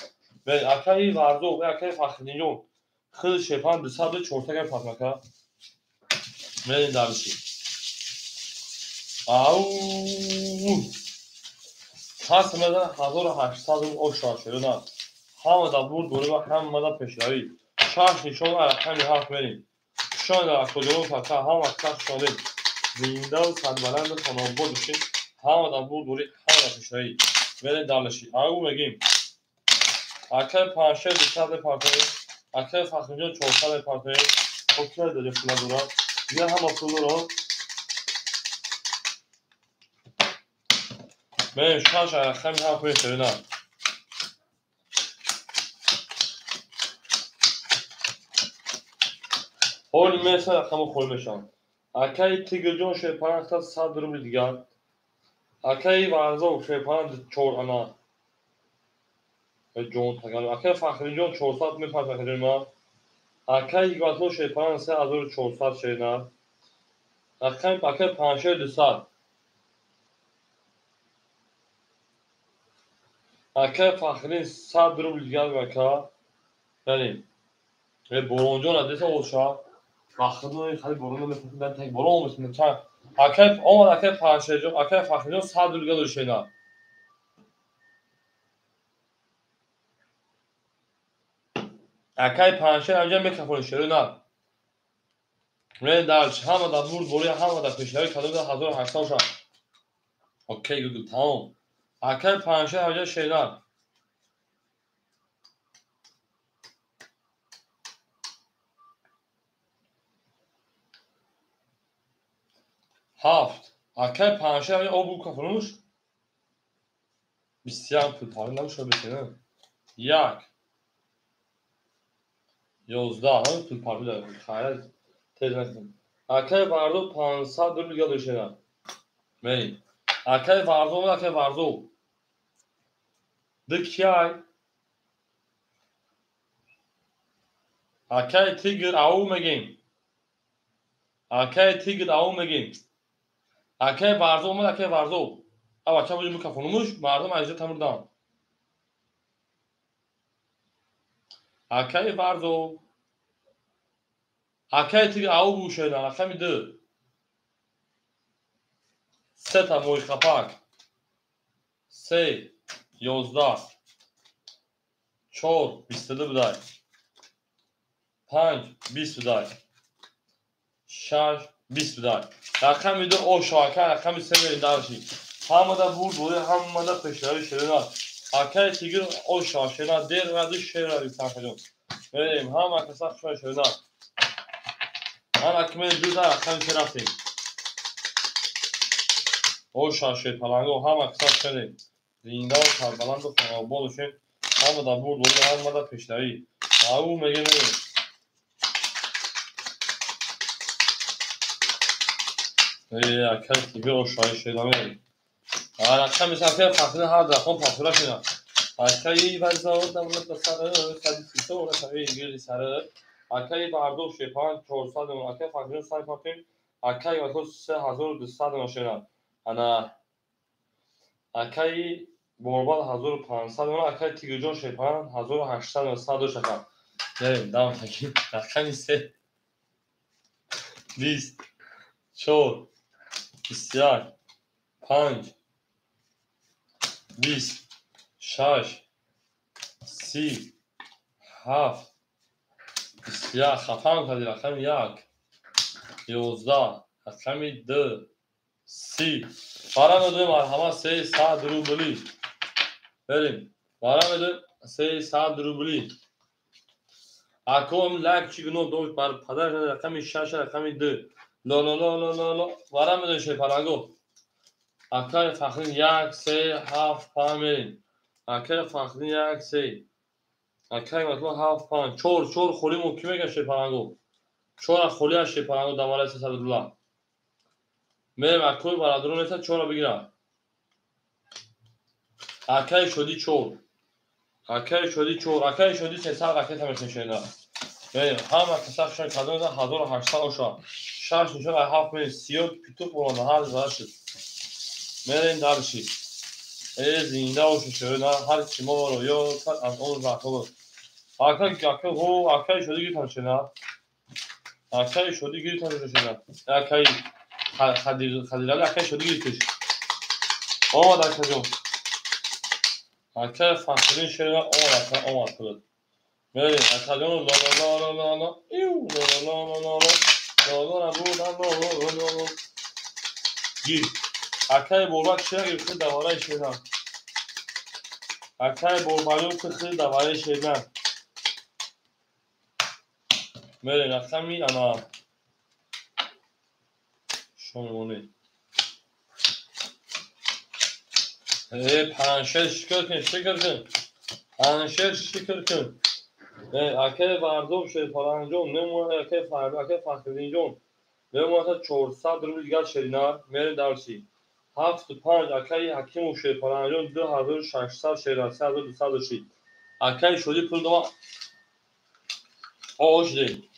بریم اکای ورزو و اکای فخرین خیلی شفان 200 چورتگه پاتمکا بریم دارشی او هست مدن 1800 او شده نه همه دا بود دوره و هم مدن پیشروی شاش نشون رقم 7 بریم شاید در کجا تا هم اکثر شده زنده و صد بلند و خانابود بشید همه دا بود دوره هم پیشروی بریم دارشی او بگیم اکای 5 200 پارتنی اکای فخرجان 400 پارتنی اوکی داره فلا دورا دیگه هم اصول رو بریم شاش رقم 7 بریم نه حالی مثل رقم خوری بشم اکای تیگر جون شیپان اکتا 100 روبل دیگر اکای ورزا شیپان 4 انا جون تگل اکای فخری جون 400 میپرد اکای ما اکای گاتلو شیپان 3400 شینا اکای 5 200 اکای فخری 100 روبل دیگر وکا بریم برونجون ادرس اوشا فخری خیلی برونجون میپرد تک برون میسن چند اکای اون اکای 5 جون اکای فخری جون 100 روبل دیگر شینا اکای 5 انجام میکفون شینا من درش همه دا بود بوری همه دا پیشنهاد کردم در 1800 شد اوکی گوگل تمام اکای 5 انجام شینا هفت اکای 5 انجام او بو کفونوش بسیار پول پاره نمیشه بکنه 1 11 هم پول پاره داره خیلی تیز نکنم اکای وردو 500 روبل دیگه شینا می اکای ورزو دکیای اکای تیگر او میگیم اکای تیگر او میگیم اکای ورزو اما چه بودیم کفونوش مردم اجازه تمردان اکای ورزو اکای تیگر او بو شینا رقم 2 3 تا موی خپاک 3 11 4 22 بدای 5 20 بدای 6 20 بدای رقم 2 او شاکر رقم 3 برین دارشی همه دا بود بوده همه دا پشتاری شده اکای تیگر او شاکر دیر و دو شیر را بیتن کنیم بریم همه کسا خوش شده هم اکمه 2 دا رقم 3 رفتیم او شاشه پلنگو همه کسا شده زینده و سربلند و خراباد شد همه دا بود بوده همه دا پشتاری او میگه میگه اکای تیگر او شاشه شده میگه رقم سفیر فخری هر رقم پاسورا شده اکای ورزا دولت بسره سادی سیسو رسوی گیری سره اکای بردو شیپان 400 اکای فخری سای پاتین اکای واسه 3200 ماشینا انا Акаи Борбад 1500 ман, акаи Тигрҷон Шепаран 1800 шакар. Берем давтаки рақами 3 20 4 21 5 20 6 30 7 21 хафан кади рақами 1 11 рақами 2 30 вара медоем ҳама 300 рубли. Берем вара медоем 300 рубли. Аком лак чигно дош бар падар рақами 6 рақами 2 ло вара медоем Шепаранго. Акай фахрин 1 3 7 5 мерем. Акай фахрин 1 3 акай матло 7 5 4 холи мо ки меган Шепаранго. 4 холи аш Шепаранго дамала 300 рубла. мерем акой барадрон эта 4 бигирам. акай шуди 4 акай шуди 4 акай шуди 300 ракета мешена. мерем ҳама касахшон кадон 1800 оша 6 нишон 7 мерем сиёд питу полона ҳар зараши. мерем дарши зинда оша шена ҳар чи моро ё аз он вақто. акай шуди гиртам шена. акай шуди гиртам шена. акай хадирали акай шуди гиртиш. омад акаҷон. акай фахрин шена омад кулад. мерем акаҷон ло иу ло гир. акай борбак шена гирти давараи шена. акай борбаҷон хи давараи шена. мерем рақами ана шонмоне. паншер шикр кун. паншер шикр кун. акай вардом Шепаранҷон немояд акай фахринҷон немояд 400 рубли дигар шеринар. мерем дарчи 75 акай Ҳакимов Шепаранҷон 2600 шерина 3200 шид. акай шуди пул дома ош де.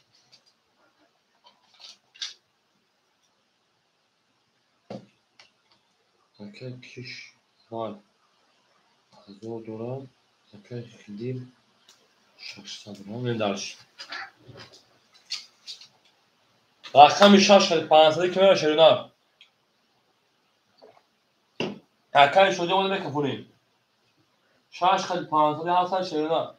акай киш вай 1000 дорам. акай хидим 600 дорам. мерем дарчи рақами 6500 ки мера шерина. акай шуди ода мекафонем 6500 шерина.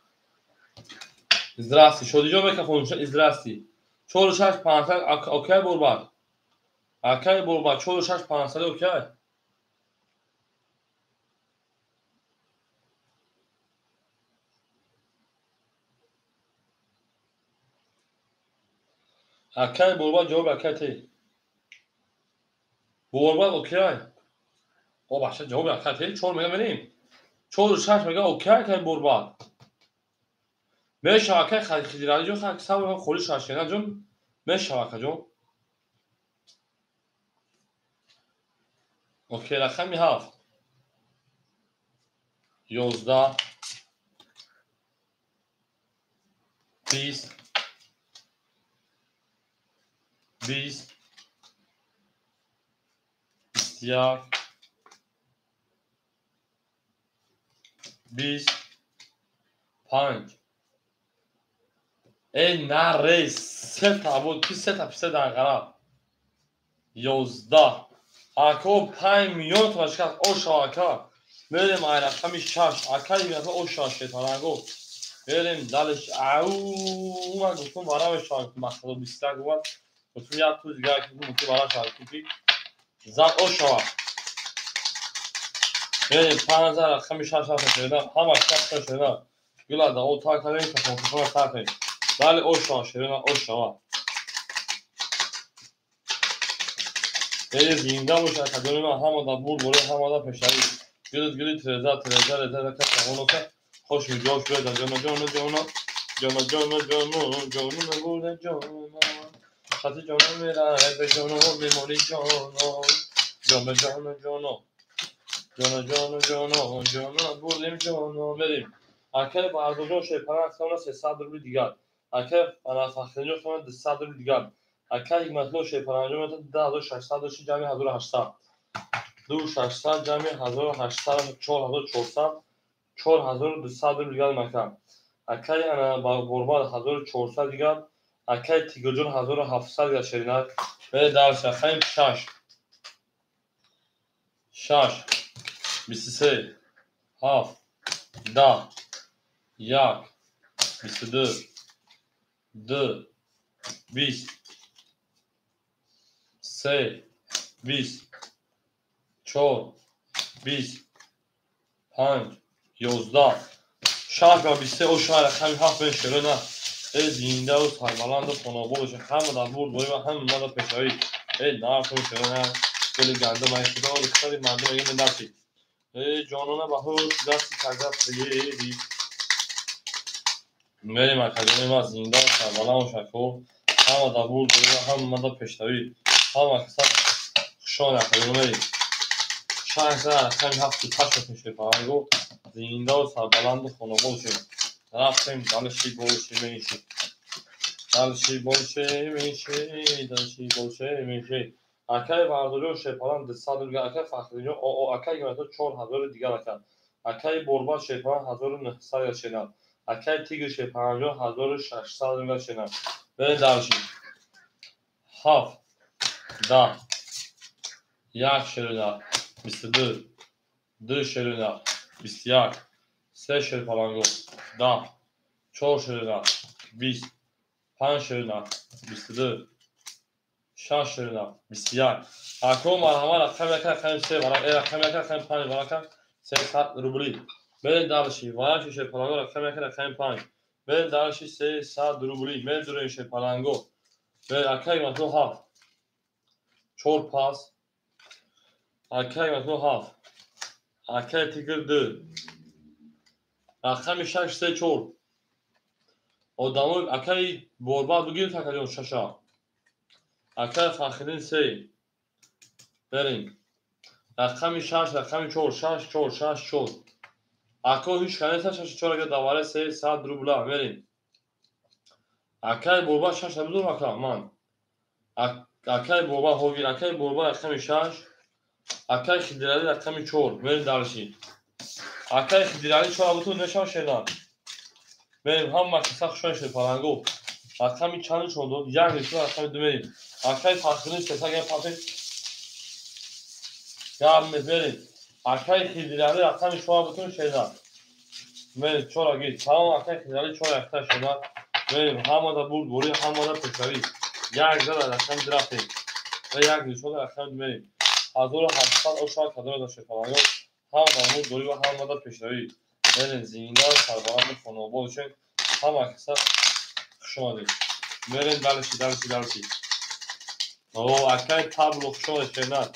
Здравствуй, шодиҷон мекафонем. Здравствуй 46500 окей борбад. акай борбад 46500 окей. акай борбад ҷавоби акай те. борбад окей. о баша ҷавоби акай те 4 мега мерем. 4 мега окей акай борбад. мешава акай хидираҷон хаксав холи шашенаҷон мешава акаҷон. окей рақами 7 11 20 20 21 20 5 наре сета буд ки сета писед анқара 11 ако 5 миллион томашкас оша ака. мерем ай рақами 6 акай миятла оша Шепаранго. мерем далиш ау ма гуфтум вара мешавад мақсадо 21 гуфт гуфтум як пул дигар ки гуфтум вара шавад ки зад оша. мерем 5000 рақами 6 шеда ҳама кас шеда гулада о та кален та конформа сафе. вале оша шерина оша. зинда боша академия ҳамада бур боре ҳамада пешави гили треза касамонока хош миҷош беда ҷона бурда ҷона хати ҷона мера бе ҷона мемори ҷона бурдем ҷона. мерем акай бардоҷон Шепаран сона 300 рубли дигар. акай фахринҷон сона 200 рубли дигар. акай ҳикматло Шепаранҷон 10600 ши ҷамъи 1800. 2800 جمع 1800 4400 4200 دیگر مکان اکی انا با قربان 1400 دیگر اکی تیگرجون 1700 دیگر شرینک به درش اخیم 6 23 7 10 1 22 2 20 3 20 4 20 5 11 شهر و 23 او شهر خمی 7 بشکره نه زینده و سایبالند و خانابالش همه در بود باید و همه مالا پشایی نارت و شده نه کلی گنده من خدا و رکتاری مردم اگه من درسی جانانه بهوش دستی تگرد خیلی میریم اکادمی ما زنده و سربلند و شکر همه در بود باید و همه مالا پشتوی همه کسا خشان اکادمی میریم شهر زر خمی 7 تشت میشه پرنگو زنده و سربلند و خانابالش رفتیم دلشی بولشی میشه دلشی بولشی میشه دلشی بولشی میشه اکی برداری و شیپاران دستاد دیگر اکی فخری او اکی گمتو 4000 دیگر اکن اکی بربا شیپاران 1900 شنن اکی تیگر شیپاران 1600 دیگر شنن برین دلشی 7 10 1 شرینه 22 2 شرینه 21 3 شیپارانگو 10 4 شرینه 20 5 شرینه 22 6 شرینه 21 اکو مرحمه رقم یک رقم 3 رقم یک رقم 5 رقم 300 روبلی برین دلشی وارد شیشه پلانگو رقم یک رقم 5 برین دلشی 300 روبلی برین دورین شیشه پلانگو برین اکی منتو 7 4 پاس اکی منتو 7 اکی تیگر 2 رقم 6 3 4 آدمو اکی برباد بگیر تکلیون ششا اکی فخرین 3 برین رقم 6 رقم 4 6 4 6 4 اکو هیچ کنیسه 6 4 اگه دواره 300 روبلا برین اکی بربا 6 بدون اکا من اکی بربا هوگی اکی بربا رقم 6 اکی خدیرالی رقم 4 برین دلشی اکی خدیرالی 4 بتون نشان شدن بریم هم مکسا خشون شد پرنگو رقم چند شد دو یک نیستو رقم 2 بریم اکی فخرین 300 گه پاپی گام بریم اکی خدیرالی رقم 4 بتون شدن بریم 4 گی تمام اکی خدیرالی 4 اکتا شدن بریم همه دا بود بوری همه دا پشتوی یک زد رقم درفتیم و یک نیستو رقم بریم 1800 او شاید کدام داشته پرنگو هم دا بود بوری و همه دا پشتوی بریم زینده سربارند خانوابا بچین همه کسا خشونی برین دلشی او اکی تابلو خشونی شنن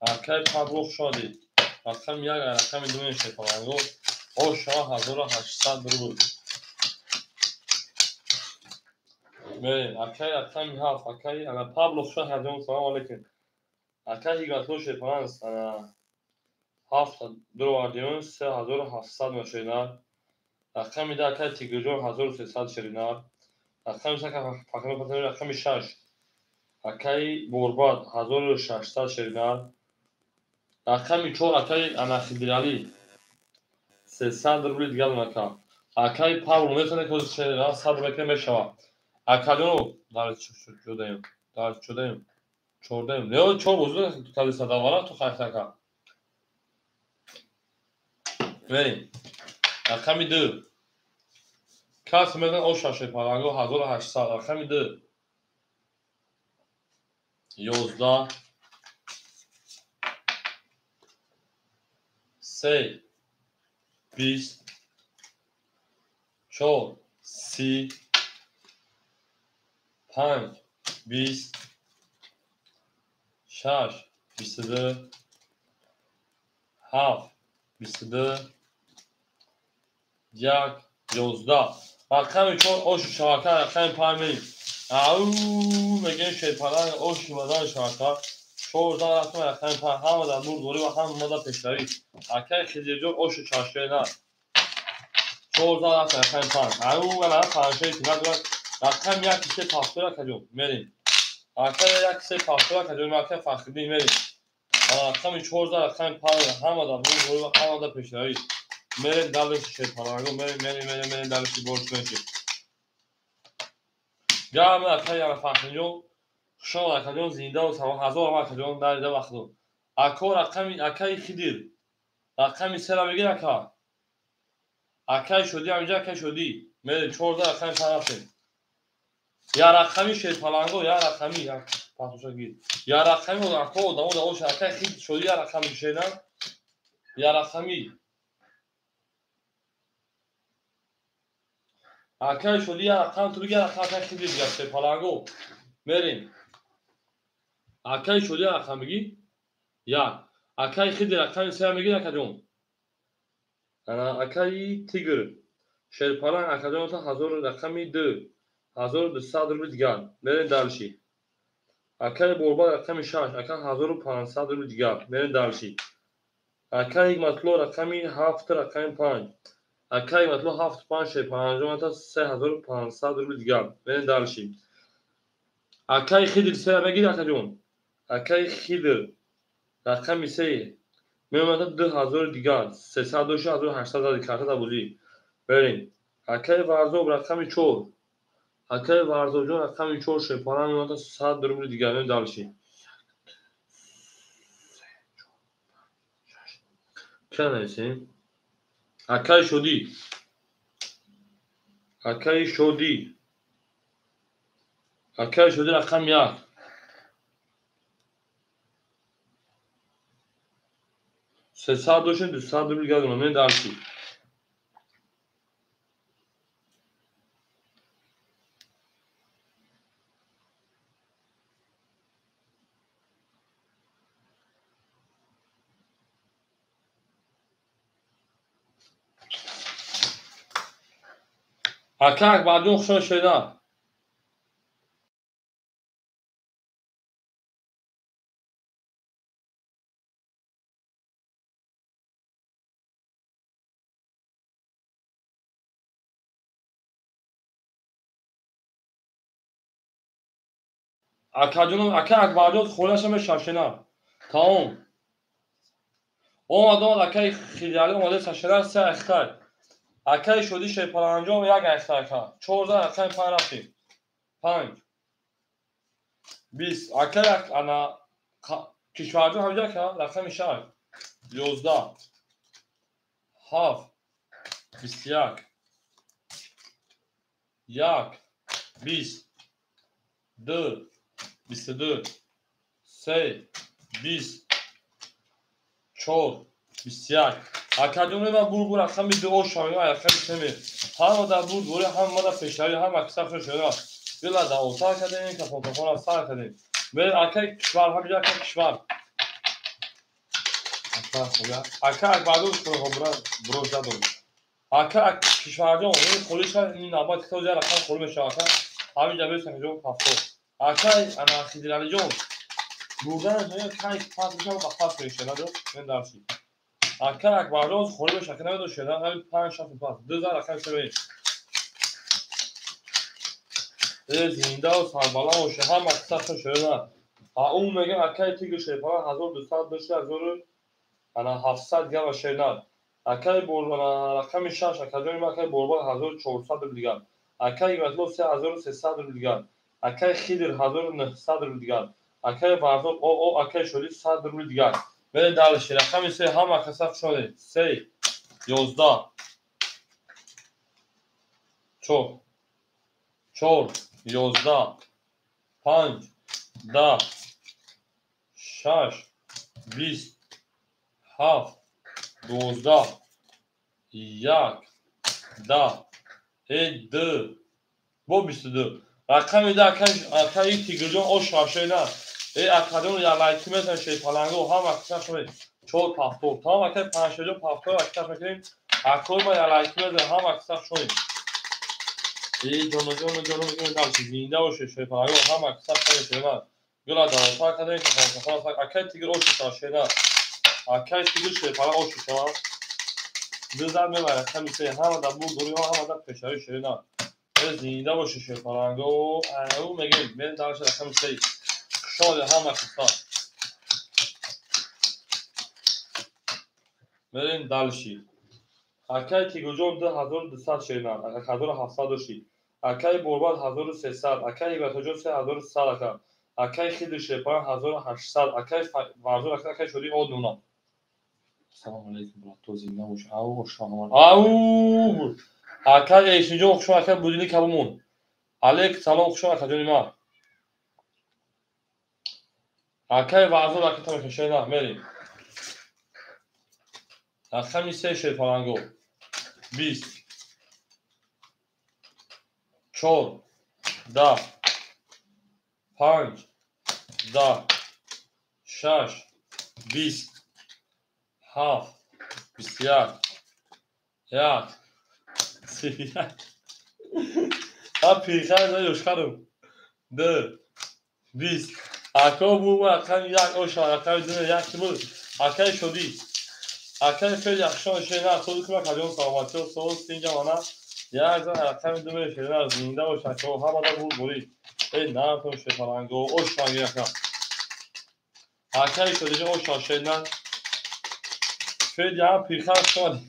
اکی تابلو خشونی رقم یک رقم 2 نشه پرنگو او شما 1800 روبل برین اکی رقم 7 اکی انا پابلو خشون هجوم سلام علیکم اکی هیگاتو شه پرنس انا 7 درو آدیون 3700 مشینار رقم ده اکی تیگرجون 1300 شرینار رقم سکه فقط پتنی رقم 6 اکی برباد 1600 شرینار رقم 4 اکی انخیدیرالی 300 روبل دیگر مکان اکی پاولو میتونه که شرینار 100 روبل میشوه اکادونو دارد چودهیم نه 4 بزرگ کلی صداوارا تو خیلی که بریم رقم 2 کس میدن او شاشه پرنگو 1800 رقم 2 11 3 20 4 30 5 20 6 22 7 22 1 11 رقم 4 اوش شبکه رقم 5 میریم او میگه شیپران اوش مدان شبکه 14 رقم 5 همه در دور دوری و هم مدى پشتوی اکی خیزیجور اوش چاشوی نه 14 رقم 5 او ولی پنجه تیمه دورن رقم 1 کسی تافتور کجون میریم اکی 1 کسی تافتور کجون اکی فخری میریم رقم 14 رقم 5 همه دا برو و همه دا پیشروی میرین دلش شد پلنگو میرین دلش برش میشه گرم اکای یعنی فخنجون شما اکایون زنده و سوا هزار هم اکایون داریده وقتو اکا رقم اکای خیدیر رقم 3 را بگیر اکا اکای شدی همینجا اکای شدی میرین 14 رقم 5 رفتیم یا رقمی شد پلنگو یا رقمی یا پاسوشا گیر یا رقمی و اکا و دمو داوش اکای خید شدی یا رقمی شدن یا رقمی اکای شدی یا رقم تو بگیر اکای خیدی دیگه شد پلنگو میرین اکای شدی یا رقم بگی یا اکای خیدی رقم 3 بگیر اکا جون انا اکای تیگر شد پلنگ اکا جون تا هزار رقمی 2 1200 روبل دیگر میرین دلشی اکای بوربا رقم 6 اکا 1500 روبل دیگر میرین دلشی اکای مطلوب رقمی 7 رقم 5 اکای مطلوب 7 5 شد پلنگ تا 3500 روبل دیگر میرین دلشی اکای خیدی 3 بگیر اکا جون اکای خیدی رقم 3 میومد 2000 دیگر 302800 کارت دا بودی بریم اکای ورزو رقم 4 اکای ورزو جون رقم 4 شه پارا میومد 100 روبل دیگر نه دالشی کنایسی اکای شدی اکای شدی اکای شدی رقم 1 200 روبل دیگر نه دالشی اکای بعدون خوشا شده اکا جون اکای بعدون خودش هم شاشنا تمام اومد اکای خیلی اومده ساشنا سه اختار اکای شدی شه پلنجام یک اختار کا 14 اکای 5 رفتیم 5 20 اکای انا کشورجو همجا که رقم 6 11 7 21 1 20 2 22 3 20 4 21 اکادون و بور رقم 2 شایع رقم 3 هم در بور دوره هم ما در پیشروی هم اکثر شده بلا دا اوتا کردیم که فوتوفون از سر کردیم به اکای کشور همجا که کشور اکا اکبادو بروز دادم اکا کشورجو این خلیش این نبات تو جا رقم خلی میشه اکا همین جبه سنجو پاسو اکا انا خیدرالی جون بودن نه کای پاس میشه و پاس میشه نه من دارم اکا اکبادو خلی میشه که نمیدو شده همین 5 شاف پاس 2000 رقم سه زنده و سربالا و شهر مقصد شده اون میگه اکای تیگر شیپا 1200 بشه 1000 انا 700 گام شیناد اکای بوربا رقم 6 اکادمی اکای بوربا 1400 دیگر اکای مطلوب 3300 دیگر اکای خیدر 1900 دیگر اکای ورزو او اکای شدی 100 دیگر به دالش رقم 3 هم اکسف شده 3 11 4 11 5 10 6 20 7 12 1 10 2 با 22 رقم ده اکای تیگرجون او شاشه نه ای اکادون یا لایکی میزن شی پلنگو هم اکثر شده 4 پافتور تا اکای 5 جو پافتور اکثر میکنیم اکای ما یا لایکی میزن هم اکثر شده ای جونو میگن دالشی زنده و شی پلنگو هم اکثر شده نه گلا داوتا کردن که فوتوفون اکای تیگر او شاشه نه اکای تیگر شی پلنگو او شاشه دوزار میبره کمیسه هم در بود دوری هم در پیشایی شده زنده باشه شفارانگو او میگیم من دارش رقم 3 شاید هم اکسا بریم دلشی. اکای تیگوجون 2200 شیرنا. 1700 داشتی. اکای بورباد 1300. اکای ایگاتوجون 3100 اکا. اکای خیلی شیپان 1800. اکای ورزور اکای شدی اود نونا. سلام علیکم برات توضیح نموش. او شاهمان. او. اکای ایشنجون خوشم اکای بودینی کبمون. علیک سلام خوشم اکای جونی ما. اکای ورزور اکای تام شیرنا میریم. اکای سه شیپانگو. 20 4 10 5 10 6 20 7 21 1 31 پیخر دایوش خانم 2 20 اکا بو اکا یک اوشا اکا دونه یک بود اکا شدی اکا فعل یخشان شینا خود کنه کجا سلامتی و صحت اینجا مانا یک زن اکا دونه شینا زنده و شکو هم آدم بود بوری ای نه تو شفرانگو اوشا یک اکا شدی اوشا شینا فعل یا پیخر شد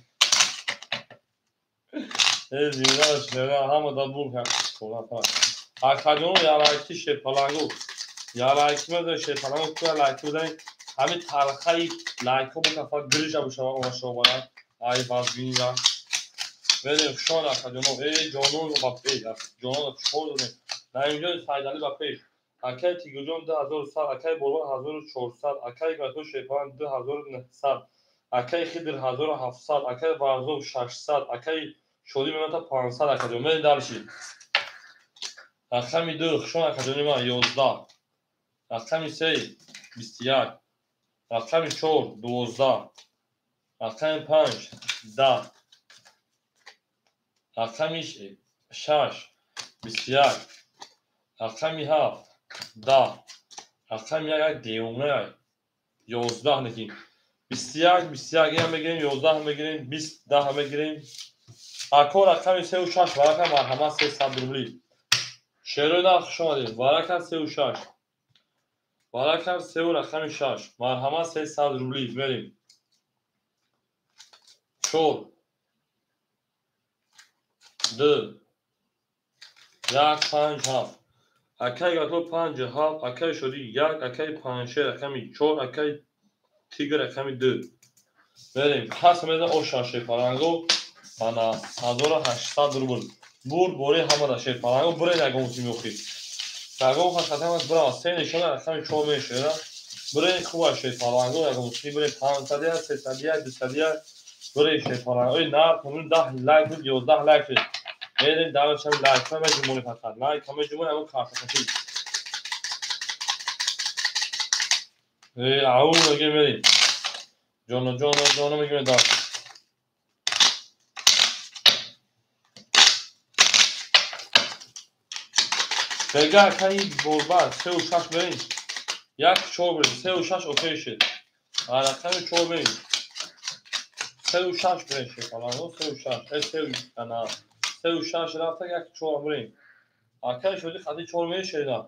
ای زنده شینا هم آدم بود هم اکادون یالاکی شپالانگو یالاکی مده شپالانگو تو یالاکی بودن همین تلخی لایکو با کفا گریج ابو شما و شما بودن ای بازبینی بریم شون اکادون ای جانون با پی جانون چهار دونه نه اینجا سایدالی با پی اکای تیگوجون 2100 اکای بولوان 1400 اکای گاتو شپالان 2900 اکای خیدر 1700 اکای ورزو 600 اکای شولی ممتا 500 اکادون بریم دالشی اکامی دو خشون اکادونی ما 11 اکامی سه 21 اکامی چهار 12 اکامی 5 10 اکامی 6 21 اکامی 7 10 اکامی یک دیونه 11 نکیم 21 هم بگیریم 11 هم بگیریم 20 10 هم بگیریم اکور اکامی 3 و 6 برکم مرحمت 300 روبلی شروع نخش آمدیم برکم 3 و 6 برکم 3 و رقم 6 مرحمت 300 روبلی بریم 4 2 1 5 7 اکای گاتو 5 7 اکای شدی 1 اکای 5 6 رقمی 4 اکای تیگر رقمی 2 بریم پس میده او شاشه پارانگو انا 1800 روبل بور بوری همه داشه پارانگو بوری نگم میخوی نگم خواهد خطیم از برای سه نشانه رقمی 4 میشه برای خوب شد پارانگو نگم برای 500 300 200 برای شد پارانگو نه کنون 10 لایک بود 11 لایک شد میریم دعوت شد لایک همه جمعونی فقط لایک همه جمعونی همه کارت خطی اون میگه میریم جانو میگه دار بگه کنی بولبر 3 و 6 بریم یک 4 بریم 3 و 6 اوکی شد رقم 4 بریم 3 و 6 بریم شد پارانگو 3 و 6 3 و 6 رفته یک 4 بریم اکای شدی خطی 4 میشه نه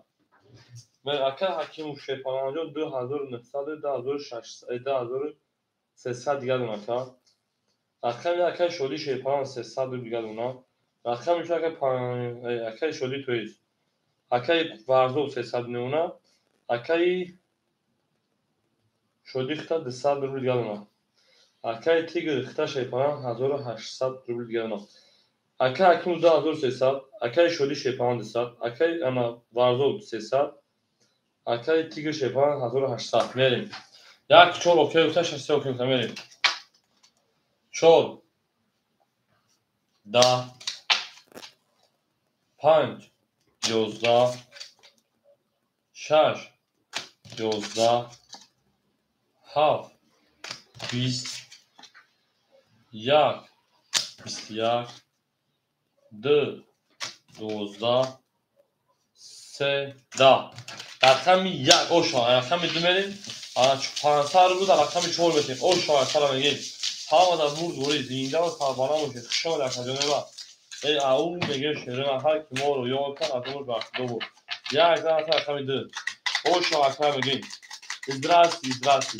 من اکای حکیم شیپانانجا 2900 2300 دیگر اون اکای شدی شیپانان 300 دیگر اونا اکای میشه اکای شدی تویز اکای ورزو 300 اونا اکای شدی خطا 200 روبل دیگر اونا اکای تیگر خطا شیپانان 1800 روبل دیگر اونا اکای حکیم 2300 اکای شدی شیپانان 200 اکای انا ورزو 300 اکای تیگر شیپانان 1800 میریم یک 4 اوکی اوکی 6 اوکی میریم 4 10 5 11 6 11 7 20 1 21 2 12 3 10 رقم 1 اوشا رقم 2 میریم 500 رو بود رقم 4 میتیم اوشا سلام میگیم هم در بود دوری زینده و سربانه میشه خشم در خجانه با ای اون میگه شیرین هر کی ما رو یاد کن از اون وقت دو بود یک زن رقم 2 اوشا رقم میگیم ازدراستی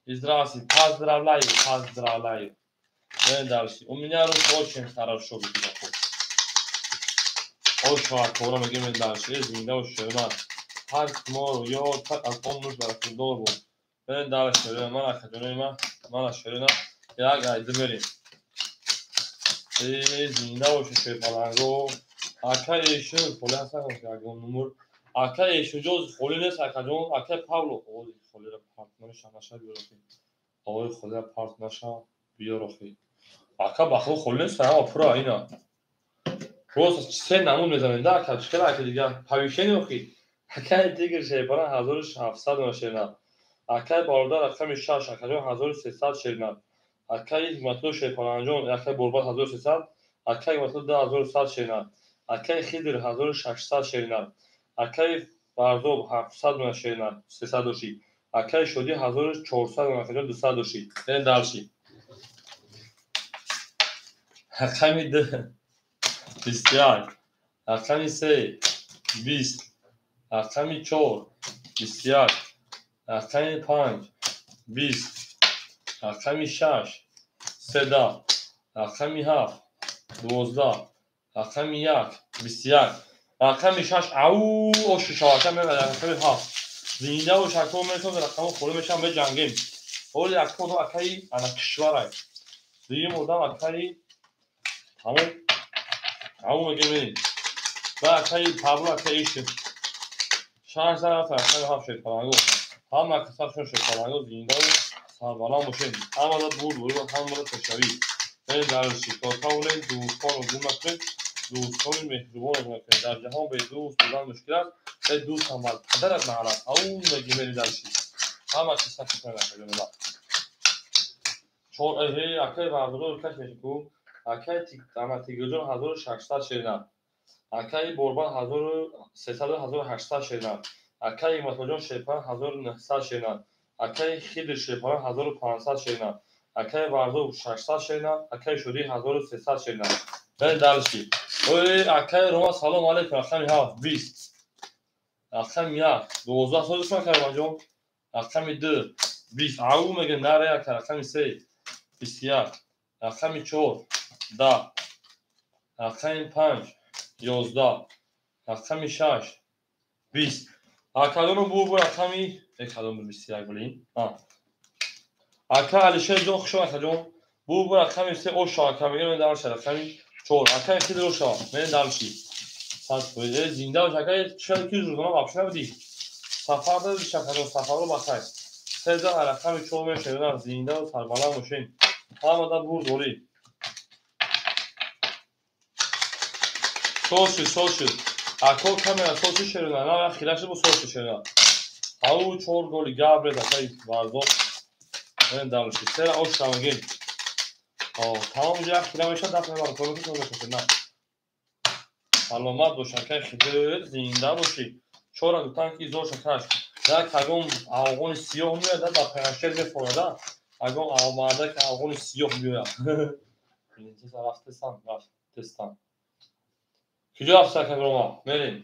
Здравствуйте, поздравляю. Дальше. У меня руки очень хорошо выглядят. Очень хорошо, мы идем дальше. Извините, очень рад. Парк мор, я так помню, что это долго. Дальше, мана ширина. Я гайдмери. Извините, очень шепаланго. Ака еще поляса, как номер. Ака еще жуз холинес, ака жон, ака Павло. Ой, холера партнер шанаша биорохи. Ой, холера партнерша биорохи. Ака бахо холинес, ама пура ина. Просто سه نمون میزنه در کج خیلی که دیگه پاویشنی اخی اکای دیگر شیپارا 1700 نشینا اکای باردار رقم 6 اکای 1300 شینا اکای مطلوب شیپارا انجام اکای برباد 1300 اکای مطلوب 2100 شینا اکای خیدر 1600 شینا اکای بارزو 700 نشینا 300 شی اکای شودی 1400 نشینا 200 شی این دالشی اکای میده بسیار رقمی 3 20 رقمی 4 بسیار رقمی 5 20 رقمی 6 13 رقمی 7 12 رقمی 1 بسیار رقمی 6 او شش رقم رقمی 7 زنده و شکو میتونه رقم خوره میشم به جنگیم اول یک کدوم اکایی انا کشورای دیگه مردم اکایی تمام همون میگه بریم و اکایی پابلو اکاییشون شانس دارم تا اکایی هم شد پرانگو هم اکساشون شد پرانگو زنده و سربالا مشین اما داد بود و هم بود تشوی این درشی کارتاونه دوستان و دومکن دوستان مهربان مکن در جهان به دوست بودن مشکل است به دوست هم بر پدرت نهارد اون میگه بری درشی هم اکساشون نکنه نبا چون اکایی بردارو کش میشه کو اکایی تیگرجان 1600 شیرنم اکای بربان 1300 و 1800 شیرنم اکای مطلوجان شیپان 1900 شیرنم اکای خیدر شیپان 1500 شیرنم اکای بردو 600 شیرنم اکای شودی 1300 شیرنم برای دلشی اکای روما سلام علیکم رقمی 7 20 رقمی 1 12 سال اسم اکای بانجون رقمی 2 20 او میگه نره اکای رقمی 3 21 رقمی 4 10 رقمی 5 11 رقمی 6 20 اکادون بو رقمی اکادون بسیار بلین اکا علیشه جون خوشو اکادون بو رقمی 3 او شاکا میگم دارش رقمی 4 اکا خیلی رو شا من دارشی ساعت بوده زنده و شکای چه کی روزنامه آپشن بدی سفر داد شکایت سفر رو بخیر سه رقمی 4 میشه زنده و سربالا ماشین همه بود دوری Sol. Ako kamera sol şerina. Na xilası bu sol şerina. Au çor gol gabre da kay vardo. Ben dalıştı. Sera o şamagin. Tamam ya kilometre dakika var. Kolu tutulmuş na. Salomat boşakay xide zinda boşi. Çora dutan ki zor şakaş. Da kagom ağon siyah mı da da paylaşır be forada. Agom ağmada ki ağon siyah mı. Birinci taraftasın. Var. Testan. کجا افسر که روما مریم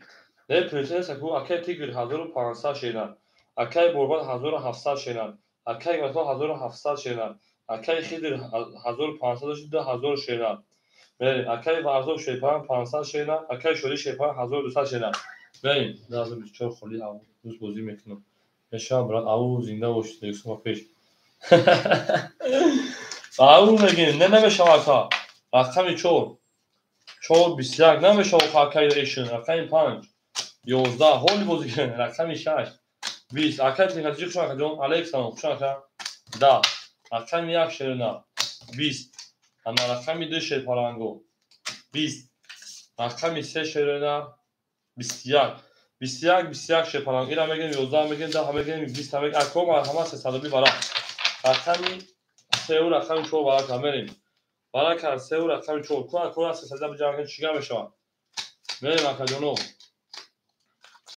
نه پرسنل سکو اکای تیگر 1500 شیرن اکای برباد 1700 شیرن اکای مطلب 1700 شیرن اکای خیدر 1500 شد 1000 شیرن مریم اکای ورزو شیپان 500 شیرن اکای شوری شیپان 1200 شیرن مریم لازم 24 خلی او روز بازی میکنم نشان برات او زنده باش دیگه پیش او میگین نه نمیشه واکا رقم 4 چهار 21 نمیشه و اکای ایشون رقم 5 11 هول بازی کنه رقم 6 20 اکای تکنیکی خوشم کردم الکسان خوشم کردم 10 رقم 1 شیرنا 20 اما رقم 2 شیر پارانگو 20 رقم 3 شیرنا 21 شیر پارانگو اینا میگن 11 میگن 10 میگن 20 میگن اکو همه 300 برا رقم 3 و رقم 4 برا کامریم برای کار 3 و رقم 4 کو از 300 به جای چیگا میشه میریم اکادونو